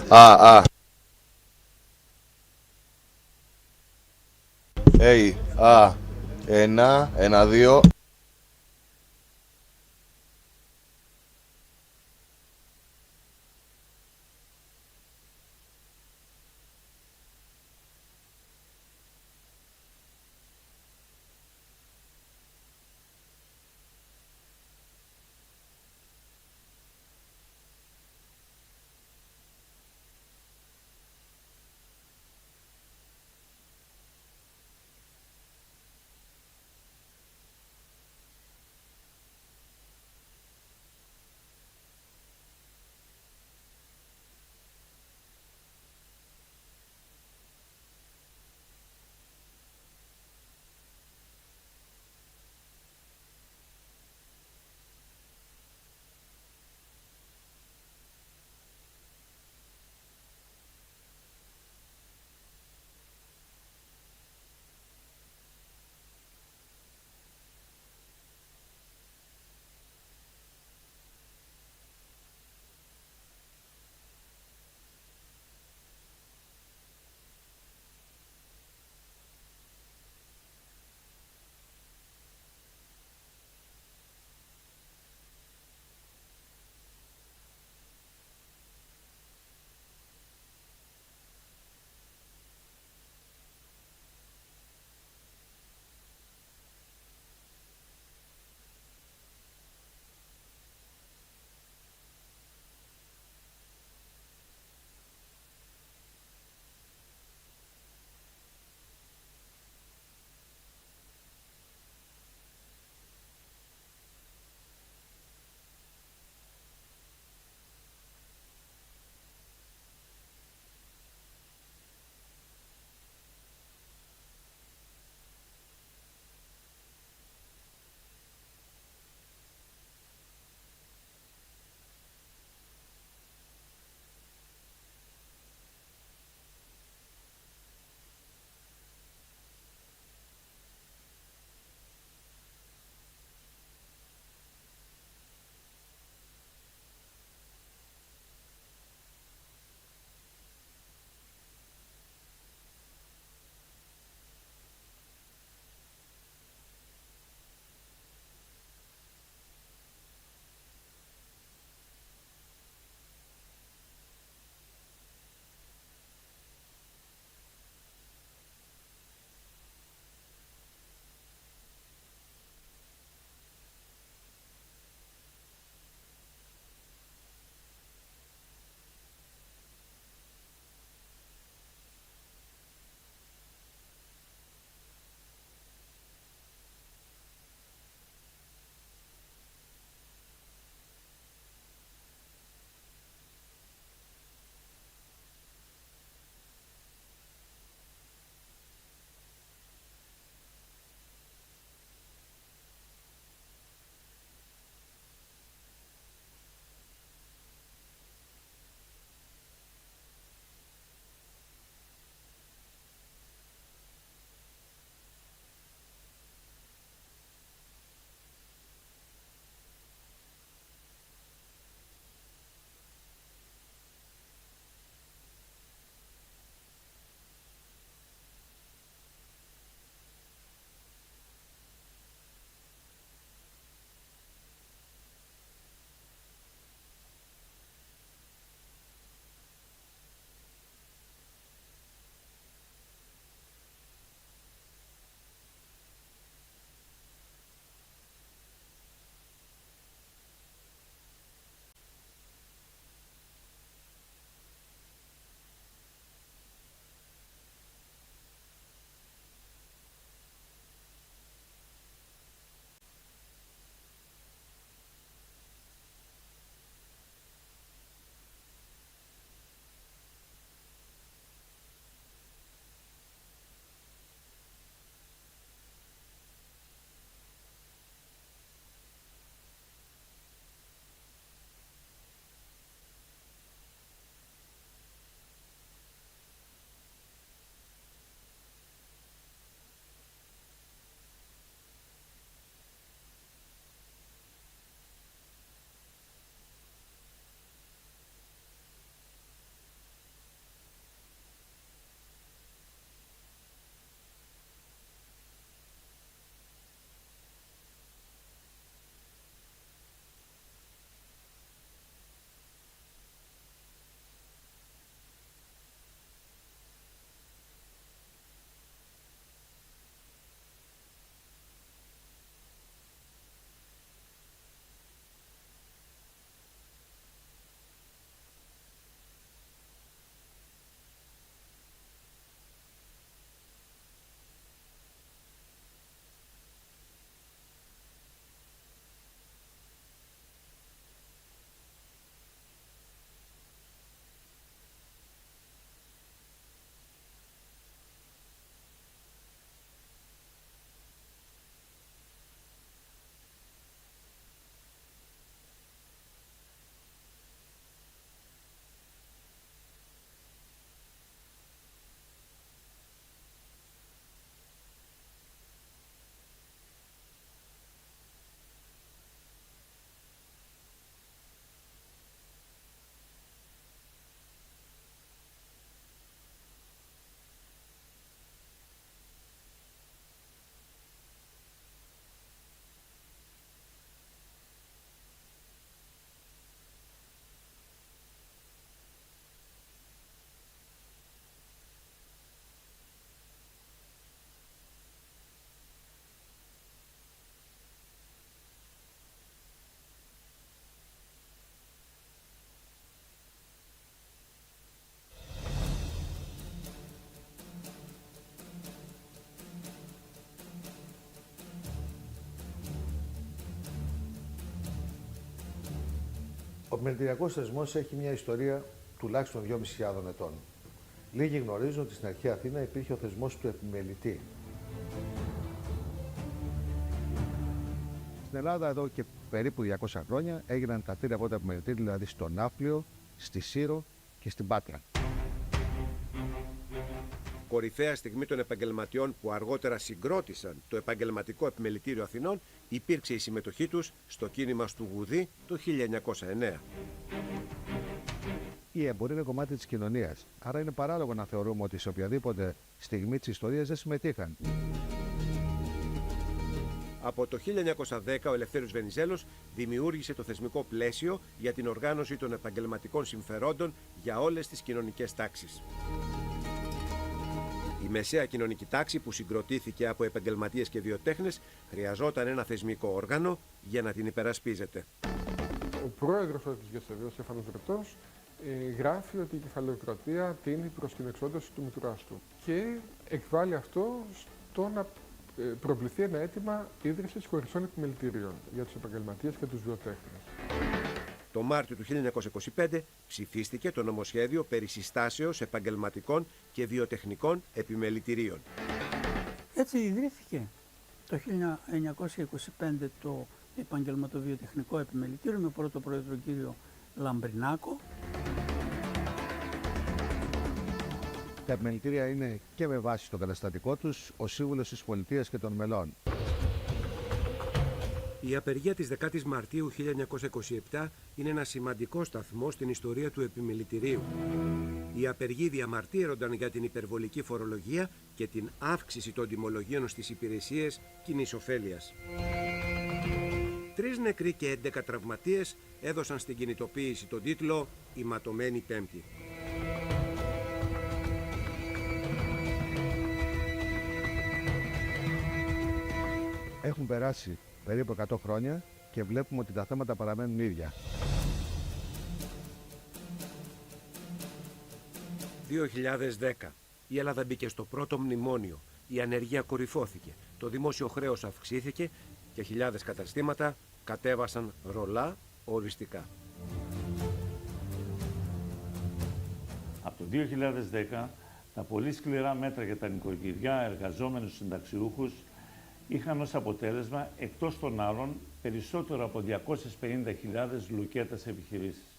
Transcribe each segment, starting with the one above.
Α, α. Α. Ένα, δύο. επιμελητηριακός θεσμός έχει μια ιστορία τουλάχιστον 2.500 ετών. Λίγοι γνωρίζουν ότι στην αρχαία Αθήνα υπήρχε ο θεσμός του επιμελητή. Στην Ελλάδα εδώ και περίπου 200 χρόνια έγιναν τα τρία πρώτα επιμελητήρια, δηλαδή στο Ναύπλιο, στη Σύρο και στην Πάτρα. Κορυφαία στιγμή των επαγγελματιών που αργότερα συγκρότησαν το Επαγγελματικό Επιμελητήριο Αθηνών υπήρξε η συμμετοχή τους στο κίνημα του Γουδί το 1909. Η εμπορία είναι κομμάτι της κοινωνίας, άρα είναι παράλογο να θεωρούμε ότι σε οποιαδήποτε στιγμή της ιστορίας δεν συμμετείχαν. Από το 1910 ο Ελευθέριος Βενιζέλος δημιούργησε το θεσμικό πλαίσιο για την οργάνωση των επαγγελματικών συμφερόντων για όλες τις κοινωνικές τάξεις. Η μεσαία κοινωνική τάξη που συγκροτήθηκε από επαγγελματίες και βιοτέχνες χρειαζόταν ένα θεσμικό όργανο για να την υπερασπίζεται. Ο πρόεδρος της Γεσεβίας, Στέφανος Ρεπτός, γράφει ότι η κεφαλαιοκρατία τείνει προς την εξόντωση του μητράς του και εκβάλλει αυτό στο να προβληθεί ένα αίτημα ίδρυσης χωριστών επιμελητηρίων για τους επαγγελματίες και τους βιοτέχνες. Το Μάρτιο του 1925 ψηφίστηκε το νομοσχέδιο περί συστάσεως επαγγελματικών και βιοτεχνικών επιμελητηρίων. Έτσι ιδρύθηκε το 1925 το Επαγγελματοβιοτεχνικό Επιμελητήριο με πρώτο πρόεδρο κύριο Λαμπρινάκο. Τα επιμελητήρια είναι και με βάση το καταστατικό τους ο σύμβουλος της πολιτείας και των μελών. Η απεργία της 10ης Μαρτίου 1927 είναι ένα σημαντικό σταθμό στην ιστορία του επιμελητηρίου. Οι απεργοί διαμαρτύρονταν για την υπερβολική φορολογία και την αύξηση των τιμολογίων στις υπηρεσίες κοινής ωφέλειας. 3 νεκροί και 11 τραυματίες έδωσαν στην κινητοποίηση τον τίτλο «Η ματωμένη Πέμπτη». Έχουν περάσει περίπου 100 χρόνια και βλέπουμε ότι τα θέματα παραμένουν ίδια. 2010. Η Ελλάδα μπήκε στο πρώτο μνημόνιο. Η ανεργία κορυφώθηκε. Το δημόσιο χρέος αυξήθηκε και χιλιάδες καταστήματα κατέβασαν ρολά οριστικά. Από το 2010, τα πολύ σκληρά μέτρα για τα νοικοκυριά, εργαζόμενους συνταξιούχους είχαν ως αποτέλεσμα, εκτός των άλλων, περισσότερο από 250.000 λουκέτες επιχειρήσεις.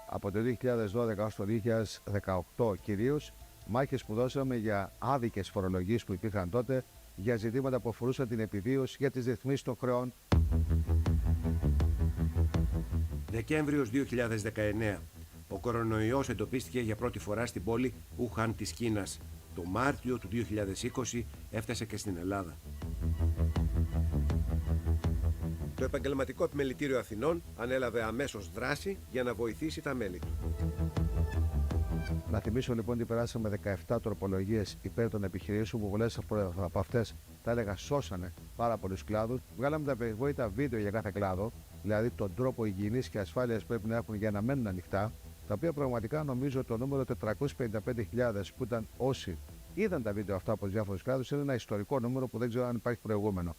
Από το 2012 ως το 2018 κυρίως, μάχες που δώσαμε για άδικες φορολογίες που υπήρχαν τότε, για ζητήματα που αφορούσαν την επιβίωση, για τις ρυθμίσεις των χρεών. Δεκέμβριος 2019. Ο κορονοϊός εντοπίστηκε για πρώτη φορά στην πόλη Ουχάν της Κίνας. Το Μάρτιο του 2020 έφτασε και στην Ελλάδα. Το Επαγγελματικό Επιμελητήριο Αθηνών ανέλαβε αμέσως δράση για να βοηθήσει τα μέλη του. Να θυμίσω λοιπόν ότι περάσαμε 17 τροπολογίες υπέρ των επιχειρήσεων που πολλές από αυτές, θα έλεγα, σώσανε πάρα πολλούς κλάδους. Βγάλαμε τα περιβόητα βίντεο για κάθε κλάδο, δηλαδή τον τρόπο υγιεινής και ασφάλειας πρέπει να έχουν για να μένουν ανοιχτά, τα οποία πραγματικά νομίζω το νούμερο 455.000 που ήταν όσοι είδαν τα βίντεο αυτά από τους διάφορους κλάδους είναι ένα ιστορικό νούμερο που δεν ξέρω αν υπάρχει προηγούμενο.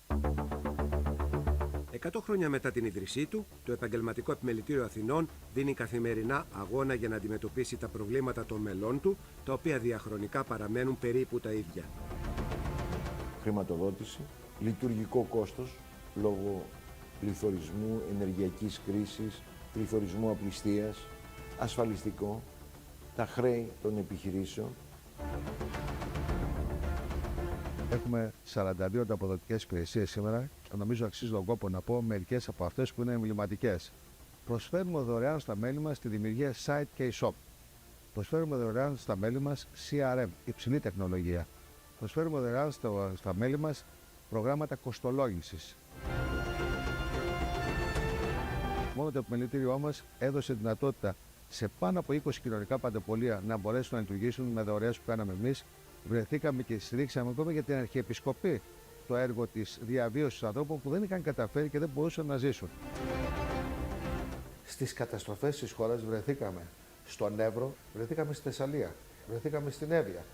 100 χρόνια μετά την ίδρυσή του, το Επαγγελματικό Επιμελητήριο Αθηνών δίνει καθημερινά αγώνα για να αντιμετωπίσει τα προβλήματα των μελών του, τα οποία διαχρονικά παραμένουν περίπου τα ίδια. Χρηματοδότηση, λειτουργικό κόστος λόγω πληθωρισμού, ενεργειακής κρίσης, πληθωρισμού απληστίας, ασφαλιστικό, τα χρέη των επιχειρήσεων. Έχουμε 42 ανταποδοτικές υπηρεσίες σήμερα και νομίζω αξίζει τον κόπο να πω μερικές από αυτές που είναι εμβληματικές. Προσφέρουμε δωρεάν στα μέλη μας τη δημιουργία site και e-shop. Προσφέρουμε δωρεάν στα μέλη μας CRM, υψηλή τεχνολογία. Προσφέρουμε δωρεάν στα μέλη μας προγράμματα κοστολόγησης. Μόνο το επιμελητήριό μας έδωσε δυνατότητα σε πάνω από 20 κοινωνικά παντεπολεία να μπορέσουν να λειτουργήσουν με δωρεές που κάναμε εμείς. Βρεθήκαμε και στηρίξαμε ακόμα για την Αρχιεπισκοπή το έργο της διαβίωσης ανθρώπων που δεν είχαν καταφέρει και δεν μπορούσαν να ζήσουν. Στις καταστροφές της χώρας βρεθήκαμε στον Εύρο, βρεθήκαμε στη Θεσσαλία, βρεθήκαμε στην Εύβοια,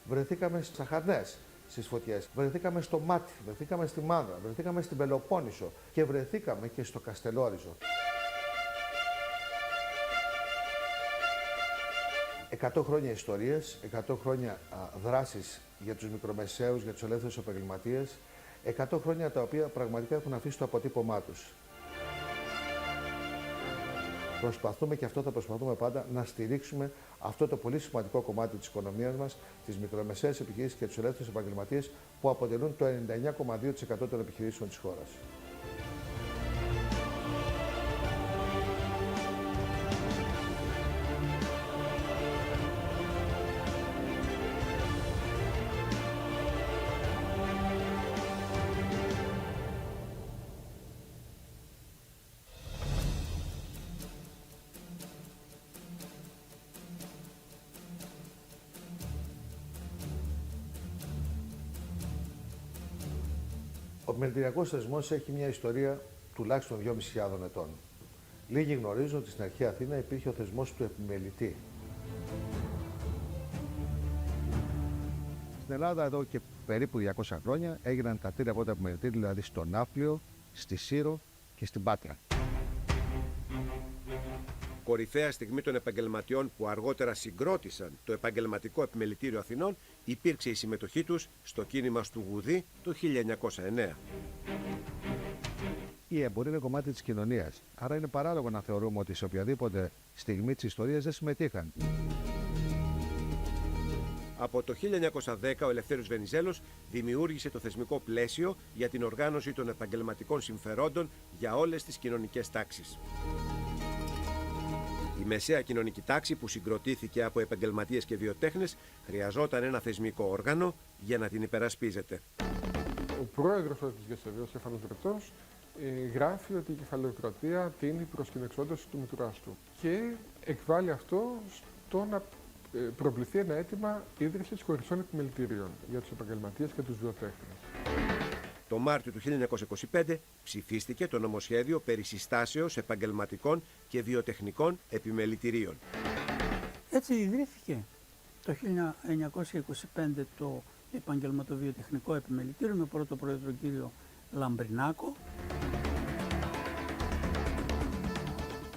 βρεθήκαμε στα Χαρνές. στις φωτιές. Βρεθήκαμε στο Μάτι, βρεθήκαμε στη Μάνδρα, βρεθήκαμε στην Πελοπόννησο και βρεθήκαμε και στο Καστελόριζο. 100 χρόνια ιστορίες, 100 χρόνια δράσης για τους μικρομεσαίους, για τους ελεύθερους επαγγελματίες, 100 χρόνια τα οποία πραγματικά έχουν αφήσει το αποτύπωμά τους. Προσπαθούμε και αυτό θα προσπαθούμε πάντα να στηρίξουμε αυτό το πολύ σημαντικό κομμάτι της οικονομίας μας, τις μικρομεσαίες επιχειρήσεις και τους ελεύθερους επαγγελματίες που αποτελούν το 99,2% των επιχειρήσεων της χώρας. Ο επιμελητηριακός θεσμός έχει μια ιστορία τουλάχιστον 2.500 ετών. Λίγοι γνωρίζουν ότι στην αρχαία Αθήνα υπήρχε ο θεσμός του επιμελητή. Στην Ελλάδα εδώ και περίπου 200 χρόνια έγιναν τα τρία πρώτα επιμελητήρια, δηλαδή στο Ναύπλιο, στη Σύρο και στην Πάτρα. Κορυφαία στιγμή των επαγγελματιών που αργότερα συγκρότησαν το Επαγγελματικό Επιμελητήριο Αθηνών υπήρξε η συμμετοχή τους στο κίνημα του Γουδί το 1909. Η εμπορία είναι κομμάτι της κοινωνίας, άρα είναι παράλογο να θεωρούμε ότι σε οποιαδήποτε στιγμή της ιστορίας δεν συμμετείχαν. Από το 1910 ο Ελευθέριος Βενιζέλος δημιούργησε το θεσμικό πλαίσιο για την οργάνωση των επαγγελματικών συμφερόντων για όλες τις κοινωνικές τάξεις. Η μεσαία κοινωνική τάξη που συγκροτήθηκε από επαγγελματίες και βιοτέχνες χρειαζόταν ένα θεσμικό όργανο για να την υπερασπίζεται. Ο πρόεδρος της ΓΕΣΕΒ, ο Στέφανος Ρετός, γράφει ότι η κεφαλαιοκρατία τείνει προς την εξόντωση του μητουράς του και εκβάλλει αυτό στο να προβληθεί ένα αίτημα ίδρυσης χωριστών επιμελητηρίων για τους επαγγελματίες και τους βιοτέχνες. Το Μάρτιο του 1925 ψηφίστηκε το νομοσχέδιο περί συστάσεως επαγγελματικών και βιοτεχνικών επιμελητηρίων. Έτσι ιδρύθηκε το 1925 το Επαγγελματοβιοτεχνικό Επιμελητήριο με πρώτο πρόεδρο κύριο Λαμπρινάκο.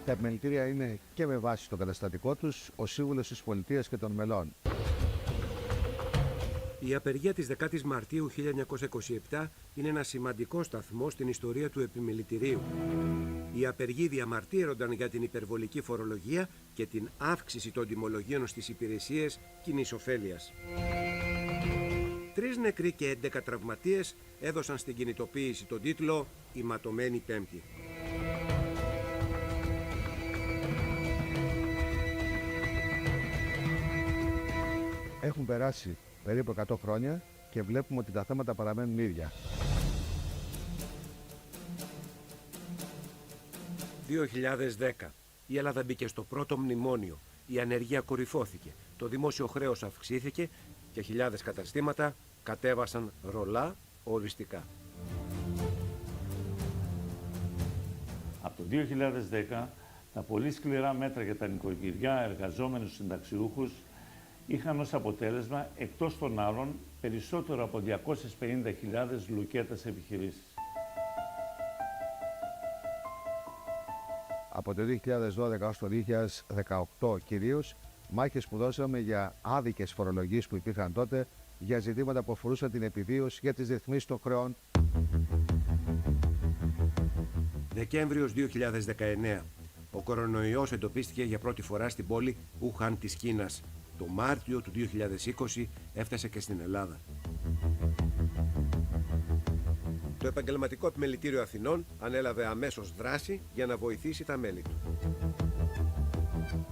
Τα επιμελητήρια είναι και με βάση το καταστατικό τους ο σύμβουλος της πολιτείας και των μελών. Η απεργία της 10ης Μαρτίου 1927 είναι ένα σημαντικό σταθμό στην ιστορία του επιμελητηρίου. Οι απεργοί διαμαρτύρονταν για την υπερβολική φορολογία και την αύξηση των τιμολογίων στις υπηρεσίες κοινής ωφέλειας. 3 νεκροί και 11 τραυματίες έδωσαν στην κινητοποίηση τον τίτλο «Η ματωμένη Πέμπτη». Έχουν περάσει περίπου 100 χρόνια και βλέπουμε ότι τα θέματα παραμένουν ίδια. 2010. Η Ελλάδα μπήκε στο πρώτο μνημόνιο. Η ανεργία κορυφώθηκε. Το δημόσιο χρέος αυξήθηκε και χιλιάδες καταστήματα κατέβασαν ρολά οριστικά. Από το 2010, τα πολύ σκληρά μέτρα για τα νοικοκυριά, εργαζόμενους συνταξιούχους είχαν ως αποτέλεσμα, εκτός των άλλων, περισσότερο από 250.000 λουκέτες επιχειρήσεις. Από το 2012 έως το 2018 κυρίως, μάχες που δώσαμε για άδικες φορολογίες που υπήρχαν τότε, για ζητήματα που αφορούσαν την επιβίωση, για τις ρυθμίσεις των χρεών. Δεκέμβριος 2019. Ο κορονοϊός εντοπίστηκε για πρώτη φορά στην πόλη Ουχάν της Κίνας. Το Μάρτιο του 2020 έφτασε και στην Ελλάδα. Το Επαγγελματικό Επιμελητήριο Αθηνών ανέλαβε αμέσως δράση για να βοηθήσει τα μέλη του.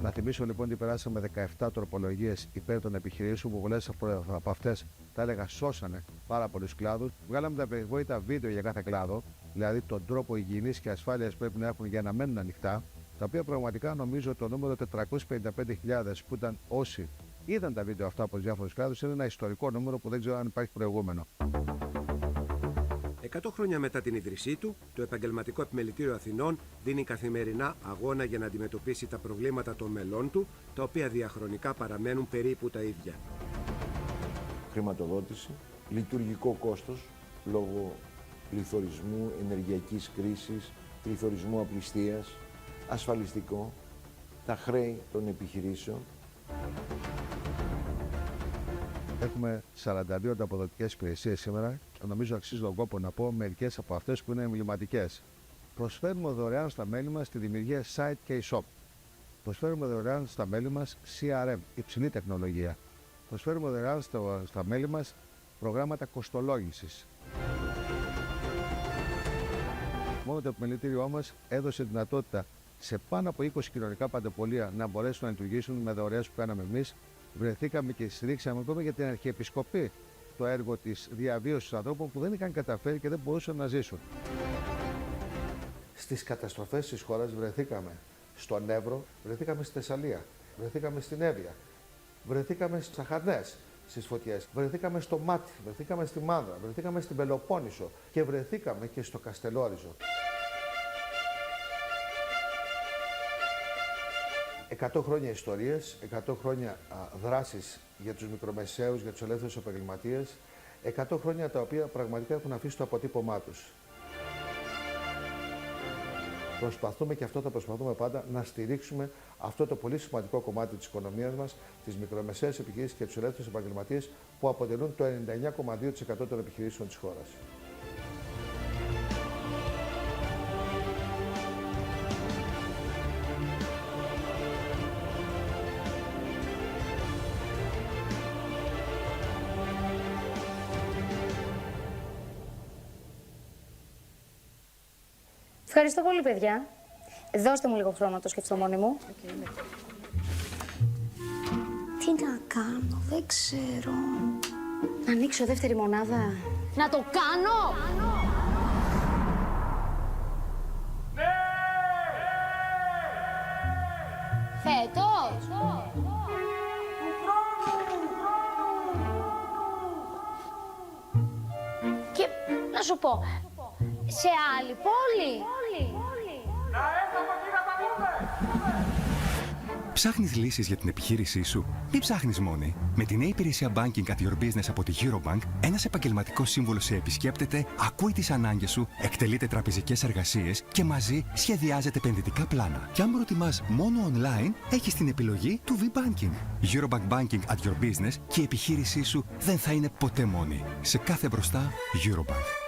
Να θυμίσω λοιπόν ότι περάσαμε 17 τροπολογίες υπέρ των επιχειρήσεων που πολλές από αυτές, θα έλεγα, σώσανε πάρα πολλούς κλάδους. Βγάλαμε τα περιβόητα βίντεο για κάθε κλάδο, δηλαδή τον τρόπο υγιεινής και ασφάλειας πρέπει να έχουν για να μένουν ανοιχτά, τα οποία πραγματικά νομίζω το νούμερο 455.000 που ήταν όσοι είδαν τα βίντεο αυτά από τους διάφορους κλάδους είναι ένα ιστορικό νούμερο που δεν ξέρω αν υπάρχει προηγούμενο. 100 χρόνια μετά την ίδρυσή του, το Επαγγελματικό Επιμελητήριο Αθηνών δίνει καθημερινά αγώνα για να αντιμετωπίσει τα προβλήματα των μελών του, τα οποία διαχρονικά παραμένουν περίπου τα ίδια. Χρηματοδότηση, λειτουργικό κόστος λόγω πληθωρισμού, ενεργειακής κρίσης, πληθωρισμού απληστίας, ασφαλιστικό, τα χρέη των επιχειρήσεων. Έχουμε 42 ανταποδοτικές υπηρεσίες σήμερα και νομίζω αξίζει τον κόπο να πω μερικές από αυτές που είναι εμβληματικές. Προσφέρουμε δωρεάν στα μέλη μας τη δημιουργία site και e-shop. Προσφέρουμε δωρεάν στα μέλη μας CRM, υψηλή τεχνολογία. Προσφέρουμε δωρεάν στα μέλη μας προγράμματα κοστολόγησης. Μόνο το επιμελητήριό μας έδωσε δυνατότητα σε πάνω από 20 κοινωνικά παντεπολεία να μπορέσουν να λειτουργήσουν με δωρεές που κάναμε εμείς. Βρεθήκαμε και στηρίξαμε ακόμα για την Αρχιεπισκοπή το έργο της διαβίωσης ανθρώπων που δεν είχαν καταφέρει και δεν μπορούσαν να ζήσουν. Στις καταστροφές της χώρας βρεθήκαμε στον Εύρο, βρεθήκαμε στη Θεσσαλία, βρεθήκαμε στην Εύβοια, βρεθήκαμε στις Αχαρνές, στις φωτιές, βρεθήκαμε στο Μάτι, βρεθήκαμε στη Μάνδρα, βρεθήκαμε στην Πελοπόννησο και βρεθήκαμε και στο Καστελόριζο. 100 χρόνια ιστορίες, 100 χρόνια δράσης για τους μικρομεσαίους, για τους ελεύθερους επαγγελματίες, 100 χρόνια τα οποία πραγματικά έχουν αφήσει το αποτύπωμά τους. Προσπαθούμε και αυτό θα προσπαθούμε πάντα να στηρίξουμε αυτό το πολύ σημαντικό κομμάτι της οικονομίας μας, τις μικρομεσαίες επιχειρήσεις και τους ελεύθερους επαγγελματίες που αποτελούν το 99,2% των επιχειρήσεων της χώρας. Ευχαριστώ πολύ, παιδιά. Δώστε μου λίγο χρόνο να το σκεφτώ μόνη μου. Τι να κάνω, δεν ξέρω. Να ανοίξω δεύτερη μονάδα. Να το κάνω! Ναι! Φέτος! Και να σου πω, σε άλλη πόλη. Να έρθω από εκεί να τα πούμε! Ψάχνεις λύσεις για την επιχείρησή σου? Μην ψάχνεις μόνη. Με την νέα υπηρεσία Banking at Your Business από τη Eurobank, ένας επαγγελματικός σύμβουλος σε επισκέπτεται, ακούει τις ανάγκες σου, εκτελείται τραπεζικές εργασίες και μαζί σχεδιάζεται επενδυτικά πλάνα. Και αν προτιμάς μόνο online, έχεις την επιλογή του V-Banking. Eurobank Banking at Your Business και η επιχείρησή σου δεν θα είναι ποτέ μόνη. Σε κάθε μπροστά, Eurobank.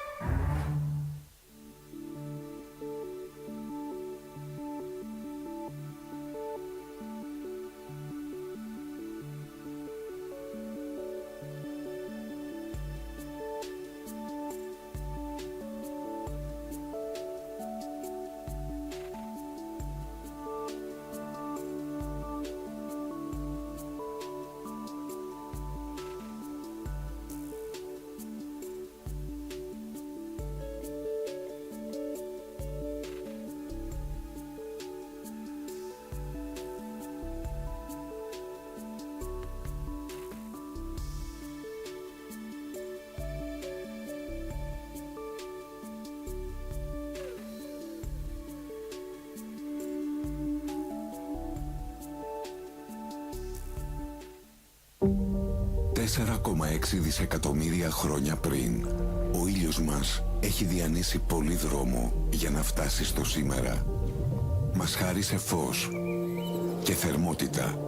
...4,6 δισεκατομμύρια χρόνια πριν, ο ήλιος μας έχει διανύσει πολύ δρόμο για να φτάσει στο σήμερα. Μας χάρισε φως και θερμότητα.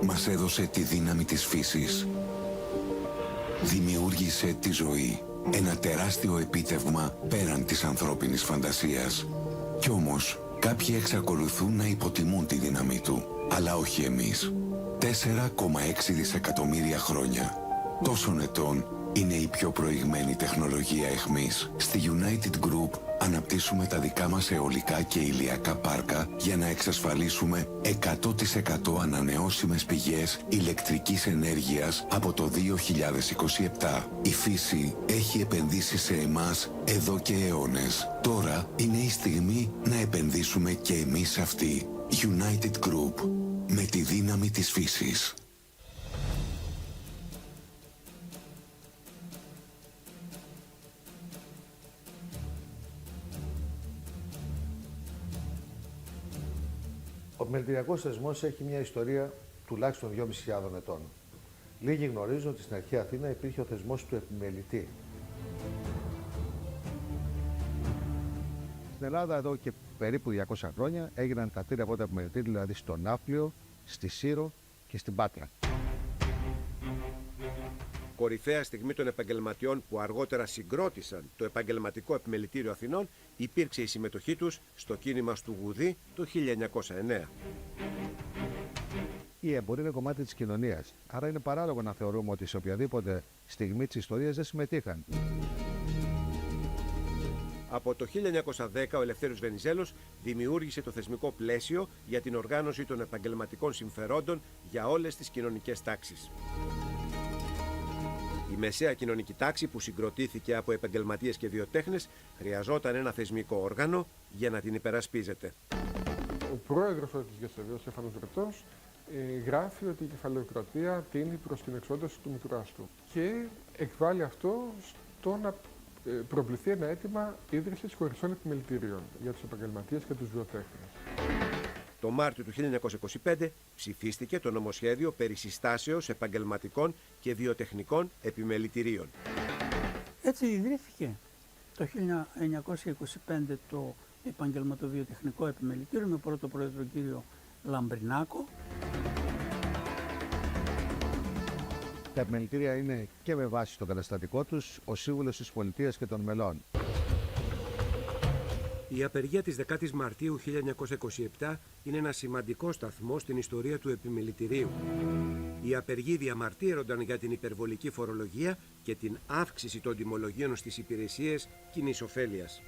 Μας έδωσε τη δύναμη της φύσης. Δημιούργησε τη ζωή. Ένα τεράστιο επίτευγμα πέραν της ανθρώπινης φαντασίας. Κι όμως, κάποιοι εξακολουθούν να υποτιμούν τη δύναμή του. Αλλά όχι εμείς. 4,6 δισεκατομμύρια χρόνια. Τόσων ετών είναι η πιο προηγμένη τεχνολογία εχμής. Στη United Group αναπτύσσουμε τα δικά μας αιωλικά και ηλιακά πάρκα για να εξασφαλίσουμε 100% ανανεώσιμες πηγές ηλεκτρικής ενέργειας από το 2027. Η φύση έχει επενδύσει σε εμάς εδώ και αιώνες. Τώρα είναι η στιγμή να επενδύσουμε και εμείς αυτή. United Group. Με τη δύναμη της φύσης. Ο επιμελητηριακός θεσμός έχει μια ιστορία τουλάχιστον 2.500 ετών. Λίγοι γνωρίζουν ότι στην αρχαία Αθήνα υπήρχε ο θεσμός του επιμελητή. Στην Ελλάδα εδώ και περίπου 200 χρόνια έγιναν τα τρία πρώτα επιμελητήρια, δηλαδή στο Ναύπλιο, στη Σύρο και στην Πάτρα. Κορυφαία στιγμή των επαγγελματιών που αργότερα συγκρότησαν το Επαγγελματικό Επιμελητήριο Αθηνών υπήρξε η συμμετοχή τους στο κίνημα του Γουδί το 1909. Η εμπορία είναι κομμάτι της κοινωνίας, άρα είναι παράλογο να θεωρούμε ότι σε οποιαδήποτε στιγμή της ιστορίας δεν συμμετείχαν. Από το 1910 ο Ελευθέριος Βενιζέλος δημιούργησε το θεσμικό πλαίσιο για την οργάνωση των επαγγελματικών συμφερόντων για όλες τις κοινωνικές τάξεις. Η μεσαία κοινωνική τάξη που συγκροτήθηκε από επαγγελματίες και βιοτέχνες χρειαζόταν ένα θεσμικό όργανο για να την υπερασπίζεται. Ο πρόεδρος της ΓΕΣΕΒ, ο Στέφανος Ρετός, γράφει ότι η κεφαλαιοκρατία τείνει προς την εξόντωση του μητουράς του και εκβάλλει αυτό στο να προβληθεί ένα αίτημα ίδρυσης χωριστών επιμελητηρίων για τους επαγγελματίες και τους βιοτέχνες. Το Μάρτιο του 1925 ψηφίστηκε το νομοσχέδιο περί συστάσεως επαγγελματικών και βιοτεχνικών επιμελητηρίων. Έτσι ιδρύθηκε το 1925 το Επαγγελματοβιοτεχνικό Επιμελητήριο με πρώτο πρόεδρο κύριο Λαμπρινάκο. Τα επιμελητήρια είναι και με βάση το καταστατικό τους ο σύμβουλος της πολιτείας και των μελών. Η απεργία της 10ης Μαρτίου 1927 είναι ένα σημαντικό σταθμό στην ιστορία του επιμελητηρίου. Οι απεργοί διαμαρτύρονταν για την υπερβολική φορολογία και την αύξηση των τιμολογίων στις υπηρεσίες κοινής ωφέλειας.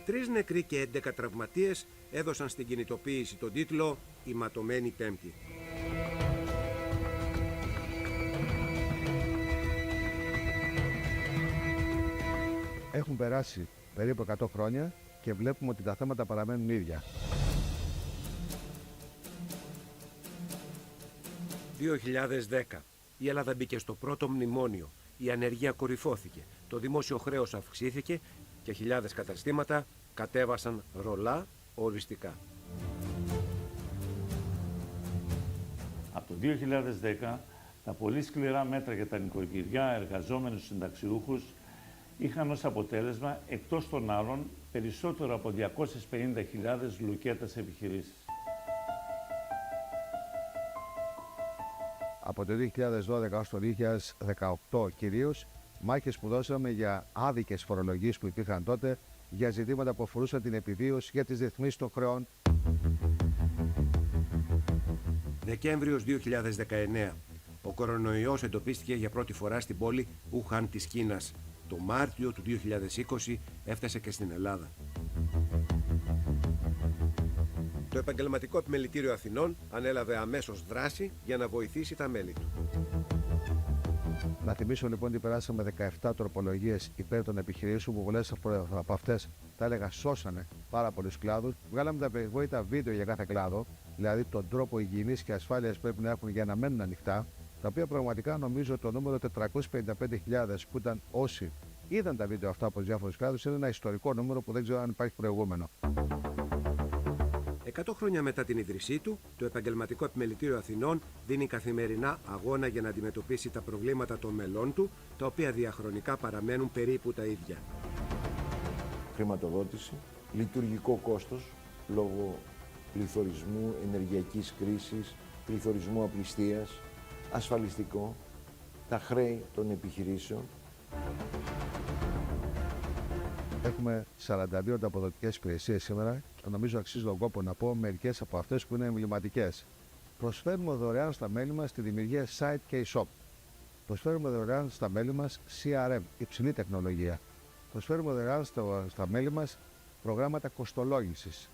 3 νεκροί και 11 τραυματίες έδωσαν στην κινητοποίηση τον τίτλο «Η ματωμένη Πέμπτη». Έχουν περάσει περίπου 100 χρόνια και βλέπουμε ότι τα θέματα παραμένουν ίδια. 2010. Η Ελλάδα μπήκε στο πρώτο μνημόνιο. Η ανεργία κορυφώθηκε. Το δημόσιο χρέος αυξήθηκε και χιλιάδες καταστήματα κατέβασαν ρολά οριστικά. Από το 2010, τα πολύ σκληρά μέτρα για τα νοικοκυριά, εργαζόμενους συνταξιούχους είχαν ως αποτέλεσμα, εκτός των άλλων, περισσότερο από 250.000 λουκέτες επιχειρήσεις. Από το 2012 ως το 2018 κυρίως, μάχες που δώσαμε για άδικες φορολογίες που υπήρχαν τότε, για ζητήματα που αφορούσαν την επιβίωση, για τις ρυθμίσεις των χρεών. Δεκέμβριος 2019. Ο κορονοϊός εντοπίστηκε για πρώτη φορά στην πόλη Ουχάν της Κίνας. Το Μάρτιο του 2020 έφτασε και στην Ελλάδα. Το Επαγγελματικό Επιμελητήριο Αθηνών ανέλαβε αμέσως δράση για να βοηθήσει τα μέλη του. Να θυμίσω λοιπόν ότι περάσαμε 17 τροπολογίες υπέρ των επιχειρήσεων που πολλές από αυτές, τα έλεγα, σώσανε πάρα πολλούς κλάδους. Βγάλαμε τα περιβόητα βίντεο για κάθε κλάδο, δηλαδή τον τρόπο υγιεινής και ασφάλειας πρέπει να έχουν για να μένουν ανοιχτά, τα οποία πραγματικά νομίζω το νούμερο 455.000 που ήταν όσοι είδαν τα βίντεο αυτά από τους διάφορους κλάδους είναι ένα ιστορικό νούμερο που δεν ξέρω αν υπάρχει προηγούμενο. 100 χρόνια μετά την ίδρυσή του, το Επαγγελματικό Επιμελητήριο Αθηνών δίνει καθημερινά αγώνα για να αντιμετωπίσει τα προβλήματα των μελών του, τα οποία διαχρονικά παραμένουν περίπου τα ίδια. Χρηματοδότηση, λειτουργικό κόστος λόγω πληθωρισμού, ενεργειακής κρίσης, πληθωρισμού απληστίας, ασφαλιστικό, τα χρέη των επιχειρήσεων. Έχουμε 42 ανταποδοτικές υπηρεσίες σήμερα και νομίζω αξίζει τον κόπο να πω μερικές από αυτές που είναι εμβληματικές. Προσφέρουμε δωρεάν στα μέλη μας τη δημιουργία site και e-shop. Προσφέρουμε δωρεάν στα μέλη μας CRM, υψηλή τεχνολογία. Προσφέρουμε δωρεάν στα μέλη μας προγράμματα κοστολόγησης.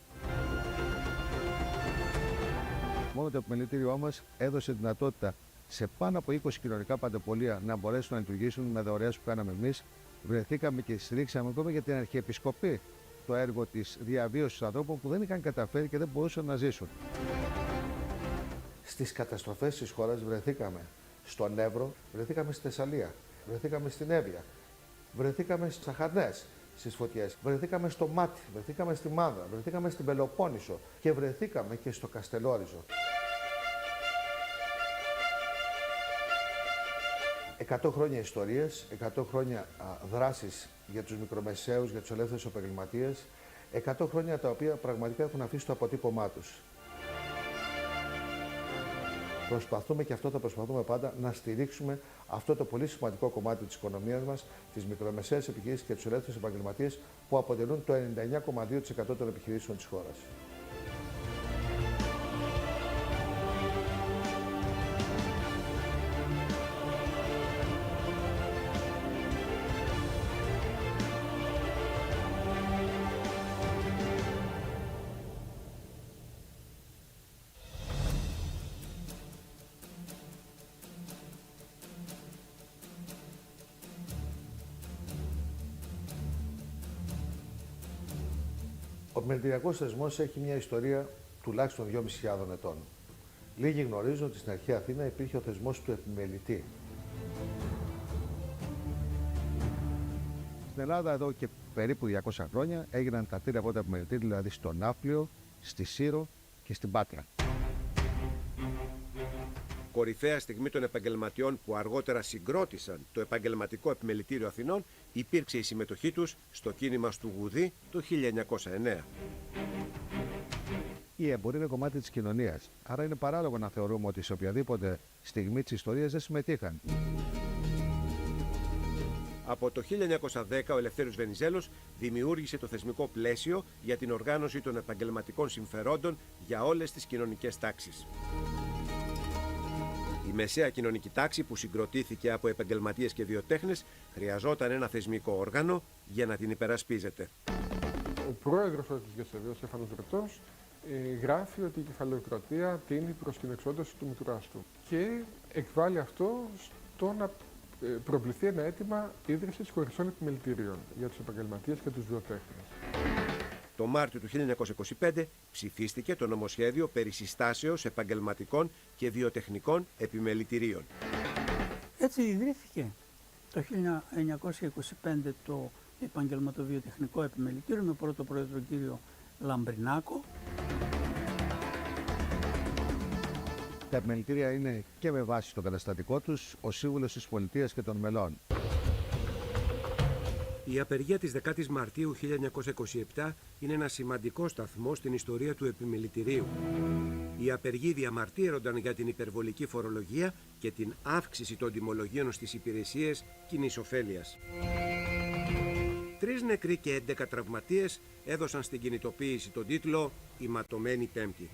Μόνο το επιμελητήριό μας έδωσε δυνατότητα σε πάνω από 20 κοινωνικά παντεπολεία να μπορέσουν να λειτουργήσουν με δωρεές που κάναμε εμείς. Βρεθήκαμε και στηρίξαμε ακόμα για την Αρχιεπισκοπή το έργο της διαβίωσης ανθρώπων που δεν είχαν καταφέρει και δεν μπορούσαν να ζήσουν. Στις καταστροφές της χώρας βρεθήκαμε στον Εύρο, βρεθήκαμε στη Θεσσαλία, βρεθήκαμε στην Εύβοια, βρεθήκαμε στις Αχαρνές, στις φωτιές, βρεθήκαμε στο Μάτι, βρεθήκαμε στη Μάνδρα, βρεθήκαμε στην Πελοπόννησο και βρεθήκαμε και στο Καστελόριζο. 100 χρόνια ιστορίες, 100 χρόνια δράσης για τους μικρομεσαίους, για τους ελεύθερους επαγγελματίες, 100 χρόνια τα οποία πραγματικά έχουν αφήσει το αποτύπωμά τους. Προσπαθούμε και αυτό θα προσπαθούμε πάντα να στηρίξουμε αυτό το πολύ σημαντικό κομμάτι της οικονομίας μας, τις μικρομεσαίες επιχειρήσεις και τους ελεύθερους επαγγελματίες που αποτελούν το 99,2% των επιχειρήσεων της χώρας. Ο επιμελητηριακός θεσμός έχει μια ιστορία τουλάχιστον 2.500 ετών. Λίγοι γνωρίζουν ότι στην αρχαία Αθήνα υπήρχε ο θεσμός του επιμελητή. Στην Ελλάδα εδώ και περίπου 200 χρόνια έγιναν τα τρία πρώτα επιμελητήρια, δηλαδή στο Ναύπλιο, στη Σύρο και στην Πάτρα. Κορυφαία στιγμή των επαγγελματιών που αργότερα συγκρότησαν το Επαγγελματικό Επιμελητήριο Αθηνών υπήρξε η συμμετοχή τους στο κίνημα του Γουδί το 1909. Η εμπορία είναι κομμάτι της κοινωνίας, άρα είναι παράλογο να θεωρούμε ότι σε οποιαδήποτε στιγμή της ιστορίας δεν συμμετείχαν. Από το 1910 ο Ελευθέριος Βενιζέλος δημιούργησε το θεσμικό πλαίσιο για την οργάνωση των επαγγελματικών συμφερόντων για όλες τις κοινωνικές τάξεις. Η μεσαία κοινωνική τάξη που συγκροτήθηκε από επαγγελματίες και βιοτέχνες χρειαζόταν ένα θεσμικό όργανο για να την υπερασπίζεται. Ο πρόεδρος της ΓΕΣΕΒ, ο Στέφανος Ρετός, γράφει ότι η κεφαλαιοκρατία τείνει προς την εξόντωση του μητουράς του και εκβάλλει αυτό στο να προβληθεί ένα αίτημα ίδρυσης χωριστών επιμελητηρίων για τους επαγγελματίες και τους βιοτέχνες. Το Μάρτιο του 1925 ψηφίστηκε το νομοσχέδιο περί συστάσεως επαγγελματικών και βιοτεχνικών επιμελητηρίων. Έτσι ιδρύθηκε το 1925 το Επαγγελματοβιοτεχνικό Επιμελητήριο με πρώτο πρόεδρο κύριο Λαμπρινάκο. Τα επιμελητήρια είναι και με βάση το καταστατικό τους ο σύμβουλος της πολιτείας και των μελών. Η απεργία της 10ης Μαρτίου 1927 είναι ένα σημαντικό σταθμό στην ιστορία του επιμελητηρίου. Οι απεργοί διαμαρτύρονταν για την υπερβολική φορολογία και την αύξηση των τιμολογίων στις υπηρεσίες κοινής ωφέλειας. 3 νεκροί και 11 τραυματίες έδωσαν στην κινητοποίηση τον τίτλο «Η ματωμένη Πέμπτη».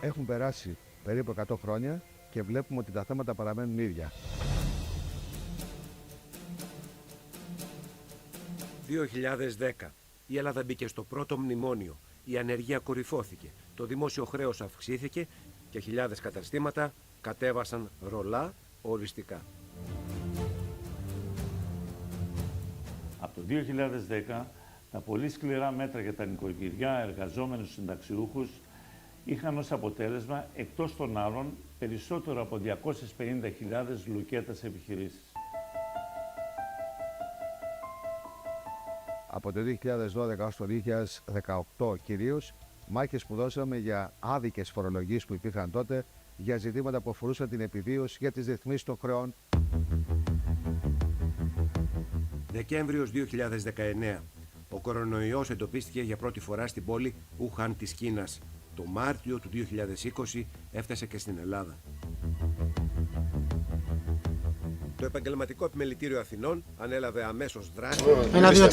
Έχουν περάσει περίπου 100 χρόνια και βλέπουμε ότι τα θέματα παραμένουν ίδια. 2010. Η Ελλάδα μπήκε στο πρώτο μνημόνιο. Η ανεργία κορυφώθηκε. Το δημόσιο χρέος αυξήθηκε και χιλιάδες καταστήματα κατέβασαν ρολά οριστικά. Από το 2010, τα πολύ σκληρά μέτρα για τα νοικοκυριά, εργαζόμενους συνταξιούχους είχαν ως αποτέλεσμα, εκτός των άλλων, περισσότερο από 250.000 λουκέτας επιχειρήσεις. Από το 2012 έως το 2018 κυρίως, μάχες που δώσαμε για άδικες φορολογίες που υπήρχαν τότε, για ζητήματα που αφορούσαν την επιβίωση, για τις ρυθμίσεις των χρεών. Δεκέμβριος 2019. Ο κορονοϊός εντοπίστηκε για πρώτη φορά στην πόλη Ουχάν της Κίνας. Το Μάρτιο του 2020 έφτασε και στην Ελλάδα. Το Επαγγελματικό Επιμελητήριο Αθηνών ανέλαβε αμέσως δράση. 1, 2,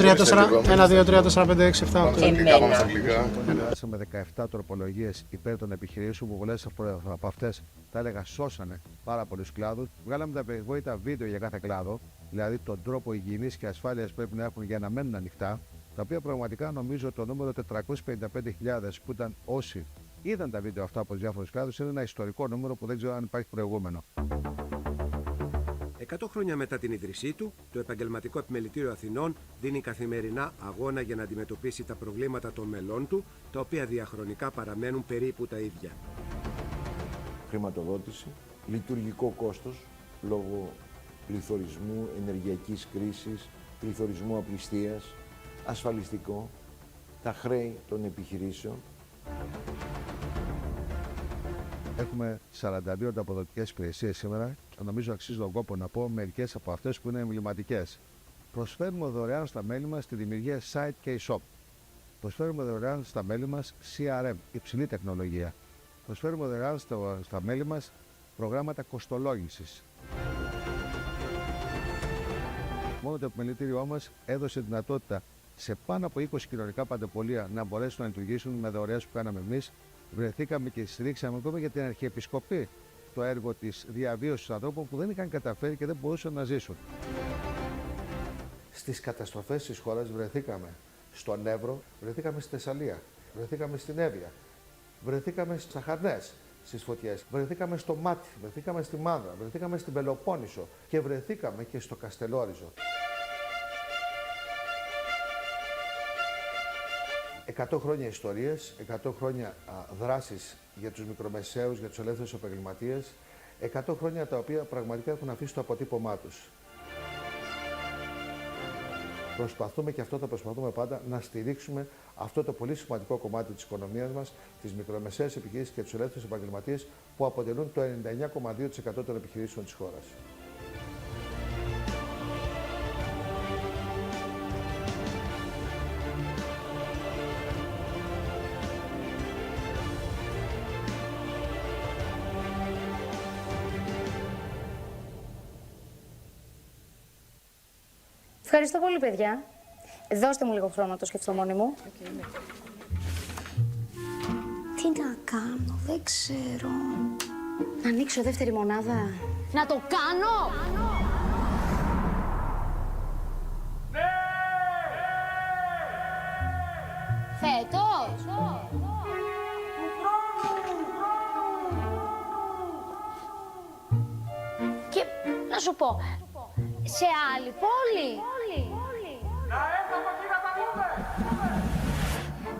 3, 4, 5, 6, 7, 8. Περάσαμε 17 τροπολογίες υπέρ των επιχειρήσεων που πολλές από αυτές τα έλεγα σώσανε πάρα πολλούς κλάδους. Βγάλαμε τα περιβόητα βίντεο για κάθε κλάδο, δηλαδή τον τρόπο υγιεινής και ασφάλειας πρέπει να έχουν για να μένουν ανοιχτά, τα οποία πραγματικά νομίζω το νούμερο 455.000 που ήταν όσοι είδαν τα βίντεο αυτά από τους διάφορους κλάδους είναι ένα ιστορικό νούμερο που δεν ξέρω αν υπάρχει προηγούμενο. 100 χρόνια μετά την ίδρυσή του, το Επαγγελματικό Επιμελητήριο Αθηνών δίνει καθημερινά αγώνα για να αντιμετωπίσει τα προβλήματα των μελών του, τα οποία διαχρονικά παραμένουν περίπου τα ίδια. Χρηματοδότηση, λειτουργικό κόστος λόγω πληθωρισμού, ενεργειακής κρίσης, πληθωρισμού απληστίας, ασφαλιστικό, τα χρέη των επιχειρήσεων. Έχουμε 42 ανταποδοτικές υπηρεσίες σήμερα και νομίζω αξίζει τον κόπο να πω μερικές από αυτές που είναι εμβληματικές. Προσφέρουμε δωρεάν στα μέλη μας τη δημιουργία site και e-shop. Προσφέρουμε δωρεάν στα μέλη μας CRM, υψηλή τεχνολογία. Προσφέρουμε δωρεάν στα μέλη μας προγράμματα κοστολόγησης. Μόνο το επιμελητήριό μας έδωσε δυνατότητα σε πάνω από 20 κοινωνικά παντεπολεία να μπορέσουν να λειτουργήσουν με δωρεές που κάναμε εμείς. Βρεθήκαμε και στηρίξαμε ακόμα για την Αρχιεπισκοπή το έργο της διαβίωσης ανθρώπων που δεν είχαν καταφέρει και δεν μπορούσαν να ζήσουν. Στις καταστροφές της χώρας βρεθήκαμε στον Εύρο, βρεθήκαμε στη Θεσσαλία, βρεθήκαμε στην Εύβοια, βρεθήκαμε στις Αχαρνές, στις φωτιές, βρεθήκαμε στο Μάτι, βρεθήκαμε στη Μάνδρα, βρεθήκαμε στην Πελοπόννησο και βρεθήκαμε και στο Καστελόριζο. 100 χρόνια ιστορίες, 100 χρόνια δράσης για τους μικρομεσαίους, για τους ελεύθερους επαγγελματίες, 100 χρόνια τα οποία πραγματικά έχουν αφήσει το αποτύπωμά τους. Προσπαθούμε και αυτό θα προσπαθούμε πάντα να στηρίξουμε αυτό το πολύ σημαντικό κομμάτι της οικονομίας μας, τις μικρομεσαίες επιχειρήσεις και τους ελεύθερους επαγγελματίες που αποτελούν το 99,2% των επιχειρήσεων της χώρας. Ευχαριστώ πολύ, παιδιά. Δώστε μου λίγο χρόνο να το σκεφτώ μόνη μου. Τι να κάνω, δεν ξέρω. Να ανοίξω δεύτερη μονάδα. Να το κάνω! Ναι! Φέτος! Και να σου πω, σε άλλη πόλη. Να έρθουμε εκεί να τα πούμε!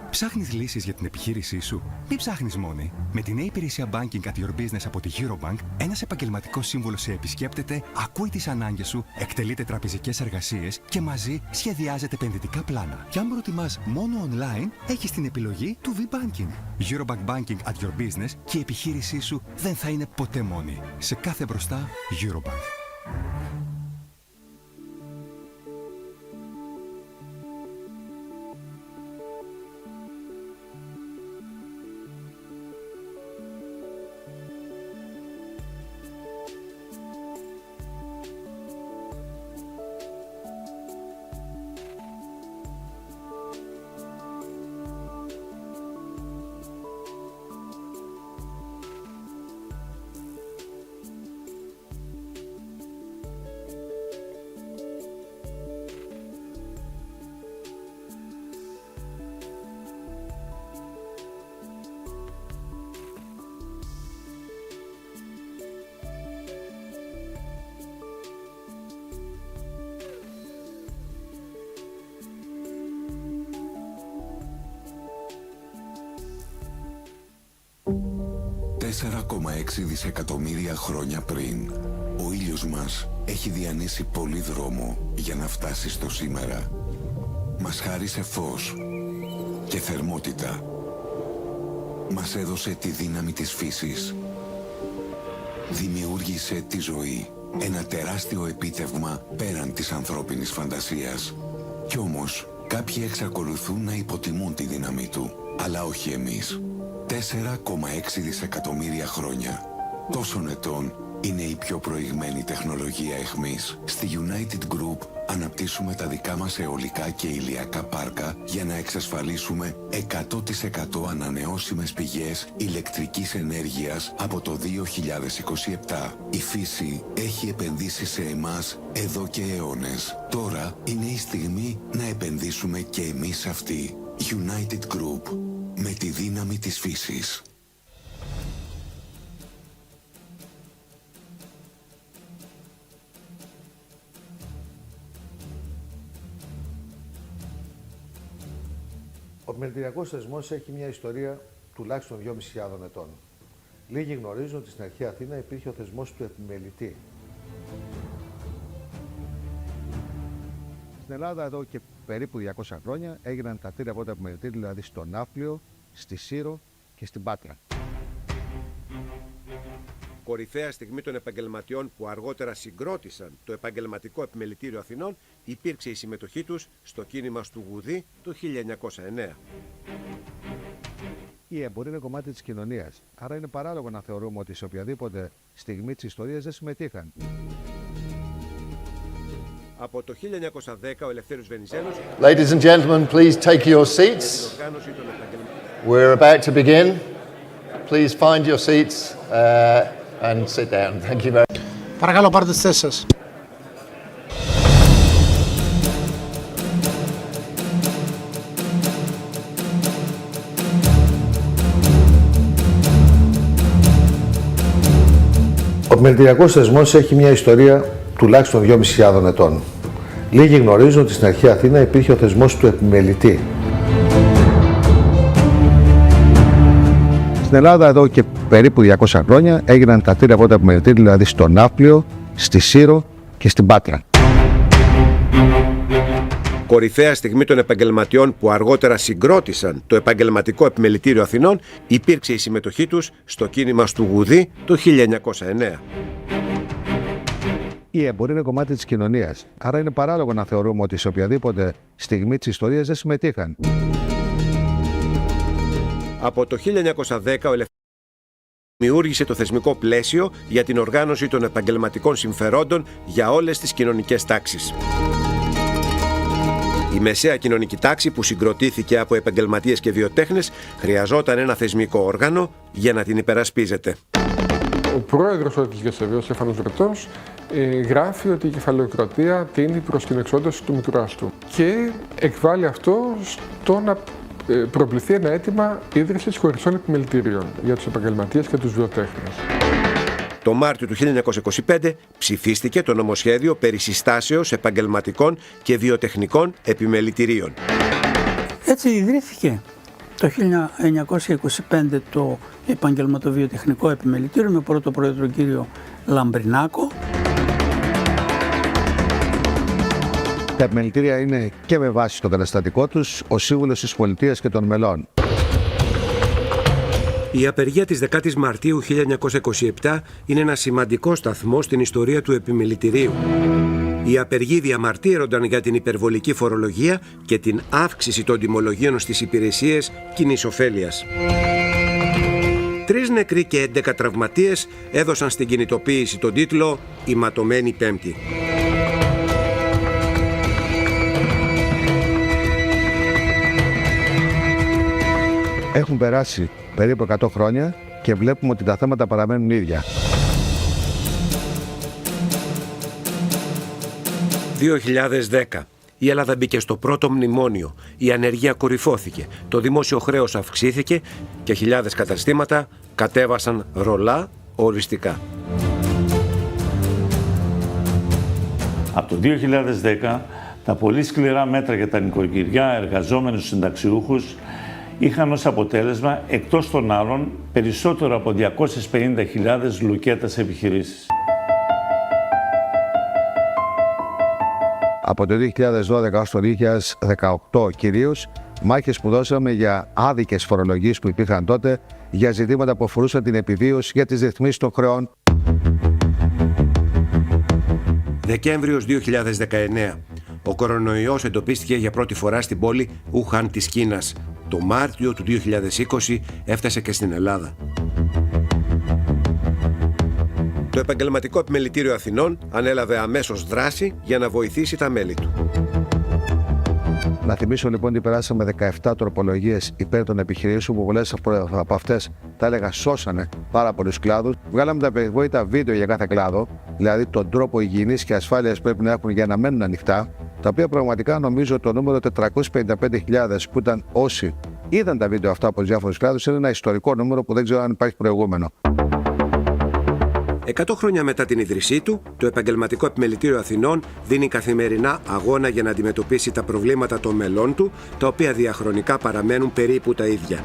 Ψάχνεις λύσεις για την επιχείρησή σου? Μην ψάχνεις μόνη. Με την νέα υπηρεσία Banking at Your Business από τη Eurobank, ένας επαγγελματικός σύμβουλος σε επισκέπτεται, ακούει τις ανάγκες σου, εκτελείται τραπεζικές εργασίες και μαζί σχεδιάζεται επενδυτικά πλάνα. Και αν προτιμάς μόνο online, έχεις την επιλογή του V-Banking. Eurobank Banking at Your Business και η επιχείρησή σου δεν θα είναι ποτέ μόνη. Σε κάθε μπροστά, Eurobank. ...4,6 δισεκατομμύρια χρόνια πριν, ο ήλιος μας έχει διανύσει πολύ δρόμο για να φτάσει στο σήμερα. Μας χάρισε φως και θερμότητα. Μας έδωσε τη δύναμη της φύσης. Δημιούργησε τη ζωή. Ένα τεράστιο επίτευγμα πέραν της ανθρώπινης φαντασίας. Κι όμως, κάποιοι εξακολουθούν να υποτιμούν τη δύναμη του. Αλλά όχι εμείς. 4,6 δισεκατομμύρια χρόνια. Τόσων ετών είναι η πιο προηγμένη τεχνολογία εχμής. Στη United Group αναπτύσσουμε τα δικά μας αιωλικά και ηλιακά πάρκα για να εξασφαλίσουμε 100% ανανεώσιμες πηγές ηλεκτρικής ενέργειας από το 2027. Η φύση έχει επενδύσει σε εμάς εδώ και αιώνες. Τώρα είναι η στιγμή να επενδύσουμε και εμείς αυτοί. United Group. Με τη δύναμη της φύσης. Ο επιμελητηριακός θεσμός έχει μια ιστορία τουλάχιστον 2.500 ετών. Λίγοι γνωρίζουν ότι στην αρχαία Αθήνα υπήρχε ο θεσμός του επιμελητή. Στην Ελλάδα εδώ και περίπου 200 χρόνια έγιναν τα τρία πρώτα επιμελητήρια, δηλαδή στο Ναύπλιο, στη Σύρο και στην Πάτρα. Κορυφαία στιγμή των επαγγελματιών που αργότερα συγκρότησαν το Επαγγελματικό Επιμελητήριο Αθηνών υπήρξε η συμμετοχή τους στο κίνημα του Γουδί το 1909. Η εμπορία είναι κομμάτι της κοινωνίας, άρα είναι παράλογο να θεωρούμε ότι σε οποιαδήποτε στιγμή της ιστορίας δεν συμμετείχαν. Από το 1910 ο Ελευθέριος Βενιζέλος... Ladies and gentlemen, please take your seats. We're about to begin. Please find your seats and sit down. Thank you very much. Παρακαλώ, πάρτε τις θέσεις σας. Ο επιμελητηριακός θεσμός έχει μια ιστορία τουλάχιστον 2.500 ετών. Λίγοι γνωρίζουν ότι στην αρχαία Αθήνα υπήρχε ο θεσμός του επιμελητή. Στην Ελλάδα εδώ και περίπου 200 χρόνια έγιναν τα τρία πρώτα επιμελητήρια, δηλαδή στο Ναύπλιο, στη Σύρο και στην Πάτρα. Κορυφαία στιγμή των επαγγελματιών που αργότερα συγκρότησαν το Επαγγελματικό Επιμελητήριο Αθηνών υπήρξε η συμμετοχή τους στο κίνημα του Γουδί το 1909. Η εμπορία είναι κομμάτι της κοινωνίας, άρα είναι παράλογο να θεωρούμε ότι σε οποιαδήποτε στιγμή της ιστορίας δεν συμμετείχαν. Από το 1910 ο Ελευθέριος δημιούργησε το θεσμικό πλαίσιο για την οργάνωση των επαγγελματικών συμφερόντων για όλες τις κοινωνικές τάξεις. Η μεσαία κοινωνική τάξη που συγκροτήθηκε από επαγγελματίες και βιοτέχνες χρειαζόταν ένα θεσμικό όργανο για να την υπερασπίζεται. Ο πρόεδρος της ΓΕΣΕΒ, ο Στέφανος Βρετός, γράφει ότι η κεφαλαιοκρατία τίνει προς την εξόντωση του Μητρόαστου και εκβάλλει αυτό στο να προβληθεί ένα αίτημα ίδρυσης χωριστών επιμελητηρίων για τους επαγγελματίες και τους βιοτέχνες. Το Μάρτιο του 1925 ψηφίστηκε το νομοσχέδιο περί συστάσεως επαγγελματικών και βιοτεχνικών επιμελητηρίων. Έτσι ιδρύθηκε το 1925 το Επαγγελματοβιοτεχνικό Επιμελητήριο με πρώτο πρόεδρο κύριο Λαμπρινάκο. Τα επιμελητήρια είναι και με βάση το καταστατικό τους ο σύμβουλος της πολιτείας και των μελών. Η απεργία της 10ης Μαρτίου 1927 είναι ένα σημαντικό σταθμό στην ιστορία του επιμελητηρίου. Οι απεργοί διαμαρτύρονταν για την υπερβολική φορολογία και την αύξηση των τιμολογίων στις υπηρεσίες κοινής ωφέλειας. 3 νεκροί και 11 τραυματίες έδωσαν στην κινητοποίηση τον τίτλο «Η ματωμένη Πέμπτη». Έχουν περάσει περίπου 100 χρόνια και βλέπουμε ότι τα θέματα παραμένουν ίδια. 2010. Η Ελλάδα μπήκε στο πρώτο μνημόνιο, η ανεργία κορυφώθηκε, το δημόσιο χρέος αυξήθηκε και χιλιάδες καταστήματα κατέβασαν ρολά οριστικά. Από το 2010, τα πολύ σκληρά μέτρα για τα νοικοκυριά, εργαζόμενους συνταξιούχους είχαν ως αποτέλεσμα, εκτός των άλλων, περισσότερο από 250.000 λουκέτας επιχειρήσεις. Από το 2012 ως το 2018 κυρίως, μάχες που δώσαμε για άδικες φορολογίες που υπήρχαν τότε, για ζητήματα που αφορούσαν την επιβίωση, για τις ρυθμίσεις των χρεών. Δεκέμβριος 2019. Ο κορονοϊός εντοπίστηκε για πρώτη φορά στην πόλη Ουχάν της Κίνας. Το Μάρτιο του 2020 έφτασε και στην Ελλάδα. Το Επαγγελματικό Επιμελητήριο Αθηνών ανέλαβε αμέσως δράση για να βοηθήσει τα μέλη του. Να θυμίσω λοιπόν ότι περάσαμε 17 τροπολογίες υπέρ των επιχειρήσεων που πολλές από αυτές, τα έλεγα, σώσανε πάρα πολλούς κλάδους. Βγάλαμε τα περιβόητα βίντεο για κάθε κλάδο, δηλαδή τον τρόπο υγιεινής και ασφάλειας πρέπει να έχουν για να μένουν ανοιχτά, τα οποία πραγματικά νομίζω το νούμερο 455.000 που ήταν όσοι είδαν τα βίντεο αυτά από τους διάφορους κλάδους είναι ένα ιστορικό νούμερο που δεν ξέρω αν υπάρχει προηγούμενο. 100 χρόνια μετά την ίδρυσή του, το Επαγγελματικό Επιμελητήριο Αθηνών δίνει καθημερινά αγώνα για να αντιμετωπίσει τα προβλήματα των μελών του, τα οποία διαχρονικά παραμένουν περίπου τα ίδια.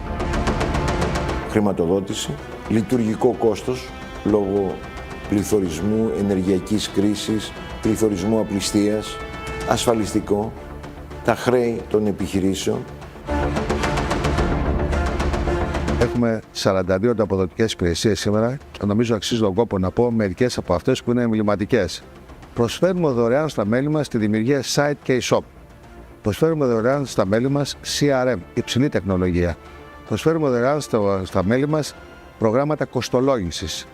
Χρηματοδότηση, λειτουργικό κόστος λόγω πληθωρισμού, ενεργειακής κρίσης, πληθωρισμού απληστίας, ασφαλιστικό, τα χρέη των επιχειρήσεων. Έχουμε 42 ανταποδοτικές υπηρεσίες σήμερα και νομίζω αξίζει τον κόπο να πω μερικές από αυτές που είναι εμβληματικές. Προσφέρουμε δωρεάν στα μέλη μας τη δημιουργία site και e-shop. Προσφέρουμε δωρεάν στα μέλη μας CRM, υψηλή τεχνολογία. Προσφέρουμε δωρεάν στα μέλη μας προγράμματα κοστολόγησης.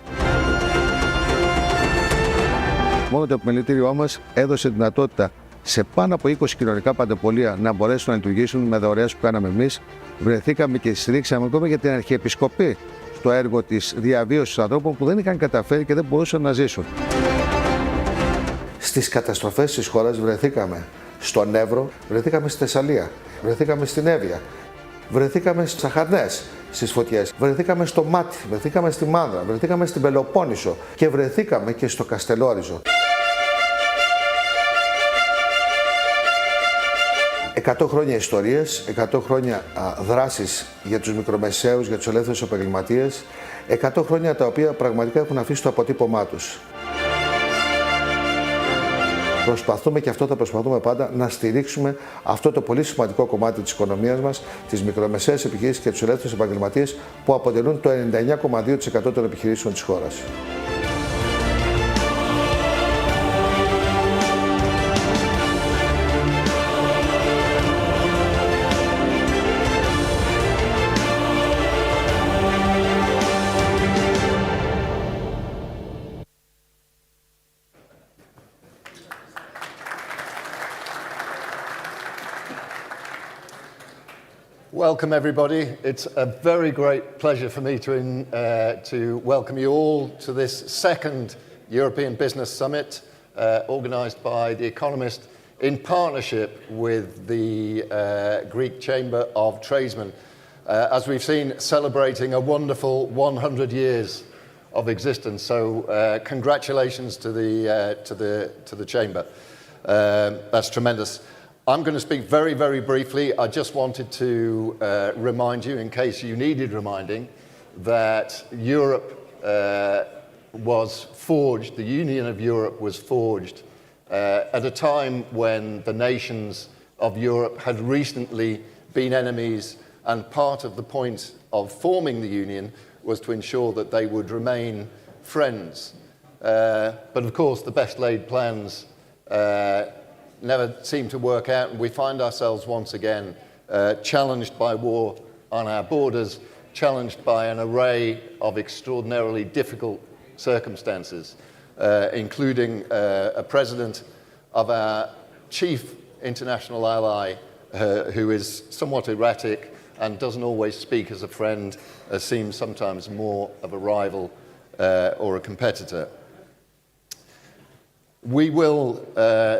Μόνο το επιμελητήριό μας έδωσε δυνατότητα σε πάνω από 20 κοινωνικά παντεπολία να μπορέσουν να λειτουργήσουν με δωρεές που κάναμε εμείς. Βρεθήκαμε και στηρίξαμε ακόμα για την Αρχιεπισκοπή στο έργο της διαβίωσης ανθρώπων που δεν είχαν καταφέρει και δεν μπορούσαν να ζήσουν. Στις καταστροφές της χώρας βρεθήκαμε στον Εύρο, βρεθήκαμε στη Θεσσαλία, βρεθήκαμε στην Εύβοια, βρεθήκαμε στις Αχαρνές, στις φωτιές, βρεθήκαμε στο Μάτι, βρεθήκαμε στη Μάνδρα, βρεθήκαμε στην Πελοπόννησο και βρεθήκαμε και στο Καστελόριζο. 100 χρόνια ιστορίες, 100 χρόνια δράσεις για τους μικρομεσαίους, για τους ελεύθερους επαγγελματίες, 100 χρόνια τα οποία πραγματικά έχουν αφήσει το αποτύπωμά τους. Προσπαθούμε και αυτό θα προσπαθούμε πάντα να στηρίξουμε αυτό το πολύ σημαντικό κομμάτι της οικονομίας μας, τις μικρομεσαίες επιχειρήσεις και τους ελεύθερους επαγγελματίες που αποτελούν το 99,2% των επιχειρήσεων της χώρας. Welcome, everybody. It's a very great pleasure for me to welcome you all to this second European Business Summit organised by The Economist in partnership with the Greek Chamber of Tradesmen. As we've seen, celebrating a wonderful 100 years of existence. So congratulations to the Chamber. That's tremendous. I'm going to speak very, very briefly. I just wanted to remind you, in case you needed reminding, that Europe was forged, the Union of Europe was forged at a time when the nations of Europe had recently been enemies, and part of the point of forming the Union was to ensure that they would remain friends. But of course, the best laid plans never seem to work out, and we find ourselves once again challenged by war on our borders, challenged by an array of extraordinarily difficult circumstances, including a president of our chief international ally who is somewhat erratic and doesn't always speak as a friend, seems sometimes more of a rival or a competitor. We will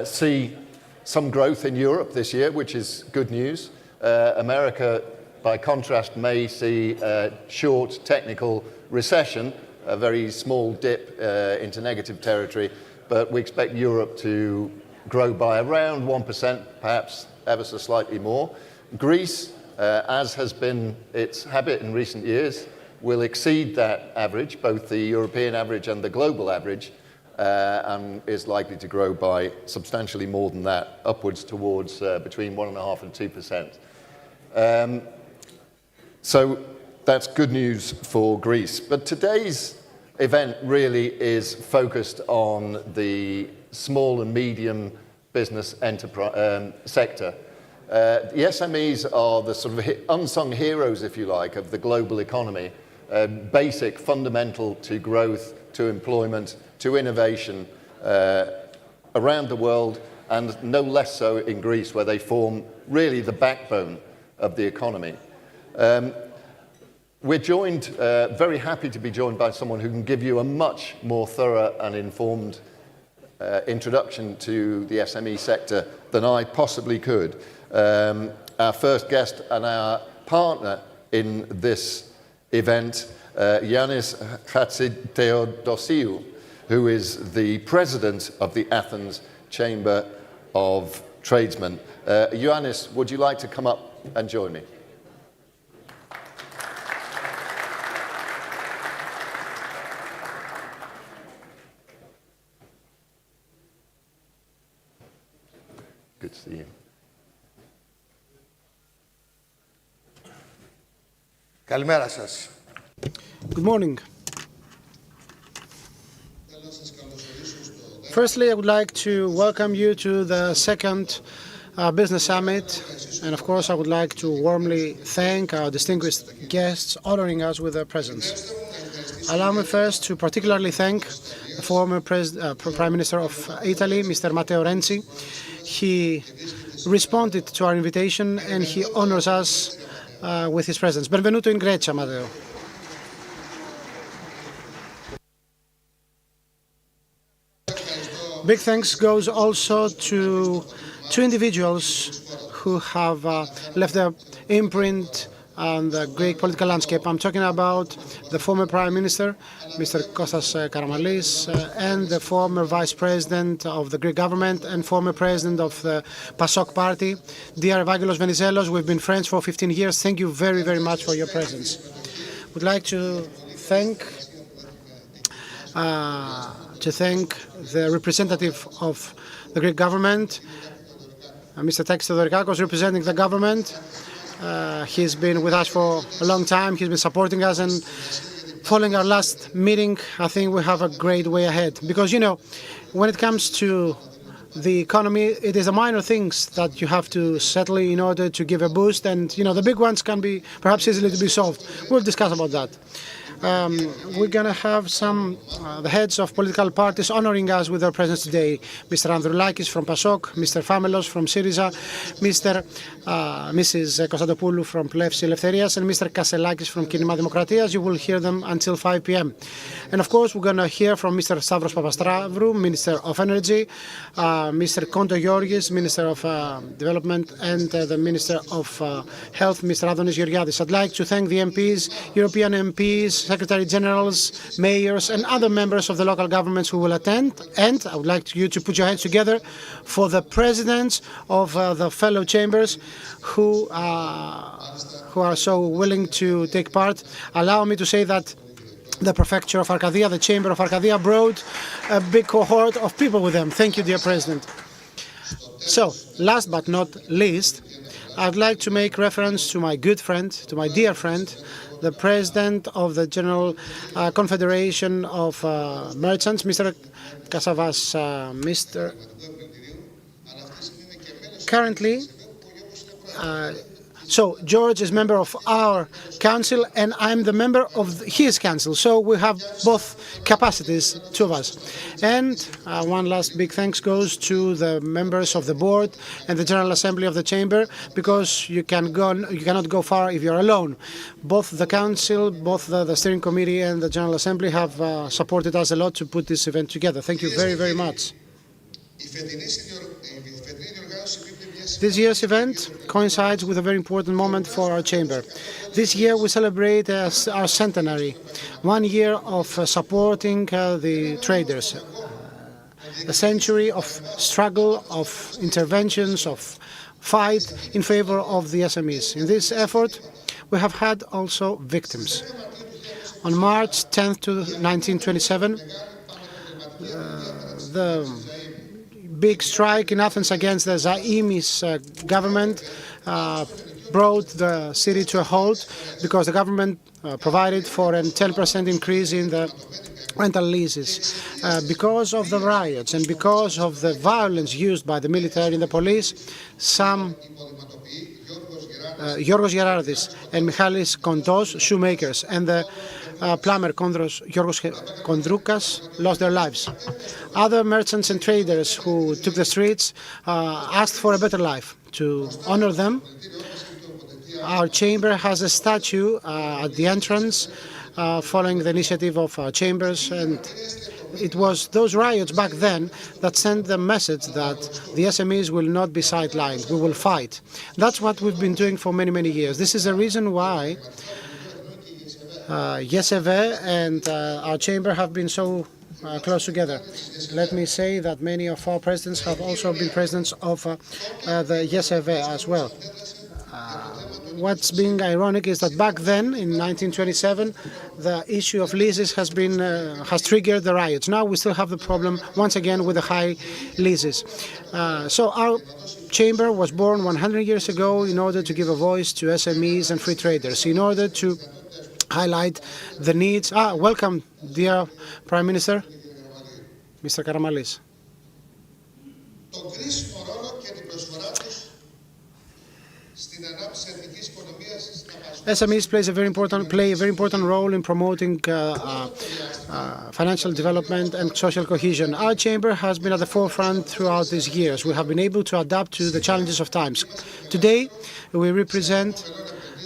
see some growth in Europe this year, which is good news. America, by contrast, may see a short technical recession, a very small dip into negative territory, but we expect Europe to grow by around 1%, perhaps ever so slightly more. Greece, as has been its habit in recent years, will exceed that average, both the European average and the global average, and is likely to grow by substantially more than that, upwards towards between 1.5% and 2%. So that's good news for Greece. But today's event really is focused on the small and medium business sector. The SMEs are the sort of unsung heroes, if you like, of the global economy, basic, fundamental to growth, to employment, to innovation around the world, and no less so in Greece, where they form really the backbone of the economy. We're joined, very happy to be joined by someone who can give you a much more thorough and informed introduction to the SME sector than I possibly could. Our first guest and our partner in this event, Yannis Chatzitheodosiou, who is the president of the Athens Chamber of Tradesmen. Ioannis, would you like to come up and join me? Good to see you. Καλημέρα σας. Good morning. Firstly, I would like to welcome you to the second Business Summit. And of course, I would like to warmly thank our distinguished guests honoring us with their presence. Allow me first to particularly thank the former Prime Minister of Italy, Mr. Matteo Renzi. He responded to our invitation and he honors us with his presence. Benvenuto in Grecia, Matteo. Big thanks goes also to two individuals who have left their imprint on the Greek political landscape. I'm talking about the former Prime Minister, Mr. Kostas Karamanlis, and the former Vice President of the Greek government and former President of the PASOK party, dear Evangelos Venizelos. We've been friends for 15 years. Thank you very, very much for your presence. Would like to thank the representative of the Greek government, Mr. Takis Theodorikakos, representing the government. He's been with us for a long time. He's been supporting us, and following our last meeting, I think we have a great way ahead. Because, you know, when it comes to the economy, it is the minor things that you have to settle in order to give a boost. And, you know, the big ones can be perhaps easily to be solved. We'll discuss about that. We're going to have the heads of political parties honoring us with their presence today. Mr. Androulakis from PASOK, Mr. Famelos from Syriza, Mrs. Konstantopoulou from Plevsi Eleftherias, and Mr. Kasselakis from Kinema Demokratias. You will hear them until 5 p.m. And of course, we're going to hear from Mr. Stavros Papastravrou, Minister of Energy, Mr. Konto Georgis, Minister of Development, and the Minister of Health, Mr. Adonis Georgiadis. I'd like to thank the MPs, European MPs, Secretary Generals, mayors, and other members of the local governments who will attend. And I would like you to put your hands together for the presidents of the fellow chambers who are so willing to take part. Allow me to say that the prefecture of Arcadia, the chamber of Arcadia, brought a big cohort of people with them. Thank you, dear President. So, last but not least, I'd like to make reference to my good friend, to my dear friend, the President of the General Confederation of Merchants, Mr. Kasavas. Currently, so George is member of our council and I'm the member of his council. So we have both capacities, two of us. And one last big thanks goes to the members of the board and the General Assembly of the Chamber, because you cannot go far if you're alone. Both the council, both the steering committee and the General Assembly have supported us a lot to put this event together. Thank you very, very much. This year's event coincides with a very important moment for our chamber. This year we celebrate our centenary, 1 year of supporting the traders, a century of struggle, of interventions, of fight in favor of the SMEs. In this effort, we have had also victims. On March 10th to 1927, the big strike in Athens against the Zaimis government brought the city to a halt because the government provided for a 10% increase in the rental leases. Because of the riots and because of the violence used by the military and the police, some Giorgos Gerardis and Michalis Kontos, shoemakers, and the plumber Giorgos Kondroukas lost their lives. Other merchants and traders who took the streets asked for a better life. To honor them, our chamber has a statue at the entrance following the initiative of our chambers, and it was those riots back then that sent the message that the SMEs will not be sidelined, we will fight. That's what we've been doing for many, many years. This is the reason why YESEVE and our chamber have been so close together. Let me say that many of our presidents have also been presidents of the YESEVE as well. what's being ironic is that back then, in 1927, the issue of leases has triggered the riots. Now we still have the problem once again with the high leases. So our chamber was born 100 years ago in order to give a voice to SMEs and free traders, in order to highlight the needs. Welcome, dear Prime Minister, Mr. Karamanlis. SMEs play a very important role in promoting financial development and social cohesion. Our chamber has been at the forefront throughout these years. We have been able to adapt to the challenges of times. Today, we represent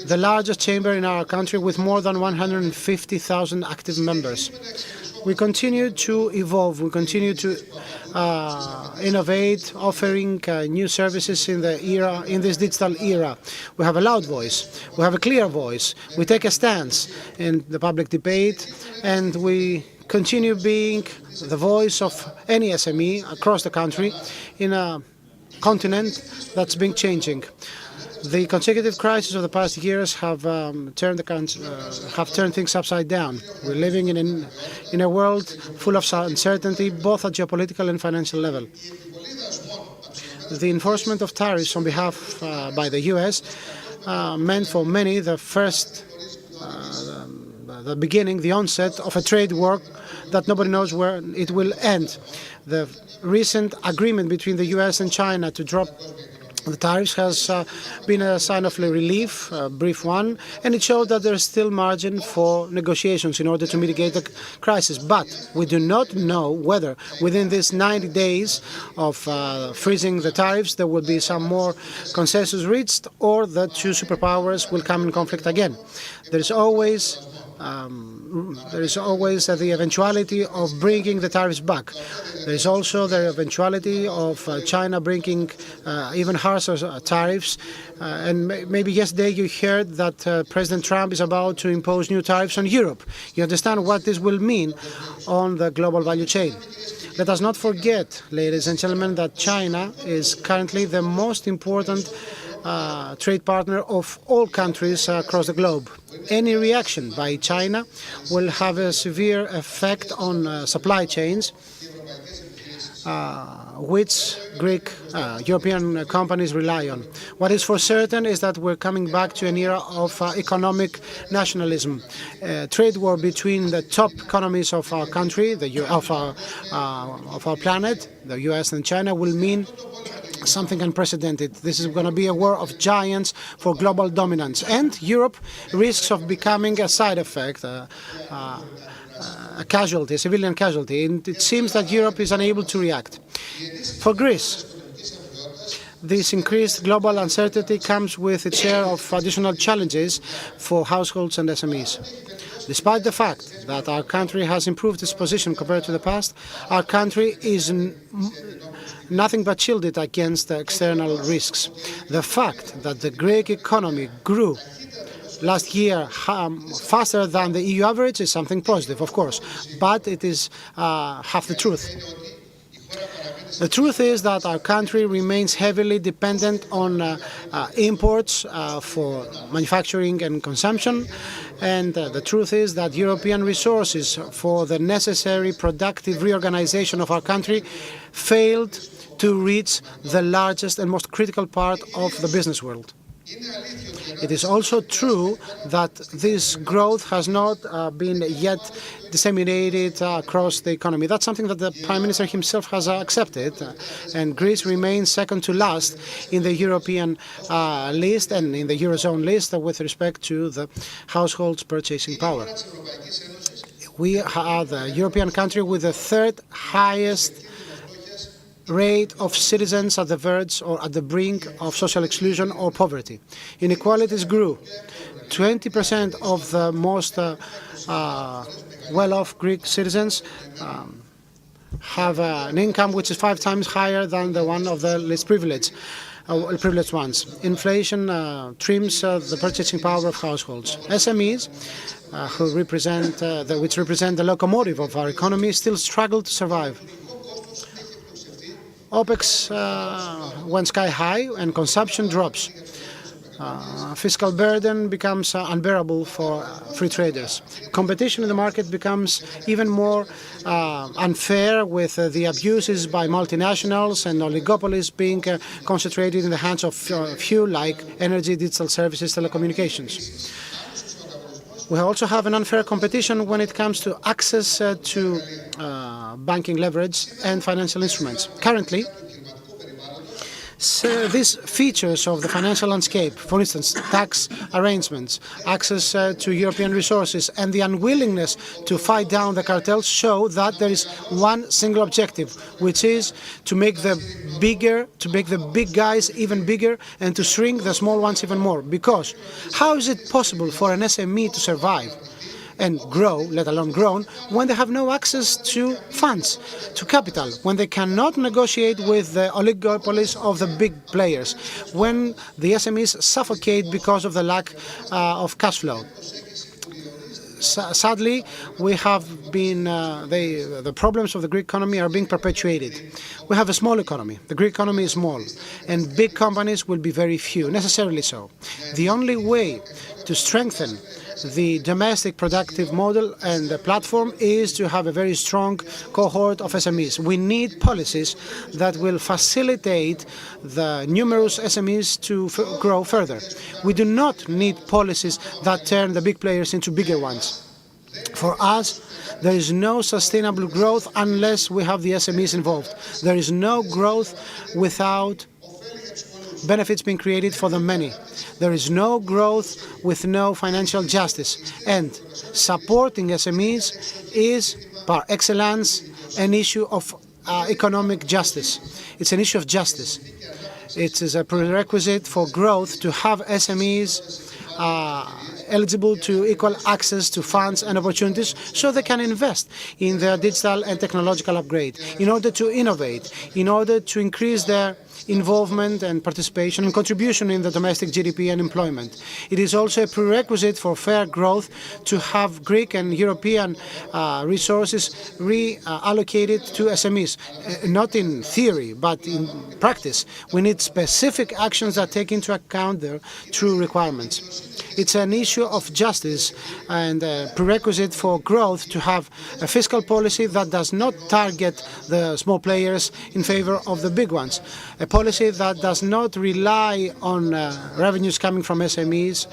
the largest chamber in our country with more than 150,000 active members. We continue to evolve, we continue to innovate, offering new services in this digital era. We have a loud voice, we have a clear voice, we take a stance in the public debate, and we continue being the voice of any SME across the country in a continent that's been changing. The consecutive crises of the past years have turned things upside down. We're living in a world full of uncertainty, both at geopolitical and financial level. The enforcement of tariffs on behalf by the U.S. meant for many the beginning, the onset of a trade war that nobody knows where it will end. The recent agreement between the U.S. and China to drop the tariffs has been a sign of relief, a brief one, and it showed that there is still margin for negotiations in order to mitigate the crisis. But we do not know whether within these 90 days of freezing the tariffs there will be some more consensus reached, or the two superpowers will come in conflict again. There is always the eventuality of bringing the tariffs back. There is also the eventuality of China bringing even harsher tariffs. And maybe yesterday you heard that President Trump is about to impose new tariffs on Europe. You understand what this will mean on the global value chain. Let us not forget, ladies and gentlemen, that China is currently the most important trade partner of all countries across the globe. Any reaction by China will have a severe effect on supply chains, which Greek European companies rely on. What is for certain is that we're coming back to an era of economic nationalism. Trade war between the top economies of our country, of our planet, the US and China, will mean something unprecedented. This is going to be a war of giants for global dominance, and Europe risks of becoming a side effect, a casualty, a civilian casualty, and it seems that Europe is unable to react. For Greece, this increased global uncertainty comes with its share of additional challenges for households and SMEs. Despite the fact that our country has improved its position compared to the past, our country is nothing but shielded against the external risks. The fact that the Greek economy grew last year faster than the EU average is something positive, of course, but it is half the truth. The truth is that our country remains heavily dependent on imports for manufacturing and consumption, and the truth is that European resources for the necessary productive reorganization of our country failed to reach the largest and most critical part of the business world. It is also true that this growth has not been yet disseminated across the economy. That's something that the Prime Minister himself has accepted, and Greece remains second to last in the European list and in the Eurozone list with respect to the households' purchasing power. We are the European country with the third highest rate of citizens at the verge or at the brink of social exclusion or poverty. Inequalities grew. 20% of the most well-off Greek citizens have an income which is 5 times higher than the one of the least privileged ones. Inflation trims the purchasing power of households. SMEs, which represent the locomotive of our economy, still struggle to survive. OPEX went sky high and consumption drops. fiscal burden becomes unbearable for free traders. Competition in the market becomes even more unfair with the abuses by multinationals and oligopolies being concentrated in the hands of few, like energy, digital services, telecommunications. We also have an unfair competition when it comes to access to banking leverage and financial instruments. Currently, these features of the financial landscape, for instance, tax arrangements, access to European resources, and the unwillingness to fight down the cartels show that there is one single objective, which is to make the big guys even bigger and to shrink the small ones even more. Because how is it possible for an SME to survive and grow, let alone grown, when they have no access to funds, to capital, when they cannot negotiate with the oligopolies of the big players, when the SMEs suffocate because of the lack of cash flow? Sadly, we have been the problems of the Greek economy are being perpetuated. We have a small economy. The Greek economy is small, and big companies will be very few, necessarily so. The only way to strengthen the domestic productive model and the platform is to have a very strong cohort of SMEs. We need policies that will facilitate the numerous SMEs to grow further. We do not need policies that turn the big players into bigger ones. For us, there is no sustainable growth unless we have the SMEs involved. There is no growth without benefits being created for the many. There is no growth with no financial justice. And supporting SMEs is, par excellence, an issue of economic justice. It's an issue of justice. It is a prerequisite for growth to have SMEs eligible to equal access to funds and opportunities so they can invest in their digital and technological upgrade, in order to innovate, in order to increase their involvement and participation and contribution in the domestic GDP and employment. It is also a prerequisite for fair growth to have Greek and European resources reallocated to SMEs, not in theory, but in practice. We need specific actions that take into account their true requirements. It's an issue of justice and a prerequisite for growth to have a fiscal policy that does not target the small players in favor of the big ones. A policy that does not rely on revenues coming from SMEs,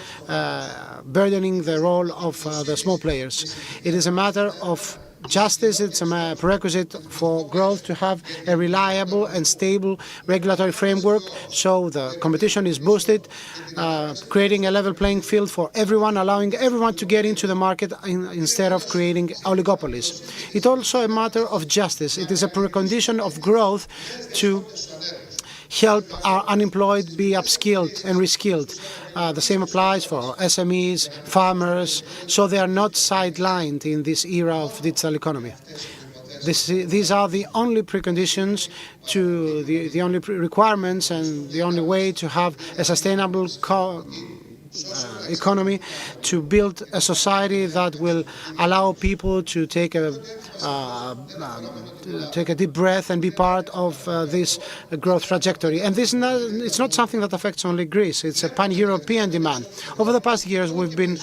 burdening the role of the small players. It is a matter of justice. It's a prerequisite for growth to have a reliable and stable regulatory framework so the competition is boosted, creating a level playing field for everyone, allowing everyone to get into the market instead of creating oligopolies. It's also a matter of justice. It is a precondition of growth to help our unemployed be upskilled and reskilled. The same applies for SMEs, farmers, so they are not sidelined in this era of digital economy. These are the only preconditions to the only requirements and the only way to have a sustainable economy, to build a society that will allow people to take a deep breath and be part of this growth trajectory. And it's not something that affects only Greece. It's a pan-European demand. Over the past years, we've been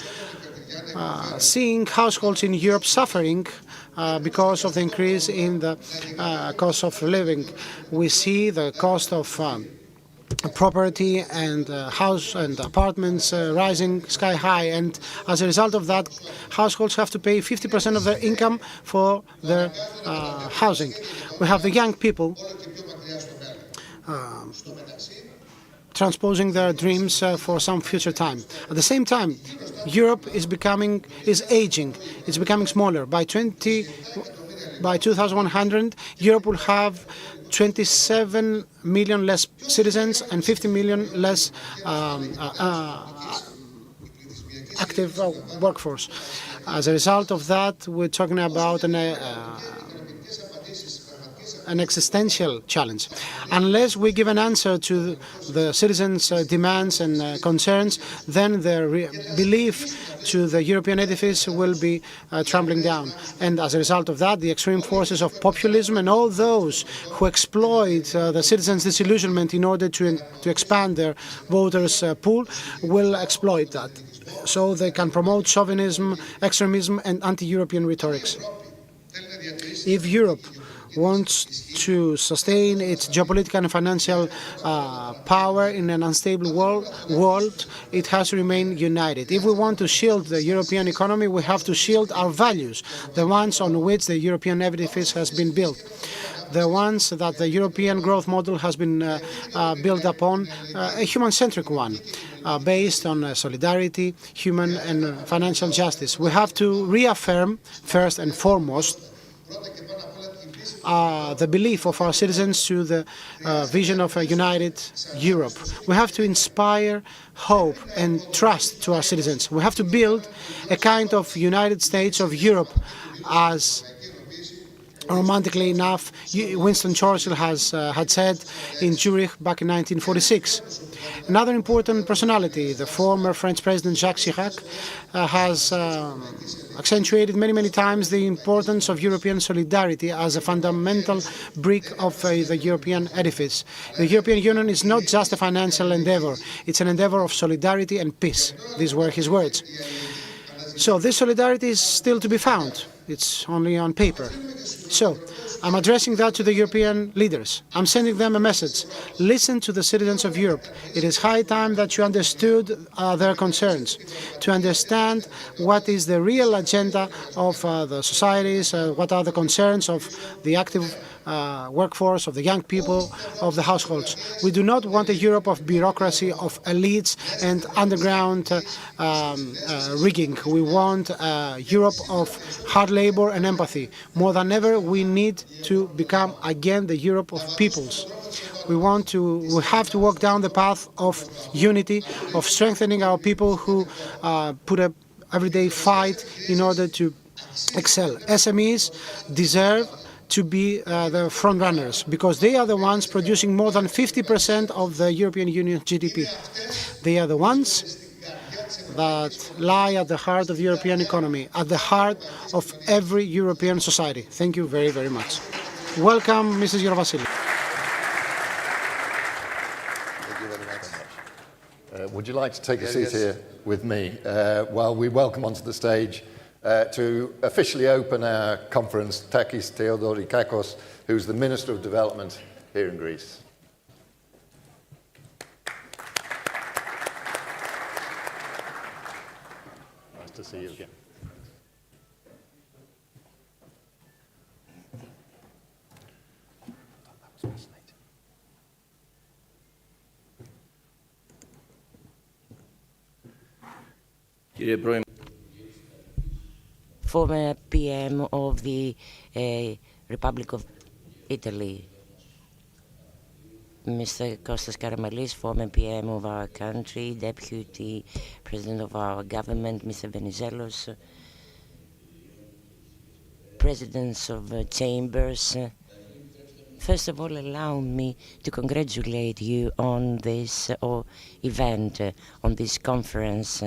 seeing households in Europe suffering because of the increase in the cost of living. We see the cost of property and house and apartments rising sky high, and as a result of that, households have to pay 50% of their income for their housing. We have the young people transposing their dreams for some future time. At the same time, Europe is aging. It's becoming smaller. By 2100, Europe will have 27 million less citizens and 50 million less active workforce. As a result of that, we're talking about an existential challenge. Unless we give an answer to the citizens' demands and concerns, then their belief to the European edifice will be trembling down. And as a result of that, the extreme forces of populism and all those who exploit the citizens' disillusionment in order to expand their voters' pool will exploit that. So they can promote chauvinism, extremism, and anti-European rhetorics. If Europe wants to sustain its geopolitical and financial power in an unstable world, it has to remain united. If we want to shield the European economy, we have to shield our values, the ones on which the European edifice has been built, the ones that the European growth model has been built upon, a human-centric one, based on solidarity, human and financial justice. We have to reaffirm, first and foremost, the belief of our citizens to the vision of a united Europe. We have to inspire hope and trust to our citizens. We have to build a kind of United States of Europe, as romantically enough Winston Churchill had said in Zurich back in 1946. Another important personality, the former French President Jacques Chirac, has accentuated many times the importance of European solidarity as a fundamental brick of the European edifice. The European Union is not just a financial endeavor, it's an endeavor of solidarity and peace. These were his words. So this solidarity is still to be found. It's only on paper. So I'm addressing that to the European leaders. I'm sending them a message. Listen to the citizens of Europe. It is high time that you understood their concerns, to understand what is the real agenda of the societies, what are the concerns of the active workforce, of the young people, of the households. We do not want a Europe of bureaucracy, of elites and underground rigging. We want a Europe of hard labor and empathy. More than ever, we need to become again the Europe of peoples. We have to walk down the path of unity, of strengthening our people who put up everyday fight in order to excel. SMEs deserve to be the front runners, because they are the ones producing more than 50% of the European Union GDP. They are the ones that lie at the heart of the European economy, at the heart of every European society. Thank you very much. Welcome, Mrs. Gerovassili. Thank you very much. Would you like to take a seat here with me while we welcome onto the stage to officially open our conference, Takis Theodorikakos, who's the Minister of Development here in Greece. Nice to see you again. That was fascinating. Former PM of the Republic of Italy, Mr. Kostas Karamanlis, former PM of our country, Deputy President of our government, Mr. Venizelos, Presidents of chambers. First of all, allow me to congratulate you on this event, on this conference.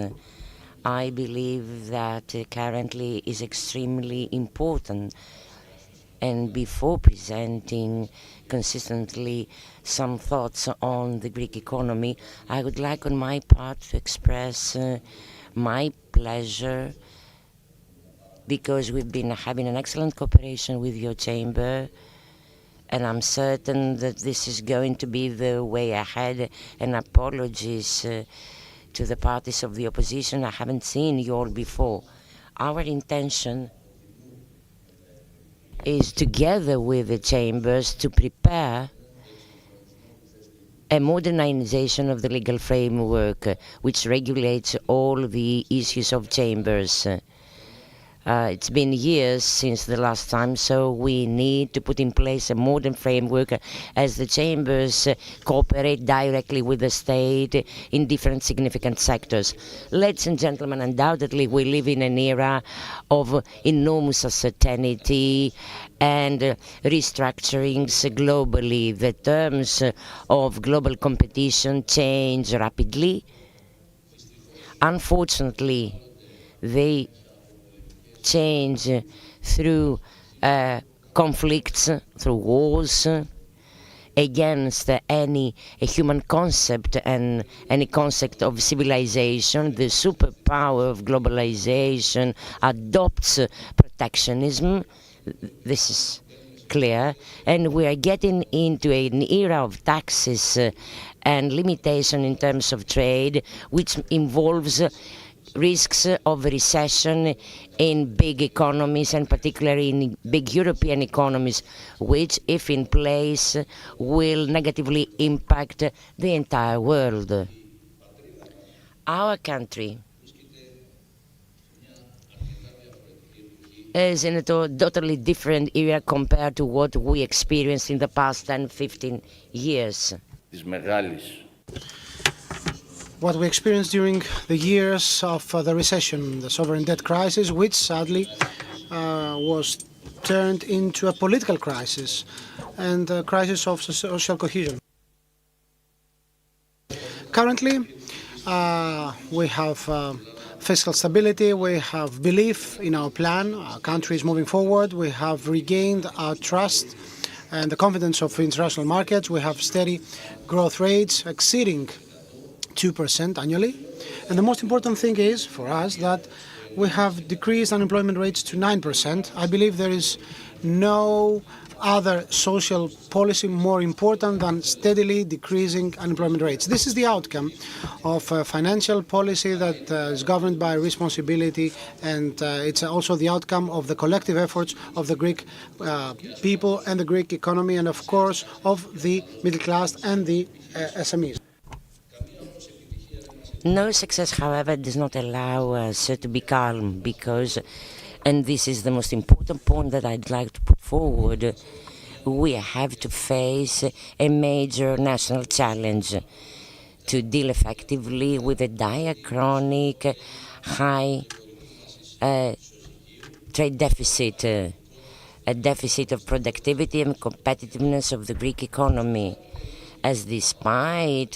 I believe that currently is extremely important. And before presenting consistently some thoughts on the Greek economy, I would like on my part to express my pleasure, because we've been having an excellent cooperation with your chamber, and I'm certain that this is going to be the way ahead. And apologies to the parties of the opposition, I haven't seen you all before. Our intention is, together with the chambers, to prepare a modernization of the legal framework which regulates all the issues of chambers. It's been years since the last time, so we need to put in place a modern framework as the chambers cooperate directly with the state in different significant sectors. Ladies and gentlemen, undoubtedly we live in an era of enormous uncertainty and restructurings globally. The terms of global competition change rapidly. Unfortunately, they change through conflicts, through wars, against any human concept and any concept of civilization. The superpower of globalization adopts protectionism. This is clear, and we are getting into an era of taxes and limitation in terms of trade, which involves risks of recession in big economies, and particularly in big European economies, which, if in place, will negatively impact the entire world. Our country is in a totally different area compared to what we experienced in the past 10-15 years. What we experienced during the years of the recession, the sovereign debt crisis, which sadly was turned into a political crisis and a crisis of social cohesion. Currently, we have fiscal stability, we have belief in our plan, our country is moving forward, we have regained our trust and the confidence of international markets, we have steady growth rates exceeding 2% annually. And the most important thing is, for us, that we have decreased unemployment rates to 9%. I believe there is no other social policy more important than steadily decreasing unemployment rates. This is the outcome of a financial policy that is governed by responsibility, and it's also the outcome of the collective efforts of the Greek people and the Greek economy, and of course of the middle class and the SMEs. No success, however, does not allow us to be calm, because, and this is the most important point that I'd like to put forward, we have to face a major national challenge to deal effectively with a diachronic high trade deficit, a deficit of productivity and competitiveness of the Greek economy. As despite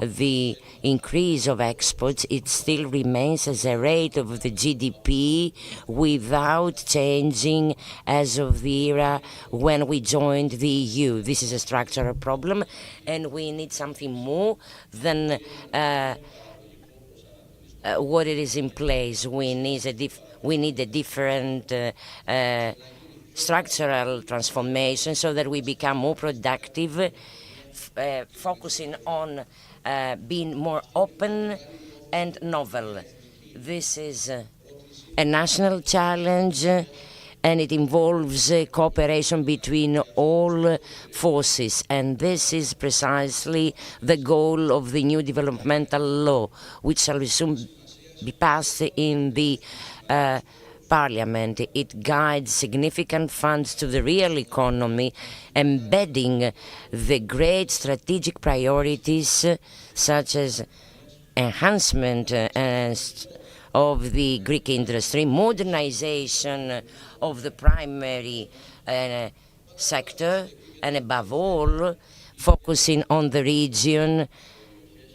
the increase of exports, it still remains as a rate of the GDP without changing as of the era when we joined the EU. This is a structural problem, and we need something more than what it is in place. We need a different structural transformation so that we become more productive, focusing on being more open and novel. This is a national challenge, and it involves cooperation between all forces, and this is precisely the goal of the new developmental law, which shall soon be passed in the Parliament. It guides significant funds to the real economy, embedding the great strategic priorities such as enhancement of the Greek industry, modernization of the primary sector, and above all, focusing on the region,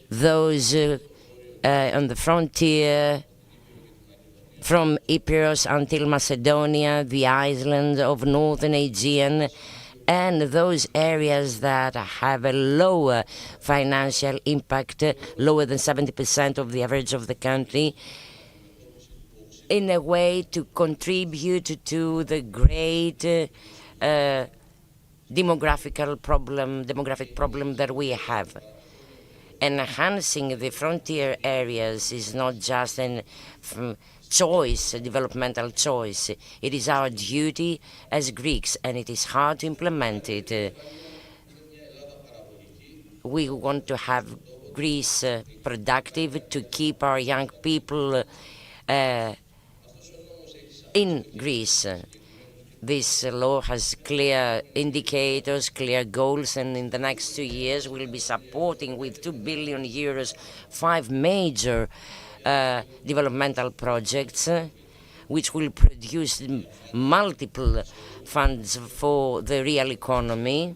those on the frontier, from Epirus until Macedonia, the islands of northern Aegean, and those areas that have a lower financial impact, lower than 70% of the average of the country, in a way to contribute to the great demographic problem that we have. Enhancing the frontier areas is not just a developmental choice. It is our duty as Greeks, and it is hard to implement it. We want to have Greece productive, to keep our young people in Greece. This law has clear indicators, clear goals, and in the next 2 years we'll be supporting with 2 billion euros 5 major developmental projects which will produce multiple funds for the real economy,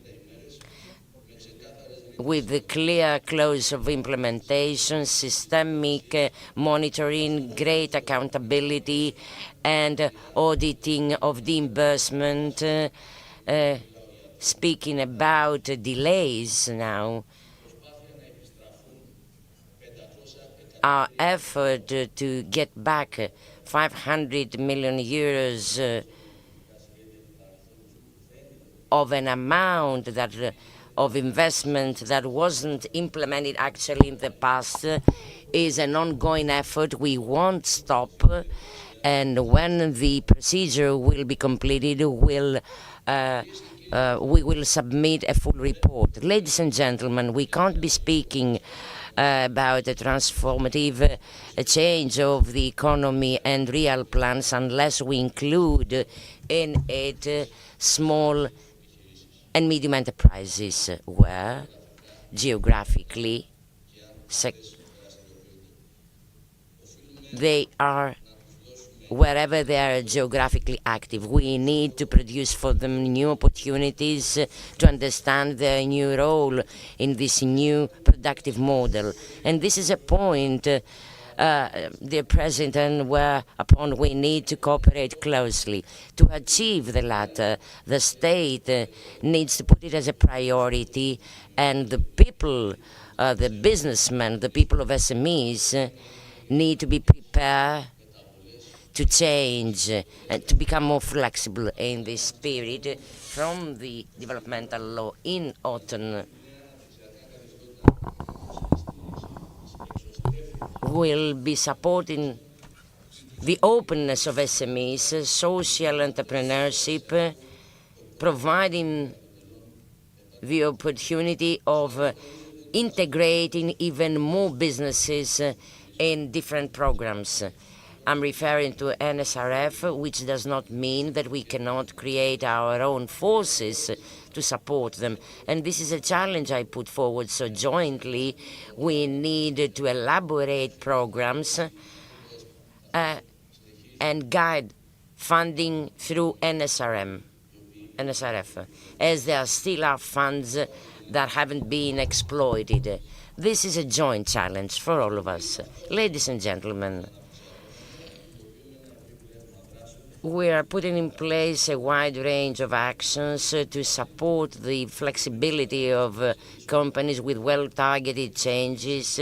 with the clear clause of implementation, systemic monitoring, great accountability, and auditing of disbursement. Speaking about delays now, our effort to get back 500 million euros of an amount that of investment that wasn't implemented actually in the past is an ongoing effort. We won't stop, and when the procedure will be completed, we will submit a full report. Ladies and gentlemen, we can't be speaking about a transformative change of the economy and real plans unless we include in it small and medium enterprises where geographically they are, wherever they are geographically active. We need to produce for them new opportunities to understand their new role in this new productive model. And this is a point, dear President, whereupon we need to cooperate closely. To achieve the latter, the state needs to put it as a priority, and the people, the businessmen, the people of SMEs need to be prepared to change and to become more flexible in this spirit. From the developmental law in autumn, will be supporting the openness of SMEs, social entrepreneurship, providing the opportunity of integrating even more businesses in different programs. I'm referring to NSRF, which does not mean that we cannot create our own forces to support them. And this is a challenge I put forward. So jointly, we need to elaborate programs and guide funding through NSRF, as there still are funds that haven't been exploited. This is a joint challenge for all of us. Ladies and gentlemen, we are putting in place a wide range of actions to support the flexibility of companies with well-targeted changes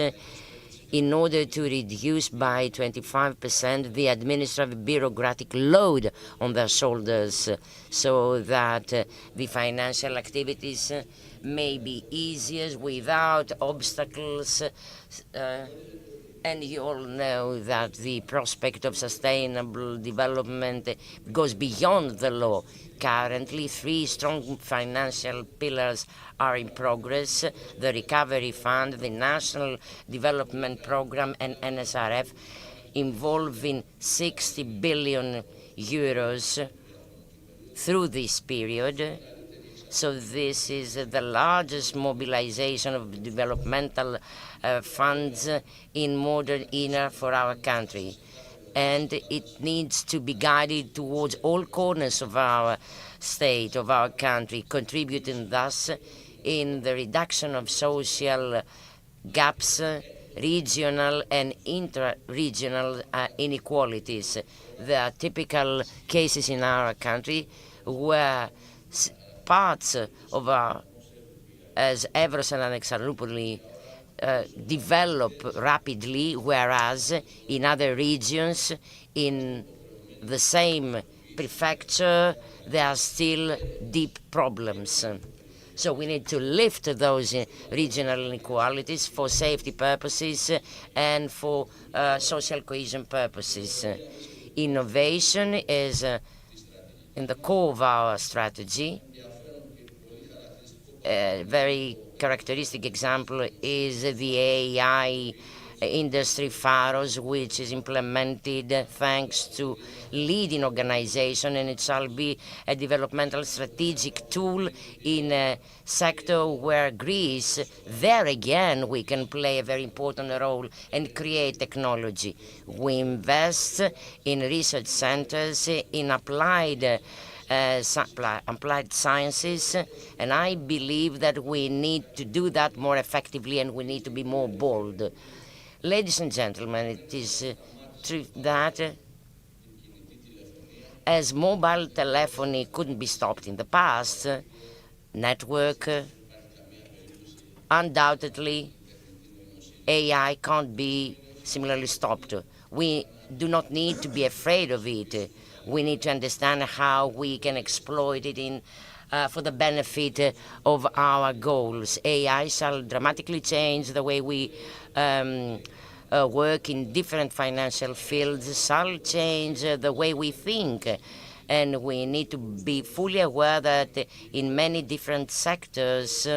in order to reduce by 25% the administrative bureaucratic load on their shoulders, so that the financial activities may be easier without obstacles. And you all know that the prospect of sustainable development goes beyond the law. Currently, 3 strong financial pillars are in progress: the Recovery Fund, the National Development Programme, and NSRF, involving 60 billion euros through this period. So this is the largest mobilization of developmental funds in modern era for our country. And it needs to be guided towards all corners of our state, of our country, contributing thus in the reduction of social gaps, regional and intra-regional inequalities. There are typical cases in our country where parts of our, as Evros and Alexandroupoli, develop rapidly, whereas in other regions in the same prefecture there are still deep problems. So we need to lift those regional inequalities for safety purposes and for social cohesion purposes. Innovation is in the core of our strategy. A very characteristic example is the AI industry Pharos, which is implemented thanks to leading organization, and it shall be a developmental strategic tool in a sector where Greece, there again, we can play a very important role and create technology. We invest in research centers, in applied sciences, and I believe that we need to do that more effectively and we need to be more bold. Ladies and gentlemen, it is true that as mobile telephony couldn't be stopped in the past, network, undoubtedly, AI can't be similarly stopped. We do not need to be afraid of it. We need to understand how we can exploit it for the benefit of our goals. AI shall dramatically change the way we work in different financial fields, shall change the way we think. And we need to be fully aware that in many different sectors,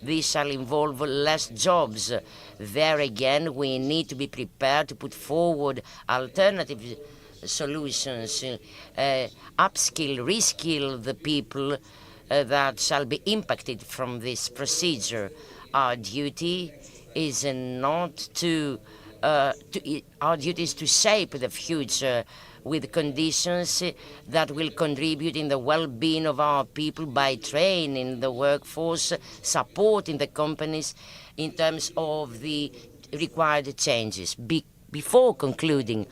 this shall involve less jobs. There again, we need to be prepared to put forward alternative solutions, upskill, reskill the people that shall be impacted from this procedure. Our duty is not our duty is to shape the future with conditions that will contribute in the well-being of our people by training the workforce, supporting the companies in terms of the required changes. Before concluding,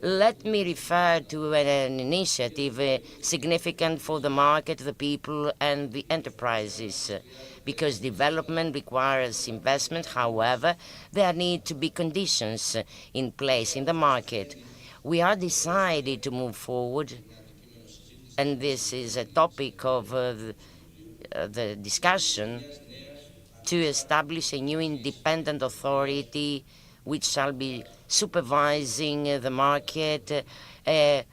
let me refer to an initiative significant for the market, the people, and the enterprises. Because development requires investment, however, there need to be conditions in place in the market. We are decided to move forward, and this is a topic of the discussion, to establish a new independent authority which shall be supervising the market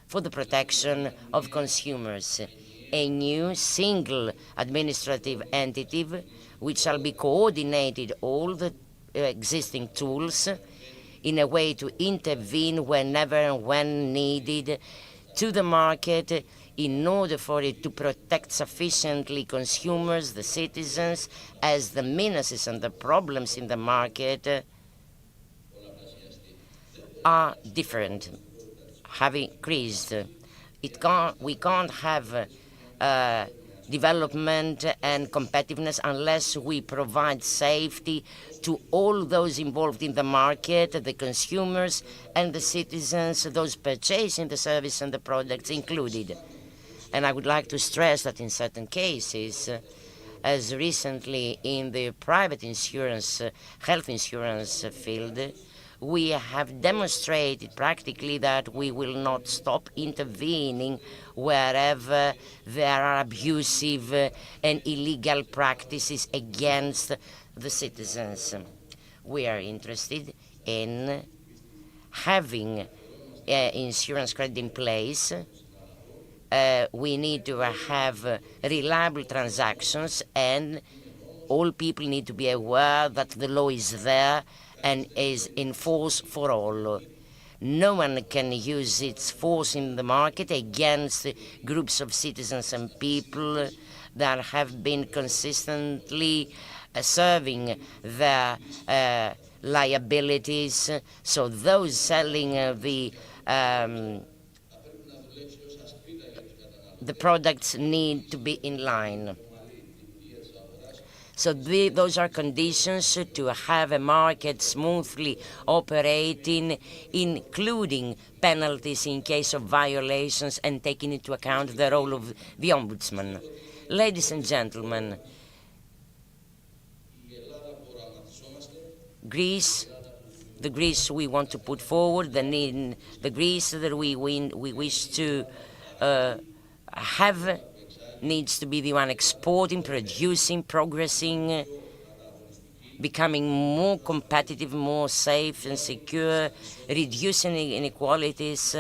for the protection of consumers. A new single administrative entity which shall be coordinated all the existing tools in a way to intervene whenever and when needed to the market in order for it to protect sufficiently consumers, the citizens, as the menaces and the problems in the market are different, have increased. We can't have development and competitiveness unless we provide safety to all those involved in the market, the consumers and the citizens, those purchasing the service and the products included. And I would like to stress that in certain cases, as recently in the private insurance, health insurance field, we have demonstrated practically that we will not stop intervening wherever there are abusive and illegal practices against the citizens. We are interested in having insurance credit in place. We need to have reliable transactions, and all people need to be aware that the law is there and is in force for all. No one can use its force in the market against groups of citizens and people that have been consistently serving their liabilities. So those selling the products need to be in line. So those are conditions to have a market smoothly operating, including penalties in case of violations and taking into account the role of the Ombudsman. Ladies and gentlemen, the Greece we want to put forward, the Greece that we wish to have, needs to be the one exporting, producing, progressing, becoming more competitive, more safe and secure, reducing inequalities,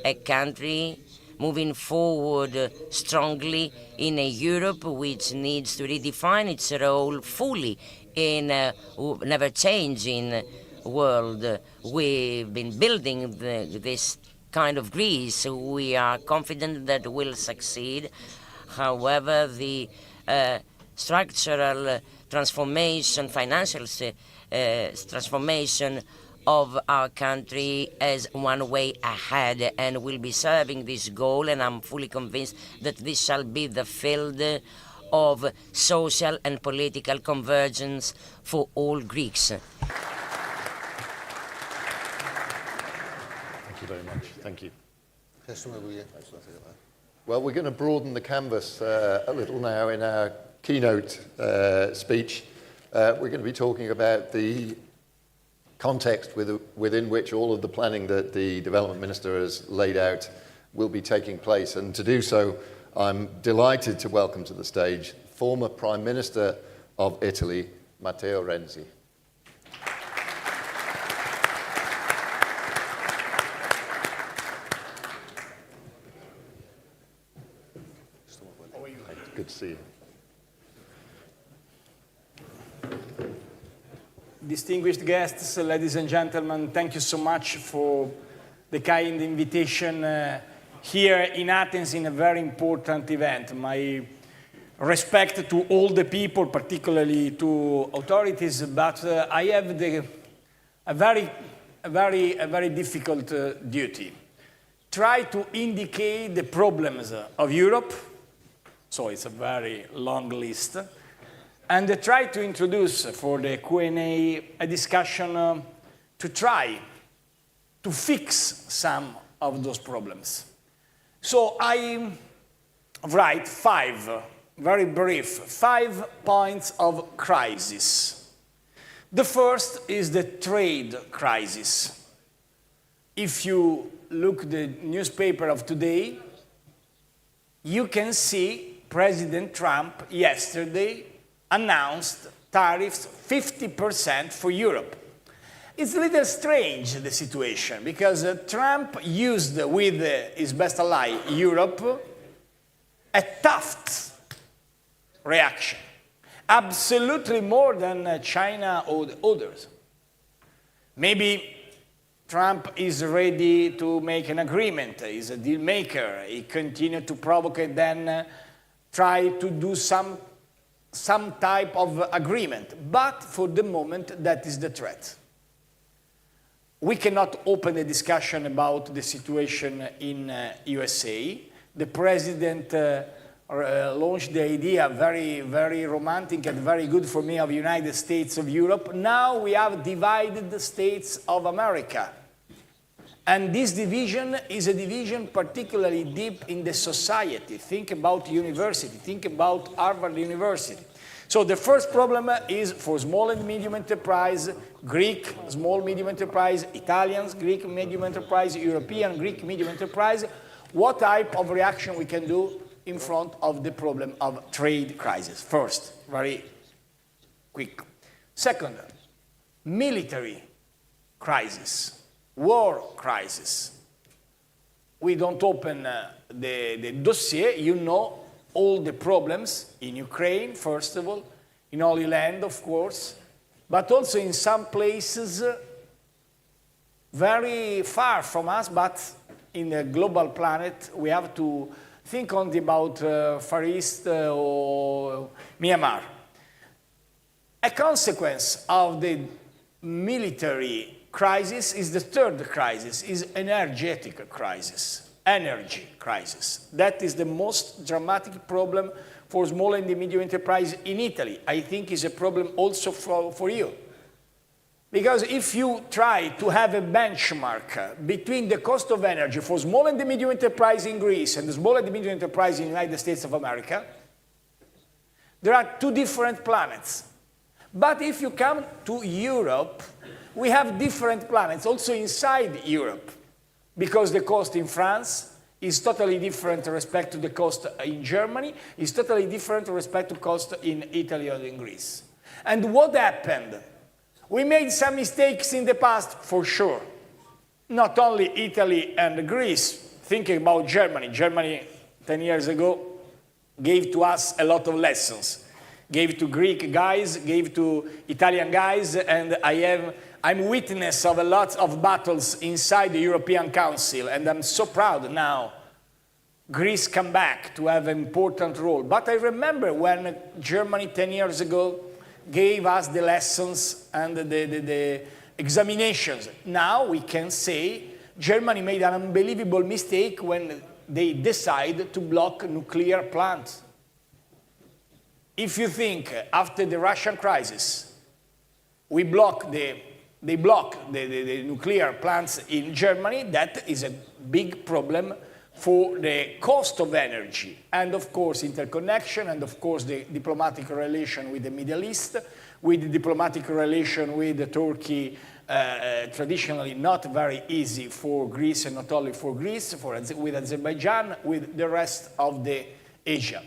a country moving forward strongly in a Europe which needs to redefine its role fully in never-changing world. We've been building this kind of Greece. We are confident that we'll succeed. However, the structural transformation, financial transformation of our country is one way ahead, and will be serving this goal, and I'm fully convinced that this shall be the field of social and political convergence for all Greeks. Thank you very much. Thank you. Well, we're going to broaden the canvas a little now in our keynote speech. We're going to be talking about the context within which all of the planning that the Development Minister has laid out will be taking place. And to do so, I'm delighted to welcome to the stage former Prime Minister of Italy, Matteo Renzi. Good to see you. Distinguished guests, ladies and gentlemen, thank you so much for the kind invitation here in Athens in a very important event. My respect to all the people, particularly to authorities, but I have a very difficult duty. Try to indicate the problems of Europe, so it's a very long list, and try to introduce for the Q&A a discussion to try to fix some of those problems. So I write very brief, 5 points of crisis. The first is the trade crisis. If you look at the newspaper of today, you can see President Trump yesterday announced tariffs 50% for Europe. It's a little strange, the situation, because Trump used with his best ally, Europe, a tough reaction, absolutely more than China or the others. Maybe Trump is ready to make an agreement. He's a deal maker. He continued to provoke, then try to do some type of agreement. But for the moment, that is the threat. We cannot open a discussion about the situation in USA. The president launched the idea, very romantic and very good for me, of United States of Europe. Now we have divided the States of America. And this division is a division particularly deep in the society. Think about university, think about Harvard University. So the first problem is for small and medium enterprise, Greek small medium enterprise, Italians, Greek medium enterprise, European Greek medium enterprise, what type of reaction we can do in front of the problem of trade crisis. First, very quick. Second, military crisis, war crisis. We don't open the dossier, you know all the problems in Ukraine, first of all, in Holy Land, of course, but also in some places very far from us, but in the global planet, we have to think only about Far East or Myanmar. A consequence of the military crisis is the third crisis, is energetic crisis. Energy crisis. That is the most dramatic problem for small and medium enterprise in Italy. I think is a problem also for you. Because if you try to have a benchmark between the cost of energy for small and medium enterprise in Greece and the small and medium enterprise in the United States of America, there are two different planets. But if you come to Europe, we have different planets also inside Europe. Because the cost in France is totally different with respect to the cost in Germany, is totally different with respect to cost in Italy or in Greece. And what happened? We made some mistakes in the past, for sure. Not only Italy and Greece, thinking about Germany. Germany, 10 years ago, gave to us a lot of lessons. Gave to Greek guys, gave to Italian guys, and I I'm witness of a lot of battles inside the European Council, and I'm so proud now Greece come back to have an important role. But I remember when Germany 10 years ago gave us the lessons and the examinations. Now we can say Germany made an unbelievable mistake when they decided to block nuclear plants. If you think after the Russian crisis, they block the nuclear plants in Germany, that is a big problem for the cost of energy, and of course interconnection, and of course the diplomatic relation with the Middle East, with the diplomatic relation with Turkey, traditionally not very easy for Greece, and not only for Greece, with Azerbaijan, with the rest of the Asia.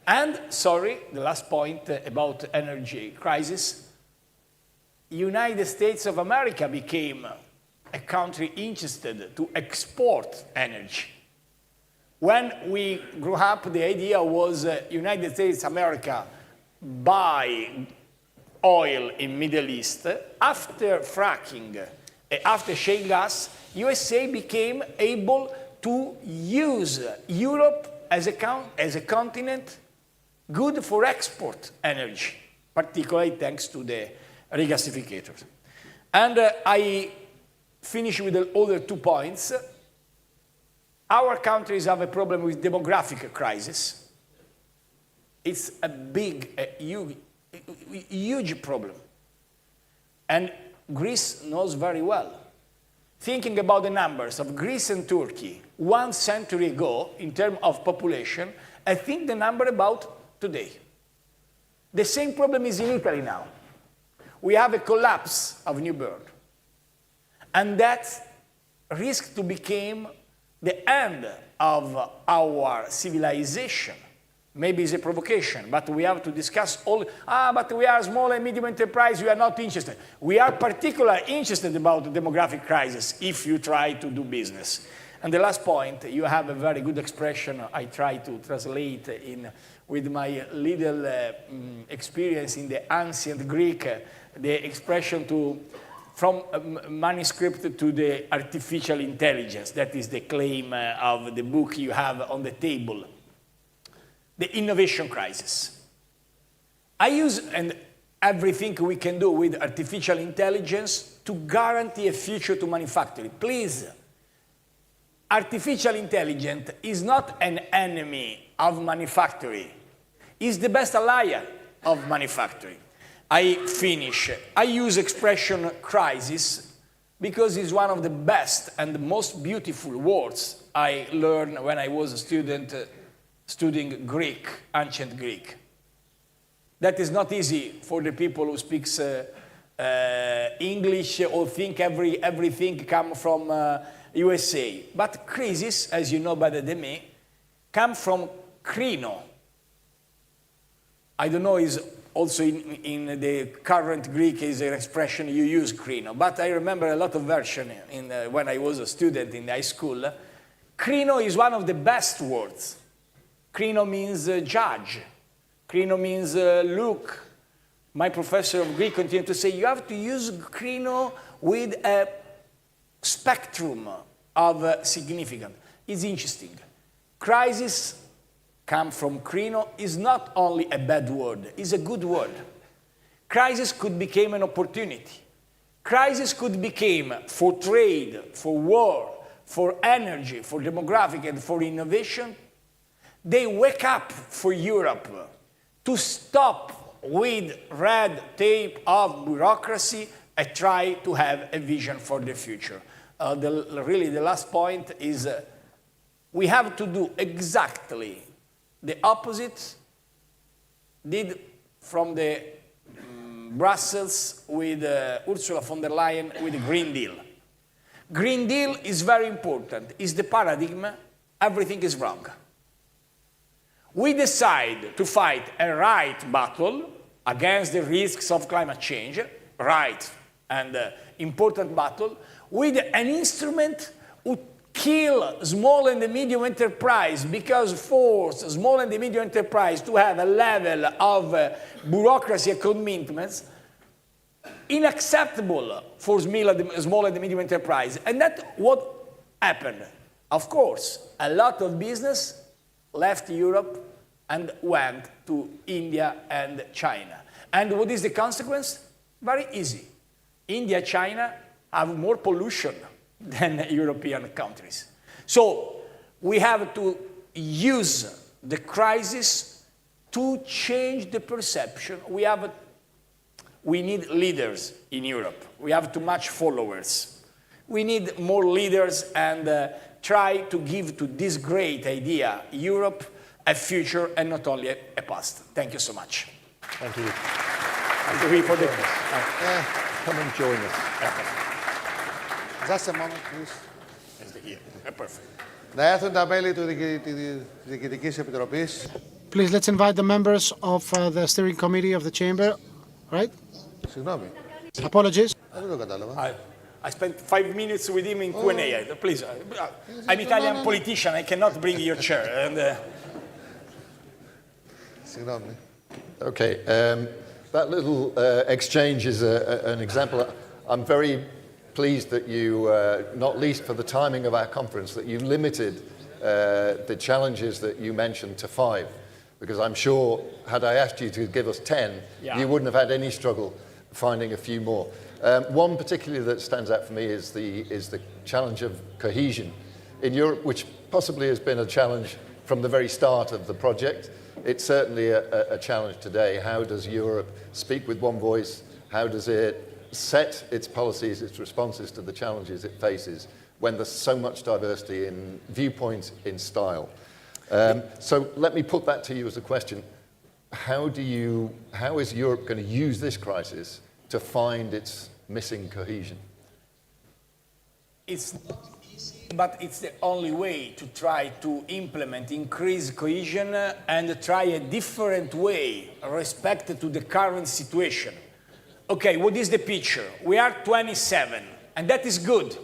And, sorry, the last point about energy crisis, United States of America became a country interested to export energy. When we grew up, the idea was United States of America buy oil in Middle East. After fracking, after shale gas, USA became able to use Europe as a continent good for export energy, particularly thanks to the regasificators. And I finish with the other 2 points. Our countries have a problem with demographic crisis. It's a big, huge problem. And Greece knows very well. Thinking about the numbers of Greece and Turkey 1 century ago in terms of population, I think the number about today. The same problem is in Italy now. We have a collapse of new birth. And that risks to become the end of our civilization. Maybe it's a provocation, but we have to discuss all, but we are small and medium enterprise, we are not interested. We are particularly interested about the demographic crisis if you try to do business. And the last point, you have a very good expression, I try to translate with my little experience in the ancient Greek, the expression from manuscript to the artificial intelligence. That is the claim of the book you have on the table. The innovation crisis. I use everything we can do with artificial intelligence to guarantee a future to manufacturing. Please, artificial intelligence is not an enemy of manufacturing. It's the best ally of manufacturing. I finish. I use expression crisis because it's one of the best and the most beautiful words I learned when I was a student studying Greek, ancient Greek. That is not easy for the people who speaks English or think everything comes from USA. But crisis, as you know better than me, comes from krino. I don't know, is also in the current Greek is an expression you use, krino. But I remember a lot of versions when I was a student in high school. Krino is one of the best words. Krino means judge. Krino means look. My professor of Greek continued to say, you have to use krino with a spectrum of significance. It's interesting. Crisis come from krino is not only a bad word, it's a good word. Crisis could become an opportunity. Crisis could become for trade, for war, for energy, for demographic, and for innovation. They wake up for Europe to stop with red tape of bureaucracy and try to have a vision for the future. Really, the last point is we have to do exactly the opposite did from the Brussels with Ursula von der Leyen with the Green Deal. Green Deal is very important. It's the paradigm. Everything is wrong. We decide to fight a right battle against the risks of climate change, right and important battle, with an instrument who kill small and medium enterprise because force small and medium enterprise to have a level of bureaucracy and commitments unacceptable for small and medium enterprise. And that's what happened. Of course, a lot of business left Europe and went to India and China. And what is the consequence? Very easy. India, China have more pollution than European countries. So we have to use the crisis to change the perception. We need leaders in Europe. We have too much followers. We need more leaders and try to give to this great idea, Europe, a future and not only a past. Thank you so much. Thank you. Thank you for the... Come and join us. Just a moment, please. Perfect. Να έρθουν τα μέλη της Διοικητικής Επιτροπής. Please, let's invite the members of the steering committee of the chamber, right? Συγγνώμη. Apologies. Δεν το κατάλαβα. I spent 5 minutes with him in Q&A. Please, I'm Italian politician. I cannot bring your chair. And, Συγγνώμη. Okay, that little exchange is an example. I'm very pleased that you, not least for the timing of our conference, that you limited the challenges that you mentioned to 5. Because I'm sure, had I asked you to give us 10, you wouldn't have had any struggle finding a few more. One particularly that stands out for me is the challenge of cohesion in Europe, which possibly has been a challenge from the very start of the project. It's certainly a challenge today. How does Europe speak with one voice? How does it set its policies, its responses to the challenges it faces when there's so much diversity in viewpoint, in style? So let me put that to you as a question. How is Europe going to use this crisis to find its missing cohesion? it's but it's the only way to try to implement increased cohesion and try a different way respect to the current situation. Okay, what is the picture? We are 27, and that is good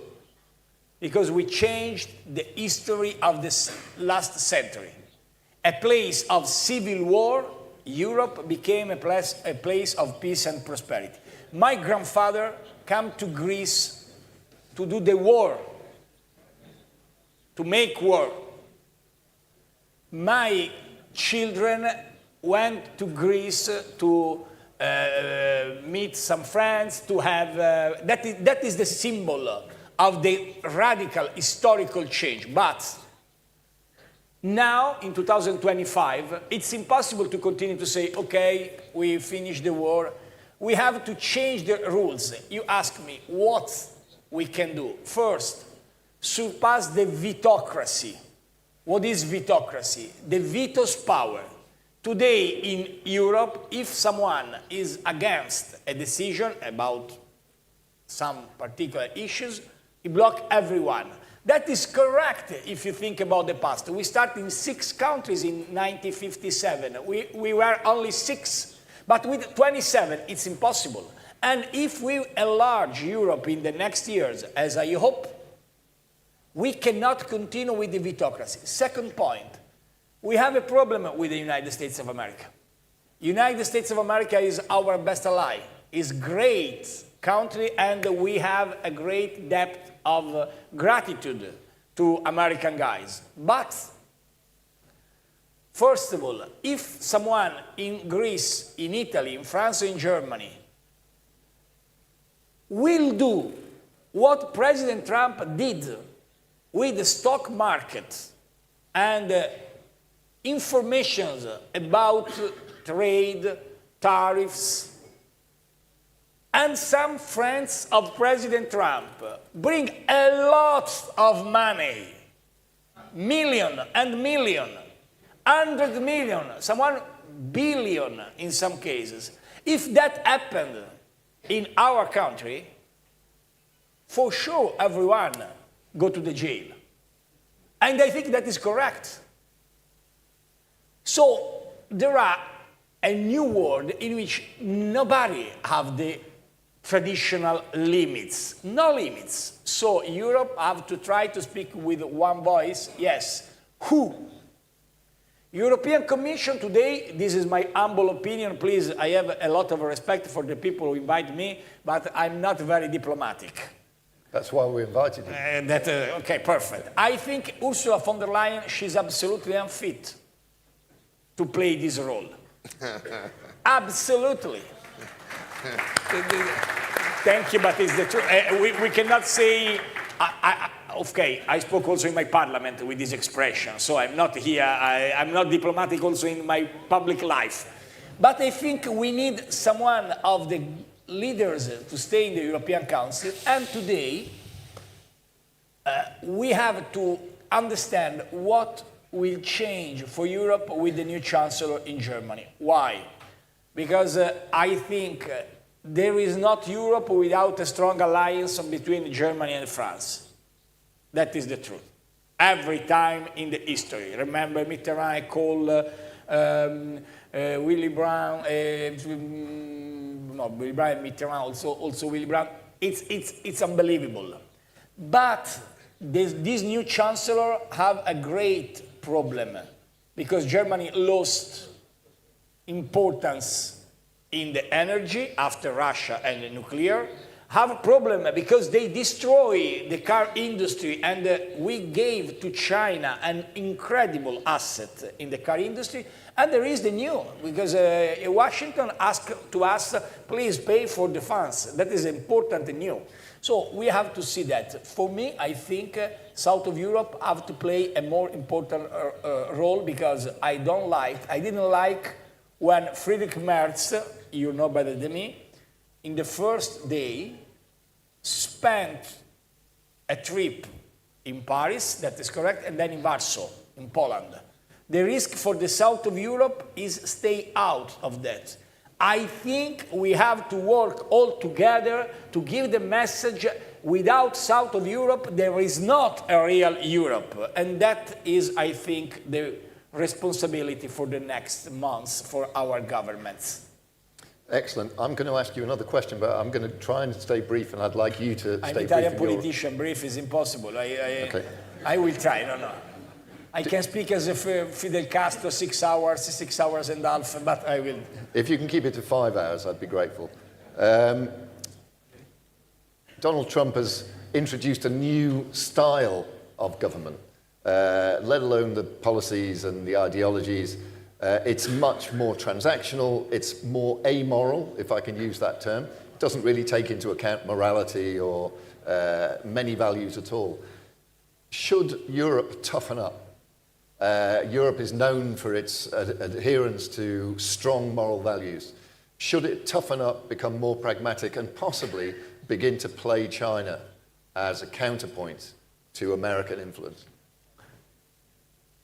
because we changed the history of the last century. A place of civil war, Europe became a place of peace and prosperity. My grandfather came to Greece to do the war, to make war. My children went to Greece to meet some friends, to have... that is the symbol of the radical historical change. But now, in 2025, it's impossible to continue to say, okay, we finished the war. We have to change the rules. You ask me what we can do. First, surpass the vetocracy. What is vetocracy? The veto's power. Today in Europe, if someone is against a decision about some particular issues, he blocks everyone. That is correct if you think about the past. We started in 6 countries in 1957. We were only 6. But with 27, it's impossible. And if we enlarge Europe in the next years, as I hope, we cannot continue with the vetocracy. Second point, we have a problem with the United States of America. United States of America is our best ally, is great country, and we have a great depth of gratitude to American guys. But, first of all, if someone in Greece, in Italy, in France, or in Germany will do what President Trump did with the stock market and information about trade, tariffs, and some friends of President Trump bring a lot of money, million and million, 100 million, some 1 billion in some cases. If that happened in our country, for sure everyone go to the jail. And I think that is correct. So there are a new world in which nobody have the traditional limits, no limits. So Europe have to try to speak with one voice. Yes, who? European Commission today, this is my humble opinion, please, I have a lot of respect for the people who invite me, but I'm not very diplomatic. That's why we invited you. Okay, perfect. I think Ursula von der Leyen, she's absolutely unfit to play this role. Absolutely. Thank you, but it's the truth. We cannot say, okay, I spoke also in my parliament with this expression, so I'm not here, I'm not diplomatic also in my public life. But I think we need someone of the leaders to stay in the European Council, and today we have to understand what will change for Europe with the new Chancellor in Germany. Why? Because I think there is not Europe without a strong alliance between Germany and France. That is the truth. Every time in the history. Remember Mitterrand called Willy Brandt, Willy Brandt, Mitterrand, also Willy Brandt. It's unbelievable. But this new Chancellor have a great problem because Germany lost importance in the energy after Russia and the nuclear, have a problem because they destroy the car industry, and we gave to China an incredible asset in the car industry. And there is the new, because Washington asked to us, please pay for defense. That is important and new. So we have to see that. For me, I think South of Europe have to play a more important role, because I didn't like when Friedrich Merz, you know better than me, in the first day spent a trip in Paris, that is correct, and then in Warsaw, in Poland. The risk for the south of Europe is stay out of that. I think we have to work all together to give the message, without south of Europe, there is not a real Europe. And that is, I think, the responsibility for the next months for our governments. Excellent. I'm going to ask you another question, but I'm going to try and stay brief, and I'd like you to stay brief. I'm an Italian politician. Brief is impossible. Okay. I will try. No. I can speak as if Fidel Castro 6 hours and a half, but I will. If you can keep it to 5 hours, I'd be grateful. Donald Trump has introduced a new style of government, let alone the policies and the ideologies. It's much more transactional, it's more amoral, if I can use that term. It doesn't really take into account morality or many values at all. Should Europe toughen up? Europe is known for its adherence to strong moral values. Should it toughen up, become more pragmatic, and possibly begin to play China as a counterpoint to American influence?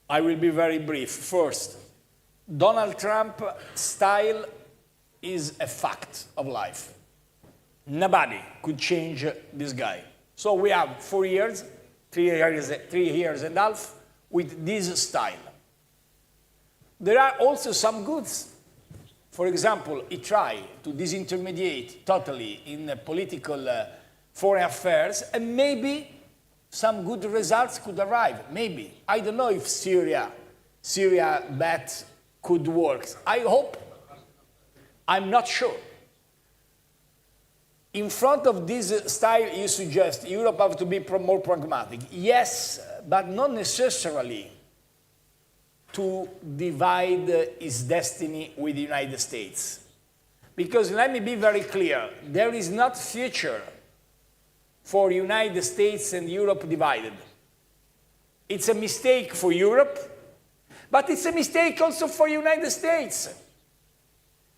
I will be very brief. First, Donald Trump's style is a fact of life. Nobody could change this guy. So we have 4 years, 3 years and a half with this style. There are also some goods. For example, he tried to disintermediate totally in political foreign affairs, and maybe some good results could arrive. Maybe. I don't know if Syria bet could work. I hope. I'm not sure. In front of this style you suggest, Europe have to be more pragmatic. Yes, but not necessarily to divide its destiny with the United States. Because let me be very clear, there is not future for United States and Europe divided. It's a mistake for Europe, but it's a mistake also for United States.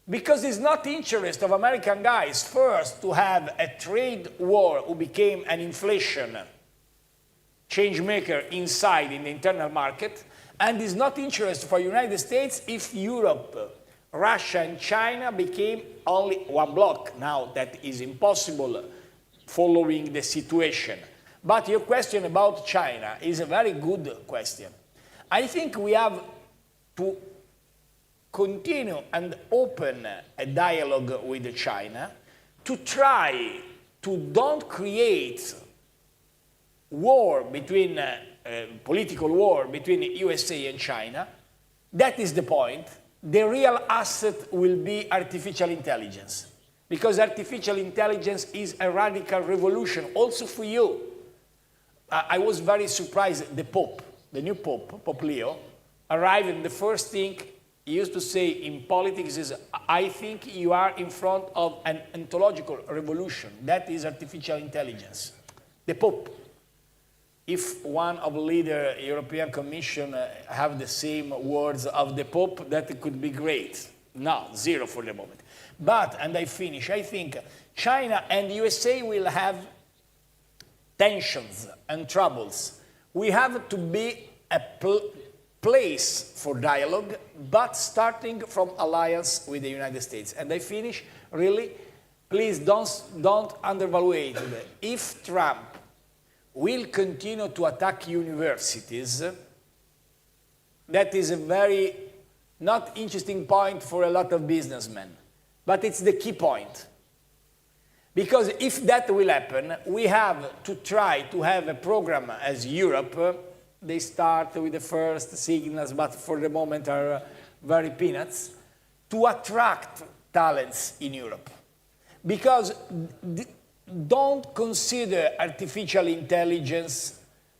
Because it's not interest of American guys first to have a trade war who became an inflation change maker inside in the internal market, and it's not interest for United States if Europe, Russia and China became only one bloc. Now that is impossible following the situation. But your question about China is a very good question. I think we have to continue and open a dialogue with China to try to don't create war between political war between USA and China, That is the point. The real asset will be artificial intelligence, because artificial intelligence is a radical revolution also for you. I was very surprised. The Pope, the new Pope, Pope Leo, arrived and the first thing he used to say in politics is, I think you are in front of an ontological revolution. That is artificial intelligence. The Pope. If one of the leader European Commission have the same words of the Pope, that could be great. No, zero for the moment. But, and I finish, I think China and USA will have tensions and troubles. We have to be a place for dialogue, but starting from alliance with the United States. And I finish, really, please don't undervalue it. If Trump will continue to attack universities, that is a very not interesting point for a lot of businessmen, but it's the key point. Because if that will happen, we have to try to have a program as Europe. They start with the first signals, but for the moment are very peanuts, to attract talents in Europe. Because don't consider artificial intelligence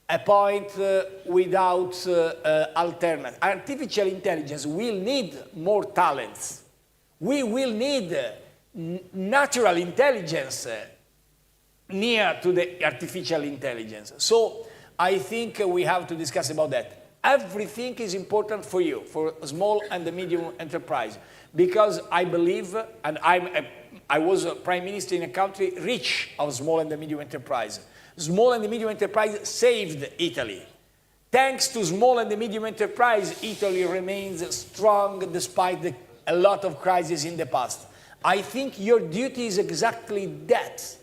a point without alternative. Artificial intelligence will need more talents. We will need natural intelligence near to the artificial intelligence. So I think we have to discuss about that. Everything is important for you, for small and the medium enterprise, because I believe, and I was a prime minister in a country rich of small and the medium enterprise. Small and the medium enterprise saved Italy. Thanks to small and the medium enterprise, Italy remains strong despite a lot of crises in the past. I think your duty is exactly that.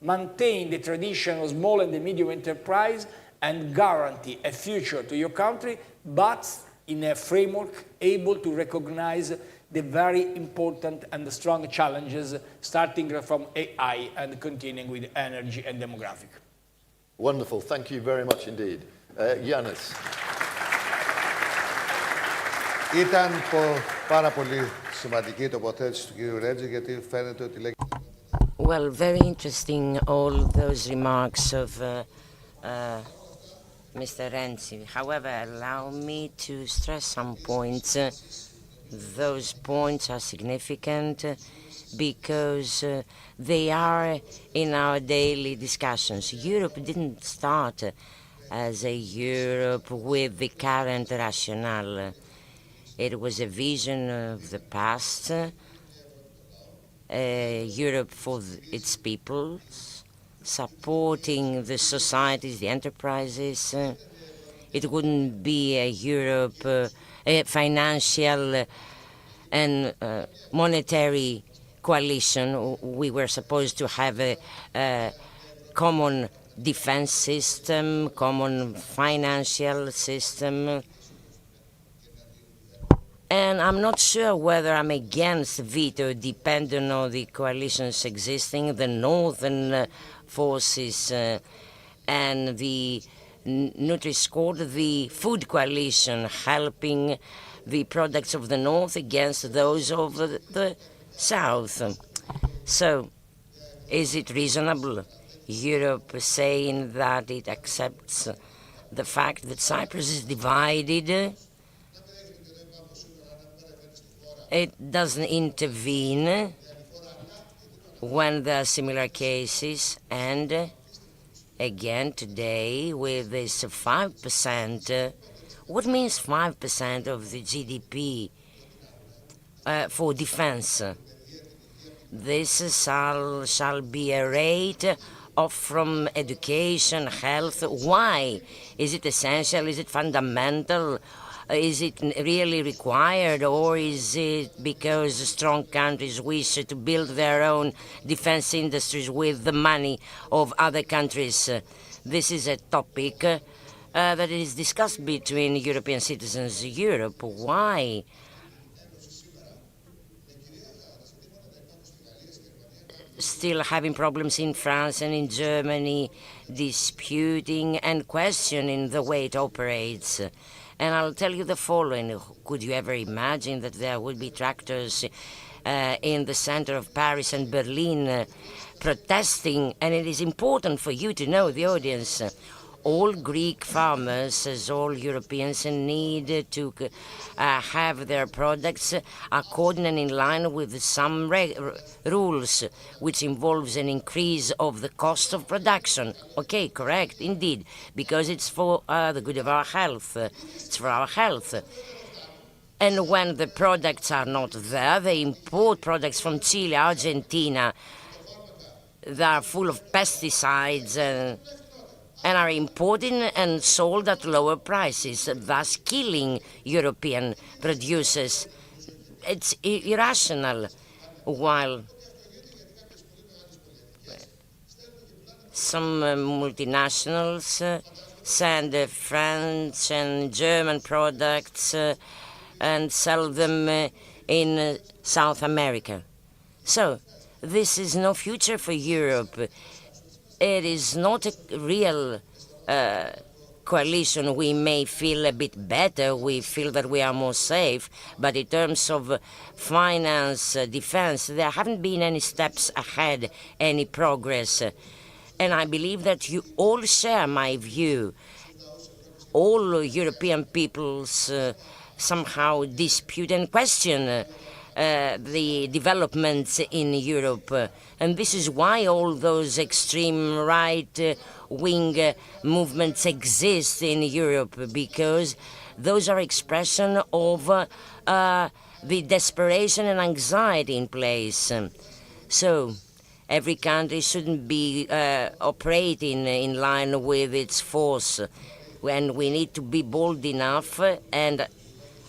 Maintain the tradition of small and the medium enterprise and guarantee a future to your country, but in a framework able to recognize the very important and the strong challenges, starting from AI and continuing with energy and demographic. Wonderful. Thank you very much indeed. Yannis. Ήταν πάρα πολύ σημαντική η τοποθέτηση του κύριου Ρέτζη, γιατί φαίνεται ότι λέει... Well, very interesting all those remarks of Mr. Renzi. However, allow me to stress some points. Those points are significant because they are in our daily discussions. Europe didn't start as a Europe with the current rationale. It was a vision of the past, Europe for its peoples, supporting the societies, the enterprises. It wouldn't be a Europe, a financial and monetary coalition. We were supposed to have a common defense system, common financial system. And I'm not sure whether I'm against veto, depending on the coalitions existing, the northern forces and the Nutri-Score, the food coalition, helping the products of the north against those of the south. So, is it reasonable, Europe saying that it accepts the fact that Cyprus is divided? It doesn't intervene when there are similar cases, and again today with this 5%, what means 5% of the GDP for defense? This shall be a rate off from education, health. Why? Is it essential? Is it fundamental? Is it really required, or is it because strong countries wish to build their own defense industries with the money of other countries? This is a topic that is discussed between European citizens. Europe, why? Still having problems in France and in Germany, disputing and questioning the way it operates. And I'll tell you the following. Could you ever imagine that there would be tractors in the center of Paris and Berlin protesting? And it is important for you to know, the audience, all Greek farmers, as all Europeans, need to have their products according and in line with some rules, which involves an increase of the cost of production. Okay, correct, indeed, because it's for the good of our health. It's for our health. And when the products are not there, they import products from Chile, Argentina, that are full of pesticides and are imported and sold at lower prices, thus killing European producers. It's irrational. While some multinationals send French and German products and sell them in South America. So this is no future for Europe. It is not a real coalition. We may feel a bit better, we feel that we are more safe, but in terms of finance, defense, there haven't been any steps ahead, any progress. And I believe that you all share my view. All European peoples somehow dispute and question the developments in Europe. And this is why all those extreme right-wing movements exist in Europe, because those are expression of the desperation and anxiety in place. So every country shouldn't be operating in line with its force, when we need to be bold enough and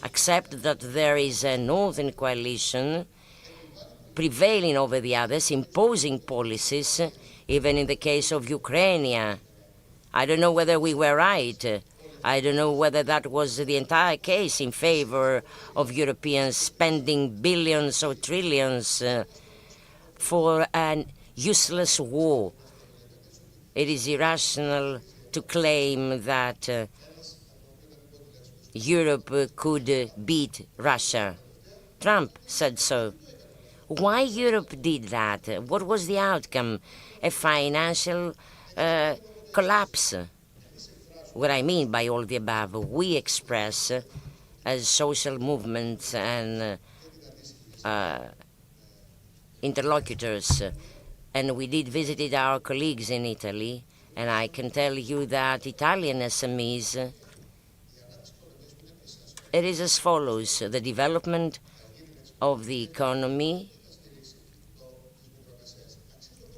accept that there is a northern coalition prevailing over the others, imposing policies, even in the case of Ukraine. I don't know whether we were right. I don't know whether that was the entire case in favor of Europeans spending billions or trillions for an useless war. It is irrational to claim that Europe could beat Russia. Trump said so. Why Europe did that? What was the outcome? A financial collapse. What I mean by all the above, we express as social movements and interlocutors, and we did visit our colleagues in Italy, and I can tell you that Italian SMEs, it is as follows: the development of the economy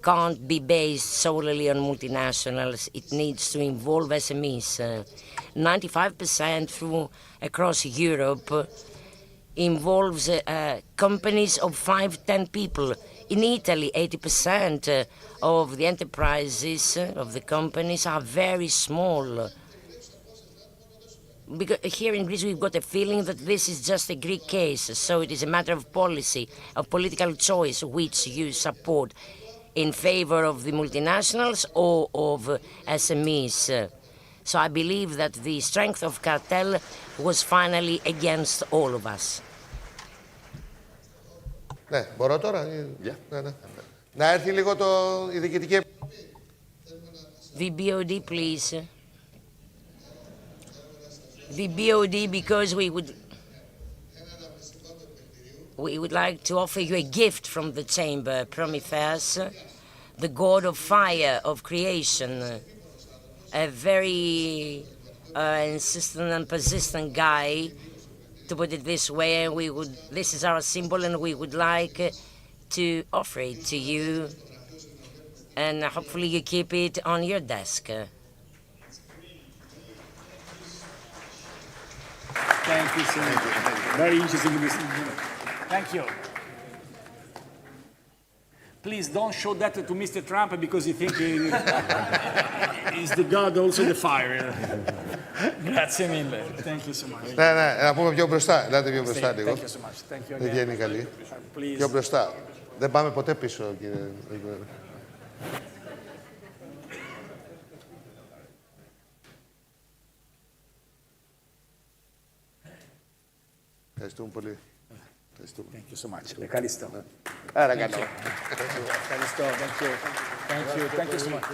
can't be based solely on multinationals. It needs to involve SMEs. 95% through across Europe involves companies of 5-10 people. In Italy, 80% of the enterprises of the companies are very small. Because here in Greece we've got a feeling that this is just a Greek case, so it is a matter of policy, of political choice, which you support in favor of the multinationals or of SMEs. So I believe that the strength of cartel was finally against all of us. Ναι, μπορώ τώρα. Ναι, ναι. Να έρθει λίγο η διοικητική. The BOD, please. The BOD, because we would like to offer you a gift from the chamber, Prometheus, the god of fire, of creation, a very insistent and persistent guy, to put it this way. And this is our symbol, and we would like to offer it to you, and hopefully you keep it on your desk. Thank you, Senator. Very interesting. Thank you. Please don't show that to Mr. Trump, because he thinks he's the god also the fire. Grazie mille. Thank you so much. Ναι, ναι, να πούμε πιο μπροστά. Ελάτε πιο μπροστά λίγο. Thank you so much. Thank you Δεν again. βγαίνει καλή. Please. Πιο μπροστά. Δεν πάμε ποτέ πίσω, κύριε. Ευχαριστούμε πολύ. Thank you so much. Ευχαριστώ. Άρα καλά. Ευχαριστώ. Thank you so much.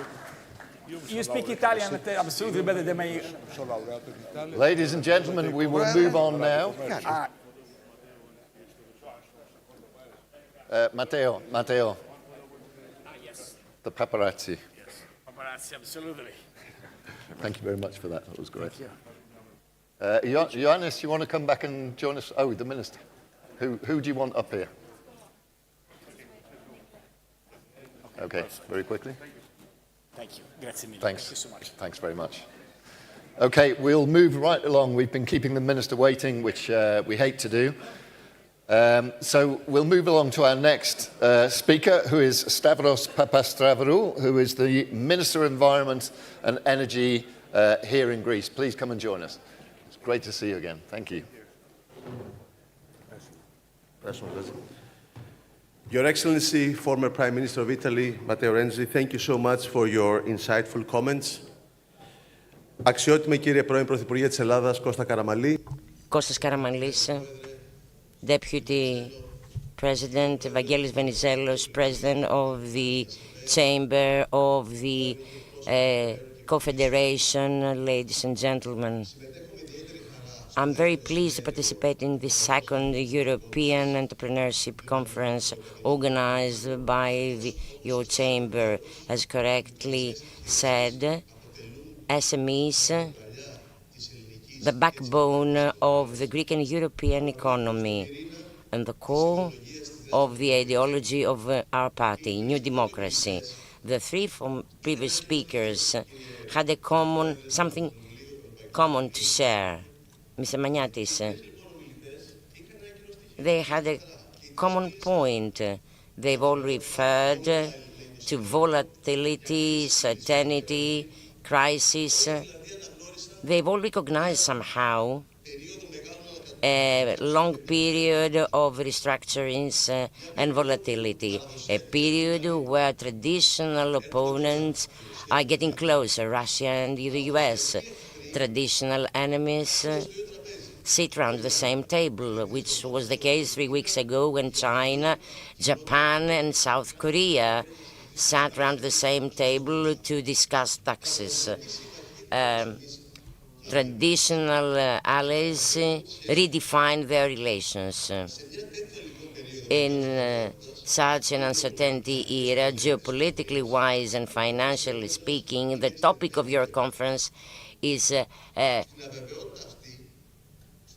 You speak Italian absolutely better than my... Ladies and gentlemen, we will move on now. Matteo. Yes. The paparazzi. Yes. Paparazzi, absolutely. Thank you very much for that. That was great. Thank you. Ioannis, you want to come back and join us? Oh, the minister. Who do you want up here? Okay, very quickly. Thank you. Grazie mille. Thanks. Thank you so much. Thanks very much. Okay, we'll move right along. We've been keeping the minister waiting, which we hate to do. So we'll move along to our next speaker, who is Stavros Papastravrou, who is the Minister of Environment and Energy here in Greece. Please come and join us. It's great to see you again. Thank you. Your Excellency, former Prime Minister of Italy, Matteo Renzi, thank you so much for your insightful comments. Αξιότιμε κύριε πρώην Πρωθυπουργέ της Ελλάδας, Κώστα Καραμανλή. Κώστας Καραμανλής, Deputy President, Evangelos Venizelos, President of the Chamber of the Confederation, ladies and gentlemen. I'm very pleased to participate in the second European Entrepreneurship Conference organized by your chamber. As correctly said, SMEs, the backbone of the Greek and European economy and the core of the ideology of our party, New Democracy. The three from previous speakers had something common to share. Mr. Maniatis, they had a common point. They've all referred to volatility, certainty, crisis. They've all recognized somehow a long period of restructurings and volatility, a period where traditional opponents are getting closer, Russia and the US. Traditional enemies sit around the same table, which was the case 3 weeks ago when China, Japan and South Korea sat around the same table to discuss taxes. Traditional allies redefine their relations. In such an uncertainty era, geopolitically wise and financially speaking, the topic of your conference is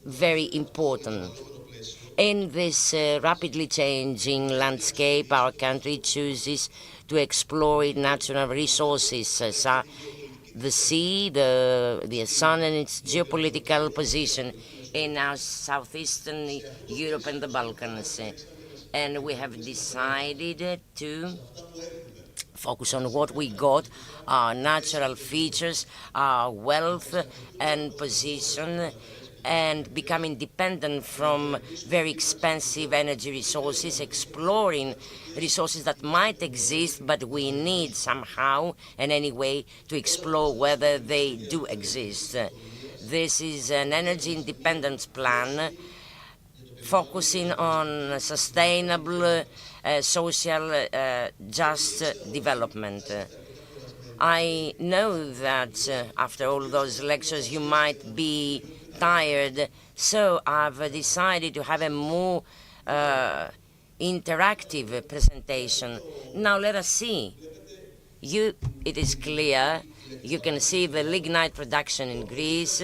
very important. In this rapidly changing landscape, our country chooses to explore its natural resources, the sea, the sun, and its geopolitical position in our southeastern Europe and the Balkans. And we have decided to focus on what we got, our natural features, our wealth and position, and become independent from very expensive energy resources, exploring resources that might exist, but we need somehow and anyway to explore whether they do exist. This is an energy independence plan focusing on sustainable, social, just development. I know that after all those lectures you might be tired, so I've decided to have a more interactive presentation. Now let us see. It is clear, you can see the lignite production in Greece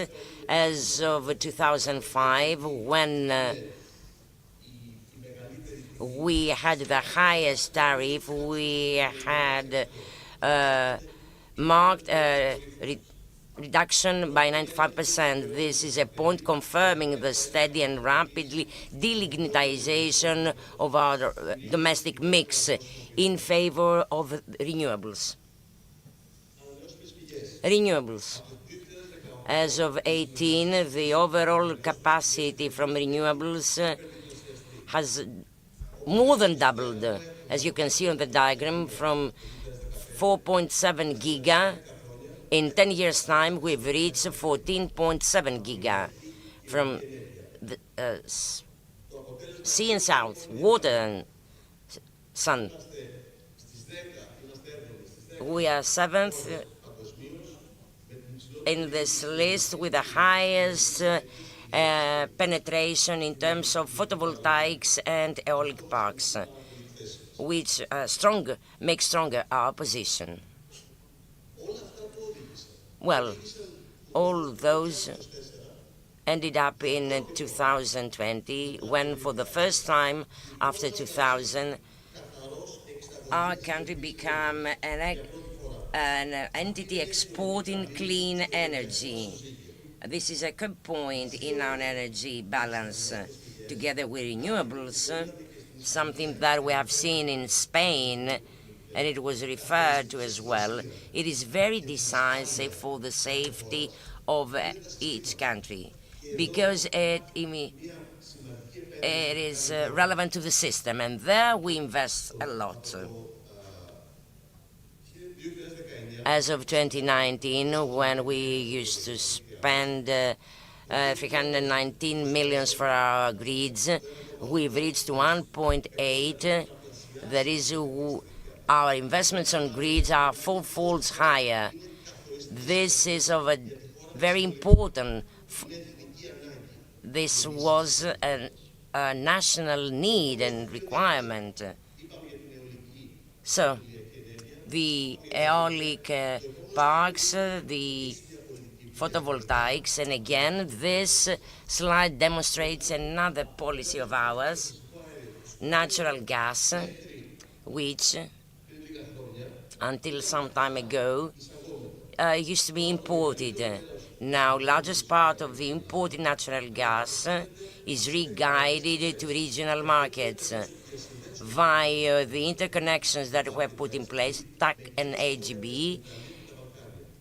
as of 2005, when we had the highest tariff. We had marked reduction by 95%. This is a point confirming the steady and rapidly delignitization of our domestic mix in favor of renewables. As of 2018, the overall capacity from renewables has more than doubled, as you can see on the diagram, from 4.7 giga. In 10 years' time, we've reached 14.7 giga. From sea and south, water and sun. We are 7th in this list with the highest penetration in terms of photovoltaics and aeolic parks, which make stronger our position. Well, all those ended up in 2020, when for the first time after 2000, our country became an entity exporting clean energy. This is a good point in our energy balance, together with renewables, something that we have seen in Spain, and it was referred to as well. It is very decisive for the safety of each country, because it is relevant to the system, and there we invest a lot. As of 2019, when we used to spend 319 million for our grids, we've reached 1.8. That is, our investments on grids are fourfold higher. This is of a very important. This was a national need and requirement. So, the aeolic parks, the photovoltaics, and again, this slide demonstrates another policy of ours, natural gas, which until some time ago used to be imported. Now, largest part of the imported natural gas is re-guided to regional markets via the interconnections that were put in place, TAC and AGB.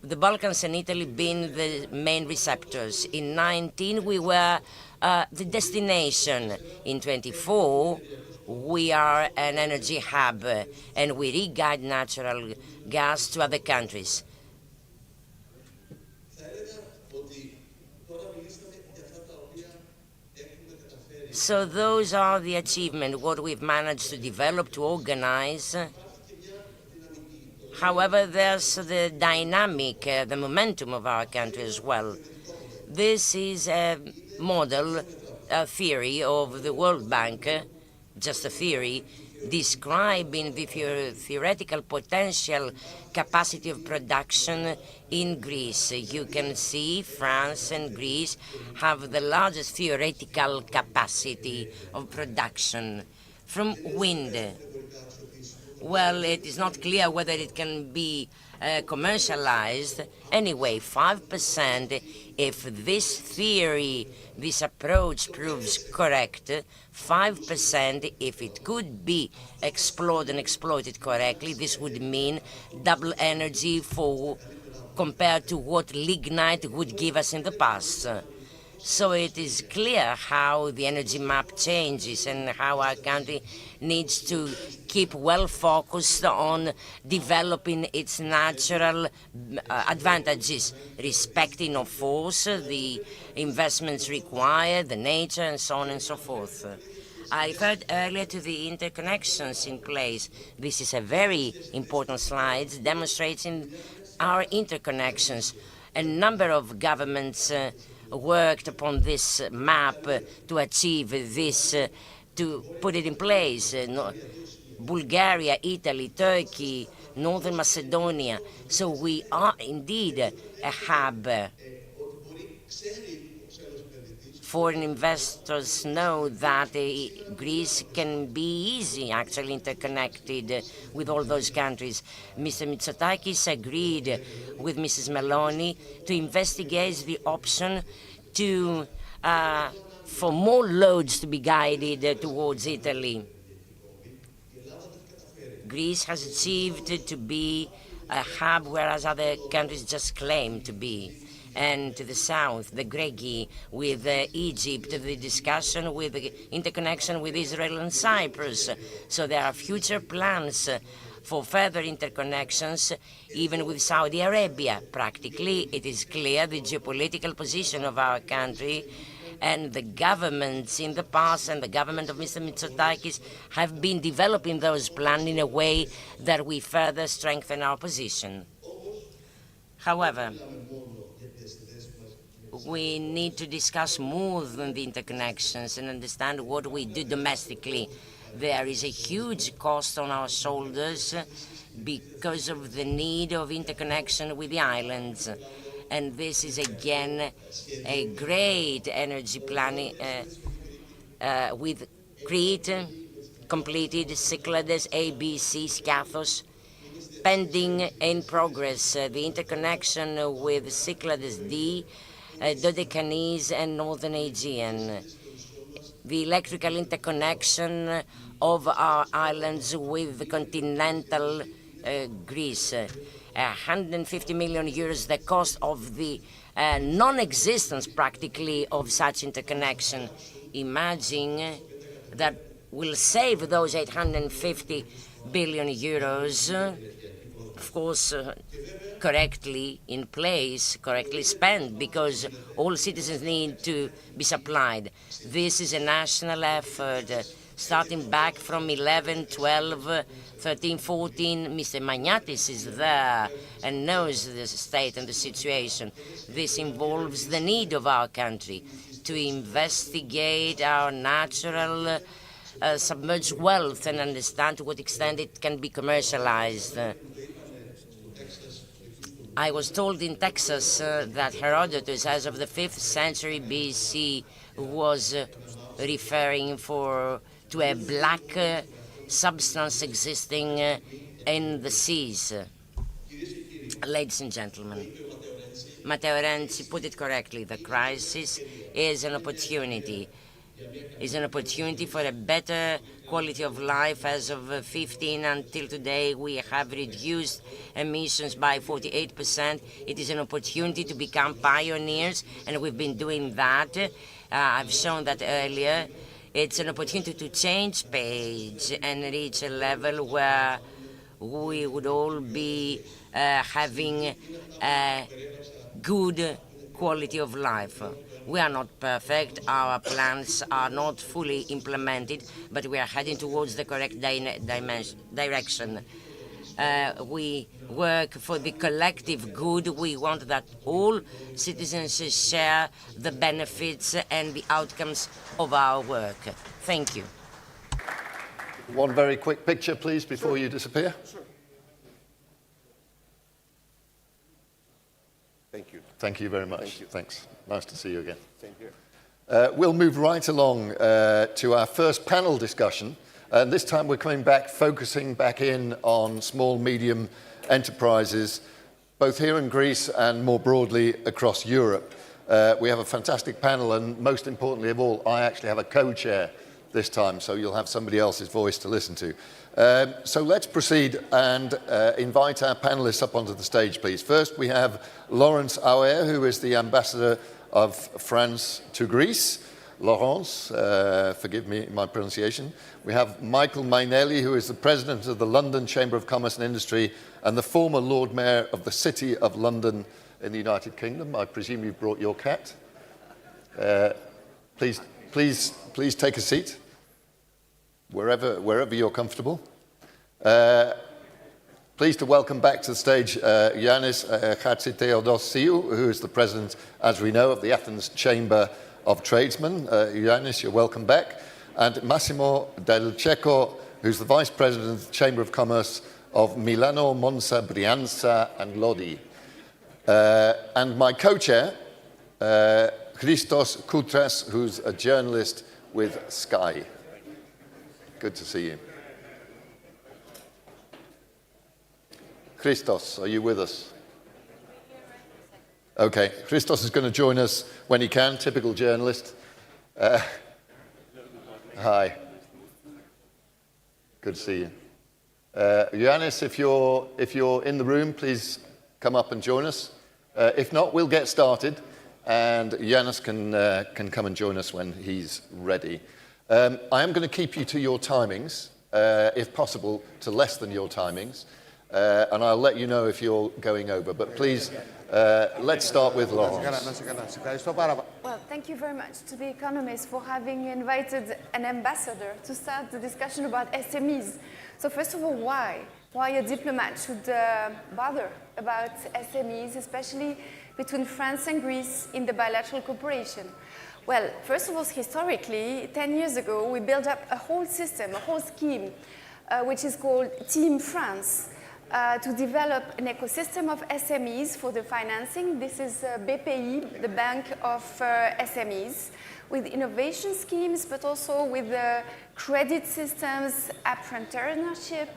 The Balkans and Italy being the main receptors. In 19, we were the destination. In 24, we are an energy hub, and we re-guide natural gas to other countries. So those are the achievements, what we've managed to develop, to organize. However, there's the dynamic, the momentum of our country as well. This is a model, a theory of the World Bank, just a theory, describing the theoretical potential capacity of production in Greece. You can see France and Greece have the largest theoretical capacity of production from wind. Well, it is not clear whether it can be commercialized. Anyway, 5%, if this theory, this approach proves correct, 5%, if it could be explored and exploited correctly, this would mean double energy for compared to what lignite would give us in the past. So it is clear how the energy map changes and how our country needs to keep well focused on developing its natural advantages, respecting, of course, the investments required, the nature, and so on and so forth. I referred earlier to the interconnections in place. This is a very important slide demonstrating our interconnections. A number of governments worked upon this map to achieve this, to put it in place. Bulgaria, Italy, Turkey, Northern Macedonia. So we are indeed a hub. Foreign investors know that Greece can be easy, actually interconnected with all those countries. Mr. Mitsotakis agreed with Mrs. Meloni to investigate the option to for more loads to be guided towards Italy. Greece has achieved to be a hub, whereas other countries just claim to be. And to the south, the Greki with Egypt, the discussion with the interconnection with Israel and Cyprus. So there are future plans for further interconnections, even with Saudi Arabia. Practically, it is clear the geopolitical position of our country And the governments in the past and the government of Mr. Mitsotakis have been developing those plans in a way that we further strengthen our position. However, we need to discuss more than the interconnections and understand what we do domestically. There is a huge cost on our shoulders because of the need of interconnection with the islands. And this is again a great energy planning with Crete, completed, Cyclades, ABC, Skiathos, pending in progress, the interconnection with Cyclades D, Dodecanese and Northern Aegean, the electrical interconnection of our islands with the continental Greece. 150 million euros, the cost of the non-existence practically of such interconnection. Imagine that we'll save those 850 billion euros, of course, correctly in place, correctly spent, because all citizens need to be supplied. This is a national effort, starting back from 11, 12, 13, 14. Mr. Magnatis is there and knows the state and the situation. This involves the need of our country to investigate our natural submerged wealth and understand to what extent it can be commercialized. I was told in Texas that Herodotus, as of the 5th century BC, was referring to a black substance existing in the seas. Ladies and gentlemen, Matteo Renzi put it correctly. The crisis is an opportunity. Is an opportunity for a better quality of life. As of 2015 until today, we have reduced emissions by 48%. It is an opportunity to become pioneers, and we've been doing that. I've shown that earlier. It's an opportunity to change page and reach a level where we would all be having a good quality of life. We are not perfect, our plans are not fully implemented, but we are heading towards the correct direction. We work for the collective good. We want that all citizens share the benefits and the outcomes of our work. Thank you. One very quick picture, please, before you disappear. Thank you. Thank you very much. Thank you. Thanks. Nice to see you again. Same here. We'll move right along to our first panel discussion. And this time we're coming back, focusing back in on small, medium enterprises, both here in Greece and more broadly across Europe. We have a fantastic panel, and most importantly of all, I actually have a co-chair this time, so you'll have somebody else's voice to listen to. So let's proceed and invite our panelists up onto the stage, please. First, we have Laurence Auer, who is the ambassador of France to Greece. Laurence, forgive me my pronunciation. We have Michael Mainelli, who is the president of the London Chamber of Commerce and Industry and the former Lord Mayor of the City of London in the United Kingdom. I presume you've brought your cat. Please take a seat, wherever you're comfortable. Pleased to welcome back to the stage Yannis Chatzitheodosiou, who is the president, as we know, of the Athens Chamber of Tradesmen. Yannis, you're welcome back. And Massimo Del Cecco, who's the vice president of the Chamber of Commerce of Milano, Monza, Brianza, and Lodi. And my co-chair, Christos Koutras, who's a journalist with Sky. Good to see you. Christos, are you with us? Okay, Christos is going to join us when he can, typical journalist. Hi. Good to see you. Yannis, if you're in the room, please come up and join us. If not, we'll get started, and Yannis can come and join us when he's ready. I am going to keep you to your timings, if possible, to less than your timings. and I'll let you know if you're going over. But please, let's start with Laurence. Well, thank you very much to The Economist for having invited an ambassador to start the discussion about SMEs. So first of all, why? Why a diplomat should bother about SMEs, especially between France and Greece in the bilateral cooperation? Well, first of all, historically, 10 years ago, we built up a whole system, a whole scheme, which is called Team France, to develop an ecosystem of SMEs for the financing. This is BPI, the bank of SMEs, with innovation schemes, but also with credit systems, entrepreneurship,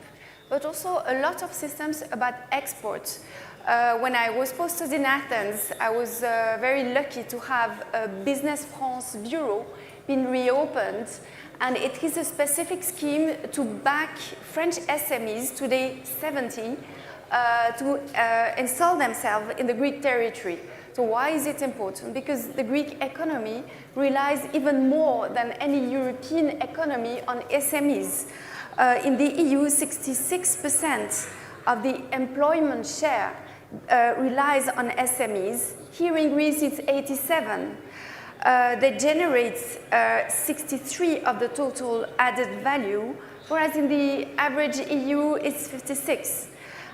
but also a lot of systems about export. When I was posted in Athens, I was very lucky to have a Business France bureau being reopened, and it is a specific scheme to back French SMEs, today 70, to install themselves in the Greek territory. So why is it important? Because the Greek economy relies even more than any European economy on SMEs. In the EU, 66% of the employment share relies on SMEs. Here in Greece, it's 87. They generate 63 of the total added value, whereas in the average EU, it's 56.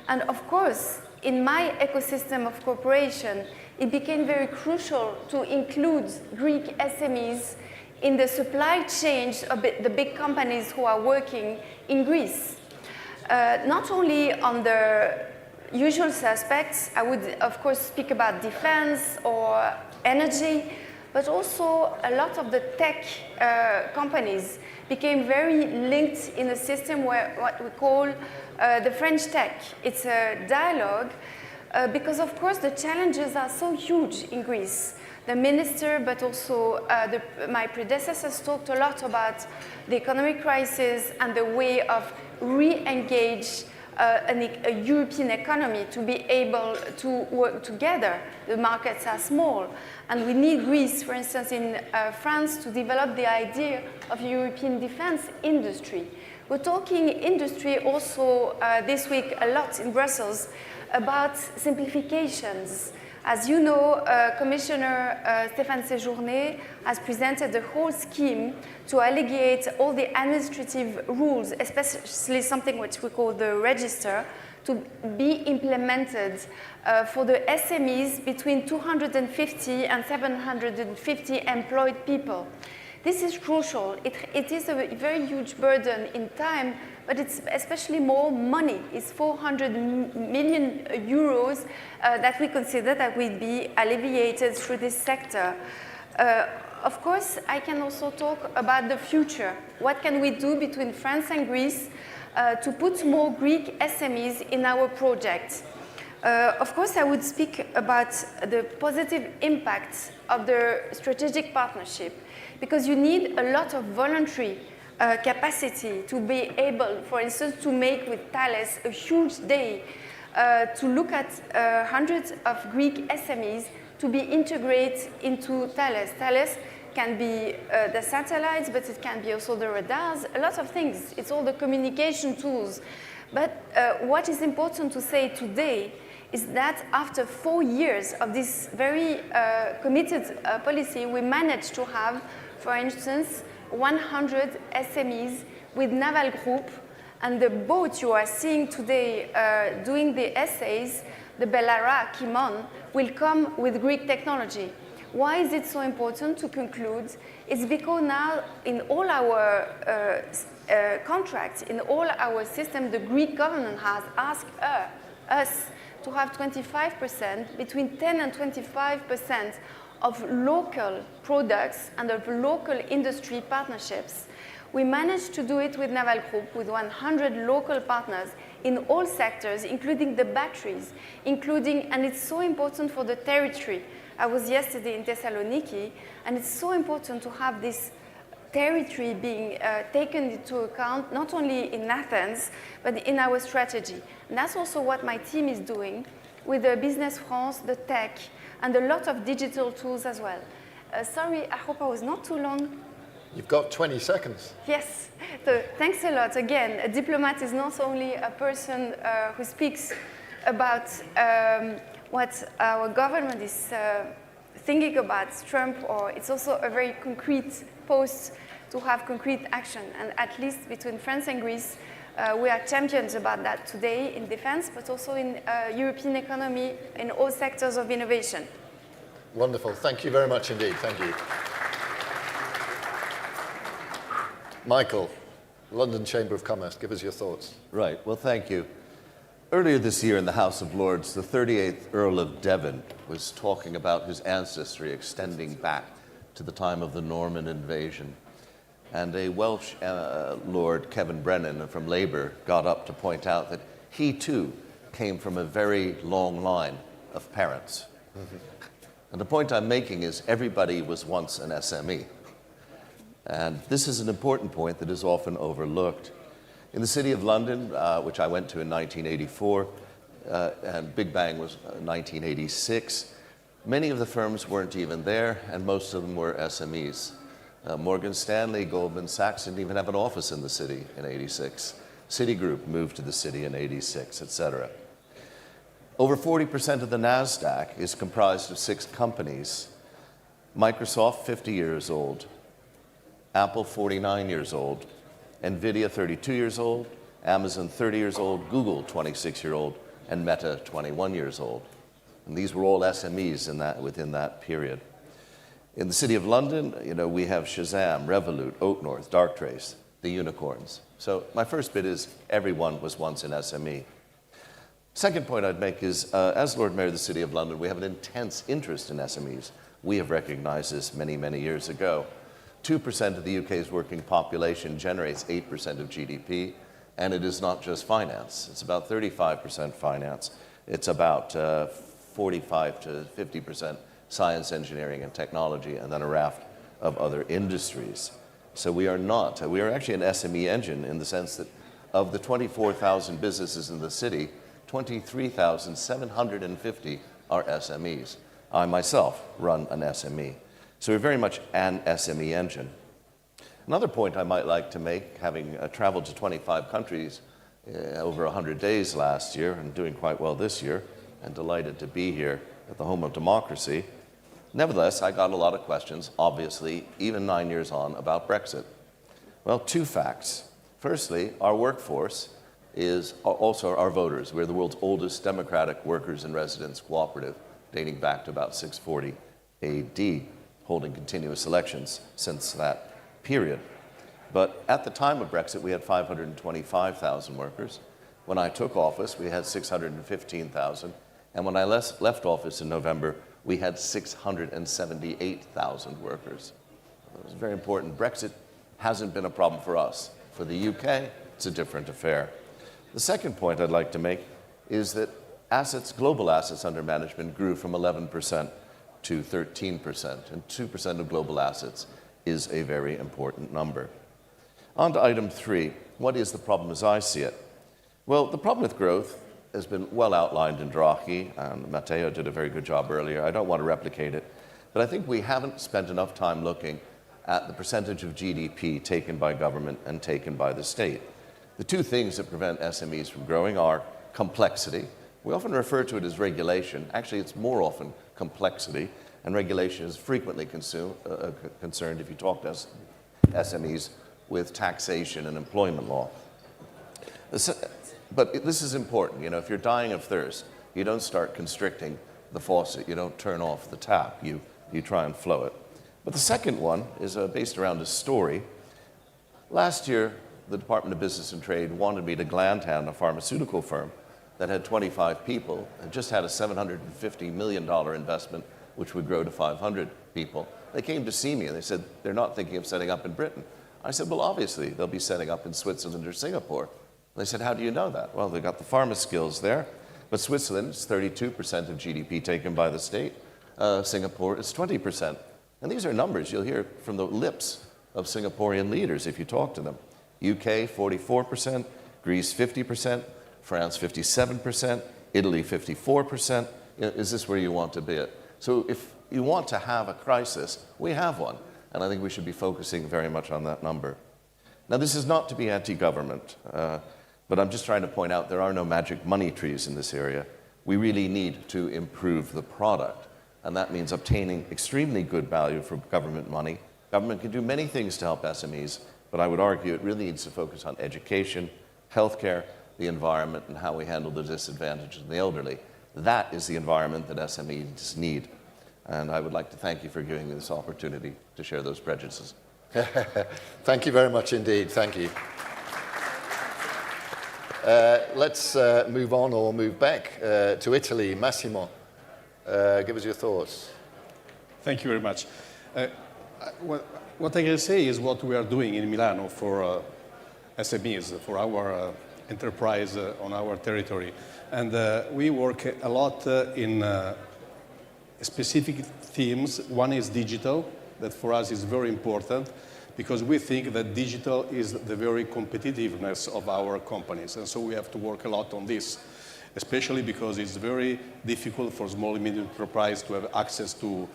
And of course, in my ecosystem of cooperation, it became very crucial to include Greek SMEs in the supply chain of the big companies who are working in Greece. Not only on the usual suspects, I would of course speak about defense or energy, but also a lot of the tech companies became very linked in a system where what we call the French tech. It's a dialogue because of course the challenges are so huge in Greece. The minister, but also my predecessors talked a lot about the economic crisis and the way of re-engage a European economy to be able to work together. The markets are small, and we need Greece, for instance, in France, to develop the idea of European defense industry. We're talking industry also this week a lot in Brussels about simplifications. As you know, Commissioner Stéphane Séjourné has presented a whole scheme to alleviate all the administrative rules, especially something which we call the register, to be implemented for the SMEs between 250 and 750 employed people. This is crucial. It is a very huge burden in time, but it's especially more money. It's 400 million euros that we consider that will be alleviated through this sector. Of course, I can also talk about the future. What can we do between France and Greece to put more Greek SMEs in our project? Of course, I would speak about the positive impact of the strategic partnership, because you need a lot of voluntary capacity to be able, for instance, to make with Thales a huge day, to look at hundreds of Greek SMEs to be integrated into Thales. Thales can be the satellites, but it can be also the radars, a lot of things. It's all the communication tools. But what is important to say today is that after 4 years of this very committed policy, we managed to have, for instance, 100 SMEs with Naval Group, and the boat you are seeing today doing the essays, the Bellara Kimon, will come with Greek technology. Why is it so important to conclude? It's because now in all our contracts, in all our system, the Greek government has asked us to have 25%, between 10 and 25% of local products and of local industry partnerships. We managed to do it with Naval Group, with 100 local partners in all sectors, including the batteries, and it's so important for the territory. I was yesterday in Thessaloniki, and it's so important to have this territory being taken into account, not only in Athens, but in our strategy. And that's also what my team is doing with the Business France, the tech, and a lot of digital tools as well. Sorry, I hope I was not too long. You've got 20 seconds. Yes, so thanks a lot. Again, a diplomat is not only a person who speaks about what our government is thinking about Trump, or it's also a very concrete post to have concrete action. And at least between France and Greece, we are champions about that today in defense, but also in European economy in all sectors of innovation. Wonderful. Thank you very much indeed. Thank you. Michael, London Chamber of Commerce, give us your thoughts. Right. Well, thank you. Earlier this year in the House of Lords, the 38th Earl of Devon was talking about his ancestry extending back to the time of the Norman invasion. And a Welsh Lord, Kevin Brennan from Labour, got up to point out that he too came from a very long line of parents. Mm-hmm. And the point I'm making is everybody was once an SME. And this is an important point that is often overlooked. In the City of London, which I went to in 1984, and Big Bang was 1986, many of the firms weren't even there, and most of them were SMEs. Morgan Stanley, Goldman Sachs didn't even have an office in the city in 86. Citigroup moved to the city in 86, etc. Over 40% of the NASDAQ is comprised of 6 companies. Microsoft, 50 years old. Apple, 49 years old. NVIDIA, 32 years old. Amazon, 30 years old. Google, 26-year-old. And Meta, 21 years old. And these were all SMEs within that period. In the City of London, we have Shazam, Revolut, Oak North, Darktrace, the unicorns. So my first bit is everyone was once an SME. Second point I'd make is, as Lord Mayor of the City of London, we have an intense interest in SMEs. We have recognized this many, many years ago. 2% of the UK's working population generates 8% of GDP, and it is not just finance. It's about 35% finance. It's about 45 to 50% science, engineering, and technology, and then a raft of other industries. So we are actually an SME engine in the sense that of the 24,000 businesses in the city, 23,750 are SMEs. I myself run an SME. So we're very much an SME engine. Another point I might like to make, having traveled to 25 countries over 100 days last year and doing quite well this year, and delighted to be here at the home of democracy. Nevertheless, I got a lot of questions, obviously, even 9 years on, about Brexit. Well, 2 facts. Firstly, our workforce is also our voters. We're the world's oldest democratic workers and residents cooperative, dating back to about 640 AD, holding continuous elections since that period. But at the time of Brexit, we had 525,000 workers. When I took office, we had 615,000. And when I left office in November, we had 678,000 workers. It was very important. Brexit hasn't been a problem for us. For the UK, it's a different affair. The second point I'd like to make is that global assets under management grew from 11% to 13%, and 2% of global assets is a very important number. On to item 3, what is the problem as I see it? Well, the problem with growth has been well outlined in Draghi, and Matteo did a very good job earlier. I don't want to replicate it, but I think we haven't spent enough time looking at the percentage of GDP taken by government and taken by the state. The 2 things that prevent SMEs from growing are complexity. We often refer to it as regulation. Actually, it's more often complexity, and regulation is frequently concerned if you talk to SMEs with taxation and employment law. But this is important. If you're dying of thirst, you don't start constricting the faucet. You don't turn off the tap. You try and flow it. But the second one is based around a story. Last year, the Department of Business and Trade wanted me to Glantan, a pharmaceutical firm that had 25 people and just had a $750 million investment, which would grow to 500 people. They came to see me and they said, they're not thinking of setting up in Britain. I said, well, obviously, they'll be setting up in Switzerland or Singapore. They said, how do you know that? Well, they've got the pharma skills there, but Switzerland is 32% of GDP taken by the state. Singapore is 20%. And these are numbers you'll hear from the lips of Singaporean leaders if you talk to them. UK, 44%, Greece, 50%, France, 57%, Italy, 54%. Is this where you want to be? So if you want to have a crisis, we have one. And I think we should be focusing very much on that number. Now, this is not to be anti-government, but I'm just trying to point out there are no magic money trees in this area. We really need to improve the product, and that means obtaining extremely good value for government money. Government can do many things to help SMEs, but I would argue it really needs to focus on education, healthcare, the environment, and how we handle the disadvantaged and the elderly. That is the environment that SMEs need. And I would like to thank you for giving me this opportunity to share those prejudices. Thank you very much indeed. Thank you. Let's move on or move back to Italy. Massimo, give us your thoughts. Thank you very much. What I can say is what we are doing in Milano for SMEs, for our enterprise on our territory. And we work a lot in specific themes. One is digital, that for us is very important, because we think that digital is the very competitiveness of our companies. And so we have to work a lot on this, especially because it's very difficult for small and medium enterprise to have access to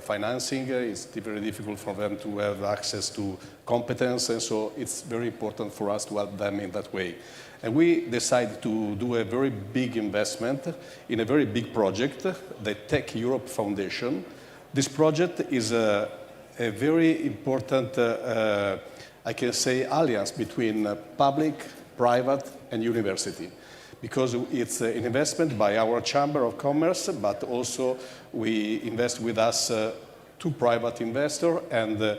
financing. It's very difficult for them to have access to competence. And so it's very important for us to help them in that way. And we decided to do a very big investment in a very big project, the Tech Europe Foundation. This project is a very important, I can say, alliance between public, private, and university, because it's an investment by our Chamber of Commerce, but also we invest with us 2 private investors and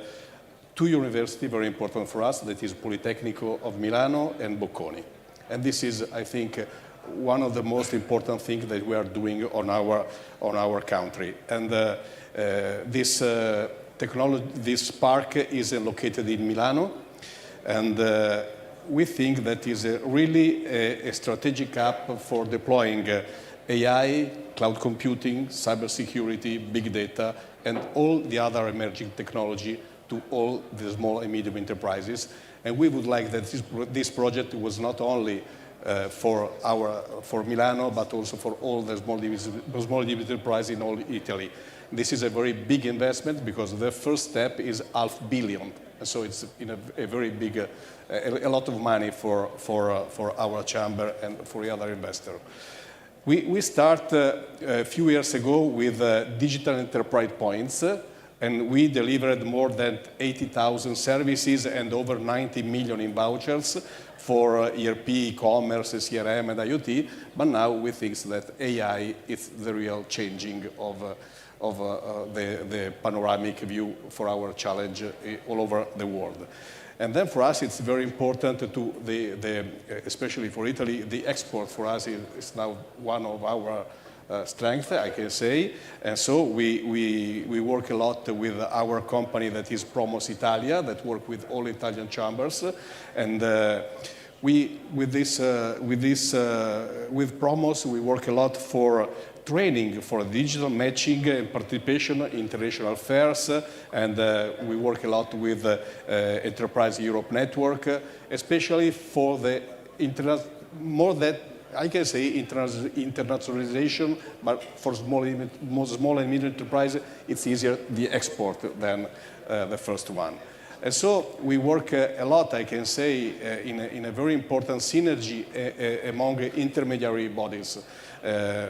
2 universities, very important for us, that is Politecnico of Milano and Bocconi. And this is, I think, one of the most important things that we are doing on our country. And this park is located in Milano, and we think that is really a strategic hub for deploying AI, cloud computing, cybersecurity, big data, and all the other emerging technology to all the small and medium enterprises. And we would like that this project was not only for Milano, but also for all the small and medium enterprises in all Italy. This is a very big investment because the first step is $500 million. And so it's a very big, a lot of money for our chamber and for the other investor. We start a few years ago with digital enterprise points, and we delivered more than 80,000 services and over 90 million in vouchers for ERP, e-commerce, CRM, and IoT. But now we think that AI is the real changing of the panoramic view for our challenge all over the world. And then for us, it's very important to, especially for Italy, the export for us is now one of our strengths, I can say. And so we work a lot with our company that is Promos Italia, that work with all Italian chambers. And with Promos, we work a lot for training for digital matching and participation in international fairs, and we work a lot with Enterprise Europe Network, especially for the more that I can say internationalization, but for small and medium enterprise, it's easier the export than the first one. And so we work a lot, I can say, in a very important synergy among intermediary bodies.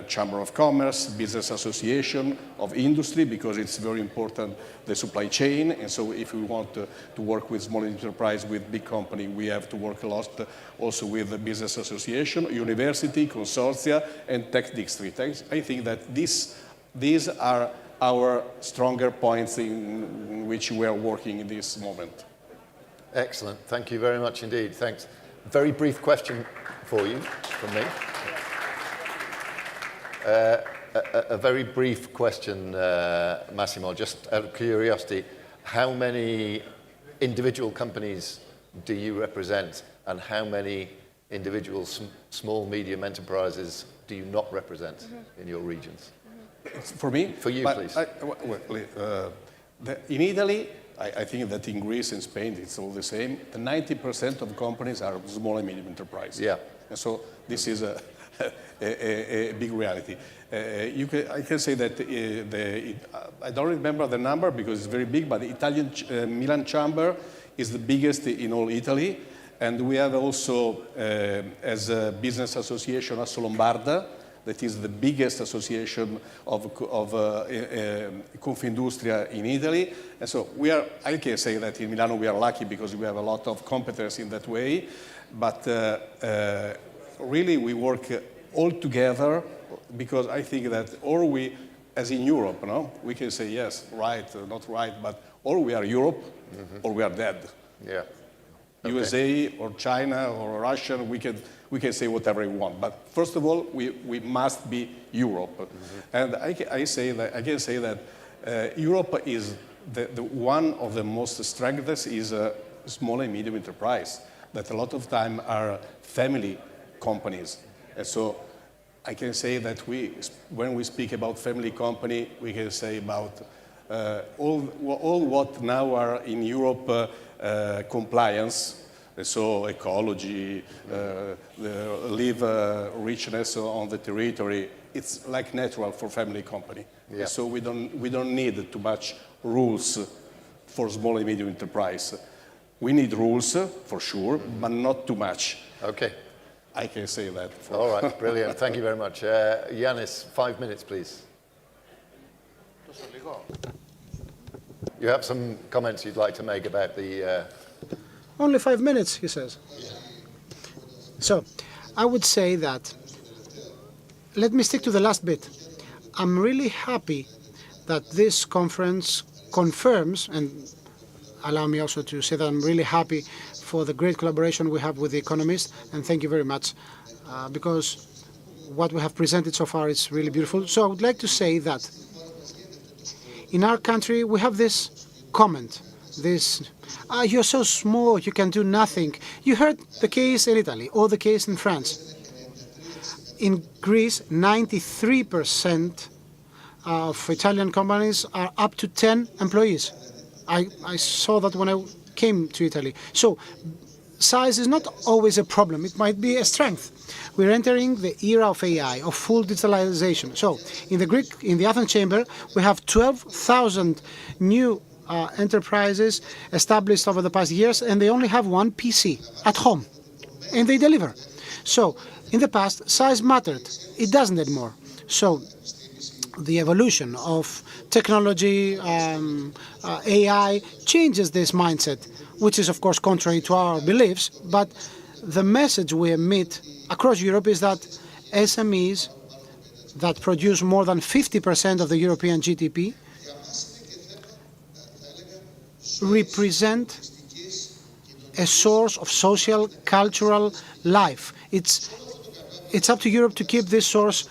Chamber of Commerce, Business Association of Industry, because it's very important, the supply chain. And so if we want to work with small enterprise, with big company, we have to work a lot also with the Business Association, university, consortia, and tech district. I think that these are our stronger points in which we are working in this moment. Excellent. Thank you very much indeed. Thanks. Very brief question for you from me. A very brief question, Massimo, just out of curiosity. How many individual companies do you represent, and how many individual small, medium enterprises do you not represent in your regions? For me? For you, please. In Italy, I think that in Greece and Spain, it's all the same. The 90% of companies are small and medium enterprises. Yeah. And so this is a big reality. I can say that I don't remember the number because it's very big, but the Italian Milan Chamber is the biggest in all Italy. And we have also, as a business association, Assolombarda, that is the biggest association of Confindustria in Italy. And so I can say that in Milano we are lucky because we have a lot of competence in that way. But really we work all together because I think that or we, as in Europe, we can say yes, right, not right, but or we are Europe or we are dead. Yeah. Okay. USA or China or Russia, we can say whatever we want. But first of all, we must be Europe. And I can say that Europe is the one of the most strengths is small and medium enterprise that a lot of time are family companies. And so I can say that when we speak about family company, we can say about all what now are in Europe compliance, so ecology, live richness on the territory. It's like natural for family company. Yeah. So we don't need too much rules for small and medium enterprise. We need rules for sure, but not too much. Okay. I can say that. All right, brilliant. Thank you very much. Yanis, 5 minutes, please. You have some comments you'd like to make about the... Only 5 minutes, he says. So, I would say that, let me stick to the last bit. I'm really happy that this conference confirms, and allow me also to say that I'm really happy for the great collaboration we have with The Economist, and thank you very much, because what we have presented so far is really beautiful. So I would like to say that in our country we have this comment, you're so small, you can do nothing. You heard the case in Italy or the case in France. In Greece, 93% of Italian companies are up to 10 employees. I saw that when I came to Italy. So size is not always a problem. It might be a strength. We're entering the era of AI, of full digitalization. So in the Athens Chamber, we have 12,000 new enterprises established over the past years, and they only have one PC at home, and they deliver. So in the past, size mattered. It doesn't anymore. So the evolution of technology, AI, changes this mindset, which is, of course, contrary to our beliefs. But the message we emit across Europe is that SMEs that produce more than 50% of the European GDP represent a source of social, cultural life. It's up to Europe to keep this source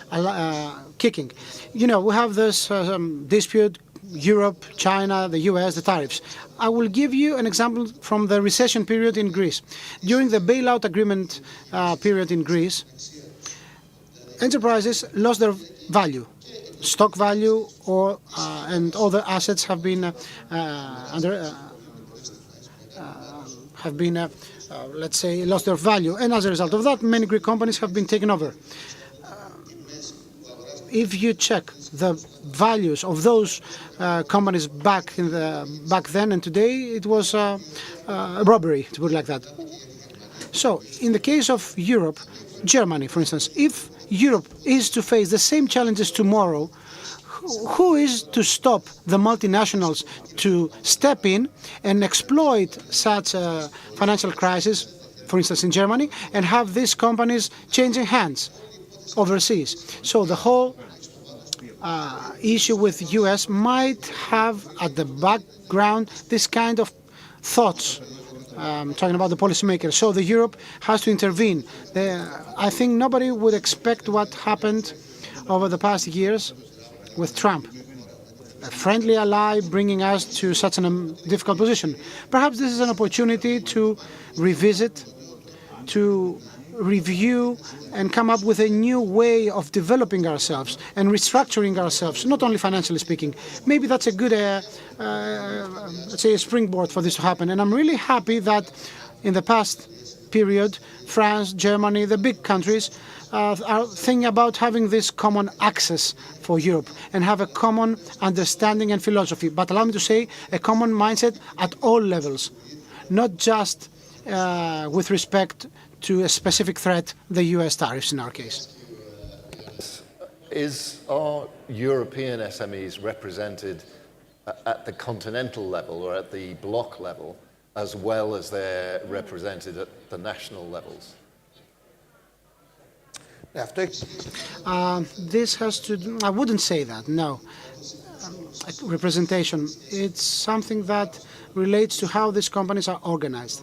kicking. You know, we have this dispute, Europe, China, the US, the tariffs. I will give you an example from the recession period in Greece. During the bailout agreement period in Greece, enterprises lost their value. Stock value and other assets have been let's say, lost their value, and as a result of that, many Greek companies have been taken over. If you check the values of those companies back then and today, it was a robbery, to put it like that. So, in the case of Europe, Germany, for instance, if Europe is to face the same challenges tomorrow, who is to stop the multinationals to step in and exploit such a financial crisis, for instance in Germany, and have these companies changing hands overseas? So the whole issue with the US might have at the background this kind of thoughts. Talking about the policymakers. So the Europe has to intervene. I think nobody would expect what happened over the past years with Trump, a friendly ally bringing us to such a difficult position. Perhaps this is an opportunity to revisit, to review and come up with a new way of developing ourselves and restructuring ourselves, not only financially speaking. Maybe that's a good, let's say, a springboard for this to happen. And I'm really happy that in the past period, France, Germany, the big countries, are thinking about having this common access for Europe and have a common understanding and philosophy. But allow me to say a common mindset at all levels, not just with respect to a specific threat, the US tariffs in our case. Are European SMEs represented at the continental level or at the bloc level as well as they're represented at the national levels? This has to do, I wouldn't say that, no. Representation, it's something that relates to how these companies are organized.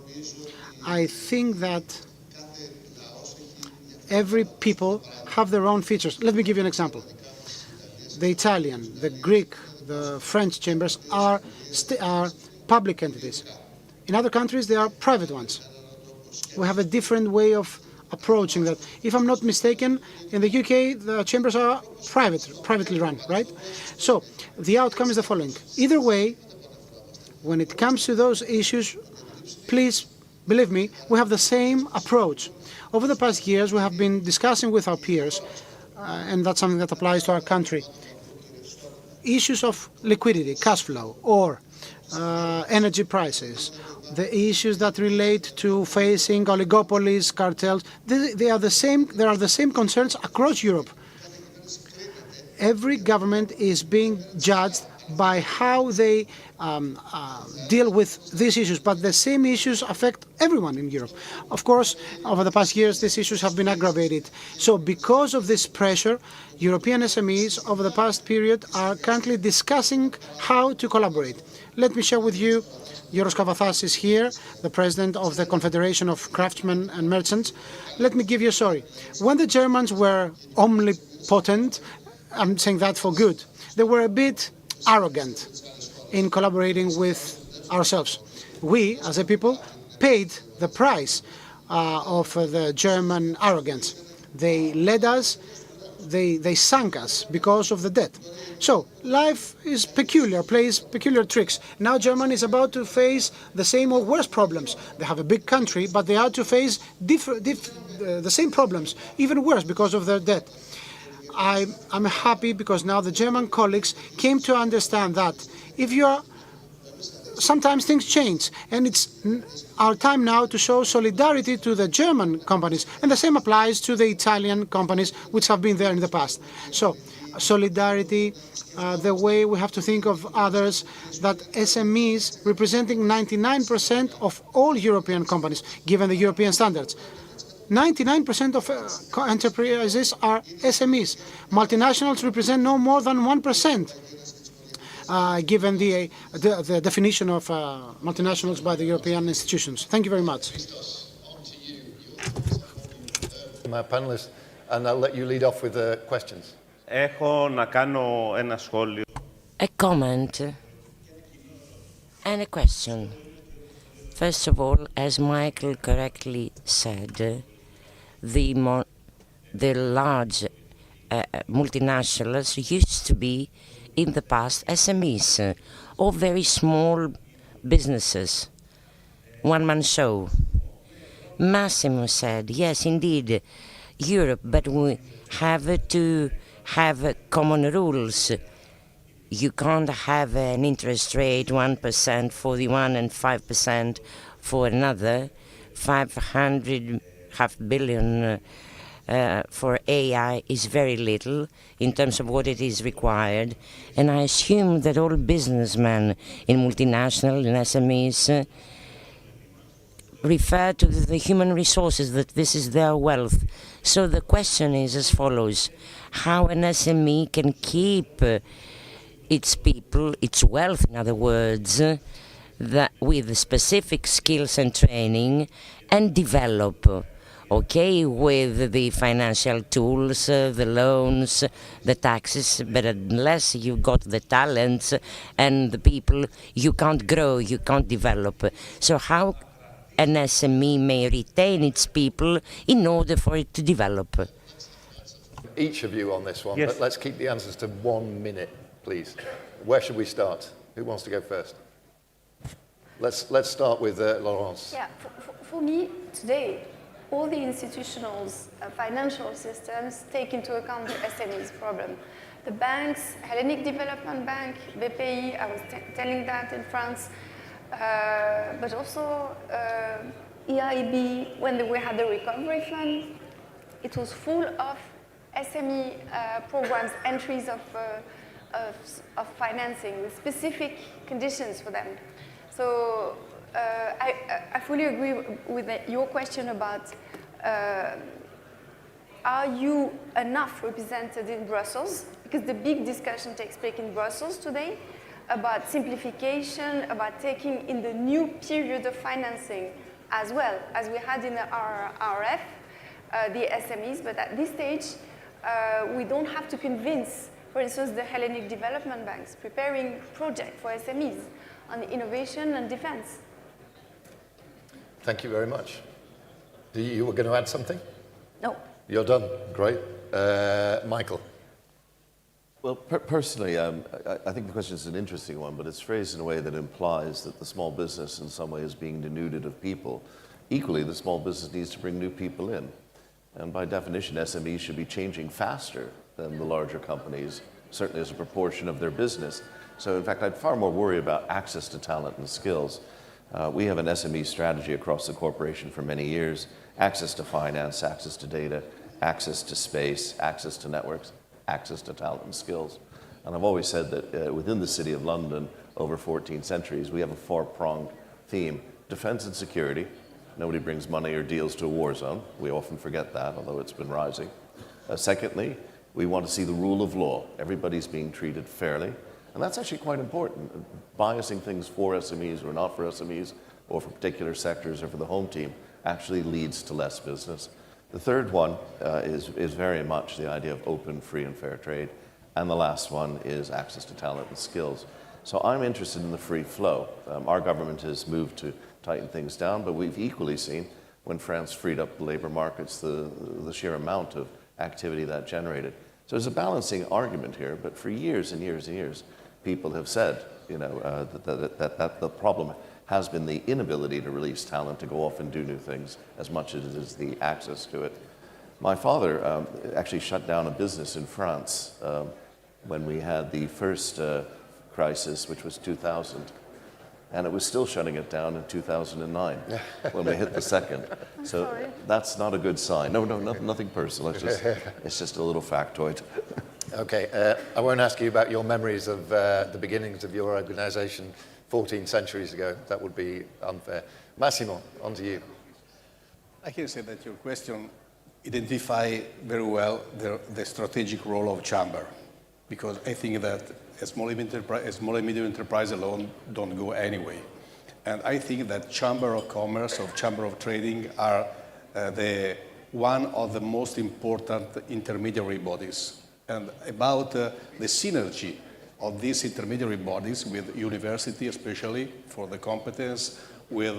I think that every people have their own features. Let me give you an example. The Italian, the Greek, the French chambers are public entities. In other countries, they are private ones. We have a different way of approaching that. If I'm not mistaken, in the UK, the chambers are privately run, right? So the outcome is the following. Either way, when it comes to those issues, please believe me, we have the same approach. Over the past years, we have been discussing with our peers, and that's something that applies to our country, issues of liquidity, cash flow, or energy prices, the issues that relate to facing oligopolies, cartels. They are the same. There are the same concerns across Europe. Every government is being judged by how they deal with these issues, but the same issues affect everyone in Europe. Of course, over the past years, these issues have been aggravated. So because of this pressure, European SMEs over the past period are currently discussing how to collaborate. Let me share with you, Yoros Kavathas is here, the president of the Confederation of Craftsmen and Merchants. Let me give you a story. When the Germans were omnipotent, I'm saying that for good, they were a bit arrogant in collaborating with ourselves. We, as a people, paid the price of the German arrogance. They led us, they sank us because of the debt. So life is peculiar, plays peculiar tricks. Now Germany is about to face the same or worse problems. They have a big country, but they are to face the same problems, even worse because of their debt. I'm happy because now the German colleagues came to understand that if you are, sometimes things change, and it's our time now to show solidarity to the German companies, and the same applies to the Italian companies which have been there in the past. So solidarity, the way we have to think of others, that SMEs representing 99% of all European companies, given the European standards. 99% of enterprises are SMEs. Multinationals represent no more than 1%, given the definition of multinationals by the European institutions. Thank you very much. My panelists, and I'll let you lead off with the questions. A comment and a question. First of all, as Michael correctly said, the large multinationals used to be, in the past, SMEs, or very small businesses, one-man show. Massimo said, yes, indeed, Europe, but we have to have common rules. You can't have an interest rate 1% for the one and 5% for another. 500 billion for AI is very little in terms of what it is required. And I assume that all businessmen in multinational and SMEs refer to the human resources, that this is their wealth. So the question is as follows: how an SME can keep its people, its wealth, in other words, that with specific skills and training, and develop, okay, with the financial tools, the loans, the taxes, but unless you've got the talents and the people, you can't grow, you can't develop. So how an SME may retain its people in order for it to develop? Each of you on this one, Yes. but let's keep the answers to 1 minute, please. Where should we start? Who wants to go first? Let's start with Laurence. Yeah, for me today, all the institutional financial systems take into account the SMEs problem. The banks, Hellenic Development Bank, BPI, I was telling that in France, but also EIB, when we had the recovery fund, it was full of SME programs, entries of financing with specific conditions for them. So I fully agree with your question about are you enough represented in Brussels? Because the big discussion takes place in Brussels today about simplification, about taking in the new period of financing as well as we had in the RRF, the SMEs, but at this stage, we don't have to convince, for instance, the Hellenic Development Banks preparing projects for SMEs on innovation and defense. Thank you very much. You were going to add something? No. You're done. Great. Michael. Well, personally, I think the question is an interesting one, but it's phrased in a way that implies that the small business in some way is being denuded of people. Equally, the small business needs to bring new people in. And by definition, SMEs should be changing faster than the larger companies, certainly as a proportion of their business. So in fact, I'd far more worry about access to talent and skills. We have an SME strategy across the corporation for many years: access to finance, access to data, access to space, access to networks, access to talent and skills. And I've always said that within the City of London, over 14 centuries, we have a four-pronged theme: defense and security. Nobody brings money or deals to a war zone. We often forget that, although it's been rising. Secondly, we want to see the rule of law. Everybody's being treated fairly. And that's actually quite important. Biasing things for SMEs or not for SMEs, or for particular sectors or for the home team, actually leads to less business. The third one is very much the idea of open, free, and fair trade. And the last one is access to talent and skills. So I'm interested in the free flow. Our government has moved to tighten things down, but we've equally seen when France freed up the labor markets, the sheer amount of activity that generated. So there's a balancing argument here, but for years and years and years, people have said, that the problem has been the inability to release talent to go off and do new things as much as it is the access to it. My father actually shut down a business in France when we had the first crisis, which was 2000. And it was still shutting it down in 2009 when we hit the second. So that's not a good sign. No, nothing personal. It's just a little factoid. Okay, I won't ask you about your memories of the beginnings of your organization 14 centuries ago. That would be unfair. Massimo, on to you. I can say that your question identifies very well the strategic role of Chamber, because I think that a small and medium enterprise alone don't go anyway. And I think that Chamber of Commerce or Chamber of Trading are one of the most important intermediary bodies. And about the synergy of these intermediary bodies with university, especially for the competence, with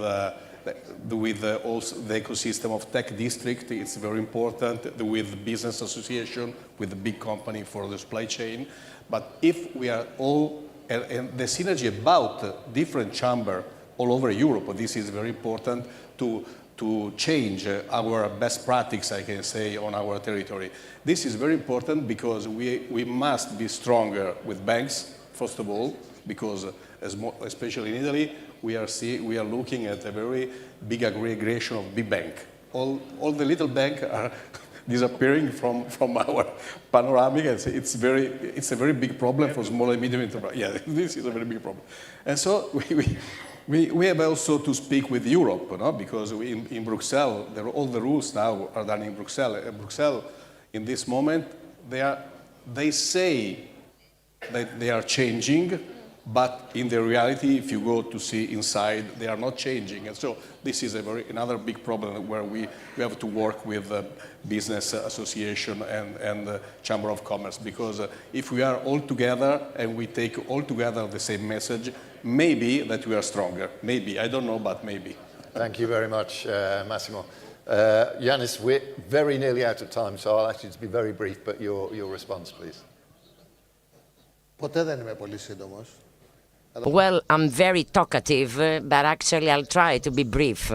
also the ecosystem of tech district, it's very important, with business association, with the big company for the supply chain. But if we are all, and the synergy about different chamber all over Europe, this is very important to change our best practice, I can say, on our territory. This is very important because we must be stronger with banks, first of all, because especially in Italy, we are looking at a very big aggregation of big bank. All the little banks are disappearing from our panoramic. It's a very big problem for small and medium enterprise. Yeah, this is a very big problem. And so we have also to speak with Europe, because in Brussels, all the rules now are done in Brussels. Brussels, in this moment, they say that they are changing, but in the reality, if you go to see inside, they are not changing. And so this is another big problem where we have to work with the business association and the Chamber of Commerce, because if we are all together and we take all together the same message, maybe that we are stronger. Maybe, I don't know, but maybe. Thank you very much, Massimo. Yanis, we're very nearly out of time, so I'll ask you to be very brief, but your response, please. Ποτέ δεν είμαι πολύ σύντομος. Well, I'm very talkative, but actually I'll try to be brief.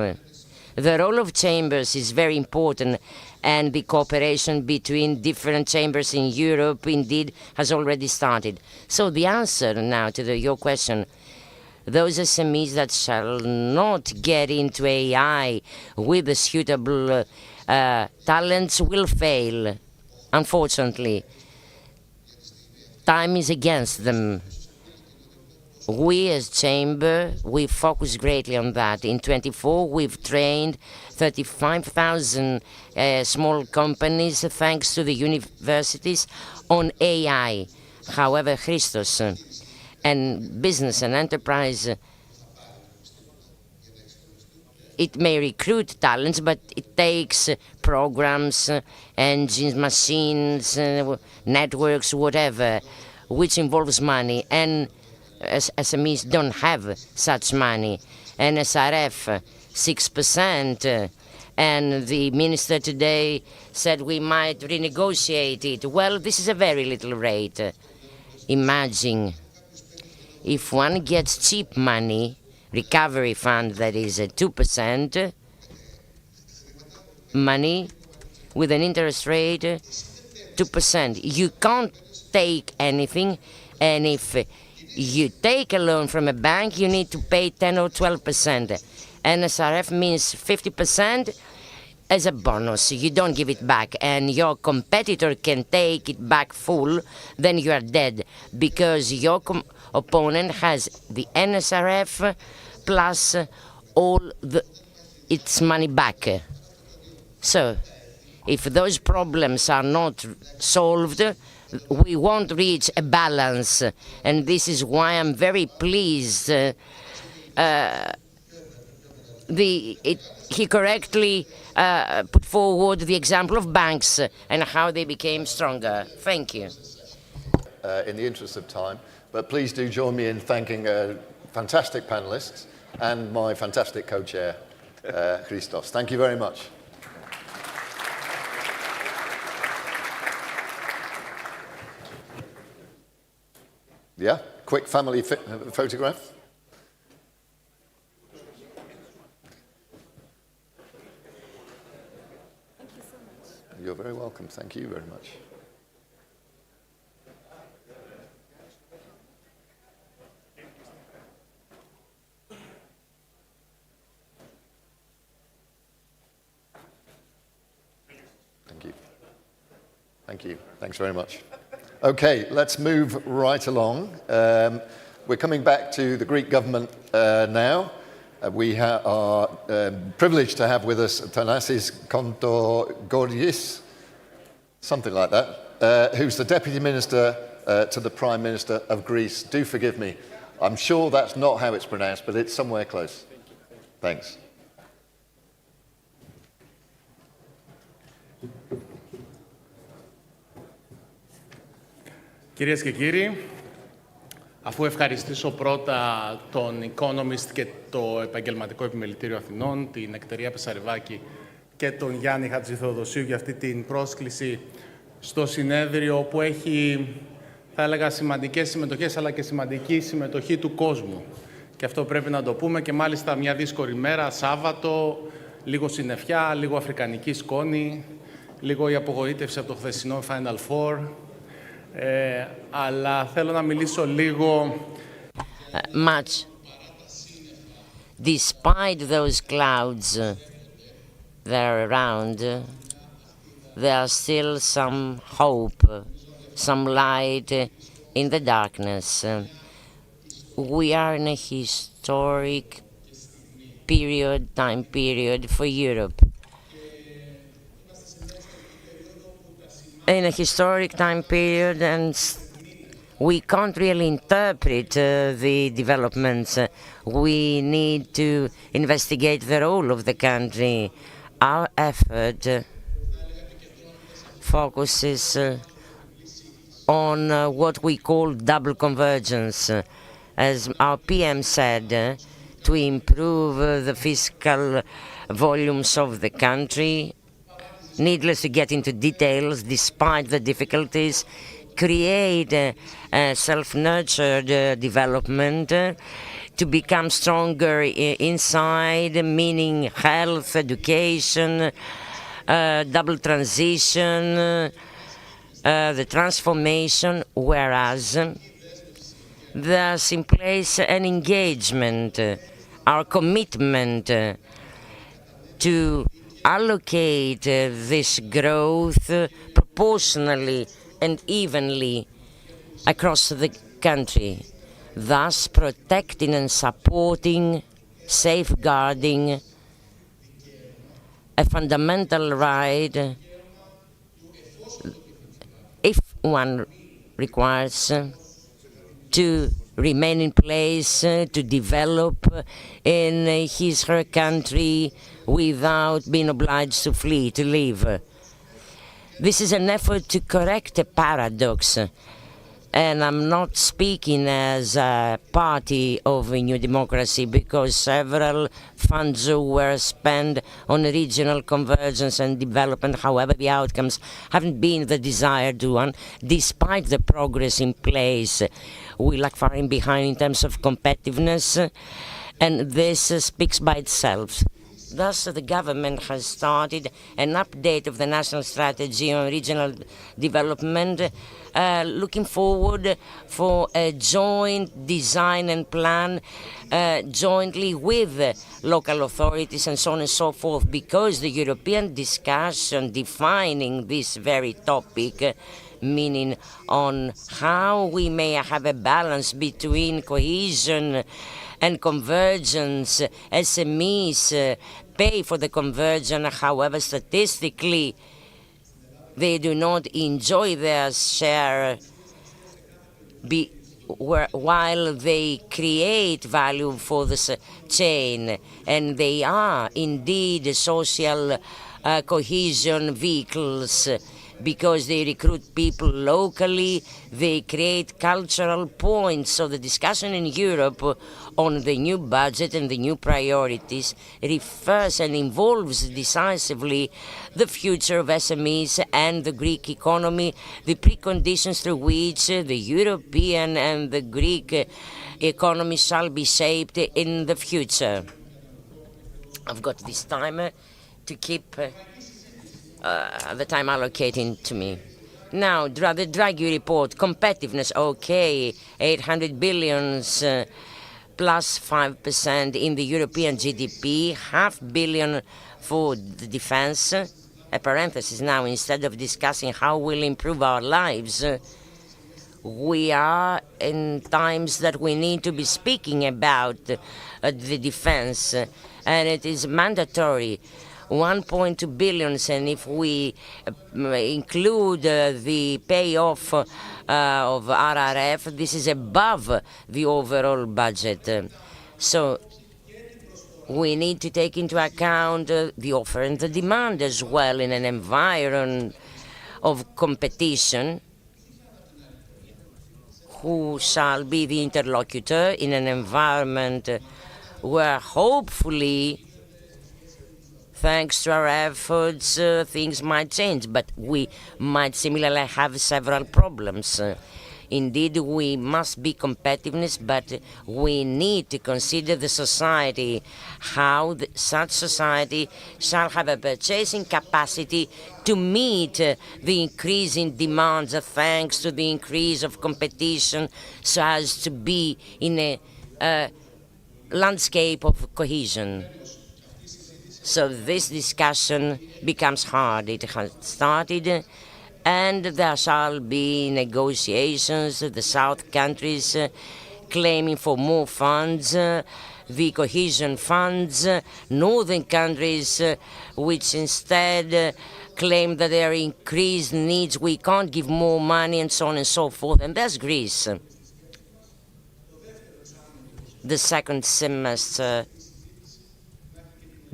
The role of chambers is very important, and the cooperation between different chambers in Europe indeed has already started. So the answer now to your question, those SMEs that shall not get into AI with the suitable talents will fail, unfortunately. Time is against them. We as Chamber, we focus greatly on that. In 24, we've trained 35,000 small companies, thanks to the universities, on AI. However, Christos, and business and enterprise, it may recruit talents, but it takes programs, engines, machines, networks, whatever, which involves money. And SMEs don't have such money. And SRF, 6%. And the minister today said we might renegotiate it. Well, this is a very little rate. Imagine if one gets cheap money, recovery fund that is 2%, money with an interest rate 2%. You can't take anything, and if you take a loan from a bank, you need to pay 10 or 12%. NSRF means 50% as a bonus. You don't give it back, and your competitor can take it back full, then you are dead, because your opponent has the NSRF plus all its money back. So, if those problems are not solved, we won't reach a balance, and this is why I'm very pleased. He correctly put forward the example of banks and how they became stronger. Thank you. In the interest of time, but please do join me in thanking fantastic panelists and my fantastic co-chair, Christos. Thank you very much. Yeah, quick family photograph. Thank you so much. You're very welcome. Thank you very much. Thank you. Thank you. Thanks very much. Okay, let's move right along. We're coming back to the Greek government now. We are privileged to have with us Thanasis Kontogoris, something like that, who's the Deputy Minister to the Prime Minister of Greece. Do forgive me. I'm sure that's not how it's pronounced, but it's somewhere close. Thanks. Κυρίες και κύριοι, αφού ευχαριστήσω πρώτα τον Economist και το Επαγγελματικό Επιμελητήριο Αθηνών, την Εκτερία Πεσαριβάκη και τον Γιάννη Χατζηθεοδοσίου για αυτή την πρόσκληση στο συνέδριο που έχει, θα έλεγα, σημαντικές συμμετοχές αλλά και σημαντική συμμετοχή του κόσμου. Και αυτό πρέπει να το πούμε, και μάλιστα μια δύσκολη μέρα, Σάββατο, λίγο συννεφιά, λίγο αφρικανική σκόνη, λίγο η απογοήτευση από το χθεσινό Final Four. Αλλά θέλω να μιλήσω λίγο... Much. Despite those clouds that are around, there are still some hope, some light in the darkness. We are in a historic time period for Europe. In a historic time period, and we can't really interpret the developments. We need to investigate the role of the country. Our effort focuses on what we call double convergence. As our PM said, to improve the fiscal volumes of the country. Needless to get into details, despite the difficulties, create a self-nurtured development, to become stronger inside, meaning health, education, double transition, the transformation, whereas there's in place an engagement, our commitment to allocate this growth proportionally and evenly across the country, thus protecting and supporting, safeguarding a fundamental right, if one requires, to remain in place, to develop in his or her country without being obliged to flee, to leave. This is an effort to correct a paradox. And I'm not speaking as a party of a New Democracy, because several funds were spent on regional convergence and development. However, the outcomes haven't been the desired one, despite the progress in place. We lag far behind in terms of competitiveness, and this speaks by itself. Thus, the government has started an update of the national strategy on regional development, looking forward for a joint design and plan jointly with local authorities and so on and so forth, because the European discussion defining this very topic, meaning on how we may have a balance between cohesion and convergence, SMEs pay for the convergence, however, statistically, they do not enjoy their share while they create value for the chain, and they are indeed social cohesion vehicles, because they recruit people locally, they create cultural points. So the discussion in Europe on the new budget and the new priorities refers and involves decisively the future of SMEs and the Greek economy, the preconditions through which the European and the Greek economy shall be shaped in the future. I've got this timer to keep the time allocated to me. Now, the Draghi report, competitiveness, okay, 800 billions plus 5% in the European GDP, $500 billion for the defense. A parenthesis now, instead of discussing how we'll improve our lives, we are in times that we need to be speaking about the defense, and it is mandatory. 1.2 billion, and if we include the payoff of RRF, this is above the overall budget. So we need to take into account the offer and the demand as well in an environment of competition. Who shall be the interlocutor in an environment where hopefully, thanks to our efforts, things might change, but we might similarly have several problems. Indeed, we must be competitiveness, but we need to consider the society, how such society shall have a purchasing capacity to meet the increasing demands thanks to the increase of competition, so as to be in a landscape of cohesion. So this discussion becomes hard. It has started, and there shall be negotiations, the South countries claiming for more funds, the cohesion funds, Northern countries which instead claim that there are increased needs, we can't give more money, and so on and so forth. And there's Greece. The second semester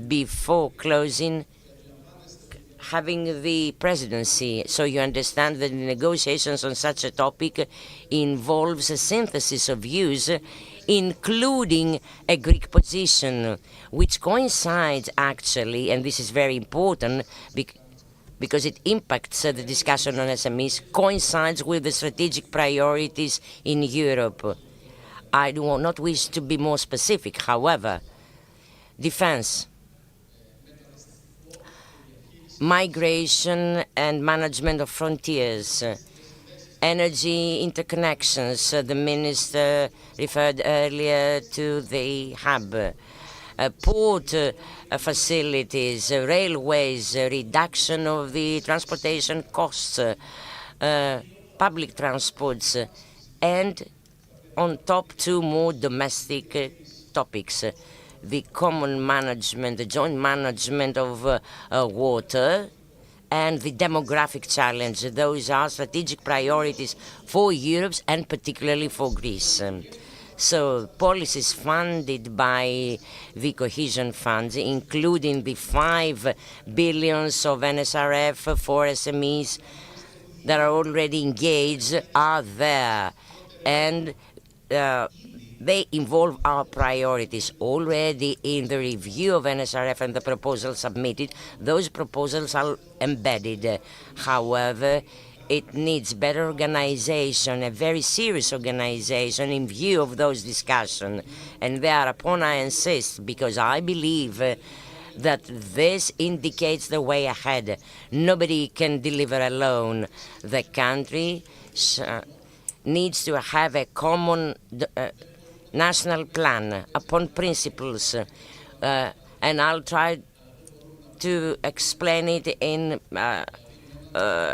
before closing, having the presidency. So you understand that the negotiations on such a topic involves a synthesis of views, including a Greek position, which coincides actually, and this is very important, because it impacts the discussion on SMEs, coincides with the strategic priorities in Europe. I do not wish to be more specific, however. Defense, migration and management of frontiers, energy interconnections. The minister referred earlier to the hub. Port facilities, railways, reduction of the transportation costs, public transports, and on top 2 more domestic topics. The common management, the joint management of water, and the demographic challenge. Those are strategic priorities for Europe and particularly for Greece. So policies funded by the cohesion funds, including the 5 billion of NSRF for SMEs that are already engaged, are there. And they involve our priorities. Already in the review of NSRF and the proposals submitted, those proposals are embedded. However, it needs better organization, a very serious organization in view of those discussions. And thereupon I insist, because I believe that this indicates the way ahead. Nobody can deliver alone. The country needs to have a common national plan upon principles, and I'll try to explain it in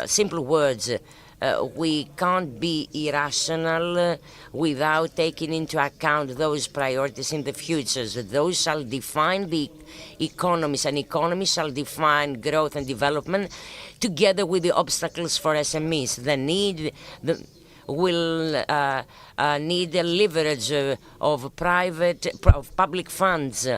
simple words. We can't be irrational without taking into account those priorities in the future. Those shall define the economies, and economies shall define growth and development together with the obstacles for SMEs. Will need a leverage of public funds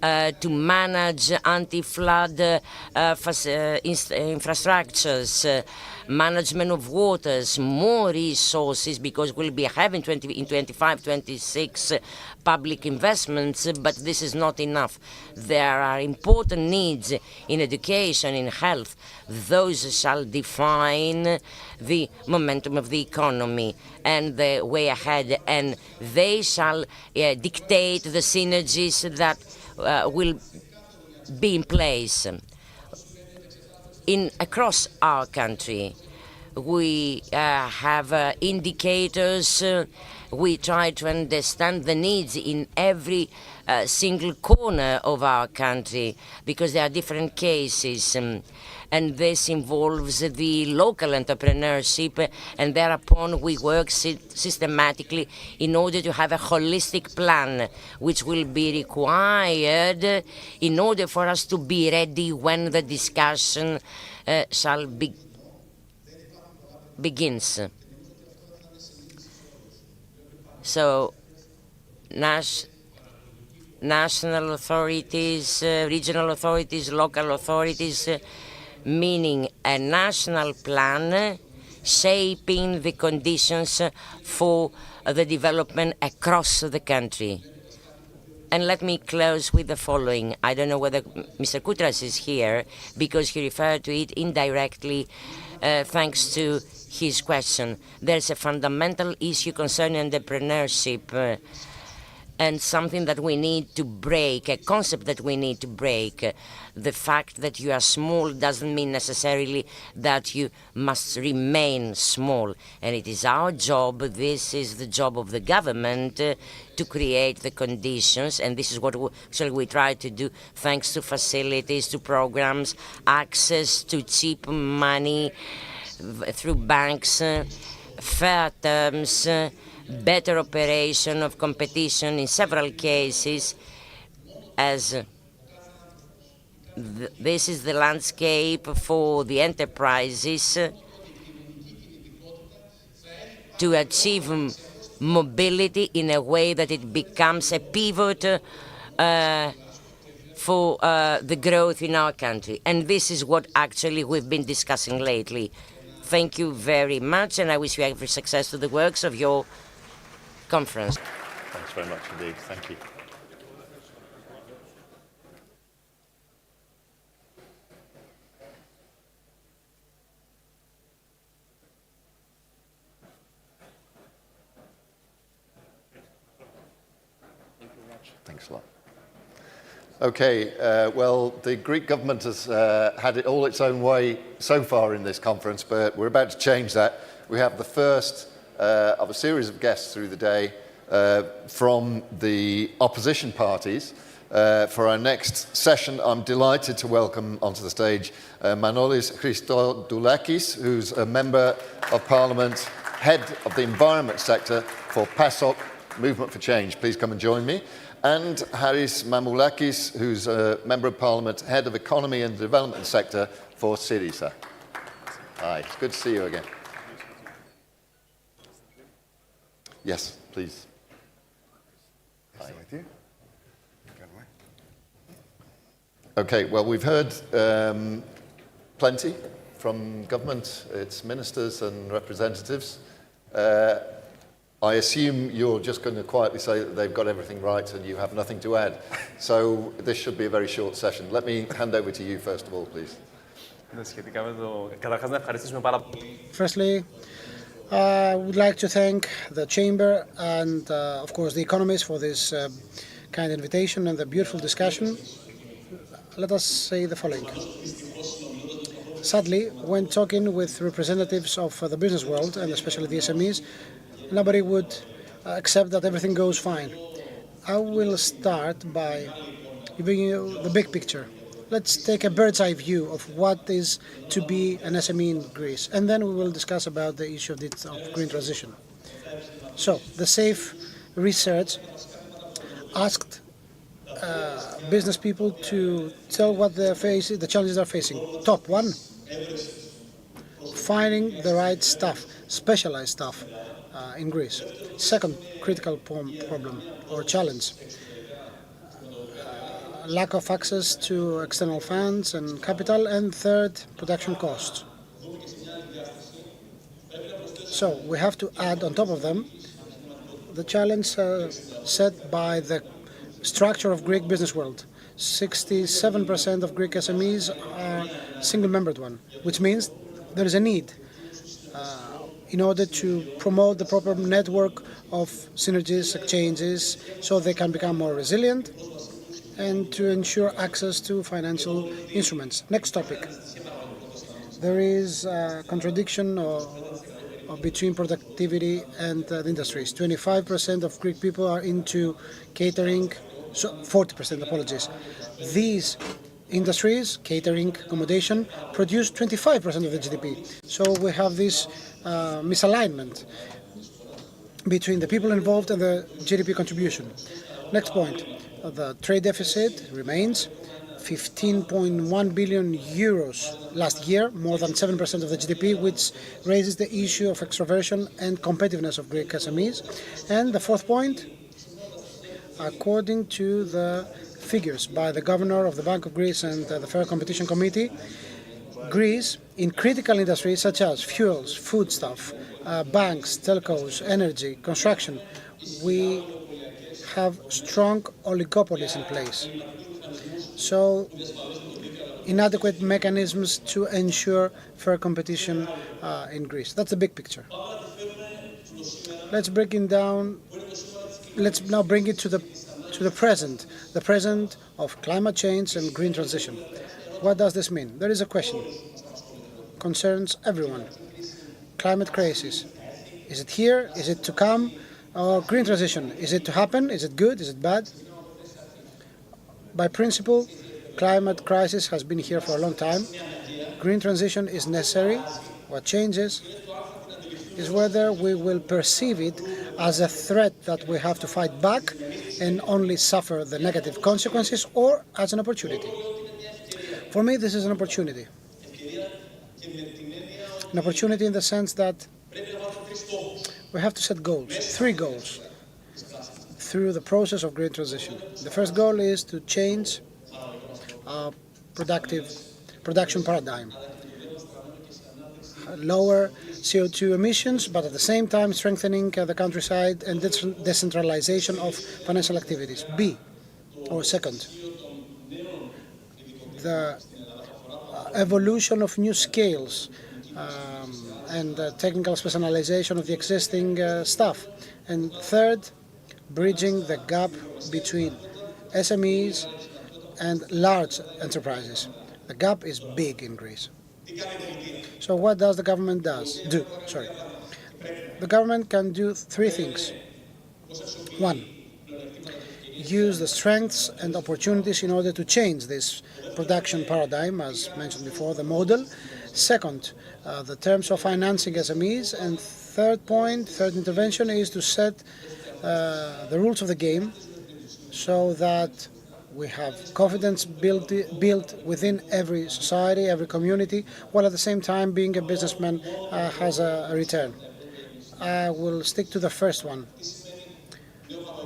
to manage anti-flood infrastructures, management of waters, more resources, because we'll be having in 25-26 public investments, but this is not enough. There are important needs in education, in health. Those shall define the momentum of the economy and the way ahead, and they shall dictate the synergies that will be in place. Across our country, we have indicators. We try to understand the needs in every single corner of our country, because there are different cases. And this involves the local entrepreneurship, and thereupon we work systematically in order to have a holistic plan, which will be required in order for us to be ready when the discussion shall begins. So, national authorities, regional authorities, local authorities, meaning a national plan shaping the conditions for the development across the country. And let me close with the following. I don't know whether Mr. Koutras is here, because he referred to it indirectly thanks to his question. There's a fundamental issue concerning entrepreneurship, and something that we need to break, a concept that we need to break. The fact that you are small doesn't mean necessarily that you must remain small. And it is our job, this is the job of the government, to create the conditions, and this is what we try to do, thanks to facilities, to programs, access to cheap money through banks, fair terms, better operation of competition in several cases, as this is the landscape for the enterprises to achieve mobility in a way that it becomes a pivot for the growth in our country. And this is what actually we've been discussing lately. Thank you very much, and I wish you every success to the works of your conference. Thanks very much indeed. Thank you. Thanks a lot. Okay, well, the Greek government has had it all its own way so far in this conference, but we're about to change that. We have the first of a series of guests through the day from the opposition parties. For our next session, I'm delighted to welcome onto the stage Manolis Christodoulakis, who's a Member of Parliament, Head of the Environment Sector for PASOK, Movement for Change. Please come and join me. And Haris Mamoulakis, who's a Member of Parliament, Head of Economy and Development Sector for Syriza. Hi, it's good to see you again. Yes, please. Hi. Okay, well, we've heard plenty from government, its ministers and representatives. I assume you're just going to quietly say that they've got everything right and you have nothing to add. So this should be a very short session. Let me hand over to you first of all, please. Firstly, I would like to thank the Chamber and, of course, the economists for this kind invitation and the beautiful discussion. Let us say the following. Sadly, when talking with representatives of the business world, and especially the SMEs, nobody would accept that everything goes fine. I will start by giving you the big picture. Let's take a bird's eye view of what is to be an SME in Greece, and then we will discuss about the issue of green transition. So, the SAFE research asked business people to tell what the challenges they're facing. Top one, finding the right staff, specialized staff in Greece. Second critical problem or challenge, lack of access to external funds and capital, and third, production costs. So we have to add on top of them the challenge set by the structure of Greek business world. 67% of Greek SMEs are single-membered one, which means there is a need in order to promote the proper network of synergies, exchanges, so they can become more resilient and to ensure access to financial instruments. Next topic. There is a contradiction between productivity and the industries. 25% of Greek people are into catering, so 40%, apologies. These industries, catering, accommodation, produce 25% of the GDP. So we have this misalignment between the people involved and the GDP contribution. Next point, the trade deficit remains 15.1 billion euros last year, more than 7% of the GDP, which raises the issue of extroversion and competitiveness of Greek SMEs. And the fourth point, according to the figures by the Governor of the Bank of Greece and the Fair Competition Committee, Greece, in critical industries such as fuels, foodstuff, banks, telcos, energy, construction, we have strong oligopolies in place. So, inadequate mechanisms to ensure fair competition in Greece. That's the big picture. Let's break it down. Let's now bring it to the present of climate change and green transition. What does this mean? There is a question. Concerns everyone. Climate crisis. Is it here? Is it to come? Or green transition? Is it to happen? Is it good? Is it bad? By principle, climate crisis has been here for a long time. Green transition is necessary. What changes is whether we will perceive it as a threat that we have to fight back and only suffer the negative consequences, or as an opportunity. For me, this is an opportunity. An opportunity in the sense that we have to set goals, 3 goals, through the process of green transition. The first goal is to change our production paradigm. Lower CO2 emissions, but at the same time strengthening the countryside and decentralization of financial activities. B, or second, the evolution of new scales and technical specialization of the existing staff. And third, bridging the gap between SMEs and large enterprises. The gap is big in Greece. So what does the government do? The government can do three things. One, use the strengths and opportunities in order to change this production paradigm, as mentioned before, the model. Second, the terms of financing SMEs. And third intervention is to set the rules of the game so that we have confidence built within every society, every community, while at the same time being a businessman has a return. I will stick to the first one.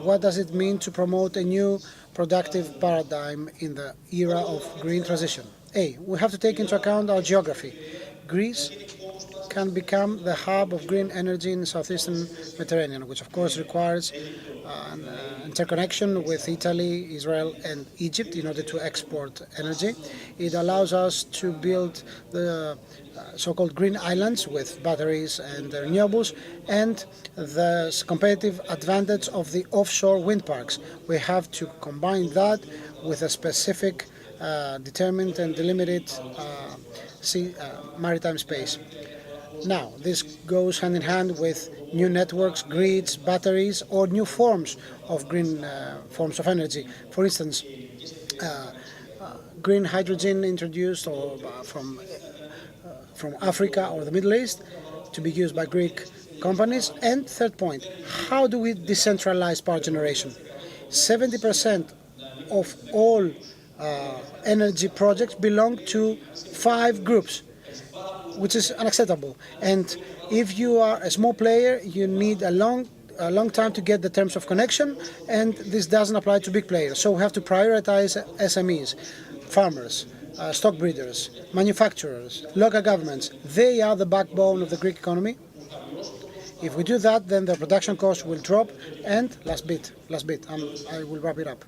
What does it mean to promote a new productive paradigm in the era of green transition? We have to take into account our geography. Greece can become the hub of green energy in the southeastern Mediterranean, which of course requires an interconnection with Italy, Israel and Egypt in order to export energy. It allows us to build the so-called green islands with batteries and renewables, and the competitive advantage of the offshore wind parks. We have to combine that with a specific, determined and delimited maritime space. Now, this goes hand in hand with new networks, grids, batteries, or new forms of green forms of energy. For instance, green hydrogen introduced from Africa or the Middle East to be used by Greek companies. And third point, how do we decentralize power generation? 70% of all energy projects belong to 5 groups, which is unacceptable. And if you are a small player, you need a long time to get the terms of connection, and this doesn't apply to big players. So we have to prioritize SMEs, farmers, stock breeders, manufacturers, local governments. They are the backbone of the Greek economy. If we do that, then the production costs will drop. And last bit, I will wrap it up.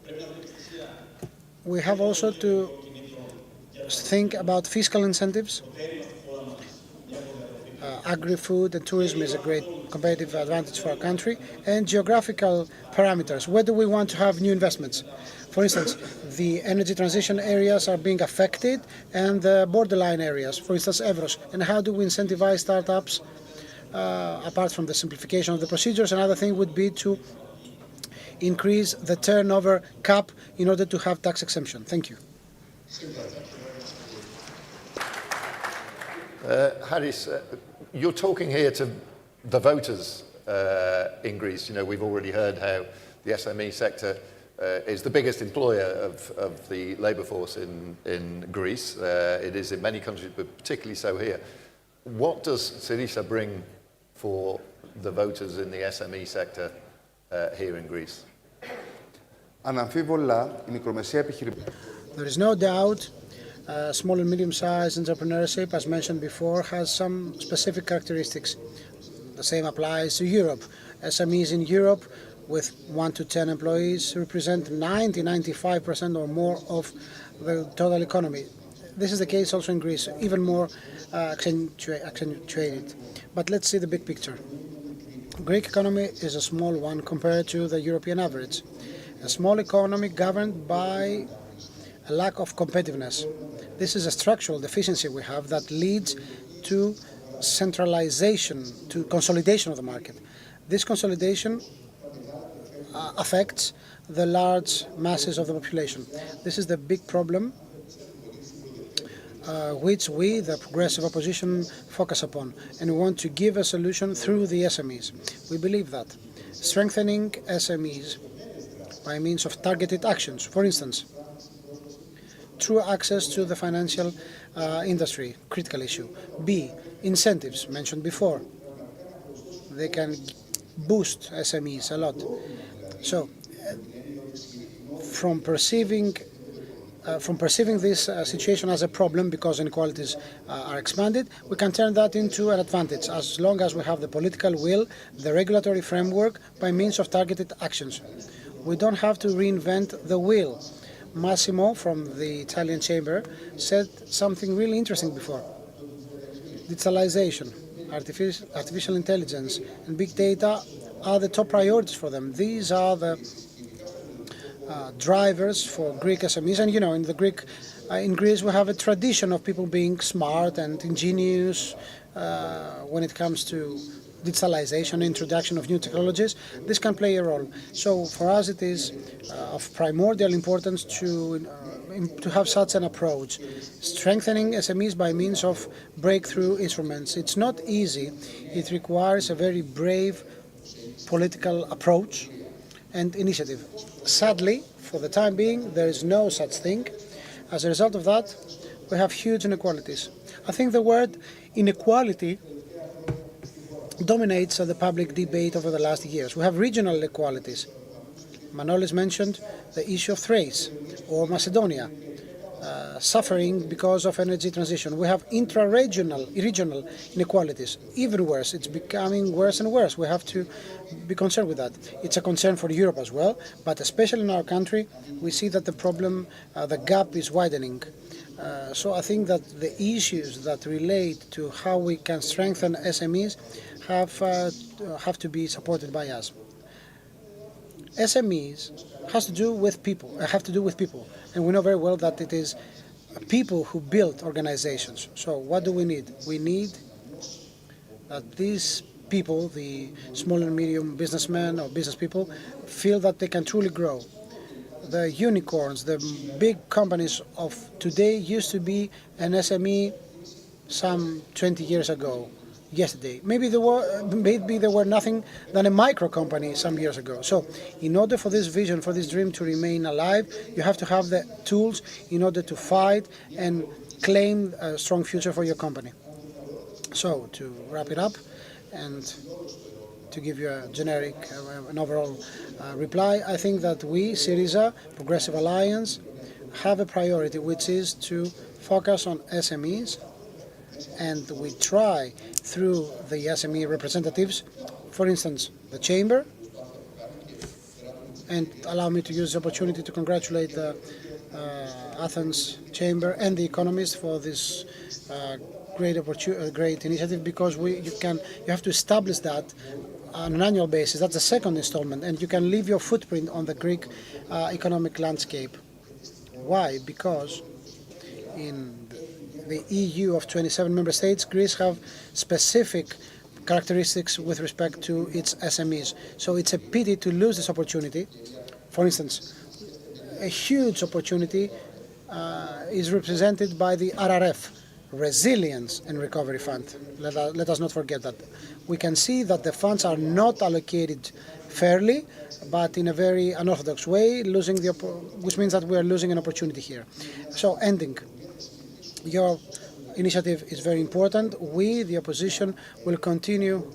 We have also to think about fiscal incentives. Agri-food and tourism is a great competitive advantage for our country, and geographical parameters. Where do we want to have new investments? For instance, the energy transition areas are being affected, and the borderline areas, for instance, Evros. And how do we incentivize startups? Apart from the simplification of the procedures, another thing would be to increase the turnover cap in order to have tax exemption. Thank you. Haris, you're talking here to the voters in Greece. You know, we've already heard how the SME sector is the biggest employer of the labour force in Greece. It is in many countries, but particularly so here. What does Syriza bring for the voters in the SME sector here in Greece? There is no doubt small and medium-sized entrepreneurship, as mentioned before, has some specific characteristics. The same applies to Europe. SMEs in Europe with 1 to 10 employees represent 95% or more of the total economy. This is the case also in Greece, even more accentuated. But let's see the big picture. Greek economy is a small one compared to the European average. A small economy governed by a lack of competitiveness. This is a structural deficiency we have that leads to centralization, to consolidation of the market. This consolidation affects the large masses of the population. This is the big problem which we, the progressive opposition, focus upon, and we want to give a solution through the SMEs. We believe that strengthening SMEs by means of targeted actions, for instance, true access to the financial industry, critical issue. B, incentives, mentioned before. They can boost SMEs a lot. So, from perceiving this situation as a problem because inequalities are expanded, we can turn that into an advantage as long as we have the political will, the regulatory framework by means of targeted actions. We don't have to reinvent the wheel. Massimo from the Italian Chamber said something really interesting before. Digitalization, artificial intelligence and big data are the top priorities for them. These are the drivers for Greek SMEs. And in Greece we have a tradition of people being smart and ingenious when it comes to digitalization, introduction of new technologies. This can play a role. So for us it is of primordial importance to have such an approach, strengthening SMEs by means of breakthrough instruments. It's not easy. It requires a very brave political approach and initiative. Sadly, for the time being, there is no such thing. As a result of that, we have huge inequalities. I think the word inequality dominates the public debate over the last years. We have regional inequalities. Manolis mentioned the issue of Thrace or Macedonia suffering because of energy transition. We have regional inequalities. Even worse, it's becoming worse and worse. We have to be concerned with that. It's a concern for Europe as well, but especially in our country, we see that the problem, the gap is widening. So I think that the issues that relate to how we can strengthen SMEs have to be supported by us. SMEs have to do with people, and we know very well that it is people who build organizations. So what do we need? We need that these people, the small and medium businessmen or business people, feel that they can truly grow. The unicorns, the big companies of today used to be an SME some 20 years ago, yesterday. Maybe they were nothing than a micro company some years ago. So in order for this vision, for this dream to remain alive, you have to have the tools in order to fight and claim a strong future for your company. So to wrap it up and to give you a generic, an overall reply, I think that we, Syriza, Progressive Alliance, have a priority, which is to focus on SMEs, and we try through the SME representatives, for instance, the Chamber, and allow me to use the opportunity to congratulate the Athens Chamber and the economists for this great initiative, because you have to establish that on an annual basis. That's the second installment, and you can leave your footprint on the Greek economic landscape. Why? Because in the EU of 27 member states, Greece have specific characteristics with respect to its SMEs. So it's a pity to lose this opportunity. For instance, a huge opportunity is represented by the RRF, Resilience and Recovery Fund. Let us not forget that. We can see that the funds are not allocated fairly, but in a very unorthodox way, which means that we are losing an opportunity here. So ending. Your initiative is very important. We, the opposition, will continue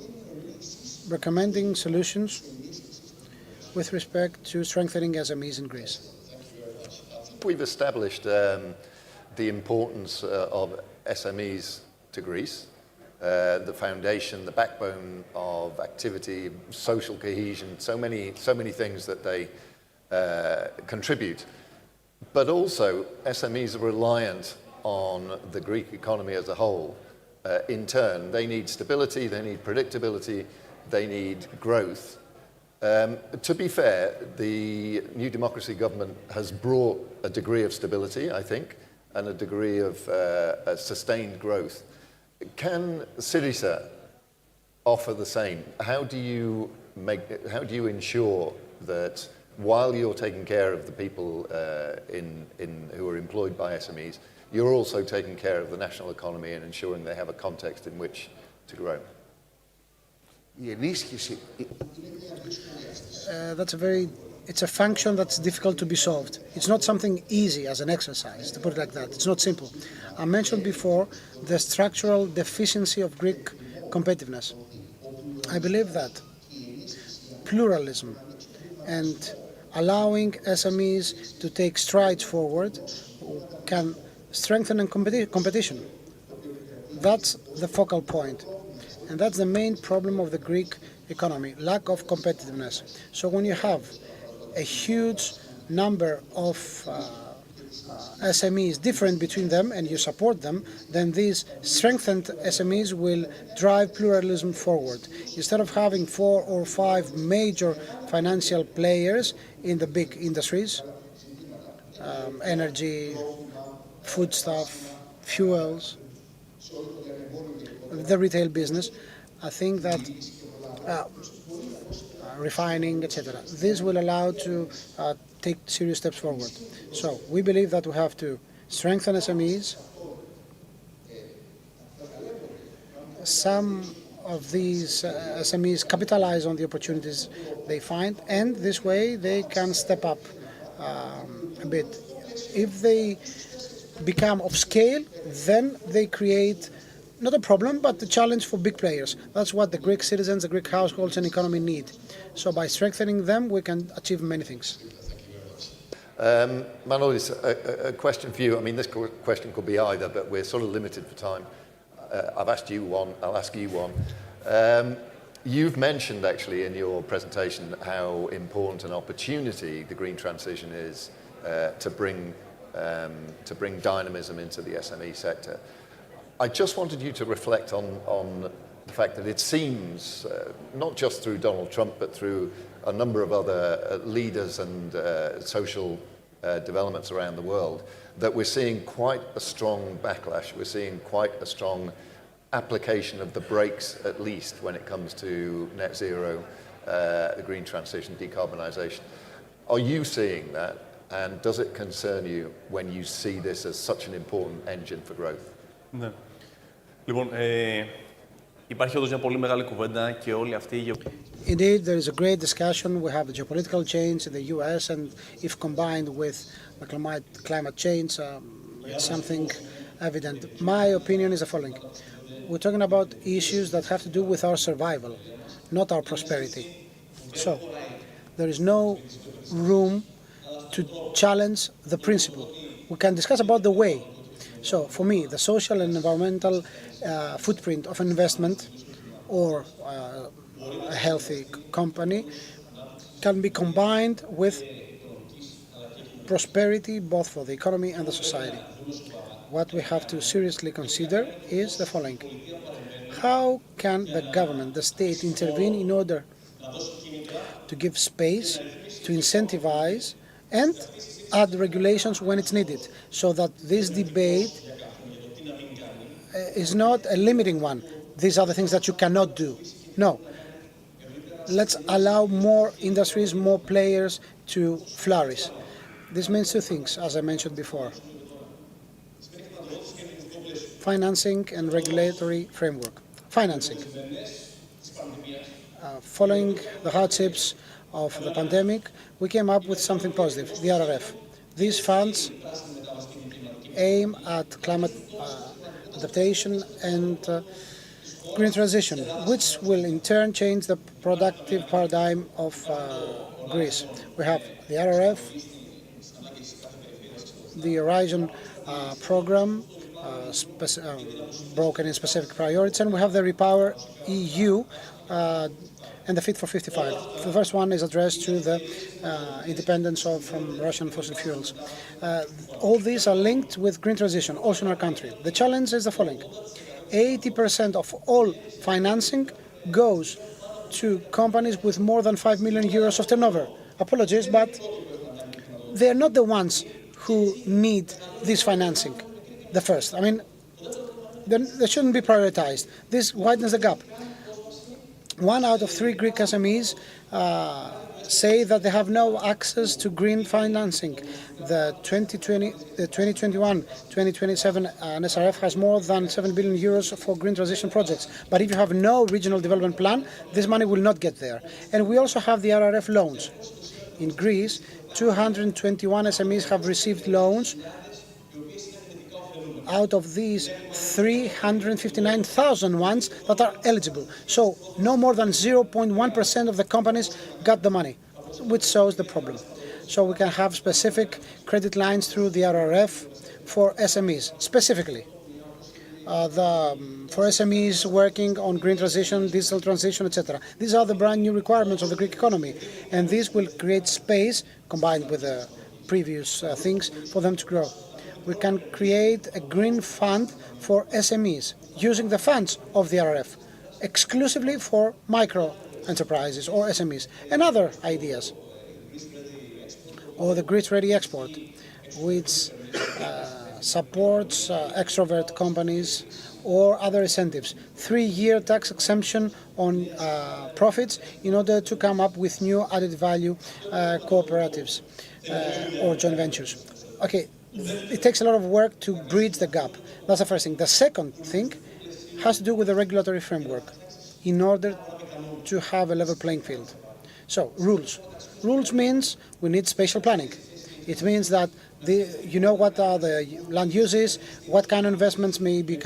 recommending solutions with respect to strengthening SMEs in Greece. We've established the importance of SMEs to Greece, the foundation, the backbone of activity, social cohesion, so many things that they contribute. But also, SMEs are reliant on the Greek economy as a whole. In turn, they need stability, they need predictability, they need growth. To be fair, the New Democracy government has brought a degree of stability, I think, and a degree of sustained growth. Can Syriza offer the same? How do you ensure that while you're taking care of the people who are employed by SMEs, you're also taking care of the national economy and ensuring they have a context in which to grow? It's a function that's difficult to be solved. It's not something easy as an exercise, to put it like that. It's not simple. I mentioned before the structural deficiency of Greek competitiveness. I believe that pluralism and allowing SMEs to take strides forward can strengthen competition. That's the focal point. And that's the main problem of the Greek economy, lack of competitiveness. So when you have a huge number of SMEs different between them and you support them, then these strengthened SMEs will drive pluralism forward. Instead of having 4 or 5 major financial players in the big industries, energy, foodstuff, fuels, the retail business, I think that refining, etc. This will allow to take serious steps forward. So we believe that we have to strengthen SMEs. Some of these SMEs capitalize on the opportunities they find, and this way they can step up a bit. If they become of scale, then they create not a problem, but the challenge for big players. That's what the Greek citizens, the Greek households and economy need. So by strengthening them, we can achieve many things. Manolis, a question for you. I mean, this question could be either, but we're sort of limited for time. I've asked you one, I'll ask you one. You've mentioned actually in your presentation how important an opportunity the green transition is to bring dynamism into the SME sector. I just wanted you to reflect on the fact that it seems, not just through Donald Trump, but through a number of other leaders and social developments around the world, that we're seeing quite a strong backlash. We're seeing quite a strong application of the brakes, at least when it comes to net zero, the green transition, decarbonisation. Are you seeing that? And does it concern you when you see this as such an important engine for growth? Ναι. Λοιπόν, υπάρχει όντως μια πολύ μεγάλη κουβέντα και όλη αυτή η Indeed, there is a great discussion. We have the geopolitical change in the US, and if combined with the climate change, it's something evident. My opinion is the following. We're talking about issues that have to do with our survival, not our prosperity. So, there is no room to challenge the principle. We can discuss about the way. So, for me, the social and environmental footprint of investment or a healthy company can be combined with prosperity both for the economy and the society. What we have to seriously consider is the following. How can the government, the state, intervene in order to give space, to incentivize and add regulations when it's needed, so that this debate is not a limiting one. These are the things that you cannot do. No. Let's allow more industries, more players to flourish. This means two things, as I mentioned before. Financing and regulatory framework. Financing. Following the hardships of the pandemic, we came up with something positive, the RRF. These funds aim at climate adaptation and green transition, which will in turn change the productive paradigm of Greece. We have the RRF, the Horizon program, broken in specific priorities, and we have the Repower EU and the Fit for 55. The first one is addressed to the independence from Russian fossil fuels. All these are linked with green transition, also in our country. The challenge is the following. 80% of all financing goes to companies with more than 5 million euros of turnover. Apologies, but they're not the ones who need this financing, the first. I mean, they shouldn't be prioritized. This widens the gap. 1 out of 3 Greek SMEs say that they have no access to green financing. The 2021-2027 SRF has more than 7 billion euros for green transition projects. But if you have no regional development plan, this money will not get there. And we also have the RRF loans. In Greece, 221 SMEs have received loans. Out of these, 359,000 ones that are eligible. So no more than 0.1% of the companies got the money, which shows the problem. So we can have specific credit lines through the RRF for SMEs, specifically. For SMEs working on green transition, digital transition, etc. These are the brand new requirements of the Greek economy. And this will create space, combined with the previous things for them to grow. We can create a green fund for SMEs using the funds of the RRF exclusively for micro enterprises or SMEs, and other ideas. Or the Greece Ready Export, which supports extrovert companies or other incentives. 3-year tax exemption on profits in order to come up with new added value cooperatives or joint ventures. Okay, it takes a lot of work to bridge the gap. That's the first thing. The second thing has to do with the regulatory framework in order to have a level playing field. So, rules. Rules means we need spatial planning. It means that you know what are the land uses, what kind of investments may be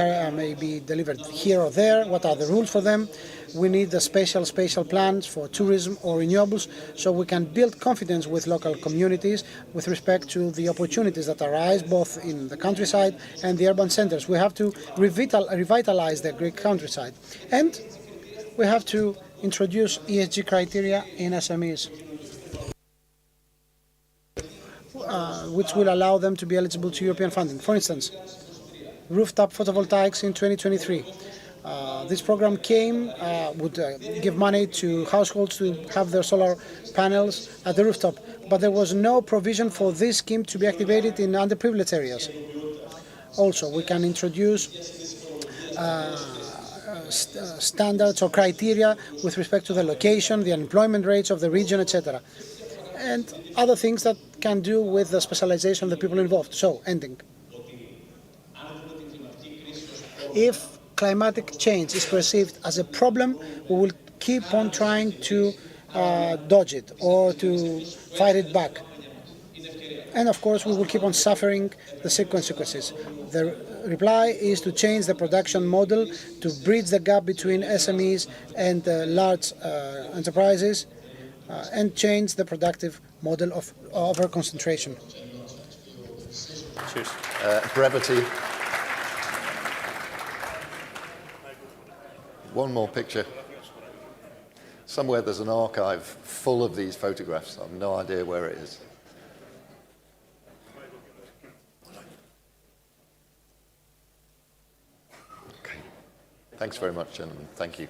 delivered here or there, what are the rules for them. We need the spatial plans for tourism or renewables, so we can build confidence with local communities with respect to the opportunities that arise both in the countryside and the urban centers. We have to revitalize the Greek countryside. And we have to introduce ESG criteria in SMEs, which will allow them to be eligible to European funding. For instance, rooftop photovoltaics in 2023. This program would give money to households to have their solar panels at the rooftop, but there was no provision for this scheme to be activated in underprivileged areas. Also, we can introduce standards or criteria with respect to the location, the unemployment rates of the region, etc. And other things that can do with the specialization of the people involved. So, ending. If climatic change is perceived as a problem, we will keep on trying to dodge it or to fight it back. And of course, we will keep on suffering the consequences. The reply is to change the production model, to bridge the gap between SMEs and large enterprises, and change the productive model of over-concentration. Cheers. Brevity. One more picture. Somewhere there's an archive full of these photographs. I have no idea where it is. Okay. Thanks very much, gentlemen. Thank you.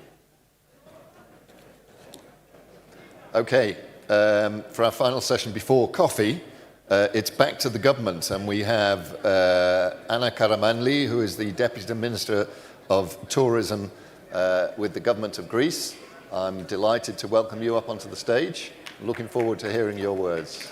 Okay, for our final session before coffee, it's back to the government, and we have Anna Karamanli, who is the Deputy Minister of Tourism with the Government of Greece. I'm delighted to welcome you up onto the stage. Looking forward to hearing your words.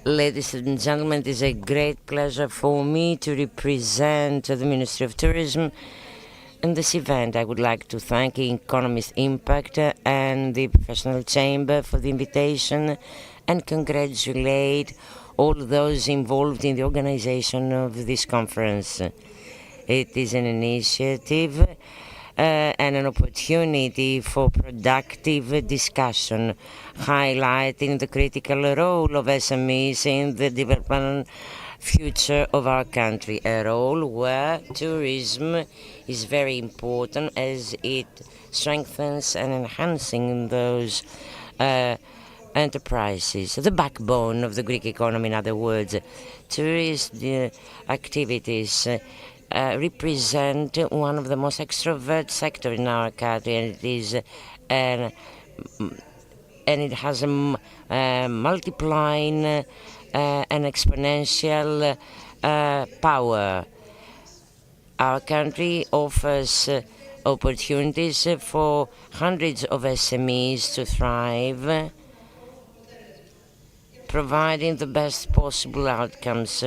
Ladies and gentlemen, it is a great pleasure for me to represent the Ministry of Tourism in this event. I would like to thank Economist Impact and the Professional Chamber for the invitation and congratulate all those involved in the organization of this conference. It is an initiative and an opportunity for productive discussion, highlighting the critical role of SMEs in the development future of our country, a role where tourism is very important as it strengthens and enhancing those enterprises, the backbone of the Greek economy, in other words. Tourist activities represent one of the most extrovert sectors in our country, and it is and it has a multiplying and exponential power. Our country offers opportunities for hundreds of SMEs to thrive, providing the best possible outcomes,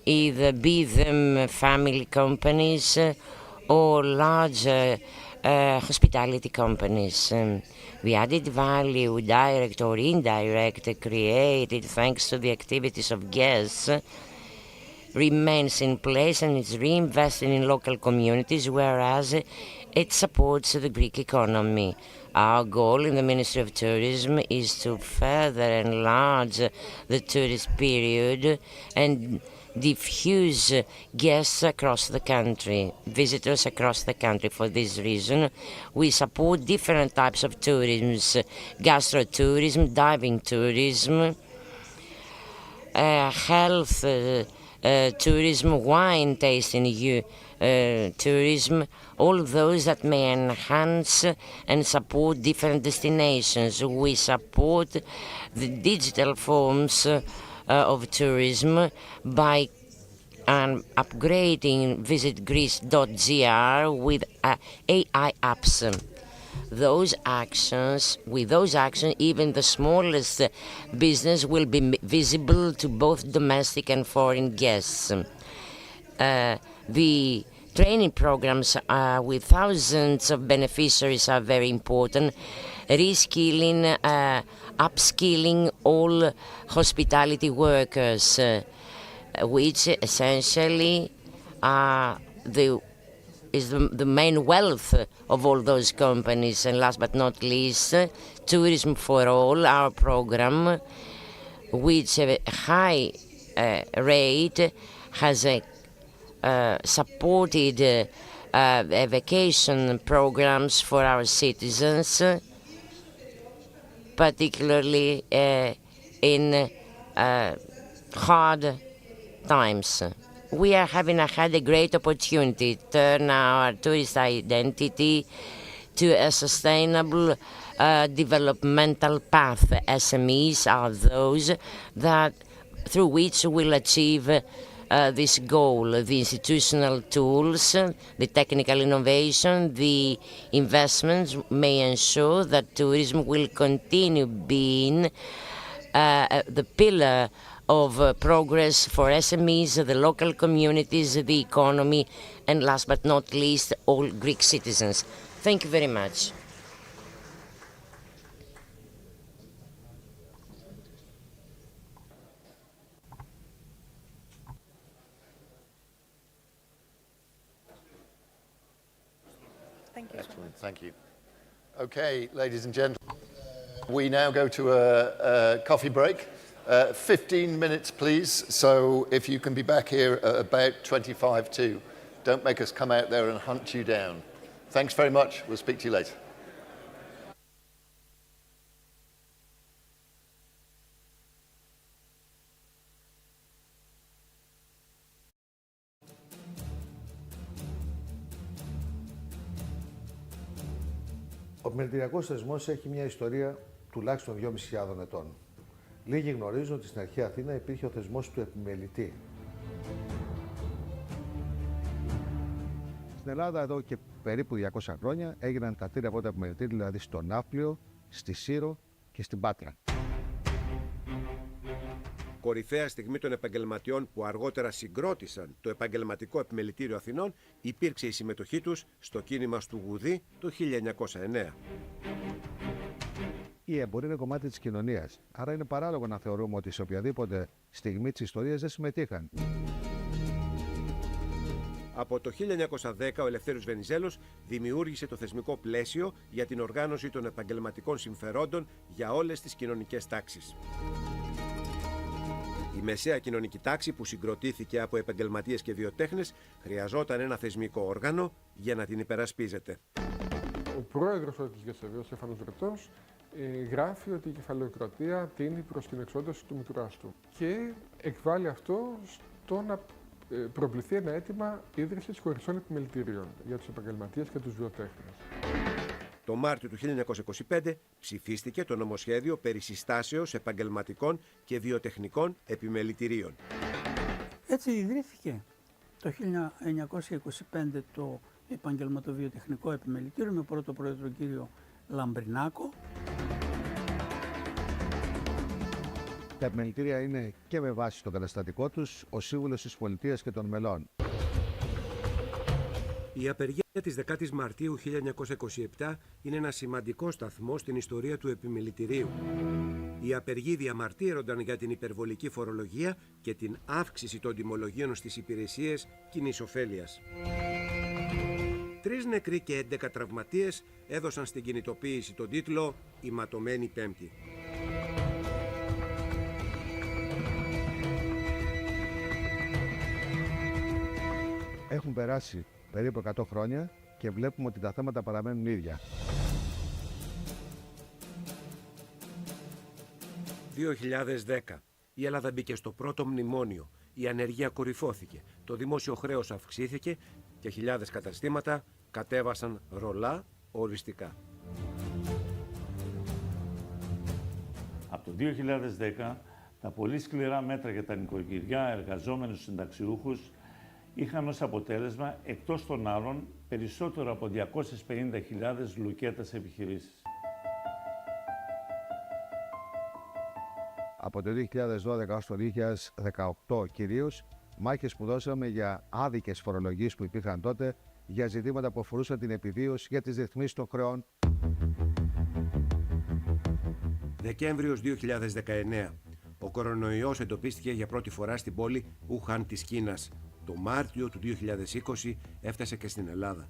either be them family companies or larger hospitality companies. The added value, direct or indirect, created thanks to the activities of guests remains in place and is reinvested in local communities, whereas it supports the Greek economy. Our goal in the Ministry of Tourism is to further enlarge the tourist period and diffuse guests across the country, visitors across the country. For this reason, we support different types of tourism: gastro-tourism, diving tourism, health tourism, wine tasting tourism, all those that may enhance and support different destinations. We support the digital forms of tourism by upgrading visitgreece.gr with AI apps. With those actions, even the smallest business will be visible to both domestic and foreign guests. The training programs with thousands of beneficiaries are very important. Reskilling, upskilling all hospitality workers, which essentially is the main wealth of all those companies. And last but not least, Tourism for All, our program, which at a high rate has supported vacation programs for our citizens, particularly in hard times. We are had a great opportunity to turn our tourist identity to a sustainable developmental path. SMEs are those that through which we'll achieve this goal. The institutional tools, the technical innovation, the investments may ensure that tourism will continue being the pillar of progress for SMEs, the local communities, the economy, and last but not least, all Greek citizens. Thank you very much. Thank you. Excellent, thank you. Okay, ladies and gentlemen, we now go to a coffee break. 15 minutes, please. So if you can be back here at about 25 to. Don't make us come out there and hunt you down. Thanks very much. We'll speak to you later. Ο επιμελητηριακός θεσμός έχει μια ιστορία τουλάχιστον 2.500 ετών. Λίγοι γνωρίζουν ότι στην αρχαία Αθήνα υπήρχε ο θεσμός του επιμελητή. Στην Ελλάδα εδώ και περίπου 200 χρόνια έγιναν τα τρία πρώτα επιμελητήρια, δηλαδή στο Ναύπλιο, στη Σύρο και στην Πάτρα. Κορυφαία στιγμή των επαγγελματιών που αργότερα συγκρότησαν το Επαγγελματικό Επιμελητήριο Αθηνών υπήρξε η συμμετοχή τους στο κίνημα Στουγουδή το 1909. Η εμπορία είναι κομμάτι της κοινωνίας, άρα είναι παράλογο να θεωρούμε ότι σε οποιαδήποτε στιγμή της ιστορίας δεν συμμετείχαν. Από το 1910 ο Ελευθέριος Βενιζέλος δημιούργησε το θεσμικό πλαίσιο για την οργάνωση των επαγγελματικών συμφερόντων για όλες τις κοινωνικές τάξεις. Η μεσαία κοινωνική τάξη που συγκροτήθηκε από επαγγελματίες και βιοτέχνες χρειαζόταν ένα θεσμικό όργανο για να την υπερασπίζεται. Ο πρόεδρος της Γεσεβείας, Στέφανος Ρετός, γράφει ότι η κεφαλαιοκρατία τίνει προς την εξόντωση του μητουράς του και εκβάλλει αυτό στο να προβληθεί ένα αίτημα ίδρυσης χωριστών επιμελητηρίων για τους επαγγελματίες και τους βιοτέχνες. Το Μάρτιο του 1925 ψηφίστηκε το νομοσχέδιο περί συστάσεως επαγγελματικών και βιοτεχνικών επιμελητηρίων. Έτσι ιδρύθηκε το 1925 το Επαγγελματοβιοτεχνικό Επιμελητήριο με πρώτο πρόεδρο κύριο Λαμπρινάκο. Τα επιμελητήρια είναι και με βάση στο καταστατικό τους ο σύμβουλος της πολιτείας και των μελών. Η απεργία της 10ης Μαρτίου 1927 είναι ένα σημαντικό σταθμό στην ιστορία του επιμελητηρίου. Οι απεργοί διαμαρτύρονταν για την υπερβολική φορολογία και την αύξηση των τιμολογίων στις υπηρεσίες κοινής ωφέλειας. 3 νεκροί και 11 τραυματίες έδωσαν στην κινητοποίηση τον τίτλο «Η ματωμένη Πέμπτη». Έχουν περάσει περίπου 100 χρόνια και βλέπουμε ότι τα θέματα παραμένουν ίδια. 2010. Η Ελλάδα μπήκε στο πρώτο μνημόνιο. Η ανεργία κορυφώθηκε. Το δημόσιο χρέος αυξήθηκε και χιλιάδες καταστήματα κατέβασαν ρολά οριστικά. Από το 2010, τα πολύ σκληρά μέτρα για τα νοικοκυριά, εργαζόμενους συνταξιούχους είχαν ως αποτέλεσμα, εκτός των άλλων, περισσότερο από 250.000 λουκέτες επιχειρήσεις. Από το 2012 ως το 2018 κυρίως, μάχες που δώσαμε για άδικες φορολογίες που υπήρχαν τότε, για ζητήματα που αφορούσαν την επιβίωση, για τις ρυθμίσεις των χρεών. Δεκέμβριος 2019. Ο κορονοϊός εντοπίστηκε για πρώτη φορά στην πόλη Ουχάν της Κίνας. Το Μάρτιο του 2020 έφτασε και στην Ελλάδα.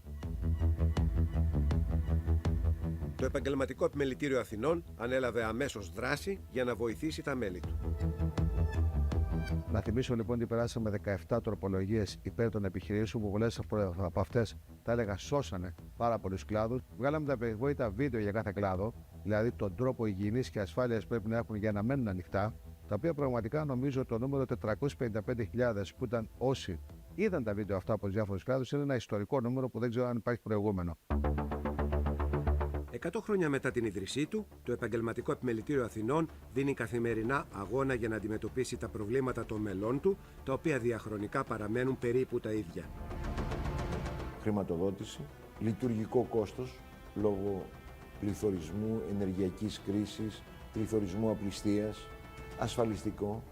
Το Επαγγελματικό Επιμελητήριο Αθηνών ανέλαβε αμέσως δράση για να βοηθήσει τα μέλη του. Να θυμίσω λοιπόν ότι περάσαμε 17 τροπολογίες υπέρ των επιχειρήσεων που πολλές από αυτές, τα έλεγα, σώσανε πάρα πολλούς κλάδους. Βγάλαμε τα περιβόητα βίντεο για κάθε κλάδο, δηλαδή τον τρόπο υγιεινής και ασφάλειας πρέπει να έχουν για να μένουν ανοιχτά, τα οποία πραγματικά νομίζω το νούμερο 455.000 που ήταν όσοι είδαν τα βίντεο αυτά από τους διάφορους κλάδους είναι ένα ιστορικό νούμερο που δεν ξέρω αν υπάρχει προηγούμενο. 100 χρόνια μετά την ίδρυσή του, το Επαγγελματικό Επιμελητήριο Αθηνών δίνει καθημερινά αγώνα για να αντιμετωπίσει τα προβλήματα των μελών του, τα οποία διαχρονικά παραμένουν περίπου τα ίδια. Χρηματοδότηση, λειτουργικό κόστος λόγω πληθωρισμού, ενεργειακής κρίσης, πληθωρισμού απληστίας, ασφαλιστικό,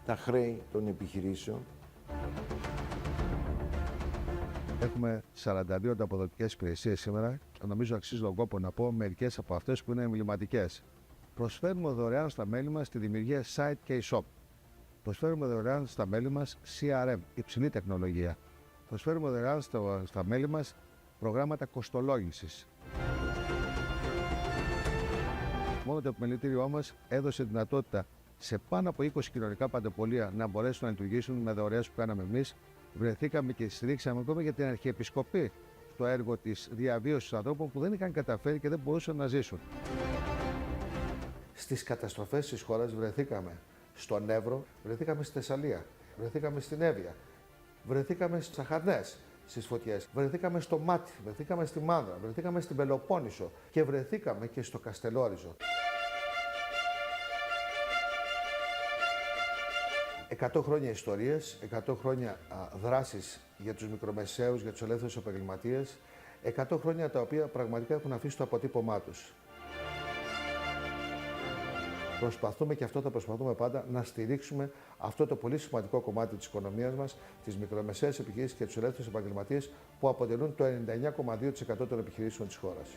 τα χρέη των επιχειρήσεων. Έχουμε 42 ανταποδοτικές υπηρεσίες σήμερα και νομίζω αξίζει τον κόπο να πω μερικές από αυτές που είναι εμβληματικές. Προσφέρουμε δωρεάν στα μέλη μας τη δημιουργία site και e-shop. Προσφέρουμε δωρεάν στα μέλη μας CRM, υψηλή τεχνολογία. Προσφέρουμε δωρεάν στα μέλη μας προγράμματα κοστολόγησης. Μόνο το επιμελητήριό μας έδωσε δυνατότητα σε πάνω από 20 κοινωνικά παντεπολεία να μπορέσουν να λειτουργήσουν με δωρεές που κάναμε εμείς. Βρεθήκαμε και στηρίξαμε ακόμα για την Αρχιεπισκοπή στο έργο της διαβίωσης ανθρώπων που δεν είχαν καταφέρει και δεν μπορούσαν να ζήσουν. Στις καταστροφές της χώρας βρεθήκαμε στον Εύρο, βρεθήκαμε στη Θεσσαλία, βρεθήκαμε στην Εύβοια, βρεθήκαμε στις Αχαρνές, στις φωτιές, βρεθήκαμε στο Μάτι, βρεθήκαμε στη Μάνδρα, βρεθήκαμε στην Πελοπόννησο και βρεθήκαμε και στο Καστελόριζο. 100 χρόνια ιστορίες, 100 χρόνια δράσεις για τους μικρομεσαίους, για τους ελεύθερους επαγγελματίες, 100 χρόνια τα οποία πραγματικά έχουν αφήσει το αποτύπωμά τους. Προσπαθούμε και αυτό θα προσπαθούμε πάντα να στηρίξουμε αυτό το πολύ σημαντικό κομμάτι της οικονομίας μας, τις μικρομεσαίες επιχειρήσεις και τους ελεύθερους επαγγελματίες που αποτελούν το 99,2% των επιχειρήσεων της χώρας.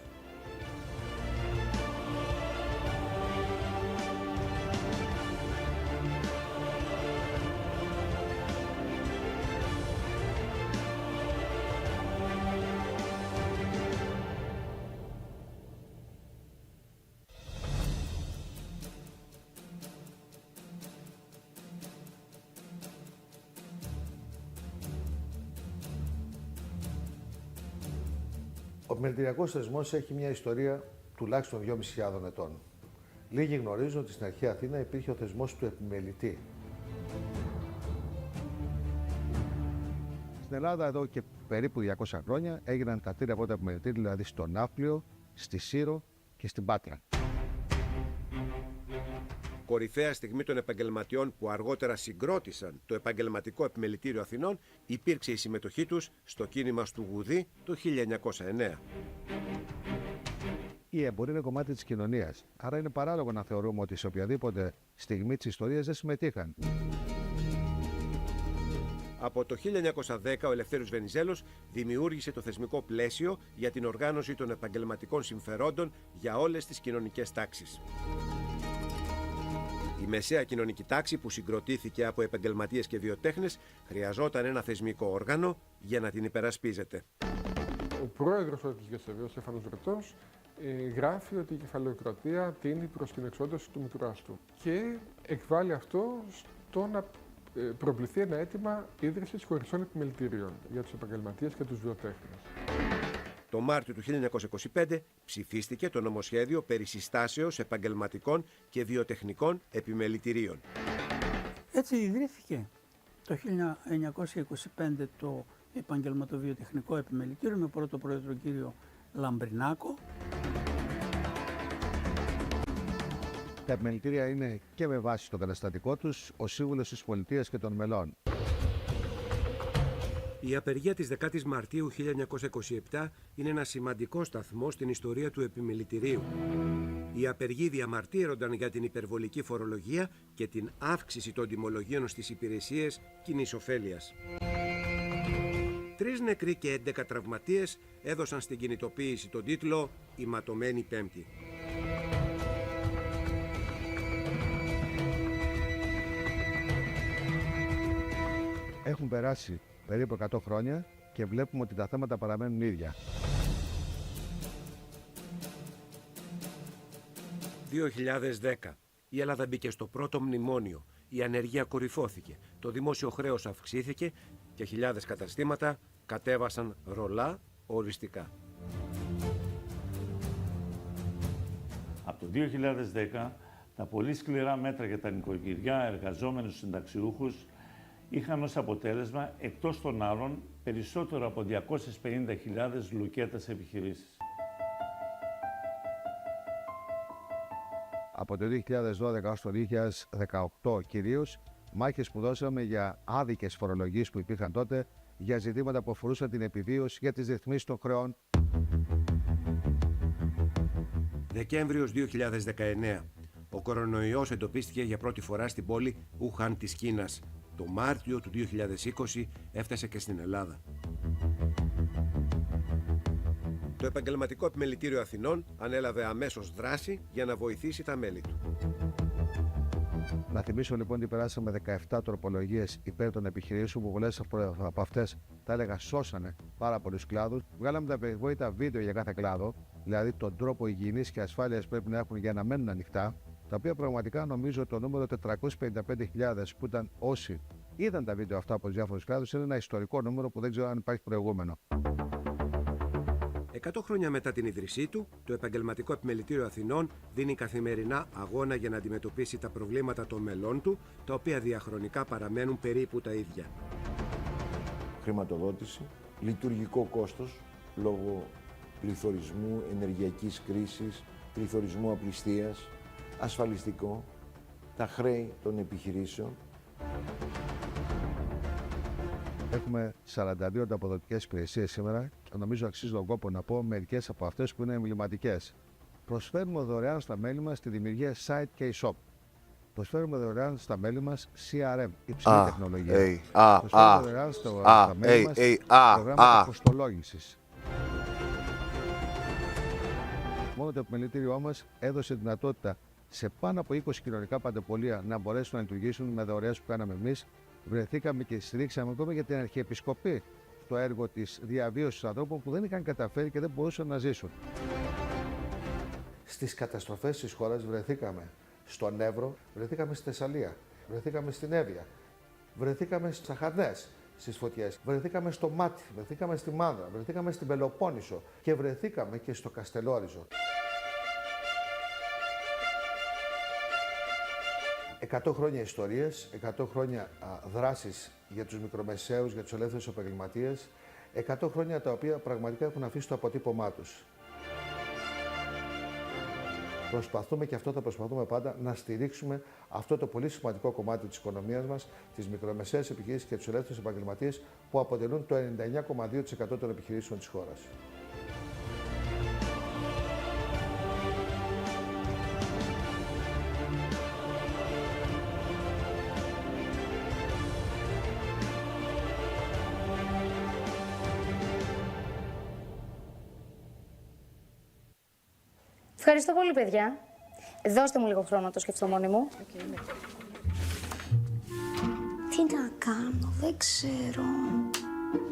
Ο επιμελητηριακός θεσμός έχει μια ιστορία τουλάχιστον 2.500 ετών. Λίγοι γνωρίζουν ότι στην αρχαία Αθήνα υπήρχε ο θεσμός του επιμελητή. Στην Ελλάδα εδώ και περίπου 200 χρόνια έγιναν τα τρία πρώτα επιμελητήρια, δηλαδή στο Ναύπλιο, στη Σύρο και στην Πάτρα. Κορυφαία στιγμή των επαγγελματιών που αργότερα συγκρότησαν το Επαγγελματικό Επιμελητήριο Αθηνών υπήρξε η συμμετοχή τους στο κίνημα του Γουδί το 1909. Η εμπορία είναι κομμάτι της κοινωνίας, άρα είναι παράλογο να θεωρούμε ότι σε οποιαδήποτε στιγμή της ιστορίας δεν συμμετείχαν. Από το 1910 ο Ελευθέριος Βενιζέλος δημιούργησε το θεσμικό πλαίσιο για την οργάνωση των επαγγελματικών συμφερόντων για όλες τις κοινωνικές τάξεις. Η μεσαία κοινωνική τάξη που συγκροτήθηκε από επαγγελματίες και βιοτέχνες χρειαζόταν ένα θεσμικό όργανο για να την υπερασπίζεται. Ο πρόεδρος της ΓΕΣΕΒ, ο Στέφανος Βρετός, γράφει ότι η κεφαλαιοκρατία τίνει προς την εξόντωση του μητουράς του και εκβάλλει αυτό στο να προβληθεί ένα αίτημα ίδρυσης χωριστών επιμελητηρίων για τους επαγγελματίες και τους βιοτέχνες. Το Μάρτιο του 1925 ψηφίστηκε το νομοσχέδιο περί συστάσεως επαγγελματικών και βιοτεχνικών επιμελητηρίων. Έτσι ιδρύθηκε το 1925 το Επαγγελματοβιοτεχνικό Επιμελητήριο με πρώτο πρόεδρο κύριο Λαμπρινάκο. Τα επιμελητήρια είναι και με βάση το καταστατικό τους ο σύμβουλος της πολιτείας και των μελών. Η απεργία της 10ης Μαρτίου 1927 είναι ένα σημαντικό σταθμό στην ιστορία του επιμελητηρίου. Οι απεργοί διαμαρτύρονταν για την υπερβολική φορολογία και την αύξηση των τιμολογίων στις υπηρεσίες κοινής ωφέλειας. 3 νεκροί και 11 τραυματίες έδωσαν στην κινητοποίηση τον τίτλο «Η ματωμένη Πέμπτη». Έχουν περάσει περίπου 100 χρόνια και βλέπουμε ότι τα θέματα παραμένουν ίδια. 2010. Η Ελλάδα μπήκε στο πρώτο μνημόνιο. Η ανεργία κορυφώθηκε. Το δημόσιο χρέος αυξήθηκε και χιλιάδες καταστήματα κατέβασαν ρολά οριστικά. Από το 2010, τα πολύ σκληρά μέτρα για τα νοικοκυριά, εργαζόμενους συνταξιούχους είχαν ως αποτέλεσμα, εκτός των άλλων, περισσότερο από 250.000 λουκέτες επιχειρήσεις. Από το 2012 ως το 2018 κυρίως, μάχες που δώσαμε για άδικες φορολογίες που υπήρχαν τότε, για ζητήματα που αφορούσαν την επιβίωση, για τις ρυθμίσεις των χρεών. Δεκέμβριος 2019. Ο κορονοϊός εντοπίστηκε για πρώτη φορά στην πόλη Ουχάν της Κίνας. Το Μάρτιο του 2020 έφτασε και στην Ελλάδα. Το Επαγγελματικό Επιμελητήριο Αθηνών ανέλαβε αμέσως δράση για να βοηθήσει τα μέλη του. Να θυμίσω λοιπόν ότι περάσαμε 17 τροπολογίες υπέρ των επιχειρήσεων που πολλές από αυτές, τα έλεγα, σώσανε πάρα πολλούς κλάδους. Βγάλαμε τα περιβόητα βίντεο για κάθε κλάδο, δηλαδή τον τρόπο υγιεινής και ασφάλειας πρέπει να έχουν για να μένουν ανοιχτά, τα οποία πραγματικά νομίζω το νούμερο 455.000 που ήταν όσοι είδαν τα βίντεο αυτά από τους διάφορους κλάδους είναι ένα ιστορικό νούμερο που δεν ξέρω αν υπάρχει προηγούμενο. 100 χρόνια μετά την ίδρυσή του, το Επαγγελματικό Επιμελητήριο Αθηνών δίνει καθημερινά αγώνα για να αντιμετωπίσει τα προβλήματα των μελών του, τα οποία διαχρονικά παραμένουν περίπου τα ίδια. Χρηματοδότηση, λειτουργικό κόστος λόγω πληθωρισμού, ενεργειακής κρίσης, πληθωρισμού απληστίας, ασφαλιστικό, τα χρέη των επιχειρήσεων. Έχουμε 42 ανταποδοτικές υπηρεσίες σήμερα και νομίζω αξίζει τον κόπο να πω μερικές από αυτές που είναι εμβληματικές. Προσφέρουμε δωρεάν στα μέλη μας τη δημιουργία site και e-shop. Προσφέρουμε δωρεάν στα μέλη μας CRM, υψηλή τεχνολογία. Προσφέρουμε δωρεάν στα μέλη μας προγράμματα κοστολόγησης. Μόνο το επιμελητήριό μας έδωσε δυνατότητα σε πάνω από 20 κοινωνικά παντεπολεία να μπορέσουν να λειτουργήσουν με δωρεές που κάναμε εμείς. Βρεθήκαμε και στηρίξαμε ακόμα για την Αρχιεπισκοπή στο έργο της διαβίωσης ανθρώπων που δεν είχαν καταφέρει και δεν μπορούσαν να ζήσουν. Στις καταστροφές της χώρας βρεθήκαμε στον Εύρο, βρεθήκαμε στη Θεσσαλία, βρεθήκαμε στην Εύβοια, βρεθήκαμε στις Αχαρνές, στις φωτιές, βρεθήκαμε στο Μάτι, βρεθήκαμε στη Μάνδρα, βρεθήκαμε στην Πελοπόννησο και βρεθήκαμε και στο Καστελόριζο. 100 χρόνια ιστορίες, 100 χρόνια δράσεις για τους μικρομεσαίους, για τους ελεύθερους επαγγελματίες, 100 χρόνια τα οποία πραγματικά έχουν αφήσει το αποτύπωμά τους. Προσπαθούμε και αυτό θα προσπαθούμε πάντα να στηρίξουμε αυτό το πολύ σημαντικό κομμάτι της οικονομίας μας, τις μικρομεσαίες επιχειρήσεις και τους ελεύθερους επαγγελματίες που αποτελούν το 99,2% των επιχειρήσεων της χώρας. Ευχαριστώ πολύ, παιδιά. Δώστε μου λίγο χρόνο να το σκεφτώ μόνη μου. Τι να κάνω, δεν ξέρω.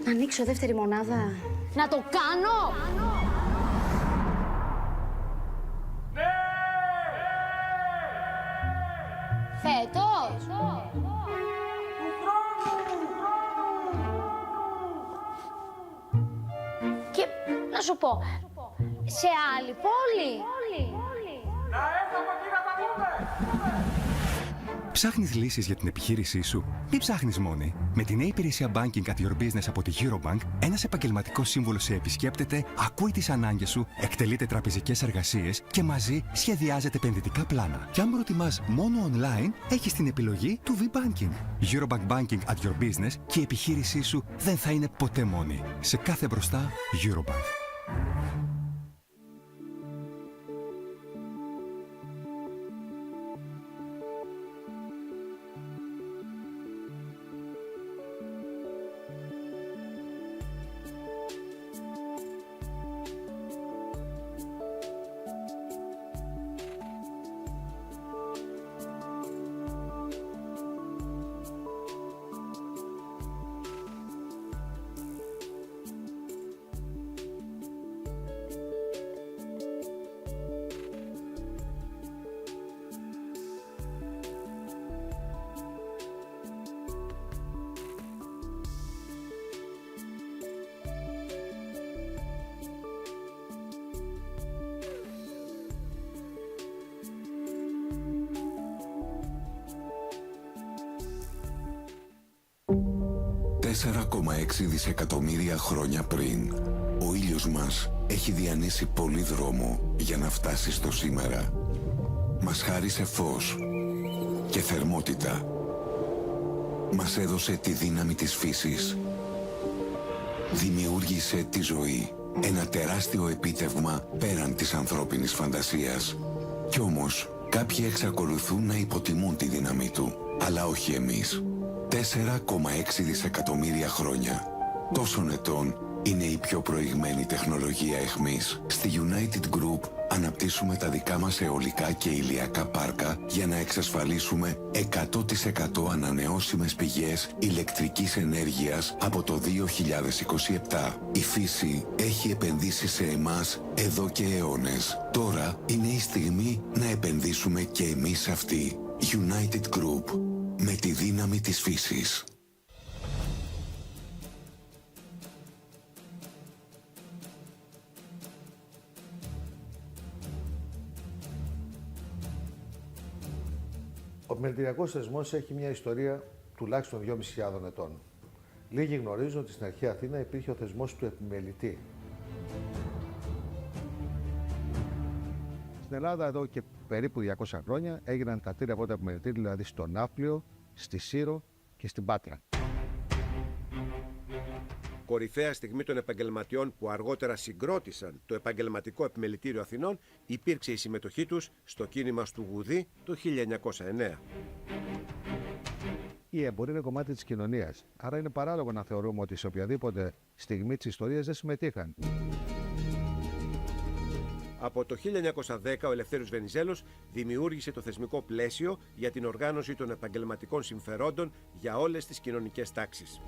Να ανοίξω δεύτερη μονάδα. Να το κάνω! Ναι! Φέτος! Και να σου πω, σε άλλη πόλη. Να έρθουμε εκεί να τα πούμε! Ψάχνεις λύσεις για την επιχείρησή σου? Μην ψάχνεις μόνη. Με την νέα υπηρεσία Banking at Your Business από τη Eurobank, ένας επαγγελματικός σύμβουλος σε επισκέπτεται, ακούει τις ανάγκες σου, εκτελείται τραπεζικές εργασίες και μαζί σχεδιάζεται επενδυτικά πλάνα. Και αν προτιμάς μόνο online, έχεις την επιλογή του V-Banking. Eurobank Banking at Your Business και η επιχείρησή σου δεν θα είναι ποτέ μόνη. Σε κάθε μπροστά, Eurobank. ...4,6 δισεκατομμύρια χρόνια πριν, ο ήλιος μας έχει διανύσει πολύ δρόμο για να φτάσει στο σήμερα. Μας χάρισε φως και θερμότητα. Μας έδωσε τη δύναμη της φύσης. Δημιούργησε τη ζωή, ένα τεράστιο επίτευγμα πέραν της ανθρώπινης φαντασίας. Κι όμως, κάποιοι εξακολουθούν να υποτιμούν τη δύναμη του, αλλά όχι εμείς. 4,6 δισεκατομμύρια χρόνια. Τόσων ετών είναι η πιο προηγμένη τεχνολογία εχμής. Στη United Group αναπτύσσουμε τα δικά μας αιωλικά και ηλιακά πάρκα για να εξασφαλίσουμε 100% ανανεώσιμες πηγές ηλεκτρικής ενέργειας από το 2027. Η φύση έχει επενδύσει σε εμάς εδώ και αιώνες. Τώρα είναι η στιγμή να επενδύσουμε και εμείς σε αυτή. United Group. Με τη δύναμη της φύσης. Ο επιμελητηριακός θεσμός έχει μια ιστορία τουλάχιστον 2.500 ετών. Λίγοι γνωρίζουν ότι στην αρχαία Αθήνα υπήρχε ο θεσμός του επιμελητή. Στην Ελλάδα εδώ και περίπου 200 χρόνια έγιναν τα τρία πρώτα επιμελητήρια, δηλαδή στο Ναύπλιο, στη Σύρο και στην Πάτρα. Κορυφαία στιγμή των επαγγελματιών που αργότερα συγκρότησαν το Επαγγελματικό Επιμελητήριο Αθηνών υπήρξε η συμμετοχή τους στο κίνημα του Γουδί το 1909. Η εμπορία είναι κομμάτι της κοινωνίας, άρα είναι παράλογο να θεωρούμε ότι σε οποιαδήποτε στιγμή της ιστορίας δεν συμμετείχαν. Από το 1910 ο Ελευθέριος Βενιζέλος δημιούργησε το θεσμικό πλαίσιο για την οργάνωση των επαγγελματικών συμφερόντων για όλες τις κοινωνικές τάξεις.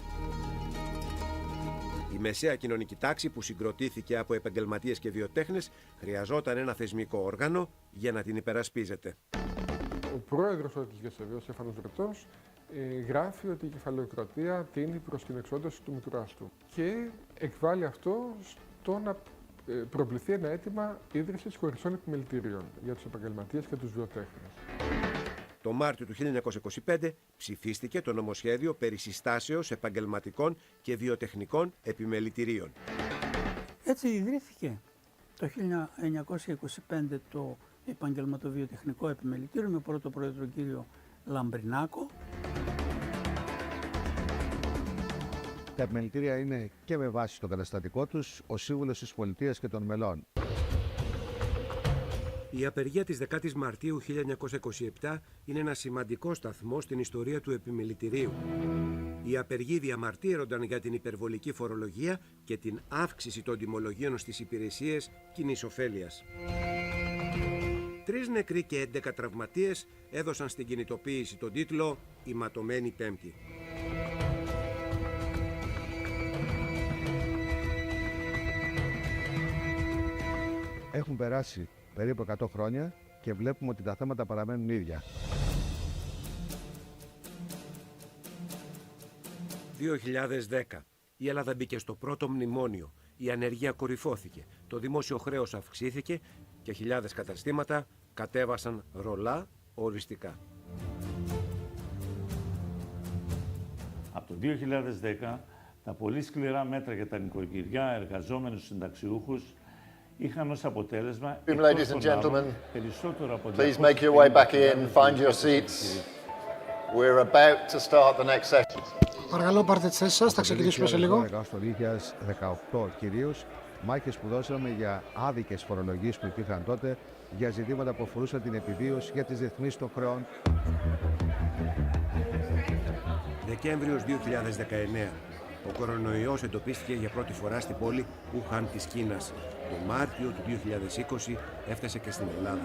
Η μεσαία κοινωνική τάξη που συγκροτήθηκε από επαγγελματίες και βιοτέχνες χρειαζόταν ένα θεσμικό όργανο για να την υπερασπίζεται. Ο πρόεδρος της ΓΕΣΕΒ, ο Στέφανος Βρετός, γράφει ότι η κεφαλαιοκρατία τείνει προς την εξόντωση του μητουράς του και εκβάλλει αυτό στο να προβληθεί ένα αίτημα ίδρυσης χωριστών επιμελητηρίων για τους επαγγελματίες και τους βιοτέχνες. Το Μάρτιο του 1925 ψηφίστηκε το νομοσχέδιο περί συστάσεως επαγγελματικών και βιοτεχνικών επιμελητηρίων. Έτσι ιδρύθηκε το 1925 το Επαγγελματοβιοτεχνικό Επιμελητήριο με πρώτο πρόεδρο κύριο Λαμπρινάκο. Τα επιμελητήρια είναι και με βάση το καταστατικό τους ο σύμβουλος της πολιτείας και των μελών. Η απεργία της 10ης Μαρτίου 1927 είναι ένα σημαντικό σταθμό στην ιστορία του επιμελητηρίου. Οι απεργοί διαμαρτύρονταν για την υπερβολική φορολογία και την αύξηση των τιμολογίων στις υπηρεσίες κοινής ωφέλειας. 3 νεκροί και 11 τραυματίες έδωσαν στην κινητοποίηση τον τίτλο «Η ματωμένη Πέμπτη». Έχουν περάσει περίπου 100 χρόνια και βλέπουμε ότι τα θέματα παραμένουν ίδια. 2010. Η Ελλάδα μπήκε στο πρώτο μνημόνιο. Η ανεργία κορυφώθηκε. Το δημόσιο χρέος αυξήθηκε και χιλιάδες καταστήματα κατέβασαν ρολά οριστικά. Από το 2010, τα πολύ σκληρά μέτρα για τα νοικοκυριά, εργαζόμενους συνταξιούχους είχαν ως αποτέλεσμα Ladies and gentlemen, περισσότερο από please make your way back in, find your seats. We're about to start the next session. Παρακαλώ, πάρτε τις θέσεις σας, θα ξεκινήσουμε σε λίγο. Στο 2018 κυρίως, μάχες που δώσαμε για άδικες φορολογίες που υπήρχαν τότε, για ζητήματα που αφορούσαν την επιβίωση, για τις ρυθμίσεις των χρεών. Δεκέμβριος 2019. Ο κορονοϊός εντοπίστηκε για πρώτη φορά στην πόλη Ουχάν της Κίνας. Το Μάρτιο του 2020 έφτασε και στην Ελλάδα.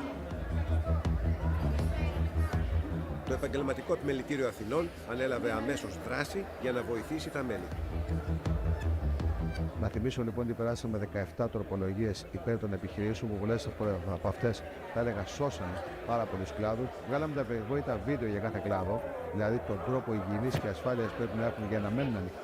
Το Επαγγελματικό Επιμελητήριο Αθηνών ανέλαβε αμέσως δράση για να βοηθήσει τα μέλη. Να θυμίσω λοιπόν ότι περάσαμε 17 τροπολογίες υπέρ των επιχειρήσεων που πολλές από αυτές θα έλεγα σώσανε πάρα πολλούς κλάδους. Βγάλαμε τα περιβόητα βίντεο για κάθε κλάδο, δηλαδή τον τρόπο υγιεινής και ασφάλειας πρέπει να έχουν για να μένουν ανοιχτοί.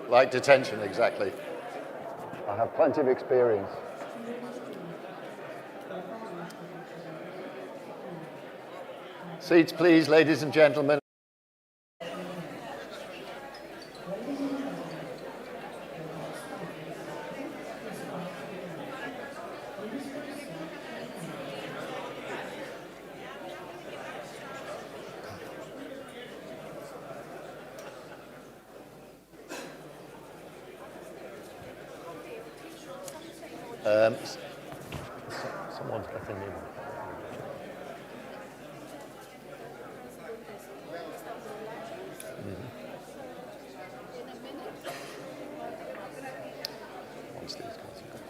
Like detention, exactly. I have plenty of experience. Seats, please, ladies and gentlemen. Someone's letting me. Once these guys are gone.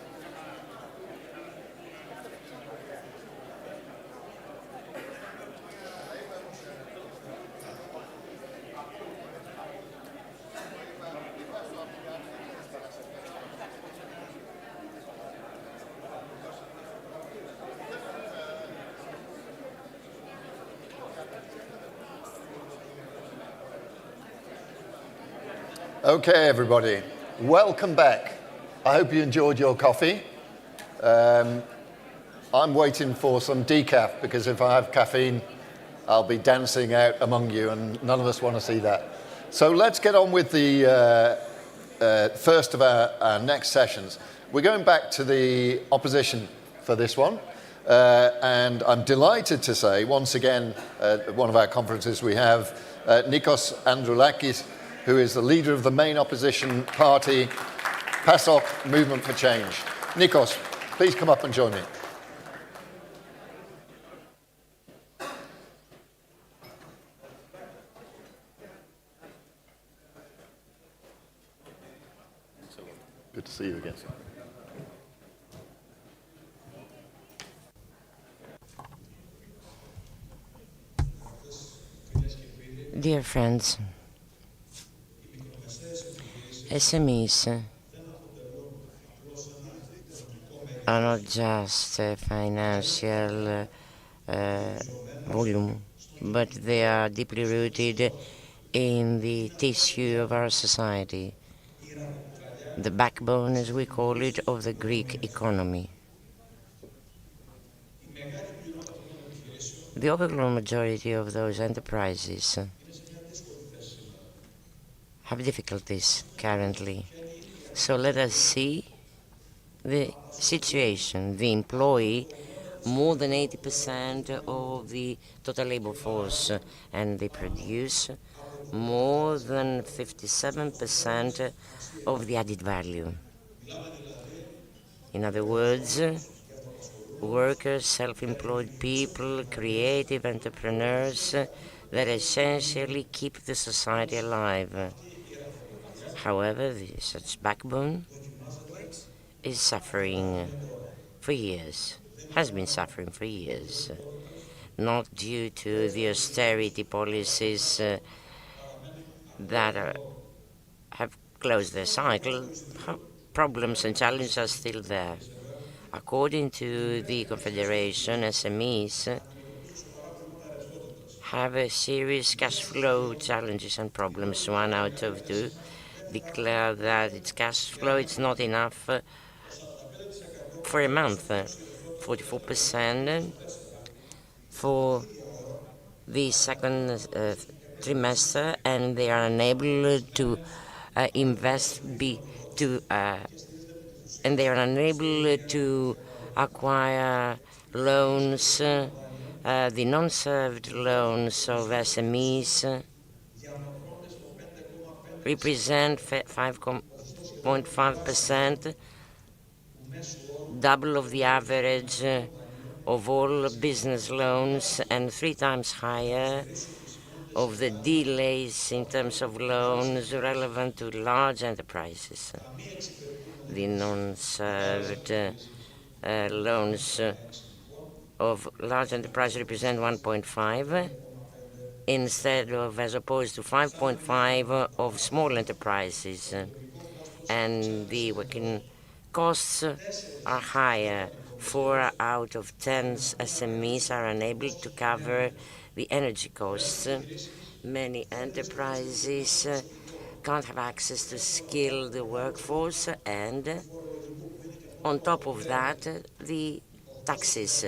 Okay, everybody, welcome back. I hope you enjoyed your coffee. I'm waiting for some decaf because if I have caffeine, I'll be dancing out among you and none of us want to see that. So let's get on with the first of our next sessions. We're going back to the opposition for this one. And I'm delighted to say, once again, at one of our conferences we have Nikos Androulakis, who is the leader of the main opposition party, PASOK, Movement for Change. Nikos, please come up and join me. Good to see you again. Dear friends, SMEs are not just a financial volume, but they are deeply rooted in the tissue of our society, the backbone, as we call it, of the Greek economy. The overwhelming majority of those enterprises have difficulties currently. So let us see the situation. The employee more than 80% of the total labor force, and they produce more than 57% of the added value. In other words, workers, self-employed people, creative entrepreneurs that essentially keep the society alive. However, such backbone is suffering for years, has been suffering for years, not due to the austerity policies that have closed their cycle. Problems and challenges are still there. According to the Confederation, SMEs have a serious cash flow challenges and problems. 1 out of 2 declare that its cash flow is not enough for a month, 44% for the second trimester, and they are unable to invest, and they are unable to acquire loans, the non-served loans of SMEs represent 5.5%, double of the average of all business loans, and 3 times higher of the delays in terms of loans relevant to large enterprises. The non-served loans of large enterprises represent 1.5 instead of, as opposed to 5.5 of small enterprises, and the working costs are higher. 4 out of 10 SMEs are unable to cover the energy costs. Many enterprises can't have access to skilled workforce, and on top of that, the taxes.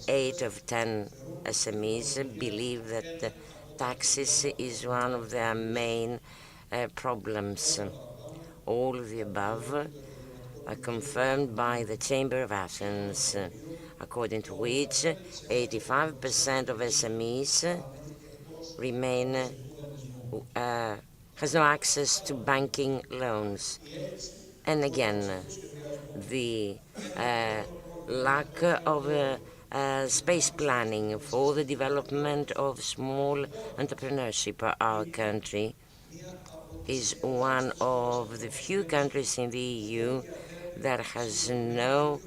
8 of 10 SMEs believe that taxes is one of their main problems. All of the above are confirmed by the Chamber of Athens, according to which 85% of SMEs remain has no access to banking loans. And again, the lack of space planning for the development of small entrepreneurship. Our country is one of the few countries in the EU that has no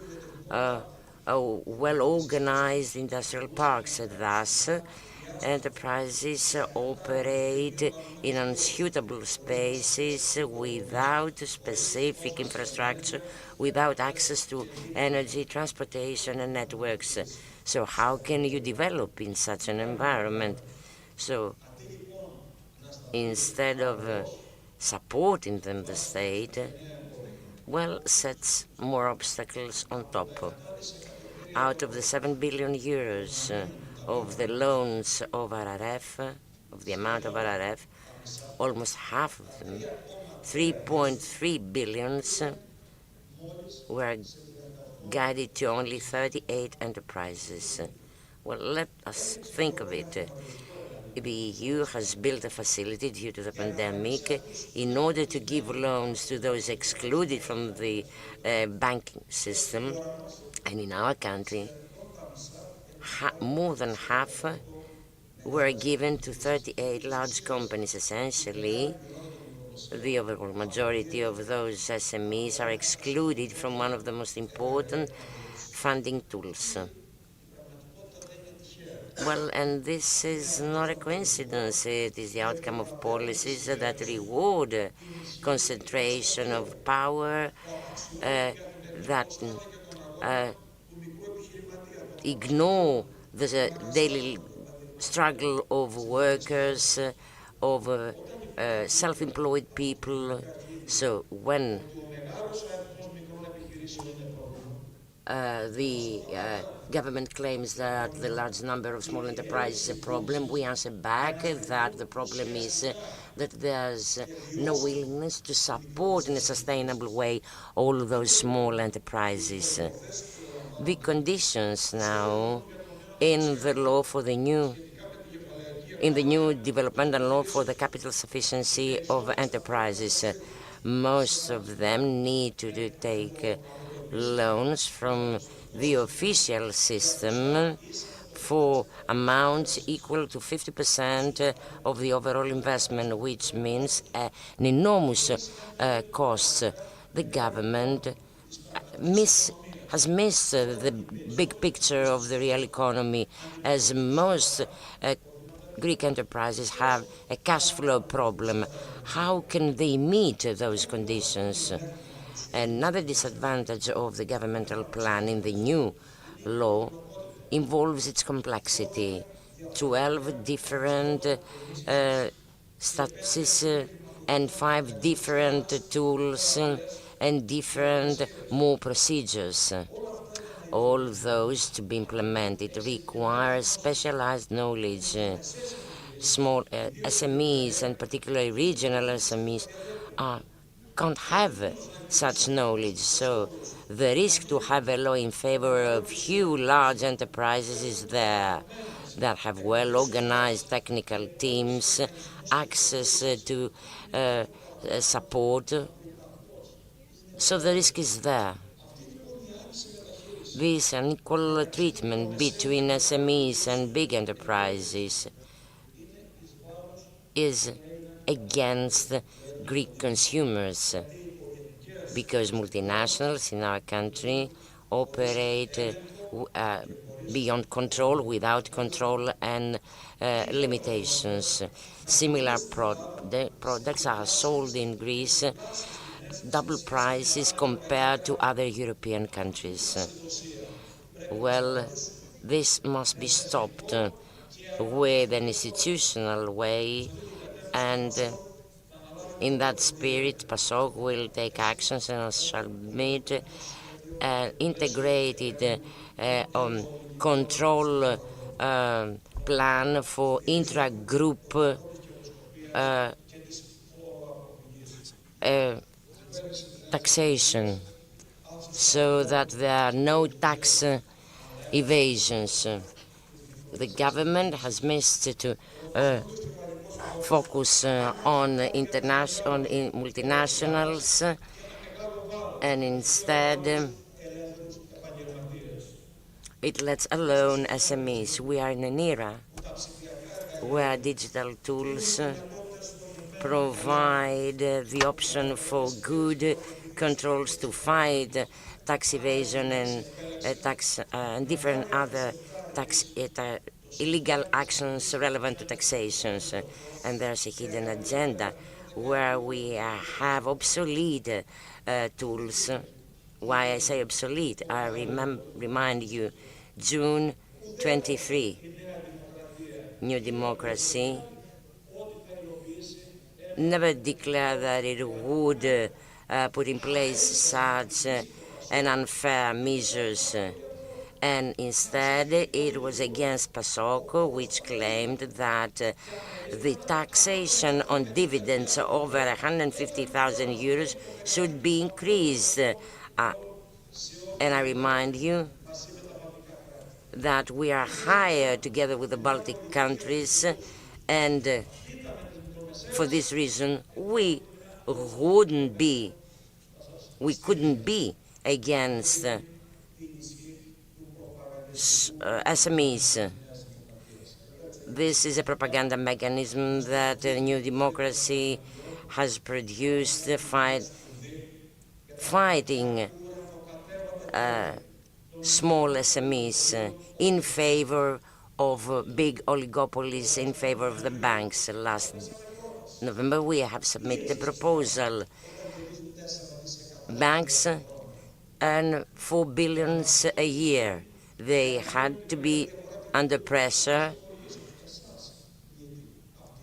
well-organized industrial parks. Thus, enterprises operate in unsuitable spaces without specific infrastructure, without access to energy, transportation, and networks. So how can you develop in such an environment? So instead of supporting them, the state, well, sets more obstacles on top. Out of the 7 billion euros of the loans of RRF, of the amount of RRF, almost half of them, 3.3 billions, were guided to only 38 enterprises. Well, let us think of it. The EU has built a facility due to the pandemic in order to give loans to those excluded from the banking system. And in our country, more than half were given to 38 large companies. Essentially, the overall majority of those SMEs are excluded from one of the most important funding tools. Well, and this is not a coincidence. It is the outcome of policies that reward concentration of power, that ignore the daily struggle of workers, of self-employed people. So when the government claims that the large number of small enterprises is a problem, we answer back that the problem is that there's no willingness to support in a sustainable way all of those small enterprises. The conditions now in the law for the new developmental law for the capital sufficiency of enterprises. Most of them need to take loans from the official system for amounts equal to 50% of the overall investment, which means an enormous cost. The government has missed the big picture of the real economy, as most Greek enterprises have a cash flow problem. How can they meet those conditions? Another disadvantage of the governmental plan in the new law involves its complexity. 12 different statuses and 5 different tools and different more procedures. All those to be implemented require specialized knowledge. Small SMEs, and particularly regional SMEs, can't have such knowledge. So the risk to have a law in favor of few large enterprises is there that have well-organized technical teams, access to support. So the risk is there. This unequal treatment between SMEs and big enterprises is against Greek consumers, because multinationals in our country operate beyond control, without control and limitations. Similar products are sold in Greece double prices compared to other European countries. Well, this must be stopped with an institutional way, and in that spirit, PASOK will take actions and shall meet integrated control plan for intra-group taxation, so that there are no tax evasions. The government has missed to focus on multinationals, and instead it lets alone SMEs. We are in an era where digital tools provide the option for good controls to fight tax evasion and different other illegal actions relevant to taxations. And there's a hidden agenda where we have obsolete tools. Why I say obsolete, I remind you, June 23, New Democracy never declared that it would put in place such an unfair measures, and instead it was against PASOK, which claimed that the taxation on dividends over 150,000 euros should be increased. And I remind you that we are higher together with the Baltic countries, and for this reason we couldn't be against SMEs. This is a propaganda mechanism that New Democracy has produced, fighting small SMEs in favor of big oligopolies, in favor of the banks. Last November we have submitted a proposal. Banks earn 4 billion a year. They had to be under pressure.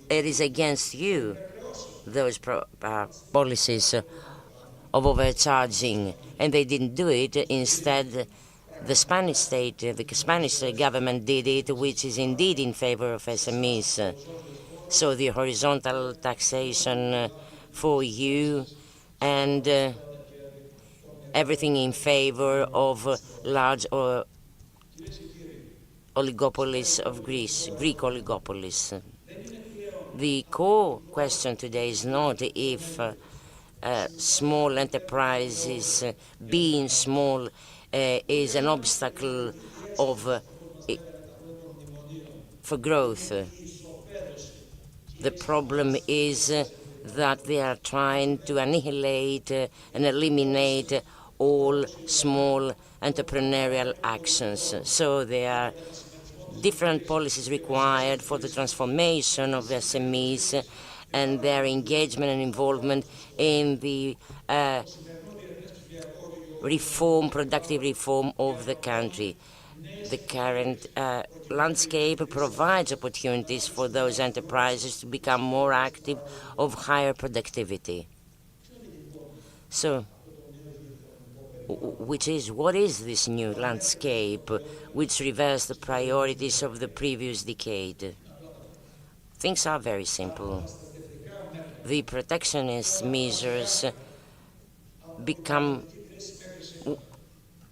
It is against you, those policies of overcharging, and they didn't do it. Instead, the Spanish state, the Spanish government did it, which is indeed in favor of SMEs. So the horizontal taxation for you, and everything in favor of large oligopolies of Greece, Greek oligopolies. The core question today is not if small enterprises being small is an obstacle for growth. The problem is that they are trying to annihilate and eliminate all small entrepreneurial actions. So there are different policies required for the transformation of the SMEs and their engagement and involvement in the productive reform of the country. The current landscape provides opportunities for those enterprises to become more active, of higher productivity. So, what is this new landscape which reversed the priorities of the previous decade? Things are very simple. The protectionist measures become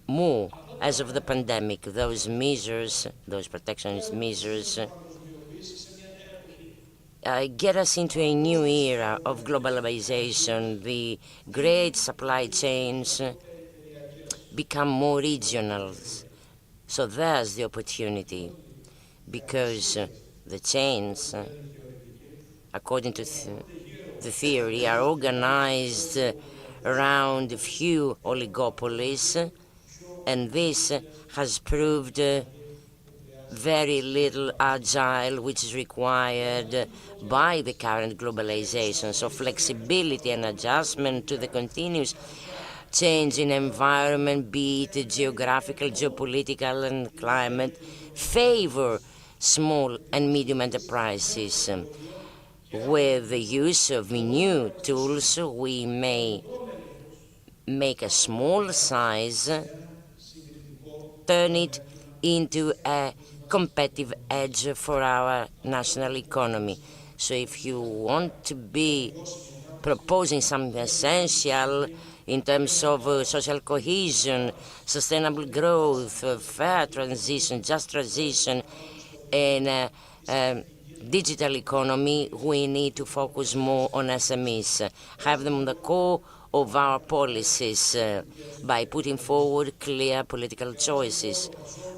more as of the pandemic. Those protectionist measures, get us into a new era of globalization. The great supply chains become more regional. So there's the opportunity, because the chains, according to the theory, are organized around a few oligopolies, and this has proved very little agile, which is required by the current globalization. So flexibility and adjustment to the continuous change in environment, be it geographical, geopolitical, and climate, favor small and medium enterprises. With the use of new tools, we may make a small size, turn it into a competitive edge for our national economy. So if you want to be proposing something essential in terms of social cohesion, sustainable growth, fair transition, just transition, and digital economy, we need to focus more on SMEs, have them on the core of our policies by putting forward clear political choices.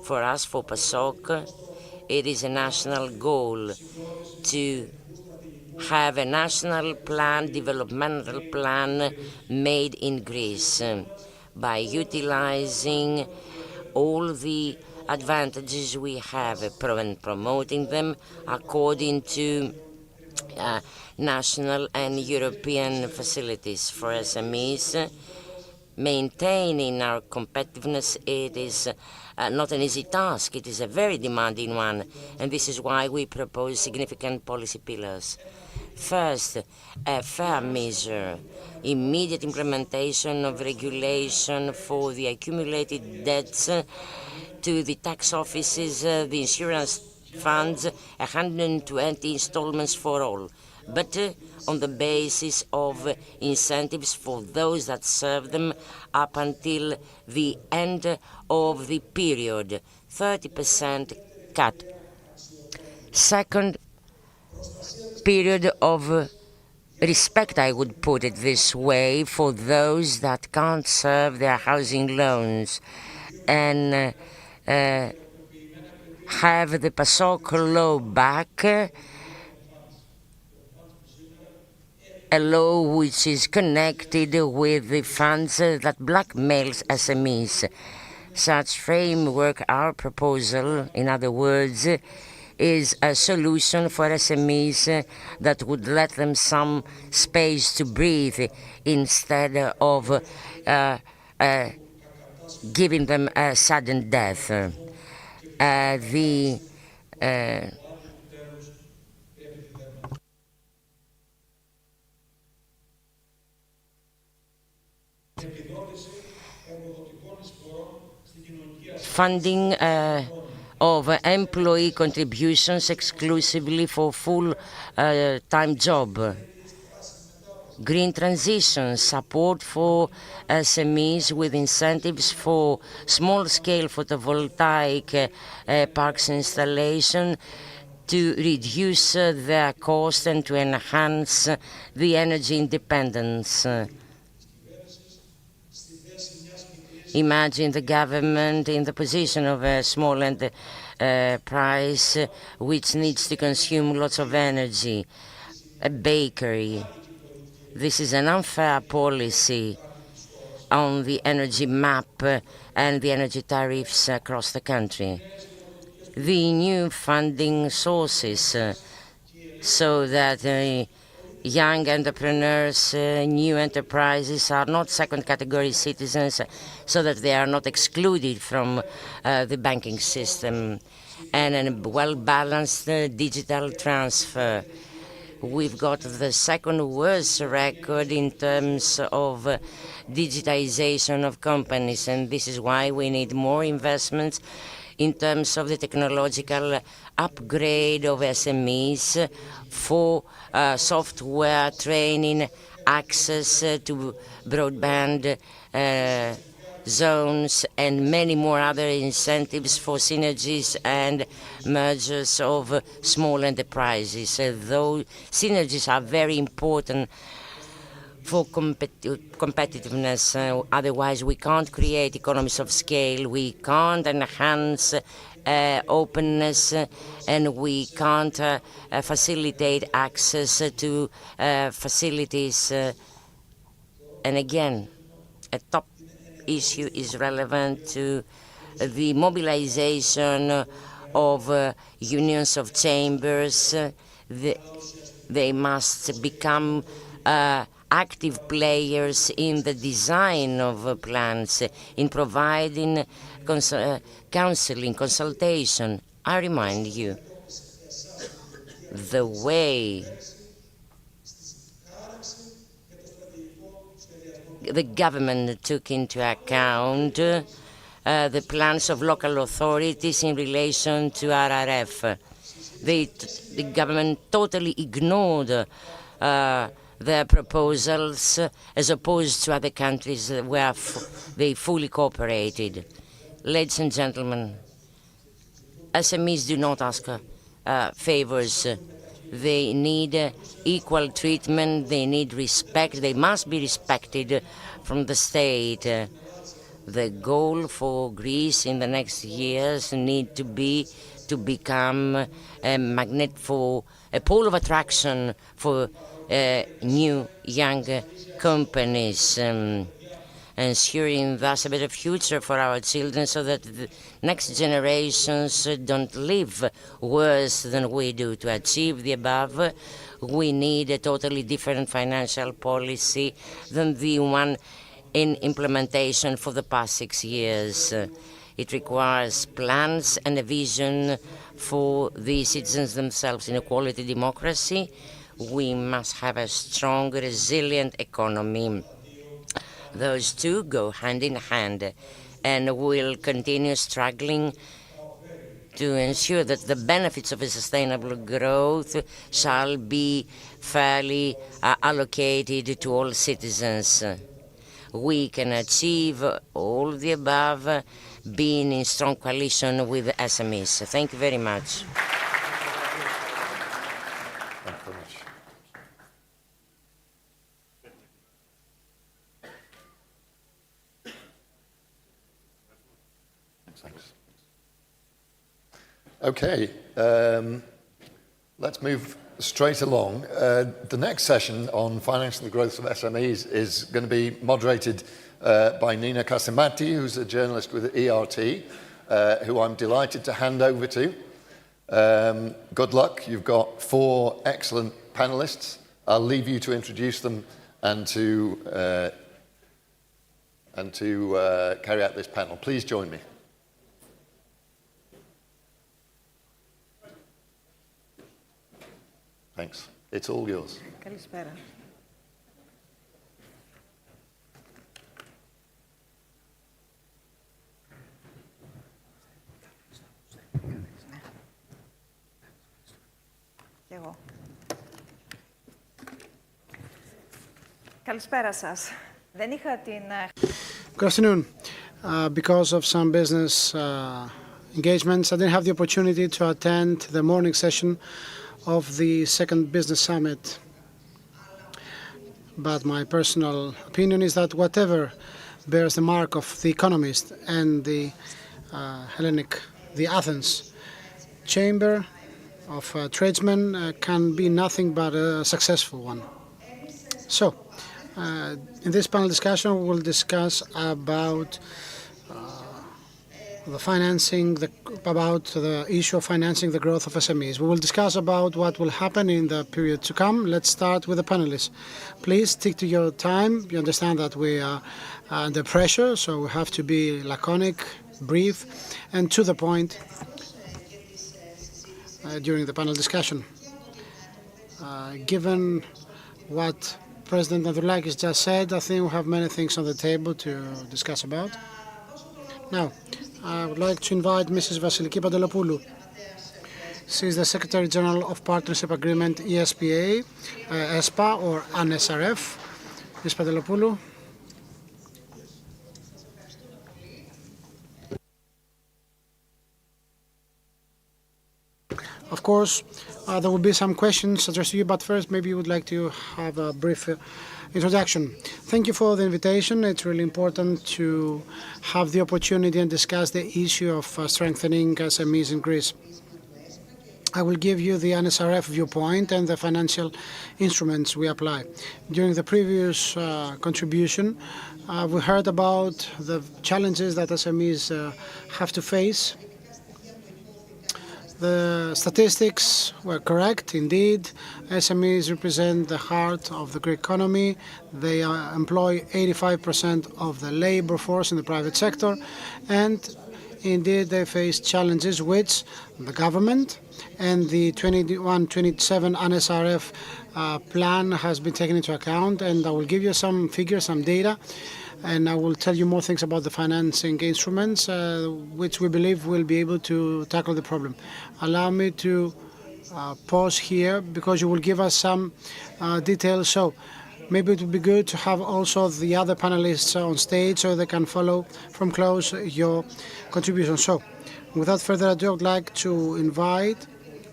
For us, for PASOK, it is a national goal to have a national plan, developmental plan made in Greece by utilizing all the advantages we have and promoting them according to national and European facilities. For SMEs, maintaining our competitiveness, it is not an easy task, it is a very demanding one, and this is why we propose significant policy pillars. First, a fair measure, immediate implementation of regulation for the accumulated debts to the tax offices, the insurance funds, 120 installments for all, but on the basis of incentives for those that serve them up until the end of the period, 30% cut. Second, period of respect, I would put it this way, for those that can't serve their housing loans, and have the PASOK law back, a law which is connected with the funds that blackmails SMEs. Such framework, our proposal, in other words, is a solution for SMEs that would let them some space to breathe instead of giving them a sudden death. Funding of employee contributions exclusively for full-time job. Green transition, support for SMEs with incentives for small-scale photovoltaic parks installation to reduce their cost and to enhance the energy independence. Imagine the government in the position of a small enterprise which needs to consume lots of energy, a bakery. This is an unfair policy on the energy map and the energy tariffs across the country. The new funding sources so that young entrepreneurs, new enterprises are not second-category citizens, so that they are not excluded from the banking system, and a well-balanced digital transfer. We've got the second worst record in terms of digitization of companies, and this is why we need more investments in terms of the technological upgrade of SMEs for software training, access to broadband zones, and many more other incentives for synergies and mergers of small enterprises. Those synergies are very important for competitiveness. Otherwise, we can't create economies of scale, we can't enhance openness, and we can't facilitate access to facilities. And again, a top issue is relevant to the mobilization of unions of chambers. They must become active players in the design of plans, in providing counseling, consultation. I remind you, the way the government took into account the plans of local authorities in relation to RRF. The government totally ignored their proposals, as opposed to other countries where they fully cooperated. Ladies and gentlemen, SMEs do not ask favors. They need equal treatment, they need respect, they must be respected from the state. The goal for Greece in the next years need to be to become a magnet for a pole of attraction for new young companies, ensuring thus a better future for our children, so that the next generations don't live worse than we do. To achieve the above, we need a totally different financial policy than the one in implementation for the past 6 years. It requires plans and a vision for the citizens themselves. In equality democracy, we must have a strong, resilient economy. Those two go hand in hand, and we'll continue struggling to ensure that the benefits of a sustainable growth shall be fairly allocated to all citizens. We can achieve all the above being in strong coalition with SMEs. Thank you very much. Okay, let's move straight along. The next session on financing the growth of SMEs is going to be moderated by Nina Casimati, who's a journalist with ERT, who I'm delighted to hand over to. Good luck. You've got 4 excellent panelists. I'll leave you to introduce them and to carry out this panel. Please join me. Thanks. It's all yours. Καλησπέρα. Και εγώ. Καλησπέρα σας. Δεν είχα την... Good afternoon. Because of some business engagements, I didn't have the opportunity to attend the morning session of the second business summit. But my personal opinion is that whatever bears the mark of the Economist and the the Athens Chamber of Tradesmen can be nothing but a successful one. So, in this panel discussion, we will discuss about the issue of financing the growth of SMEs. We will discuss about what will happen in the period to come. Let's start with the panelists. Please stick to your time. You understand that we are under pressure, so we have to be laconic, brief, and to the point during the panel discussion. Given what President Androulakis just said, I think we have many things on the table to discuss about. Now, I would like to invite Mrs. Vasiliki Pantelopoulou. She is the Secretary General of Partnership Agreement ESPA, ESPA or ANSRF. Ms. Pantelopoulou. Of course, there will be some questions addressed to you, but first maybe you would like to have a brief introduction. Thank you for the invitation. It's really important to have the opportunity and discuss the issue of strengthening SMEs in Greece. I will give you the NSRF viewpoint and the financial instruments we apply. During the previous contribution, we heard about the challenges that SMEs have to face. The statistics were correct, indeed. SMEs represent the heart of the Greek economy. They employ 85% of the labor force in the private sector, and indeed they face challenges which the government and the 21-27 NSRF plan has been taken into account, and I will give you some figures, some data, and I will tell you more things about the financing instruments, which we believe will be able to tackle the problem. Allow me to pause here because you will give us some details. So maybe it would be good to have also the other panelists on stage so they can follow from close your contribution. So without further ado, I would like to invite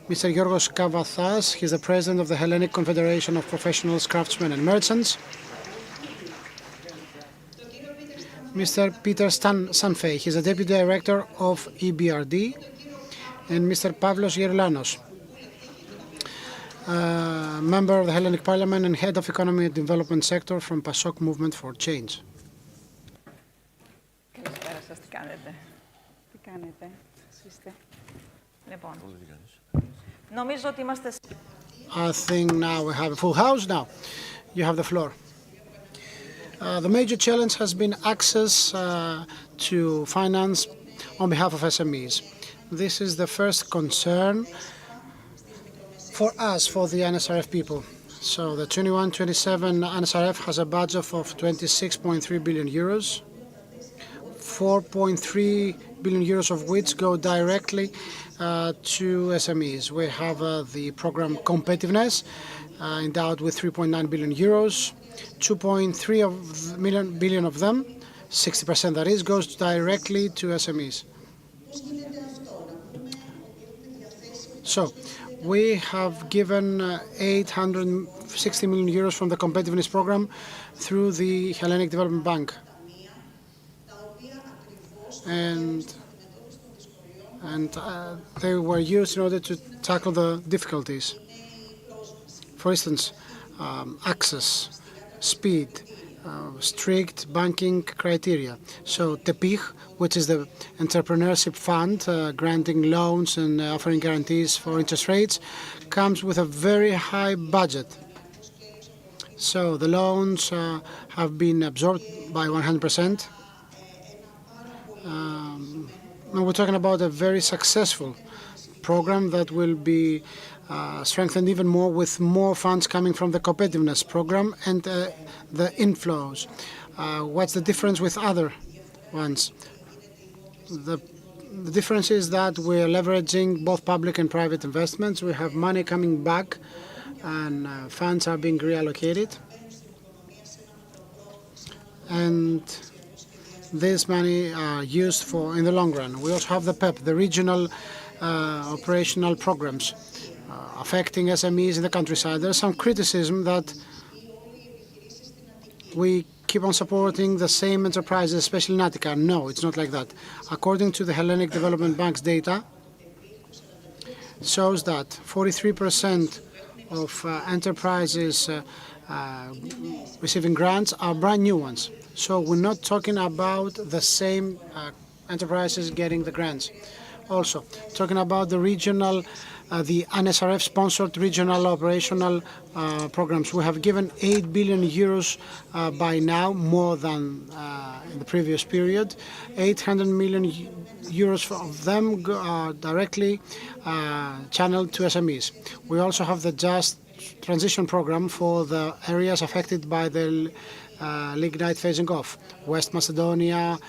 Mr. Giorgos Kavathas. He's the president of the Hellenic Confederation of Professionals, Craftsmen and Merchants. Mr. Peter Sanfei, he's the Deputy Director of EBRD, and Mr. Pavlos Geroulanos, Member of the Hellenic Parliament and Head of Economy and Development Sector from PASOK Movement for Change. Καλησπέρα σας, τι κάνετε. Τι κάνετε, είστε. Λοιπόν, νομίζω ότι είμαστε... I think now we have a full house. Now, you have the floor. The major challenge has been access to finance on behalf of SMEs. This is the first concern for us, for the NSRF people. So the 21-27 NSRF has a budget of 26.3 billion euros, 4.3 billion euros of which go directly to SMEs. We have the program Competitiveness, endowed with 3.9 billion euros. 2.3 billion of them, 60% that is, goes directly to SMEs. So we have given 860 million euros from the competitiveness program through the Hellenic Development Bank. And they were used in order to tackle the difficulties. For instance, access, speed, strict banking criteria. So TEPIH, which is the entrepreneurship fund, granting loans and offering guarantees for interest rates, comes with a very high budget. So the loans have been absorbed by 100%. And we're talking about a very successful program that will be strengthened even more with more funds coming from the competitiveness program and the inflows. What's the difference with other ones? The The difference is that we're leveraging both public and private investments. We have money coming back and funds are being reallocated. And this money are used for in the long run. We also have the PEP, the regional operational programs affecting SMEs in the countryside. There's some criticism that we keep on supporting the same enterprises, especially in Attica. No, it's not like that. According to the Hellenic Development Bank's data, shows that 43% of enterprises receiving grants are brand new ones. So we're not talking about the same enterprises getting the grants. Also, talking about the regional, the NSRF-sponsored regional operational programs. We have given 8 billion euros by now, more than in the previous period. 800 million euros of them are directly channeled to SMEs. We also have the Just Transition program for the areas affected by the lignite phasing off. West Macedonia,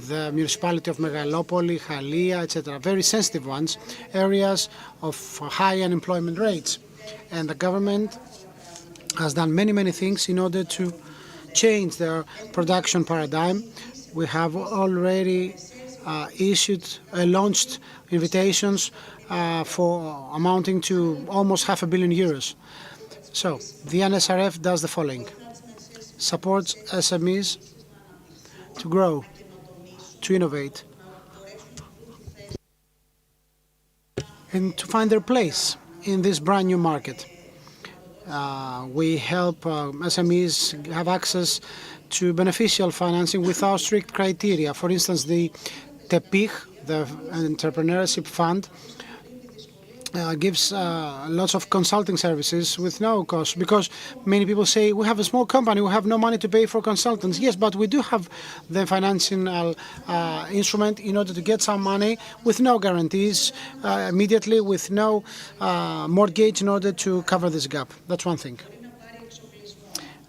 the municipality of Megalopoli, Halia, etc. Very sensitive ones, areas of high unemployment rates. And the government has done many things in order to change their production paradigm. We have already launched invitations for amounting to almost €500 million. So the NSRF does the following: supports SMEs to grow, to innovate, and to find their place in this brand new market. We help SMEs have access to beneficial financing without strict criteria. For instance, the TEPIH, the Entrepreneurship Fund, gives lots of consulting services with no cost, because many people say, we have a small company, we have no money to pay for consultants. Yes, but we do have the financial instrument in order to get some money with no guarantees, immediately, with no mortgage, in order to cover this gap. That's one thing.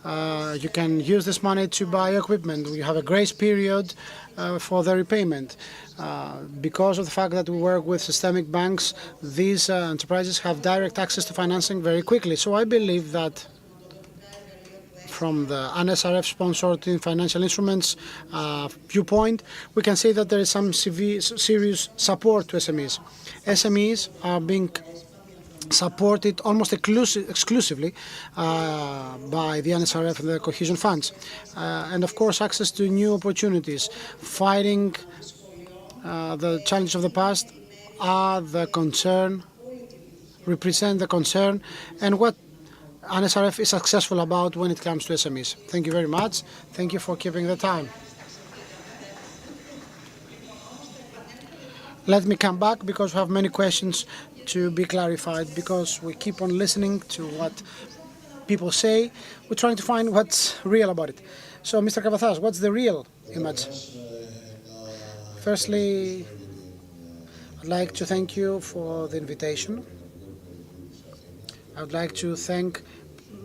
You can use this money to buy equipment. You have a grace period for the repayment. Because of the fact that we work with systemic banks, these enterprises have direct access to financing very quickly. So I believe that from the NSRF-sponsored financial instruments viewpoint, we can say that there is some serious support to SMEs. SMEs are being supported almost exclusively by the NSRF and the cohesion funds. And of course, access to new opportunities, fighting the challenge of the past are the concern, represent the concern, and what NSRF is successful about when it comes to SMEs. Thank you very much. Thank you for keeping the time. Let me come back because we have many questions to be clarified, because we keep on listening to what people say. We're trying to find what's real about it. So, Mr. Kavathas, what's the real image? Firstly, I'd like to thank you for the invitation. I would like to thank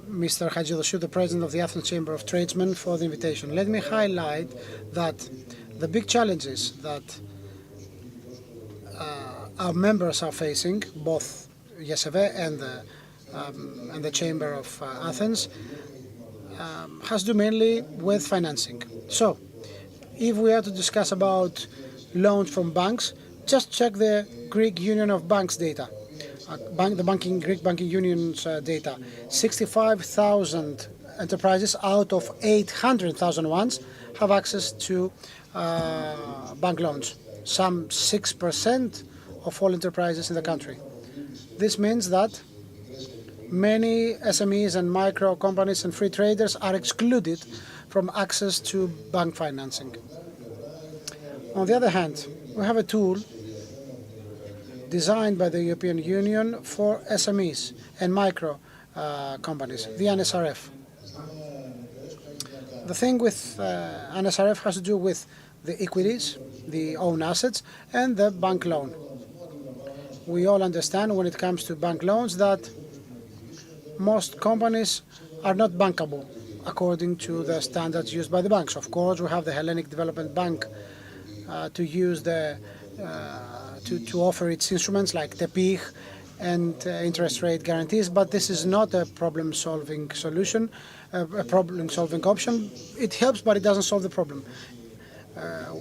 Mr. Hadjidosou, the President of the Athens Chamber of Tradesmen, for the invitation. Let me highlight that the big challenges that our members are facing, both YESEVE and the Chamber of Athens, has to do mainly with financing. So, if we are to discuss about loans from banks, just check the Greek Union of Banks data, the Greek Banking Union's data. 65,000 enterprises out of 800,000 ones have access to bank loans, some 6% of all enterprises in the country. This means that many SMEs and micro companies and free traders are excluded from access to bank financing. On the other hand, we have a tool designed by the European Union for SMEs and micro companies, the NSRF. The thing with NSRF has to do with the equities, the own assets, and the bank loan. We all understand when it comes to bank loans that most companies are not bankable according to the standards used by the banks. Of course, we have the Hellenic Development Bank to use the to offer its instruments like TEPIH and interest rate guarantees, but this is not a problem-solving solution, a problem-solving option. It helps, but it doesn't solve the problem.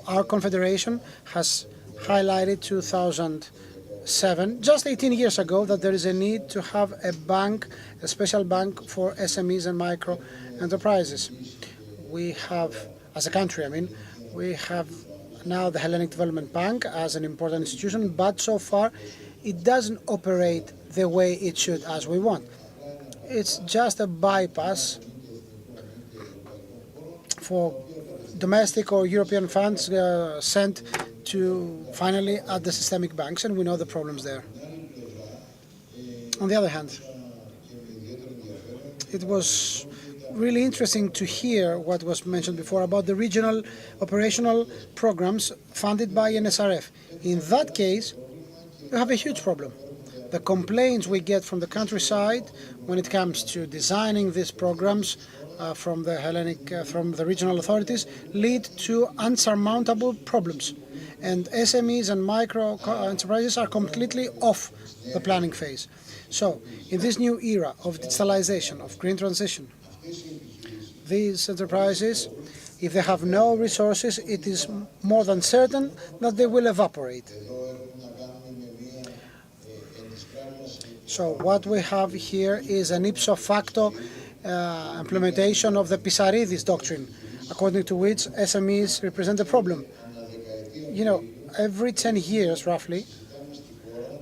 Our confederation has highlighted 2007, just 18 years ago, that there is a need to have a bank, a special bank for SMEs and micro enterprises. We have, as a country, we have now the Hellenic Development Bank as an important institution, but so far it doesn't operate the way it should as we want. It's just a bypass for domestic or European funds sent to finally at the systemic banks, and we know the problems there. On the other hand, it was really interesting to hear what was mentioned before about the regional operational programs funded by NSRF. In that case, we have a huge problem. The complaints we get from the countryside when it comes to designing these programs from the regional authorities lead to unsurmountable problems. And SMEs and micro enterprises are completely off the planning phase. So, in this new era of digitalization, of green transition, these enterprises, if they have no resources, it is more than certain that they will evaporate. So what we have here is an ipso facto implementation of the Pissarides doctrine, according to which SMEs represent a problem. You know, every 10 years, roughly,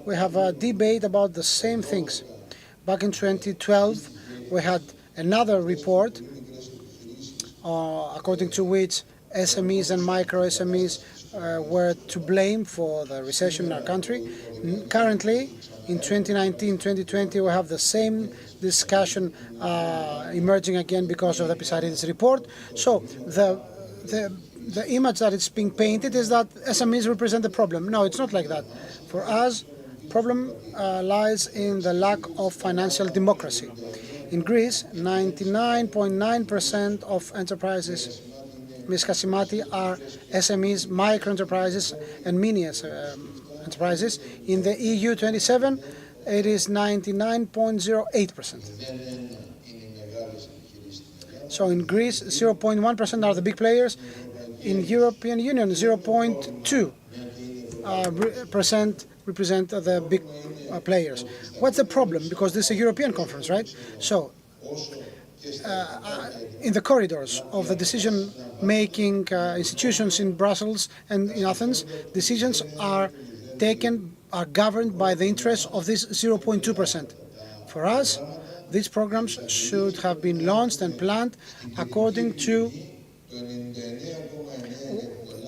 we have a debate about the same things. Back in 2012, we had another report according to which SMEs and micro SMEs were to blame for the recession in our country. Currently, in 2019-2020, we have the same discussion emerging again because of the Pissarides report. So the image that is being painted is that SMEs represent the problem. No, it's not like that. For us, problem lies in the lack of financial democracy. In Greece, 99.9% of enterprises, Ms. Kassimati, are SMEs, micro enterprises and mini enterprises. In the EU 27, it is 99.08%. So in Greece, 0.1% are the big players. In European Union, 0.2% represent the big players. What's the problem? Because this is a European conference, right? So, in the corridors of the decision-making institutions in Brussels and in Athens, decisions are governed by the interests of this 0.2%. For us, these programs should have been launched and planned according to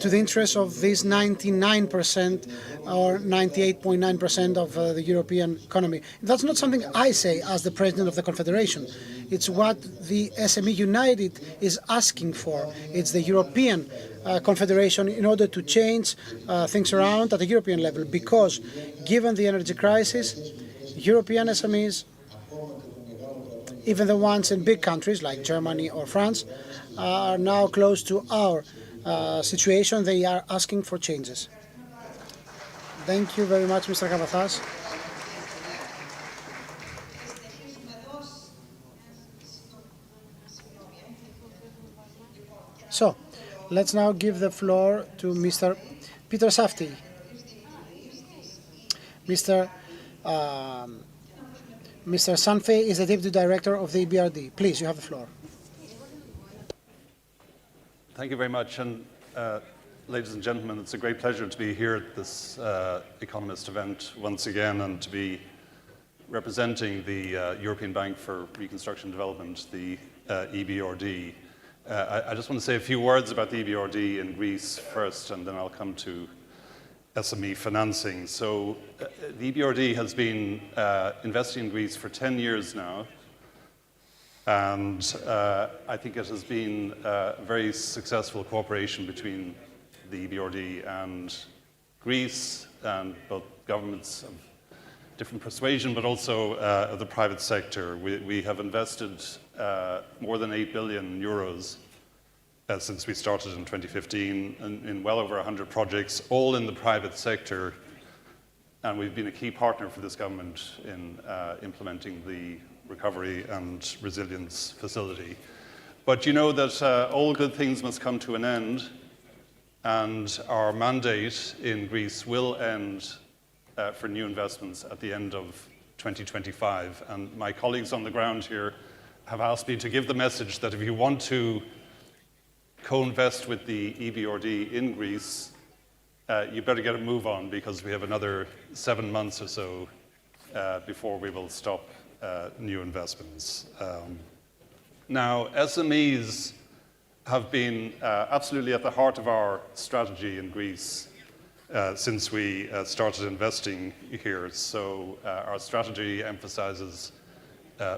the interests of this 99% or 98.9% of the European economy. That's not something I say as the president of the Confederation. It's what the SME United is asking for. It's the European Confederation in order to change things around at the European level, because given the energy crisis, European SMEs, even the ones in big countries like Germany or France, are now close to our situation. They are asking for changes. Thank you very much, Mr. Kavathas. So, let's now give the floor to Mr. Peter Safti. Mr. Sanfei is the Deputy Director of the EBRD. Please, you have the floor. Thank you very much. And ladies and gentlemen, it's a great pleasure to be here at this Economist event once again and to be representing the European Bank for Reconstruction and Development, the EBRD. I just want to say a few words about the EBRD in Greece first, and then I'll come to SME financing. So the EBRD has been investing in Greece for 10 years now, and I think it has been a very successful cooperation between the EBRD and Greece, and both governments of different persuasion, but also the private sector. We have invested more than 8 billion euros since we started in 2015, in well over 100 projects, all in the private sector. And we've been a key partner for this government in implementing the Recovery and Resilience Facility. But you know that all good things must come to an end, and our mandate in Greece will end for new investments at the end of 2025. And my colleagues on the ground here have asked me to give the message that if you want to co-invest with the EBRD in Greece, you better get a move on, because we have another 7 months or so before we will stop new investments. Now, SMEs have been absolutely at the heart of our strategy in Greece since we started investing here. So our strategy emphasizes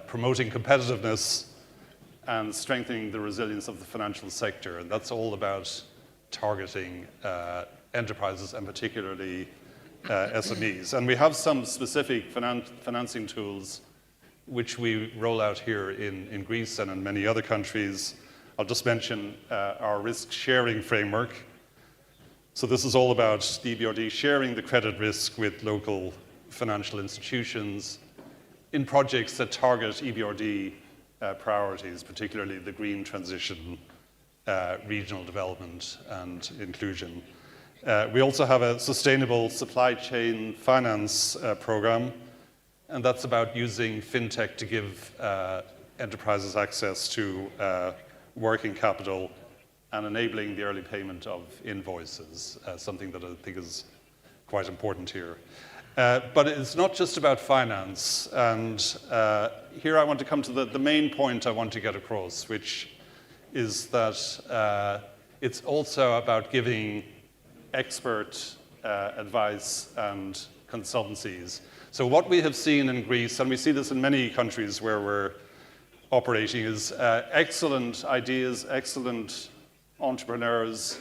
promoting competitiveness and strengthening the resilience of the financial sector. And that's all about targeting enterprises and particularly SMEs. And we have some specific financing tools which we roll out here in Greece and in many other countries. I'll just mention our risk-sharing framework. So this is all about the EBRD sharing the credit risk with local financial institutions in projects that target EBRD priorities, particularly the green transition, regional development, and inclusion. We also have a sustainable supply chain finance program, and that's about using fintech to give enterprises access to working capital and enabling the early payment of invoices, something that I think is quite important here. But it's not just about finance, and here I want to come to the main point I want to get across, which is that it's also about giving expert advice and consultancies. So what we have seen in Greece, and we see this in many countries where we're operating, is excellent ideas, excellent entrepreneurs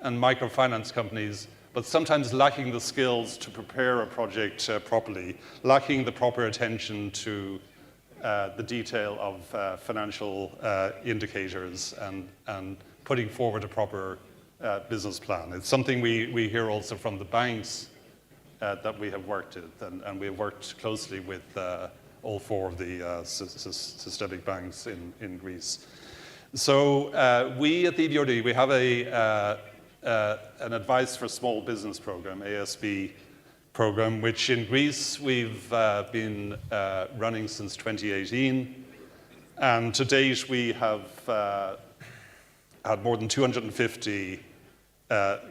and microfinance companies, but sometimes lacking the skills to prepare a project properly, lacking the proper attention to the detail of financial indicators and putting forward a proper business plan. It's something we hear also from the banks that we have worked with, and we have worked closely with all 4 of the systemic banks in Greece. So we at the EBRD, we have an Advice for Small Business program, ASB program, which in Greece we've been running since 2018. And to date, we have had more than 250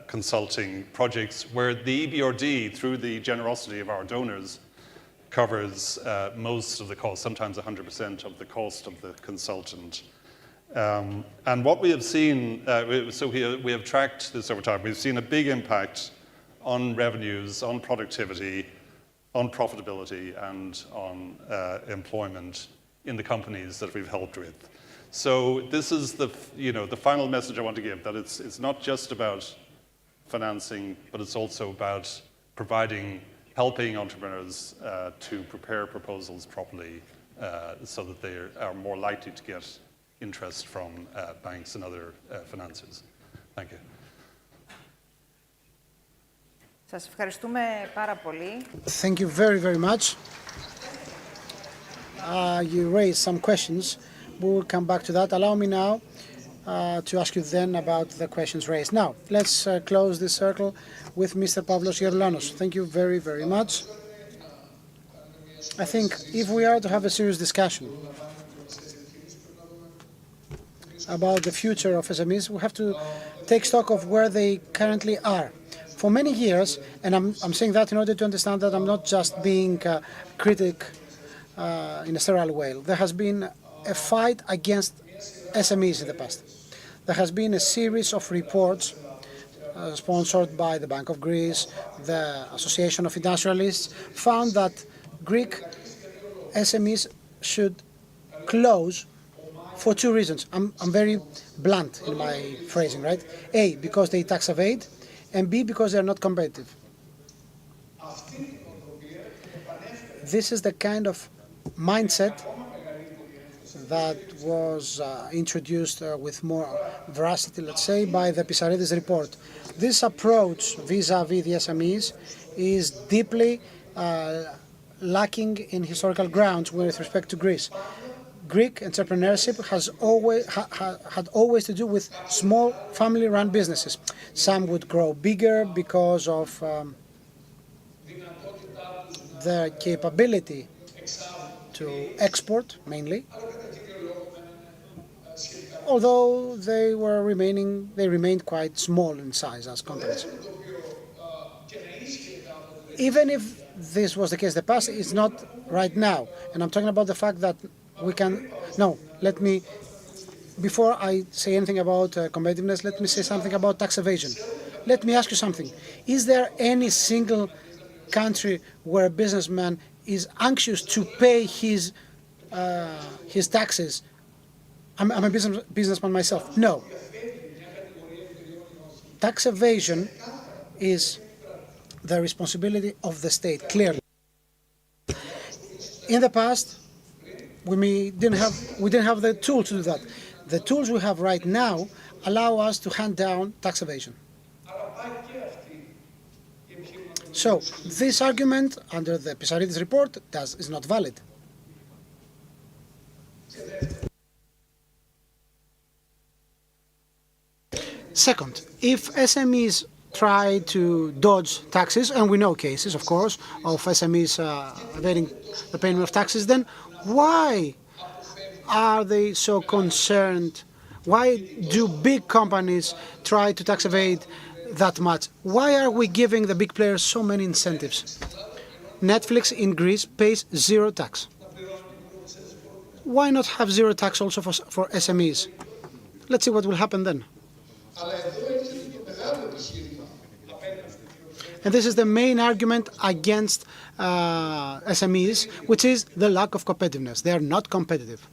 consulting projects where the EBRD, through the generosity of our donors, covers most of the cost, sometimes 100% of the cost of the consultant. And what we have seen, so we have tracked this over time. We've seen a big impact on revenues, on productivity, on profitability, and on employment in the companies that we've helped with. So this is the final message I want to give, that it's not just about financing, but it's also about helping entrepreneurs to prepare proposals properly so that they are more likely to get interest from banks and other financiers. Thank you. Σας ευχαριστούμε πάρα πολύ. Thank you very, very much. You raised some questions. We will come back to that. Allow me now to ask you then about the questions raised. Now, let's close this circle with Mr. Pavlos Gerlanos. Thank you very, very much. I think if we are to have a serious discussion about the future of SMEs, we have to take stock of where they currently are. For many years, and I'm saying that in order to understand that I'm not just being a critic in a sterile way, there has been a fight against SMEs in the past. There has been a series of reports sponsored by the Bank of Greece, the Association of Industrialists, found that Greek SMEs should close for 2 reasons. I'm very blunt in my phrasing, right? A, because they tax evade, and B, because they're not competitive. This is the kind of mindset that was introduced with more veracity, let's say, by the Pisaridis report. This approach vis-à-vis the SMEs is deeply lacking in historical grounds with respect to Greece. Greek entrepreneurship has had always to do with small family-run businesses. Some would grow bigger because of their capability to export, mainly, although they remained quite small in size as companies. Even if this was the case in the past, it's not right now. And I'm talking about the fact that we can... No, before I say anything about competitiveness, let me say something about tax evasion. Let me ask you something. Is there any single country where a businessman is anxious to pay his taxes? I'm a businessman myself. No. Tax evasion is the responsibility of the state, clearly. In the past, we didn't have the tools to do that. The tools we have right now allow us to hand down tax evasion. So this argument under the Pisaridis report is not valid. Second, if SMEs try to dodge taxes, and we know cases, of course, of SMEs evading the payment of taxes, then why are they so concerned? Why do big companies try to tax evade that much? Why are we giving the big players so many incentives? Netflix in Greece pays zero tax. Why not have zero tax also for SMEs? Let's see what will happen then. And this is the main argument against SMEs, which is the lack of competitiveness. They are not competitive.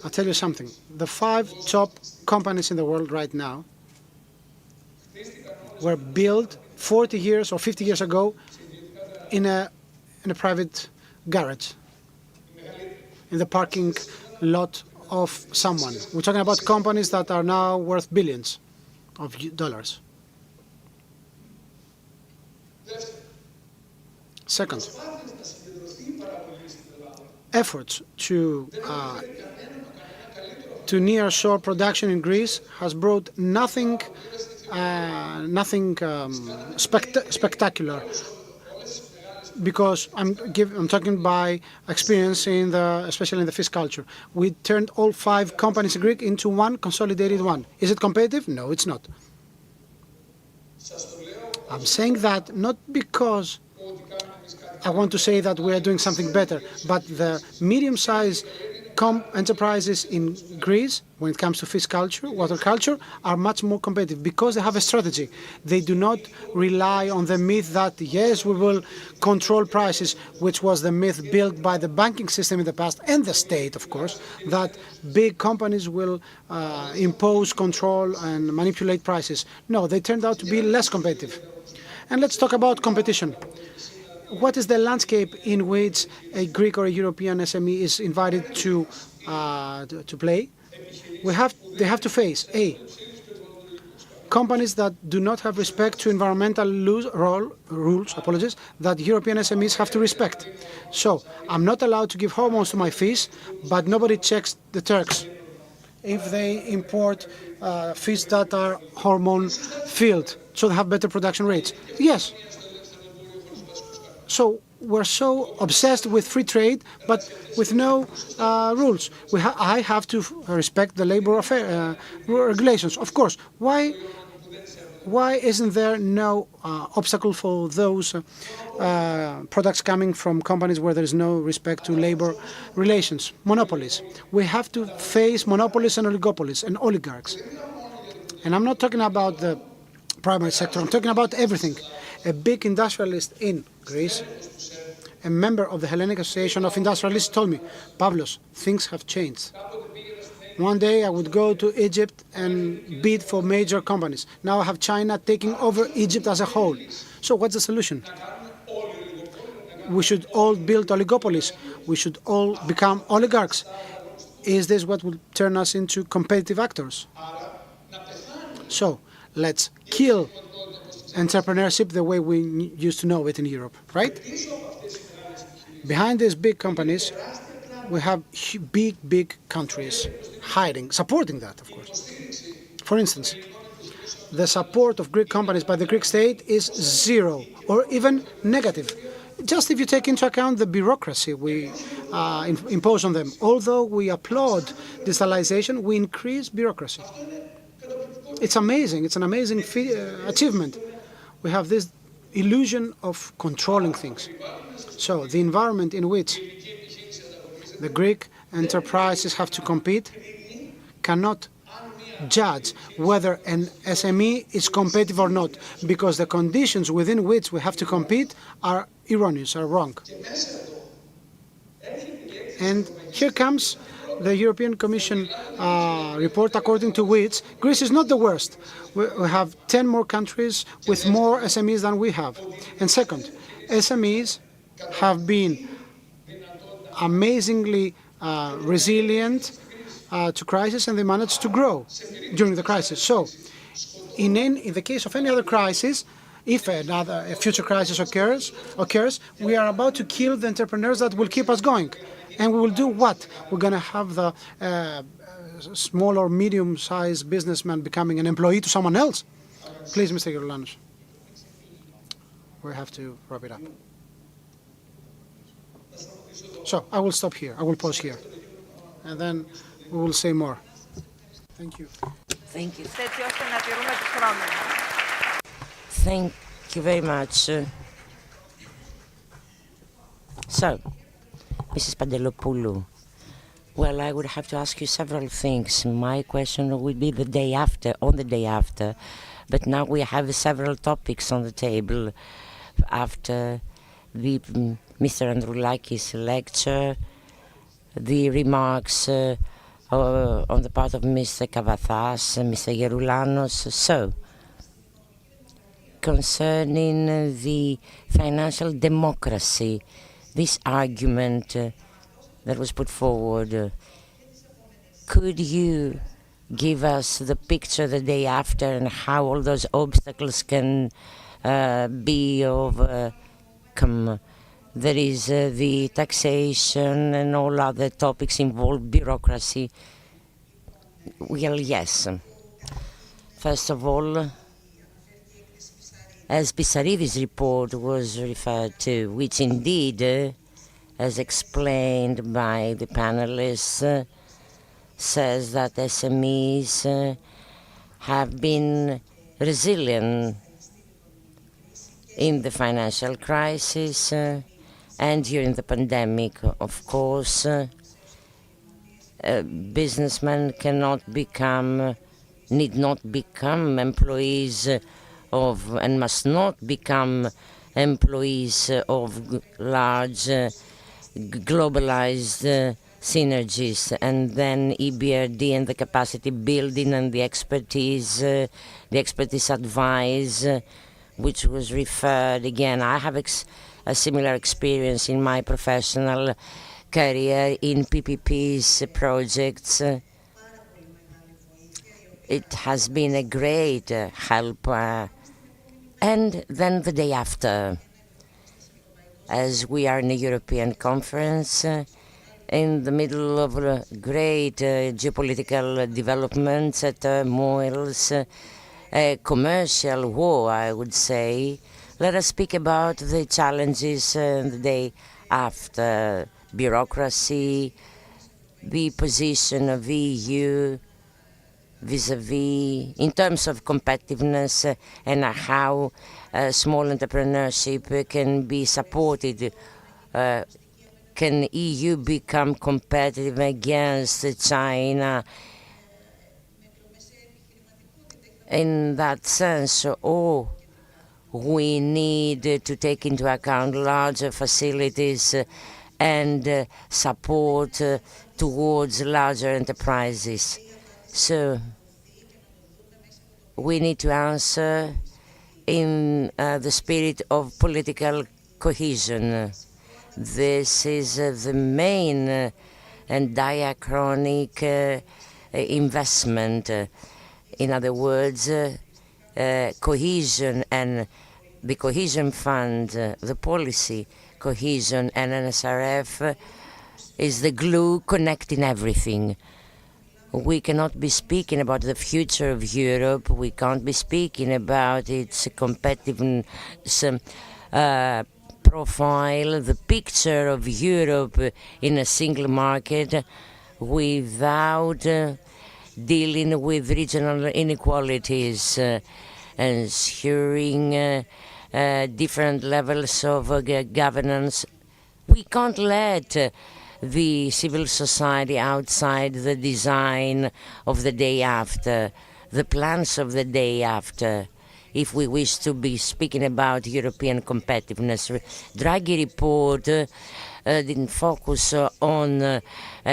I'll tell you something. The 5 top companies in the world right now were built 40 years or 50 years ago in a private garage, in the parking lot of someone. We're talking about companies that are now worth billions of dollars. Second, efforts to near-shore production in Greece has brought nothing spectacular, because I'm talking by experience especially in the fish culture. We turned all 5 companies in Greek into one consolidated one. Is it competitive? No, it's not. I'm saying that not because I want to say that we are doing something better, but the medium-sized enterprises in Greece, when it comes to fish culture, water culture, are much more competitive because they have a strategy. They do not rely on the myth that, yes, we will control prices, which was the myth built by the banking system in the past, and the state, of course, that big companies will impose control and manipulate prices. No, they turned out to be less competitive. And let's talk about competition. What is the landscape in which a Greek or a European SME is invited to play? They have to face companies that do not have respect to environmental rules that European SMEs have to respect. So I'm not allowed to give hormones to my fish, but nobody checks the Turks if they import fish that are hormone-filled, so they have better production rates. Yes. So we're so obsessed with free trade, but with no rules. I have to respect the labor regulations, of course. Why isn't there no obstacle for those products coming from companies where there is no respect to labor relations? Monopolies. We have to face monopolies and oligopolies and oligarchs. And I'm not talking about the primary sector. I'm talking about everything. A big industrialist in Greece, a member of the Hellenic Association of Industrialists, told me, Pavlos, things have changed. One day I would go to Egypt and bid for major companies. Now I have China taking over Egypt as a whole. So what's the solution? we should all build oligopolies. We should all become oligarchs. Is this what will turn us into competitive actors? So let's kill entrepreneurship the way we used to know it in Europe, right? Behind these big companies, we have big countries hiding, supporting that, of course. For instance, the support of Greek companies by the Greek state is zero or even negative. Just if you take into account the bureaucracy we impose on them. Although we applaud digitalization, we increase bureaucracy. It's amazing. It's an amazing achievement. We have this illusion of controlling things. So the environment in which the Greek enterprises have to compete cannot judge whether an SME is competitive or not, because the conditions within which we have to compete are erroneous, are wrong. And here comes the European Commission report, according to which Greece is not the worst. We have 10 more countries with more SMEs than we have. And second, SMEs have been amazingly resilient to crisis, and they managed to grow during the crisis. So, in the case of any other crisis, if a future crisis occurs, we are about to kill the entrepreneurs that will keep us going. And we will do what? We're going to have the small or medium-sized businessman becoming an employee to someone else? Please, Mr. Geroulanos. We have to wrap it up. So, I will stop here. I will pause here. And then we will say more. Thank you. Thank you. Thank you very much. So, Mrs. Pantelopoulou, well, I would have to ask you several things. My question would be on the day after, but now we have several topics on the table after the Mr. Androulakis lecture, the remarks on the part of Mr. Kavathas, Mr. Geroulanos. So, concerning the financial democracy, this argument that was put forward, could you give us the picture the day after and how all those obstacles can be overcome? There is the taxation and all other topics involve bureaucracy. Well, yes. First of all, as Pissaridis' report was referred to, which indeed, as explained by the panelists, says that SMEs have been resilient in the financial crisis and during the pandemic. Of course, businessmen need not become employees of, and must not become employees of large globalized synergies, and then EBRD and the capacity building and the expertise advice, which was referred again. I have a similar experience in my professional career in PPP's projects. It has been a great help. And then the day after, as we are in a European conference, in the middle of great geopolitical developments, turmoils, a commercial war, I would say, let us speak about the challenges the day after. Bureaucracy, the position of the EU vis-à-vis in terms of competitiveness, and how small entrepreneurship can be supported. Can EU become competitive against China? In that sense, we need to take into account larger facilities and support towards larger enterprises. So we need to answer in the spirit of political cohesion. This is the main and diachronic investment. In other words, cohesion and the cohesion fund, the policy cohesion and NSRF is the glue connecting everything. We cannot be speaking about the future of Europe. We can't be speaking about its competitiveness profile, the picture of Europe in a single market without dealing with regional inequalities, ensuring different levels of governance. We can't let the civil society outside the design of the day after, the plans of the day after, if we wish to be speaking about European competitiveness. Draghi report didn't focus on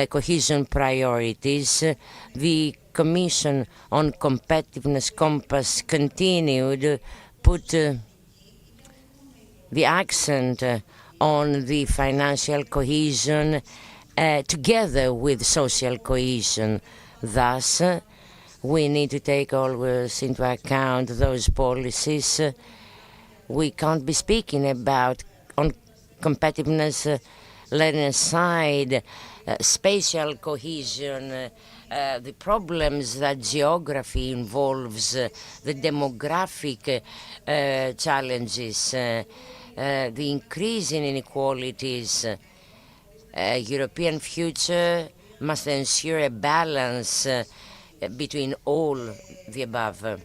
cohesion priorities. The Commission on Competitiveness Compass continued, put the accent on the financial cohesion together with social cohesion. Thus, we need to take always into account those policies. We can't be speaking about on competitiveness, letting aside spatial cohesion, the problems that geography involves, the demographic challenges, the increasing inequalities. European future must ensure a balance between all the above.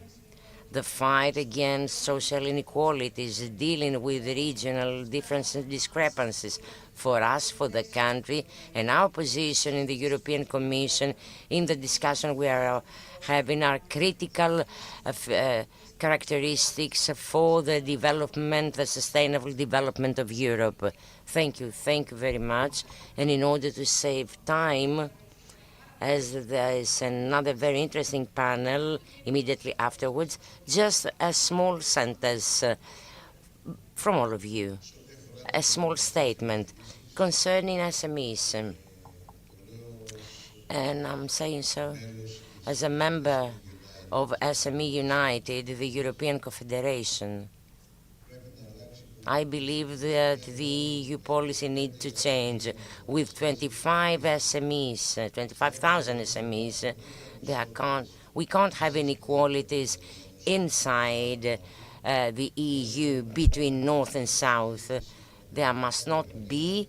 The fight against social inequalities, dealing with regional differences and discrepancies for us, for the country, and our position in the European Commission in the discussion we are having are critical characteristics for the development, the sustainable development of Europe. Thank you very much. And in order to save time, as there is another very interesting panel immediately afterwards, just a small sentence from all of you, a small statement concerning SMEs. And I'm saying so as a member of SME United, the European Confederation. I believe that the EU policy needs to change. With 25 SMEs, 25,000 SMEs, we can't have inequalities inside the EU between North and South. There must not be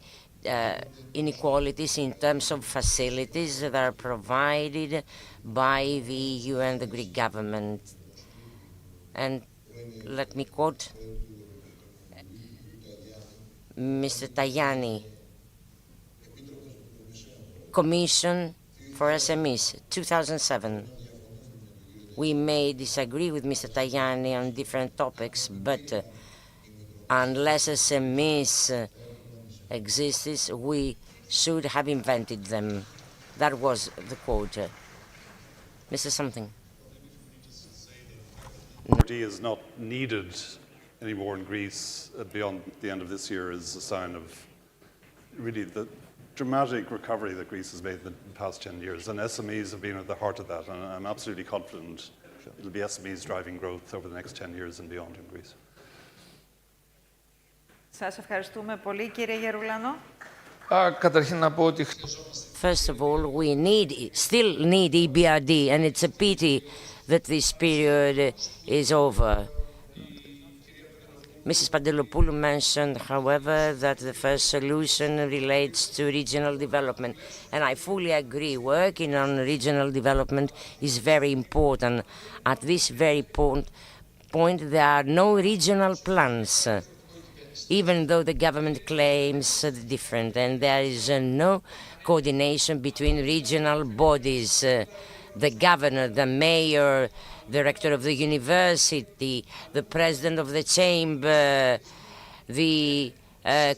inequalities in terms of facilities that are provided by the EU and the Greek government. And let me quote Mr. Tajani, Commission for SMEs, 2007. We may disagree with Mr. Tajani on different topics, but unless SMEs existed, we should have invented them. That was the quote. Mr. Something. Poverty is not needed anymore in Greece beyond the end of this year is a sign of really the dramatic recovery that Greece has made in the past 10 years. And SMEs have been at the heart of that. And I'm absolutely confident it'll be SMEs driving growth over the next 10 years and beyond in Greece. Σας ευχαριστούμε πολύ, κύριε Γερουλάνο. Καταρχήν να πω ότι First of all, we still need EBRD, and it's a pity that this period is over. Mrs. Pantelopoulou mentioned, however, that the first solution relates to regional development, and I fully agree. Working on regional development is very important. At this very point, there are no regional plans, even though the government claims different, and there is no coordination between regional bodies, the governor, the mayor, the rector of the university, the president of the chamber, the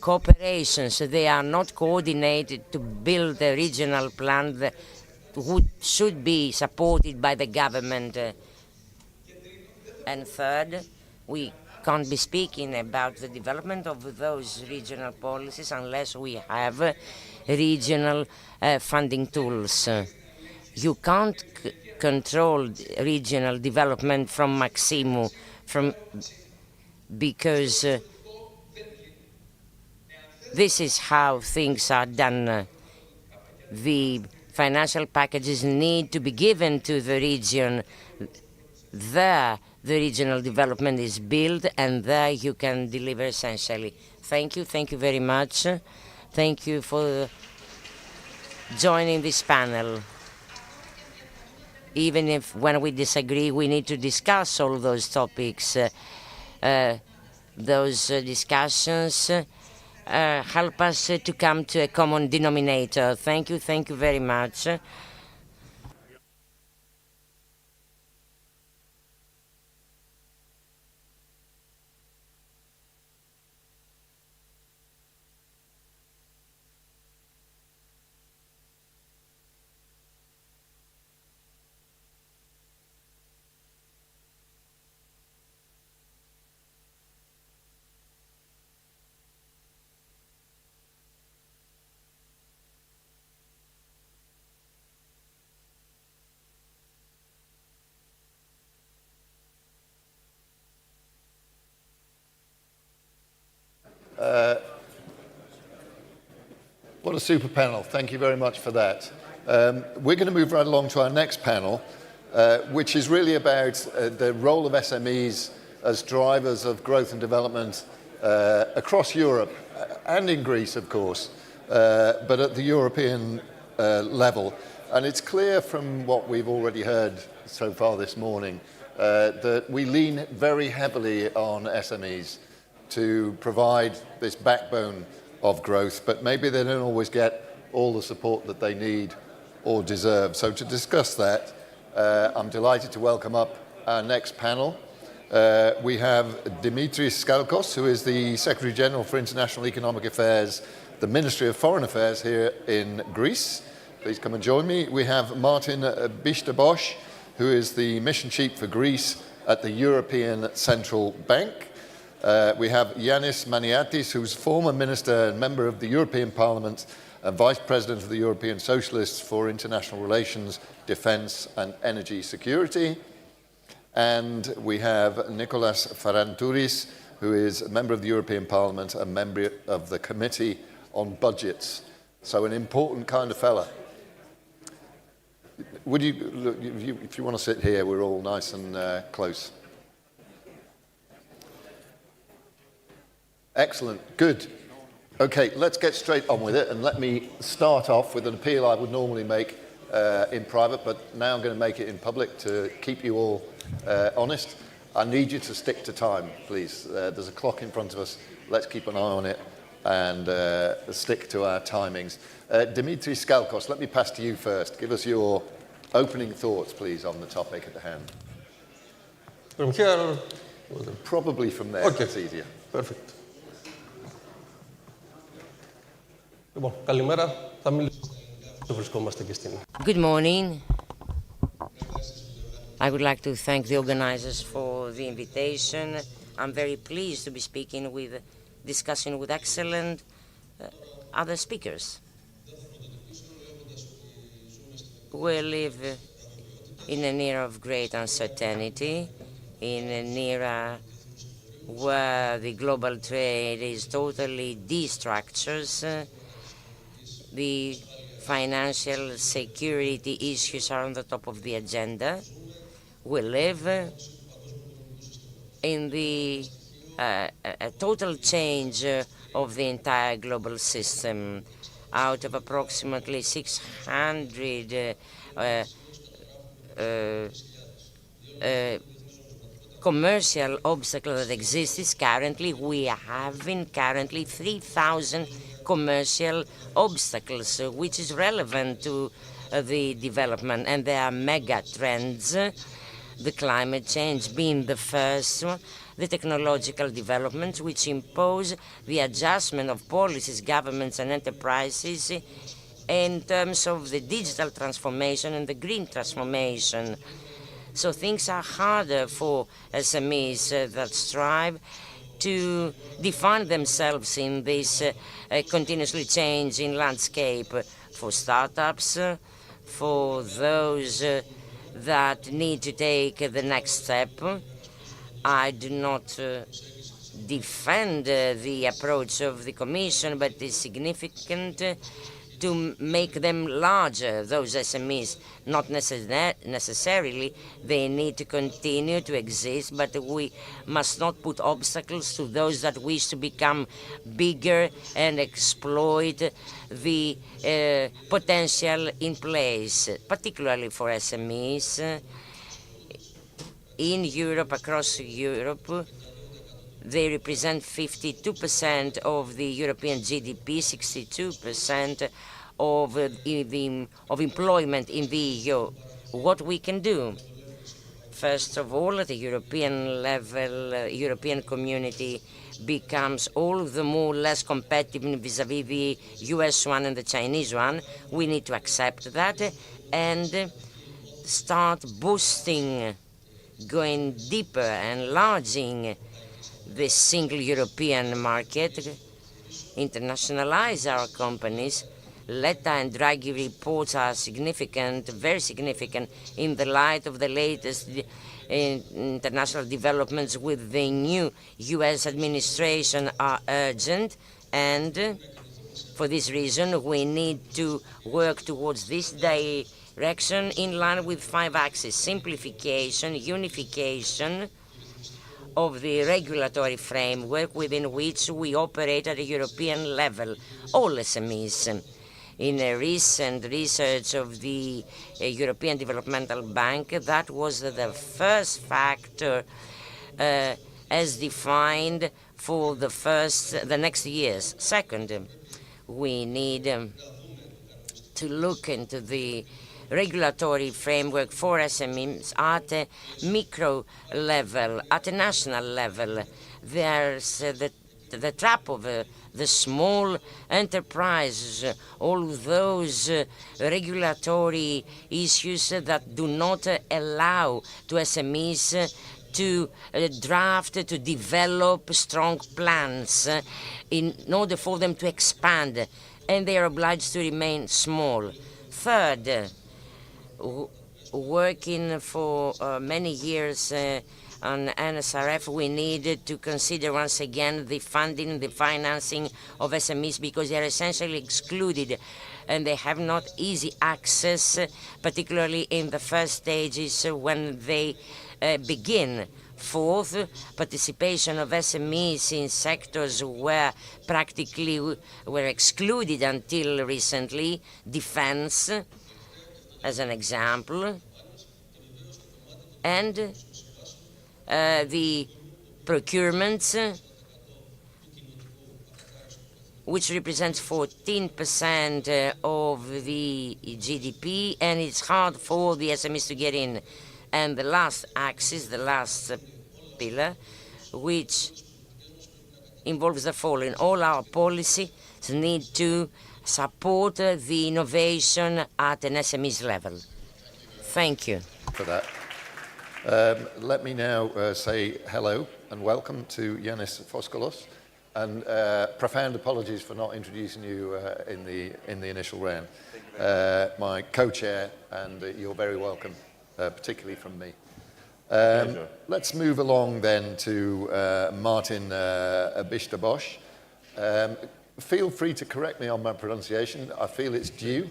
corporations. They are not coordinated to build a regional plan that should be supported by the government. And third, we can't be speaking about the development of those regional policies unless we have regional funding tools. You can't control regional development from Maximu, because this is how things are done. The financial packages need to be given to the region. There, the regional development is built, and there you can deliver essentially. Thank you very much. Thank you for joining this panel. Even if when we disagree, we need to discuss all those topics. Those discussions help us to come to a common denominator. Thank you very much. What a super panel. Thank you very much for that. We're going to move right along to our next panel, which is really about the role of SMEs as drivers of growth and development across Europe and in Greece, of course, but at the European level. And it's clear from what we've already heard so far this morning that we lean very heavily on SMEs to provide this backbone of growth, but maybe they don't always get all the support that they need or deserve. So to discuss that, I'm delighted to welcome up our next panel. We have Dimitris Skalkos, who is the Secretary General for International Economic Affairs, the Ministry of Foreign Affairs here in Greece. Please come and join me. We have Martin Bishtabosh, who is the Mission Chief for Greece at the European Central Bank. We have Yannis Maniatis, who's former Minister and Member of the European Parliament and Vice President of the European Socialists for International Relations, Defence and Energy Security. And we have Nicholas Farantouris, who is a Member of the European Parliament and Member of the Committee on Budgets. So an important kind of fella. Would you, if you want to sit here, we're all nice and close. Excellent, good. Okay, let's get straight on with it, and let me start off with an appeal I would normally make in private, but now I'm going to make it in public to keep you all honest. I need you to stick to time, please. There's a clock in front of us. Let's keep an eye on it and stick to our timings. Dimitris Skalkos, let me pass to you first. Give us your opening thoughts, please, on the topic at hand. From here? Probably from there. Okay. That's easier. Perfect. Καλημέρα. Θα μιλήσω βρισκόμαστε και στην. Good morning. I would like to thank the organizers for the invitation. I'm very pleased to be discussing with excellent other speakers. We live in an era of great uncertainty, in an era where the global trade is totally destructured. The financial security issues are on the top of the agenda. We live in the a total change of the entire global system. Out of approximately 600 commercial obstacles that exist currently, we are having 3,000 commercial obstacles, which is relevant to the development, and there are mega trends, the climate change being the first one, the technological developments which impose the adjustment of policies, governments and enterprises in terms of the digital transformation and the green transformation. So things are harder for SMEs that strive to define themselves in this continuously changing landscape. For startups, for those that need to take the next step. I do not defend the approach of the Commission, but it's significant to make them larger, those SMEs. Not necessarily they need to continue to exist, but we must not put obstacles to those that wish to become bigger and exploit the potential in place, particularly for SMEs. In Europe, across Europe, they represent 52% of the European GDP, 62% of employment in the EU. What we can do? First of all, at the European level, European community becomes all the more less competitive vis-à-vis the US one and the Chinese one. We need to accept that and start boosting, going deeper, enlarging the single European market, internationalize our companies. Letta and Draghi reports are significant, very significant, in the light of the latest international developments with the new US administration are urgent, and for this reason we need to work towards this direction in line with 5 axes: simplification, unification of the regulatory framework within which we operate at a European level, all SMEs. In a recent research of the European Developmental Bank, that was the first factor as defined for the next years. Second, we need to look into the regulatory framework for SMEs at a micro level, at a national level. There's the trap of the small enterprises, all those regulatory issues that do not allow to SMEs to draft, to develop strong plans in order for them to expand, and they are obliged to remain small. Third, working for many years on NSRF, we needed to consider once again the funding, the financing of SMEs, because they are essentially excluded and they have not easy access, particularly in the first stages when they begin. Fourth, participation of SMEs in sectors where practically were excluded until recently, defense, as an example, and the procurements, which represents 14% of the GDP, and it's hard for the SMEs to get in. And the last axis, the last pillar, which involves the following: all our policies need to support the innovation at an SMEs level. Thank you. For that. Let me now say hello and welcome to Yanis Foskolos, and profound apologies for not introducing you in the initial round. My co-chair, and you're very welcome, particularly from me. Let's move along then to Martin Bishtabosh. Feel free to correct me on my pronunciation. I feel it's due.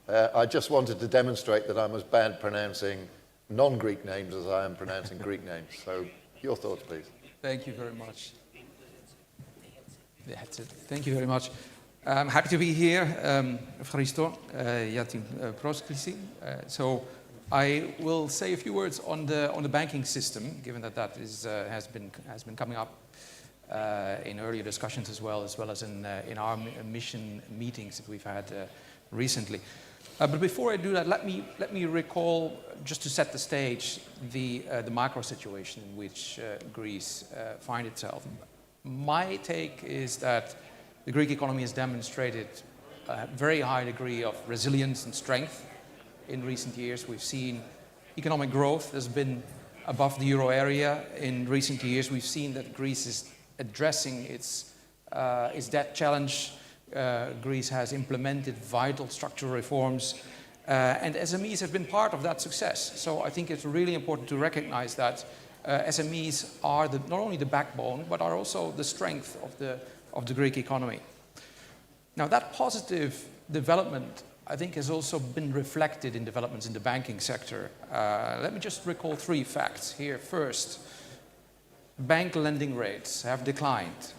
I just wanted to demonstrate that I'm as bad pronouncing non-Greek names as I am pronouncing Greek names. So your thoughts, please. Thank you very much. That's it. Thank you very much. I'm happy to be here. Ευχαριστώ για την πρόσκληση. So I will say a few words on the banking system, given that that has been coming up in earlier discussions as well as in our mission meetings that we've had recently. But before I do that, let me recall, just to set the stage, the macro situation in which Greece finds itself. My take is that the Greek economy has demonstrated a very high degree of resilience and strength in recent years. We've seen economic growth has been above the euro area in recent years. We've seen that Greece is addressing its debt challenge. Greece has implemented vital structural reforms, and SMEs have been part of that success. So I think it's really important to recognize that SMEs are not only the backbone, but are also the strength of the Greek economy. Now, that positive development, I think, has also been reflected in developments in the banking sector. Let me just recall 3 facts here. First, bank lending rates have declined.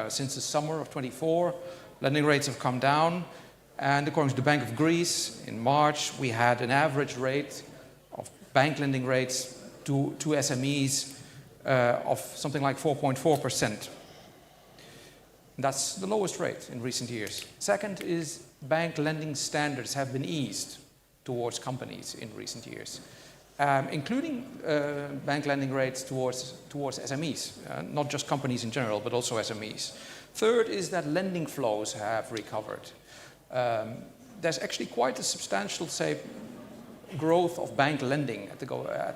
Since the summer of 24, lending rates have come down, and according to the Bank of Greece, in March, we had an average rate of bank lending rates to SMEs of something like 4.4%. That's the lowest rate in recent years. Second is bank lending standards have been eased towards companies in recent years, including bank lending rates towards SMEs, not just companies in general, but also SMEs. Third is that lending flows have recovered. There's actually quite a substantial, say, growth of bank lending at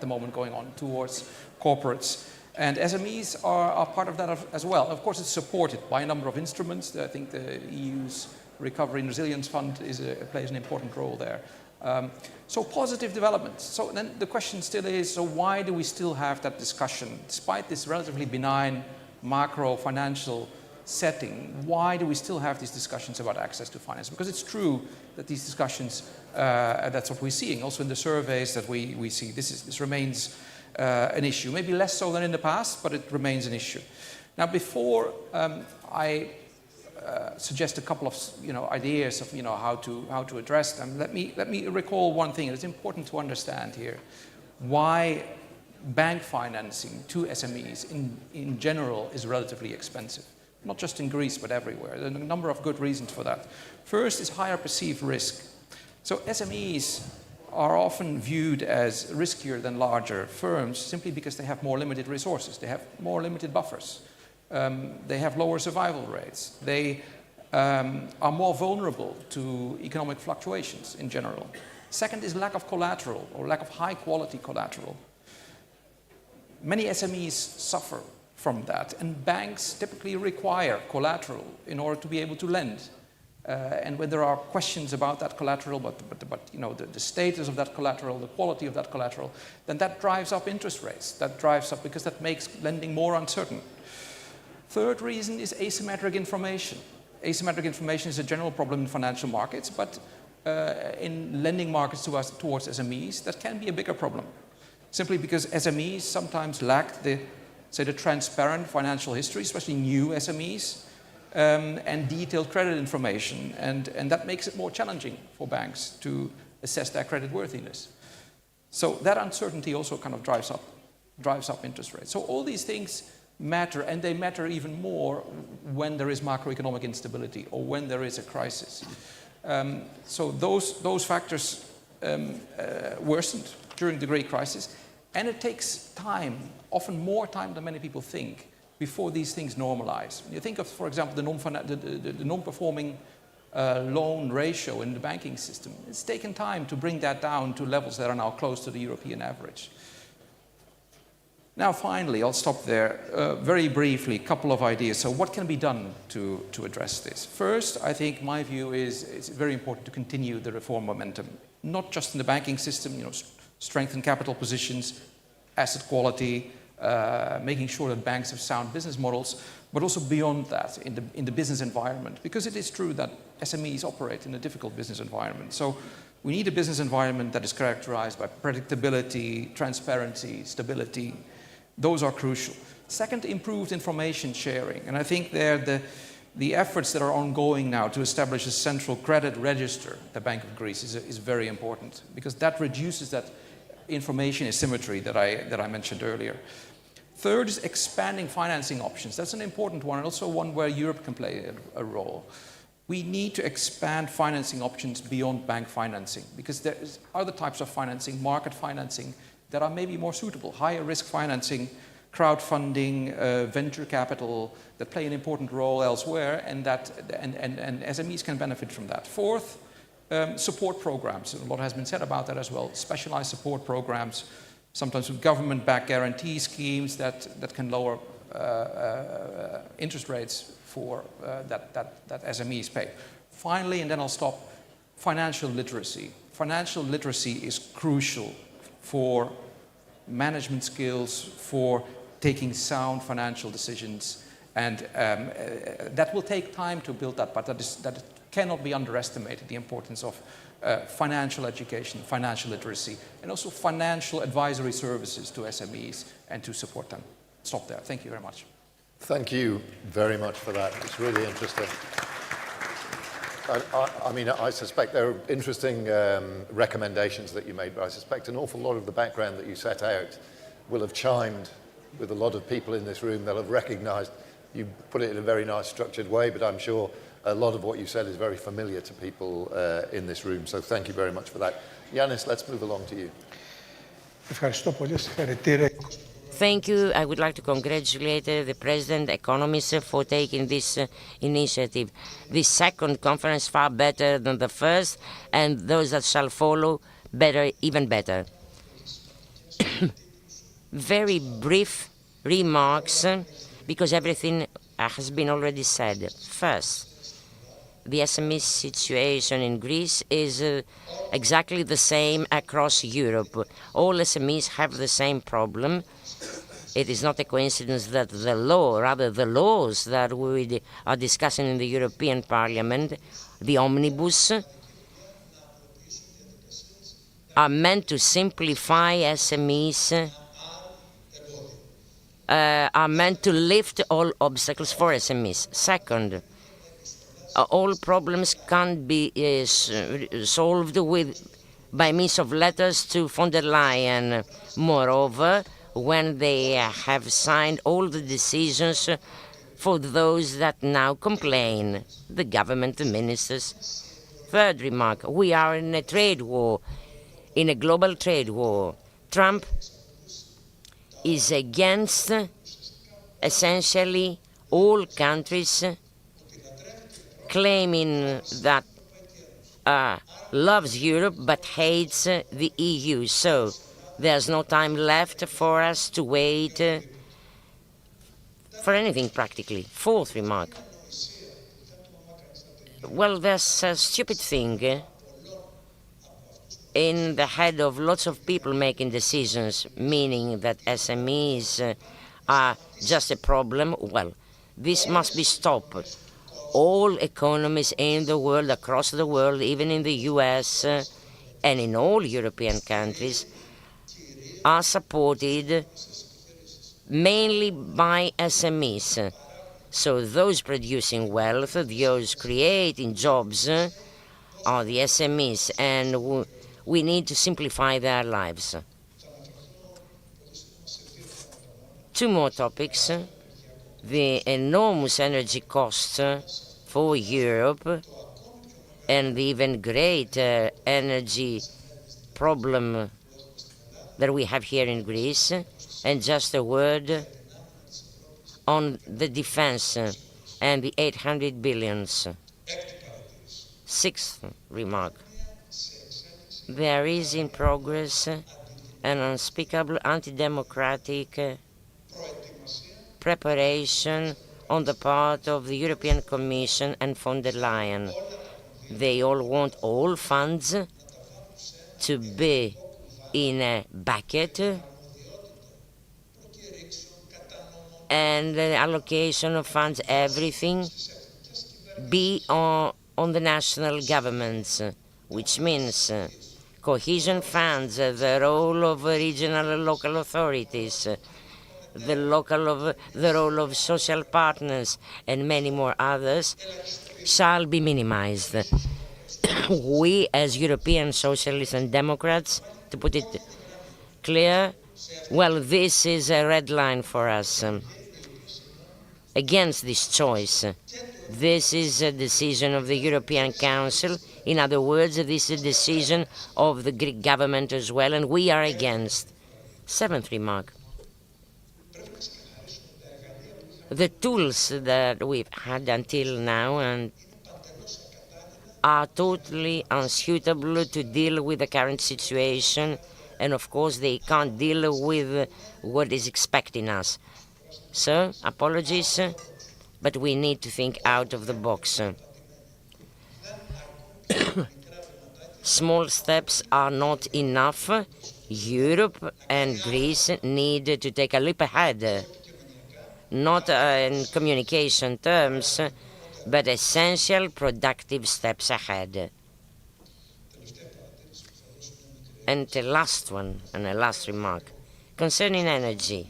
the moment going on towards corporates. And SMEs are part of that as well. Of course, it's supported by a number of instruments. I think the EU's Recovery and Resilience Fund plays an important role there. So positive developments. So then the question still is, so why do we still have that discussion? Despite this relatively benign macro financial setting, why do we still have these discussions about access to finance? Because it's true that these discussions, that's what we're seeing. Also in the surveys that we see, this remains an issue. Maybe less so than in the past, but it remains an issue. Now, before I suggest a couple of ideas of how to address them, let me recall one thing. It's important to understand here why bank financing to SMEs in general is relatively expensive. Not just in Greece, but everywhere. There are a number of good reasons for that. First is higher perceived risk. So SMEs are often viewed as riskier than larger firms simply because they have more limited resources. They have more limited buffers. They have lower survival rates. They are more vulnerable to economic fluctuations in general. Second is lack of collateral or lack of high quality collateral. Many SMEs suffer from that, and banks typically require collateral in order to be able to lend. And when there are questions about that collateral, but the status of that collateral, the quality of that collateral, then that drives up interest rates. That drives up because that makes lending more uncertain. Third reason is asymmetric information. Asymmetric information is a general problem in financial markets, but in lending markets towards SMEs, that can be a bigger problem. Simply because SMEs sometimes lack the transparent financial history, especially new SMEs, and detailed credit information, and that makes it more challenging for banks to assess their creditworthiness. So that uncertainty also kind of drives up interest rates. So all these things matter, and they matter even more when there is macroeconomic instability or when there is a crisis. So those factors worsened during the Greek crisis, and it takes time, often more time than many people think, before these things normalize. You think of, for example, the non-performing loan ratio in the banking system. It's taken time to bring that down to levels that are now close to the European average. Now, finally, I'll stop there. Very briefly, a couple of ideas. So what can be done to address this? First, I think my view is it's very important to continue the reform momentum, not just in the banking system, strengthen capital positions, asset quality, making sure that banks have sound business models, but also beyond that in the business environment, because it is true that SMEs operate in a difficult business environment. So we need a business environment that is characterized by predictability, transparency, stability. Those are crucial. Second, improved information sharing. And I think there the efforts that are ongoing now to establish a central credit register at the Bank of Greece is very important, because that reduces that information asymmetry that I mentioned earlier. Third is expanding financing options. That's an important one, and also one where Europe can play a role. We need to expand financing options beyond bank financing, because there is other types of financing, market financing, that are maybe more suitable. Higher risk financing, crowdfunding, venture capital, that play an important role elsewhere, and SMEs can benefit from that. Fourth, support programs. A lot has been said about that as well. Specialized support programs, sometimes with government-backed guarantee schemes that can lower interest rates for that SMEs pay. Finally, and then I'll stop, financial literacy. Financial literacy is crucial for management skills, for taking sound financial decisions, and that will take time to build that, but that cannot be underestimated, the importance of financial education, financial literacy, and also financial advisory services to SMEs and to support them. Stop there. Thank you very much. Thank you very much for that. It's really interesting. I mean, I suspect there are interesting recommendations that you made, but I suspect an awful lot of the background that you set out will have chimed with a lot of people in this room. They'll have recognized, you put it in a very nice structured way, but I'm sure a lot of what you said is very familiar to people in this room. So thank you very much for that. Yanis, let's move along to you. Thank you. I would like to congratulate the President, economists, for taking this initiative. This second conference far better than the first, and those that shall follow better, even better. Very brief remarks, because everything has been already said. First, the SME situation in Greece is exactly the same across Europe. All SMEs have the same problem. It is not a coincidence that the law, rather the laws that we are discussing in the European Parliament, the omnibus, are meant to simplify SMEs, are meant to lift all obstacles for SMEs. Second, all problems can be solved by means of letters to von der Leyen. Moreover, when they have signed all the decisions for those that now complain, the government, the ministers. Third remark, we are in a trade war, in a global trade war. Trump is against essentially all countries, claiming that loves Europe but hates the EU. So there's no time left for us to wait for anything practically. Fourth remark. Well, there's a stupid thing in the head of lots of people making decisions, meaning that SMEs are just a problem. Well, this must be stopped. All economies in the world, across the world, even in the US and in all European countries, are supported mainly by SMEs. So those producing wealth, those creating jobs are the SMEs, and we need to simplify their lives. Two more topics. The enormous energy costs for Europe and the even greater energy problem that we have here in Greece. And just a word on the defense and the 800 billions. Sixth remark. There is in progress an unspeakable anti-democratic preparation on the part of the European Commission and von der Leyen. They all want all funds to be in a bucket, and the allocation of funds, everything, be on the national governments, which means cohesion funds, the role of regional and local authorities, the role of social partners, and many more others, shall be minimized. We, as European Socialists and Democrats, to put it clear, well, this is a red line for us. Against this choice. This is a decision of the European Council. In other words, this is a decision of the Greek government as well, and we are against. Seventh remark. The tools that we've had until now and are totally unsuitable to deal with the current situation, and of course they can't deal with what is expecting us. So, apologies, but we need to think out of the box. Small steps are not enough. Europe and Greece need to take a leap ahead, not in communication terms, but essential productive steps ahead. And the last one, and a last remark, concerning energy.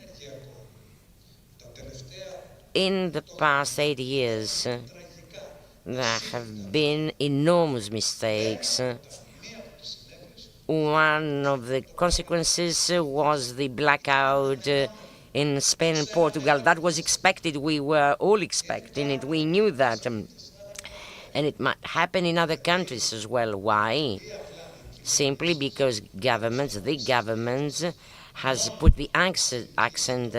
In the past 8 years, there have been enormous mistakes. One of the consequences was the blackout in Spain and Portugal. That was expected. We were all expecting it. We knew that. And it might happen in other countries as well. Why? Simply because the governments has put the accent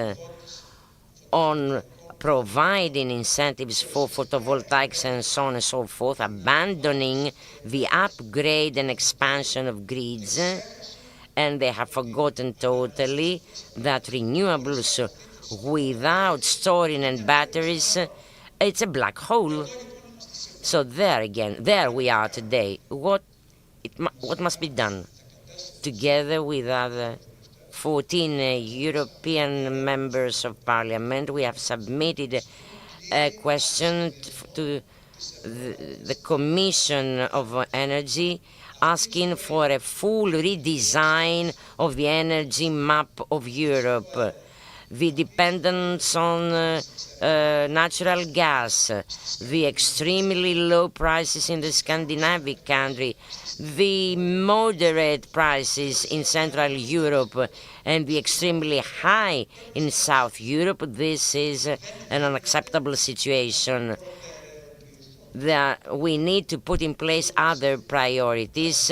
on providing incentives for photovoltaics and so on and so forth, abandoning the upgrade and expansion of grids, and they have forgotten totally that renewables without storing and batteries, it's a black hole. So there again, there we are today. What must be done? Together with other 14 European members of parliament, we have submitted a question to the Commission of Energy asking for a full redesign of the energy map of Europe. The dependence on natural gas, the extremely low prices in the Scandinavian country, the moderate prices in Central Europe, and the extremely high in South Europe. This is an unacceptable situation. We need to put in place other priorities.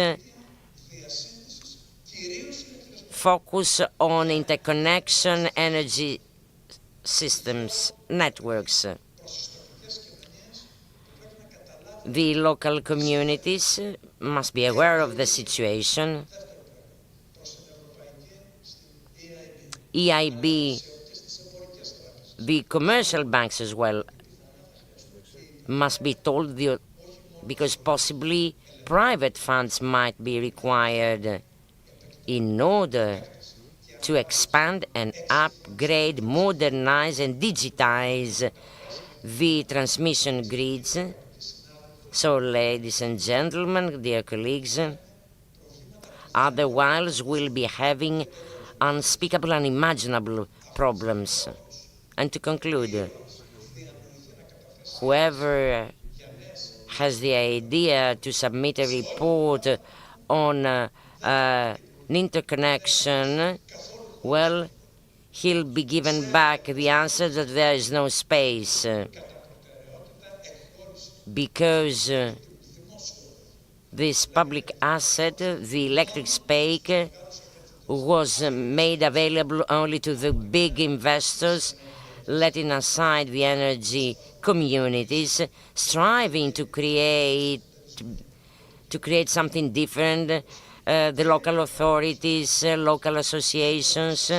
Focus on interconnection, energy systems, networks. The local communities must be aware of the situation. EIB, the commercial banks as well, must be told, because possibly private funds might be required in order to expand and upgrade, modernize and digitize the transmission grids. So, ladies and gentlemen, dear colleagues, otherwise we'll be having unspeakable, unimaginable problems. And to conclude, whoever has the idea to submit a report on an interconnection, well, he'll be given back the answer that there is no space, because this public asset, the electric spike, was made available only to the big investors, letting aside the energy communities, striving to create something different, the local authorities, local associations,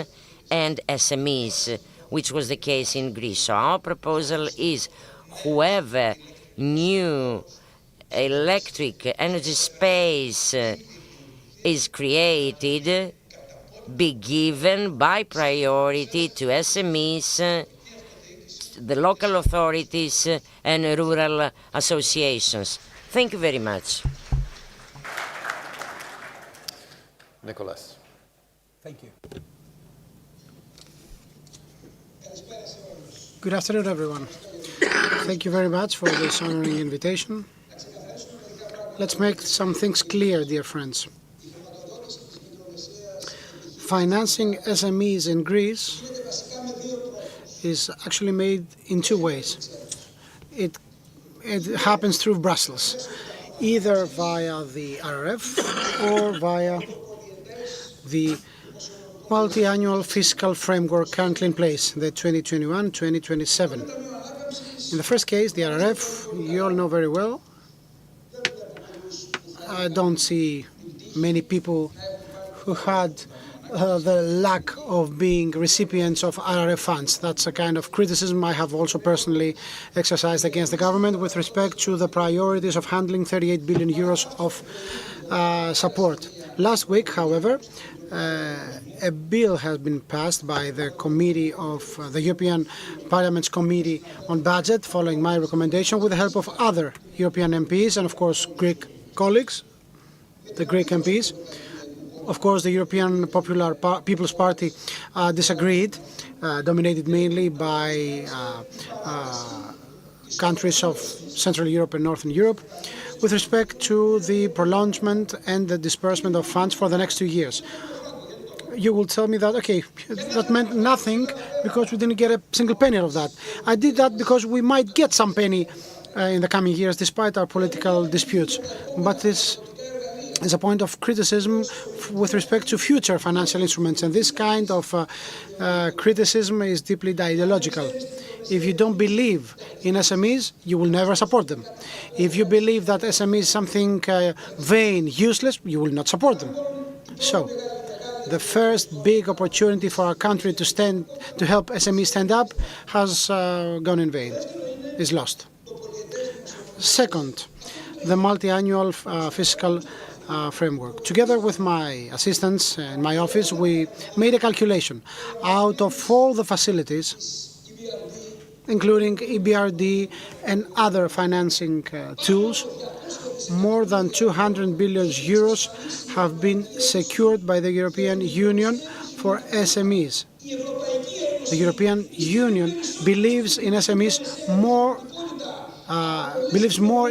and SMEs, which was the case in Greece. So our proposal is whoever new electric energy space is created be given by priority to SMEs, the local authorities, and rural associations. Thank you very much. Nicholas. Thank you. Good afternoon, everyone. Thank you very much for this honoring invitation. Let's make some things clear, dear friends. Financing SMEs in Greece is actually made in two ways. It happens through Brussels, either via the RRF or via the multi-annual fiscal framework currently in place, the 2021-2027. In the first case, the RRF, you all know very well, I don't see many people who had the lack of being recipients of RRF funds. That's a kind of criticism I have also personally exercised against the government with respect to the priorities of handling 38 billion euros of support. Last week, however, a bill has been passed by the committee of the European Parliament's Committee on Budget, following my recommendation, with the help of other European MPs and, of course, Greek colleagues, the Greek MPs. Of course, the European People's Party disagreed, dominated mainly by countries of Central Europe and Northern Europe, with respect to the prolongement and the disbursement of funds for the next 2 years. You will tell me that, okay, that meant nothing because we didn't get a single penny of that. I did that because we might get some penny in the coming years, despite our political disputes. But this is a point of criticism with respect to future financial instruments, and this kind of criticism is deeply ideological. If you don't believe in SMEs, you will never support them. If you believe that SME is something vain, useless, you will not support them. So, the first big opportunity for our country to help SMEs stand up has gone in vain, is lost. Second, the multi-annual fiscal framework. Together with my assistants in my office, we made a calculation. Out of all the facilities, including EBRD and other financing tools, more than 200 billion euros have been secured by the European Union for SMEs. The European Union believes in SMEs more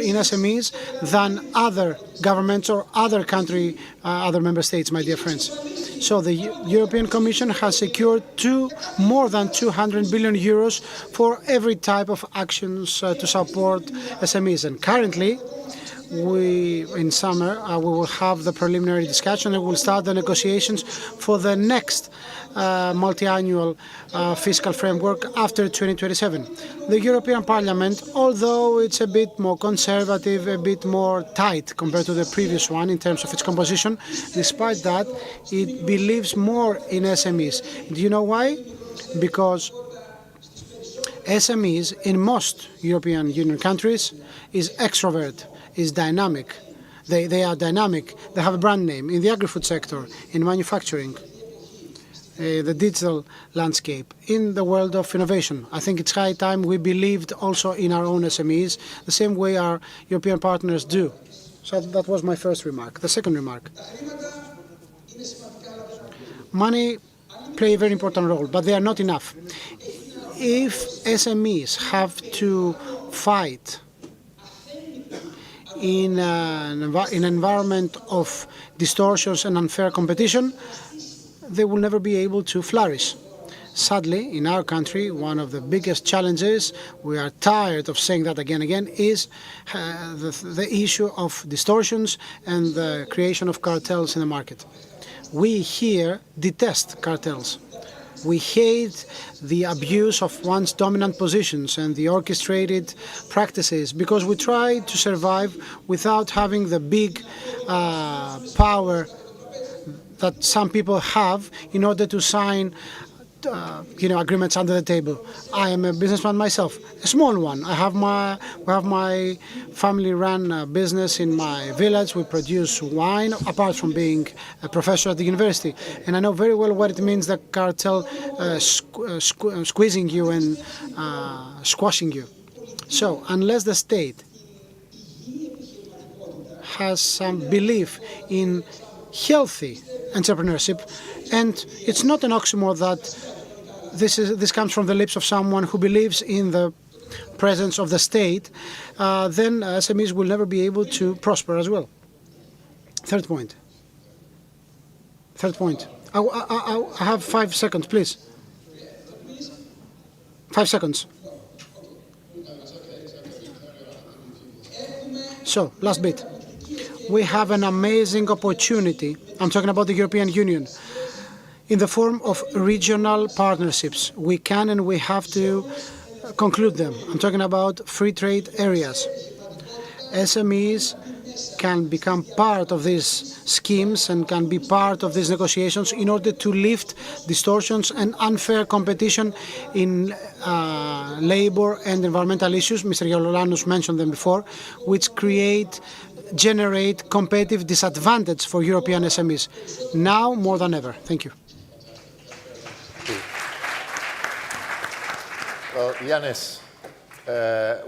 in SMEs than other governments or other member states, my dear friends. So the European Commission has secured more than 200 billion euros for every type of actions to support SMEs. And currently, in summer, we will have the preliminary discussion and we'll start the negotiations for the next multi-annual fiscal framework after 2027. The European Parliament, although it's a bit more conservative, a bit more tight compared to the previous one in terms of its composition, despite that, it believes more in SMEs. Do you know why? Because SMEs in most European Union countries is extrovert, is dynamic. They are dynamic. They have a brand name in the agri-food sector, in manufacturing, the digital landscape, in the world of innovation. I think it's high time we believed also in our own SMEs, the same way our European partners do. So that was my first remark. The second remark. Money play a very important role, but they are not enough. If SMEs have to fight in an environment of distortions and unfair competition, they will never be able to flourish. Sadly, in our country, one of the biggest challenges, we are tired of saying that again and again, is the issue of distortions and the creation of cartels in the market. We here detest cartels. We hate the abuse of one's dominant positions and the orchestrated practices because we try to survive without having the big power that some people have in order to sign agreements under the table. I am a businessman myself, a small one. We have my family-run business in my village. We produce wine, apart from being a professor at the university. And I know very well what it means, the cartel squeezing you and squashing you. So, unless the state has some belief in healthy entrepreneurship, and it's not an oxymoron that this comes from the lips of someone who believes in the presence of the state, then SMEs will never be able to prosper as well. Third point. I have 5 seconds, please. 5 seconds. So, last bit. We have an amazing opportunity. I'm talking about the European Union. In the form of regional partnerships. We can and we have to conclude them. I'm talking about free trade areas. SMEs can become part of these schemes and can be part of these negotiations in order to lift distortions and unfair competition in labor and environmental issues. Mr. Gerogiannis mentioned them before, which generate competitive disadvantage for European SMEs, now more than ever. Thank you. Well, Yanis,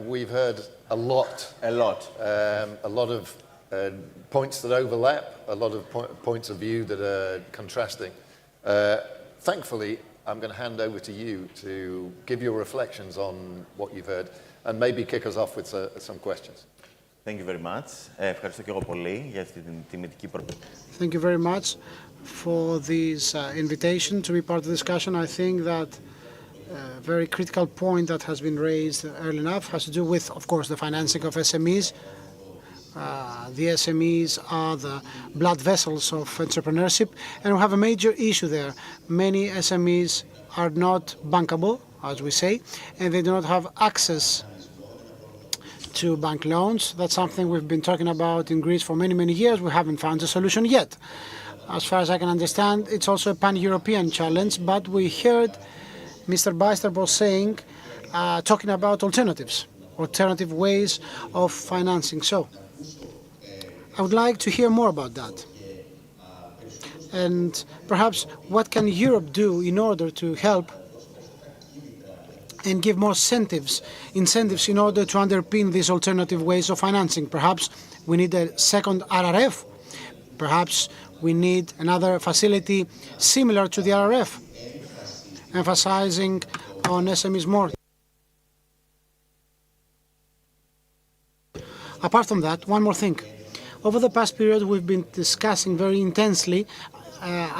we've heard a lot of points that overlap, a lot of points of view that are contrasting. Thankfully, I'm going to hand over to you to give your reflections on what you've heard and maybe kick us off with some questions. Thank you very much. Ευχαριστώ και εγώ πολύ για αυτή την τιμητική πρόταση. Thank you very much for this invitation to be part of the discussion. I think that a very critical point that has been raised early enough has to do with, of course, the financing of SMEs. The SMEs are the blood vessels of entrepreneurship, and we have a major issue there. Many SMEs are not bankable, as we say, and they do not have access to bank loans. That's something we've been talking about in Greece for many, many years. We haven't found a solution yet. As far as I can understand, it's also a pan-European challenge, but we heard Mr. Bijsterbos saying, talking about alternative ways of financing. So, I would like to hear more about that. And perhaps what can Europe do in order to help and give more incentives in order to underpin these alternative ways of financing? Perhaps we need a second RRF. Perhaps we need another facility similar to the RRF, emphasizing on SMEs more. Apart from that, one more thing. Over the past period, we've been discussing very intensely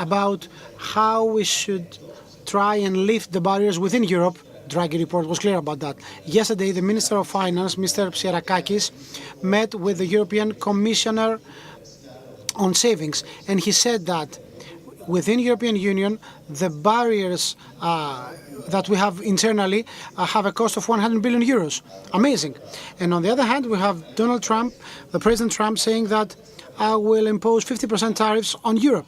about how we should try and lift the barriers within Europe. Draghi report was clear about that. Yesterday, the Minister of Finance, Mr. Psirrakakis, met with the European Commissioner on savings, and he said that within European Union, the barriers that we have internally have a cost of 100 billion euros. Amazing. And on the other hand, we have Donald Trump, the President Trump, saying that I will impose 50% tariffs on Europe.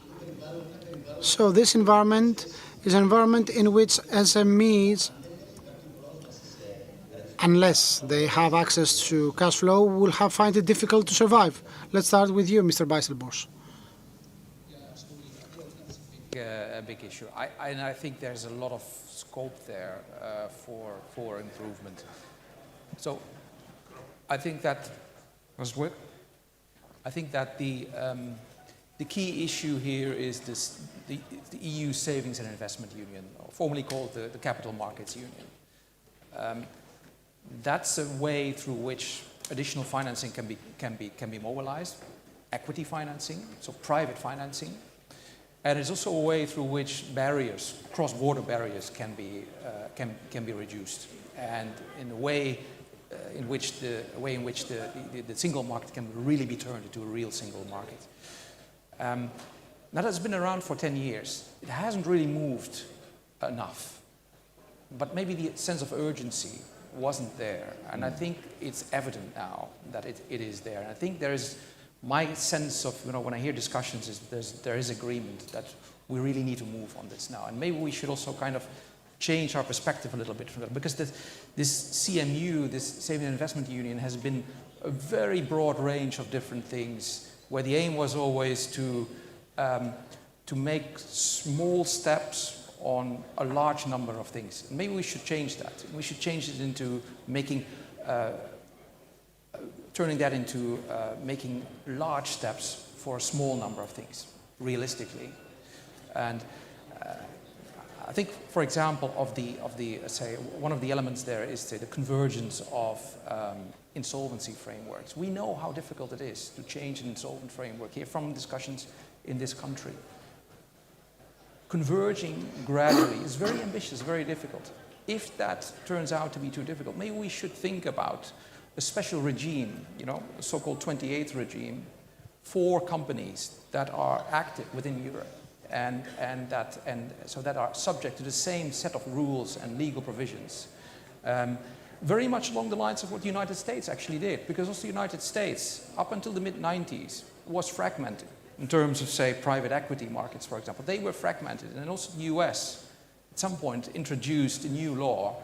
So this environment is an environment in which SMEs, unless they have access to cash flow, will find it difficult to survive. Let's start with you, Mr. Bijsterbos. A big issue. I think there's a lot of scope there for improvement. So I think that the key issue here is the EU Savings and Investment Union, formerly called the Capital Markets Union. That's a way through which additional financing can be mobilized, equity financing, so private financing. And it's also a way through which barriers, cross-border barriers, can be reduced, and in a way in which the single market can really be turned into a real single market. That has been around for 10 years. It hasn't really moved enough, but maybe the sense of urgency wasn't there, and I think it's evident now that it is there. And I think there is. My sense of, when I hear discussions is there is agreement that we really need to move on this now. And maybe we should also kind of change our perspective a little bit from that, because this CMU, this Savings and Investment Union, has been a very broad range of different things, where the aim was always to make small steps on a large number of things. Maybe we should change that. We should change it into turning that into making large steps for a small number of things, realistically. And I think, for example, say one of the elements there is the convergence of insolvency frameworks. We know how difficult it is to change an insolvent framework here from discussions in this country. Converging gradually is very ambitious, very difficult. If that turns out to be too difficult, maybe we should think about a special regime, a so-called 28th regime, for companies that are active within Europe and so that are subject to the same set of rules and legal provisions. very much along the lines of what the United States actually did, because also the United States, up until the mid-90s, was fragmented in terms of, say, private equity markets, for example. They were fragmented, and also the US, at some point, introduced a new law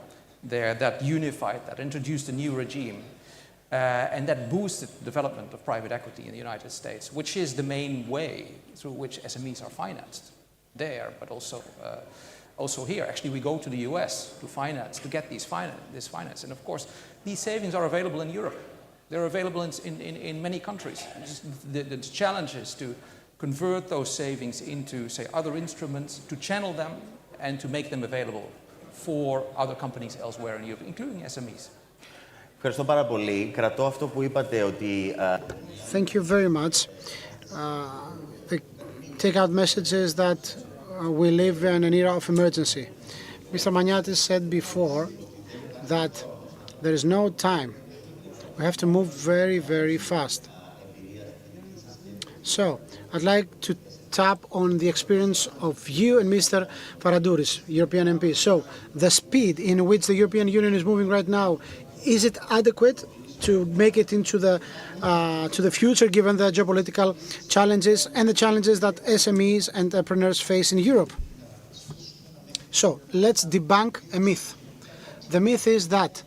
there that unified that, introduced a new regime, and that boosted the development of private equity in the United States, which is the main way through which SMEs are financed there, but also here. Actually, we go to the US to finance, to get this finance. And of course, these savings are available in Europe. They're available in many countries. The challenge is to convert those savings into, say, other instruments, to channel them and to make them available for other companies elsewhere in Europe, including SMEs. Ευχαριστώ πάρα πολύ. Κρατώ αυτό που είπατε ότι... Thank you very much. The take-out message is that we live in an era of emergency. Mr. Maniatis said before that there is no time. We have to move very, very fast. So, I'd like to tap on the experience of you and Mr. Faradouris, European MP. So, the speed in which the European Union is moving right now, is it adequate to make it into the future, given the geopolitical challenges and the challenges that SMEs and entrepreneurs face in Europe? So, let's debunk a myth. The myth is that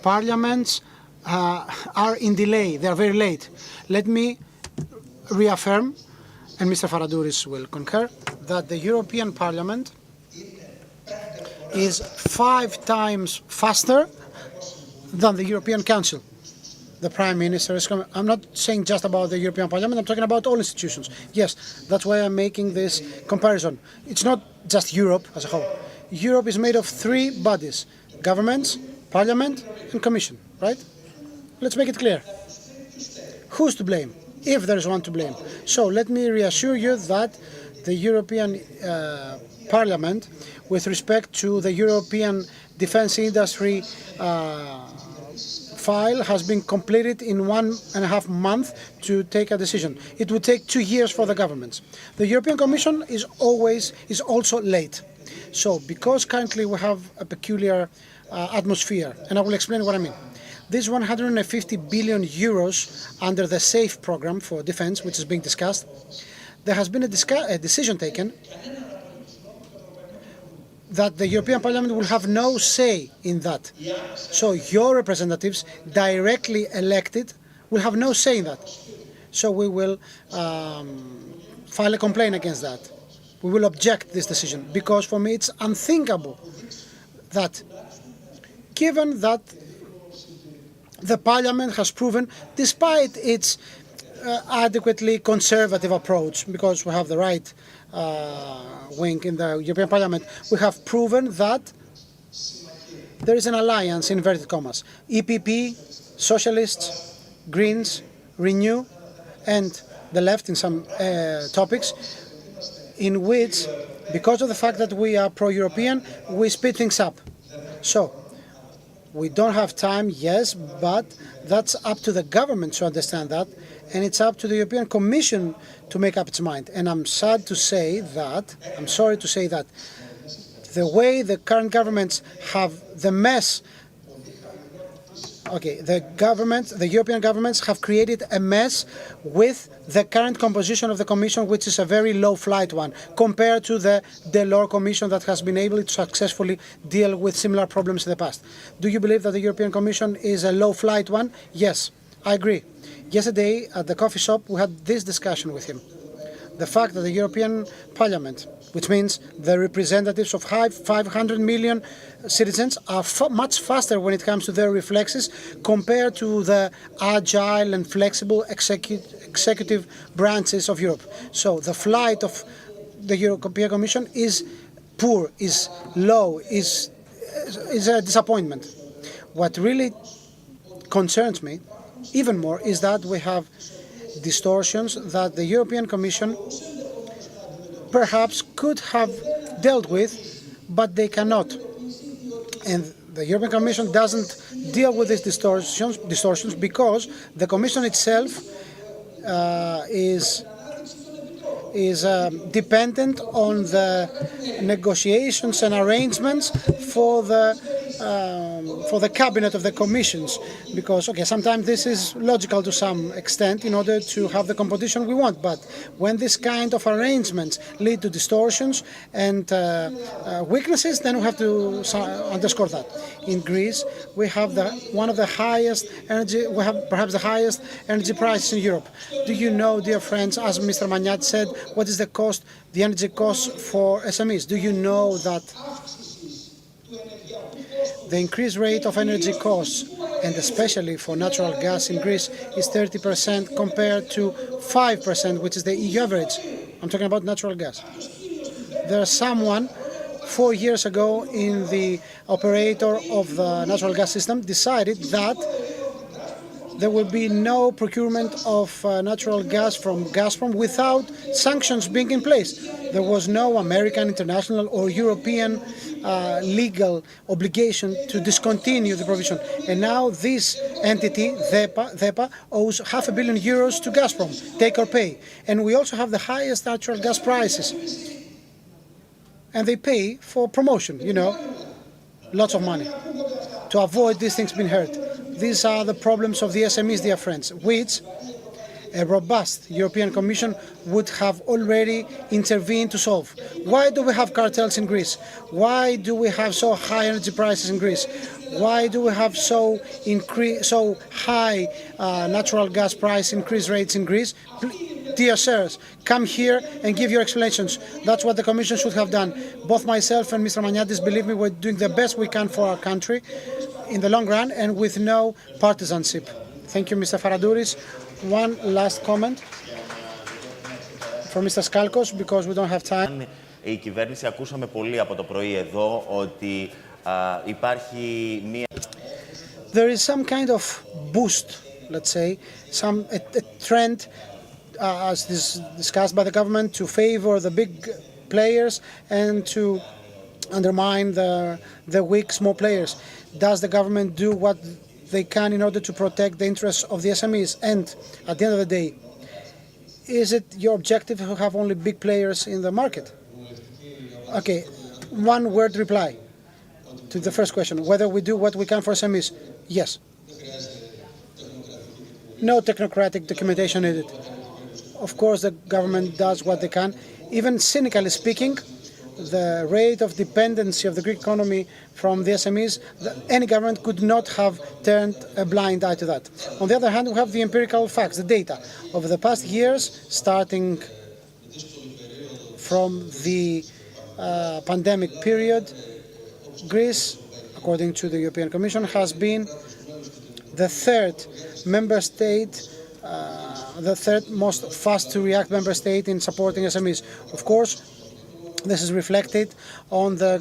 parliaments are in delay, they are very late. Let me reaffirm, and Mr. Faradouris will concur, that the European Parliament is 5 times faster than the European Council. The Prime Minister is coming. I'm not saying just about the European Parliament, I'm talking about all institutions. Yes, that's why I'm making this comparison. It's not just Europe as a whole. Europe is made of 3 bodies: governments, Parliament, and Commission, right? Let's make it clear. Who's to blame, if there is one to blame? So let me reassure you that the European Parliament, with respect to the European defense industry file, has been completed in 1.5 months to take a decision. It would take 2 years for the governments. The European Commission is also late. So because currently we have a peculiar atmosphere, and I will explain what I mean. This 150 billion euros under the SAFE program for defense, which is being discussed, there has been a decision taken that the European Parliament will have no say in that. So your representatives, directly elected, will have no say in that. So we will file a complaint against that. We will object this decision, because for me it's unthinkable that, given that the Parliament has proven, despite its adequately conservative approach, because we have the right wing in the European Parliament, we have proven that there is an alliance, in inverted commas, EPP, Socialists, Greens, Renew, and the left in some topics, in which, because of the fact that we are pro-European, we speed things up. So, we don't have time, yes, but that's up to the government to understand that, and it's up to the European Commission to make up its mind. And I'm sorry to say that, the way the current governments have the mess, the European governments have created a mess with the current composition of the Commission, which is a very low-flight one, compared to the Delors Commission that has been able to successfully deal with similar problems in the past. Do you believe that the European Commission is a low-flight one? Yes, I agree. Yesterday, at the coffee shop, we had this discussion with him. The fact that the European Parliament, which means the representatives of 500 million citizens, are much faster when it comes to their reflexes compared to the agile and flexible executive branches of Europe. So the flight of the European Commission is poor, is low, is a disappointment. What really concerns me even more is that we have distortions that the European Commission perhaps could have dealt with, but they cannot. And the European Commission doesn't deal with these distortions because the Commission itself is dependent on the negotiations and arrangements for the for the cabinet of the commissions, because sometimes this is logical to some extent in order to have the competition we want, but when this kind of arrangements lead to distortions and weaknesses, then we have to underscore that. In Greece, we have one of the highest energy, we have perhaps the highest energy prices in Europe. Do you know, dear friends, as Mr. Maniatis said, what is the energy cost for SMEs? Do you know that the increased rate of energy costs, and especially for natural gas in Greece, is 30% compared to 5%, which is the EU average? I'm talking about natural gas. There's someone 4 years ago in the operator of the natural gas system decided that there will be no procurement of natural gas from Gazprom without sanctions being in place. There was no American, international or European legal obligation to discontinue the provision. And now this entity, DEPA, owes €500 million to Gazprom, take or pay. And we also have the highest natural gas prices. And they pay for promotion, lots of money, to avoid these things being heard. These are the problems of the SMEs, dear friends, which a robust European Commission would have already intervened to solve. Why do we have cartels in Greece? Why do we have so high energy prices in Greece? Why do we have so high natural gas price increase rates in Greece? Dear sirs, come here and give your explanations. That's what the Commission should have done. Both myself and Mr. Maniatis, believe me, we're doing the best we can for our country in the long run and with no partisanship. Thank you, Mr. Faradouris. One last comment from Mr. Skalkos, because we don't have time. Η κυβέρνηση, ακούσαμε πολύ από το πρωί εδώ ότι υπάρχει μία... There is some kind of boost, let's say, a trend as discussed by the government to favor the big players and to undermine the weak small players. Does the government do what they can in order to protect the interests of the SMEs? And at the end of the day, is it your objective to have only big players in the market? Okay, one word reply to the first question, whether we do what we can for SMEs. Yes. No technocratic documentation needed. Of course, the government does what they can. Even cynically speaking, the rate of dependency of the Greek economy from the SMEs, any government could not have turned a blind eye to that. On the other hand, we have the empirical facts, the data. Over the past years, starting from the pandemic period, Greece, according to the European Commission, has been the third member state, the third most fast-to-react member state in supporting SMEs. Of course, this is reflected on the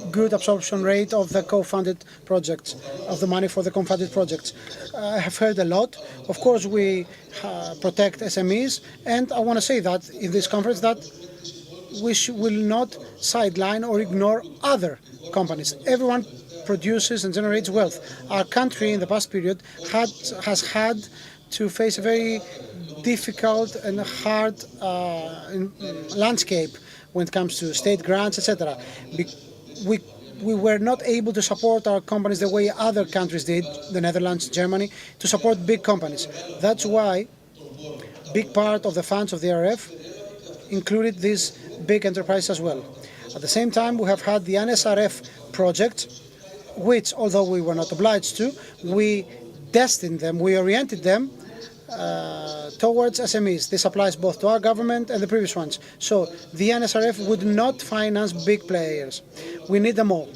good absorption rate of the co-funded projects, of the money for the co-funded projects. I have heard a lot. Of course, we protect SMEs, and I want to say that in this conference that we will not sideline or ignore other companies. Everyone produces and generates wealth. Our country in the past period has had to face a very difficult and hard landscape when it comes to state grants, etc. We were not able to support our companies the way other countries did, the Netherlands, Germany, to support big companies. That's why a big part of the funds of the RF included these big enterprises as well. At the same time, we have had the NSRF project, which, although we were not obliged to, we destined them, we oriented them towards SMEs. This applies both to our government and the previous ones. So the NSRF would not finance big players. We need them all.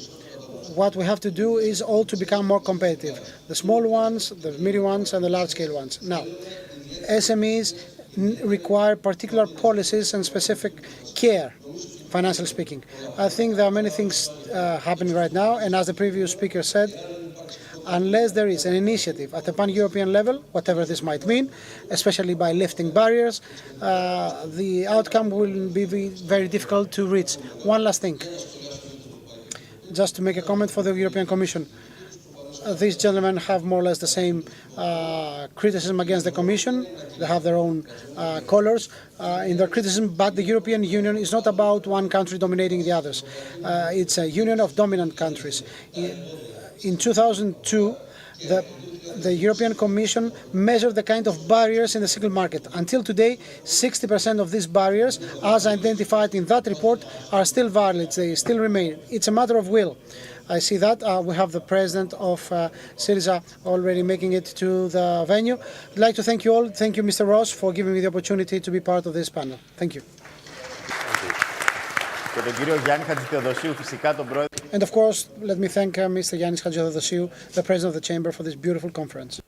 What we have to do is all to become more competitive. The small ones, the medium ones, and the large-scale ones. Now, SMEs require particular policies and specific care, financially speaking. I think there are many things happening right now, and as the previous speaker said, unless there is an initiative at the pan-European level, whatever this might mean, especially by lifting barriers, the outcome will be very difficult to reach. One last thing, just to make a comment for the European Commission. These gentlemen have more or less the same criticism against the Commission. They have their own colors in their criticism, but the European Union is not about one country dominating the others. It's a union of dominant countries. in 2002, the European Commission measured the kind of barriers in the single market. Until today, 60% of these barriers, as identified in that report, are still valid. They still remain. It's a matter of will. I see that. We have the president of Syriza already making it to the venue. I'd like to thank you all. Thank you, Mr. Ross, for giving me the opportunity to be part of this panel. Thank you. And of course, let me thank Mr. Yannis Hadjitheodosiou, the president of the chamber, for this beautiful conference.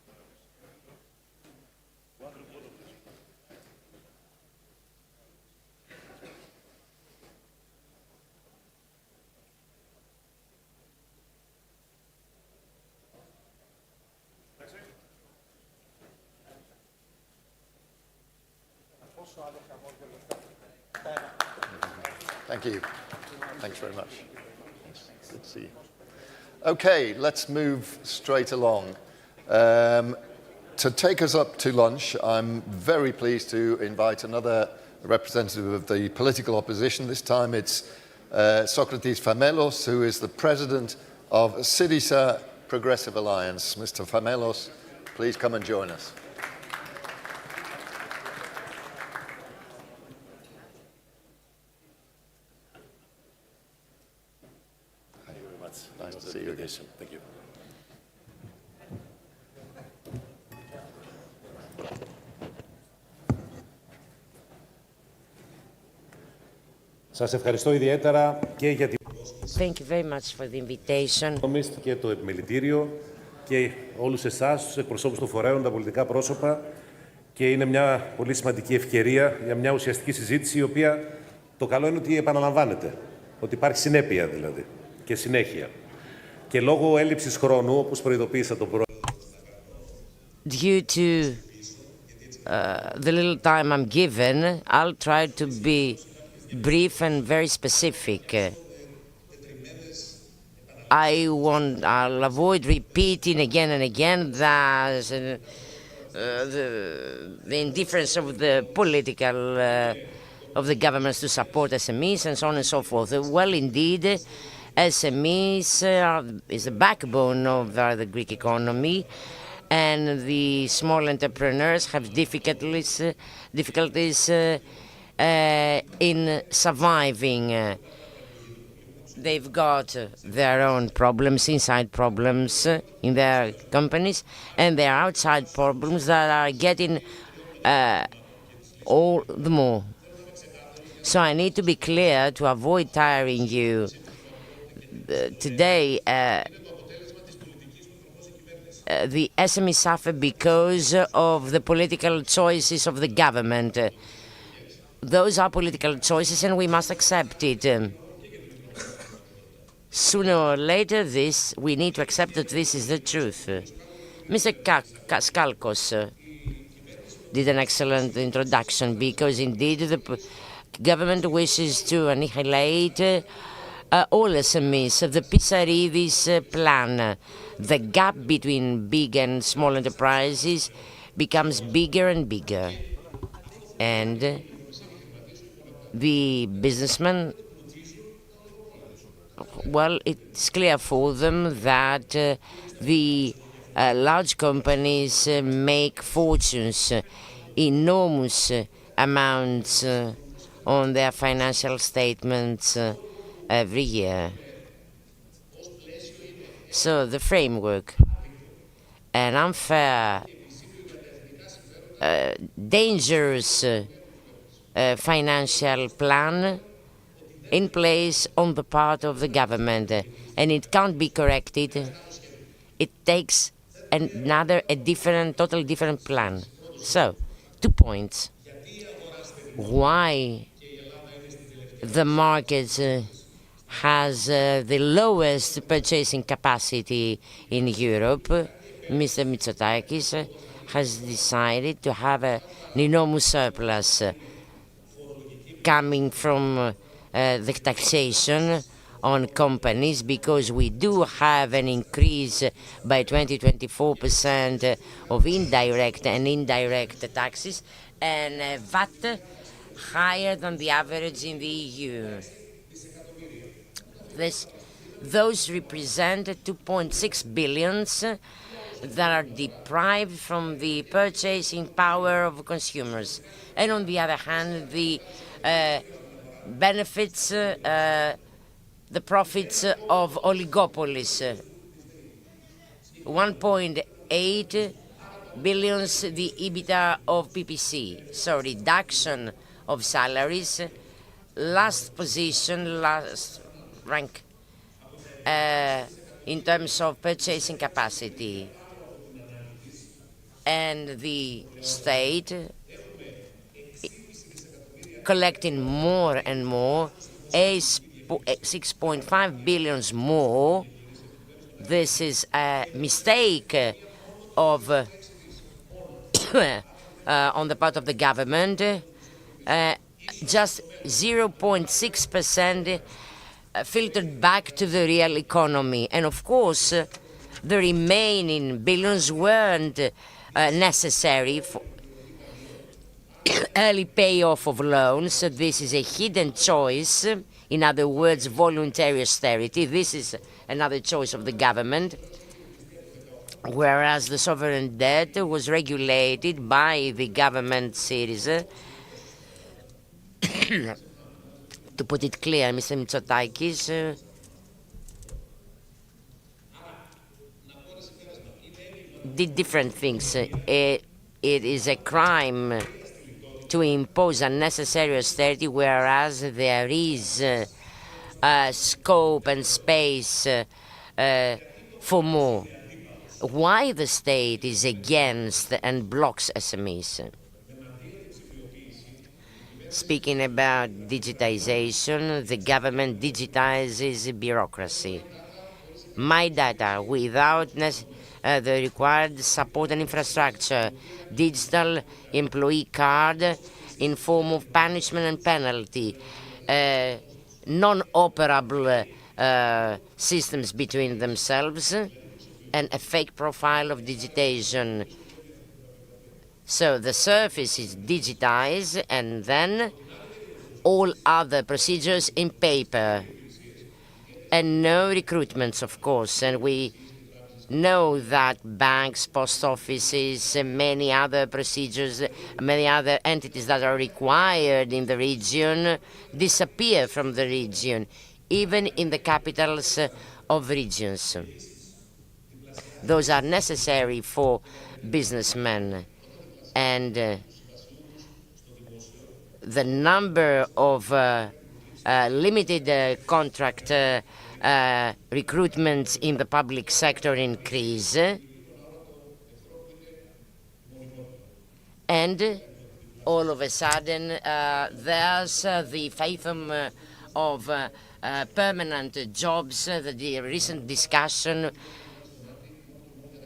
Thank you. Thanks very much. Good to see you. Okay, let's move straight along. To take us up to lunch, I'm very pleased to invite another representative of the political opposition. This time it's Socrates Famelos, who is the president of Syriza Progressive Alliance. Mr. Famelos, please come and join us. Nice to see you again. Thank you. Σας ευχαριστώ ιδιαίτερα και για την Thank you very much for the invitation. και το επιμελητήριο και όλους εσάς, τους εκπροσώπους των φορέων, τα πολιτικά πρόσωπα, και είναι μια πολύ σημαντική ευκαιρία για μια ουσιαστική συζήτηση, η οποία το καλό είναι ότι επαναλαμβάνεται, ότι υπάρχει συνέπεια δηλαδή και συνέχεια. Και λόγω έλλειψης χρόνου, όπως προειδοποίησα τον πρόεδρο. Due to the little time I'm given, I'll try to be brief and very specific. I'll avoid repeating again and again the indifference of the political of the governments to support SMEs and so on and so forth. Well, indeed, SMEs is the backbone of the Greek economy, and the small entrepreneurs have difficulties in surviving. They've got their own problems, inside problems in their companies, and their outside problems that are getting all the more. So I need to be clear to avoid tiring you. Today, the SMEs suffer because of the political choices of the government. Those are political choices and we must accept it. Sooner or later, we need to accept that this is the truth. Mr. Kaskalkos did an excellent introduction because indeed the government wishes to annihilate all SMEs. The Pissaridis plan, the gap between big and small enterprises becomes bigger and bigger. And the businessmen, well, it's clear for them that the large companies make fortunes, enormous amounts on their financial statements every year. So the framework, an unfair, dangerous financial plan in place on the part of the government, and it can't be corrected. It takes totally different plan. So, 2 points. Why the market has the lowest purchasing capacity in Europe. Mr. Mitsotakis has decided to have an enormous surplus coming from the taxation on companies, because we do have an increase by 20-24% of indirect and indirect taxes, and VAT higher than the average in the EU. those represent 2.6 billions that are deprived from the purchasing power of consumers. And on the other hand, the benefits, the profits of oligopolies. 1.8 billions the EBITDA of PPC. So reduction of salaries, last position, last rank in terms of purchasing capacity. And the state collecting more and more, 6.5 billions more. This is a mistake of on the part of the government. Just 0.6% filtered back to the real economy. And of course, the remaining billions weren't necessary for early payoff of loans. This is a hidden choice. In other words, voluntary austerity. This is another choice of the government. Whereas the sovereign debt was regulated by the government Syriza. To put it clear, Mr. Mitsotakis, did different things. It is a crime to impose unnecessary austerity, whereas there is scope and space for more. Why the state is against and blocks SMEs? Speaking about digitization, the government digitizes bureaucracy. My data, without the required support and infrastructure, digital employee card in form of punishment and penalty, non-operable systems between themselves, and a fake profile of digitation. So the surface is digitized and then all other procedures in paper. And no recruitments, of course. And we know that banks, post offices, and many other procedures, many other entities that are required in the region disappear from the region, even in the capitals of regions. Those are necessary for businessmen. And the number of limited contract recruitments in the public sector increase, and all of a sudden there's the fathom of permanent jobs, the recent discussion.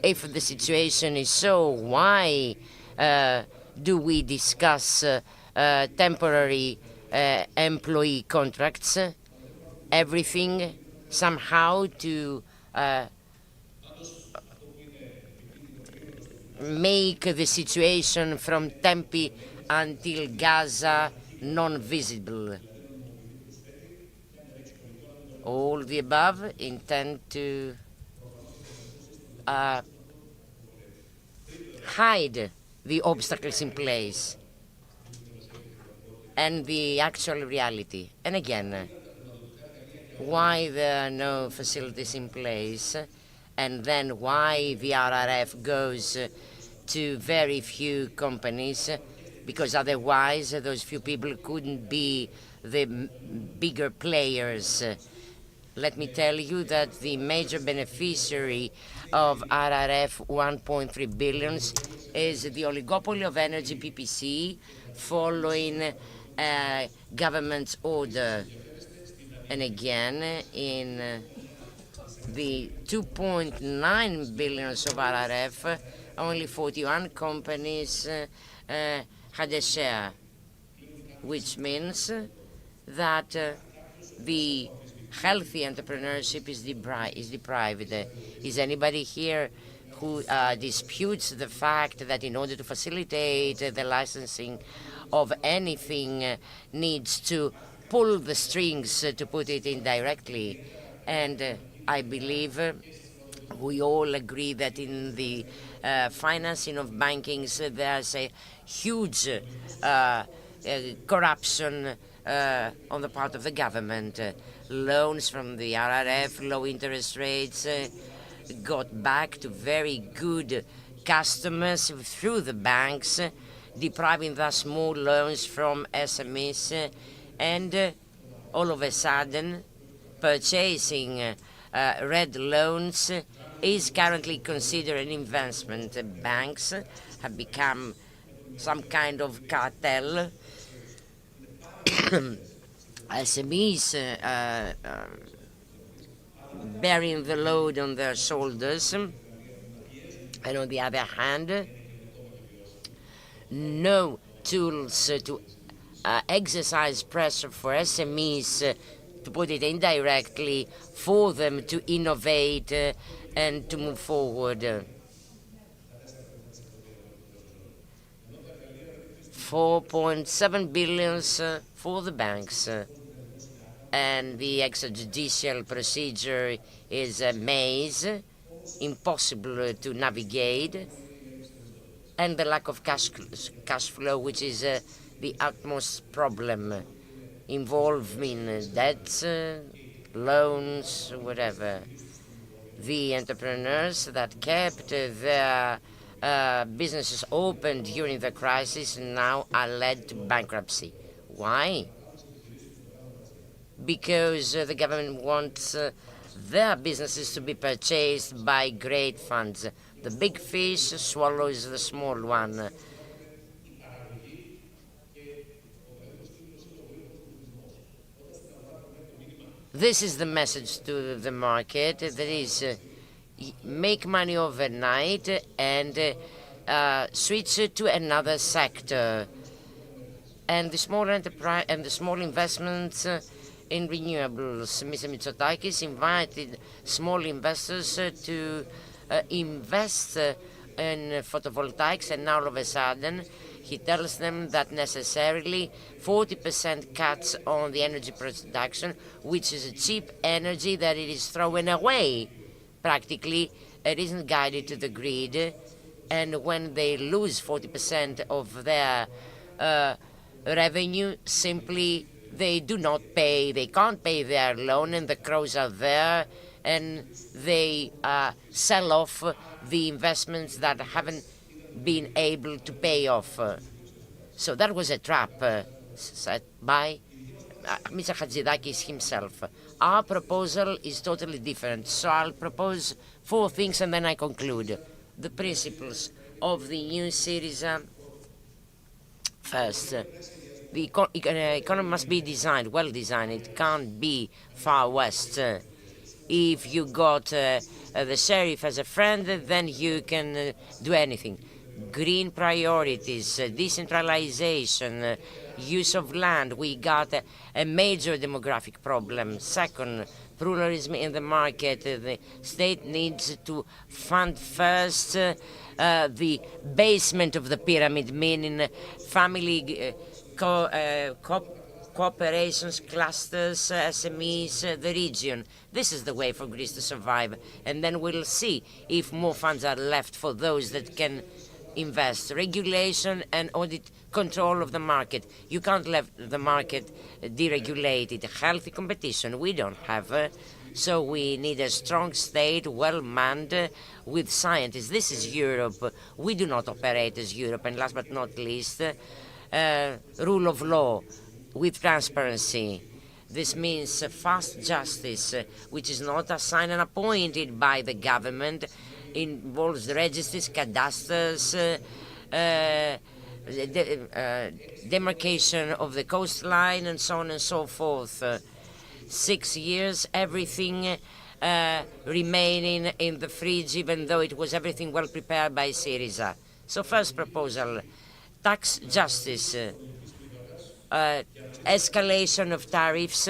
If the situation is so, why do we discuss temporary employee contracts? Everything somehow to make the situation from Tempe until Gaza non-visible. All the above intend to hide the obstacles in place and the actual reality. And again, why there are no facilities in place, and then why the RRF goes to very few companies, because otherwise those few people couldn't be the bigger players. Let me tell you that the major beneficiary of RRF 1.3 billion is the oligopoly of energy PPC following government's order. And again, in the 2.9 billion of RRF, only 41 companies had a share, which means that the healthy entrepreneurship is deprived. Is anybody here who disputes the fact that in order to facilitate the licensing of anything needs to pull the strings, to put it indirectly, And I believe we all agree that in the financing of bankings there's a huge corruption on the part of the government. Loans from the RRF, low interest rates, got back to very good customers through the banks, depriving thus more loans from SMEs, and all of a sudden purchasing red loans is currently considered an investment. Banks have become some kind of cartel. SMEs bearing the load on their shoulders, and on the other hand, no tools to exercise pressure for SMEs, to put it indirectly, for them to innovate and to move forward. 4.7 billion for the banks, and the extrajudicial procedure is a maze, impossible to navigate, and the lack of cash flow, which is the utmost problem, involving debts, loans, whatever. The entrepreneurs that kept their businesses open during the crisis now are led to bankruptcy. Why? Because the government wants their businesses to be purchased by great funds. The big fish swallows the small one. This is the message to the market. That is, make money overnight and switch to another sector. And the small enterprise and the small investments in renewables. Mr. Mitsotakis invited small investors to invest in photovoltaics, and now all of a sudden he tells them that necessarily 40% cuts on the energy production, which is a cheap energy that it is thrown away. Practically, it isn't guided to the grid, and when they lose 40% of their revenue, simply they do not pay, they can't pay their loan, and the crows are there, and they sell off the investments that haven't been able to pay off. So that was a trap set by Mr. Hatzidakis himself. Our proposal is totally different, so I'll propose 4 things and then I conclude. The principles of the new Syriza. First, the economy must be designed, well designed. It can't be far west. If you got the sheriff as a friend, then you can do anything. Green priorities, decentralization, use of land. We got a major demographic problem. Second, pluralism in the market. The state needs to fund first the basement of the pyramid, meaning family cooperations, clusters, SMEs, the region. This is the way for Greece to survive. And then we'll see if more funds are left for those that can invest. Regulation and audit control of the market. You can't let the market deregulated. Healthy competition, we don't have. So we need a strong state, well-manned, with scientists. This is Europe. We do not operate as Europe. And last but not least, rule of law with transparency. This means fast justice, which is not assigned and appointed by the government, involves registers, cadasters, demarcation of the coastline, and so on and so forth. 6 years, everything remaining in the fridge, even though it was everything well prepared by Syriza. So first proposal, tax justice, escalation of tariffs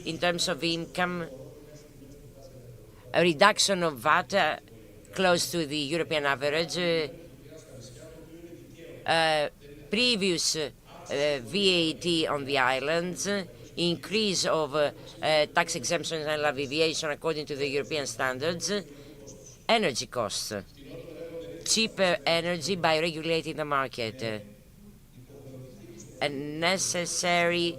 in terms of income, a reduction of VAT close to the European average, previous VAT on the islands, increase of tax exemptions and alleviation according to the European standards, energy costs, cheaper energy by regulating the market, and necessary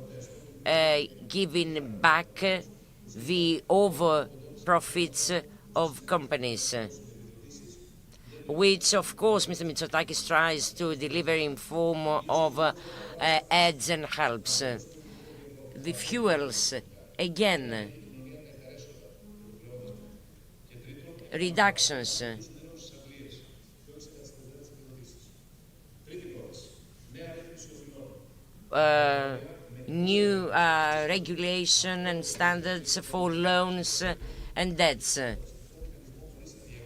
giving back the over profits of companies, which of course Mr. Mitsotakis tries to deliver in form of aids and helps. The fuels, again, reductions, new regulation and standards for loans and debts, and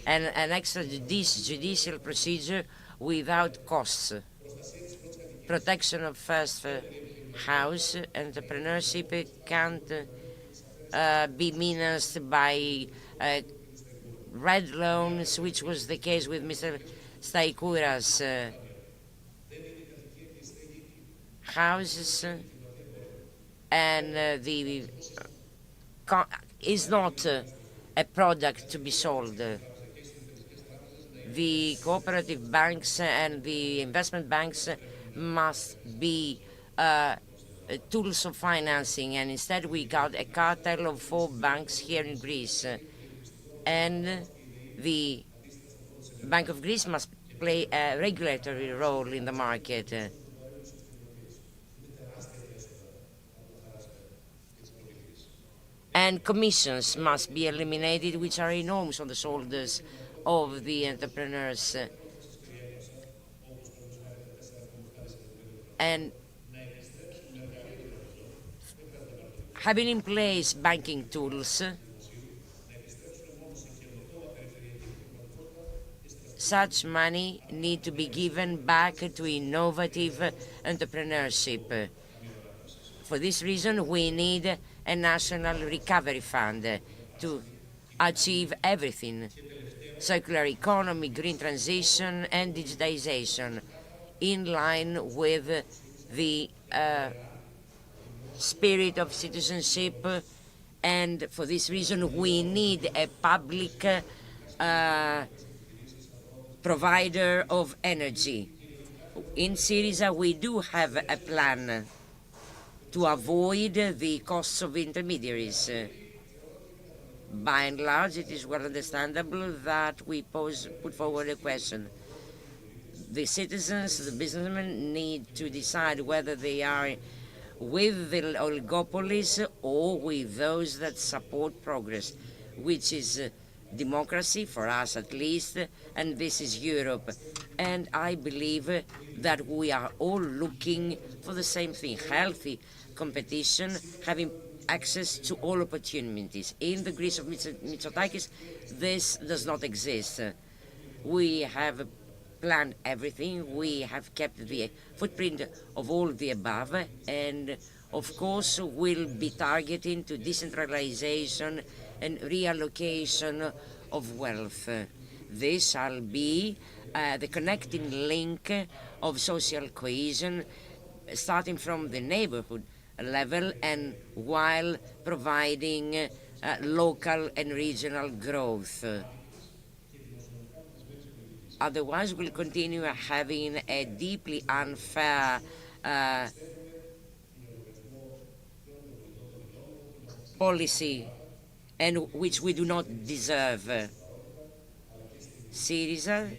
an extrajudicial procedure without costs, protection of first house, entrepreneurship can't be menaced by red loans, which was the case with Mr. Staikoura's houses, and is not a product to be sold. The cooperative banks and the investment banks must be tools of financing, and instead we got a cartel of 4 banks here in Greece, and the Bank of Greece must play a regulatory role in the market. And commissions must be eliminated, which are enormous on the shoulders of the entrepreneurs. And having in place banking tools, such money need to be given back to innovative entrepreneurship. For this reason, we need a national recovery fund to achieve everything: circular economy, green transition, and digitization, in line with the spirit of citizenship. And for this reason, we need a public provider of energy. In Syriza, we do have a plan to avoid the costs of intermediaries. By and large, it is well understandable that we put forward a question. The citizens, the businessmen, need to decide whether they are with the oligopolies or with those that support progress, which is democracy, for us at least, and this is Europe. And I believe that we are all looking for the same thing: healthy competition, having access to all opportunities. In the Greece of Mitsotakis, this does not exist. We have planned everything. We have kept the footprint of all the above, and of course we'll be targeting to decentralization and reallocation of wealth. This shall be the connecting link of social cohesion, starting from the neighborhood level and while providing local and regional growth. Otherwise, we'll continue having a deeply unfair policy, and which we do not deserve. Syriza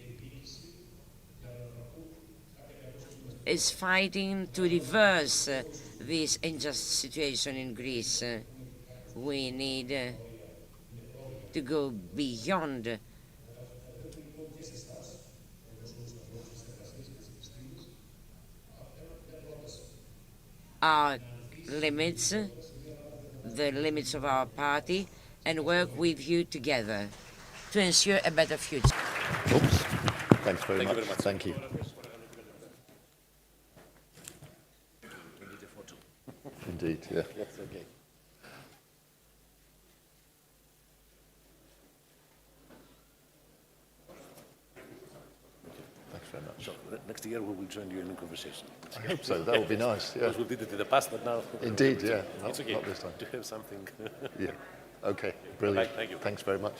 is fighting to reverse this unjust situation in Greece. We need to go beyond our limits, the limits of our party, and work with you together to ensure a better future. Oops. Thanks very much. Thank you. Indeed, yeah. That's okay. Thanks very much. So next year we will join you in a conversation. I hope so. That would be nice. Yeah. Because we did it in the past, but now. Indeed, yeah. It's okay. Not this time. To have something. Yeah. Okay. Brilliant. Bye. Thank you. Thanks very much.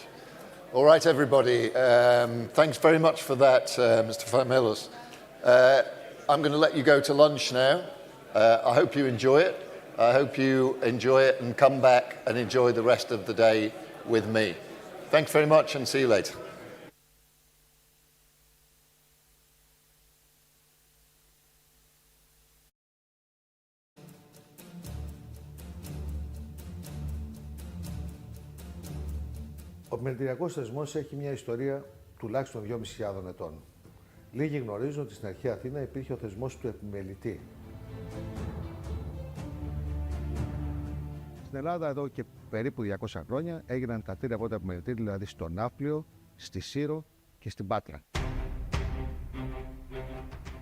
All right, everybody. Thanks very much for that, Mr. Famelos. I'm going to let you go to lunch now. I hope you enjoy it. I hope you enjoy it and come back and enjoy the rest of the day with me. Thanks very much and see you later. Ο επιμελητηριακός θεσμός έχει μια ιστορία τουλάχιστον 2.500 ετών. Λίγοι γνωρίζουν ότι στην αρχαία Αθήνα υπήρχε ο θεσμός του επιμελητή. Στην Ελλάδα εδώ και περίπου 200 χρόνια έγιναν τα τρία πρώτα επιμελητήρια, δηλαδή στο Ναύπλιο, στη Σύρο και στην Πάτρα.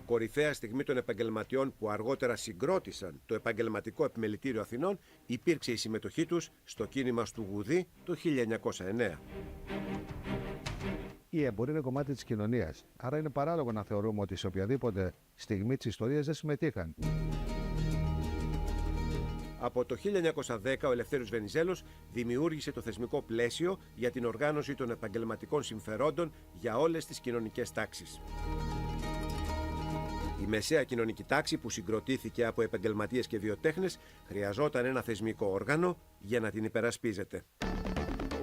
Κορυφαία στιγμή των επαγγελματιών που αργότερα συγκρότησαν το Επαγγελματικό Επιμελητήριο Αθηνών υπήρξε η συμμετοχή τους στο κίνημα Στουγουδή το 1909. Η εμπορία είναι κομμάτι της κοινωνίας, άρα είναι παράλογο να θεωρούμε ότι σε οποιαδήποτε στιγμή της ιστορίας δεν συμμετείχαν. Από το 1910 ο Ελευθέριος Βενιζέλος δημιούργησε το θεσμικό πλαίσιο για την οργάνωση των επαγγελματικών συμφερόντων για όλες τις κοινωνικές τάξεις. Η μεσαία κοινωνική τάξη που συγκροτήθηκε από επαγγελματίες και βιοτέχνες χρειαζόταν ένα θεσμικό όργανο για να την υπερασπίζεται.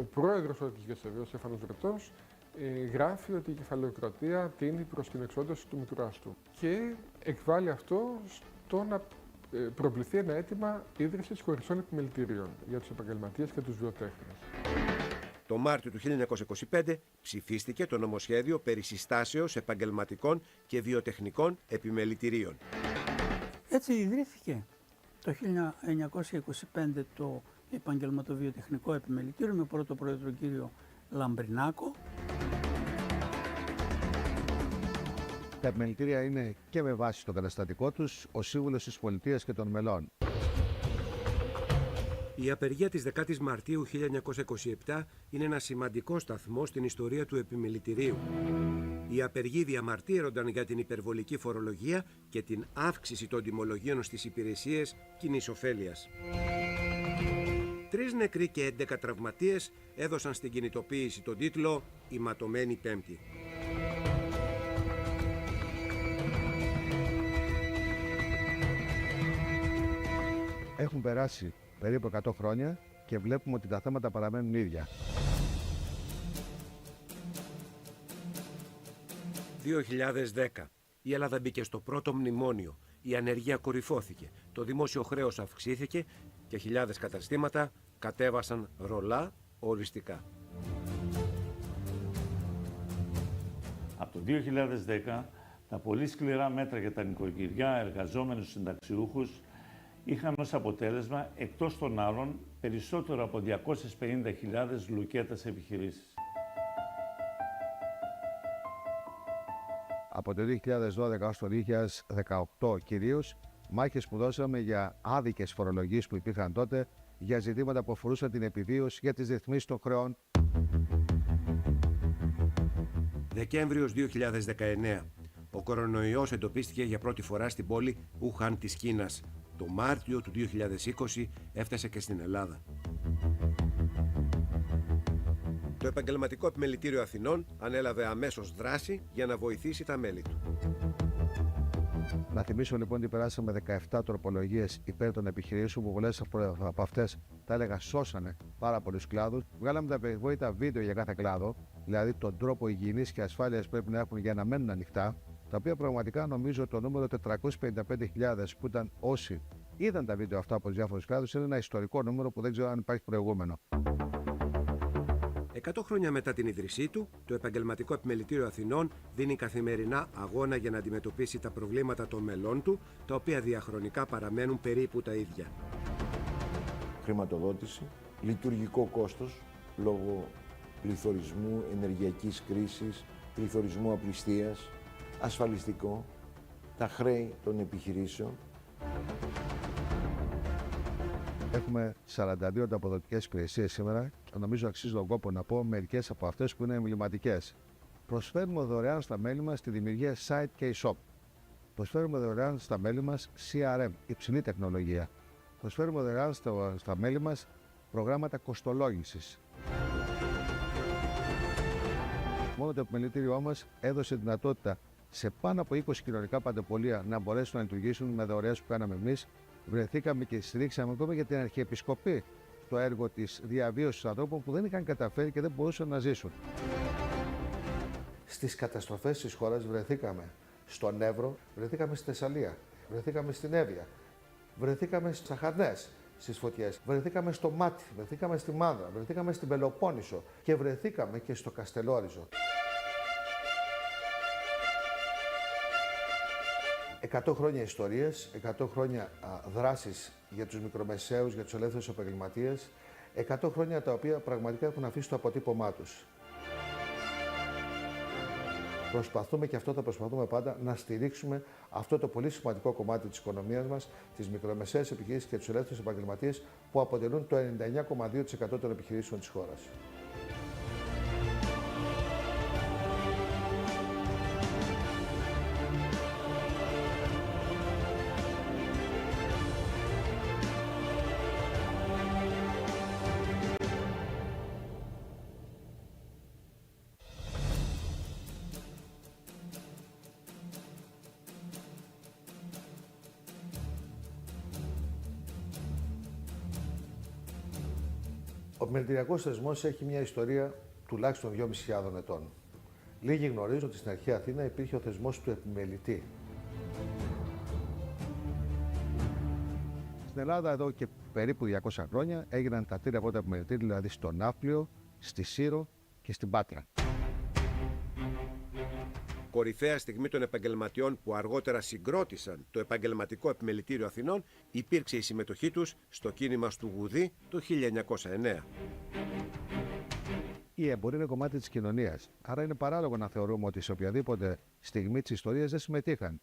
Ο πρόεδρος της Γεσεβείας, Στέφανος Ρετός, γράφει ότι η κεφαλαιοκρατία τίνει προς την εξόντωση του μητουράς του και εκβάλλει αυτό στο να προβληθεί ένα αίτημα ίδρυσης χωριστών επιμελητηρίων για τους επαγγελματίες και τους βιοτέχνες. Το Μάρτιο του 1925 ψηφίστηκε το νομοσχέδιο περί συστάσεως επαγγελματικών και βιοτεχνικών επιμελητηρίων. Έτσι ιδρύθηκε το 1925 το Επαγγελματοβιοτεχνικό Επιμελητήριο με πρώτο πρόεδρο κύριο Λαμπρινάκο. Τα επιμελητήρια είναι και με βάση το καταστατικό τους ο σύμβουλος της πολιτείας και των μελών. Η απεργία της 10ης Μαρτίου 1927 είναι ένα σημαντικό σταθμό στην ιστορία του επιμελητηρίου. Οι απεργοί διαμαρτύρονταν για την υπερβολική φορολογία και την αύξηση των τιμολογίων στις υπηρεσίες κοινής ωφέλειας. 3 νεκροί και 11 τραυματίες έδωσαν στην κινητοποίηση τον τίτλο «Η ματωμένη Πέμπτη». Έχουν περάσει περίπου 100 χρόνια και βλέπουμε ότι τα θέματα παραμένουν ίδια. 2010. Η Ελλάδα μπήκε στο πρώτο μνημόνιο. Η ανεργία κορυφώθηκε. Το δημόσιο χρέος αυξήθηκε και χιλιάδες καταστήματα κατέβασαν ρολά οριστικά. Από το 2010, τα πολύ σκληρά μέτρα για τα νοικοκυριά, εργαζόμενους συνταξιούχους είχαν ως αποτέλεσμα, εκτός των άλλων, περισσότερο από 250.000 λουκέτες επιχειρήσεις. Από το 2012 ως το 2018 κυρίως, μάχες που δώσαμε για άδικες φορολογίες που υπήρχαν τότε, για ζητήματα που αφορούσαν την επιβίωση, για τις ρυθμίσεις των χρεών. Δεκέμβριος 2019. Ο κορονοϊός εντοπίστηκε για πρώτη φορά στην πόλη Ουχάν της Κίνας. Το Μάρτιο του 2020 έφτασε και στην Ελλάδα. Το Επαγγελματικό Επιμελητήριο Αθηνών ανέλαβε αμέσως δράση για να βοηθήσει τα μέλη του. Να θυμίσω λοιπόν ότι περάσαμε 17 τροπολογίες υπέρ των επιχειρήσεων που πολλές από αυτές, τα έλεγα, σώσανε πάρα πολλούς κλάδους. Βγάλαμε τα περιβόητα βίντεο για κάθε κλάδο, δηλαδή τον τρόπο υγιεινής και ασφάλειας πρέπει να έχουν για να μένουν ανοιχτά, τα οποία πραγματικά νομίζω το νούμερο 455.000 που ήταν όσοι είδαν τα βίντεο αυτά από τους διάφορους κλάδους είναι ένα ιστορικό νούμερο που δεν ξέρω αν υπάρχει προηγούμενο. 100 χρόνια μετά την ίδρυσή του, το Επαγγελματικό Επιμελητήριο Αθηνών δίνει καθημερινά αγώνα για να αντιμετωπίσει τα προβλήματα των μελών του, τα οποία διαχρονικά παραμένουν περίπου τα ίδια. Χρηματοδότηση, λειτουργικό κόστος λόγω πληθωρισμού, ενεργειακής κρίσης, πληθωρισμού απληστίας, ασφαλιστικό, τα χρέη των επιχειρήσεων. Έχουμε 42 ανταποδοτικές υπηρεσίες σήμερα και νομίζω αξίζει τον κόπο να πω μερικές από αυτές που είναι εμβληματικές. Προσφέρουμε δωρεάν στα μέλη μας τη δημιουργία site και e-shop. Προσφέρουμε δωρεάν στα μέλη μας CRM, υψηλή τεχνολογία. Προσφέρουμε δωρεάν στα μέλη μας προγράμματα κοστολόγησης. Μόνο το επιμελητήριό μας έδωσε δυνατότητα σε πάνω από 20 κοινωνικά παντεπολεία να μπορέσουν να λειτουργήσουν με δωρεές που κάναμε εμείς. Βρεθήκαμε και στηρίξαμε ακόμα για την Αρχιεπισκοπή στο έργο της διαβίωσης ανθρώπων που δεν είχαν καταφέρει και δεν μπορούσαν να ζήσουν. Στις καταστροφές της χώρας βρεθήκαμε στον Εύρο, βρεθήκαμε στη Θεσσαλία, βρεθήκαμε στην Εύβοια, βρεθήκαμε στις Αχαρνές, στις φωτιές, βρεθήκαμε στο Μάτι, βρεθήκαμε στη Μάνδρα, βρεθήκαμε στην Πελοπόννησο και βρεθήκαμε και στο Καστελόριζο. 100 χρόνια ιστορίες, 100 χρόνια δράσεις για τους μικρομεσαίους, για τους ελεύθερους επαγγελματίες, 100 χρόνια τα οποία πραγματικά έχουν αφήσει το αποτύπωμά τους. Προσπαθούμε και αυτό θα προσπαθούμε πάντα να στηρίξουμε αυτό το πολύ σημαντικό κομμάτι της οικονομίας μας, τις μικρομεσαίες επιχειρήσεις και τους ελεύθερους επαγγελματίες που αποτελούν το 99,2% των επιχειρήσεων της χώρας. Ο επιμελητηριακός θεσμός έχει μια ιστορία τουλάχιστον 2.500 ετών. Λίγοι γνωρίζουν ότι στην αρχαία Αθήνα υπήρχε ο θεσμός του επιμελητή. Στην Ελλάδα εδώ και περίπου 200 χρόνια έγιναν τα τρία πρώτα επιμελητήρια, δηλαδή στο Ναύπλιο, στη Σύρο και στην Πάτρα. Κορυφαία στιγμή των επαγγελματιών που αργότερα συγκρότησαν το Επαγγελματικό Επιμελητήριο Αθηνών υπήρξε η συμμετοχή τους στο κίνημα του Γουδί το 1909. Η εμπορία είναι κομμάτι της κοινωνίας, άρα είναι παράλογο να θεωρούμε ότι σε οποιαδήποτε στιγμή της ιστορίας δεν συμμετείχαν.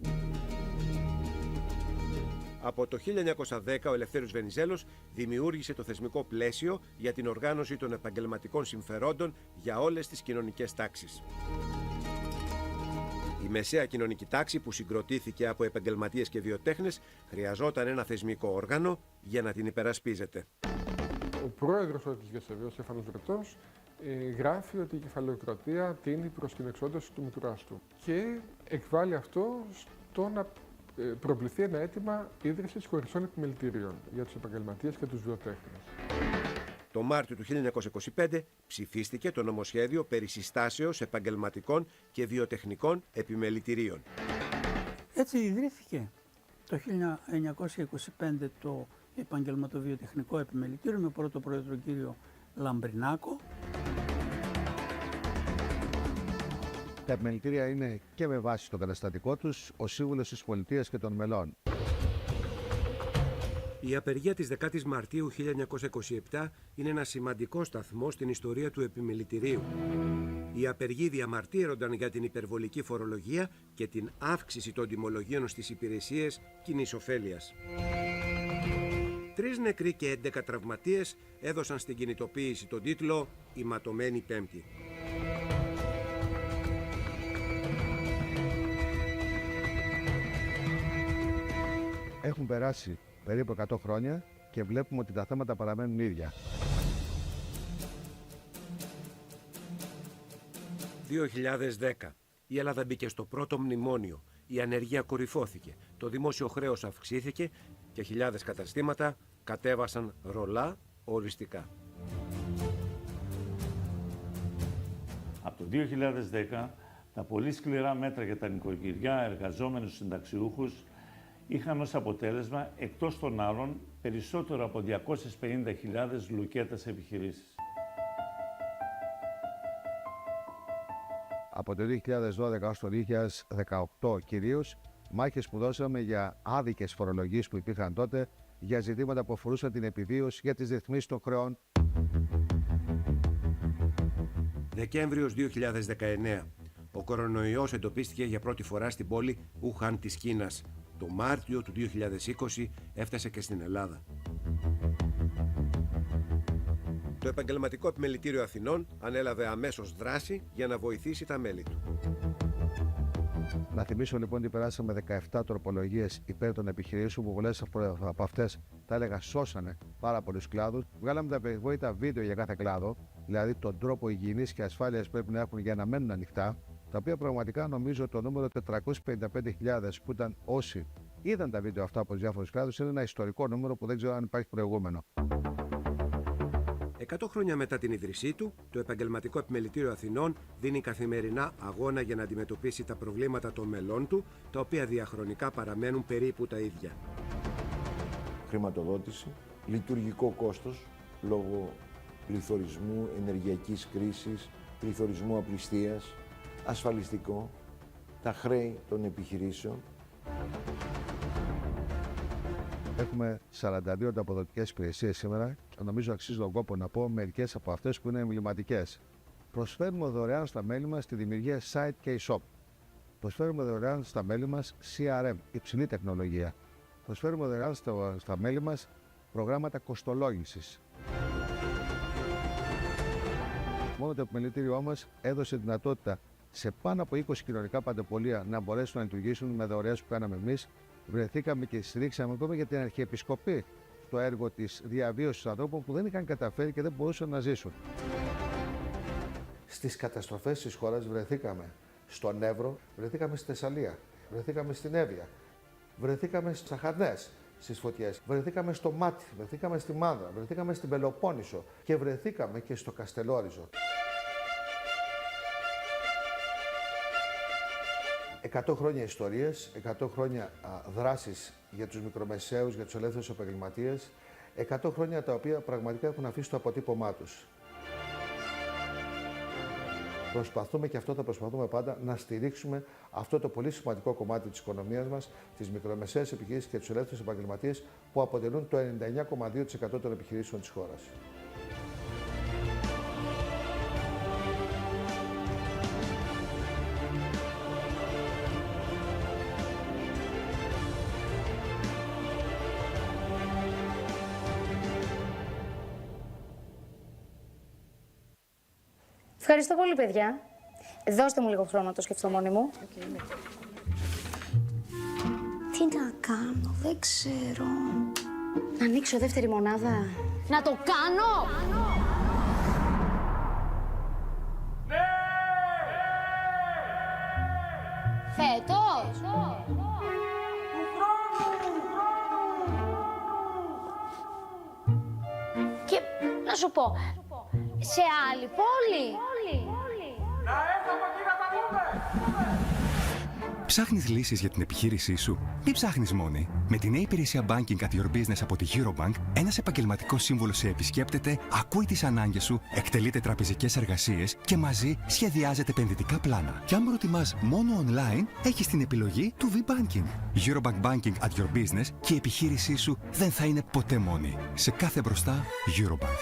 Από το 1910 ο Ελευθέριος Βενιζέλος δημιούργησε το θεσμικό πλαίσιο για την οργάνωση των επαγγελματικών συμφερόντων για όλες τις κοινωνικές τάξεις. Η μεσαία κοινωνική τάξη που συγκροτήθηκε από επαγγελματίες και βιοτέχνες χρειαζόταν ένα θεσμικό όργανο για να την υπερασπίζεται. Ο πρόεδρος της ΓΕΣΕΒ, ο Στέφανος Βρετός, γράφει ότι η κεφαλαιοκρατία τίνει προς την εξόντωση του μητουράς του και εκβάλλει αυτό στο να προβληθεί ένα αίτημα ίδρυσης χωριστών επιμελητηρίων για τους επαγγελματίες και τους βιοτέχνες. Το Μάρτιο του 1925 ψηφίστηκε το νομοσχέδιο περί συστάσεως επαγγελματικών και βιοτεχνικών επιμελητηρίων. Έτσι ιδρύθηκε το 1925 το Επαγγελματοβιοτεχνικό Επιμελητήριο με πρώτο πρόεδρο κύριο Λαμπρινάκο. Τα επιμελητήρια είναι και με βάση το καταστατικό τους ο σύμβουλος της πολιτείας και των μελών. Η απεργία της 10ης Μαρτίου 1927 είναι ένα σημαντικό σταθμό στην ιστορία του επιμελητηρίου. Οι απεργοί διαμαρτύρονταν για την υπερβολική φορολογία και την αύξηση των τιμολογίων στις υπηρεσίες κοινής ωφέλειας. 3 νεκροί και 11 τραυματίες έδωσαν στην κινητοποίηση τον τίτλο «Η ματωμένη Πέμπτη». Έχουν περάσει περίπου 100 χρόνια και βλέπουμε ότι τα θέματα παραμένουν ίδια. 2010. Η Ελλάδα μπήκε στο πρώτο μνημόνιο. Η ανεργία κορυφώθηκε. Το δημόσιο χρέος αυξήθηκε και χιλιάδες καταστήματα κατέβασαν ρολά οριστικά. Από το 2010, τα πολύ σκληρά μέτρα για τα νοικοκυριά, εργαζόμενους συνταξιούχους είχαν ως αποτέλεσμα, εκτός των άλλων, περισσότερο από 250.000 λουκέτας επιχειρήσεις. Από το 2012 ως το 2018 κυρίως, μάχες που δώσαμε για άδικες φορολογίες που υπήρχαν τότε, για ζητήματα που αφορούσαν την επιβίωση, για τις ρυθμίσεις των χρεών. Δεκέμβριος 2019. Ο κορονοϊός εντοπίστηκε για πρώτη φορά στην πόλη Ουχάν της Κίνας. Το Μάρτιο του 2020 έφτασε και στην Ελλάδα. Το Επαγγελματικό Επιμελητήριο Αθηνών ανέλαβε αμέσως δράση για να βοηθήσει τα μέλη του. Να θυμίσω λοιπόν ότι περάσαμε 17 τροπολογίες υπέρ των επιχειρήσεων που πολλές από αυτές, τα έλεγα, σώσανε πάρα πολλούς κλάδους. Βγάλαμε τα περιβόητα βίντεο για κάθε κλάδο, δηλαδή τον τρόπο υγιεινής και ασφάλειας πρέπει να έχουν για να μένουν ανοιχτά, τα οποία πραγματικά νομίζω το νούμερο 455.000 που ήταν όσοι είδαν τα βίντεο αυτά από τους διάφορους κλάδους είναι ένα ιστορικό νούμερο που δεν ξέρω αν υπάρχει προηγούμενο. 100 χρόνια μετά την ίδρυσή του, το Επαγγελματικό Επιμελητήριο Αθηνών δίνει καθημερινά αγώνα για να αντιμετωπίσει τα προβλήματα των μελών του, τα οποία διαχρονικά παραμένουν περίπου τα ίδια. Χρηματοδότηση, λειτουργικό κόστος λόγω πληθωρισμού, ενεργειακής κρίσης, πληθωρισμού απληστίας, ασφαλιστικό, τα χρέη των επιχειρήσεων. Έχουμε 42 ανταποδοτικές υπηρεσίες σήμερα και νομίζω αξίζει τον κόπο να πω μερικές από αυτές που είναι εμβληματικές. Προσφέρουμε δωρεάν στα μέλη μας τη δημιουργία site και e-shop. Προσφέρουμε δωρεάν στα μέλη μας CRM, υψηλή τεχνολογία. Προσφέρουμε δωρεάν στα μέλη μας προγράμματα κοστολόγησης. Μόνο το επιμελητήριό μας έδωσε δυνατότητα σε πάνω από 20 κοινωνικά παντεπολεία να μπορέσουν να λειτουργήσουν με δωρεές που κάναμε εμείς. Βρεθήκαμε και στηρίξαμε ακόμα για την Αρχιεπισκοπή το έργο της διαβίωσης ανθρώπων που δεν είχαν καταφέρει και δεν μπορούσαν να ζήσουν. Στις καταστροφές της χώρας βρεθήκαμε στον Εύρο, βρεθήκαμε στη Θεσσαλία, βρεθήκαμε στην Εύβοια, βρεθήκαμε στις Αχαρνές, στις φωτιές, βρεθήκαμε στο Μάτι, βρεθήκαμε στη Μάνδρα, βρεθήκαμε στην Πελοπόννησο και βρεθήκαμε και στο Καστελόριζο. 100 χρόνια ιστορίες, 100 χρόνια δράσεις για τους μικρομεσαίους, για τους ελεύθερους επαγγελματίες, 100 χρόνια τα οποία πραγματικά έχουν αφήσει το αποτύπωμά τους. Προσπαθούμε και αυτό θα προσπαθούμε πάντα να στηρίξουμε αυτό το πολύ σημαντικό κομμάτι της οικονομίας μας, τις μικρομεσαίες επιχειρήσεις και τους ελεύθερους επαγγελματίες που αποτελούν το 99,2% των επιχειρήσεων της χώρας. Ευχαριστώ πολύ, παιδιά. Δώστε μου λίγο χρόνο να το σκεφτώ μόνη μου. Τι να κάνω, δεν ξέρω. Να ανοίξω δεύτερη μονάδα. Να το κάνω! Ναι! Φέτος! Και να σου πω, σε άλλη πόλη. Να έρθουμε εκεί να τα πούμε. Ψάχνεις λύσεις για την επιχείρησή σου? Μην ψάχνεις μόνη. Με την νέα υπηρεσία Banking at Your Business από τη Eurobank, ένας επαγγελματικός σύμβουλος σε επισκέπτεται, ακούει τις ανάγκες σου, εκτελείται τραπεζικές εργασίες και μαζί σχεδιάζεται επενδυτικά πλάνα. Και αν προτιμάς μόνο online, έχεις την επιλογή του V-Banking. Eurobank Banking at Your Business και η επιχείρησή σου δεν θα είναι ποτέ μόνη. Σε κάθε μπροστά, Eurobank.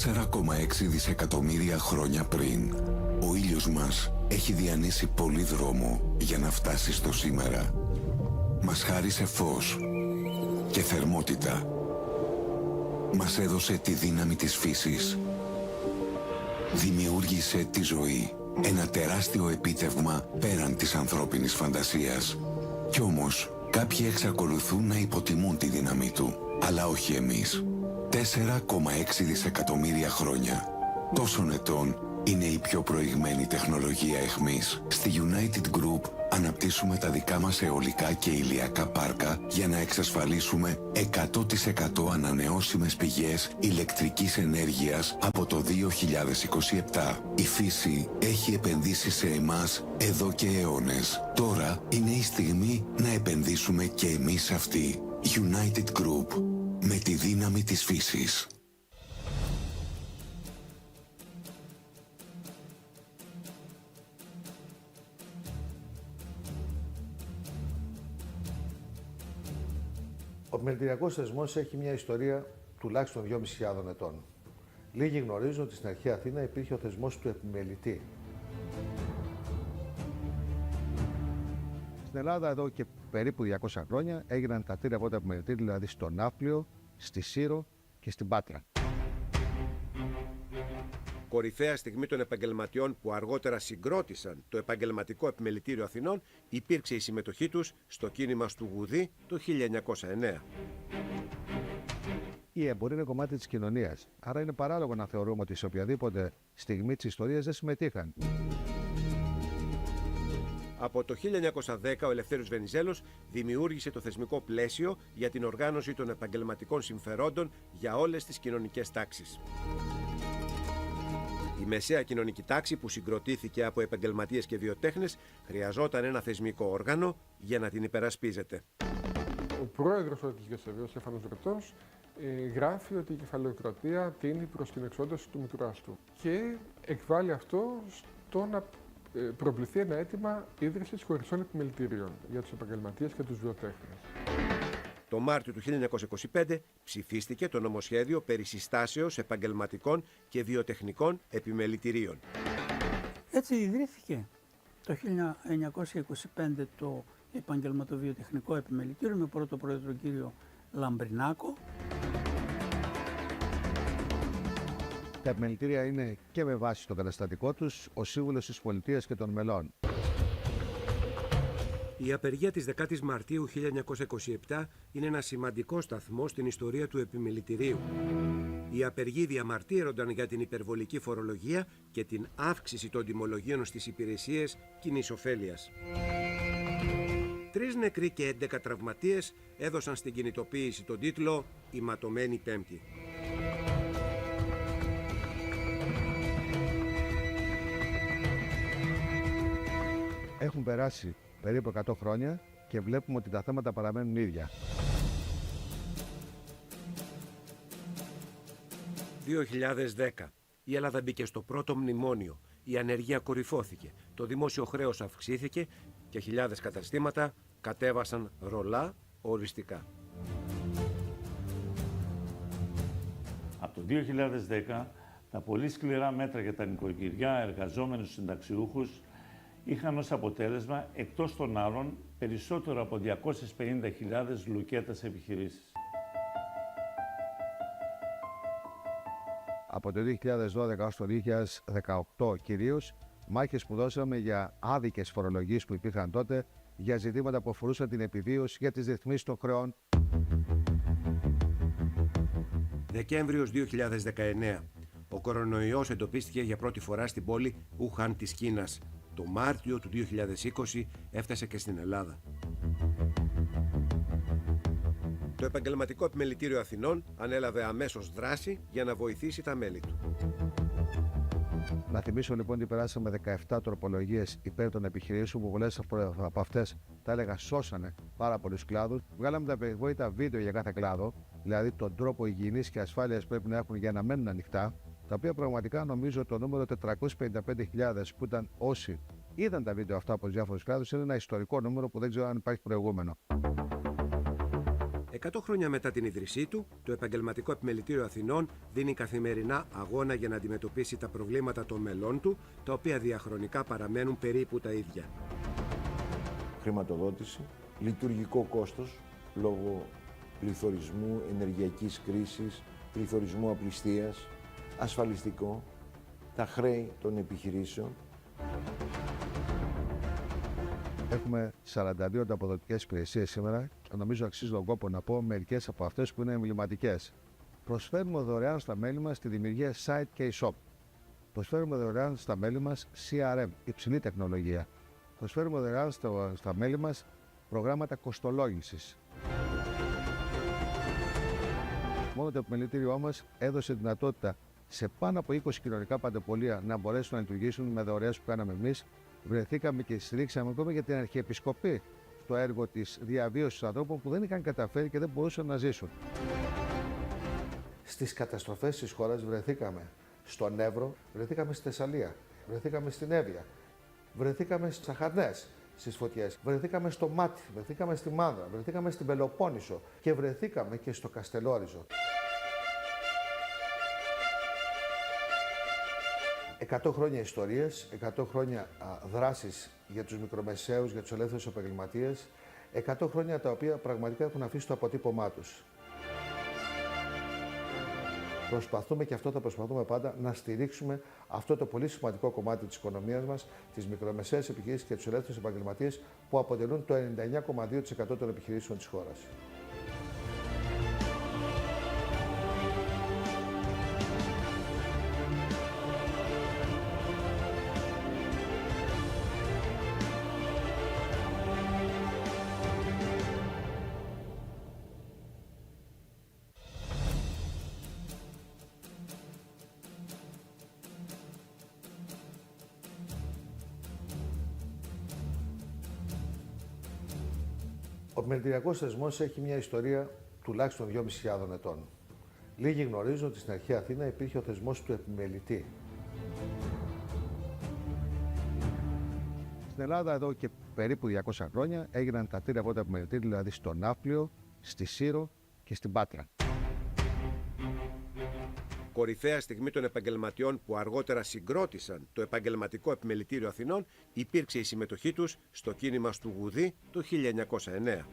...4,6 δισεκατομμύρια χρόνια πριν, ο ήλιος μας έχει διανύσει πολύ δρόμο για να φτάσει στο σήμερα. Μας χάρισε φως και θερμότητα. Μας έδωσε τη δύναμη της φύσης. Δημιούργησε τη ζωή. Ένα τεράστιο επίτευγμα πέραν της ανθρώπινης φαντασίας. Κι όμως, κάποιοι εξακολουθούν να υποτιμούν τη δύναμη του. Αλλά όχι εμείς. 4,6 δισεκατομμύρια χρόνια. Τόσων ετών είναι η πιο προηγμένη τεχνολογία εχμής. Στη United Group αναπτύσσουμε τα δικά μας αιωλικά και ηλιακά πάρκα για να εξασφαλίσουμε 100% ανανεώσιμες πηγές ηλεκτρικής ενέργειας από το 2027. Η φύση έχει επενδύσει σε εμάς εδώ και αιώνες. Τώρα είναι η στιγμή να επενδύσουμε και εμείς αυτοί. United Group. Με τη δύναμη της φύσης. Ο επιμελητηριακός θεσμός έχει μια ιστορία τουλάχιστον 2.500 ετών. Λίγοι γνωρίζουν ότι στην αρχαία Αθήνα υπήρχε ο θεσμός του επιμελητή. Στην Ελλάδα εδώ και περίπου 200 χρόνια έγιναν τα τρία πρώτα επιμελητήρια, δηλαδή στο Ναύπλιο, στη Σύρο και στην Πάτρα. Κορυφαία στιγμή των επαγγελματιών που αργότερα συγκρότησαν το Επαγγελματικό Επιμελητήριο Αθηνών υπήρξε η συμμετοχή τους στο κίνημα του Γουδί το 1909. Η εμπορία είναι κομμάτι της κοινωνίας, άρα είναι παράλογο να θεωρούμε ότι σε οποιαδήποτε στιγμή της ιστορίας δεν συμμετείχαν. Από το 1910 ο Ελευθέριος Βενιζέλος δημιούργησε το θεσμικό πλαίσιο για την οργάνωση των επαγγελματικών συμφερόντων για όλες τις κοινωνικές τάξεις. Η μεσαία κοινωνική τάξη που συγκροτήθηκε από επαγγελματίες και βιοτέχνες χρειαζόταν ένα θεσμικό όργανο για να την υπερασπίζεται. Ο πρόεδρος της ΓΕΣΕΒ, Στέφανος Ρετός, γράφει ότι η κεφαλαιοκρατία τείνει προς την εξόντωση του μητουράς του και εκβάλλει αυτό στο να προβληθεί ένα αίτημα ίδρυσης χωριστών επιμελητηρίων για τους επαγγελματίες και τους βιοτέχνες. Το Μάρτιο του 1925 ψηφίστηκε το νομοσχέδιο περί συστάσεως επαγγελματικών και βιοτεχνικών επιμελητηρίων. Έτσι ιδρύθηκε το 1925 το Επαγγελματοβιοτεχνικό Επιμελητήριο με πρώτο πρόεδρο κύριο Λαμπρινάκο. Τα επιμελητήρια είναι και με βάση το καταστατικό τους ο σύμβουλος της πολιτείας και των μελών. Η απεργία της 10ης Μαρτίου 1927 είναι ένα σημαντικό σταθμό στην ιστορία του επιμελητηρίου. Οι απεργοί διαμαρτύρονταν για την υπερβολική φορολογία και την αύξηση των τιμολογίων στις υπηρεσίες κοινής ωφέλειας. 3 νεκροί και 11 τραυματίες έδωσαν στην κινητοποίηση τον τίτλο «Η ματωμένη Πέμπτη». Έχουν περάσει περίπου 100 χρόνια και βλέπουμε ότι τα θέματα παραμένουν ίδια. 2010. Η Ελλάδα μπήκε στο πρώτο μνημόνιο. Η ανεργία κορυφώθηκε. Το δημόσιο χρέος αυξήθηκε και χιλιάδες καταστήματα κατέβασαν ρολά οριστικά. Από το 2010, τα πολύ σκληρά μέτρα για τα νοικοκυριά, εργαζόμενους συνταξιούχους είχαν ως αποτέλεσμα, εκτός των άλλων, περισσότερο από 250.000 λουκέτας επιχειρήσεις. Από το 2012 έως το 2018 κυρίως, μάχες που δώσαμε για άδικες φορολογίες που υπήρχαν τότε, για ζητήματα που αφορούσαν την επιβίωση, για τις ρυθμίσεις των χρεών. Δεκέμβριος 2019. Ο κορονοϊός εντοπίστηκε για πρώτη φορά στην πόλη Ουχάν της Κίνας. Το Μάρτιο του 2020 έφτασε και στην Ελλάδα. Το Επαγγελματικό Επιμελητήριο Αθηνών ανέλαβε αμέσως δράση για να βοηθήσει τα μέλη του. Να θυμίσω λοιπόν ότι περάσαμε 17 τροπολογίες υπέρ των επιχειρήσεων που πολλές από αυτές, τα έλεγα, σώσανε πάρα πολλούς κλάδους. Βγάλαμε τα περιβόητα βίντεο για κάθε κλάδο, δηλαδή τον τρόπο υγιεινής και ασφάλειας πρέπει να έχουν για να μένουν ανοιχτά, τα οποία πραγματικά νομίζω το νούμερο 455.000 που ήταν όσοι είδαν τα βίντεο αυτά από τους διάφορους κλάδους είναι ένα ιστορικό νούμερο που δεν ξέρω αν υπάρχει προηγούμενο. 100 χρόνια μετά την ίδρυσή του, το Επαγγελματικό Επιμελητήριο Αθηνών δίνει καθημερινά αγώνα για να αντιμετωπίσει τα προβλήματα των μελών του, τα οποία διαχρονικά παραμένουν περίπου τα ίδια. Χρηματοδότηση, λειτουργικό κόστος λόγω πληθωρισμού, ενεργειακής κρίσης, πληθωρισμού απληστίας, ασφαλιστικό, τα χρέη των επιχειρήσεων. Έχουμε 42 ανταποδοτικές υπηρεσίες σήμερα και νομίζω αξίζει τον κόπο να πω μερικές από αυτές που είναι εμβληματικές. Προσφέρουμε δωρεάν στα μέλη μας τη δημιουργία site και e-shop. Προσφέρουμε δωρεάν στα μέλη μας CRM, υψηλή τεχνολογία. Προσφέρουμε δωρεάν στα μέλη μας προγράμματα κοστολόγησης. Μόνο το επιμελητήριό μας έδωσε δυνατότητα σε πάνω από 20 κοινωνικά παντεπολεία να μπορέσουν να λειτουργήσουν με δωρεές που κάναμε εμείς. Βρεθήκαμε και στηρίξαμε ακόμα για την Αρχιεπισκοπή στο έργο της διαβίωσης ανθρώπων που δεν είχαν καταφέρει και δεν μπορούσαν να ζήσουν. Στις καταστροφές της χώρας βρεθήκαμε στον Εύρο, βρεθήκαμε στη Θεσσαλία, βρεθήκαμε στην Εύβοια, βρεθήκαμε στις Αχαρνές, στις φωτιές, βρεθήκαμε στο Μάτι, βρεθήκαμε στη Μάνδρα, βρεθήκαμε στην Πελοπόννησο και βρεθήκαμε και στο Καστελόριζο. 100 χρόνια ιστορίες, 100 χρόνια δράσεις για τους μικρομεσαίους, για τους ελεύθερους επαγγελματίες, 100 χρόνια τα οποία πραγματικά έχουν αφήσει το αποτύπωμά τους. Προσπαθούμε και αυτό θα προσπαθούμε πάντα να στηρίξουμε αυτό το πολύ σημαντικό κομμάτι της οικονομίας μας, τις μικρομεσαίες επιχειρήσεις και τους ελεύθερους επαγγελματίες που αποτελούν το 99,2% των επιχειρήσεων της χώρας. Ο επιμελητηριακός θεσμός έχει μια ιστορία τουλάχιστον 2.500 ετών. Λίγοι γνωρίζουν ότι στην αρχαία Αθήνα υπήρχε ο θεσμός του επιμελητή. Στην Ελλάδα εδώ και περίπου 200 χρόνια έγιναν τα τρία πρώτα επιμελητήρια, δηλαδή στο Ναύπλιο, στη Σύρο και στην Πάτρα. Κορυφαία στιγμή των επαγγελματιών που αργότερα συγκρότησαν το Επαγγελματικό Επιμελητήριο Αθηνών υπήρξε η συμμετοχή τους στο κίνημα του Γουδί το 1909.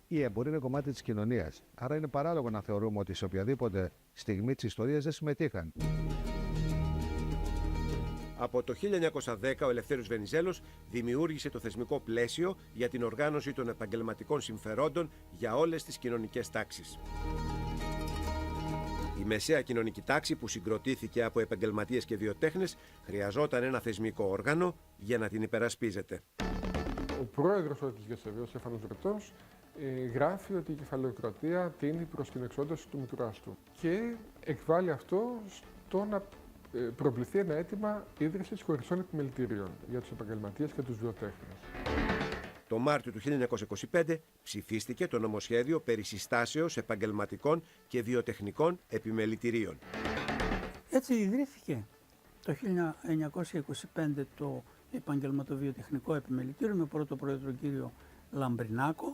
Η εμπορία είναι κομμάτι της κοινωνίας, άρα είναι παράλογο να θεωρούμε ότι σε οποιαδήποτε στιγμή της ιστορίας δεν συμμετείχαν. Από το 1910 ο Ελευθέριος Βενιζέλος δημιούργησε το θεσμικό πλαίσιο για την οργάνωση των επαγγελματικών συμφερόντων για όλες τις κοινωνικές τάξεις. Η μεσαία κοινωνική τάξη που συγκροτήθηκε από επαγγελματίες και βιοτέχνες χρειαζόταν ένα θεσμικό όργανο για να την υπερασπίζεται. Ο πρόεδρος της ΓΕΣΕΒ, ο Στέφανος Βρετός, γράφει ότι η κεφαλαιοκρατία τίνει προς την εξόντωση του μητράστου και εκβάλλει αυτό στο να προβληθεί ένα αίτημα ίδρυσης χωριστών επιμελητηρίων για τους επαγγελματίες και τους βιοτέχνες. Το Μάρτιο του 1925 ψηφίστηκε το νομοσχέδιο περί συστάσεως επαγγελματικών και βιοτεχνικών επιμελητηρίων. Έτσι ιδρύθηκε το 1925 το Επαγγελματοβιοτεχνικό Επιμελητήριο με πρώτο πρόεδρο κύριο Λαμπρινάκο.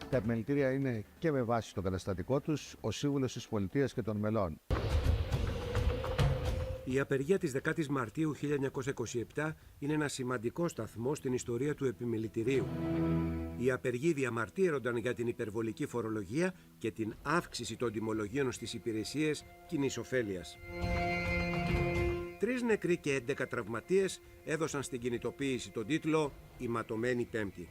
Τα επιμελητήρια είναι και με βάση το καταστατικό τους ο σύμβουλος της πολιτείας και των μελών. Η απεργία της 10ης Μαρτίου 1927 είναι ένα σημαντικό σταθμό στην ιστορία του επιμελητηρίου. Οι απεργοί διαμαρτύρονταν για την υπερβολική φορολογία και την αύξηση των τιμολογίων στις υπηρεσίες κοινής ωφέλειας. 3 νεκροί και 11 τραυματίες έδωσαν στην κινητοποίηση τον τίτλο «Η ματωμένη Πέμπτη».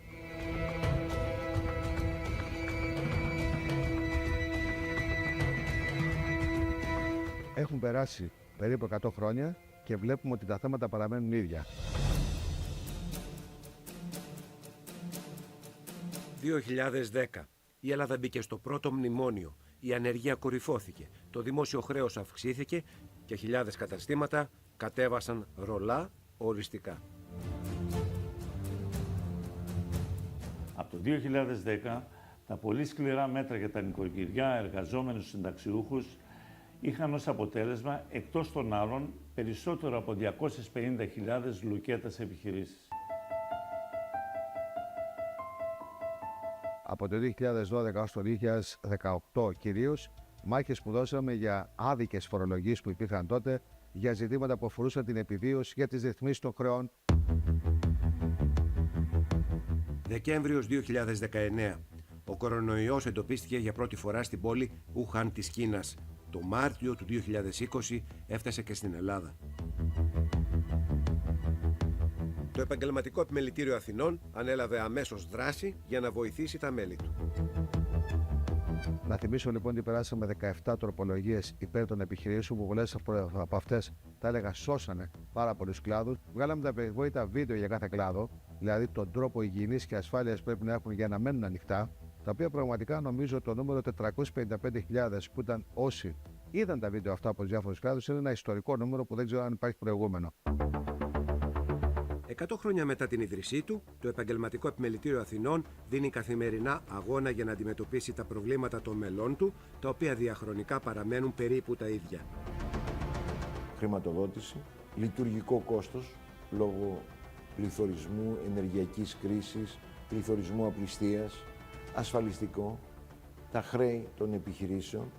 Έχουν περάσει περίπου 100 χρόνια και βλέπουμε ότι τα θέματα παραμένουν ίδια. 2010. Η Ελλάδα μπήκε στο πρώτο μνημόνιο. Η ανεργία κορυφώθηκε. Το δημόσιο χρέος αυξήθηκε και χιλιάδες καταστήματα κατέβασαν ρολά οριστικά. Από το 2010, τα πολύ σκληρά μέτρα για τα νοικοκυριά, εργαζόμενους συνταξιούχους είχαν ως αποτέλεσμα, εκτός των άλλων, περισσότερο από 250.000 λουκέτας επιχειρήσεις. Από το 2012 ως το 2018 κυρίως, μάχες που δώσαμε για άδικες φορολογίες που υπήρχαν τότε, για ζητήματα που αφορούσαν την επιβίωση, για τις ρυθμίσεις των χρεών. Δεκέμβριος 2019. Ο κορονοϊός εντοπίστηκε για πρώτη φορά στην πόλη Ουχάν της Κίνας. Το Μάρτιο του 2020 έφτασε και στην Ελλάδα. Το Επαγγελματικό Επιμελητήριο Αθηνών ανέλαβε αμέσως δράση για να βοηθήσει τα μέλη του. Να θυμίσω λοιπόν ότι περάσαμε 17 τροπολογίες υπέρ των επιχειρήσεων που πολλές από αυτές, τα έλεγα, σώσανε πάρα πολλούς κλάδους. Βγάλαμε τα περιβόητα βίντεο για κάθε κλάδο, δηλαδή τον τρόπο υγιεινής και ασφάλειας πρέπει να έχουν για να μένουν ανοιχτά, τα οποία πραγματικά νομίζω το νούμερο 455.000 που ήταν όσοι είδαν τα βίντεο αυτά από τους διάφορους κλάδους είναι ένα ιστορικό νούμερο που δεν ξέρω αν υπάρχει προηγούμενο. 100 χρόνια μετά την ίδρυσή του, το Επαγγελματικό Επιμελητήριο Αθηνών δίνει καθημερινά αγώνα για να αντιμετωπίσει τα προβλήματα των μελών του, τα οποία διαχρονικά παραμένουν περίπου τα ίδια. Χρηματοδότηση, λειτουργικό κόστος λόγω πληθωρισμού, ενεργειακής κρίσης, πληθωρισμού απληστίας, ασφαλιστικό, τα χρέη των επιχειρήσεων.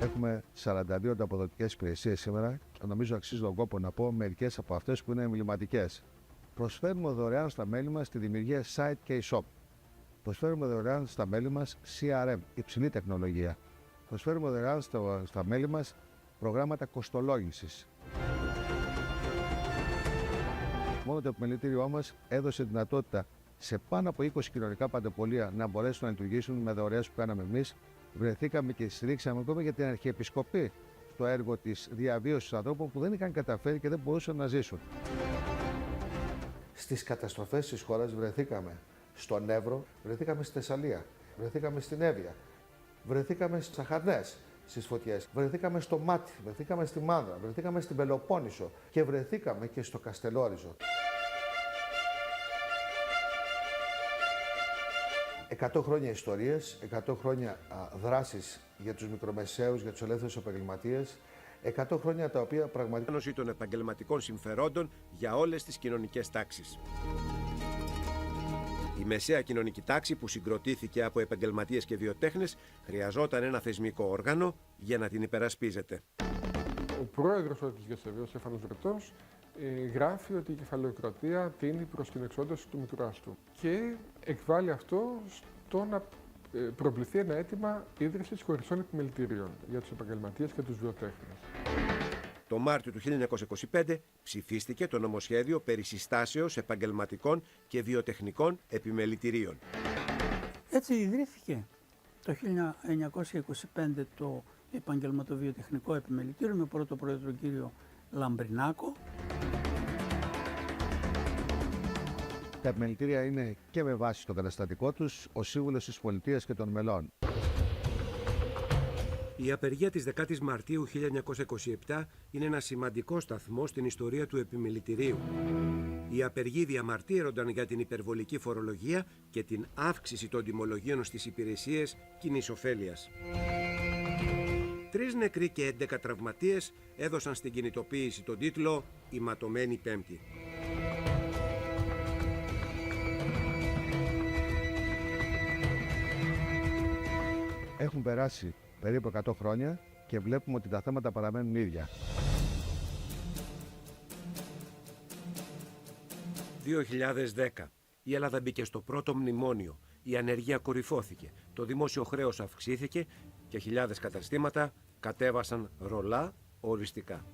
Έχουμε 42 ανταποδοτικές υπηρεσίες σήμερα και νομίζω αξίζει τον κόπο να πω μερικές από αυτές που είναι εμβληματικές. Προσφέρουμε δωρεάν στα μέλη μας τη δημιουργία site και e-shop. Προσφέρουμε δωρεάν στα μέλη μας CRM, υψηλή τεχνολογία. Προσφέρουμε δωρεάν στα μέλη μας προγράμματα κοστολόγησης. Μόνο το επιμελητήριό μας έδωσε δυνατότητα σε πάνω από 20 κοινωνικά παντεπολεία να μπορέσουν να λειτουργήσουν με δωρεές που κάναμε εμείς. Βρεθήκαμε και στηρίξαμε ακόμα για την Αρχιεπισκοπή στο έργο της διαβίωσης ανθρώπων που δεν είχαν καταφέρει και δεν μπορούσαν να ζήσουν. Στις καταστροφές της χώρας βρεθήκαμε στον Εύρο, βρεθήκαμε στη Θεσσαλία, βρεθήκαμε στην Εύβοια, βρεθήκαμε στις Αχαρνές, στις φωτιές, βρεθήκαμε στο Μάτι, βρεθήκαμε στη Μάνδρα, βρεθήκαμε στην Πελοπόννησο και βρεθήκαμε και στο Καστελόριζο. 100 χρόνια ιστορίες, 100 χρόνια δράσεις για τους μικρομεσαίους, για τους ελεύθερους επαγγελματίες, 100 χρόνια τα οποία πραγματικά Ένωση των επαγγελματικών συμφερόντων για όλες τις κοινωνικές τάξεις. Η μεσαία κοινωνική τάξη που συγκροτήθηκε από επαγγελματίες και βιοτέχνες χρειαζόταν ένα θεσμικό όργανο για να την υπερασπίζεται. Ο πρόεδρος της ΓΕΣΕΒ, ο Στέφανος Βρετός, γράφει ότι η κεφαλαιοκρατία τίνει προς την εξόντωση του μητράς του και εκβάλλει αυτό στο να προβληθεί ένα αίτημα ίδρυσης χωριστών επιμελητηρίων για τους επαγγελματίες και τους βιοτέχνες. Το Μάρτιο του 1925 ψηφίστηκε το νομοσχέδιο περί συστάσεως επαγγελματικών και βιοτεχνικών επιμελητηρίων. Έτσι ιδρύθηκε το 1925 το Επαγγελματοβιοτεχνικό Επιμελητήριο με πρώτο πρόεδρο κύριο Λαμπρινάκο. τα επιμελητήρια είναι και με βάση το καταστατικό τους ο σύμβουλος της πολιτείας και των μελών. Η απεργία της 10ης Μαρτίου 1927 είναι ένα σημαντικό σταθμό στην ιστορία του επιμελητηρίου. Οι απεργοί διαμαρτύρονταν για την υπερβολική φορολογία και την αύξηση των τιμολογίων στις υπηρεσίες κοινής ωφέλειας. 3 νεκροί και 11 τραυματίες έδωσαν στην κινητοποίηση τον τίτλο «Η ματωμένη Πέμπτη». Έχουν περάσει περίπου 100 χρόνια και βλέπουμε ότι τα θέματα παραμένουν ίδια. 2010. Η Ελλάδα μπήκε στο πρώτο μνημόνιο. Η ανεργία κορυφώθηκε. Το δημόσιο χρέος αυξήθηκε και χιλιάδες καταστήματα κατέβασαν ρολά οριστικά.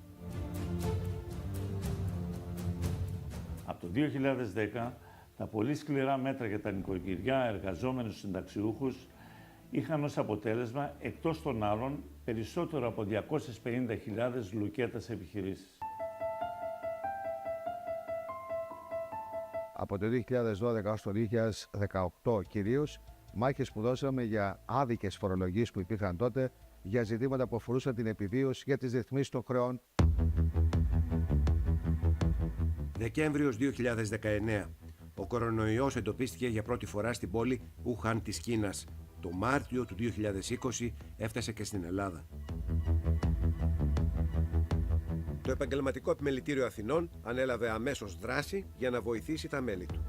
Από το 2010, τα πολύ σκληρά μέτρα για τα νοικοκυριά, εργαζόμενους συνταξιούχους είχαν ως αποτέλεσμα, εκτός των άλλων, περισσότερο από 250.000 λουκέτας επιχειρήσεις. Από το 2012 ως το 2018 κυρίως, μάχες που δώσαμε για άδικες φορολογίες που υπήρχαν τότε, για ζητήματα που αφορούσαν την επιβίωση, για τις ρυθμίσεις των χρεών. Δεκέμβριος 2019. Ο κορονοϊός εντοπίστηκε για πρώτη φορά στην πόλη Ουχάν της Κίνας. Το Μάρτιο του 2020 έφτασε και στην Ελλάδα. Το Επαγγελματικό Επιμελητήριο Αθηνών ανέλαβε αμέσως δράση για να βοηθήσει τα μέλη του.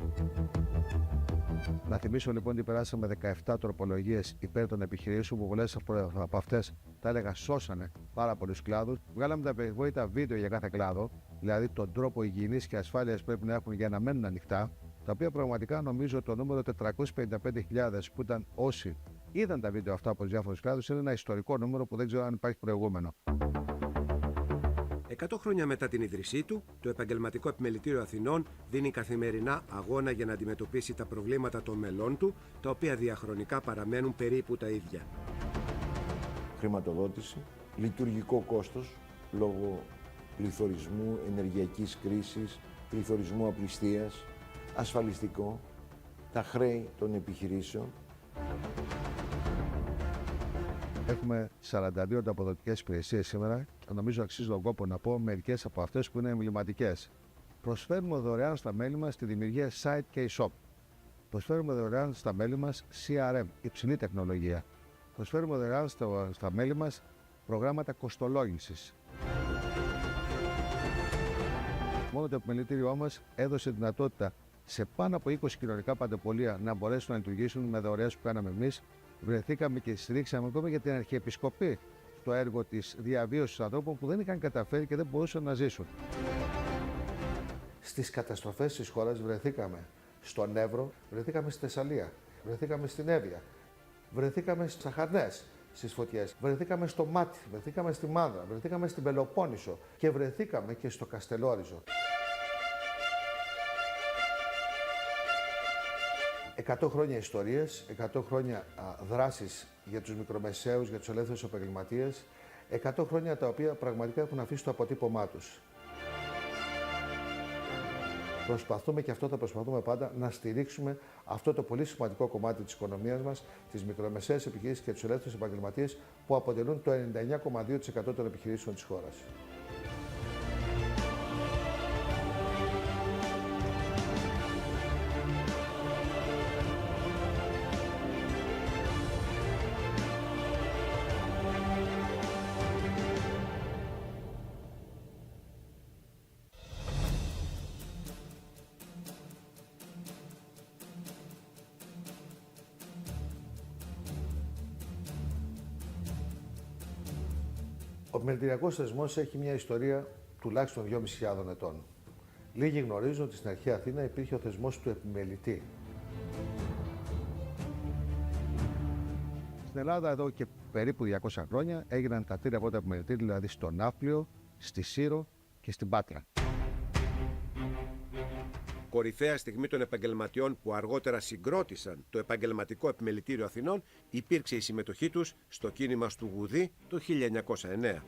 Να θυμίσω λοιπόν ότι περάσαμε 17 τροπολογίες υπέρ των επιχειρήσεων που πολλές από αυτές, τα έλεγα, σώσανε πάρα πολλούς κλάδους. Βγάλαμε τα περιβόητα βίντεο για κάθε κλάδο, δηλαδή τον τρόπο υγιεινής και ασφάλειας πρέπει να έχουν για να μένουν ανοιχτά, τα οποία πραγματικά νομίζω το νούμερο 455.000 που ήταν όσοι είδαν τα βίντεο αυτά από τους διάφορους κλάδους είναι ένα ιστορικό νούμερο που δεν ξέρω αν υπάρχει προηγούμενο. 100 χρόνια μετά την ίδρυσή του, το Επαγγελματικό Επιμελητήριο Αθηνών δίνει καθημερινά αγώνα για να αντιμετωπίσει τα προβλήματα των μελών του, τα οποία διαχρονικά παραμένουν περίπου τα ίδια. Χρηματοδότηση, λειτουργικό κόστος λόγω πληθωρισμού, ενεργειακής κρίσης, πληθωρισμού απληστίας, ασφαλιστικό, τα χρέη των επιχειρήσεων. Έχουμε 42 ανταποδοτικές υπηρεσίες σήμερα και νομίζω αξίζει τον κόπο να πω μερικές από αυτές που είναι εμβληματικές. Προσφέρουμε δωρεάν στα μέλη μας τη δημιουργία site και e-shop. Προσφέρουμε δωρεάν στα μέλη μας CRM, υψηλή τεχνολογία. Προσφέρουμε δωρεάν στα μέλη μας προγράμματα κοστολόγησης. Μόνο το επιμελητήριό μας έδωσε δυνατότητα σε πάνω από 20 κοινωνικά παντεπολεία να μπορέσουν να λειτουργήσουν με δωρεές που κάναμε εμείς. Βρεθήκαμε και στηρίξαμε ακόμα για την Αρχιεπισκοπή στο έργο της διαβίωσης ανθρώπων που δεν είχαν καταφέρει και δεν μπορούσαν να ζήσουν. Στις καταστροφές της χώρας βρεθήκαμε στον Εύρο, βρεθήκαμε στη Θεσσαλία, βρεθήκαμε στην Εύβοια, βρεθήκαμε στις Αχαρνές, στις φωτιές, βρεθήκαμε στο Μάτι, βρεθήκαμε στη Μάνδρα, βρεθήκαμε στην Πελοπόννησο και βρεθήκαμε και στο Καστελόριζο. 100 χρόνια ιστορίες, 100 χρόνια δράσεις για τους μικρομεσαίους, για τους ελεύθερους επαγγελματίες, 100 χρόνια τα οποία πραγματικά έχουν αφήσει το αποτύπωμά τους. Προσπαθούμε και αυτό θα προσπαθούμε πάντα να στηρίξουμε αυτό το πολύ σημαντικό κομμάτι της οικονομίας μας, τις μικρομεσαίες επιχειρήσεις και τους ελεύθερους επαγγελματίες που αποτελούν το 99,2% των επιχειρήσεων της χώρας. Ο επιμελητηριακός θεσμός έχει μια ιστορία τουλάχιστον 2.500 ετών. Λίγοι γνωρίζουν ότι στην αρχαία Αθήνα υπήρχε ο θεσμός του επιμελητή. Στην Ελλάδα εδώ και περίπου 200 χρόνια έγιναν τα τρία πρώτα επιμελητήρια, δηλαδή στο Ναύπλιο, στη Σύρο και στην Πάτρα. Κορυφαία στιγμή των επαγγελματιών που αργότερα συγκρότησαν το Επαγγελματικό Επιμελητήριο Αθηνών υπήρξε η συμμετοχή τους στο κίνημα του Γουδί το 1909.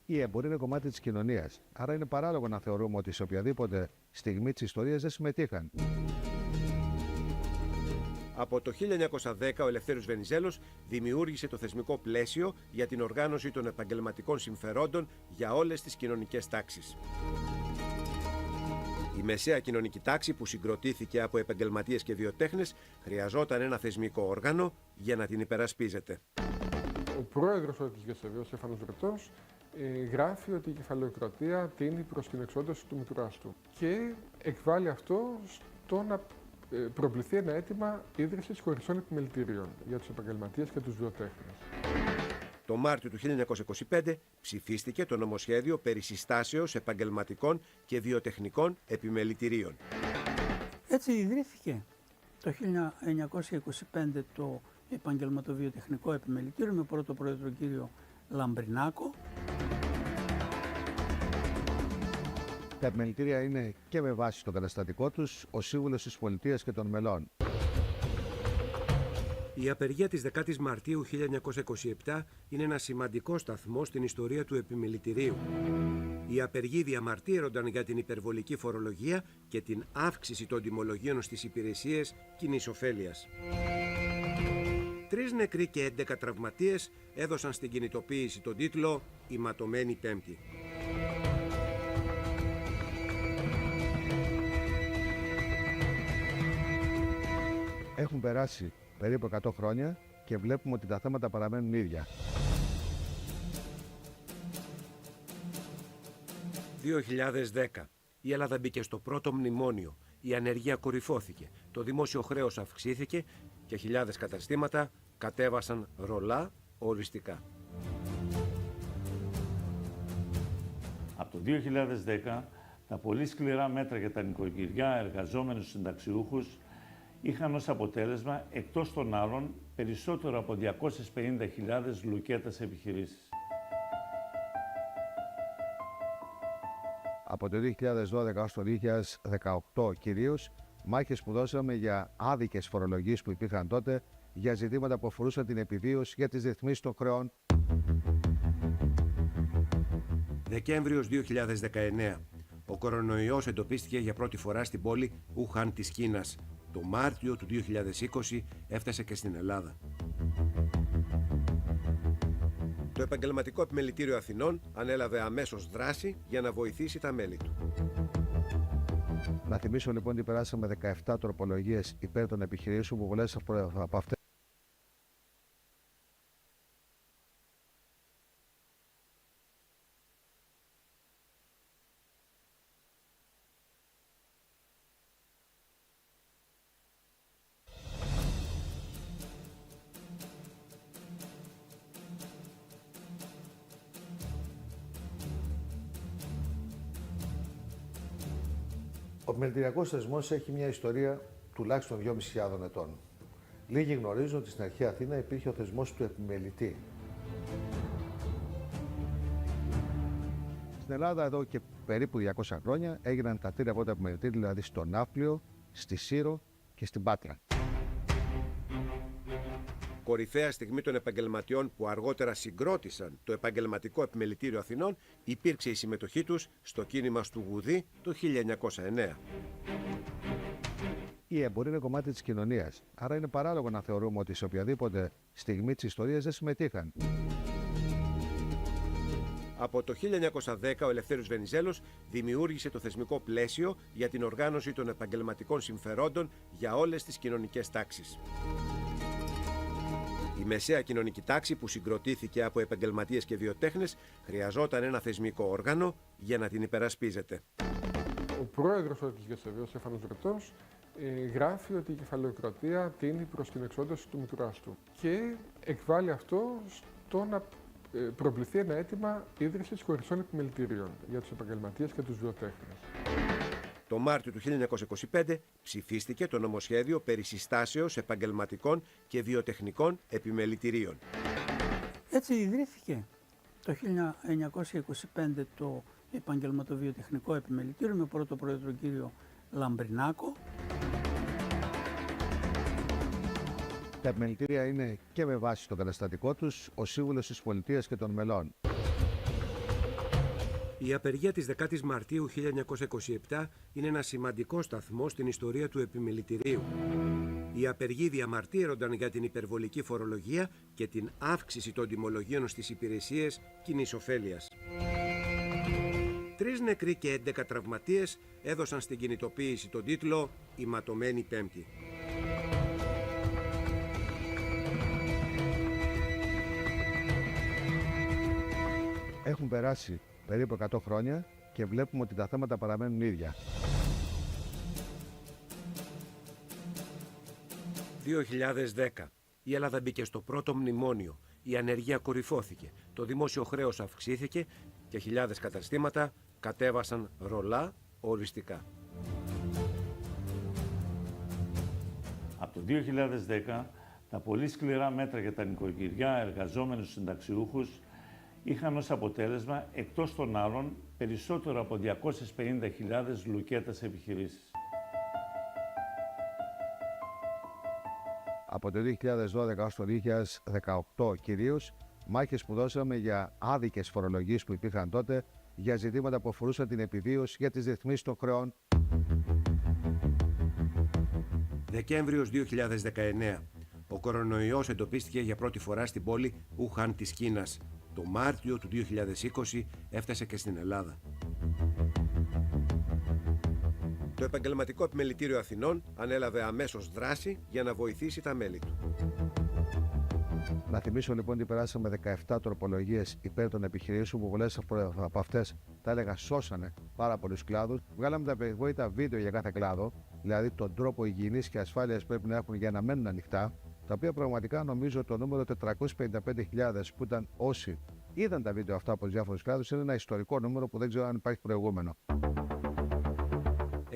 Η εμπορία είναι κομμάτι της κοινωνίας, άρα είναι παράλογο να θεωρούμε ότι σε οποιαδήποτε στιγμή της ιστορίας δεν συμμετείχαν. Από το 1910 ο Ελευθέριος Βενιζέλος δημιούργησε το θεσμικό πλαίσιο για την οργάνωση των επαγγελματικών συμφερόντων για όλες τις κοινωνικές τάξεις. Η μεσαία κοινωνική τάξη που συγκροτήθηκε από επαγγελματίες και βιοτέχνες χρειαζόταν ένα θεσμικό όργανο για να την υπερασπίζεται. Ο πρόεδρος της ΓΕΣΕΒ, ο Στέφανος Βρετός, γράφει ότι η κεφαλαιοκρατία τίνει προς την εξόντωση του μητράς του και εκβάλλει αυτό στο να προβληθεί ένα αίτημα ίδρυσης χωριστών επιμελητηρίων για τους επαγγελματίες και τους βιοτέχνες. Το Μάρτιο του 1925 ψηφίστηκε το νομοσχέδιο περί συστάσεως επαγγελματικών και βιοτεχνικών επιμελητηρίων. Έτσι ιδρύθηκε το 1925 το Επαγγελματοβιοτεχνικό Επιμελητήριο με πρώτο πρόεδρο κύριο Λαμπρινάκο. Τα επιμελητήρια είναι και με βάση το καταστατικό τους ο σύμβουλος της πολιτείας και των μελών. Η απεργία της 10ης Μαρτίου 1927 είναι ένα σημαντικό σταθμό στην ιστορία του επιμελητηρίου. Οι απεργοί διαμαρτύρονταν για την υπερβολική φορολογία και την αύξηση των τιμολογίων στις υπηρεσίες κοινής ωφέλειας. 3 νεκροί και 11 τραυματίες έδωσαν στην κινητοποίηση τον τίτλο «Η ματωμένη Πέμπτη». Έχουν περάσει περίπου 100 χρόνια και βλέπουμε ότι τα θέματα παραμένουν ίδια. 2010. Η Ελλάδα μπήκε στο πρώτο μνημόνιο. Η ανεργία κορυφώθηκε. Το δημόσιο χρέος αυξήθηκε και χιλιάδες καταστήματα κατέβασαν ρολά οριστικά. Από το 2010, τα πολύ σκληρά μέτρα για τα νοικοκυριά, εργαζόμενους συνταξιούχους είχαν ως αποτέλεσμα, εκτός των άλλων, περισσότερο από 250.000 λουκέτας επιχειρήσεις. Από το 2012 έως το 2018 κυρίως, μάχες που δώσαμε για άδικες φορολογίες που υπήρχαν τότε, για ζητήματα που αφορούσαν την επιβίωση, για τις ρυθμίσεις των χρεών. Δεκέμβριος 2019. Ο κορονοϊός εντοπίστηκε για πρώτη φορά στην πόλη Ουχάν της Κίνας. Το Μάρτιο του 2020 έφτασε και στην Ελλάδα. Το Επαγγελματικό Επιμελητήριο Αθηνών ανέλαβε αμέσως δράση για να βοηθήσει τα μέλη του. Να θυμίσω λοιπόν ότι περάσαμε 17 τροπολογίες υπέρ των επιχειρήσεων, που πολλές από αυτές Ο επιμελητηριακός θεσμός έχει μια ιστορία τουλάχιστον 2.500 ετών. Λίγοι γνωρίζουν ότι στην αρχαία Αθήνα υπήρχε ο θεσμός του επιμελητή. Στην Ελλάδα εδώ και περίπου 200 χρόνια έγιναν τα τρία πρώτα επιμελητήρια, δηλαδή στο Ναύπλιο, στη Σύρο και στην Πάτρα. Κορυφαία στιγμή των επαγγελματιών που αργότερα συγκρότησαν το Επαγγελματικό Επιμελητήριο Αθηνών υπήρξε η συμμετοχή τους στο κίνημα του Γουδί το 1909. Η εμπορία είναι κομμάτι της κοινωνίας, άρα είναι παράλογο να θεωρούμε ότι σε οποιαδήποτε στιγμή της ιστορίας δεν συμμετείχαν. Από το 1910 ο Ελευθέριος Βενιζέλος δημιούργησε το θεσμικό πλαίσιο για την οργάνωση των επαγγελματικών συμφερόντων για όλες τις κοινωνικές τάξεις. Η μεσαία κοινωνική τάξη, που συγκροτήθηκε από επαγγελματίες και βιοτέχνες, χρειαζόταν ένα θεσμικό όργανο για να την υπερασπίζεται. Ο πρόεδρος της ΓΕΣΕΒ, ο Στέφανος Βρετός, γράφει ότι η κεφαλαιοκρατία τείνει προς την εξόντωση του μητράς του και εκβάλλει αυτό στο να προβληθεί ένα αίτημα ίδρυσης χωριστών επιμελητηρίων για τους επαγγελματίες και τους βιοτέχνες. Το Μάρτιο του 1925 ψηφίστηκε το νομοσχέδιο περί συστάσεως επαγγελματικών και βιοτεχνικών επιμελητηρίων. Έτσι ιδρύθηκε το 1925 το Επαγγελματοβιοτεχνικό Επιμελητήριο με πρώτο πρόεδρο κύριο Λαμπρινάκο. Τα επιμελητήρια είναι και με βάση το καταστατικό τους ο σύμβουλος της πολιτείας και των μελών. Η απεργία της 10ης Μαρτίου 1927 είναι ένα σημαντικό σταθμό στην ιστορία του επιμελητηρίου. Οι απεργοί διαμαρτύρονταν για την υπερβολική φορολογία και την αύξηση των τιμολογίων στις υπηρεσίες κοινής ωφέλειας. 3 νεκροί και 11 τραυματίες έδωσαν στην κινητοποίηση τον τίτλο «Η ματωμένη Πέμπτη». Έχουν περάσει περίπου 100 χρόνια και βλέπουμε ότι τα θέματα παραμένουν ίδια. 2010. Η Ελλάδα μπήκε στο πρώτο μνημόνιο. Η ανεργία κορυφώθηκε. Το δημόσιο χρέος αυξήθηκε και χιλιάδες καταστήματα κατέβασαν ρολά οριστικά. Από το 2010, τα πολύ σκληρά μέτρα για τα νοικοκυριά, εργαζόμενους συνταξιούχους είχαν ως αποτέλεσμα, εκτός των άλλων, περισσότερο από 250.000 λουκέτας επιχειρήσεις. Από το 2012 έως το 2018 κυρίως, μάχες που δώσαμε για άδικες φορολογίες που υπήρχαν τότε, για ζητήματα που αφορούσαν την επιβίωση, για τις ρυθμίσεις των χρεών. Δεκέμβριος 2019. Ο κορονοϊός εντοπίστηκε για πρώτη φορά στην πόλη Ουχάν της Κίνας. Το Μάρτιο του 2020 έφτασε και στην Ελλάδα. Το Επαγγελματικό Επιμελητήριο Αθηνών ανέλαβε αμέσως δράση για να βοηθήσει τα μέλη του. Να θυμίσω λοιπόν ότι περάσαμε 17 τροπολογίες υπέρ των επιχειρήσεων, που πολλές από αυτές, τα έλεγα, σώσανε πάρα πολλούς κλάδους. Βγάλαμε τα περιβόητα βίντεο για κάθε κλάδο, δηλαδή τον τρόπο υγιεινής και ασφάλειας πρέπει να έχουν για να μένουν ανοιχτά, τα οποία πραγματικά νομίζω το νούμερο 455.000 που ήταν όσοι είδαν τα βίντεο αυτά από τους διάφορους κλάδους είναι ένα ιστορικό νούμερο που δεν ξέρω αν υπάρχει προηγούμενο.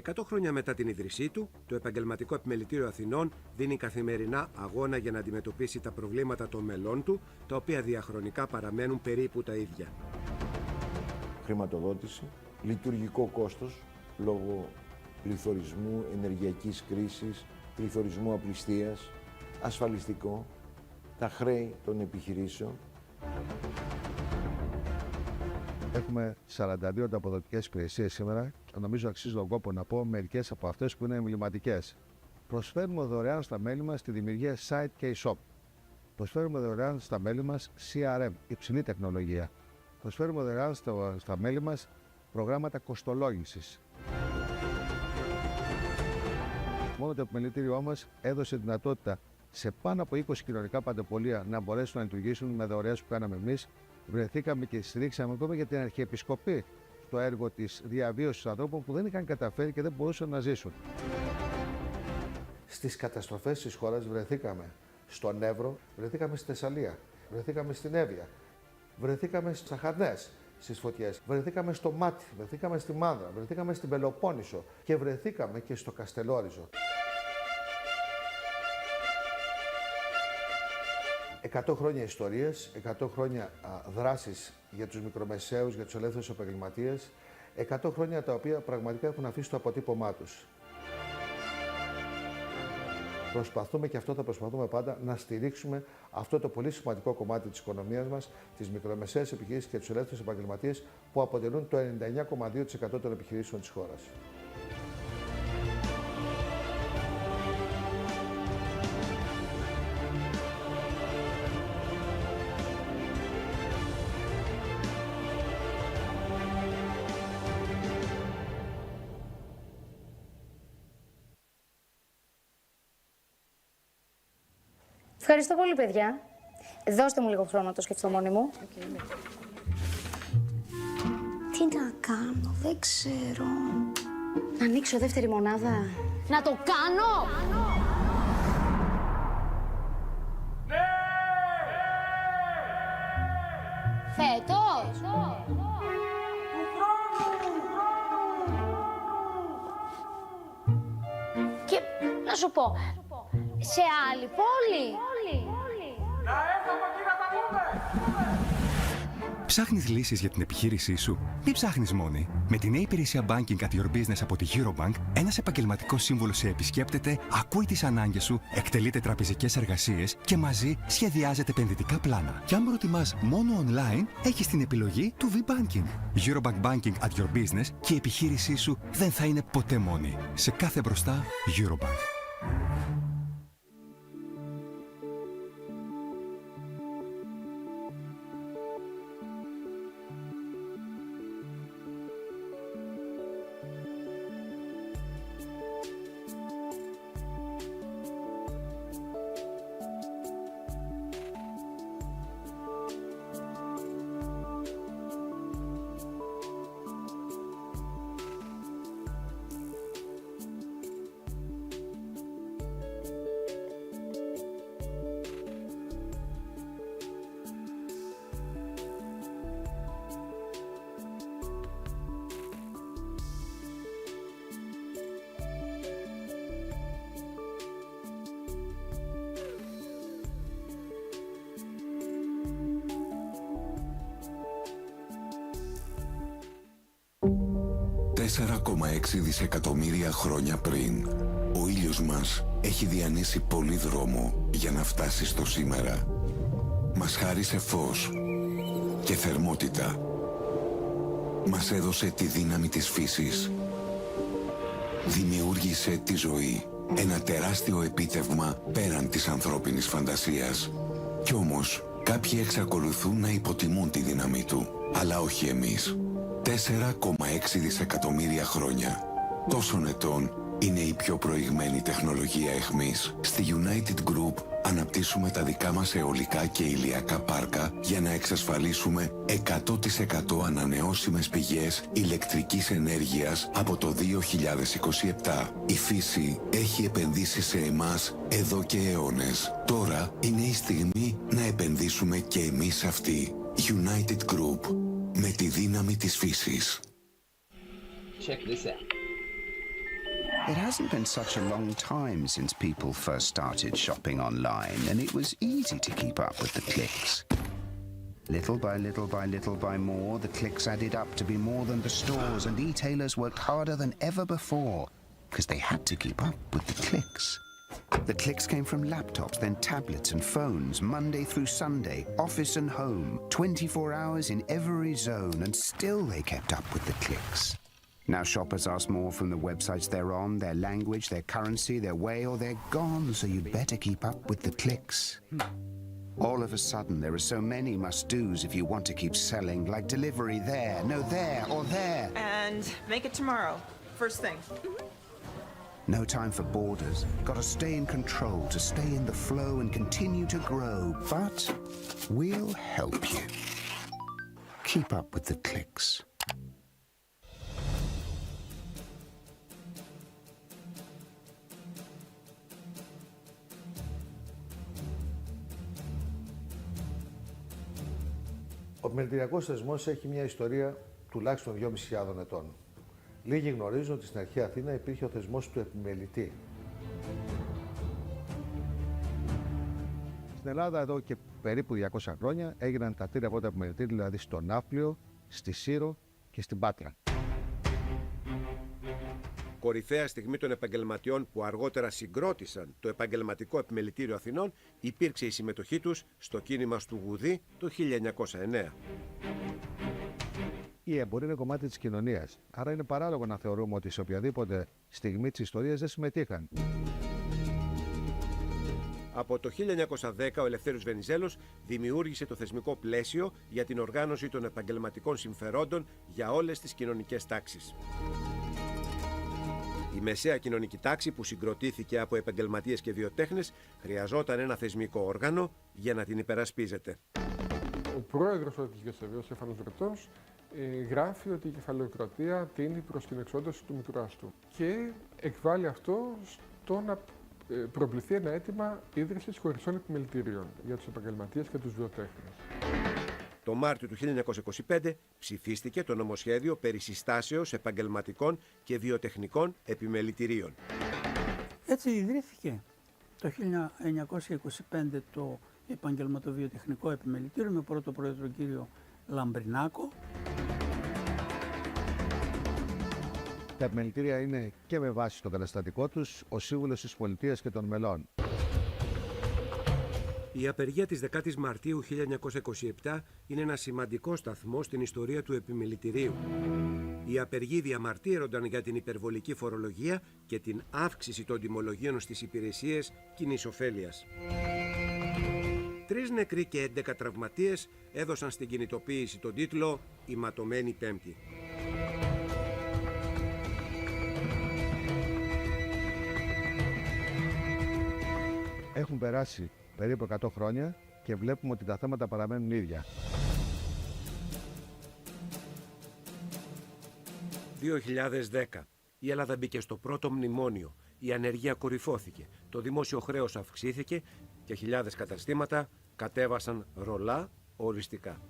100 χρόνια μετά την ίδρυσή του, το Επαγγελματικό Επιμελητήριο Αθηνών δίνει καθημερινά αγώνα για να αντιμετωπίσει τα προβλήματα των μελών του, τα οποία διαχρονικά παραμένουν περίπου τα ίδια. Χρηματοδότηση, λειτουργικό κόστος λόγω πληθωρισμού, ενεργειακής κρίσης, πληθωρισμού απληστίας, ασφαλιστικό, τα χρέη των επιχειρήσεων. Έχουμε 42 ανταποδοτικές υπηρεσίες σήμερα. Νομίζω αξίζει τον κόπο να πω μερικές από αυτές που είναι εμβληματικές. Προσφέρουμε δωρεάν στα μέλη μας τη δημιουργία site και e-shop. Προσφέρουμε δωρεάν στα μέλη μας CRM, υψηλή τεχνολογία. Προσφέρουμε δωρεάν στα μέλη μας προγράμματα κοστολόγησης. Μόνο το επιμελητήριό μας έδωσε δυνατότητα σε πάνω από 20 κοινωνικά παντεπολεία να μπορέσουν να λειτουργήσουν με δωρεές που κάναμε εμείς. Βρεθήκαμε και στηρίξαμε ακόμα για την Αρχιεπισκοπή στο έργο της διαβίωσης ανθρώπων που δεν είχαν καταφέρει και δεν μπορούσαν να ζήσουν. Στις καταστροφές της χώρας βρεθήκαμε στον Εύρο, βρεθήκαμε στη Θεσσαλία, βρεθήκαμε στην Εύβοια, βρεθήκαμε στις Αχαρνές, στις φωτιές, βρεθήκαμε στο Μάτι, βρεθήκαμε στη Μάνδρα, βρεθήκαμε στην Πελοπόννησο και βρεθήκαμε και στο Καστελόριζο. 100 χρόνια ιστορίες, 100 χρόνια δράσεις για τους μικρομεσαίους, για τους ελεύθερους επαγγελματίες, 100 χρόνια τα οποία πραγματικά έχουν αφήσει το αποτύπωμά τους. Προσπαθούμε και αυτό θα προσπαθούμε πάντα να στηρίξουμε αυτό το πολύ σημαντικό κομμάτι της οικονομίας μας, τις μικρομεσαίες επιχειρήσεις και τους ελεύθερους επαγγελματίες που αποτελούν το 99,2% των επιχειρήσεων της χώρας. Ευχαριστώ πολύ, παιδιά. Δώστε μου λίγο χρόνο να το σκεφτώ μόνη μου. Τι να κάνω, δεν ξέρω. Να ανοίξω δεύτερη μονάδα. Να το κάνω! Ναι! Φέτος! Και να σου πω, σε άλλη πόλη. Να έρθουμε εκεί να τα πούμε! Ψάχνεις λύσεις για την επιχείρησή σου? Μην ψάχνεις μόνη. Με την νέα υπηρεσία Banking at Your Business από τη Eurobank, ένας επαγγελματικός σύμβουλος σε επισκέπτεται, ακούει τις ανάγκες σου, εκτελείται τραπεζικές εργασίες και μαζί σχεδιάζεται επενδυτικά πλάνα. Και αν προτιμάς μόνο online, έχεις την επιλογή του V-Banking. Eurobank Banking at Your Business και η επιχείρησή σου δεν θα είναι ποτέ μόνη. Σε κάθε μπροστά, Eurobank. ...4,6 δισεκατομμύρια χρόνια πριν, ο ήλιος μας έχει διανύσει πολύ δρόμο για να φτάσει στο σήμερα. Μας χάρισε φως και θερμότητα. Μας έδωσε τη δύναμη της φύσης. Δημιούργησε τη ζωή. Ένα τεράστιο επίτευγμα πέραν της ανθρώπινης φαντασίας. Κι όμως, κάποιοι εξακολουθούν να υποτιμούν τη δύναμη του. Αλλά όχι εμείς. 4,6 δισεκατομμύρια χρόνια. Τόσων ετών είναι η πιο προηγμένη τεχνολογία εχμής. Στη United Group αναπτύσσουμε τα δικά μας αιωλικά και ηλιακά πάρκα για να εξασφαλίσουμε 100% ανανεώσιμες πηγές ηλεκτρικής ενέργειας από το 2027. Η φύση έχει επενδύσει σε εμάς εδώ και αιώνες. Τώρα είναι η στιγμή να επενδύσουμε και εμείς αυτοί. United Group. Με τη δύναμη της φύσης. Check this out. It hasn't been such a long time since people first started shopping online, and it was easy to keep up with the clicks. Little by little by little by more, the clicks added up to be more than the stores, and e-tailers worked harder than ever before because they had to keep up with the clicks. The clicks came from laptops, then tablets and phones, Monday through Sunday, office and home, 24 hours in every zone, and still they kept up with the clicks. Now shoppers ask more from the websites they're on, their language, their currency, their way, or they're gone, so you'd better keep up with the clicks. All of a sudden, there are so many must-dos if you want to keep selling, like delivery there, no there, or there. And make it tomorrow, first thing. No time for borders. Gotta stay in control, to stay in the flow and continue to grow. But we'll help you. Keep up with the clicks. Ο επιμελητηριακός θεσμός έχει μια ιστορία τουλάχιστον 2.500 ετών. Λίγοι γνωρίζουν ότι στην αρχαία Αθήνα υπήρχε ο θεσμός του επιμελητή. Στην Ελλάδα εδώ και περίπου 200 χρόνια έγιναν τα τρία πρώτα επιμελητήρια, δηλαδή στο Ναύπλιο, στη Σύρο και στην Πάτρα. Κορυφαία στιγμή των επαγγελματιών που αργότερα συγκρότησαν το Επαγγελματικό Επιμελητήριο Αθηνών υπήρξε η συμμετοχή τους στο κίνημα του Γουδί το 1909. Η εμπορία είναι κομμάτι της κοινωνίας, άρα είναι παράλογο να θεωρούμε ότι σε οποιαδήποτε στιγμή της ιστορίας δεν συμμετείχαν. Από το 1910 ο Ελευθέριος Βενιζέλος δημιούργησε το θεσμικό πλαίσιο για την οργάνωση των επαγγελματικών συμφερόντων για όλες τις κοινωνικές τάξεις. Η μεσαία κοινωνική τάξη που συγκροτήθηκε από επαγγελματίες και βιοτέχνες χρειαζόταν ένα θεσμικό όργανο για να την υπερασπίζεται. Ο πρόεδρος της Γεσεβείας, Στέφανος Βρετός, γράφει ότι η κεφαλαιοκρατία τίνει προς την εξόντωση του μητουράς του και εκβάλλει αυτό στο να προβληθεί ένα αίτημα ίδρυσης χωριστών επιμελητηρίων για τους επαγγελματίες και τους βιοτέχνες. Το Μάρτιο του 1925 ψηφίστηκε το νομοσχέδιο περί συστάσεως επαγγελματικών και βιοτεχνικών επιμελητηρίων. Έτσι ιδρύθηκε το 1925 το Επαγγελματοβιοτεχνικό Επιμελητήριο με πρώτο πρόεδρο κύριο Λαμπρινάκο. Τα επιμελητήρια είναι και με βάση το καταστατικό τους ο σύμβουλος της πολιτείας και των μελών. Η απεργία της 10ης Μαρτίου 1927 είναι ένα σημαντικό σταθμό στην ιστορία του επιμελητηρίου. Οι απεργοί διαμαρτύρονταν για την υπερβολική φορολογία και την αύξηση των τιμολογίων στις υπηρεσίες κοινής ωφέλειας. 3 νεκροί και 11 τραυματίες έδωσαν στην κινητοποίηση τον τίτλο «Η ματωμένη Πέμπτη». Έχουν περάσει περίπου 100 χρόνια και βλέπουμε ότι τα θέματα παραμένουν ίδια. 2010. Η Ελλάδα μπήκε στο πρώτο μνημόνιο. Η ανεργία κορυφώθηκε. Το δημόσιο χρέος αυξήθηκε και χιλιάδες καταστήματα κατέβασαν ρολά οριστικά.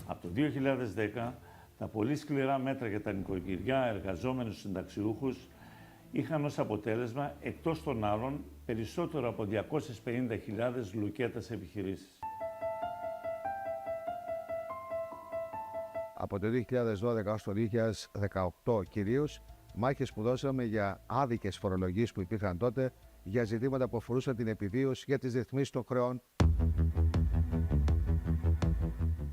Από το 2010, τα πολύ σκληρά μέτρα για τα νοικοκυριά, εργαζόμενους συνταξιούχους είχαν ως αποτέλεσμα, εκτός των άλλων, περισσότερο από 250.000 λουκέτας επιχειρήσεις. Από το 2012 ως το 2018 κυρίως, μάχες που δώσαμε για άδικες φορολογίες που υπήρχαν τότε, για ζητήματα που αφορούσαν την επιβίωση, για τις ρυθμίσεις των χρεών.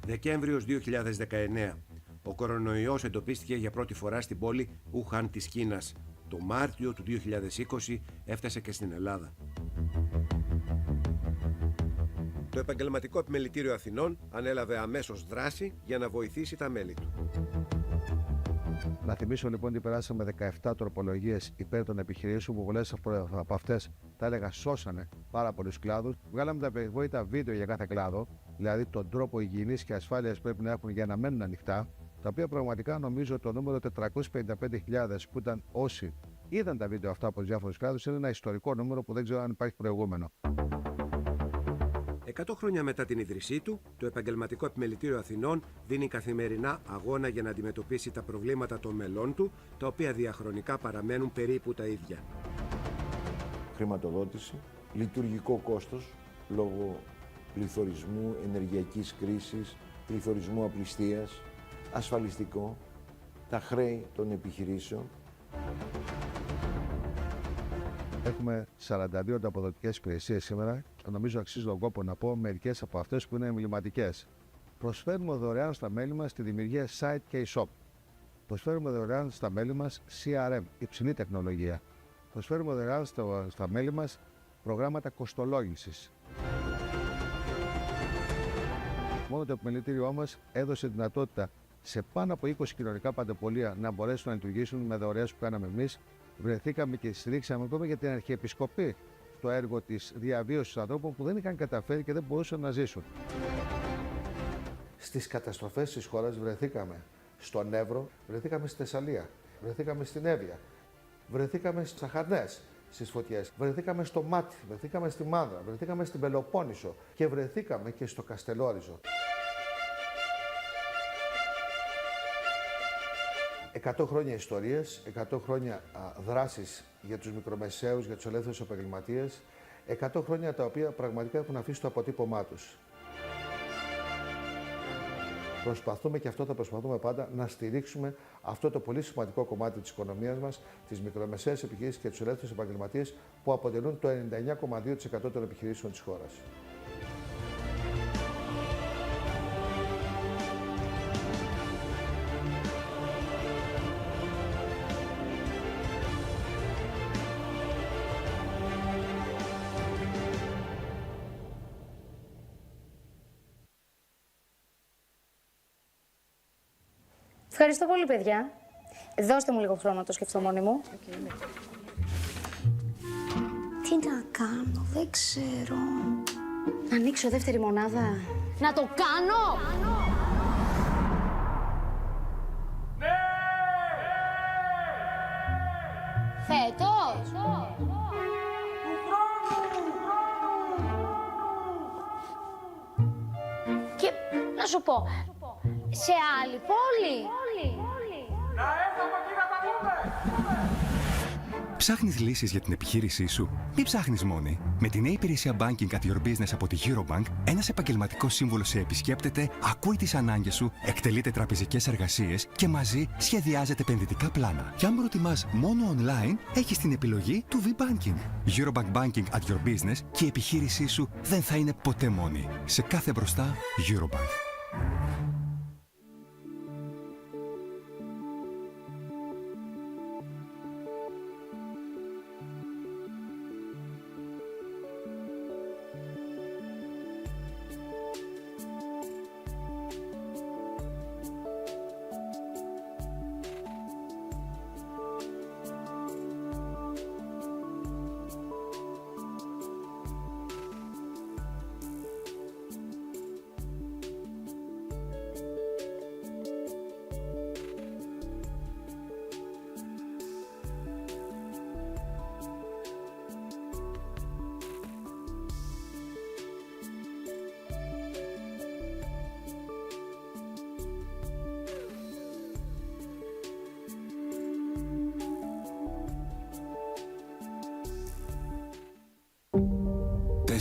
Δεκέμβριος 2019. Ο κορονοϊός εντοπίστηκε για πρώτη φορά στην πόλη Ουχάν της Κίνας. Το Μάρτιο του 2020 έφτασε και στην Ελλάδα. Το Επαγγελματικό Επιμελητήριο Αθηνών ανέλαβε αμέσως δράση για να βοηθήσει τα μέλη του. Να θυμίσω λοιπόν ότι περάσαμε 17 τροπολογίες υπέρ των επιχειρήσεων που πολλές από αυτές, τα έλεγα, σώσανε πάρα πολλούς κλάδους. Βγάλαμε τα περιβόητα βίντεο για κάθε κλάδο, δηλαδή τον τρόπο υγιεινής και ασφάλειας που πρέπει να έχουν για να μένουν ανοιχτά, τα οποία πραγματικά νομίζω το νούμερο 455.000 που ήταν όσοι είδαν τα βίντεο αυτά από τους διάφορους κλάδους είναι ένα ιστορικό νούμερο που δεν ξέρω αν υπάρχει προηγούμενο. 100 χρόνια μετά την ίδρυσή του, το Επαγγελματικό Επιμελητήριο Αθηνών δίνει καθημερινά αγώνα για να αντιμετωπίσει τα προβλήματα των μελών του, τα οποία διαχρονικά παραμένουν περίπου τα ίδια. Χρηματοδότηση, λειτουργικό κόστος, λόγω πληθωρισμού, ενεργειακής κρίσης, πληθωρισμού απληστίας, ασφαλιστικό, τα χρέη των επιχειρήσεων. Έχουμε 42 ανταποδοτικές υπηρεσίες σήμερα. Νομίζω αξίζει τον κόπο να πω μερικές από αυτές που είναι εμβληματικές. Προσφέρουμε δωρεάν στα μέλη μας τη δημιουργία site και e-shop. Προσφέρουμε δωρεάν στα μέλη μας CRM, υψηλή τεχνολογία. Προσφέρουμε δωρεάν στα μέλη μας προγράμματα κοστολόγησης. Μόνο το επιμελητήριό μας έδωσε δυνατότητα σε πάνω από 20 κοινωνικά παντεπολεία να μπορέσουν να λειτουργήσουν με δωρεές που κάναμε εμείς. Βρεθήκαμε και στηρίξαμε ακόμα για την Αρχιεπισκοπή στο έργο της διαβίωσης ανθρώπων που δεν είχαν καταφέρει και δεν μπορούσαν να ζήσουν. Στις καταστροφές της χώρας βρεθήκαμε στον Εύρο, βρεθήκαμε στη Θεσσαλία, βρεθήκαμε στην Εύβοια, βρεθήκαμε στις Αχαρνές, στις φωτιές, βρεθήκαμε στο Μάτι, βρεθήκαμε στη Μάνδρα, βρεθήκαμε στην Πελοπόννησο και βρεθήκαμε και στο Καστελόριζο. 100 χρόνια ιστορίες, 100 χρόνια δράσης για τους μικρομεσαίους, για τους ελεύθερους επαγγελματίες, 100 χρόνια τα οποία πραγματικά έχουν αφήσει το αποτύπωμά τους. Προσπαθούμε και αυτό θα προσπαθούμε πάντα να στηρίξουμε αυτό το πολύ σημαντικό κομμάτι της οικονομίας μας, τις μικρομεσαίες επιχειρήσεις και τους ελεύθερους επαγγελματίες που αποτελούν το 99,2% των επιχειρήσεων της χώρας. Ευχαριστώ πολύ, παιδιά. Δώστε μου λίγο χρόνο να το σκεφτώ μόνη μου. Τι να κάνω, δεν ξέρω. Να ανοίξω δεύτερη μονάδα. Να το κάνω! Ναι! Φέτος! Και να σου πω, σε άλλη πόλη. Να έρθουμε εκεί να τα πούμε! Ψάχνεις λύσεις για την επιχείρησή σου? Μην ψάχνεις μόνη. Με την νέα υπηρεσία Banking at Your Business από τη Eurobank, ένας επαγγελματικός σύμβουλος σε επισκέπτεται, ακούει τις ανάγκες σου, εκτελείται τραπεζικές εργασίες και μαζί σχεδιάζεται επενδυτικά πλάνα. Και αν προτιμάς μόνο online, έχεις την επιλογή του V-Banking. Eurobank Banking at Your Business και η επιχείρησή σου δεν θα είναι ποτέ μόνη. Σε κάθε μπροστά, Eurobank.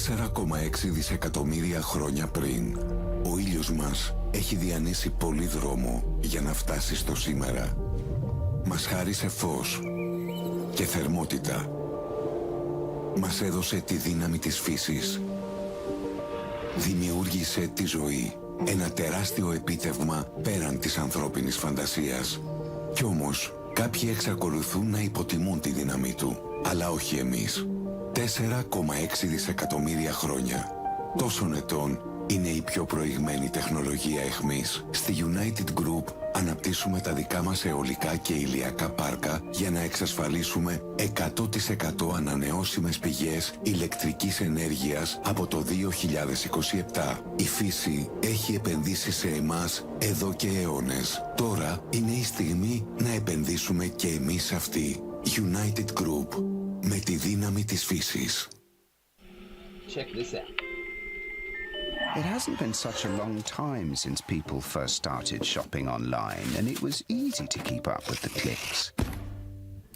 ...4,6 δισεκατομμύρια χρόνια πριν, ο ήλιος μας έχει διανύσει πολύ δρόμο για να φτάσει στο σήμερα. Μας χάρισε φως και θερμότητα. Μας έδωσε τη δύναμη της φύσης. Δημιούργησε τη ζωή. Ένα τεράστιο επίτευγμα πέραν της ανθρώπινης φαντασίας. Κι όμως, κάποιοι εξακολουθούν να υποτιμούν τη δύναμή του. Αλλά όχι εμείς. 4,6 δισεκατομμύρια χρόνια. Τόσων ετών είναι η πιο προηγμένη τεχνολογία εχμής. Στη United Group αναπτύσσουμε τα δικά μας αιωλικά και ηλιακά πάρκα για να εξασφαλίσουμε 100% ανανεώσιμες πηγές ηλεκτρικής ενέργειας από το 2027. Η φύση έχει επενδύσει σε εμάς εδώ και αιώνες. Τώρα είναι η στιγμή να επενδύσουμε και εμείς αυτή. United Group. Με τη δύναμη της φύσης. Check this out. It hasn't been such a long time since people first started shopping online, and it was easy to keep up with the clicks.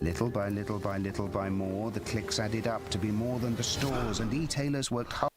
Little by little by little by more, the clicks added up to be more than the stores and e-tailers worked hard.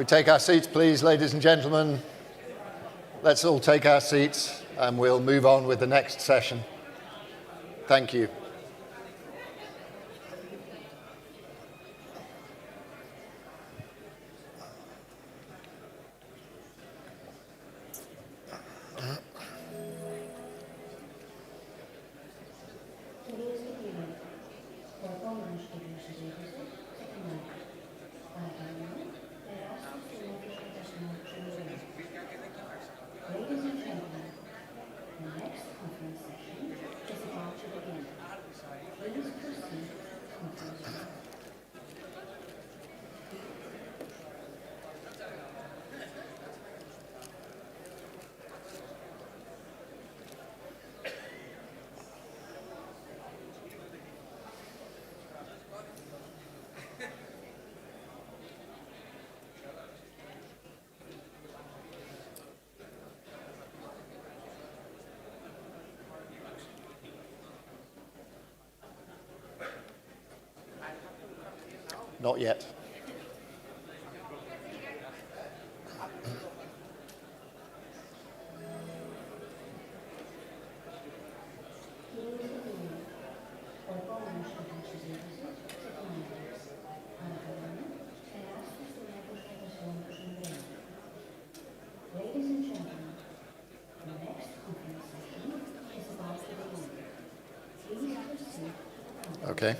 We take our seats, please, ladies and gentlemen. Let's all take our seats and we'll move on with the next session. Thank you. Not yet. Okay.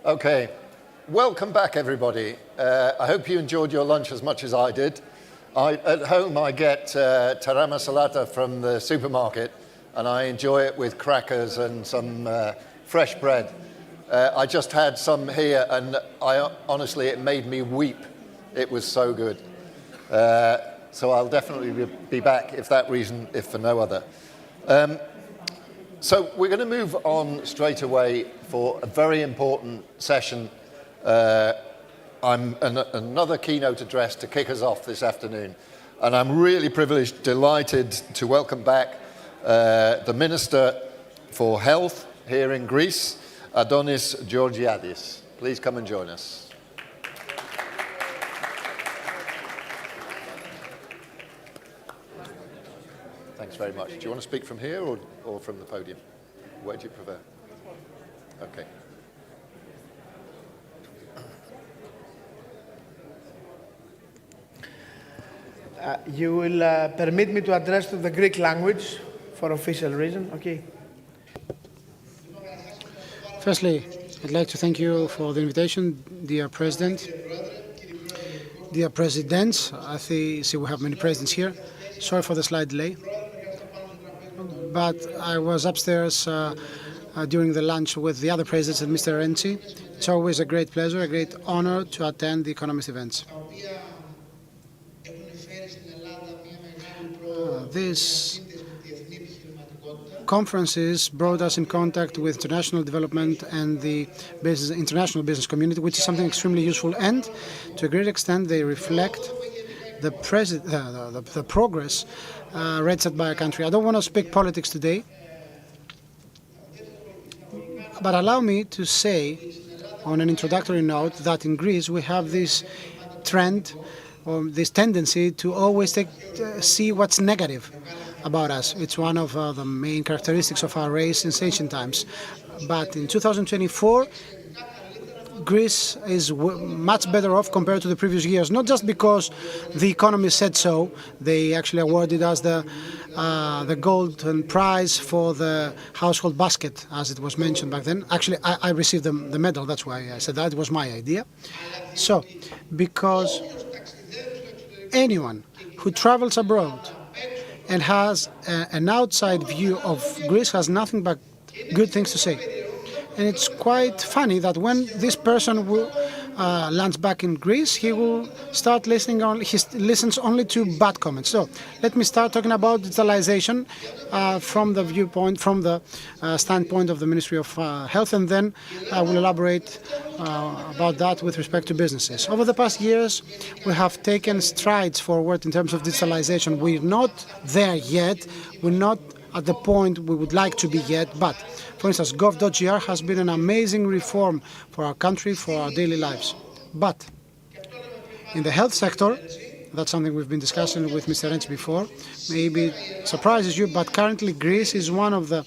Okay, welcome back, everybody. I hope you enjoyed your lunch as much as I did. At home, I get tarama salata from the supermarket, and I enjoy it with crackers and some fresh bread. I just had some here, and honestly, it made me weep. It was so good. So I'll definitely be back if that reason, if for no other. So we're going to move on straight away for a very important session. Another keynote address to kick us off this afternoon. And I'm really privileged, delighted to welcome back the Minister for Health here in Greece, Adonis Georgiadis. Please come and join us. Thanks very much. Do you want to speak from here or from the podium? Where do you prefer? Okay. You will permit me to address to the Greek language for official reason, okay? Firstly, I'd like to thank you for the invitation, dear President, dear Presidents. I see we have many presidents here. Sorry for the slight delay. But I was upstairs during the lunch with the other presidents and Mr. Renzi. It's always a great pleasure, a great honor to attend the Economist events. These conferences brought us in contact with international development and the international business community, which is something extremely useful, and to a great extent they reflect the progress registered by a country. I don't want to speak politics today, but allow me to say on an introductory note that in Greece we have this trend or this tendency to always see what's negative about us. It's one of the main characteristics of our race since ancient times. But in 2024, Greece is much better off compared to the previous years, not just because the economy said so. They actually awarded us the golden prize for the household basket, as it was mentioned back then. Actually, I received the medal, that's why I said that. It was my idea. So, because anyone who travels abroad and has an outside view of Greece has nothing but good things to say. And it's quite funny that when this person will lands back in Greece, he will start listening he listens only to bad comments. So let me start talking about digitalization from the viewpoint, from the standpoint of the Ministry of Health, and then I will elaborate about that with respect to businesses. Over the past years, we have taken strides forward in terms of digitalization. We're not there yet. We're not at the point we would like to be yet, but for instance, gov.gr has been an amazing reform for our country, for our daily lives. But in the health sector, that's something we've been discussing with Mr. Renzi before, maybe it surprises you, but currently Greece is one of the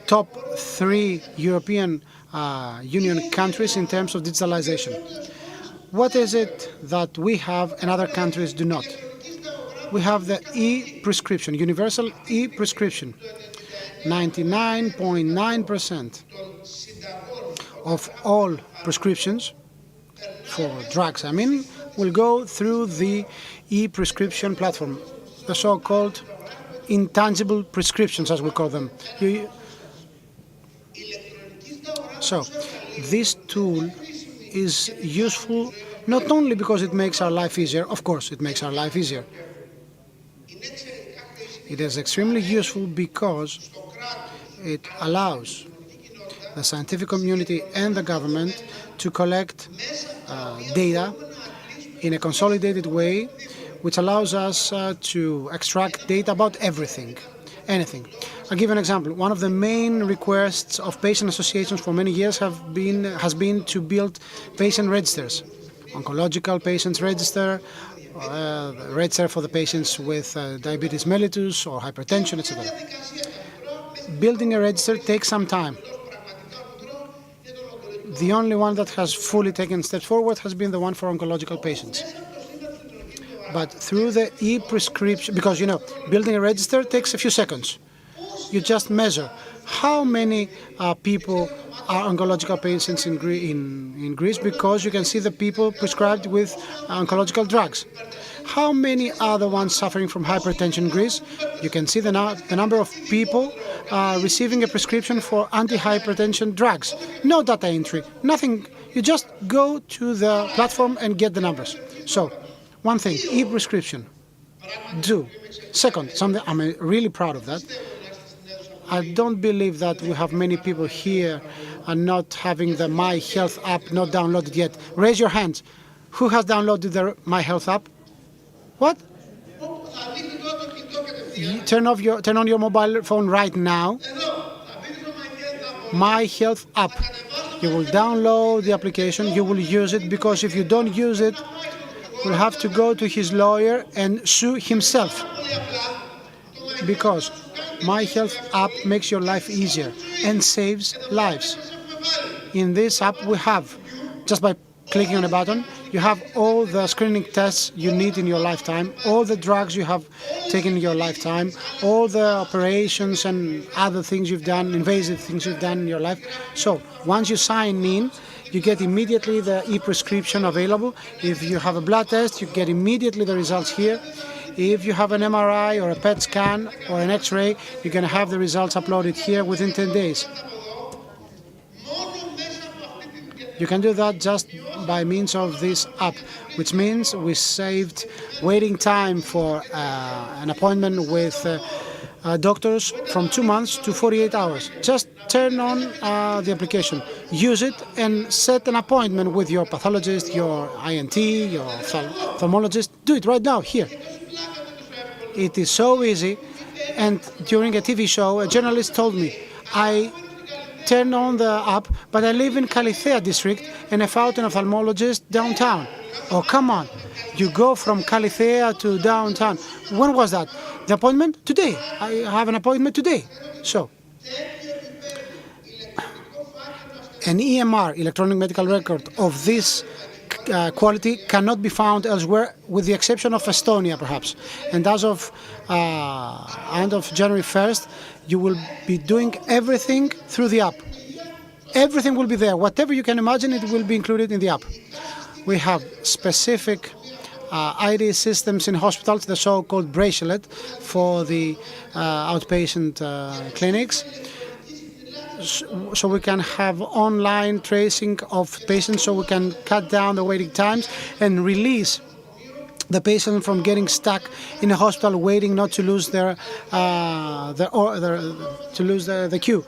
top 3 European Union countries in terms of digitalization. What is it that we have and other countries do not? We have the e-prescription, universal e-prescription. 99.9% of all prescriptions for drugs, will go through the e-prescription platform, the so-called intangible prescriptions, as we call them. So, this tool is useful not only because it makes our life easier, of course it makes our life easier. It is extremely useful because it allows the scientific community and the government to collect data in a consolidated way, which allows us to extract data about everything, anything. I'll give an example. One of the main requests of patient associations for many years has been to build patient registers, oncological patients register, register for the patients with diabetes mellitus or hypertension, etc. Building a register takes some time. The only one that has fully taken steps forward has been the one for oncological patients. But through the e-prescription, because building a register takes a few seconds. You just measure how many people are oncological patients in Greece, because you can see the people prescribed with oncological drugs. How many are the ones suffering from hypertension in Greece? You can see the number of people receiving a prescription for anti-hypertension drugs. No data entry, nothing. You just go to the platform and get the numbers. So, one thing, e-prescription. Do. Second, something I'm really proud of that. I don't believe that we have many people here and not having the My Health app not downloaded yet. Raise your hands. Who has downloaded the My Health app? What? Turn on your mobile phone right now. My Health app. You will download the application. You will use it, because if you don't use it, you'll have to go to his lawyer and sue himself. Because My Health app makes your life easier and saves lives. In this app we have, just by clicking on a button, you have all the screening tests you need in your lifetime, all the drugs you have taken in your lifetime, all the operations and other things you've done, invasive things you've done in your life. So once you sign in, you get immediately the e-prescription available. If you have a blood test, you get immediately the results here. If you have an MRI or a PET scan or an X-ray, you're going to have the results uploaded here within 10 days. You can do that just by means of this app, which means we saved waiting time for an appointment with doctors from 2 months to 48 hours. Just turn on the application, use it, and set an appointment with your pathologist, your INT, your ophthalmologist. Do it right now, here. It is so easy, and during a TV show, a journalist told me, I turned on the app, but I live in Kalithea district and I found an ophthalmologist downtown. Oh, come on. You go from Kalithea to downtown. When was that? The appointment? Today. I have an appointment today. So, an EMR, electronic medical record, of this quality cannot be found elsewhere, with the exception of Estonia, perhaps. And as of end of January 1st, you will be doing everything through the app. Everything will be there. Whatever you can imagine, it will be included in the app. We have specific IT systems in hospitals, the so-called bracelet for the outpatient clinics. So we can have online tracing of patients, so we can cut down the waiting times and release the patient from getting stuck in a hospital waiting, not to lose the queue.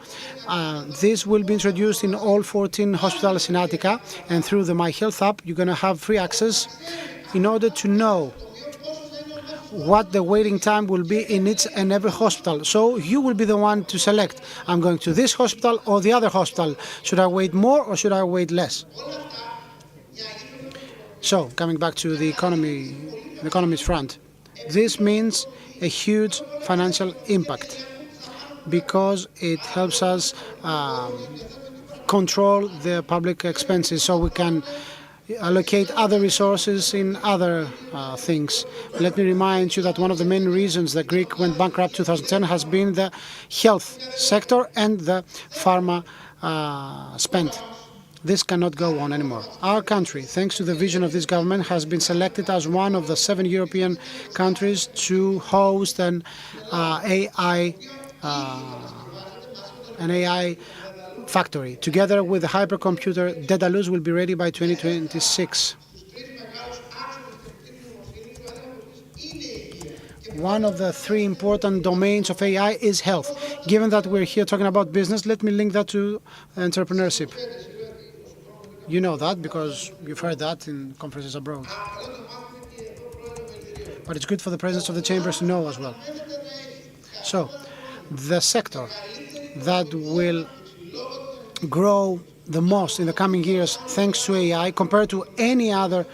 This will be introduced in all 14 hospitals in Attica, and through the My Health app you're going to have free access in order to know what the waiting time will be in each and every hospital. So you will be the one to select, I'm going to this hospital or the other hospital. Should I wait more or should I wait less? So, coming back to the economy's front, this means a huge financial impact because it helps us control the public expenses so we can allocate other resources in other things. Let me remind you that one of the main reasons that Greek went bankrupt 2010 has been the health sector and the pharma spend. This cannot go on anymore. Our country, thanks to the vision of this government, has been selected as one of the 7 European countries to host an AI factory. Together with the hypercomputer, Daedalus will be ready by 2026. One of the 3 important domains of AI is health. Given that we're here talking about business, let me link that to entrepreneurship. You know that because you've heard that in conferences abroad. But it's good for the presidents of the chambers to know as well. So, the sector that will grow the most in the coming years thanks to AI compared to any other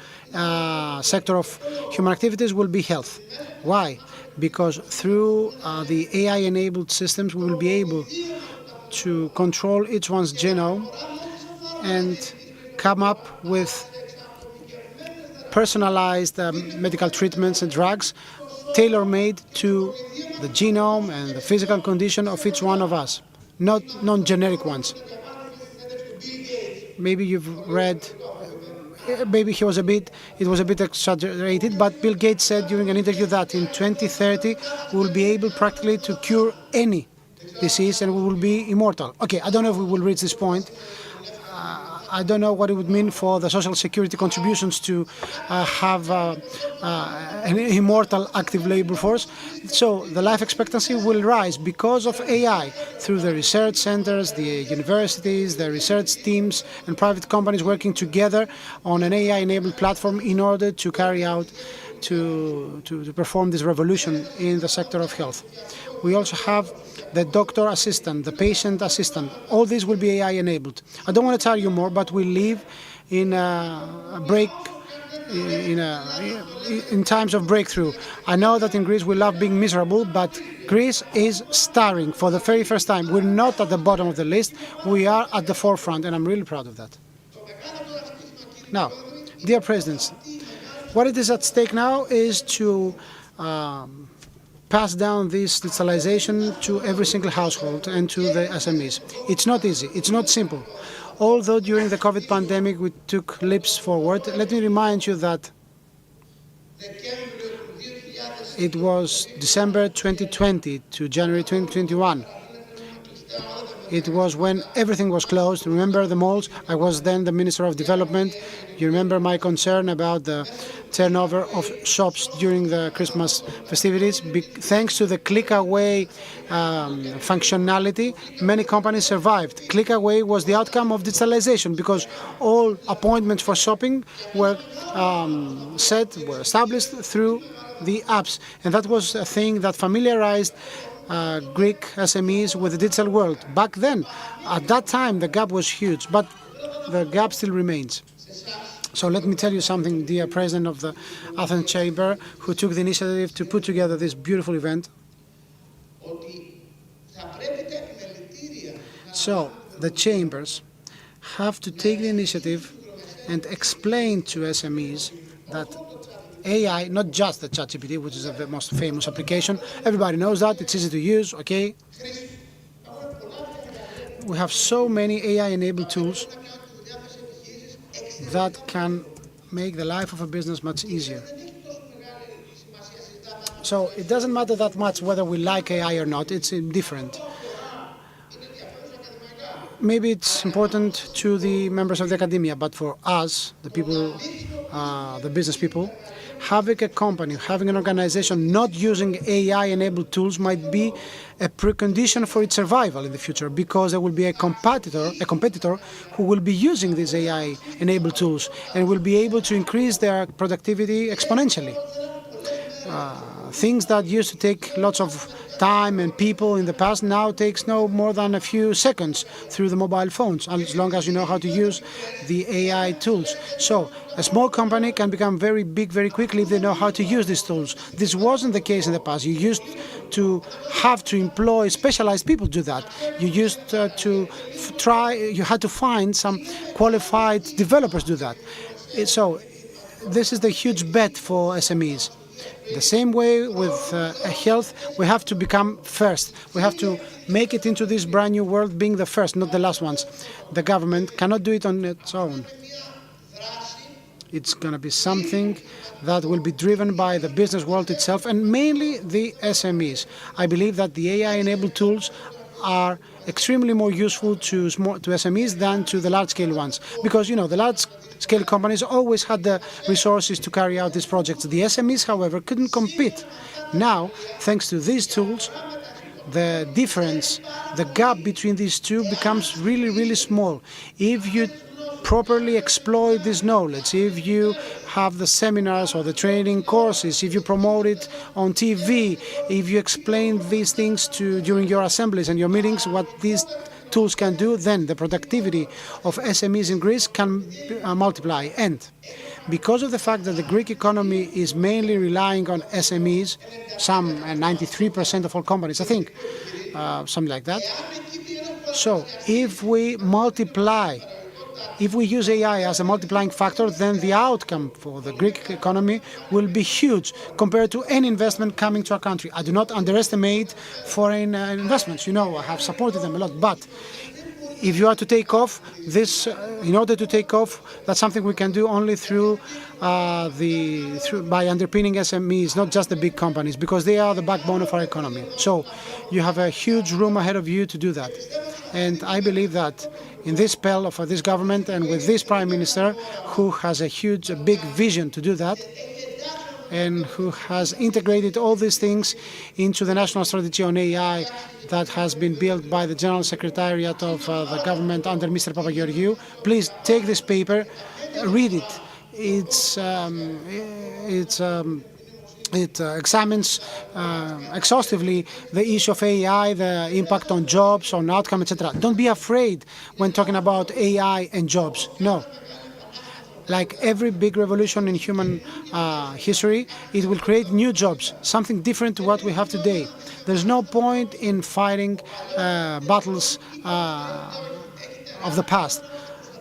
sector of human activities will be health. Why? Because through the AI-enabled systems we will be able to control each one's genome and come up with personalized medical treatments and drugs tailor-made to the genome and the physical condition of each one of us, not non-generic ones. Maybe you've read, maybe it was a bit exaggerated, but Bill Gates said during an interview that in 2030 we will be able practically to cure any disease and we will be immortal. Okay, I don't know if we will reach this point. I don't know what it would mean for the social security contributions to have an immortal active labor force. So the life expectancy will rise because of AI through the research centers, the universities, the research teams and private companies working together on an AI-enabled platform in order to carry out, to perform this revolution in the sector of health. We also have the doctor assistant, the patient assistant. All these will be AI enabled. I don't want to tell you more, but we live in in times of breakthrough. I know that in Greece we love being miserable, but Greece is starring for the very first time. We're not at the bottom of the list. We are at the forefront, and I'm really proud of that. Now, dear presidents, what it is at stake now is to pass down this digitalization to every single household and to the SMEs. It's not easy. It's not simple. Although during the COVID pandemic we took leaps forward, let me remind you that it was December 2020 to January 2021. It was when everything was closed. Remember the malls? I was then the Minister of Development. You remember my concern about the turnover of shops during the Christmas festivities. Thanks to the click-away functionality, many companies survived. Click-away was the outcome of digitalization because all appointments for shopping were were established through the apps. And that was a thing that familiarized Greek SMEs with the digital world. Back then, at that time, the gap was huge, but the gap still remains. So let me tell you something, dear President of the Athens Chamber, who took the initiative to put together this beautiful event. So the chambers have to take the initiative and explain to SMEs that AI, not just the ChatGPT, which is the most famous application. Everybody knows that. It's easy to use, okay? We have so many AI-enabled tools that can make the life of a business much easier. So it doesn't matter that much whether we like AI or not. It's indifferent. Maybe it's important to the members of the academia, but for us, the people, the business people, having a company, having an organization not using AI-enabled tools might be a precondition for its survival in the future, because there will be a competitor who will be using these AI-enabled tools and will be able to increase their productivity exponentially. things that used to take lots of time and people in the past now takes no more than a few seconds through the mobile phones, as long as you know how to use the AI tools. So a small company can become very big very quickly if they know how to use these tools. This wasn't the case in the past. You used to have to employ specialized people to do that. You used you had to find some qualified developers to do that. So this is the huge bet for SMEs. The same way with health, we have to become first. We have to make it into this brand new world being the first, not the last ones. The government cannot do it on its own. It's going to be something that will be driven by the business world itself and mainly the SMEs. I believe that the AI-enabled tools are extremely more useful to SMEs than to the large-scale ones. Because, you know, the large-scale companies always had the resources to carry out these projects. The SMEs, however, couldn't compete. Now, thanks to these tools, the difference, the gap between these two becomes really, really small. If you properly exploit this knowledge, if you have the seminars or the training courses, if you promote it on TV, if you explain these things during your assemblies and your meetings, what these tools can do, then the productivity of SMEs in Greece can multiply. And because of the fact that the Greek economy is mainly relying on SMEs, some 93% of all companies, I think, something like that. So if we use AI as a multiplying factor, then the outcome for the Greek economy will be huge compared to any investment coming to our country. I do not underestimate foreign investments. You know, I have supported them a lot. But if you are to take off, in order to take off, that's something we can do only by underpinning SMEs, not just the big companies, because they are the backbone of our economy. So you have a huge room ahead of you to do that. And I believe that in this spell of this government and with this Prime Minister, who has a big vision to do that, and who has integrated all these things into the national strategy on AI that has been built by the General Secretariat of the government under Mr. Papageorgiou. Please take this paper, read it. It examines exhaustively the issue of AI, the impact on jobs, on outcome, etc. Don't be afraid when talking about AI and jobs. No. Like every big revolution in human history, it will create new jobs, something different to what we have today. There's no point in fighting battles of the past.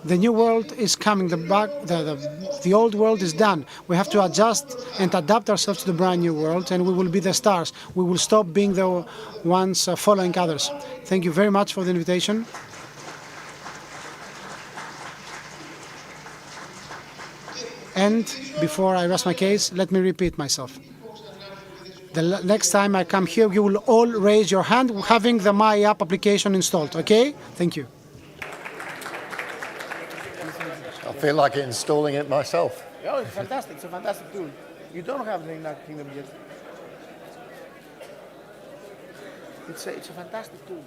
The new world is coming, the old world is done. We have to adjust and adapt ourselves to the brand new world, and we will be the stars. We will stop being the ones following others. Thank you very much for the invitation. And before I rest my case, let me repeat myself. The next time I come here, you will all raise your hand having the My App application installed, okay? Thank you. I feel like installing it myself. Oh, it's fantastic. It's a fantastic tool. You don't have the United Kingdom yet. It's a fantastic tool.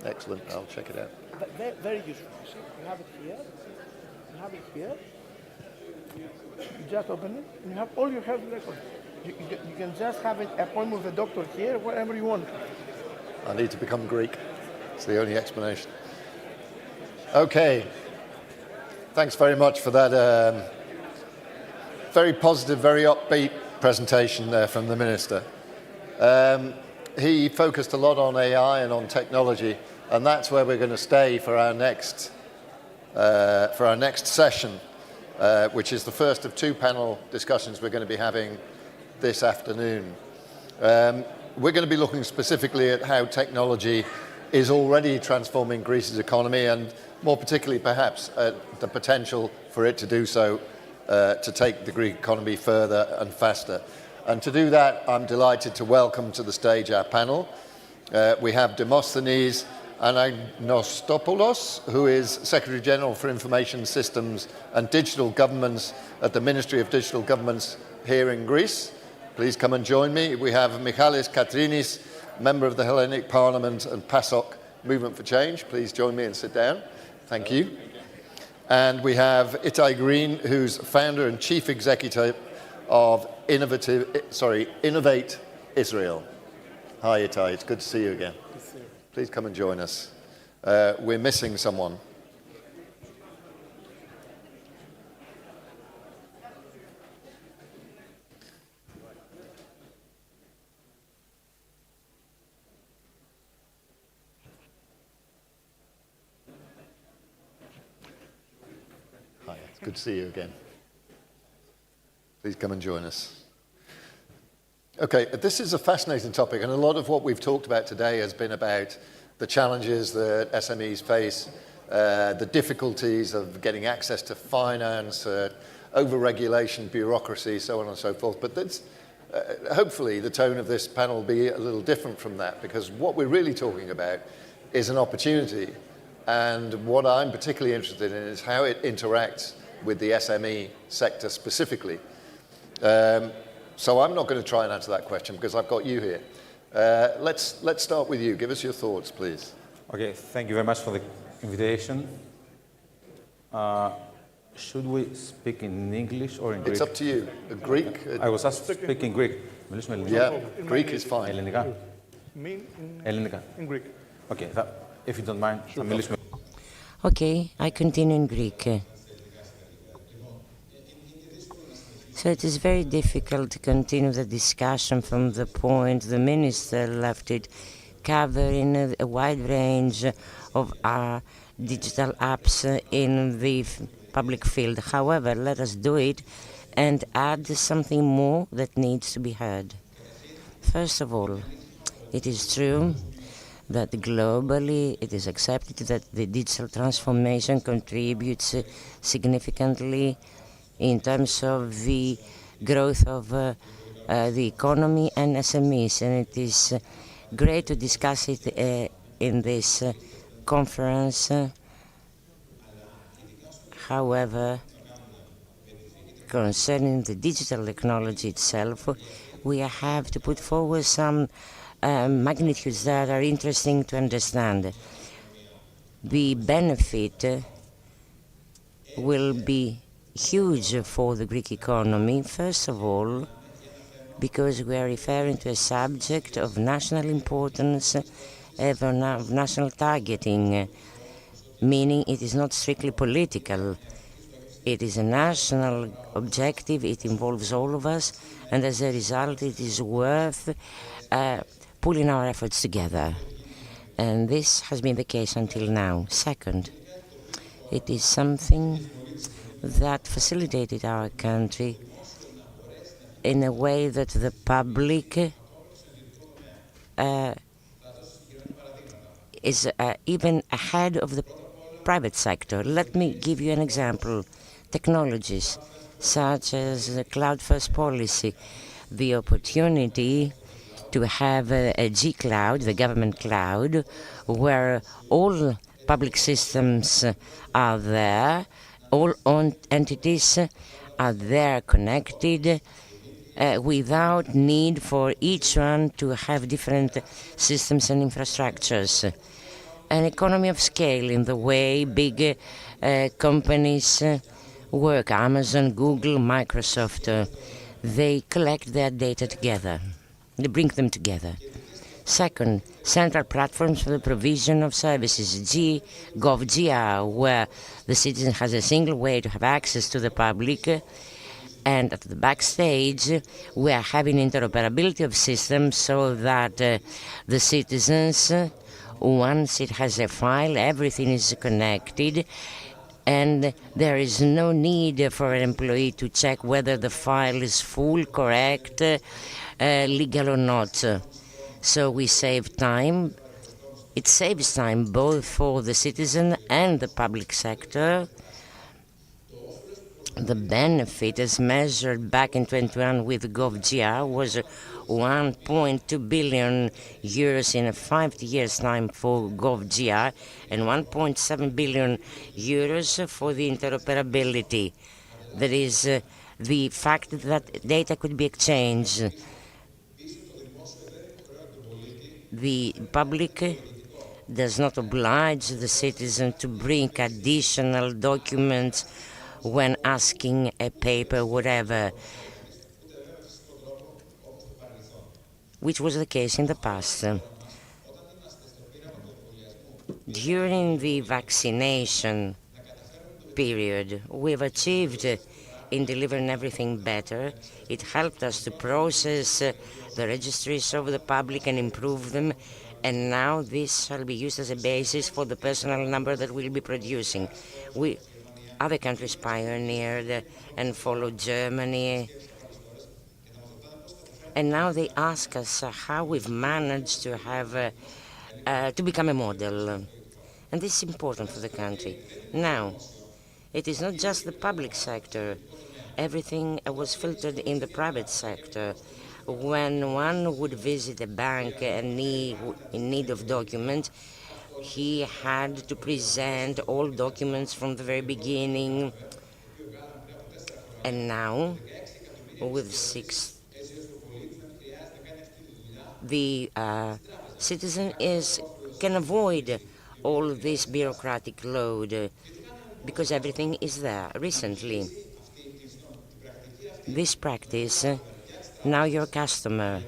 Excellent. I'll check it out. Very, very useful. You see, you have it here. You have it here. You just open it, and you have all your health records. You can just have an appointment with a doctor here, wherever you want. I need to become Greek. It's the only explanation. Okay. Thanks very much for that very positive, very upbeat presentation there from the Minister. He focused a lot on AI and on technology, and that's where we're going to stay for our next session, which is the first of two panel discussions we're going to be having this afternoon. We're going to be looking specifically at how technology is already transforming Greece's economy, and more particularly perhaps the potential for it to do so to take the Greek economy further and faster. And to do that, I'm delighted to welcome to the stage our panel. We have Demosthenes Anagностopoulos, who is Secretary General for Information Systems and Digital Governments at the Ministry of Digital Governments here in Greece. Please come and join me. We have Michalis Katrinis, Member of the Hellenic Parliament and PASOK Movement for Change. Please join me and sit down. Thank you. And we have Itai Green, who's Founder and Chief Executive of Innovate Israel. Hi, Itai. It's good to see you again. Please come and join us. We're missing someone. Hi, it's good to see you again. Please come and join us. Okay, this is a fascinating topic, and a lot of what we've talked about today has been about the challenges that SMEs face, the difficulties of getting access to finance, over-regulation, bureaucracy, so on and so forth. But that's, hopefully the tone of this panel will be a little different from that, because what we're really talking about is an opportunity. And what I'm particularly interested in is how it interacts with the SME sector specifically. So I'm not going to try and answer that question because I've got you here. Let's start with you. Give us your thoughts, please. Okay, thank you very much for the invitation. Should we speak in English or in Greek? It's up to you. Greek? I was asked to speak in Greek. Yeah, Greek is fine. Ελληνικά. Ελληνικά. In Greek. Okay, if you don't mind, θα μιλήσουμε. Okay, I continue in Greek. So it is very difficult to continue the discussion from the point the minister left it, covering a wide range of our digital apps in the public field. However, let us do it and add something more that needs to be heard. First of all, it is true that globally it is accepted that the digital transformation contributes significantly in terms of the growth of the economy and SMEs, and it is great to discuss it in this conference. However, concerning the digital technology itself, we have to put forward some magnitudes that are interesting to understand. The benefit will be huge for the Greek economy, first of all, because we are referring to a subject of national importance, of national targeting, meaning it is not strictly political. It is a national objective, it involves all of us, and as a result it is worth pulling our efforts together. And this has been the case until now. Second, it is something that facilitated our country in a way that the public is even ahead of the private sector. Let me give you an example. Technologies such as the cloud-first policy, the opportunity to have a G-Cloud, the government cloud, where all public systems are there, all entities are there connected without need for each one to have different systems and infrastructures. An economy of scale in the way big companies work, Amazon, Google, Microsoft, they collect their data together, they bring them together. Second, central platforms for the provision of services, GovGR, where the citizen has a single way to have access to the public, and at the backstage we are having interoperability of systems so that the citizens, once it has a file, everything is connected, and there is no need for an employee to check whether the file is full, correct, legal or not. So we save time. It saves time both for the citizen and the public sector. The benefit as measured back in 2021 with GovGR was 1.2 billion euros in a 5 years time for GovGR and 1.7 billion euros for the interoperability. That is the fact that data could be exchanged. The public does not oblige the citizen to bring additional documents when asking a paper, whatever. which was the case in the past. During the vaccination period, we've achieved in delivering everything better. It helped us to process the registries of the public and improve them, and now this shall be used as a basis for the personal number that we'll be producing. Other countries pioneered and followed Germany, and now they ask us how we've managed to have to become a model, and this is important for the country. Now, it is not just the public sector. Everything was filtered in the private sector. When one would visit a bank and in need of documents, he had to present all documents from the very beginning. And now, with the citizen can avoid all this bureaucratic load because everything is there. Recently, this practice, now your customer,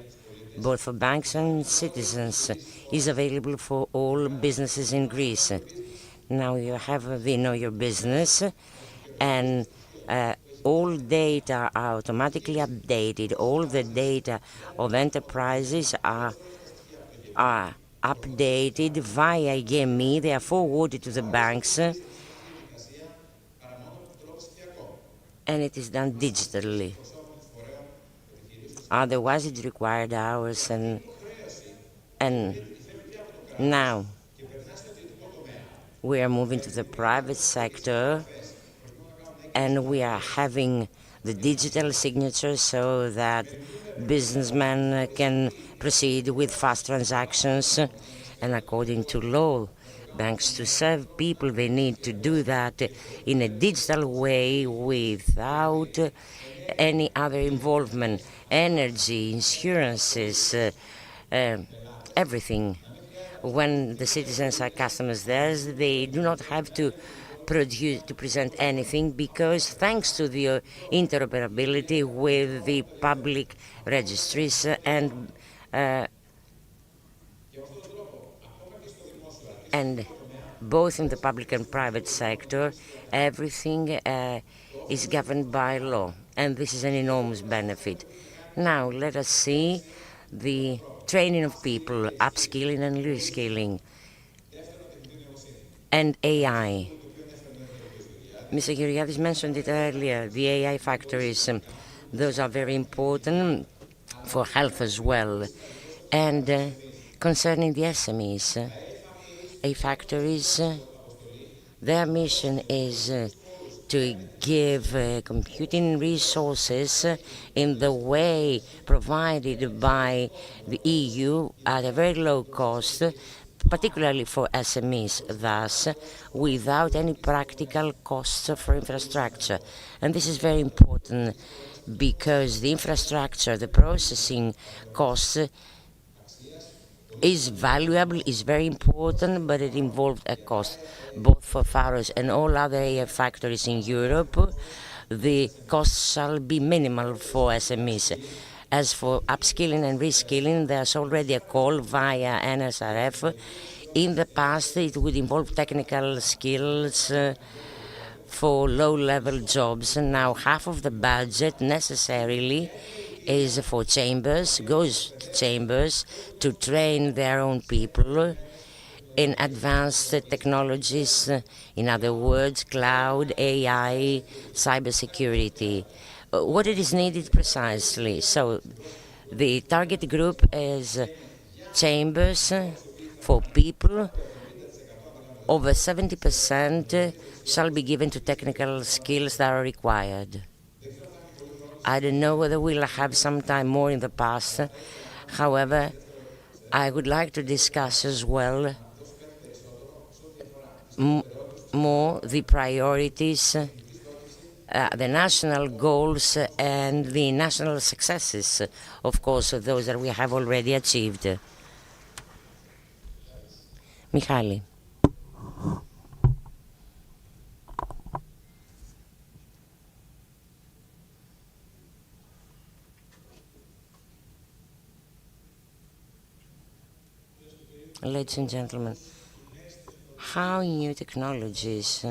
both for banks and citizens, is available for all businesses in Greece. Now you have the Know Your Business, and all data are automatically updated. All the data of enterprises are updated via GEMI. They are forwarded to the banks, and it is done digitally. Otherwise, it required hours, and now we are moving to the private sector, and we are having the digital signature so that businessmen can proceed with fast transactions, and according to law, banks to serve people, they need to do that in a digital way without any other involvement. Energy, insurances, everything. When the citizens are customers there, they do not have to present anything, because thanks to the interoperability with the public registries and both in the public and private sector, everything is governed by law, and this is an enormous benefit. Now let us see the training of people, upskilling and reskilling, and AI. Mr. Georgiadis mentioned it earlier, the AI factories. Those are very important for health as well. And concerning the SMEs, AI factories, their mission is to give computing resources in the way provided by the EU at a very low cost, particularly for SMEs, thus without any practical costs for infrastructure. And this is very important because the infrastructure, the processing costs is valuable, is very important, but it involved a cost. Both for Pharos and all other AI factories in Europe, the costs shall be minimal for SMEs. As for upskilling and reskilling, there's already a call via NSRF. In the past, it would involve technical skills for low-level jobs. And now half of the budget necessarily is for chambers, goes to chambers to train their own people in advanced technologies, in other words, cloud, AI, cybersecurity. What it is needed precisely. So the target group is chambers for people. Over 70% shall be given to technical skills that are required. I don't know whether we'll have some time more in the past. However, I would like to discuss as well more the priorities, the national goals and the national successes, of course, those that we have already achieved. Michali. ladies and gentlemen, how new technologies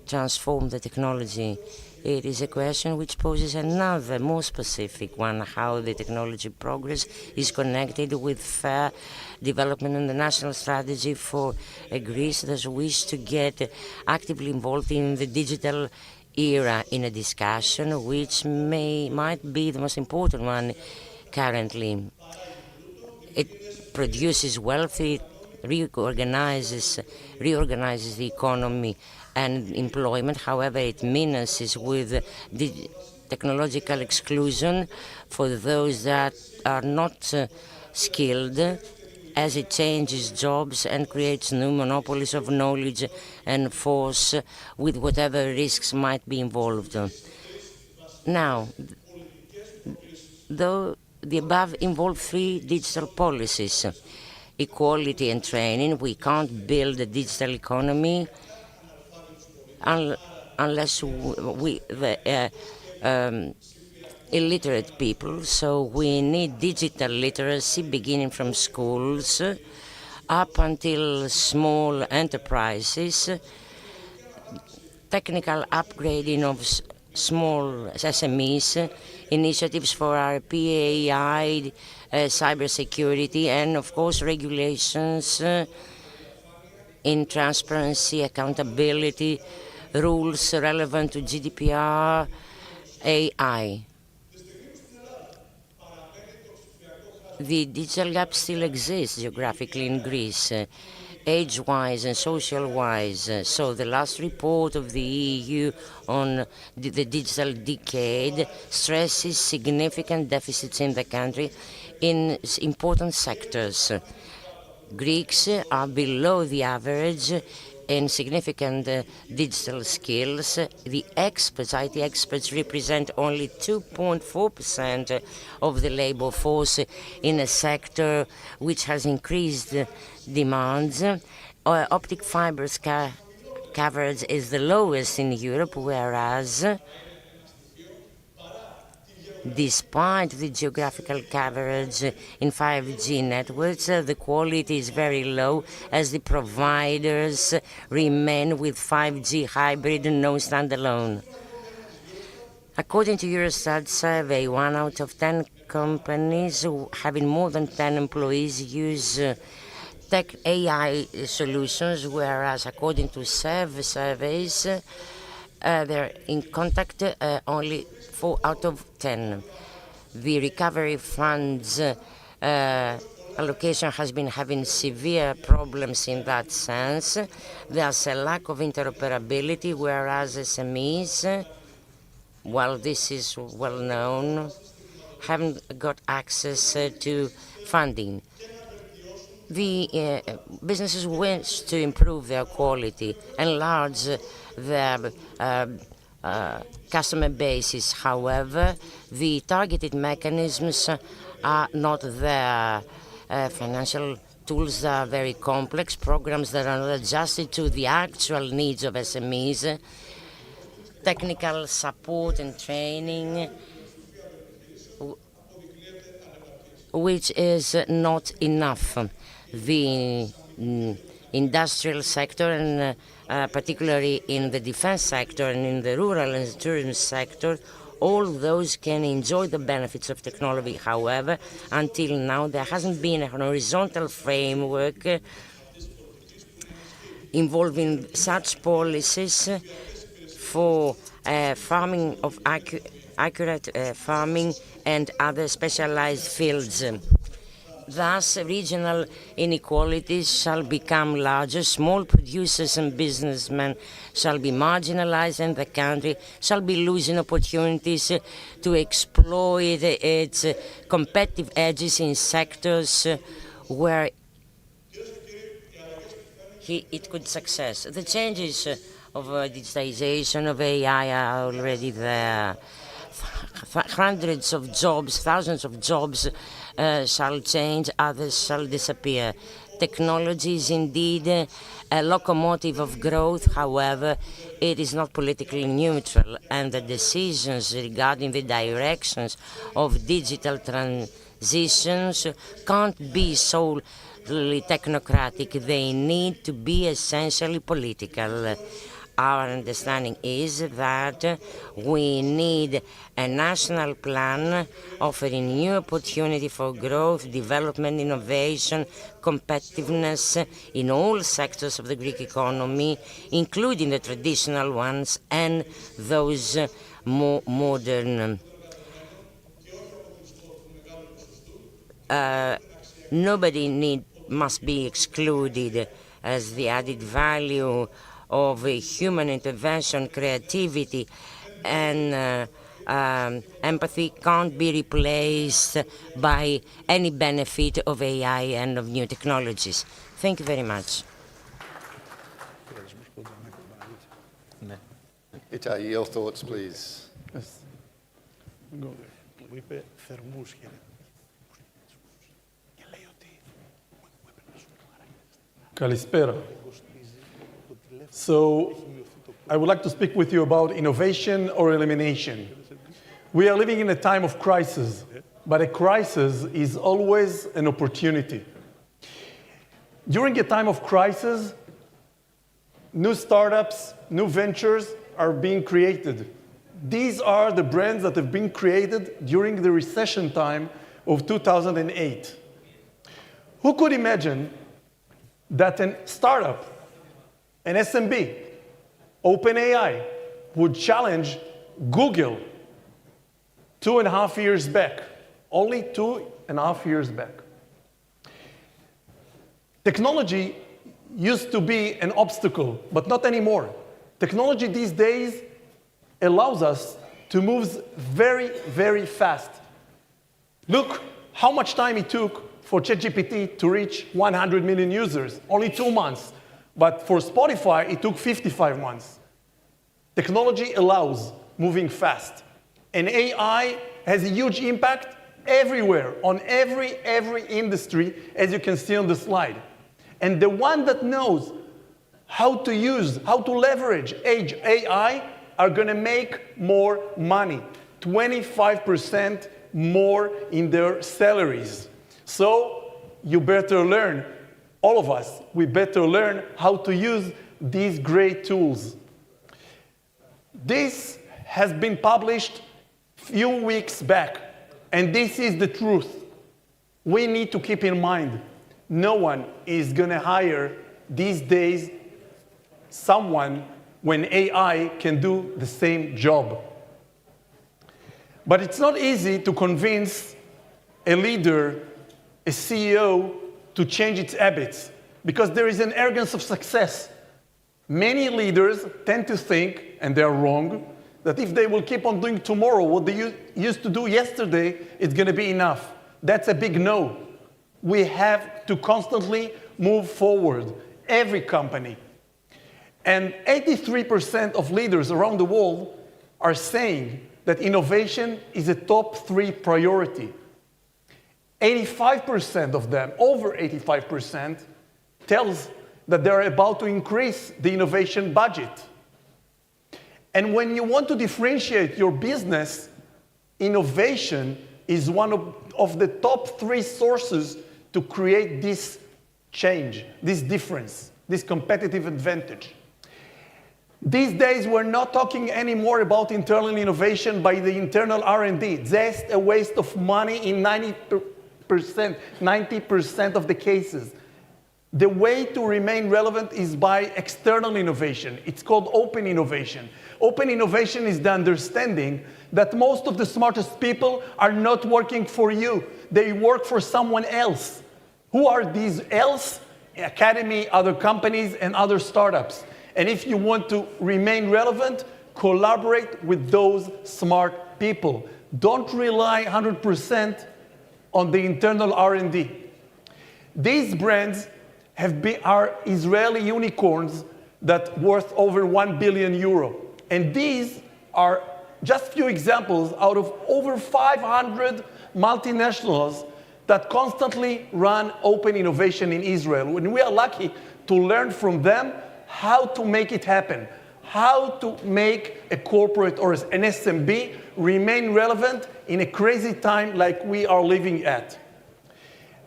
transform the technology. It is a question which poses another, more specific one, how the technology progress is connected with fair development and the national strategy for a Greece that wishes to get actively involved in the digital era in a discussion which might be the most important one currently. It produces wealth, it reorganizes the economy and employment. However, it menaces with the technological exclusion for those that are not skilled, as it changes jobs and creates new monopolies of knowledge and force with whatever risks might be involved. Now, though the above involve three digital policies: equality and training. We can't build a digital economy unless illiterate people, so we need digital literacy beginning from schools up until small enterprises, technical upgrading of small SMEs, initiatives for RP, AI, cybersecurity, and of course regulations in transparency, accountability, rules relevant to GDPR, AI. The digital gap still exists geographically in Greece, age-wise and social-wise. So the last report of the EU on the digital decade stresses significant deficits in the country in important sectors. Greeks are below the average in significant digital skills. The experts, IT experts, represent only 2.4% of the labor force in a sector which has increased demands. Optic fibers coverage is the lowest in Europe, whereas despite the geographical coverage in 5G networks, the quality is very low as the providers remain with 5G hybrid and no standalone. According to Eurostat survey, 1 out of 10 companies having more than 10 employees use tech AI solutions, whereas according to surveys, they're in contact only 4 out of 10. The recovery funds allocation has been having severe problems in that sense. There's a lack of interoperability, whereas SMEs, well, this is well known, haven't got access to funding. The businesses wish to improve their quality, enlarge their customer bases. However, the targeted mechanisms are not there. Financial tools are very complex, programs that are not adjusted to the actual needs of SMEs, technical support and training, which is not enough. The industrial sector, and particularly in the defense sector and in the rural and tourism sector, all those can enjoy the benefits of technology. However, until now, there hasn't been a horizontal framework involving such policies for farming of accurate farming and other specialized fields. Thus, regional inequalities shall become larger, small producers and businessmen shall be marginalized, and the country shall be losing opportunities to exploit its competitive edges in sectors where it could success. The changes of digitization, of AI are already there. Hundreds of jobs, thousands of jobs shall change, others shall disappear. Technology is indeed a locomotive of growth. However, it is not politically neutral, and the decisions regarding the directions of digital transitions can't be so technocratic, they need to be essentially political. Our understanding is that we need a national plan offering new opportunity for growth, development, innovation, competitiveness in all sectors of the Greek economy, including the traditional ones and those more modern. Nobody must be excluded, as the added value of human intervention, creativity, and empathy can't be replaced by any benefit of AI and of new technologies. Thank you very much. Itay, your thoughts, please. Yes. Go there. Kalispera. So, I would like to speak with you about innovation or elimination. We are living in a time of crisis, but a crisis is always an opportunity. During a time of crisis, new startups, new ventures are being created. These are the brands that have been created during the recession time of 2008. Who could imagine that a startup, an SMB, OpenAI, would challenge Google 2.5 years back, only 2.5 years back? Technology used to be an obstacle, but not anymore. Technology these days allows us to move very, very fast. Look how much time it took for ChatGPT to reach 100 million users, only 2 months. But for Spotify, it took 55 months. Technology allows moving fast. And AI has a huge impact everywhere, on every industry, as you can see on the slide. And the one that knows how to use, how to leverage AI are going to make more money, 25% more in their salaries. So you better learn, all of us, we better learn how to use these great tools. This has been published a few weeks back, and this is the truth. We need to keep in mind, no one is going to hire these days someone when AI can do the same job. But it's not easy to convince a leader, a CEO, to change its habits, because there is an arrogance of success. Many leaders tend to think, and they're wrong, that if they will keep on doing tomorrow what they used to do yesterday, it's going to be enough. That's a big no. We have to constantly move forward, every company. And 83% of leaders around the world are saying that innovation is a top 3 priority. 85% of them, over 85%, tells that they're about to increase the innovation budget. And when you want to differentiate your business, innovation is one of the top 3 sources to create this change, this difference, this competitive advantage. These days, we're not talking anymore about internal innovation by the internal R&D. Just a waste of money in 90% of the cases. The way to remain relevant is by external innovation. It's called open innovation. Open innovation is the understanding that most of the smartest people are not working for you. They work for someone else. Who are these else? Academy, other companies, and other startups. And if you want to remain relevant, collaborate with those smart people. Don't rely 100% on the internal R&D. These brands are Israeli unicorns that worth over 1 billion euro. And these are just a few examples out of over 500 multinationals that constantly run open innovation in Israel. And we are lucky to learn from them how to make it happen, how to make a corporate or an SMB remain relevant in a crazy time like we are living at.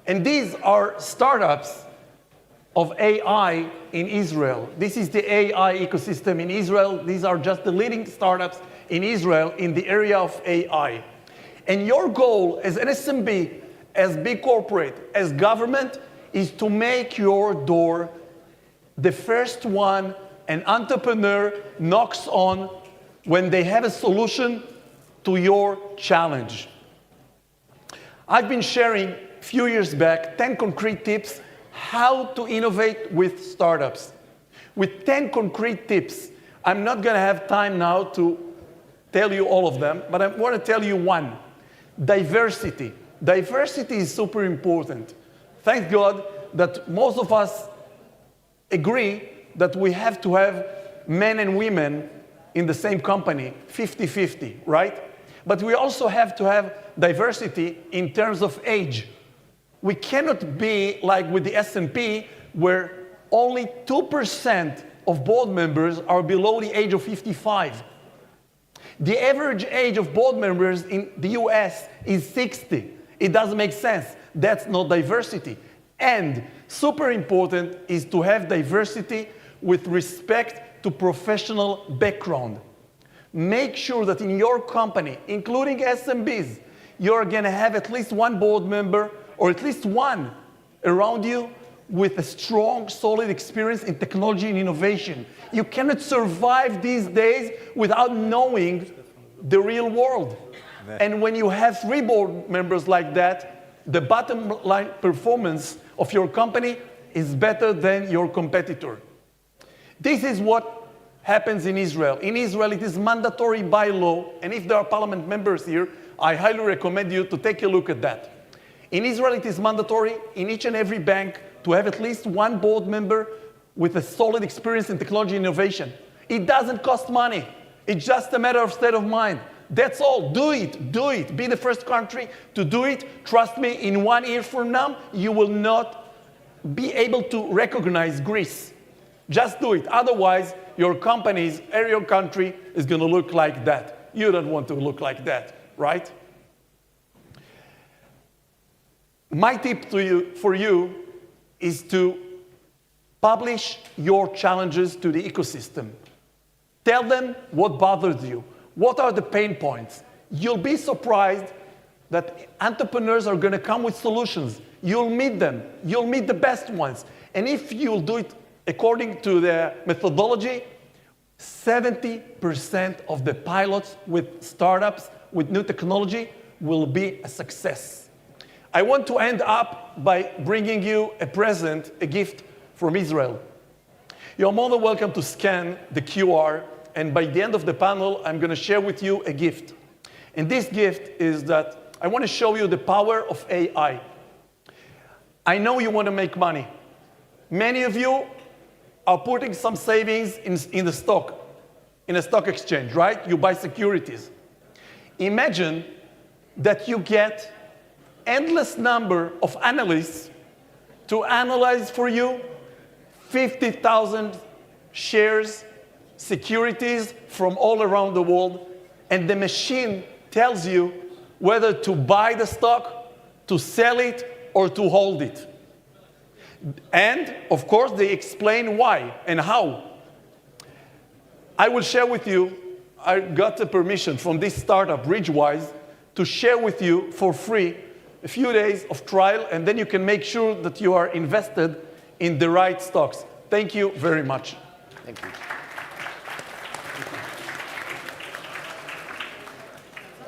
And these are startups of AI in Israel. This is the AI ecosystem in Israel. These are just the leading startups in Israel in the area of AI. And your goal as an SMB, as big corporate, as government, is to make your door the first one an entrepreneur knocks on when they have a solution to your challenge. I've been sharing a few years back 10 concrete tips how to innovate with startups. With 10 concrete tips, I'm not going to have time now to tell you all of them, but I want to tell you one. Diversity. Diversity is super important. Thank God that most of us agree that we have to have men and women in the same company, 50-50, right? But we also have to have diversity in terms of age. We cannot be like with the S&P, where only 2% of board members are below the age of 55. The average age of board members in the US is 60. It doesn't make sense. That's not diversity. And super important is to have diversity with respect to professional background. Make sure that in your company, including SMBs, you're going to have at least one board member or at least one around you with a strong, solid experience in technology and innovation. You cannot survive these days without knowing the real world. And when you have 3 board members like that, the bottom line performance of your company is better than your competitor. This is what happens in Israel. In Israel, it is mandatory by law, and if there are parliament members here, I highly recommend you to take a look at that. In Israel, it is mandatory in each and every bank to have at least one board member with a solid experience in technology innovation. It doesn't cost money. It's just a matter of state of mind. That's all. Do it. Do it. Be the first country to do it. Trust me, in 1 year from now, you will not be able to recognize Greece. Just do it. Otherwise, your companies or your country is going to look like that. You don't want to look like that, right? My tip for you is to publish your challenges to the ecosystem. Tell them what bothers you. What are the pain points? You'll be surprised that entrepreneurs are going to come with solutions. You'll meet them. You'll meet the best ones. And if you'll do it according to the methodology, 70% of the pilots with startups, with new technology, will be a success. I want to end up by bringing you a present, a gift from Israel. You're more than welcome to scan the QR, and by the end of the panel, I'm going to share with you a gift. And this gift is that I want to show you the power of AI. I know you want to make money. Many of you are putting some savings in the stock, in a stock exchange, right? You buy securities. Imagine that you get endless number of analysts to analyze for you 50,000 shares, securities from all around the world, and the machine tells you whether to buy the stock, to sell it, or to hold it. And, of course, they explain why and how. I will share with you, I got the permission from this startup, Ridgewise, to share with you for free a few days of trial, and then you can make sure that you are invested in the right stocks. Thank you very much. Thank you.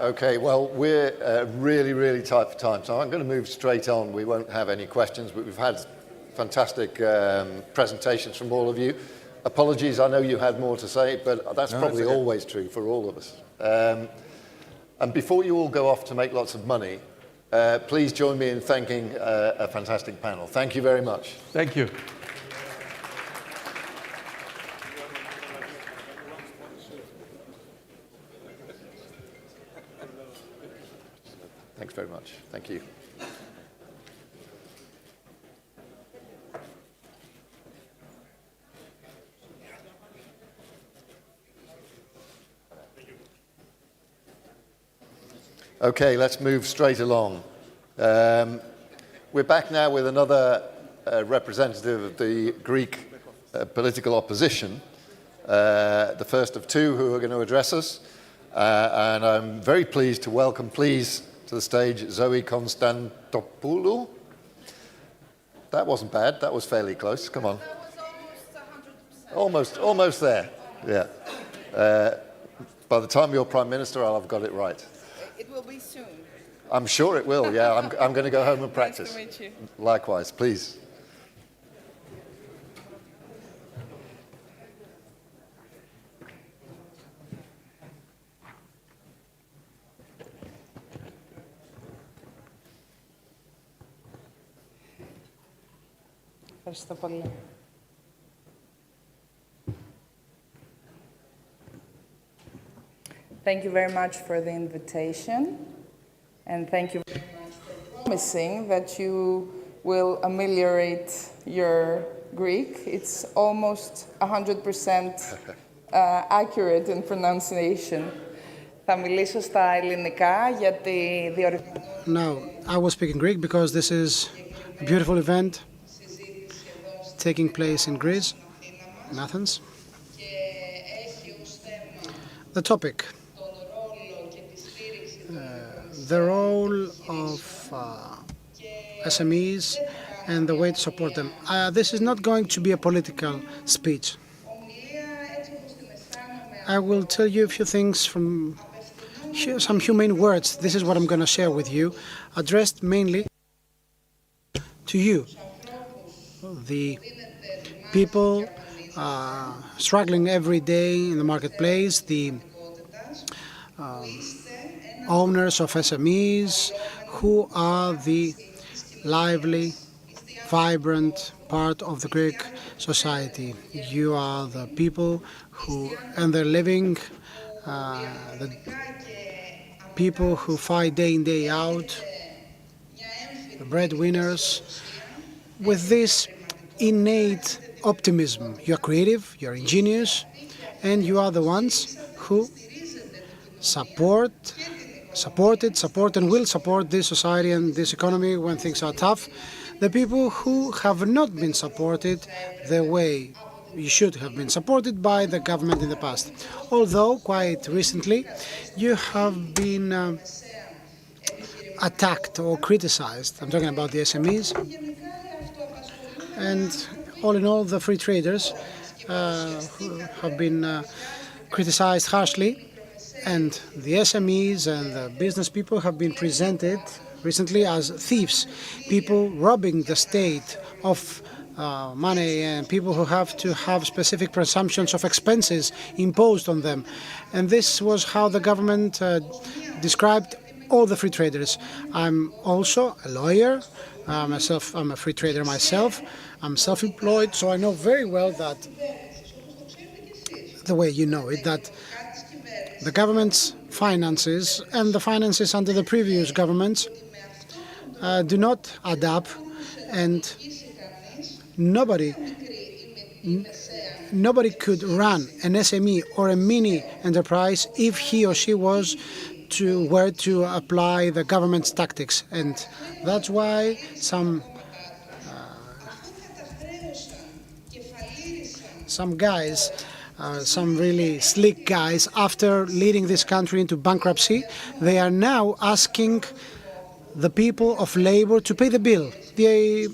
Okay, well, we're really, really tight for time, so I'm going to move straight on. We won't have any questions, but we've had fantastic presentations from all of you. Apologies, I know you had more to say, but that's probably always true for all of us. And before you all go off to make lots of money, please join me in thanking a fantastic panel. Thank you very much. Thank you. Thanks very much. Thank you. Okay, let's move straight along. We're back now with another representative of the Greek political opposition, the first of two who are going to address us. And I'm very pleased to welcome, please, to the stage, Zoe Konstantopoulou. That wasn't bad. That was fairly close. Come on. Almost there. Yeah. By the time you're Prime Minister, I'll have got it right. It will be soon. I'm sure it will, yeah. I'm going to go home and practice. Nice to meet you. Likewise, please. Ευχαριστώ πολύ. Thank you very much for the invitation, and thank you very much for promising that you will ameliorate your Greek. It's almost 100% accurate in pronunciation. Θα μιλήσω στα ελληνικά γιατί Now, I will speak in Greek because this is a beautiful event taking place in Greece, in Athens. The topic, the role of SMEs and the way to support them. This is not going to be a political speech. I will tell you a few things from some humane words. This is what I'm going to share with you, addressed mainly to you, the people struggling every day in the marketplace, the owners of SMEs, who are the lively, vibrant part of the Greek society. You are the people who earn their living, the people who fight day in, day out, the breadwinners, with this innate optimism. You are creative, you are ingenious, and you are the ones who support and will support this society and this economy when things are tough. The people who have not been supported the way you should have been supported by the government in the past. Although, quite recently, you have been attacked or criticized. I'm talking about the SMEs. And all in all, the free traders who have been criticized harshly, and the SMEs and the business people have been presented recently as thieves, people robbing the state of money, and people who have to have specific presumptions of expenses imposed on them. And this was how the government described all the free traders. I'm also a lawyer. I'm a free trader myself. I'm self-employed, so I know very well that, the way you know it, that the government's finances and the finances under the previous governments do not add up, and nobody could run an SME or a mini enterprise if he or she were to apply the government's tactics. And that's why some guys, some really slick guys, after leading this country into bankruptcy, they are now asking the people of labor to pay the bill. The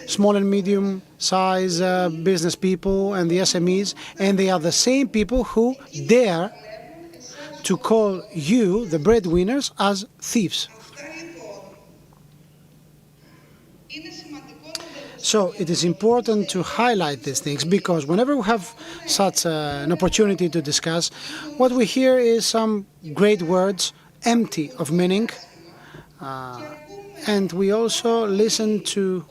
small and medium size business people and the SMEs, and they are the same people who dare to call you, the breadwinners, as thieves. So it is important to highlight these things, because whenever we have such an opportunity to discuss, what we hear is some great words empty of meaning, and we also listen to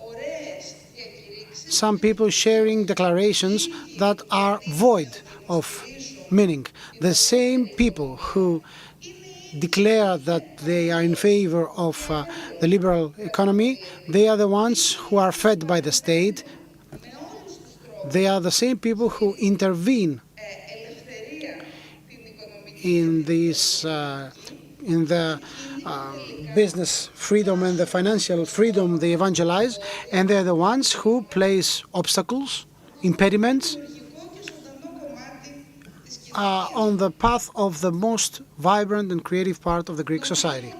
some people sharing declarations that are void of meaning. The same people who declare that they are in favor of the liberal economy, they are the ones who are fed by the state. They are the same people who intervene in this in the business freedom and the financial freedom they evangelize, and they're the ones who place obstacles, impediments on the path of the most vibrant and creative part of the Greek society.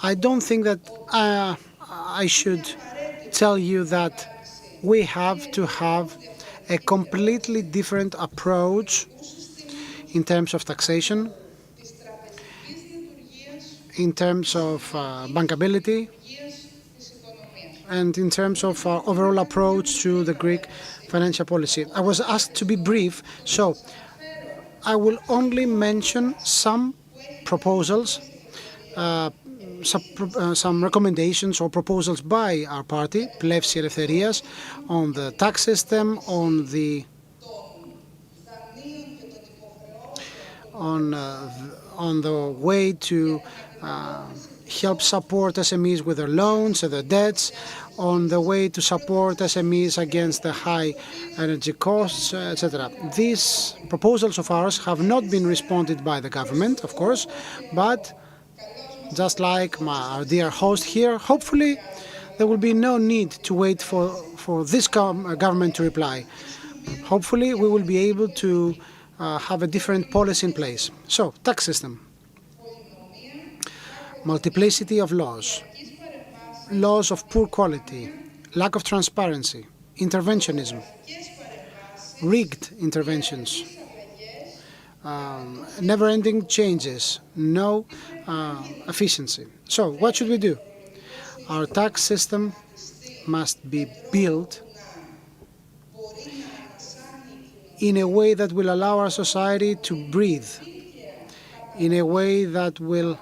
I don't think that I should tell you that we have to have a completely different approach in terms of taxation, in terms of bankability, and in terms of overall approach to the Greek financial policy. I was asked to be brief, so I will only mention some proposals, some recommendations or proposals by our party, Plεύση Ελευθερίας, on the tax system, on the way to help support SMEs with their loans and their debts, on the way to support SMEs against the high energy costs, etc. These proposals of ours have not been responded by the government, of course, but just like our dear host here, hopefully there will be no need to wait for this government to reply. Hopefully we will be able to have a different policy in place. So, tax system. Multiplicity of laws, laws of poor quality, lack of transparency, interventionism, rigged interventions, never-ending changes, no efficiency. So, what should we do? Our tax system must be built in a way that will allow our society to breathe, in a way that will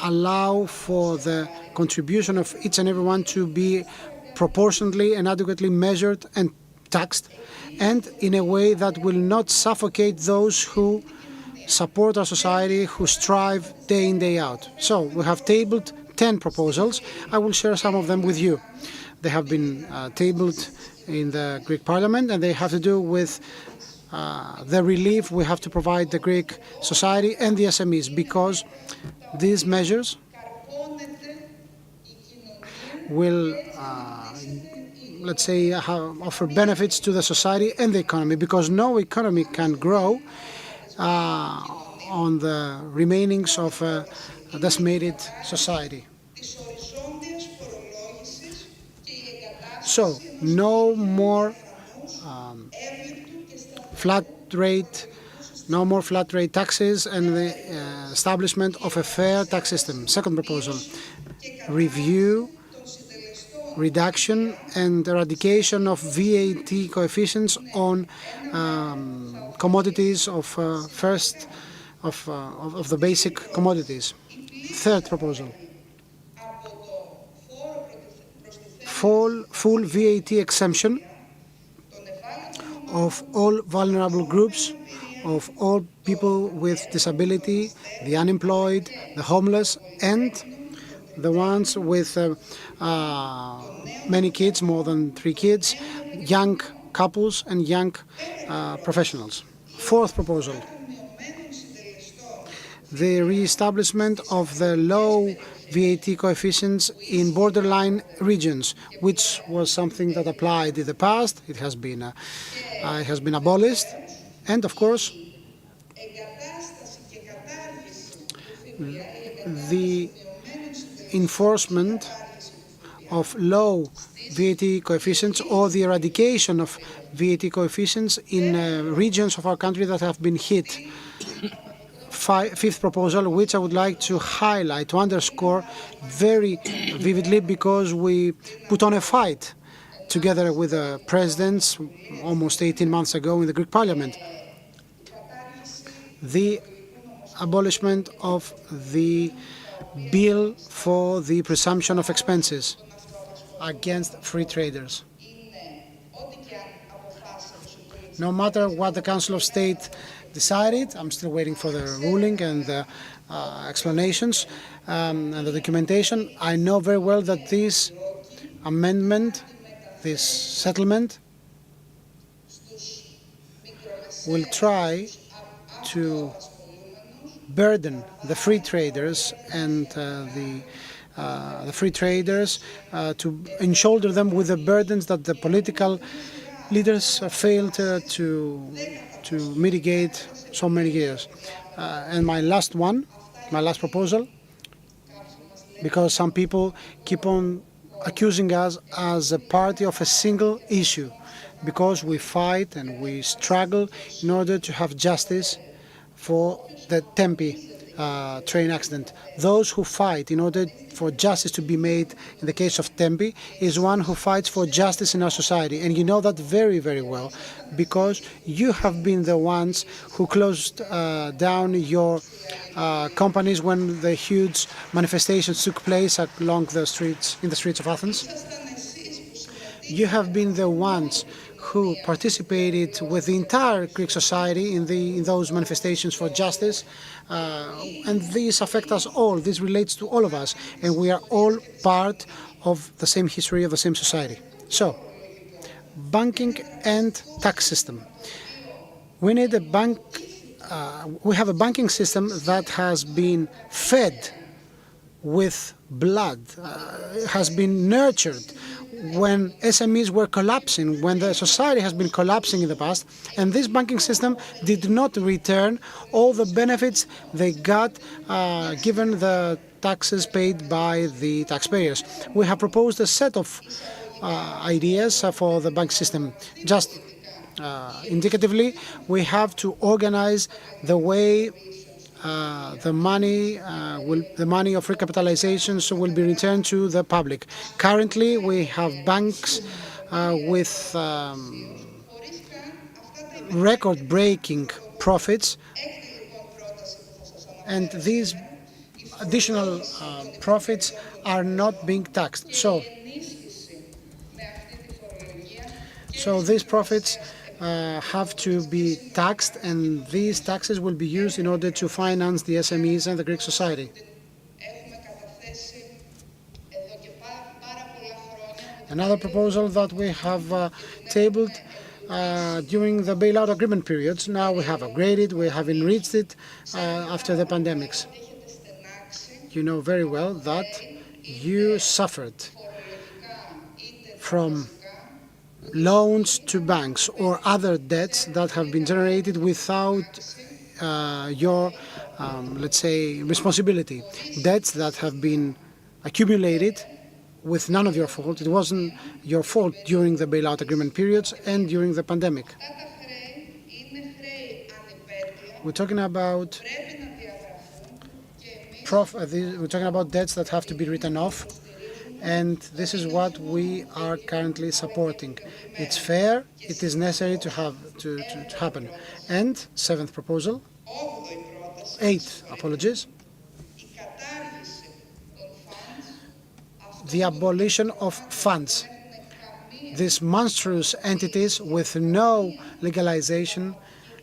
allow for the contribution of each and everyone to be proportionately and adequately measured and taxed, and in a way that will not suffocate those who support our society, who strive day in, day out. So we have tabled 10 proposals. I will share some of them with you. They have been tabled in the Greek Parliament, and they have to do with the relief we have to provide the Greek society and the SMEs, because these measures will, let's say, offer benefits to the society and the economy, because no economy can grow on the remainings of a decimated society. So, no more flat rate taxes and the establishment of a fair tax system. Second proposal, review, reduction and eradication of VAT coefficients on commodities of the basic commodities. Third proposal, full VAT exemption of all vulnerable groups, of all people with disability, the unemployed, the homeless, and the ones with many kids, more than 3 kids, young couples and young professionals. Fourth proposal, the re-establishment of the low VAT coefficients in borderline regions, which was something that applied in the past. It has been abolished. And of course, the enforcement of low VAT coefficients or the eradication of VAT coefficients in regions of our country that have been hit. Fifth proposal, which I would like to highlight, to underscore very vividly, because we put on a fight together with the presidents almost 18 months ago in the Greek Parliament. The abolishment of the bill for the presumption of expenses against free traders. No matter what the Council of State decided, I'm still waiting for the ruling and the explanations and the documentation. I know very well that this amendment, this settlement, will try to burden the free traders and the free traders to shoulder them with the burdens that the political leaders failed to mitigate so many years. And my last proposal, because some people keep on accusing us as a party of a single issue, because we fight and we struggle in order to have justice for the Tempe train accident. Those who fight in order for justice to be made in the case of Tempe is one who fights for justice in our society. And you know that very, very well, because you have been the ones who closed down your companies when the huge manifestations took place along the streets, in the streets of Athens. You have been the ones who participated with the entire Greek society in those manifestations for justice. And these affect us all. This relates to all of us. And we are all part of the same history, of the same society. So, banking and tax system. We need a bank. We have a banking system that has been fed with blood, has been nurtured when SMEs were collapsing, when the society has been collapsing in the past, and this banking system did not return all the benefits they got given the taxes paid by the taxpayers. We have proposed a set of ideas for the bank system. Just indicatively, we have to organize the way the money of recapitalizations will be returned to the public. Currently, we have banks with record-breaking profits, and these additional profits are not being taxed. So these profits have to be taxed, and these taxes will be used in order to finance the SMEs and the Greek society. Another proposal that we have tabled during the bailout agreement periods, now we have upgraded, we have enriched it after the pandemics. You know very well that you suffered from loans to banks or other debts that have been generated without your, let's say, responsibility. Debts that have been accumulated with none of your fault. It wasn't your fault during the bailout agreement periods and during the pandemic. We're talking about debts that have to be written off. And this is what we are currently supporting. It's fair, it is necessary to happen. And eighth apologies, the abolition of funds. These monstrous entities with no legalization,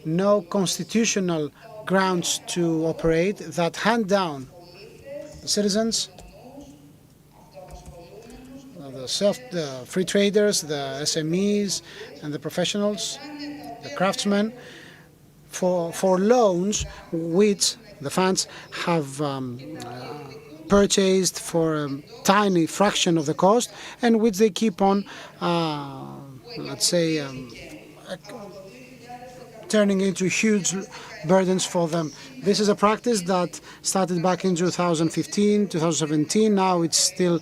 no constitutional grounds to operate, that hand down the citizens, the free traders, the SMEs, and the professionals, the craftsmen, for loans which the funds have purchased for a tiny fraction of the cost, and which they keep on, let's say, turning into huge burdens for them. This is a practice that started back in 2015, 2017. Now it's still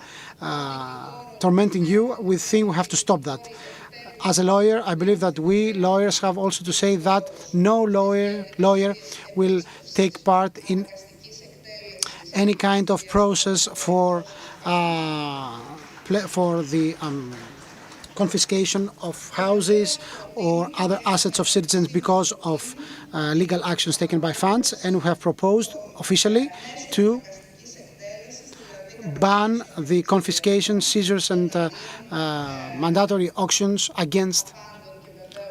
tormenting you. We think we have to stop that. As a lawyer, I believe that we lawyers have also to say that no lawyer will take part in any kind of process for the confiscation of houses or other assets of citizens because of legal actions taken by funds, and we have proposed officially to ban the confiscation, seizures and mandatory auctions against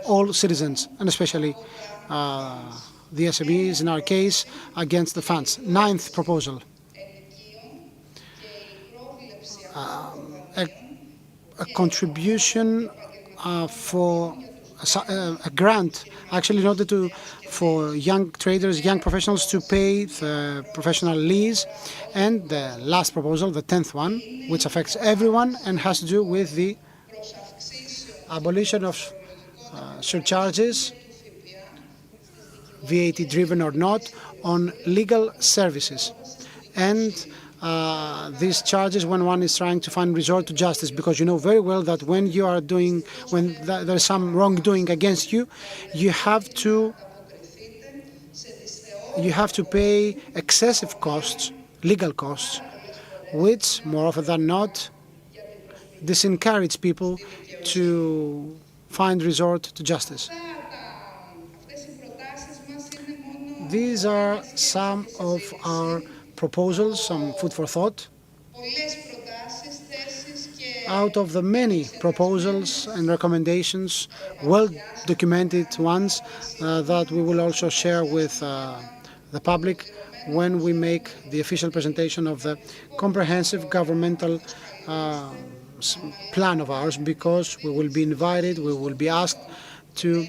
all citizens, and especially the SMEs, in our case, against the funds. Ninth proposal. A contribution for a grant actually in order for young traders, young professionals to pay the professional lease. And the last proposal, the 10th one, which affects everyone and has to do with the abolition of surcharges, VAT driven or not, on legal services. And these charges when one is trying to find resort to justice, because you know very well that when there's some wrongdoing against you, you have to pay excessive costs, legal costs, which more often than not disencourage people to find resort to justice. These are some of our proposals, some food for thought. Out of the many proposals and recommendations, well-documented ones, that we will also share with the public when we make the official presentation of the comprehensive governmental plan of ours, because we will be invited, we will be asked to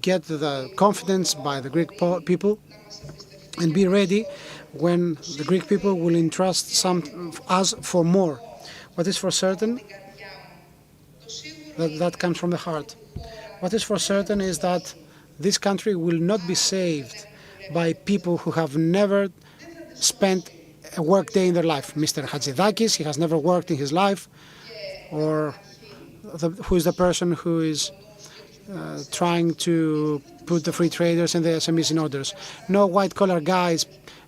get the confidence by the Greek people and be ready when the Greek people will entrust us for more. What is for certain, that comes from the heart. What is for certain is that this country will not be saved by people who have never spent a work day in their life. Mr. Hatzidakis, he has never worked in his life, or who is the person who is trying to put the free traders and the SMEs in orders. No white-collar guys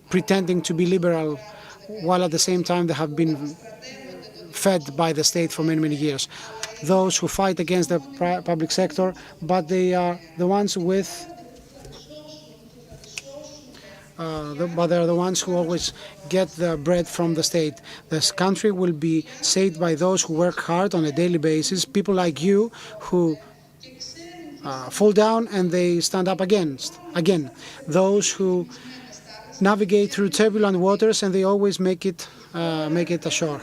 pretending to be liberal while at the same time they have been fed by the state for many, many years. Those who fight against the public sector, but they are the ones with but they're the ones who always get the bread from the state. This country will be saved by those who work hard on a daily basis, people like you who fall down and they stand up again. Those who navigate through turbulent waters and they always make it ashore.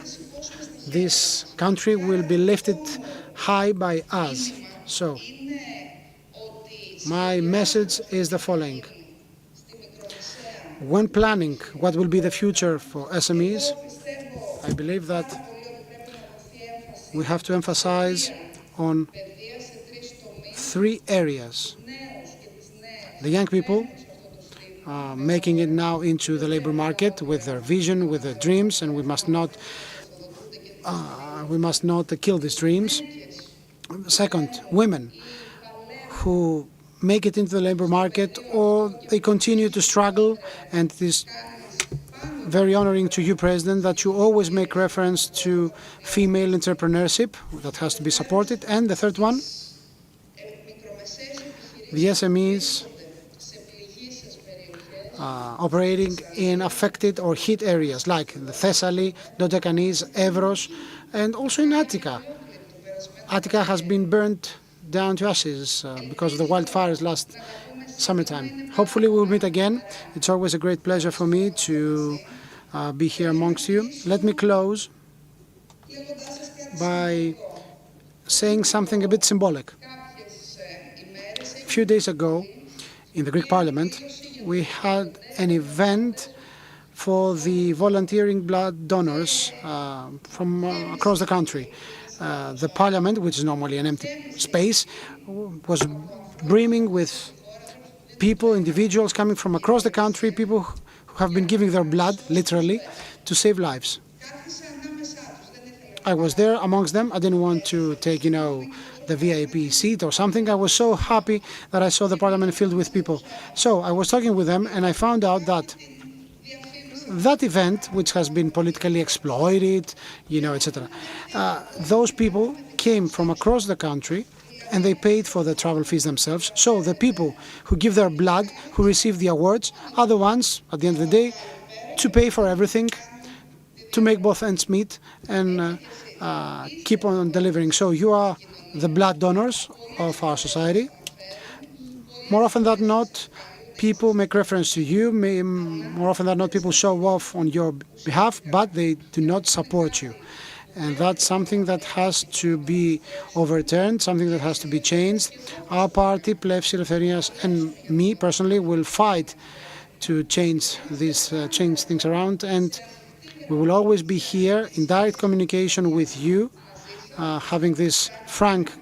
This country will be lifted high by us. So, my message is the following. When planning what will be the future for SMEs, I believe that we have to emphasize on 3 areas. The young people, making it now into the labor market with their vision, with their dreams, and we must not kill these dreams. Second, women who make it into the labor market or they continue to struggle, and it is very honoring to you, President, that you always make reference to female entrepreneurship that has to be supported. And the third one, the SMEs operating in affected or hit areas like the Thessaly, Dodekanis, Evros, and also in Attica. Attica has been burnt down to ashes because of the wildfires last summertime. Hopefully we will meet again. It's always a great pleasure for me to be here amongst you. Let me close by saying something a bit symbolic. A few days ago in the Greek Parliament, we had an event for the volunteering blood donors from across the country. The Parliament, which is normally an empty space, was brimming with people, individuals coming from across the country, people who have been giving their blood, literally, to save lives. I was there amongst them. I didn't want to take, the VIP seat or something. I was so happy that I saw the Parliament filled with people. So I was talking with them and I found out that that event, which has been politically exploited, etc., those people came from across the country and they paid for the travel fees themselves. So the people who give their blood, who receive the awards, are the ones, at the end of the day, to pay for everything, to make both ends meet and keep on delivering. So you are the blood donors of our society. More often than not, people make reference to you. More often than not, people show off on your behalf, but they do not support you. And that's something that has to be overturned, something that has to be changed. Our party, Plevs Eleftherias, and me personally will fight to change things around, and we will always be here in direct communication with you, having this frank,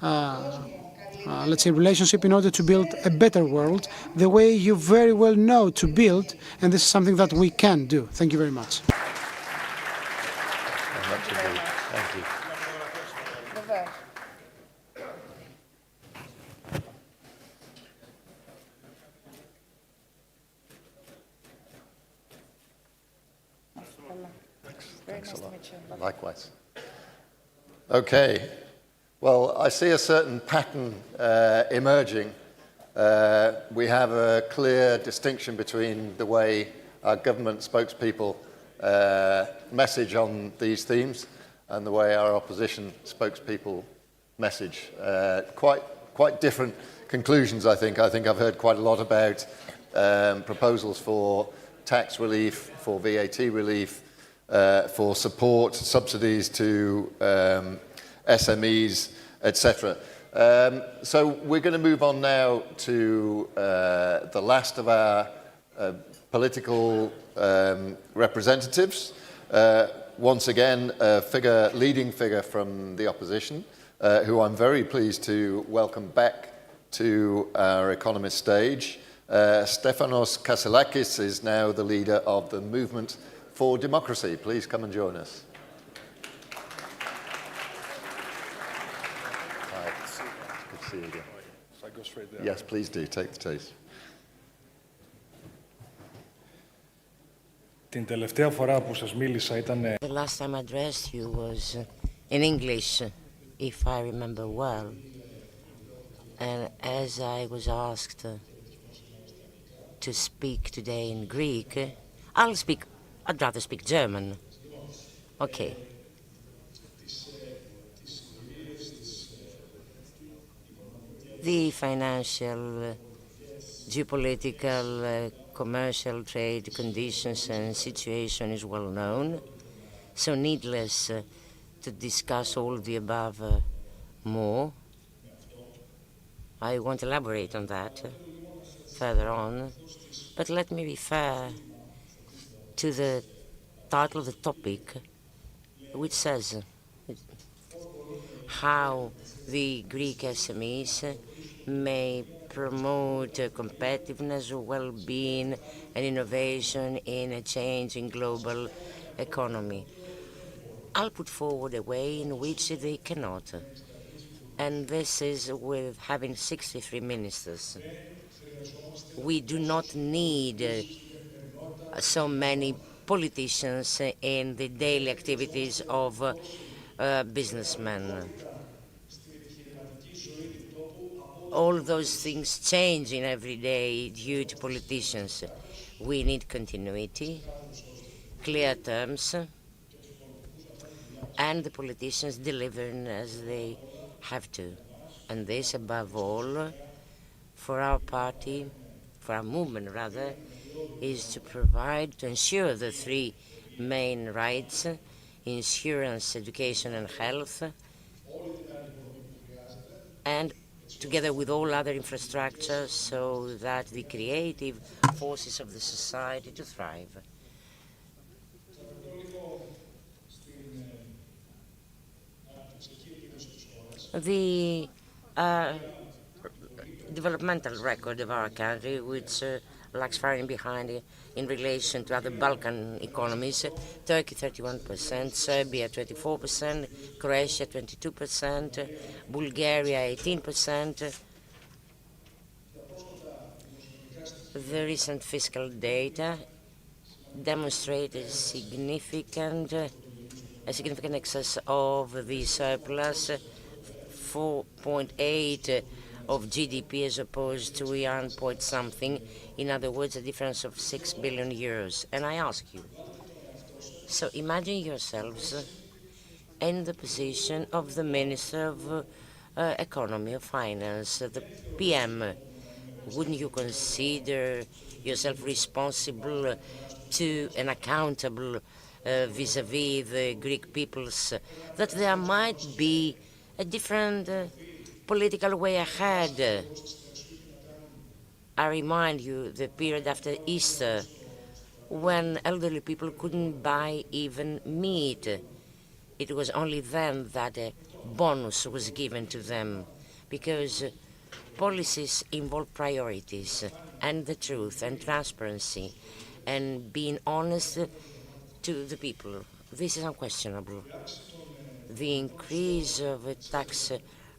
let's say, relationship in order to build a better world, the way you very well know to build, and this is something that we can do. Thank you very much. Thank you. Thanks a lot. Likewise. Okay. Well, I see a certain pattern emerging. We have a clear distinction between the way our government spokespeople message on these themes and the way our opposition spokespeople message. Quite different conclusions, I think. I think I've heard quite a lot about proposals for tax relief, for VAT relief, for support, subsidies to SMEs, etc. So we're going to move on now to the last of our political representatives. Once again, a leading figure from the opposition, who I'm very pleased to welcome back to our Economist stage. Stefanos Kasselakis is now the leader of the Movement for Democracy. Please come and join us. Hi. Good to see you again. So I go straight there? Yes, please do. Take the taste. Την τελευταία φορά που σας μίλησα ήταν... The last time I addressed you was in English, if I remember well. And as I was asked to speak today in Greek, I'd rather speak German. Okay. The financial, geopolitical, commercial trade conditions and situation is well known, so needless to discuss all the above more. I won't elaborate on that further on, but let me refer to the title of the topic, which says how the Greek SMEs may promote competitiveness, well-being and innovation in a changing global economy. I'll put forward a way in which they cannot, and this is with having 63 ministers. We do not need so many politicians in the daily activities of businessmen. All those things changing every day due to politicians. We need continuity, clear terms, and the politicians delivering as they have to. And this, above all, for our party, for our movement rather, is to ensure the three main rights: insurance, education and health, and together with all other infrastructure, so that the creative forces of the society to thrive. The developmental record of our country, which lags far behind in relation to other Balkan economies: Turkey 31%, Serbia 24%, Croatia 22%, Bulgaria 18%. The recent fiscal data demonstrate a significant excess of the surplus, 4.8 of GDP as opposed to 1 point something. In other words, a difference of 6 billion euros. And I ask you, so imagine yourselves in the position of the Minister of Economy, of Finance, the PM. Wouldn't you consider yourself responsible to and accountable vis-à-vis the Greek peoples, that there might be a different political way ahead. I remind you the period after Easter, when elderly people couldn't buy even meat. It was only then that a bonus was given to them, because policies involve priorities and the truth and transparency and being honest to the people. This is unquestionable. The increase of tax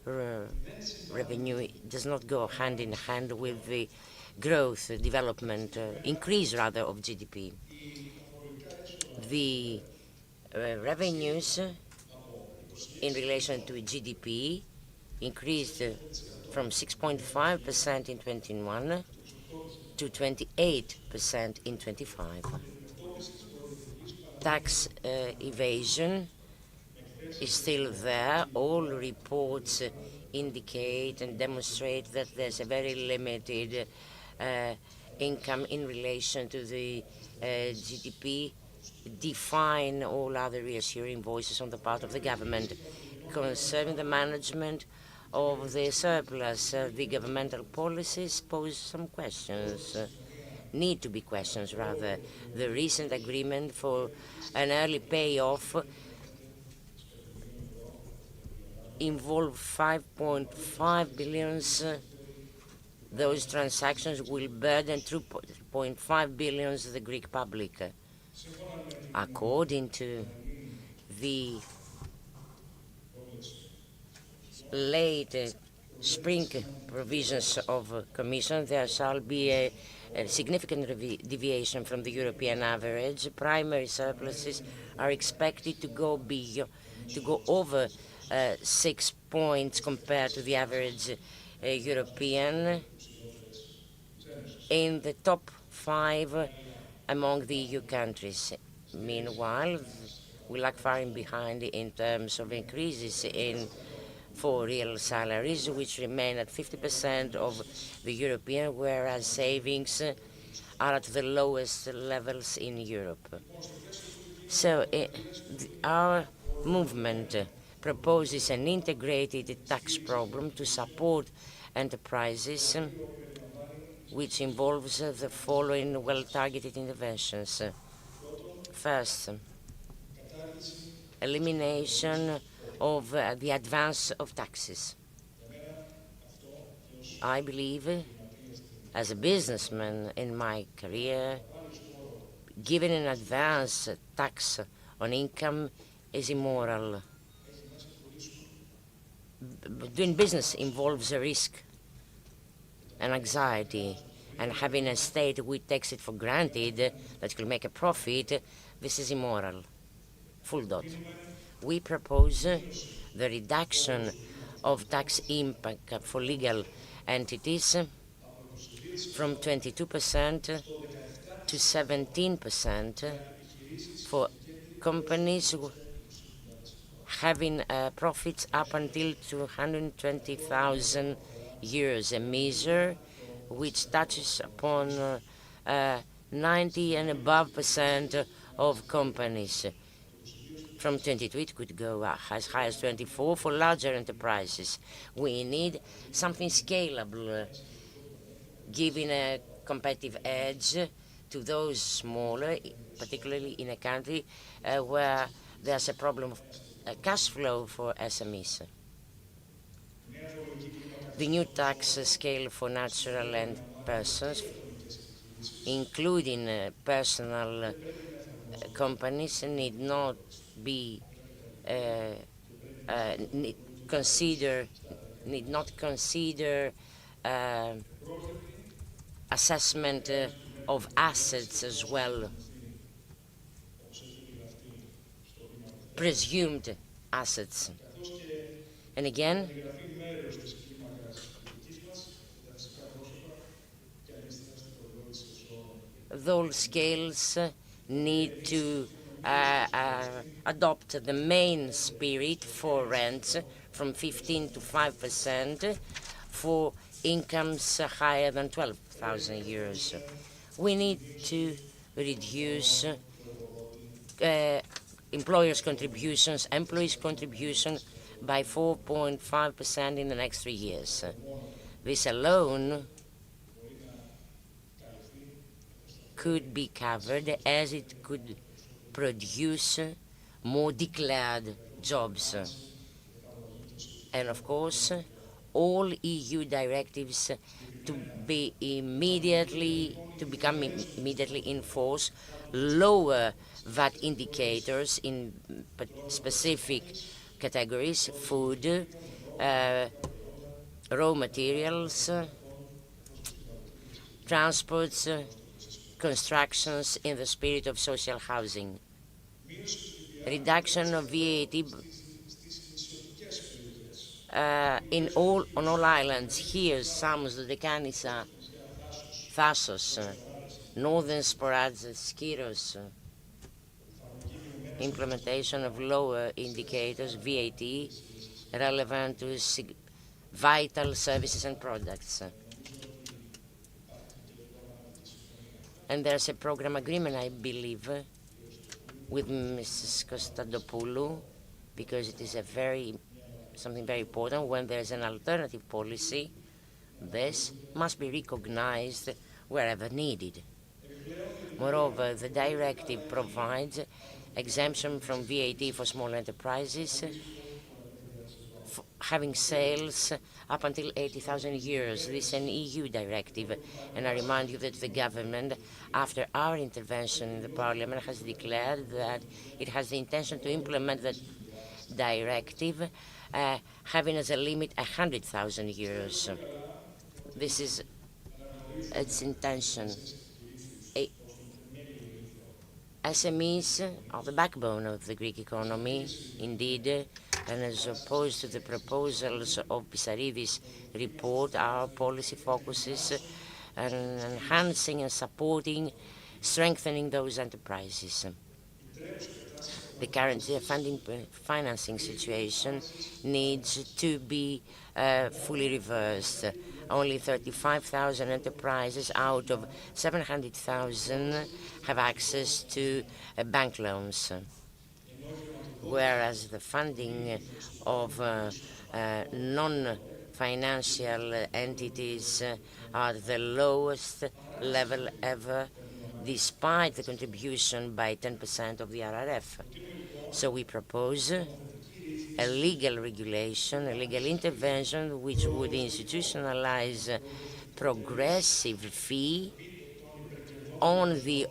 revenue does not go hand in hand with the growth, development, increase rather of GDP. The revenues in relation to GDP increased from 6.5% in 21 to 28% in 25. Tax evasion is still there. All reports indicate and demonstrate that there's a very limited income in relation to the GDP, define all other reassuring voices on the part of the government. Concerning the management of the surplus, the governmental policies pose some questions, need to be questions rather. The recent agreement for an early payoff involved 5.5 billion. Those transactions will burden 2.5 billion the Greek public. According to the late spring provisions of Commission, there shall be a significant deviation from the European average. Primary surpluses are expected to go over 6 points compared to the average European, in the top 5 among the EU countries. Meanwhile, we lag far behind in terms of increases for real salaries, which remain at 50% of the European, whereas savings are at the lowest levels in Europe. So our movement proposes an integrated tax program to support enterprises, which involves the following well-targeted interventions. First, elimination of the advance of taxes. I believe, as a businessman in my career, giving an advance tax on income is immoral. Doing business involves a risk and anxiety, and having a state which takes it for granted that it will make a profit, this is immoral. Full dot. We propose the reduction of tax impact for legal entities from 22% to 17% for companies having profits up until 220,000 euros, a measure which touches upon 90 and above % of companies. From 22, it could go as high as 24 for larger enterprises. We need something scalable, giving a competitive edge to those smaller, particularly in a country where there's a problem of cash flow for SMEs. The new tax scale for natural and persons, including personal companies, need not consider assessment of assets as well, presumed assets. And again, those scales need to adopt the main spirit for rents from 15 to 5% for incomes higher than 12,000 euros. We need to reduce employers' contributions, employees' contribution by 4.5% in the next 3 years. This alone could be covered as it could produce more declared jobs. And of course, all EU directives to become immediately in force, lower VAT indicators in specific categories: food, raw materials, transports, constructions in the spirit of social housing. Reduction of VAT on all islands, Chios, Samos, Dodecanissa, Thasos, Northern Sporades, Skiros. Implementation of lower indicators, VAT, relevant to vital services and products. And there's a program agreement, I believe, with Mrs. Kostadopoulou, because it is something very important. When there's an alternative policy, this must be recognized wherever needed. Moreover, the directive provides exemption from VAT for small enterprises having sales up until 80,000 euros. This is an EU directive, and I remind you that the government, after our intervention in the parliament, has declared that it has the intention to implement the directive, having as a limit 100,000 euros. This is its intention. SMEs are the backbone of the Greek economy, indeed, and as opposed to the proposals of Pissaridis' report, our policy focuses on enhancing and supporting, strengthening those enterprises. The current financing situation needs to be fully reversed. Only 35,000 enterprises out of 700,000 have access to bank loans, whereas the funding of non-financial entities are at the lowest level ever, despite the contribution by 10% of the RRF. So we propose a legal regulation, a legal intervention, which would institutionalize progressive fee on the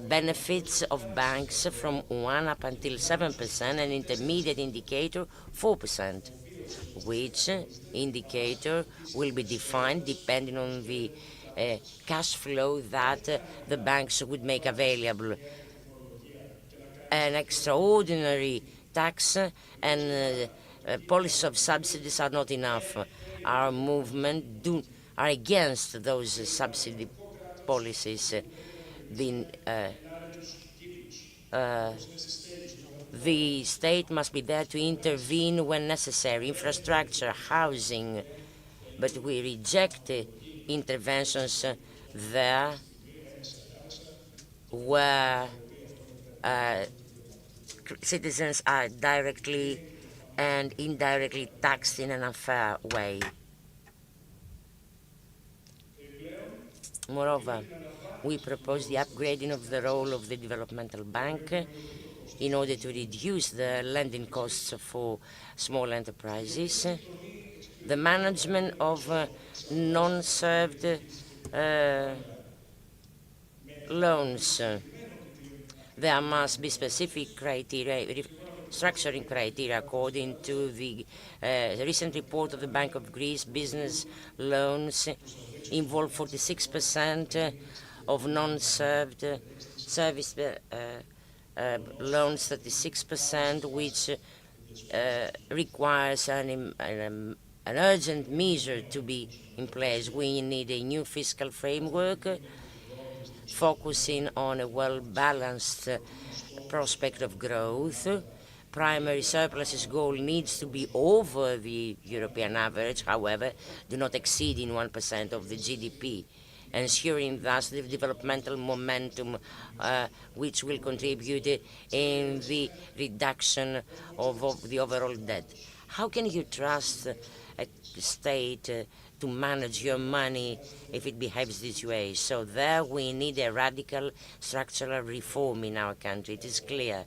benefits of banks from 1 up until 7%, an intermediate indicator 4%, which indicator will be defined depending on the cash flow that the banks would make available. An extraordinary tax and policies of subsidies are not enough. Our movement are against those subsidy policies. The state must be there to intervene when necessary, infrastructure, housing, but we reject interventions there where citizens are directly and indirectly taxed in an unfair way. Moreover, we propose the upgrading of the role of the developmental bank in order to reduce the lending costs for small enterprises, the management of non-served loans. There must be specific criteria, structuring criteria according to the recent report of the Bank of Greece. Business loans involve 46% of non-served service loans, 36%, which requires an urgent measure to be in place. We need a new fiscal framework focusing on a well-balanced prospect of growth. Primary surpluses goal needs to be over the European average, however, do not exceed in 1% of the GDP. ensuring thus the developmental momentum which will contribute in the reduction of the overall debt. How can you trust a state to manage your money if it behaves this way? So there we need a radical structural reform in our country. It is clear.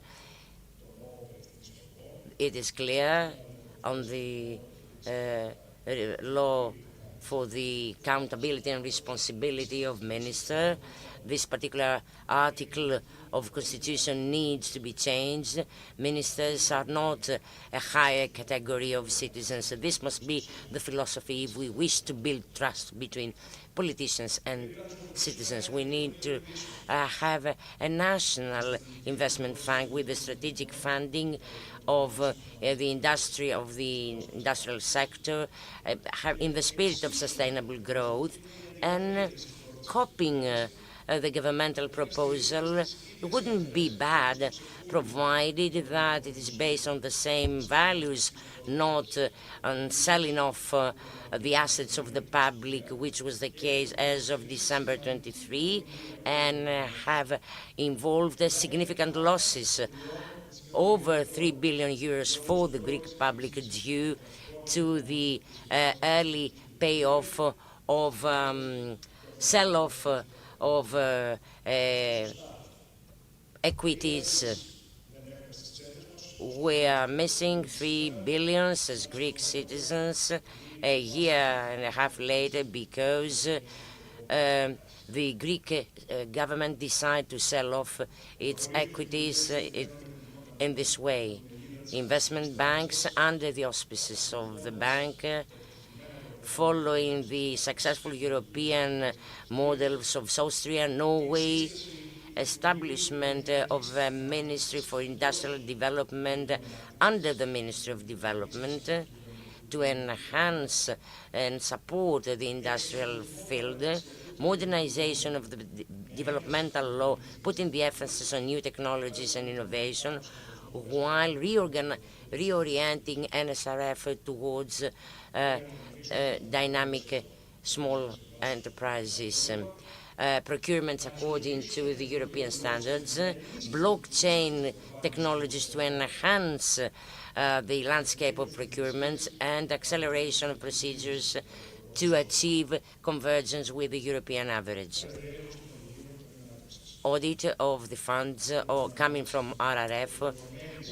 It is clear on the law for the accountability and responsibility of minister. This particular article of Constitution needs to be changed. Ministers are not a higher category of citizens. So this must be the philosophy if we wish to build trust between politicians and citizens. We need to have a national investment fund with the strategic funding of the industrial sector in the spirit of sustainable growth, and copying the governmental proposal. It wouldn't be bad, provided that it is based on the same values, not on selling off the assets of the public, which was the case as of December 23, and have involved significant losses, over 3 billion euros for the Greek public due to the early payoff of sell-off of equities. We are missing 3 billion as Greek citizens a year and a half later because the Greek government decided to sell off its equities in this way. Investment banks, under the auspices of the bank, following the successful European models of Austria, Norway, establishment of a Ministry for Industrial Development under the Ministry of Development to enhance and support the industrial field, modernization of the developmental law, putting the emphasis on new technologies and innovation, while reorienting NSRF towards dynamic small enterprises, procurements according to the European standards, blockchain technologies to enhance the landscape of procurements, and acceleration of procedures to achieve convergence with the European average. Audit of the funds coming from RRF.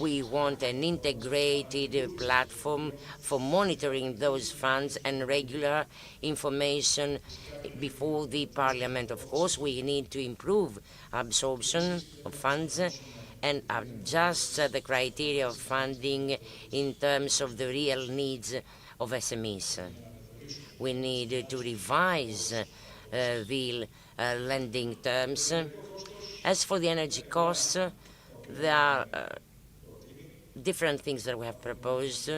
We want an integrated platform for monitoring those funds and regular information before the Parliament. Of course, we need to improve absorption of funds and adjust the criteria of funding in terms of the real needs of SMEs. We need to revise the lending terms. As for the energy costs, there are different things that we have proposed.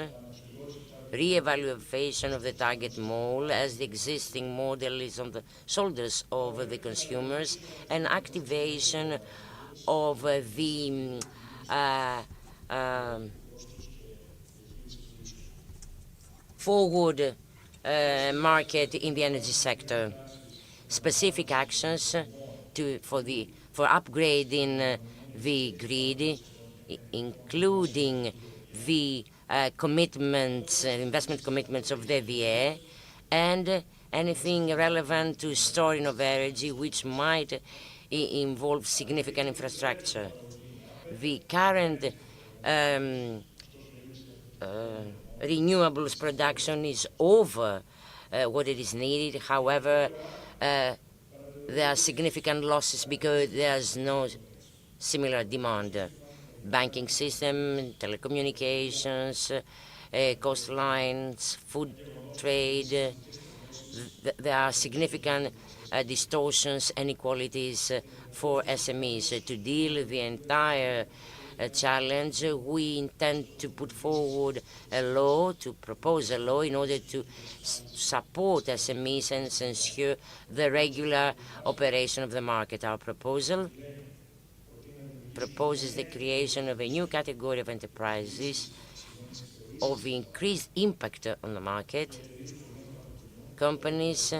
Re-evaluation of the target model, as the existing model is on the shoulders of the consumers, and activation of the forward market in the energy sector. Specific actions for upgrading the grid, including the investment commitments of the EVE, and anything relevant to storing of energy which might involve significant infrastructure. The current renewables production is over what it is needed. However, there are significant losses because there's no similar demand. Banking system, telecommunications, coastlines, food trade. There are significant distortions and inequalities for SMEs. To deal with the entire challenge, we intend to put forward propose a law in order to support SMEs and ensure the regular operation of the market. Our proposal proposes the creation of a new category of enterprises of increased impact on the market, companies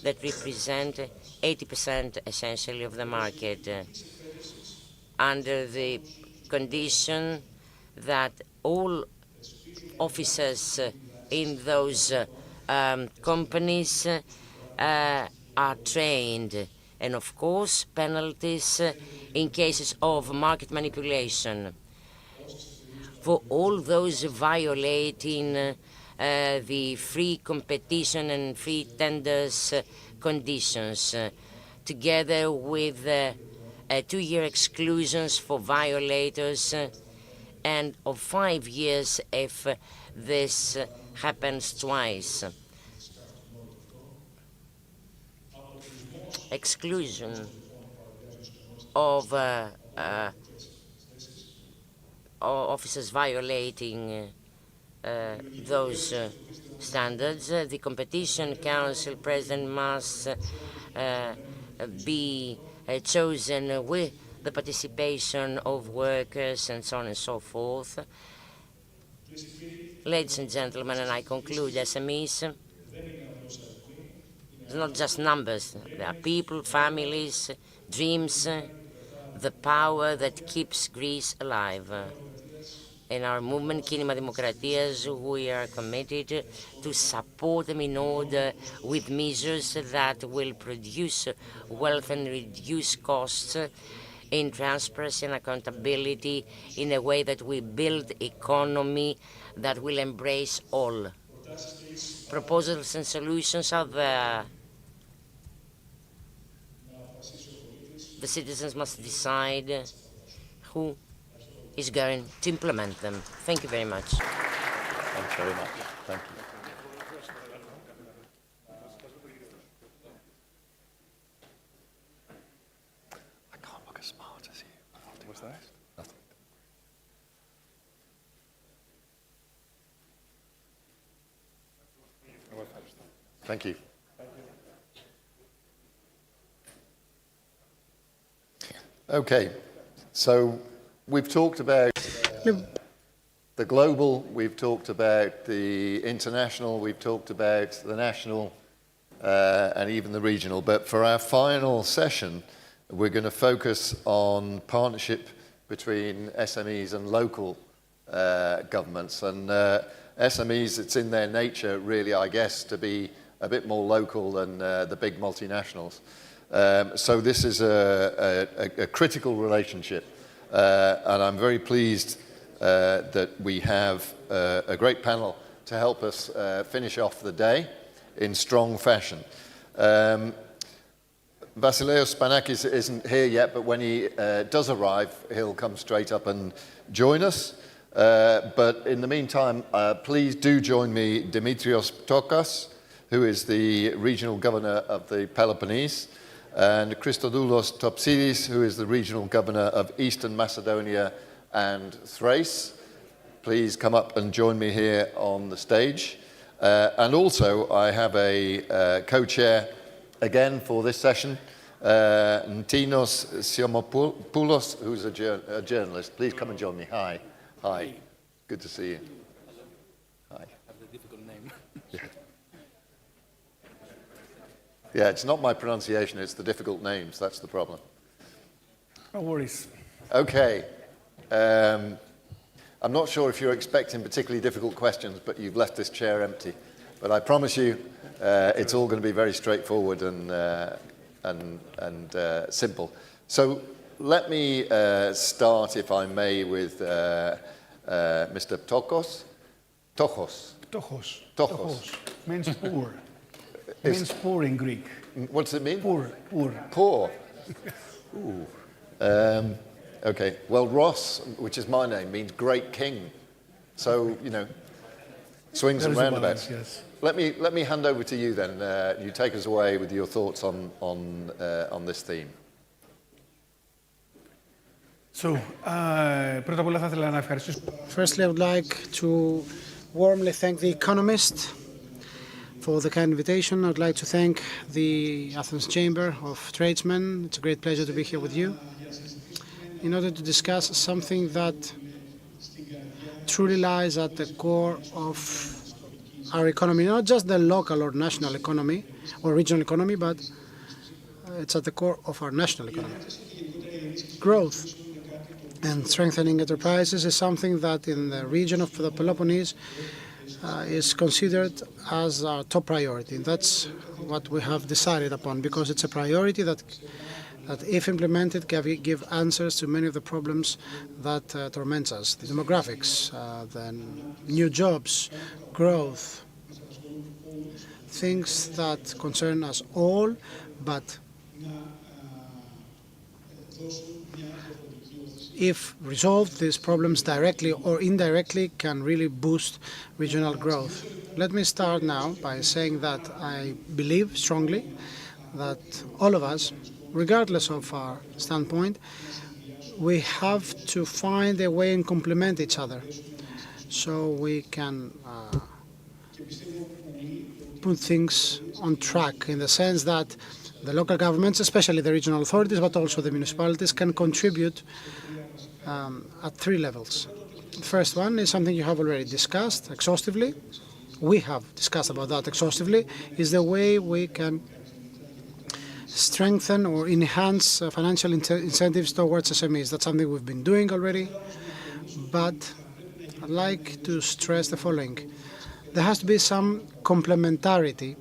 that represent 80% essentially of the market, under the condition that all officers in those companies are trained, and of course penalties in cases of market manipulation. For all those violating the free competition and free tenders conditions, together with 2-year exclusions for violators and of 5 years if this happens twice. Exclusion of officers violating those standards. The Competition Council President must be chosen with the participation of workers and so on and so forth. Ladies and gentlemen, and I conclude, SMEs, it's not just numbers. There are people, families, dreams, the power that keeps Greece alive. In our movement, Kínημα Δημοκρατίας, we are committed to support them in order with measures that will produce wealth and reduce costs in transparency and accountability in a way that we build economy that will embrace all. Proposals and solutions are there. The citizens must decide who is going to implement them. Thank you very much. Thanks very much. Thank you. I can't look as smart as you. What's that? Nothing. Thank you. Okay, so we've talked about the global, we've talked about the international, we've talked about the national and even the regional. But for our final session, we're going to focus on partnership between SMEs and local governments. And SMEs, it's in their nature, really, I guess, to be a bit more local than the big multinationals. So this is a critical relationship, and I'm very pleased that we have a great panel to help us finish off the day in strong fashion. Vasileios Spanakis isn't here yet, but when he does arrive, he'll come straight up and join us. But in the meantime, please do join me, Dimitrios Ptokas, who is the regional governor of the Peloponnese, and Christodoulos Topsidis, who is the regional governor of Eastern Macedonia and Thrace. Please come up and join me here on the stage. And also, I have a co-chair again for this session, Ntinos Siomopoulos, who's a journalist. Please come and join me. Hi. Hi. Good to see you. Hi. Have a difficult name. Yeah, it's not my pronunciation, it's the difficult names. That's the problem. No worries. Okay. I'm not sure if you're expecting particularly difficult questions, but you've left this chair empty. But I promise you, it's all going to be very straightforward and simple. So let me start, if I may, with Mr. Ptokas. Ptochos. Means poor. Means poor in Greek. What does it mean? Poor. Poor. Ooh. Okay. Well, Ross, which is my name, means great king. So, you know, swings and roundabouts. Yes. Let me hand over to you then. You take us away with your thoughts on this theme. So, πρώτα απ' όλα θα ήθελα να ευχαριστήσω. Firstly, I would like to warmly thank The Economist for the kind invitation. I would like to thank the Athens Chamber of Tradesmen. It's a great pleasure to be here with you in order to discuss something that truly lies at the core of our economy, not just the local or national economy or regional economy, but it's at the core of our national economy. Growth and strengthening enterprises is something that in the region of the Peloponnese is considered as our top priority. That's what we have decided upon, because it's a priority that if implemented can give answers to many of the problems that torment us. The demographics, the new jobs, growth, things that concern us all, but if resolved, these problems directly or indirectly can really boost regional growth. Let me start now by saying that I believe strongly that all of us, regardless of our standpoint, we have to find a way and complement each other so we can put things on track, in the sense that the local governments, especially the regional authorities, but also the municipalities, can contribute at three levels. The first one is something you have already discussed exhaustively. We have discussed about that exhaustively, is the way we can strengthen or enhance financial incentives towards SMEs. That's something we've been doing already, but I'd like to stress the following. There has to be some complementarity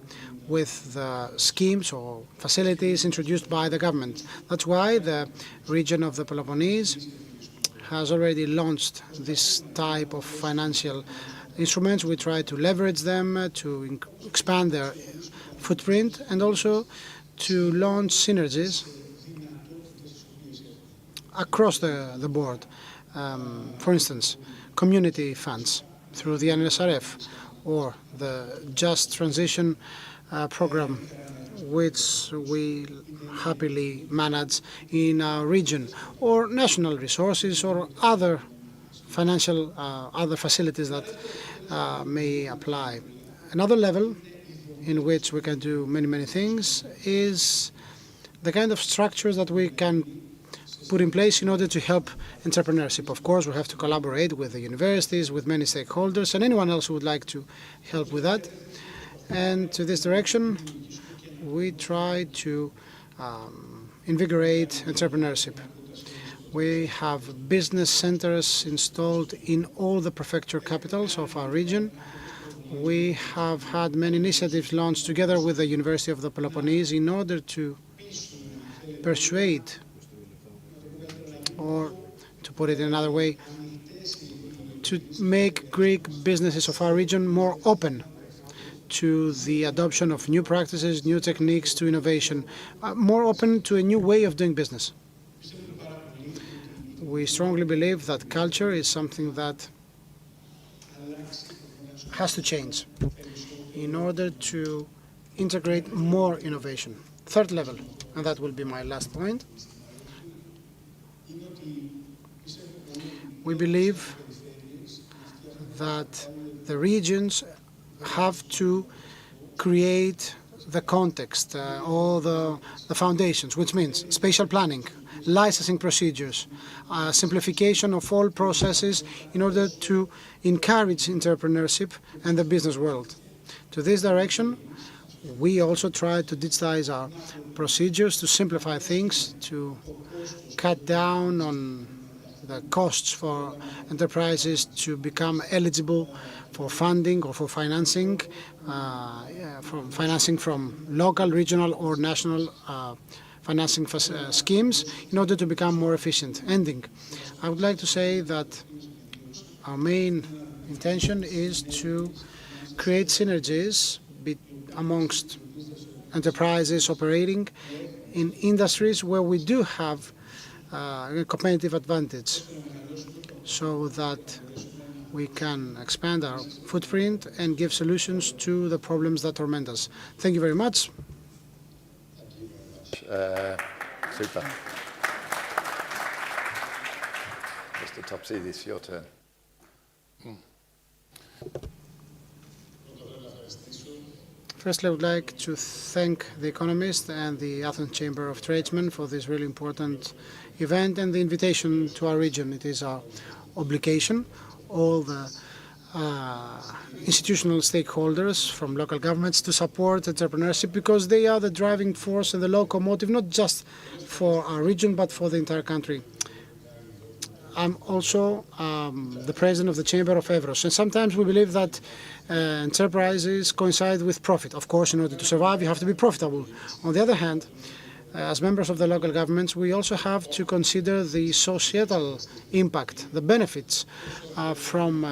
with the schemes or facilities introduced by the government. That's why the region of the Peloponnese has already launched this type of financial instruments. We try to leverage them to expand their footprint and also to launch synergies across the board. For instance, community funds through the NSRF or the Just Transition program, which we happily manage in our region, or national resources or other financial other facilities that may apply. Another level in which we can do many things is the kind of structures that we can put in place in order to help entrepreneurship. Of course, we have to collaborate with the universities, with many stakeholders, and anyone else who would like to help with that. And to this direction, we try to invigorate entrepreneurship. We have business centers installed in all the prefecture capitals of our region. We have had many initiatives launched together with the University of the Peloponnese in order to persuade, or to put it in another way, to make Greek businesses of our region more open to the adoption of new practices, new techniques, to innovation, more open to a new way of doing business. We strongly believe that culture is something that has to change in order to integrate more innovation. Third level, and that will be my last point, we believe that the regions have to create the context, all the foundations, which means spatial planning, licensing procedures, simplification of all processes in order to encourage entrepreneurship and the business world. To this direction, we also try to digitize our procedures, to simplify things, to cut down on the costs for enterprises to become eligible for funding or for financing, from local, regional or national financing schemes in order to become more efficient. Ending, I would like to say that our main intention is to create synergies amongst enterprises operating in industries where we do have a competitive advantage, so that we can expand our footprint and give solutions to the problems that torment us. Thank you very much. Super. Mr. Topsidis, your turn. Firstly, I would like to thank The Economist and the Athens Chamber of Tradesmen for this really important event and the invitation to our region. It is our obligation. All the institutional stakeholders from local governments to support entrepreneurship, because they are the driving force and the locomotive, not just for our region, but for the entire country. I'm also the president of the Chamber of Evros, and sometimes we believe that enterprises coincide with profit. Of course, in order to survive, you have to be profitable. On the other hand, as members of the local governments, we also have to consider the societal impact, the benefits from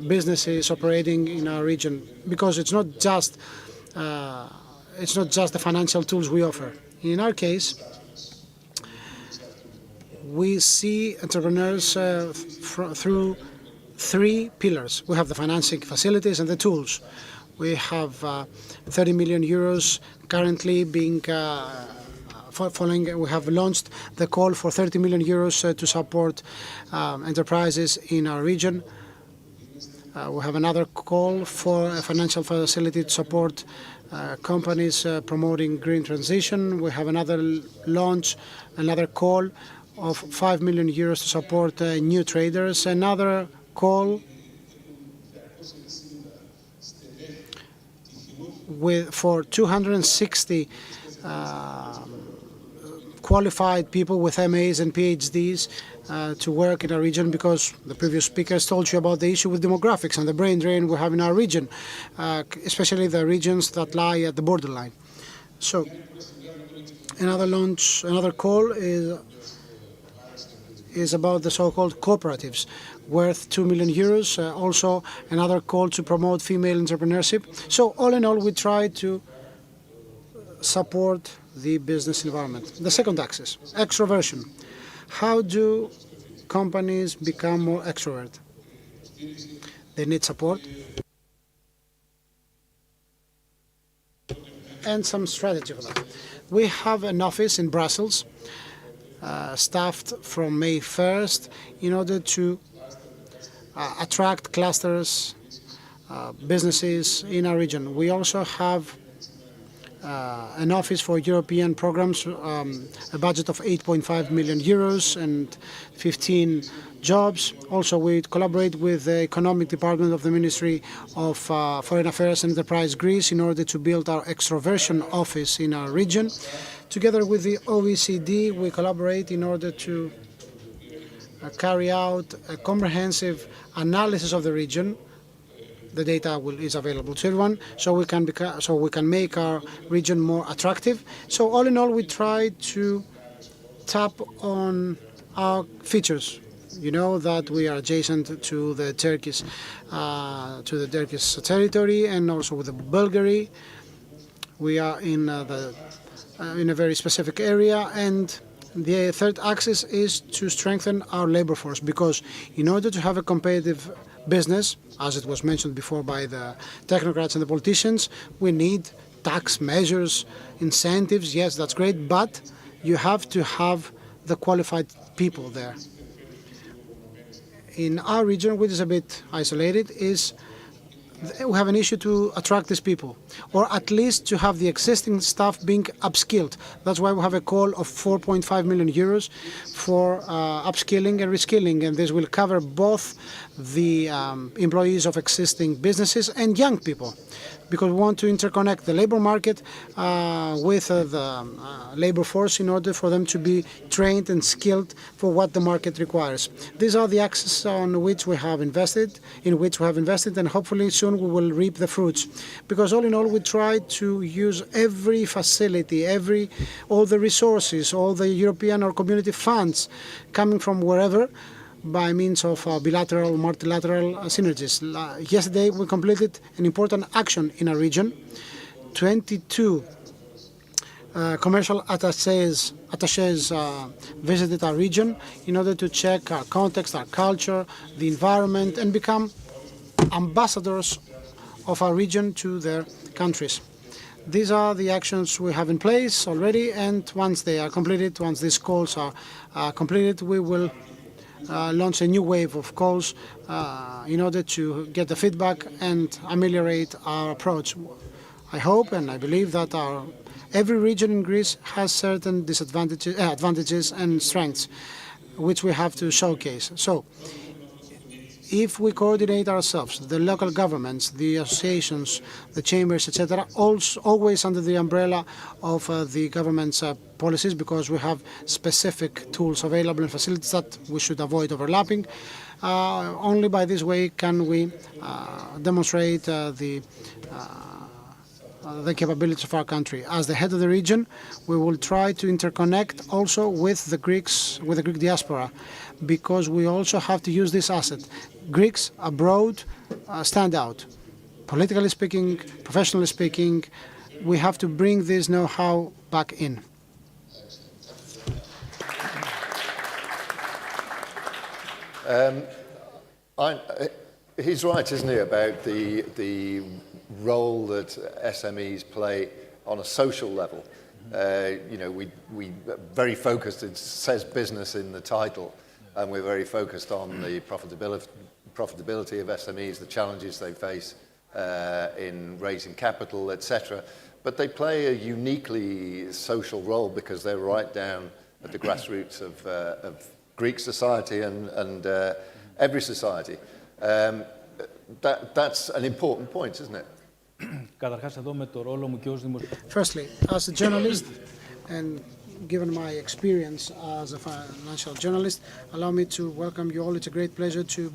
businesses operating in our region, because it's not just the financial tools we offer. In our case, we see entrepreneurs through three pillars. We have the financing facilities and the tools. We have 30 million euros currently being following. We have launched the call for 30 million euros to support enterprises in our region. We have another call for a financial facility to support companies promoting green transition. We have another launch, another call of 5 million euros to support new traders. Another call for 260 qualified people with MAs and PhDs to work in our region, because the previous speakers told you about the issue with demographics and the brain drain we have in our region, especially the regions that lie at the borderline. So another call is about the so-called cooperatives, worth 2 million euros. Also another call to promote female entrepreneurship. So all in all, we try to support the business environment. The second axis, extroversion. How do companies become more extrovert? They need support and some strategy for that. We have an office in Brussels, staffed from May 1st, in order to attract clusters, businesses in our region. We also have an office for European programs, a budget of 8.5 million euros and 15 jobs. Also, we collaborate with the Economic Department of the Ministry of Foreign Affairs and Enterprise Greece in order to build our extroversion office in our region. Together with the OECD, we collaborate in order to carry out a comprehensive analysis of the region. The data is available to everyone, so we can make our region more attractive. So all in all, we try to tap on our features. You know that we are adjacent to the Turkish territory, and also with Bulgaria. We are in a very specific area, and the third axis is to strengthen our labor force, because in order to have a competitive business, as it was mentioned before by the technocrats and the politicians, we need tax measures, incentives. Yes, that's great, but you have to have the qualified people there. In our region, which is a bit isolated, we have an issue to attract these people, or at least to have the existing staff being upskilled. That's why we have a call of 4.5 million euros for upskilling and reskilling, and this will cover both the employees of existing businesses and young people, because we want to interconnect the labor market with the labor force in order for them to be trained and skilled for what the market requires. These are the axes on which we have invested, and hopefully soon we will reap the fruits. Because all in all, we try to use every facility, all the resources, all the European or community funds coming from wherever, by means of bilateral, multilateral synergies. Yesterday, we completed an important action in our region. 22 commercial attachés visited our region in order to check our context, our culture, the environment, and become ambassadors of our region to their countries. These are the actions we have in place already, and once they are completed, once these calls are completed, we will launch a new wave of calls in order to get the feedback and ameliorate our approach. I hope and I believe that every region in Greece has certain advantages and strengths, which we have to showcase. So, If we coordinate ourselves, the local governments, the associations, the chambers, etc., always under the umbrella of the government's policies, because we have specific tools available and facilities that we should avoid overlapping. Only by this way can we demonstrate the capabilities of our country. As the head of the region, we will try to interconnect also with the Greeks, with the Greek diaspora, because we also have to use this asset. Greeks abroad stand out. Politically speaking, professionally speaking, we have to bring this know-how back in. He's right, isn't he, about the role that SMEs play on a social level. You know, we very focused, it says business in the title, and we're very focused on the profitability of SMEs, the challenges they face in raising capital, etc. But they play a uniquely social role because they're right down at the grassroots of Greek society and every society. That's an important point, isn't it? Firstly, as a journalist, and given my experience as a financial journalist, allow me to welcome you all. It's a great pleasure to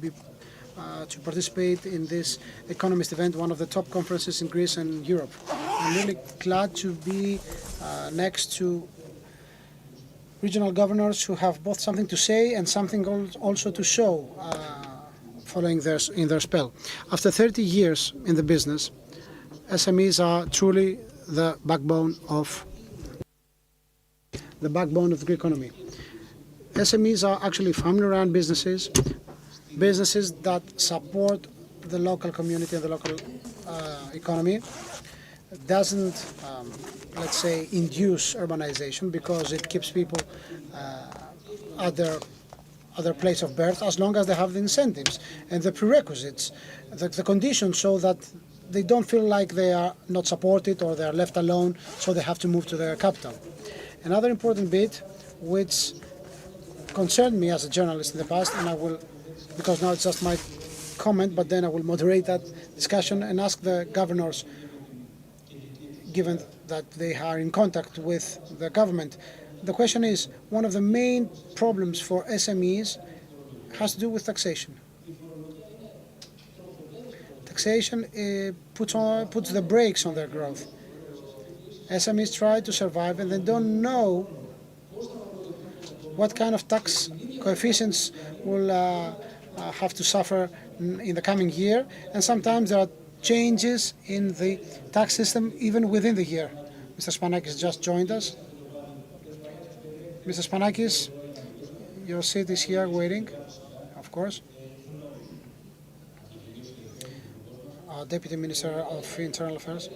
participate in this Economist event, one of the top conferences in Greece and Europe. I'm really glad to be next to regional governors who have both something to say and something also to show following in their spell. After 30 years in the business, SMEs are truly the backbone of the Greek economy. SMEs are actually family-run businesses, businesses that support the local community and the local economy. It doesn't, let's say, induce urbanization because it keeps people at their place of birth as long as they have the incentives and the prerequisites, the conditions, so that they don't feel like they are not supported or they are left alone, so they have to move to their capital. Another important bit which concerned me as a journalist in the past, and I will, because now it's just my comment, but then I will moderate that discussion and ask the governors, given that they are in contact with the government. The question is, one of the main problems for SMEs has to do with taxation. Taxation puts the brakes on their growth. SMEs try to survive and they don't know what kind of tax coefficients will have to suffer in the coming year, and sometimes there are changes in the tax system even within the year. Mr. Spanakis just joined us. Mr. Spanakis, your seat is here waiting, of course. Our Deputy Minister of Internal Affairs.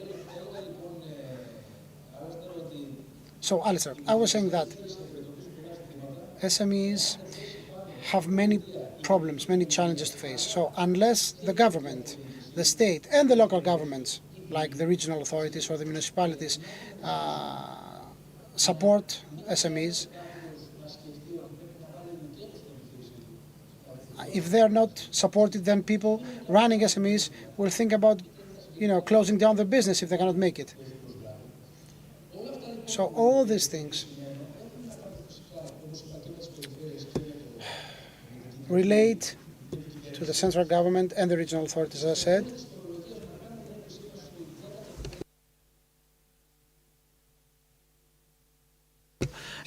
So, Alistair, I was saying that SMEs have many problems, many challenges to face. So unless the government, the state and the local governments, like the regional authorities or the municipalities, support SMEs, if they are not supported, then people running SMEs will think about, closing down their business if they cannot make it. So all these things relate to the central government and the regional authorities, as I said.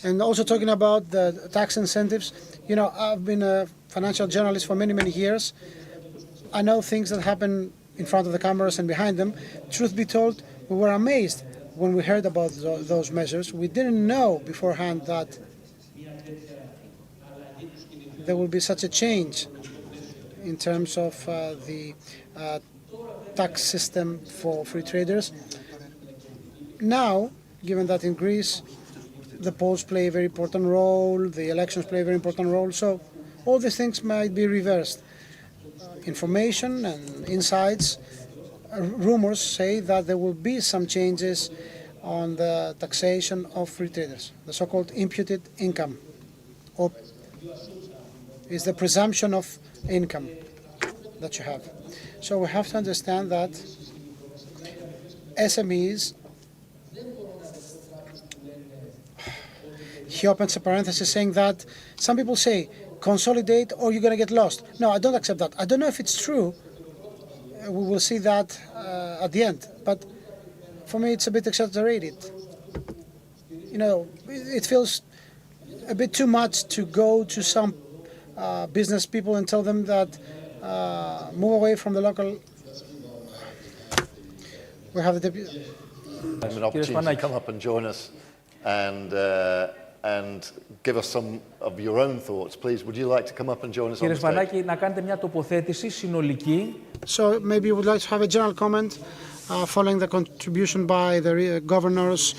And also talking about the tax incentives, I've been a financial journalist for many, many years. I know things that happen in front of the cameras and behind them. Truth be told, we were amazed when we heard about those measures. We didn't know beforehand that there will be such a change in terms of the tax system for free traders. Now, given that in Greece the polls play a very important role, the elections play a very important role, so all these things might be reversed. Information and insights, rumors say that there will be some changes on the taxation of free traders, the so-called imputed income, or is the presumption of income. that you have. So we have to understand that SMEs, he opens a parenthesis saying that some people say consolidate or you're going to get lost. No, I don't accept that. I don't know if it's true. We will see that at the end. But for me, it's a bit exaggerated. You know, it feels a bit too much to go to some business people and tell them that move away from the local. We have the deputy. An opportunity to come up and join us and give us some of your own thoughts, please. Would you like to come up and join us on Κύριε the stage? Σπανάκη, να κάνετε μια τοποθέτηση συνολική. So maybe you would like to have a general comment following the contribution by the governors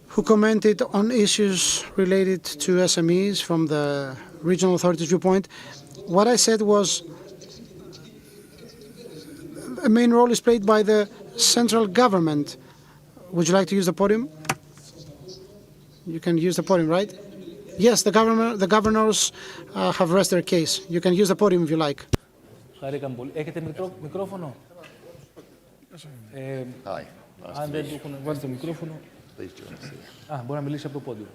who commented on issues related to SMEs from the regional authorities viewpoint. What I said was a main role is played by the central government. Would you like to use the podium? You can use the podium, right? Yes, the governors have raised their case. You can use the podium if you like. Χαρήκαμε πολύ. Έχετε μικρόφωνο? Αν δεν του έχουν βάλει το μικρόφωνο. Μπορεί να μιλήσει από το πόντιο.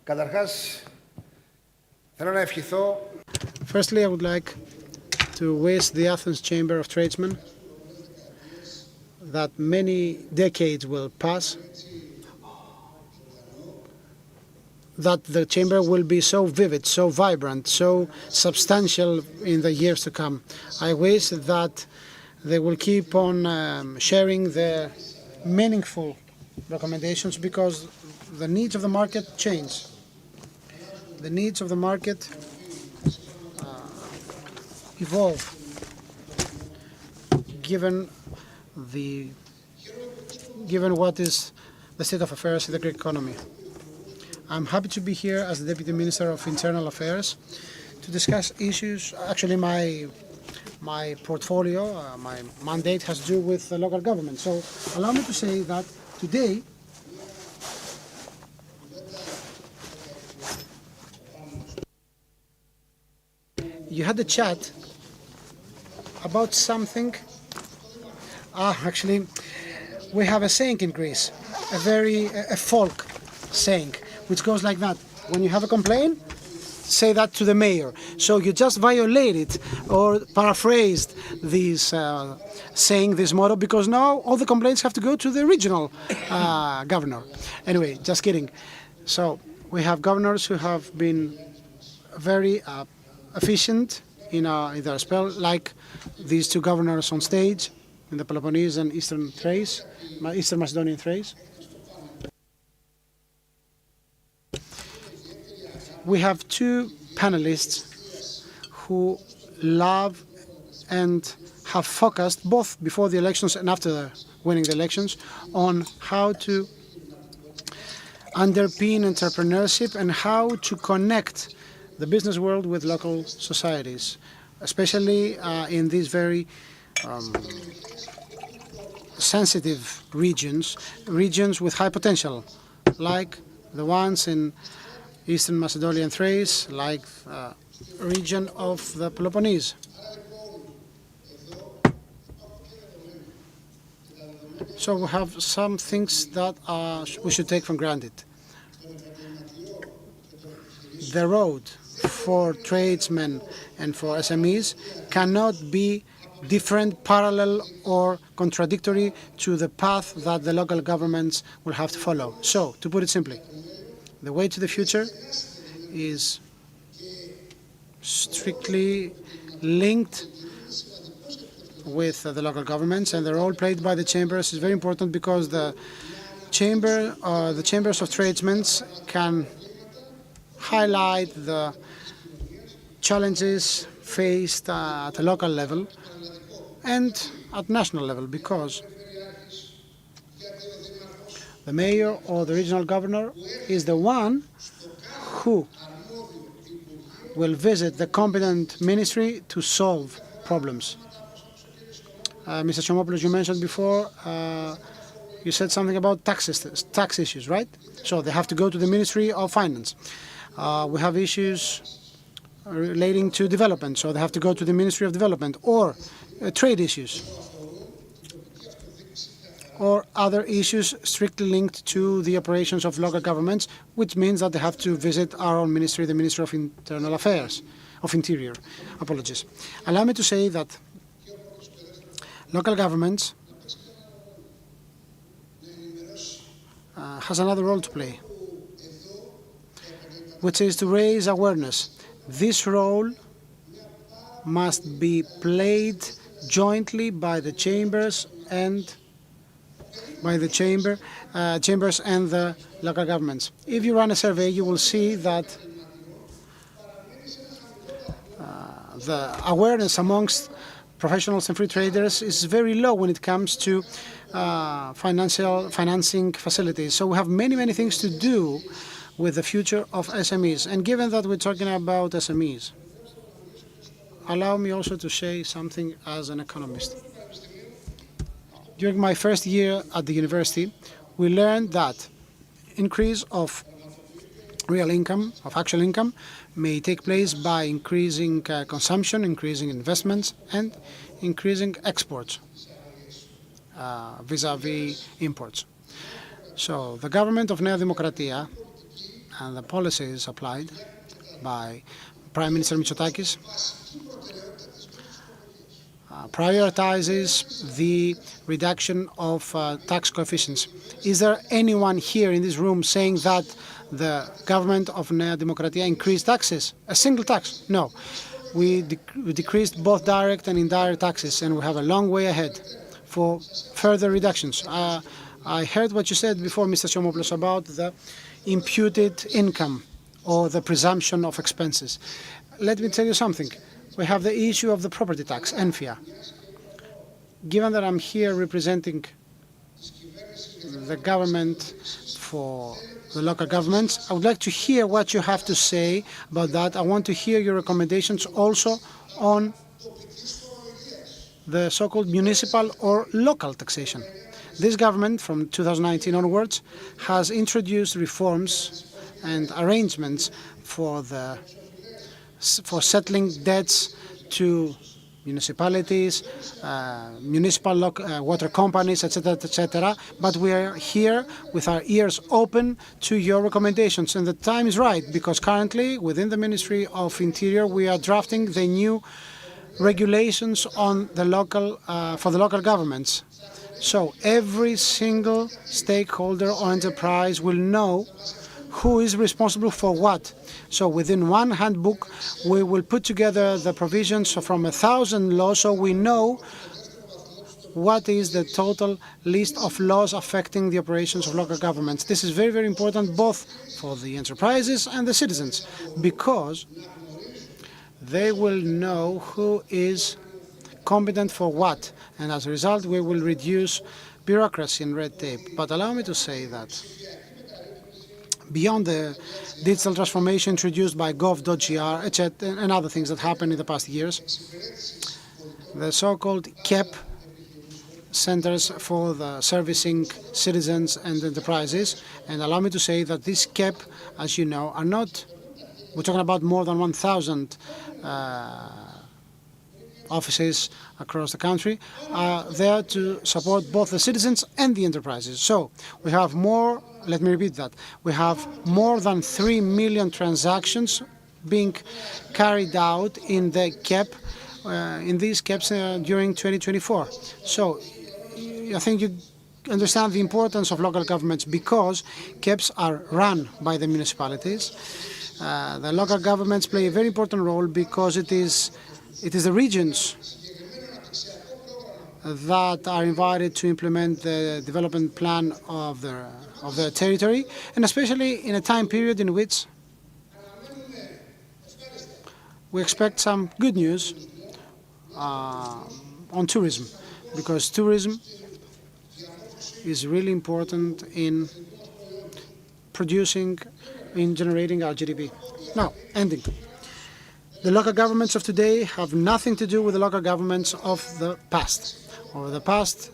Καταρχάς, θέλω να ευχηθώ. Firstly, I would like to wish the Athens Chamber of Tradesmen that many decades will pass, that the chamber will be so vivid, so vibrant, so substantial in the years to come. I wish that they will keep on sharing their meaningful recommendations because the needs of the market change. The needs of the market evolve given what is the state of affairs in the Greek economy. I'm happy to be here as the Deputy Minister of Internal Affairs to discuss issues. Actually, my portfolio, my mandate has to do with the local government. So allow me to say that today you had a chat about something. Actually, we have a saying in Greece, a folk saying, which goes like that. When you have a complaint, say that to the mayor. So you just violated or paraphrased this saying, this motto, because now all the complaints have to go to the regional governor. Anyway, just kidding. So we have governors who have been very efficient in their spell, like these two governors on stage in the Peloponnese and Eastern Thrace, Eastern Macedonian Thrace. We have two panelists who love and have focused, both before the elections and after winning the elections, on how to underpin entrepreneurship and how to connect the business world with local societies, especially in these very sensitive regions with high potential, like the ones in Eastern Macedonia and Thrace, like region of the Peloponnese. So we have some things that we should take for granted. The road for tradesmen and for SMEs cannot be different, parallel or contradictory to the path that the local governments will have to follow. So, to put it simply, the way to the future is strictly linked with the local governments, and the role played by the chambers is very important because the chambers of tradesmen can highlight the challenges faced at a local level and at national level, because the mayor or the regional governor is the one who will visit the competent ministry to solve problems. Mr. Chomopoulos, you mentioned before, you said something about tax issues, right? So they have to go to the Ministry of Finance. We have issues relating to development, so they have to go to the Ministry of Development, or trade issues, or other issues strictly linked to the operations of local governments, which means that they have to visit our own ministry, the Ministry of Internal Affairs, of Interior. Apologies. Allow me to say that local governments has another role to play, which is to raise awareness. This role must be played jointly by the chambers and chambers and the local governments. If you run a survey, you will see that the awareness amongst professionals and free traders is very low when it comes to financing facilities. So we have many things to do with the future of SMEs. And given that we're talking about SMEs, allow me also to say something as an economist. During my first year at the university, we learned that increase of real income, of actual income, may take place by increasing consumption, increasing investments, and increasing exports vis-à-vis imports. So the government of Nea Demokratia and the policies applied by Prime Minister Mitsotakis prioritizes the reduction of tax coefficients. Is there anyone here in this room saying that the government of Nea Demokratia increased taxes? A single tax? No. We decreased both direct and indirect taxes, and we have a long way ahead for further reductions. I heard what you said before, Mr. Siomopoulos, about the imputed income or the presumption of expenses. Let me tell you something. We have the issue of the property tax, ENFIA. Given that I'm here representing the government for the local governments, I would like to hear what you have to say about that. I want to hear your recommendations also on the so-called municipal or local taxation. This government, from 2019 onwards, has introduced reforms and arrangements for settling debts to municipalities, municipal water companies, etc., etc. But we are here with our ears open to your recommendations. And the time is right, because currently, within the Ministry of Interior, we are drafting the new regulations on the local, for the local governments. So every single stakeholder or enterprise will know who is responsible for what. So within one handbook, we will put together the provisions from 1,000 laws, so we know what is the total list of laws affecting the operations of local governments. This is very important both for the enterprises and the citizens, because they will know who is competent for what, and as a result we will reduce bureaucracy and red tape. But allow me to say that beyond the digital transformation introduced by gov.gr, etc., and other things that happened in the past years, the so-called KEP centers for the servicing citizens and enterprises, and allow me to say that these KEP, as you know, are not, we're talking about more than 1,000 offices across the country, are there to support both the citizens and the enterprises. So we have more, let me repeat that, we have more than 3 million transactions being carried out in the KEP, in these KEPs during 2024. So I think you understand the importance of local governments, because KEPs are run by the municipalities. The local governments play a very important role because it is the regions that are invited to implement the development plan of their territory, and especially in a time period in which we expect some good news on tourism, because tourism is really important in generating our GDP. Now, ending. The local governments of today have nothing to do with the local governments of the past. Over the past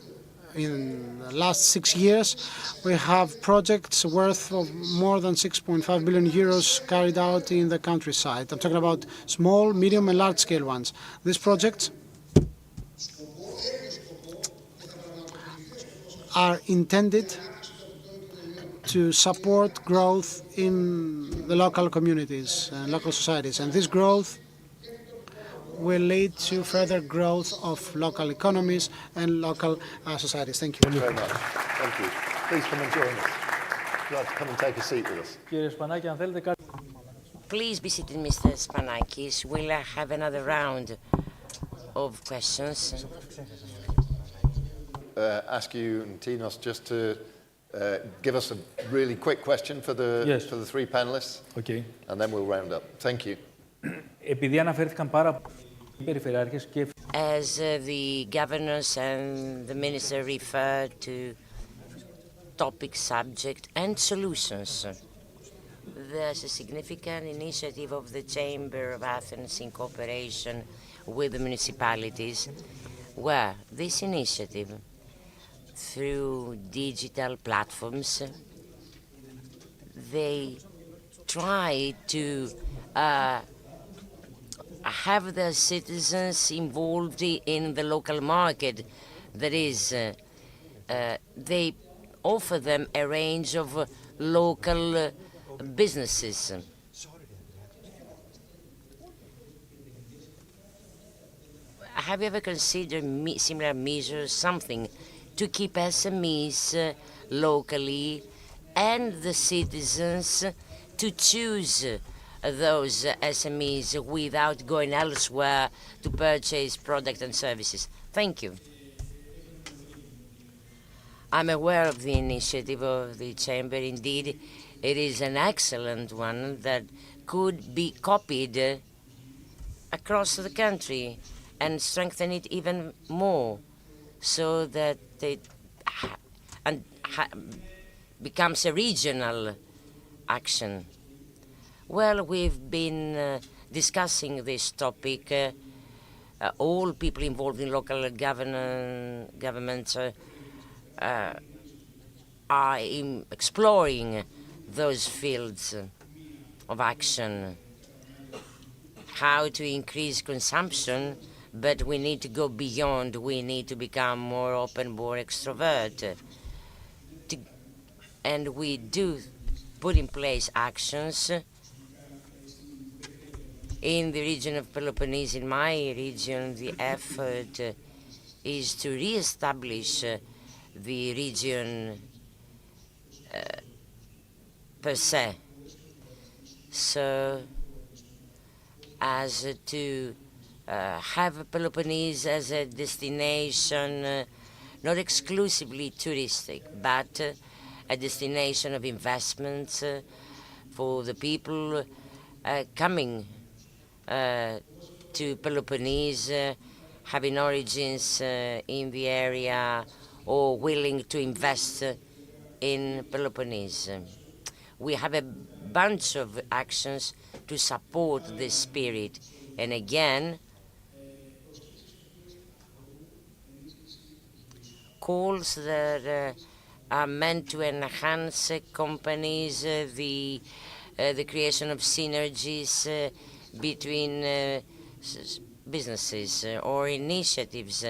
in the last 6 years, we have projects worth of more than 6.5 billion euros carried out in the countryside. I'm talking about small, medium, and large-scale ones. These projects are intended to support growth in the local communities and local societies, and this growth will lead to further growth of local economies and local societies. Thank you. Thank you very much. Thank you. Please come and join us. Would you like to come and take a seat with us? Please be seated, Mr. Spanakis. We'll have another round of questions. Ask you and Tinos just to give us a really quick question for the for the three panelists. Okay. And then we'll round up. Thank you. Επειδή αναφέρθηκαν πάρα πολλοί περιφερειάρχες και As the governors and the minister referred to topic, subject and solutions, there's a significant initiative of the Chamber of Athens in cooperation with the municipalities, where this initiative, through digital platforms, they try to have the citizens involved in the local market. That is, they offer them a range of local businesses. Have you ever considered similar measures, something to keep SMEs locally and the citizens to choose those SMEs without going elsewhere to purchase products and services? Thank you. I'm aware of the initiative of the Chamber. Indeed, it is an excellent one that could be copied across the country and strengthen it even more so that it becomes a regional action. Well, we've been discussing this topic. All people involved in local government are exploring those fields of action. How to increase consumption, but we need to go beyond. We need to become more open, more extrovert. And we do put in place actions in the region of Peloponnese. In my region, the effort is to re-establish the region per se, so as to have Peloponnese as a destination not exclusively touristic, but a destination of investments for the people coming to Peloponnese, having origins in the area or willing to invest in Peloponnese. We have a bunch of actions to support this spirit, and again, calls that are meant to enhance companies, the creation of synergies between businesses or initiatives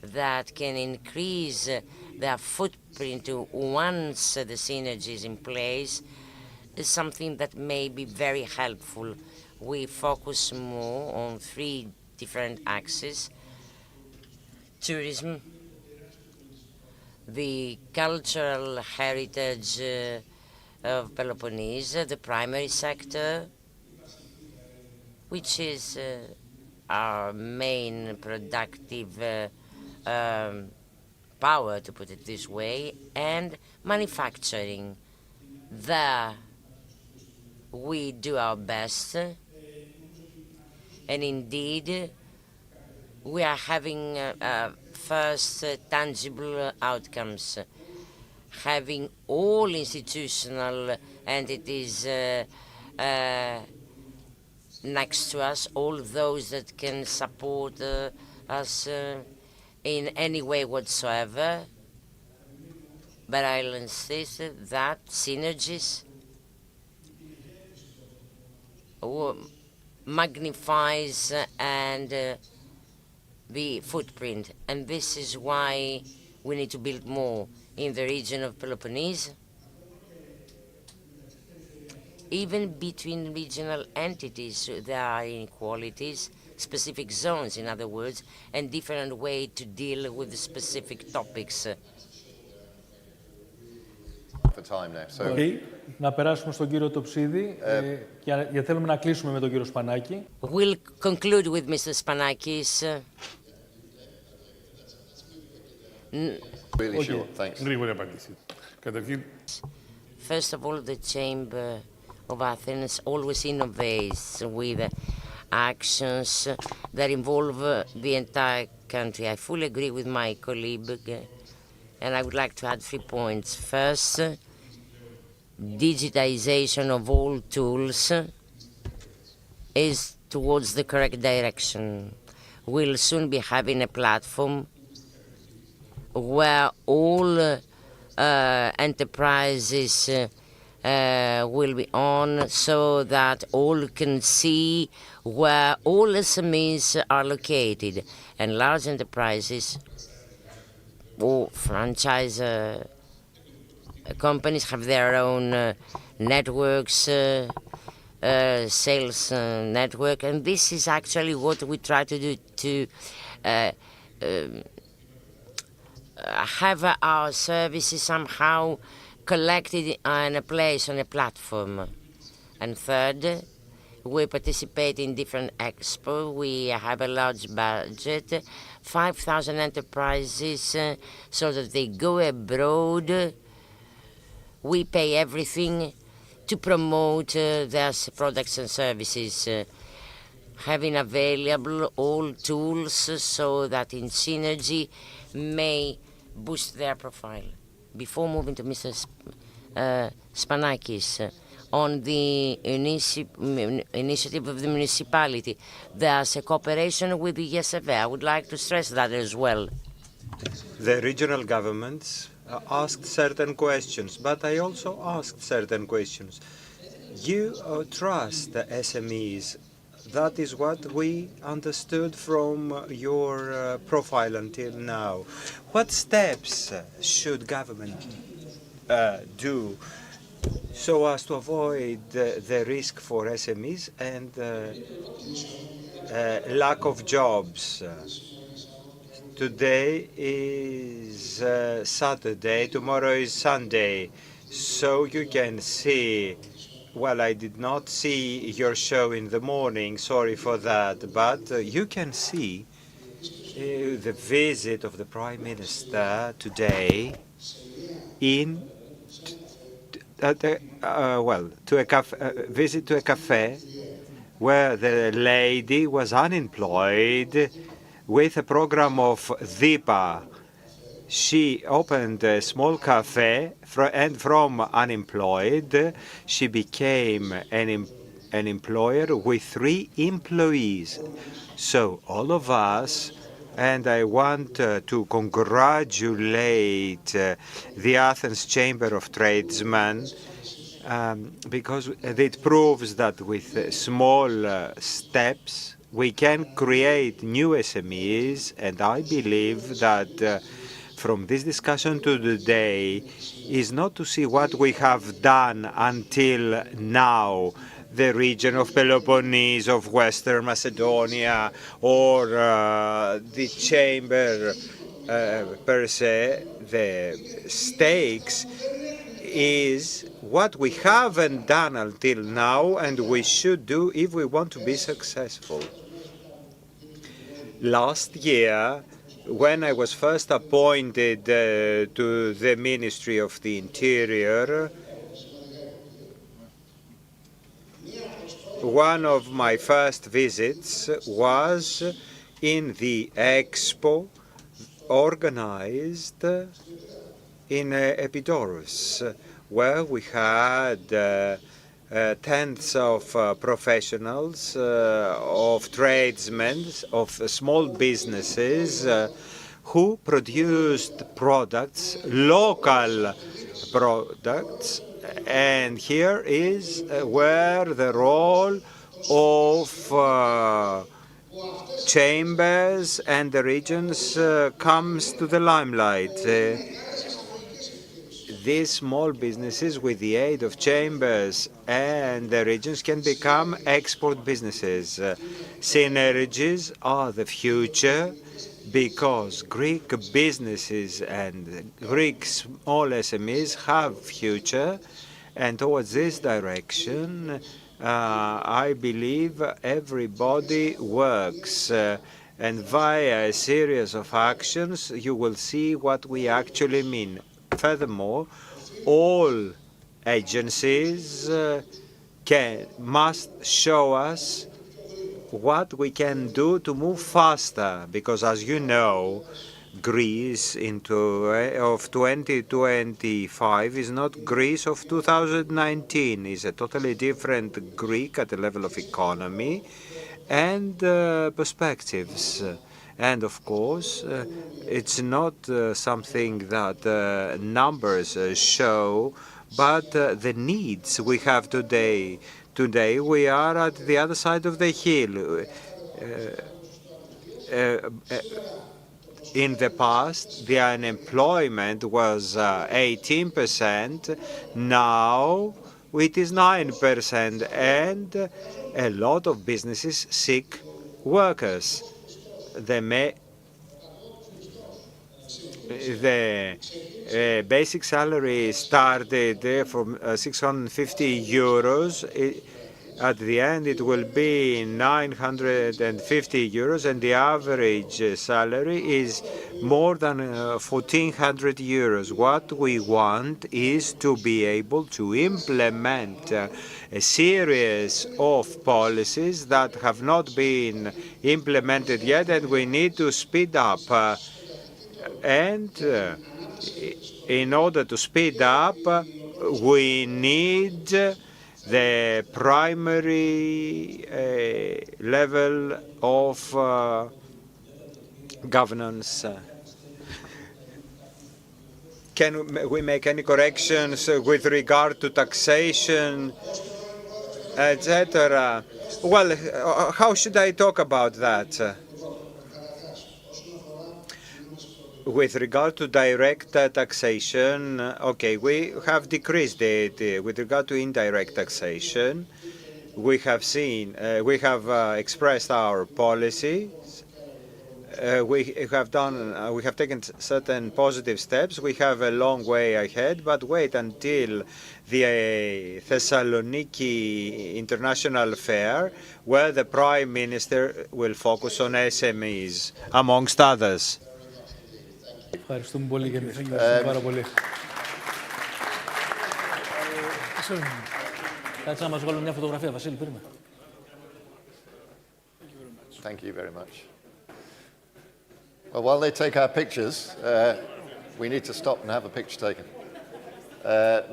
that can increase their footprint once the synergy is in place, is something that may be very helpful. We focus more on 3 different axes: tourism, the cultural heritage of Peloponnese, the primary sector, which is our main productive power, to put it this way, and manufacturing. There we do our best, and indeed we are having first tangible outcomes, having all institutional entities next to us, all those that can support us in any way whatsoever, but I'll insist that synergies magnifies and the footprint, and this is why we need to build more in the region of Peloponnese. Even between regional entities, there are inequalities, specific zones, in other words, and different way to deal with the specific topics. For time now. So, okay. Να περάσουμε στον κύριο Τοψίδη, γιατί θέλουμε να κλείσουμε με τον κύριο Σπανάκη. We'll conclude with Mr. Spanakis. Really short, thanks. Γρήγορη απάντηση. Καταρχήν. First of all, the Chamber of Athens always innovates with actions that involve the entire country. I fully agree with my colleague, and I would like to add 3 points. First, digitization of all tools is towards the correct direction. We'll soon be having a platform where all enterprises will be on, so that all can see where all SMEs are located, and large enterprises or franchise companies have their own networks, sales network, and this is actually what we try to do, to have our services somehow collected in a place, on a platform. And third, we participate in different expos. We have a large budget, 5,000 enterprises, so that they go abroad. We pay everything to promote their products and services, having available all tools so that in synergy may boost their profile. Before moving to Mr. Spanakis, on the initiative of the municipality, there's a cooperation with the ESF. I would like to stress that as well. The regional governments asked certain questions, but I also asked certain questions. You trust the SMEs. That is what we understood from your profile until now. What steps should government do so as to avoid the risk for SMEs and lack of jobs? Today is Saturday, tomorrow is Sunday, so you can see. Well, I did not see your show in the morning, sorry for that, but you can see the visit of the Prime Minister today in to a visit to a cafe where the lady was unemployed with a program of DIPA. She opened a small cafe, and from unemployed, she became an employer with 3 employees. So all of us, and I want to congratulate the Athens Chamber of Tradesmen, because it proves that with small steps, we can create new SMEs, and I believe that from this discussion to today is not to see what we have done until now, the region of Peloponnese, of Western Macedonia, or the chamber per se. The stakes is what we haven't done until now, and we should do if we want to be successful. Last year, when I was first appointed to the Ministry of the Interior, one of my first visits was in the expo organized in Epidaurus, where we had tens of professionals, of tradesmen, of small businesses who produced products, local products, and here is where the role of chambers and the regions comes to the limelight. These small businesses, with the aid of chambers and the regions, can become export businesses. Synergies are the future because Greek businesses and Greek small SMEs have future, and towards this direction, I believe everybody works. And via a series of actions, you will see what we actually mean. Furthermore, all agencies must show us what we can do to move faster, because as you know, Greece of 2025 is not Greece of 2019. It's a totally different Greek at the level of economy and perspectives. And of course, it's not something that numbers show, but the needs we have today. Today we are at the other side of the hill. In the past, the unemployment was 18%. Now it is 9%, and a lot of businesses seek workers. The basic salary started from 650 euros. At the end, it will be 950 euros, and the average salary is more than 1,400 euros. What we want is to be able to implement a series of policies that have not been implemented yet, and we need to speed up. In order to speed up, we need the primary level of governance. Can we make any corrections with regard to taxation, etc.? Well, how should I talk about that? With regard to direct taxation, okay, we have decreased it. With regard to indirect taxation, we have expressed our policies. We have taken certain positive steps. We have a long way ahead, but wait until the Thessaloniki International Fair, where the Prime Minister will focus on SMEs, amongst others. Ευχαριστούμε πολύ για την ευχαριστούμε πάρα πολύ. Κάτσε να μας βγάλουμε μια φωτογραφία, Βασίλη, πήραμε. Thank you very much. Well, while they take our pictures, we need to stop and have a picture taken.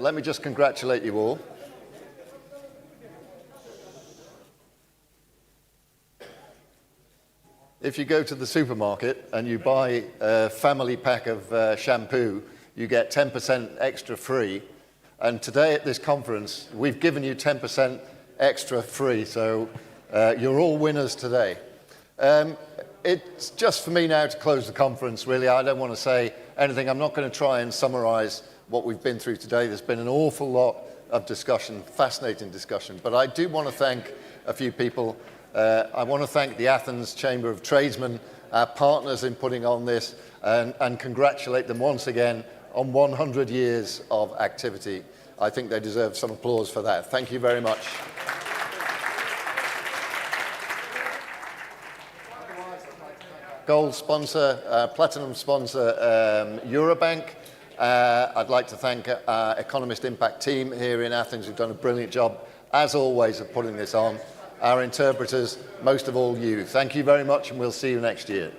Let me just congratulate you all. If you go to the supermarket and you buy a family pack of shampoo, you get 10% extra free. And today at this conference, we've given you 10% extra free. So you're all winners today. It's just for me now to close the conference, really. I don't want to say anything. I'm not going to try and summarize what we've been through today. There's been an awful lot of discussion, fascinating discussion. But I do want to thank a few people. I want to thank the Athens Chamber of Tradesmen, our partners in putting on this, and congratulate them once again on 100 years of activity. I think they deserve some applause for that. Thank you very much. Gold sponsor, platinum sponsor, Eurobank. I'd like to thank our Economist Impact team here in Athens who've done a brilliant job, as always, of putting this on. Our interpreters, most of all you. Thank you very much, and we'll see you next year.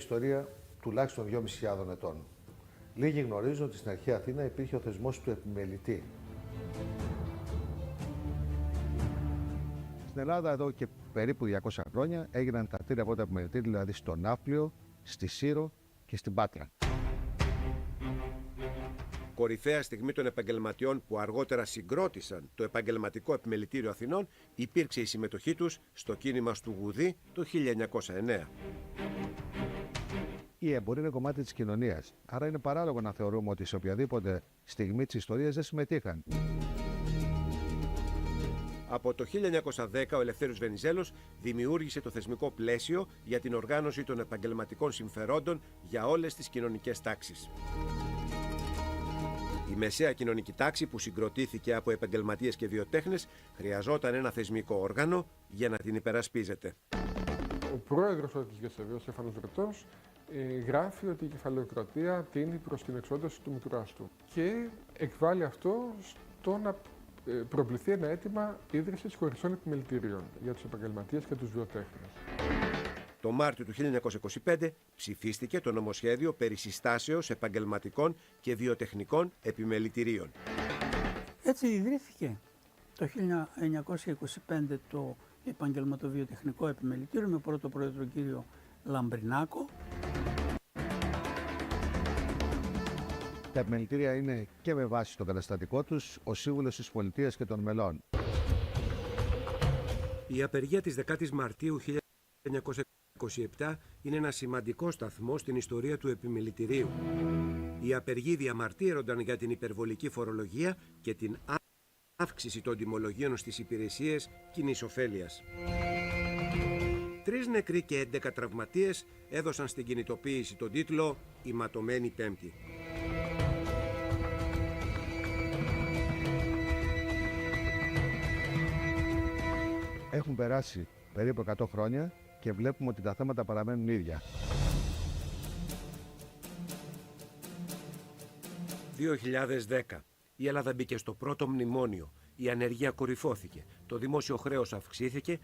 ιστορία τουλάχιστον 2.500 ετών. Λίγοι γνωρίζουν ότι στην αρχαία Αθήνα υπήρχε ο θεσμός του επιμελητή. Στην Ελλάδα εδώ και περίπου 200 χρόνια έγιναν τα κτίρια από τα επιμελητή, δηλαδή στο Ναύπλιο, στη Σύρο και στην Πάτρα. Κορυφαία στιγμή των επαγγελματιών που αργότερα συγκρότησαν το Επαγγελματικό Επιμελητήριο Αθηνών υπήρξε η συμμετοχή τους στο κίνημα του Γουδί το 1909. Η εμπορία είναι κομμάτι της κοινωνίας, άρα είναι παράλογο να θεωρούμε ότι σε οποιαδήποτε στιγμή της ιστορίας δεν συμμετείχαν. Από το 1910 ο Ελευθέριος Βενιζέλος δημιούργησε το θεσμικό πλαίσιο για την οργάνωση των επαγγελματικών συμφερόντων για όλες τις κοινωνικές τάξεις. Η μεσαία κοινωνική τάξη που συγκροτήθηκε από επαγγελματίες και βιοτέχνες χρειαζόταν ένα θεσμικό όργανο για να την υπερασπίζεται. Ο πρόεδρος της ΓΕΣΕΒ, ο Στέφανος Βρετός, γράφει ότι η κεφαλαιοκρατία τείνει προς την εξόντωση του μητράς του και εκβάλλει αυτό στο να προβληθεί ένα αίτημα ίδρυσης χωριστών επιμελητηρίων για τους επαγγελματίες και τους βιοτέχνες. Το Μάρτιο του 1925 ψηφίστηκε το νομοσχέδιο περί συστάσεως επαγγελματικών και βιοτεχνικών επιμελητηρίων. Έτσι ιδρύθηκε το 1925 το Επαγγελματοβιοτεχνικό Επιμελητήριο με πρώτο πρόεδρο κύριο Λαμπρινάκο. Τα επιμελητήρια είναι και με βάση το καταστατικό τους ο σύμβουλος της πολιτείας και των μελών. Η απεργία της 10ης Μαρτίου 1927 είναι ένα σημαντικό σταθμό στην ιστορία του επιμελητηρίου. Οι απεργοί διαμαρτύρονταν για την υπερβολική φορολογία και την αύξηση των τιμολογίων στις υπηρεσίες κοινής ωφέλειας. 3 νεκροί και 11 τραυματίες έδωσαν στην κινητοποίηση τον τίτλο «Η ματωμένη Πέμπτη». Έχουν περάσει περίπου 100 χρόνια και βλέπουμε ότι τα θέματα παραμένουν ίδια. 2010. Η Ελλάδα μπήκε στο πρώτο μνημόνιο. Η ανεργία κορυφώθηκε. Το δημόσιο χρέος αυξήθηκε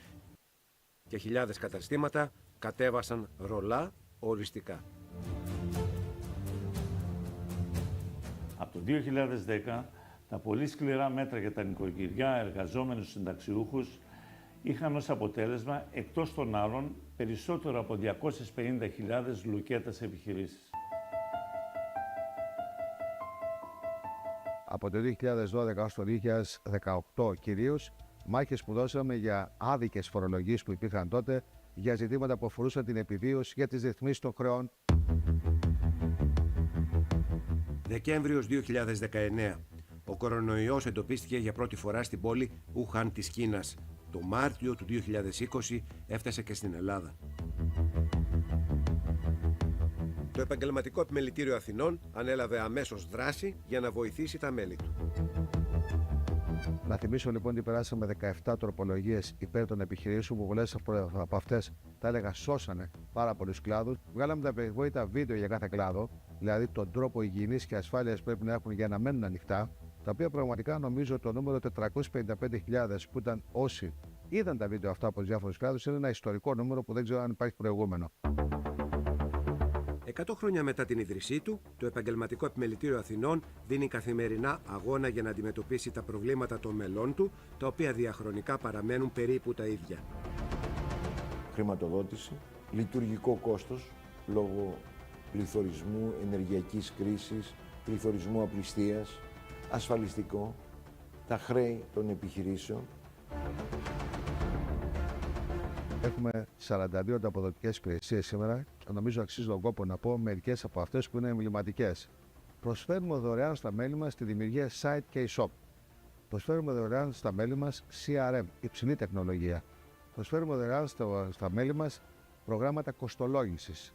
και χιλιάδες καταστήματα κατέβασαν ρολά οριστικά. Από το 2010, τα πολύ σκληρά μέτρα για τα νοικοκυριά, εργαζόμενους συνταξιούχους είχαν ως αποτέλεσμα, εκτός των άλλων, περισσότερο από 250.000 λουκέτες επιχειρήσεις. Από το 2012 ως το 2018 κυρίως, μάχες που δώσαμε για άδικες φορολογίες που υπήρχαν τότε, για ζητήματα που αφορούσαν την επιβίωση, για τις ρυθμίσεις των χρεών. Δεκέμβριος 2019. Ο κορονοϊός εντοπίστηκε για πρώτη φορά στην πόλη Ουχάν της Κίνας. Το Μάρτιο του 2020 έφτασε και στην Ελλάδα. Το Επαγγελματικό Επιμελητήριο Αθηνών ανέλαβε αμέσως δράση για να βοηθήσει τα μέλη του. Να θυμίσω λοιπόν ότι περάσαμε 17 τροπολογίες υπέρ των επιχειρήσεων που πολλές από αυτές, τα έλεγα, σώσανε πάρα πολλούς κλάδους. Βγάλαμε τα περιβόητα βίντεο για κάθε κλάδο, δηλαδή τον τρόπο υγιεινής και ασφάλειας πρέπει να έχουν για να μένουν ανοιχτά, τα οποία πραγματικά νομίζω το νούμερο 455.000 που ήταν όσοι είδαν τα βίντεο αυτά από τους διάφορους κλάδους είναι ένα ιστορικό νούμερο που δεν ξέρω αν υπάρχει προηγούμενο. 100 χρόνια μετά την ίδρυσή του, το Επαγγελματικό Επιμελητήριο Αθηνών δίνει καθημερινά αγώνα για να αντιμετωπίσει τα προβλήματα των μελών του, τα οποία διαχρονικά παραμένουν περίπου τα ίδια. Χρηματοδότηση, λειτουργικό κόστος λόγω πληθωρισμού, ενεργειακής κρίσης, πληθωρισμού απληστίας, ασφαλιστικό, τα χρέη των επιχειρήσεων. Έχουμε 42 ανταποδοτικές υπηρεσίες σήμερα και νομίζω αξίζει τον κόπο να πω μερικές από αυτές που είναι εμβληματικές. Προσφέρουμε δωρεάν στα μέλη μας τη δημιουργία site και e-shop. Προσφέρουμε δωρεάν στα μέλη μας CRM, υψηλή τεχνολογία. Προσφέρουμε δωρεάν στα μέλη μας προγράμματα κοστολόγησης.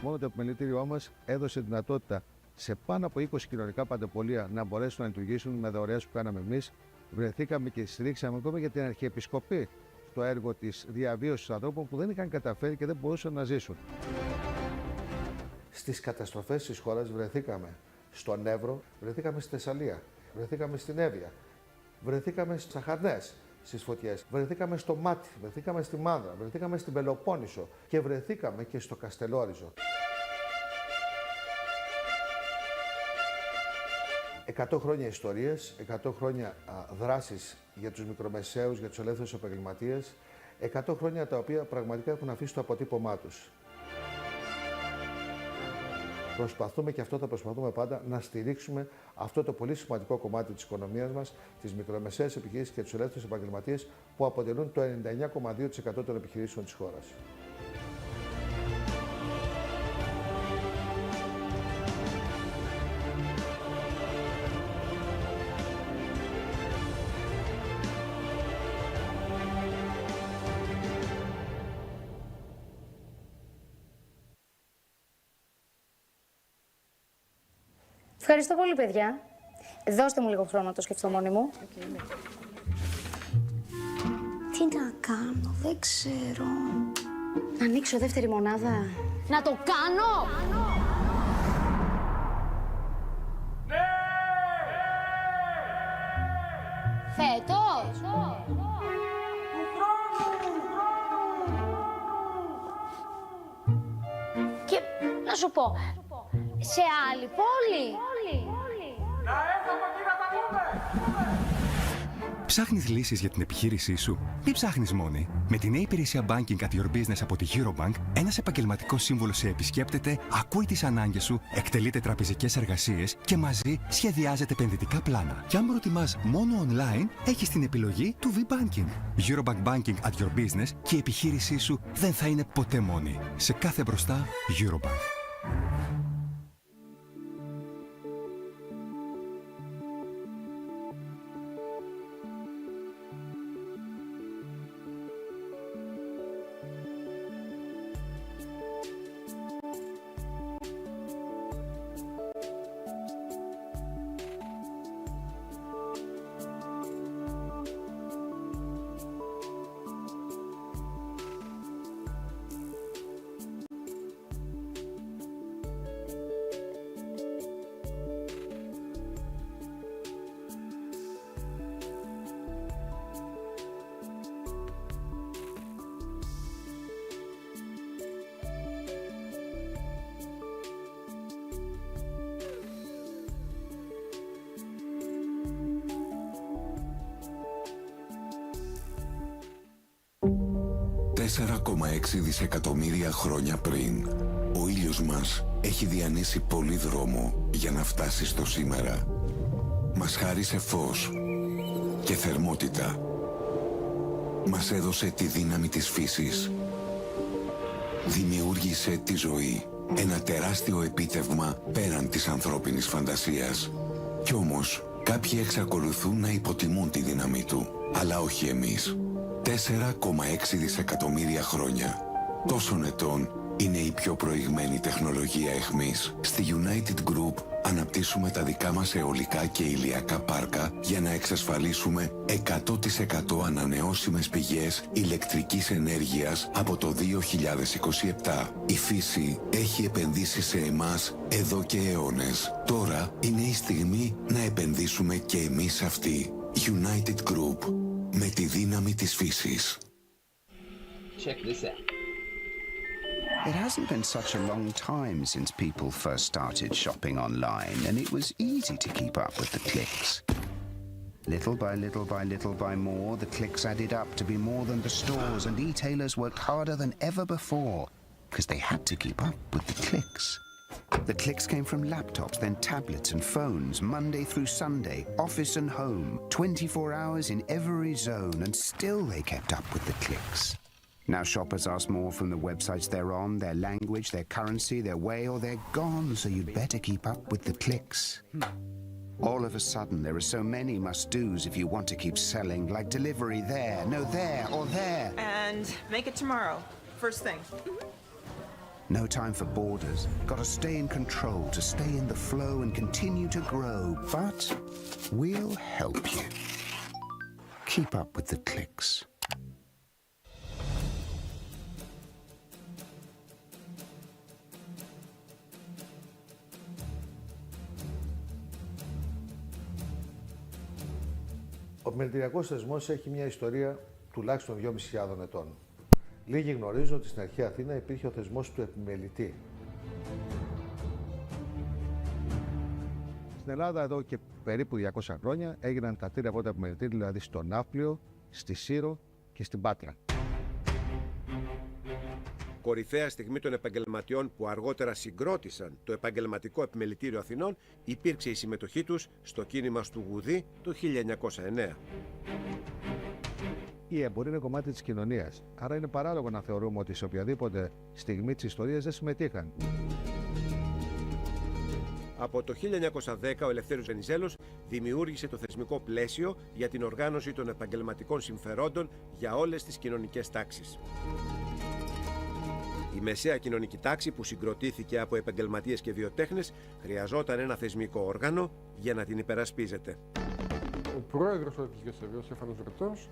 Μόνο το επιμελητήριό μας έδωσε δυνατότητα σε πάνω από 20 κοινωνικά παντεπολία να μπορέσουν να λειτουργήσουν με δωρεές που κάναμε εμείς. Βρεθήκαμε και στηρίξαμε ακόμα για την Αρχιεπισκοπή στο έργο της διαβίωσης ανθρώπων που δεν είχαν καταφέρει και δεν μπορούσαν να ζήσουν. Στις καταστροφές της χώρας βρεθήκαμε στον Εύρο, βρεθήκαμε στη Θεσσαλία, βρεθήκαμε στην Εύβοια, βρεθήκαμε στις Αχαρνές, στις φωτιές. Βρεθήκαμε στο Μάτι, βρεθήκαμε στη Μάνδρα, βρεθήκαμε στην Πελοπόννησο και βρεθήκαμε και στο Καστελόριζο. 100 χρόνια ιστορίες, 100 χρόνια δράσης για τους μικρομεσαίους, για τους ελεύθερους επαγγελματίες, 100 χρόνια τα οποία πραγματικά έχουν αφήσει το αποτύπωμά τους. Προσπαθούμε και αυτό θα προσπαθούμε πάντα να στηρίξουμε αυτό το πολύ σημαντικό κομμάτι της οικονομίας μας, τις μικρομεσαίες επιχειρήσεις και τους ελεύθερους επαγγελματίες που αποτελούν το 99,2% των επιχειρήσεων της χώρας. Ευχαριστώ πολύ, παιδιά. Δώστε μου λίγο χρόνο να το σκεφτώ μόνη μου. Τι να κάνω, δεν ξέρω. Να ανοίξω δεύτερη μονάδα. Να το κάνω! Ναι! Φέτος! Και να σου πω, σε άλλη πόλη. Να έρθω από εκεί να τα πούμε! Ψάχνεις λύσεις για την επιχείρησή σου? Μην ψάχνεις μόνη. Με τη νέα υπηρεσία Banking at Your Business από τη Eurobank, ένας επαγγελματικός σύμβουλος σε επισκέπτεται, ακούει τις ανάγκες σου, εκτελείται τραπεζικές εργασίες και μαζί σχεδιάζεται επενδυτικά πλάνα. Και αν προτιμάς μόνο online, έχεις την επιλογή του V-Banking. Eurobank Banking at Your Business και η επιχείρησή σου δεν θα είναι ποτέ μόνη. Σε κάθε μπροστά, Eurobank. ...4,6 δισεκατομμύρια χρόνια πριν, ο ήλιος μας έχει διανύσει πολύ δρόμο για να φτάσει στο σήμερα. Μας χάρισε φως και θερμότητα. Μας έδωσε τη δύναμη της φύσης. Δημιούργησε τη ζωή. Ένα τεράστιο επίτευγμα πέραν της ανθρώπινης φαντασίας. Κι όμως, κάποιοι εξακολουθούν να υποτιμούν τη δύναμη του. Αλλά όχι εμείς. 4,6 δισεκατομμύρια χρόνια. Τόσων ετών είναι η πιο προηγμένη τεχνολογία εχμής. Στη United Group αναπτύσσουμε τα δικά μας αιωλικά και ηλιακά πάρκα για να εξασφαλίσουμε 100% ανανεώσιμες πηγές ηλεκτρικής ενέργειας από το 2027. Η φύση έχει επενδύσει σε εμάς εδώ και αιώνες. Τώρα είναι η στιγμή να επενδύσουμε και εμείς αυτοί. United Group. Με τη δύναμη της φύσης. Check this out. It hasn't been such a long time since people first started shopping online, and it was easy to keep up with the clicks. Little by little by little by more, the clicks added up to be more than the stores, and e-tailers worked harder than ever before, because they had to keep up with the clicks. The clicks came from laptops, then tablets and phones, Monday through Sunday, office and home, 24 hours in every zone, and still they kept up with the clicks. Now shoppers ask more from the websites they're on, their language, their currency, their way, or they're gone, so you'd better keep up with the clicks. All of a sudden, there are so many must-dos if you want to keep selling, like delivery there, no there, or there. And make it tomorrow, first thing. No time for borders. Got to stay in control, to stay in the flow and continue to grow. But we'll help you. Keep up with the clicks. Ο επιμελητηριακός θεσμός έχει μια ιστορία τουλάχιστον 2.500 ετών. Λίγοι γνωρίζουν ότι στην αρχαία Αθήνα υπήρχε ο θεσμός του επιμελητή. Στην Ελλάδα εδώ και περίπου 200 χρόνια έγιναν τα τρία πρώτα επιμελητήρια, δηλαδή στο Ναύπλιο, στη Σύρο και στην Πάτρα. Κορυφαία στιγμή των επαγγελματιών που αργότερα συγκρότησαν το Επαγγελματικό Επιμελητήριο Αθηνών υπήρξε η συμμετοχή τους στο κίνημα του Γουδί το 1909. Η εμπορία είναι κομμάτι της κοινωνίας, άρα είναι παράλογο να θεωρούμε ότι σε οποιαδήποτε στιγμή της ιστορίας δεν συμμετείχαν. Από το 1910 ο Ελευθέριος Βενιζέλος δημιούργησε το θεσμικό πλαίσιο για την οργάνωση των επαγγελματικών συμφερόντων για όλες τις κοινωνικές τάξεις. Η μεσαία κοινωνική τάξη που συγκροτήθηκε από επαγγελματίες και βιοτέχνες χρειαζόταν ένα θεσμικό όργανο για να την υπερασπίζεται. Ο πρόεδρος του ΕΚΣ, ο Στέφανος Βρετός,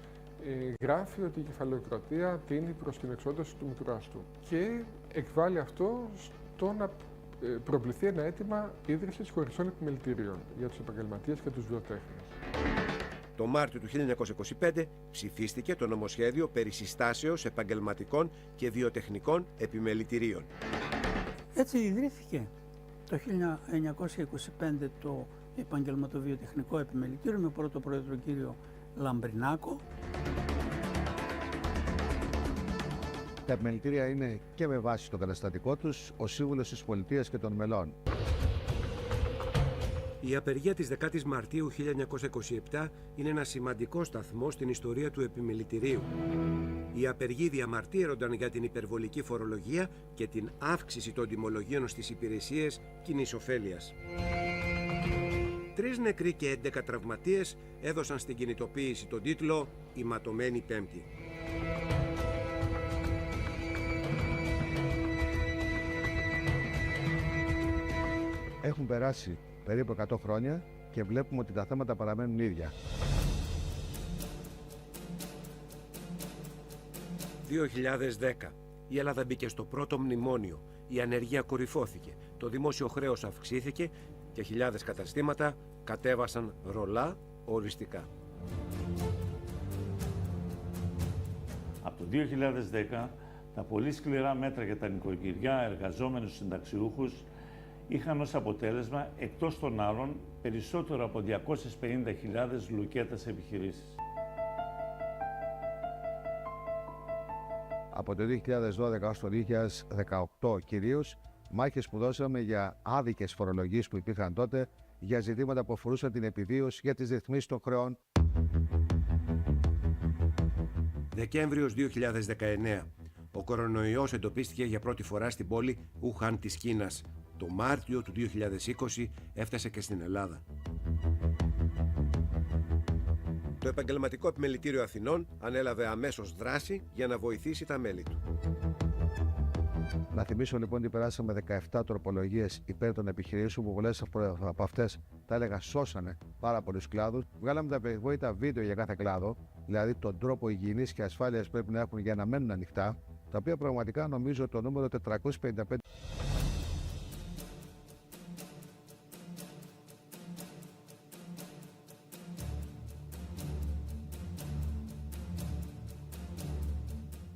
γράφει ότι η κεφαλαιοκρατία τίνει προς την εξόντωση του μητράς του και εκβάλλει αυτό στο να προβληθεί ένα αίτημα ίδρυσης χωριστών επιμελητηρίων για τους επαγγελματίες και τους βιοτέχνες. Το Μάρτιο του 1925 ψηφίστηκε το νομοσχέδιο περί συστάσεως επαγγελματικών και βιοτεχνικών επιμελητηρίων. Έτσι ιδρύθηκε το 1925 το Επαγγελματοβιοτεχνικό Επιμελητήριο με πρώτο πρόεδρο κύριο Λαμπρινάκο. Τα επιμελητήρια είναι και με βάση το καταστατικό τους ο σύμβουλος της πολιτείας και των μελών. Η απεργία της 10ης Μαρτίου 1927 είναι ένα σημαντικό σταθμό στην ιστορία του επιμελητηρίου. Οι απεργοί διαμαρτύρονταν για την υπερβολική φορολογία και την αύξηση των τιμολογίων στις υπηρεσίες κοινής ωφέλειας. 3 νεκροί και 11 τραυματίες έδωσαν στην κινητοποίηση τον τίτλο «Η ματωμένη Πέμπτη». Έχουν περάσει περίπου 100 χρόνια και βλέπουμε ότι τα θέματα παραμένουν ίδια. 2010. Η Ελλάδα μπήκε στο πρώτο μνημόνιο. Η ανεργία κορυφώθηκε. Το δημόσιο χρέος αυξήθηκε και χιλιάδες καταστήματα κατέβασαν ρολά οριστικά. Από το 2010, τα πολύ σκληρά μέτρα για τα νοικοκυριά, εργαζόμενους συνταξιούχους είχαν ως αποτέλεσμα, εκτός των άλλων, περισσότερο από 250.000 λουκέτας επιχειρήσεις. Από το 2012 ως το 2018 κυρίως, μάχες που δώσαμε για άδικες φορολογίες που υπήρχαν τότε, για ζητήματα που αφορούσαν την επιβίωση, για τις ρυθμίσεις των χρεών. Δεκέμβριος 2019. Ο κορονοϊός εντοπίστηκε για πρώτη φορά στην πόλη Ουχάν της Κίνας. Το Μάρτιο του 2020 έφτασε και στην Ελλάδα. Το Επαγγελματικό Επιμελητήριο Αθηνών ανέλαβε αμέσως δράση για να βοηθήσει τα μέλη του. Να θυμίσω λοιπόν ότι περάσαμε 17 τροπολογίες υπέρ των επιχειρήσεων που πολλές από αυτές τα έλεγα σώσανε πάρα πολλούς κλάδους. Βγάλαμε τα περιβόητα βίντεο για κάθε κλάδο, δηλαδή τον τρόπο υγιεινής και ασφάλειας πρέπει να έχουν για να μένουν ανοιχτά, τα οποία πραγματικά νομίζω το νούμερο 455.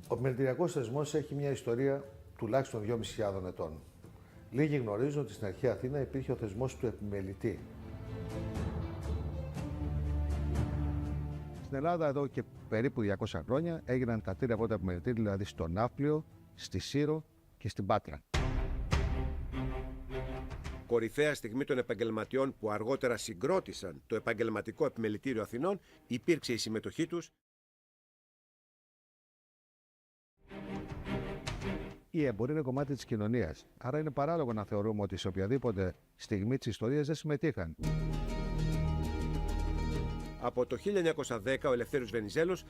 Ο επιμελητηριακός θεσμός έχει μια ιστορία τουλάχιστον 2.500 ετών. Λίγοι γνωρίζουν ότι στην αρχαία Αθήνα υπήρχε ο θεσμός του επιμελητή. Στην Ελλάδα εδώ και περίπου 200 χρόνια έγιναν τα τρία πρώτα επιμελητήρια, δηλαδή στο Ναύπλιο, στη Σύρο και στην Πάτρα. Κορυφαία στιγμή των επαγγελματιών που αργότερα συγκρότησαν το Επαγγελματικό Επιμελητήριο Αθηνών υπήρξε η συμμετοχή τους. Η εμπορία είναι κομμάτι της κοινωνίας, άρα είναι παράλογο να θεωρούμε ότι σε οποιαδήποτε στιγμή της ιστορίας δεν συμμετείχαν. Από το 1910 ο Ελευθέριος Βενιζέλος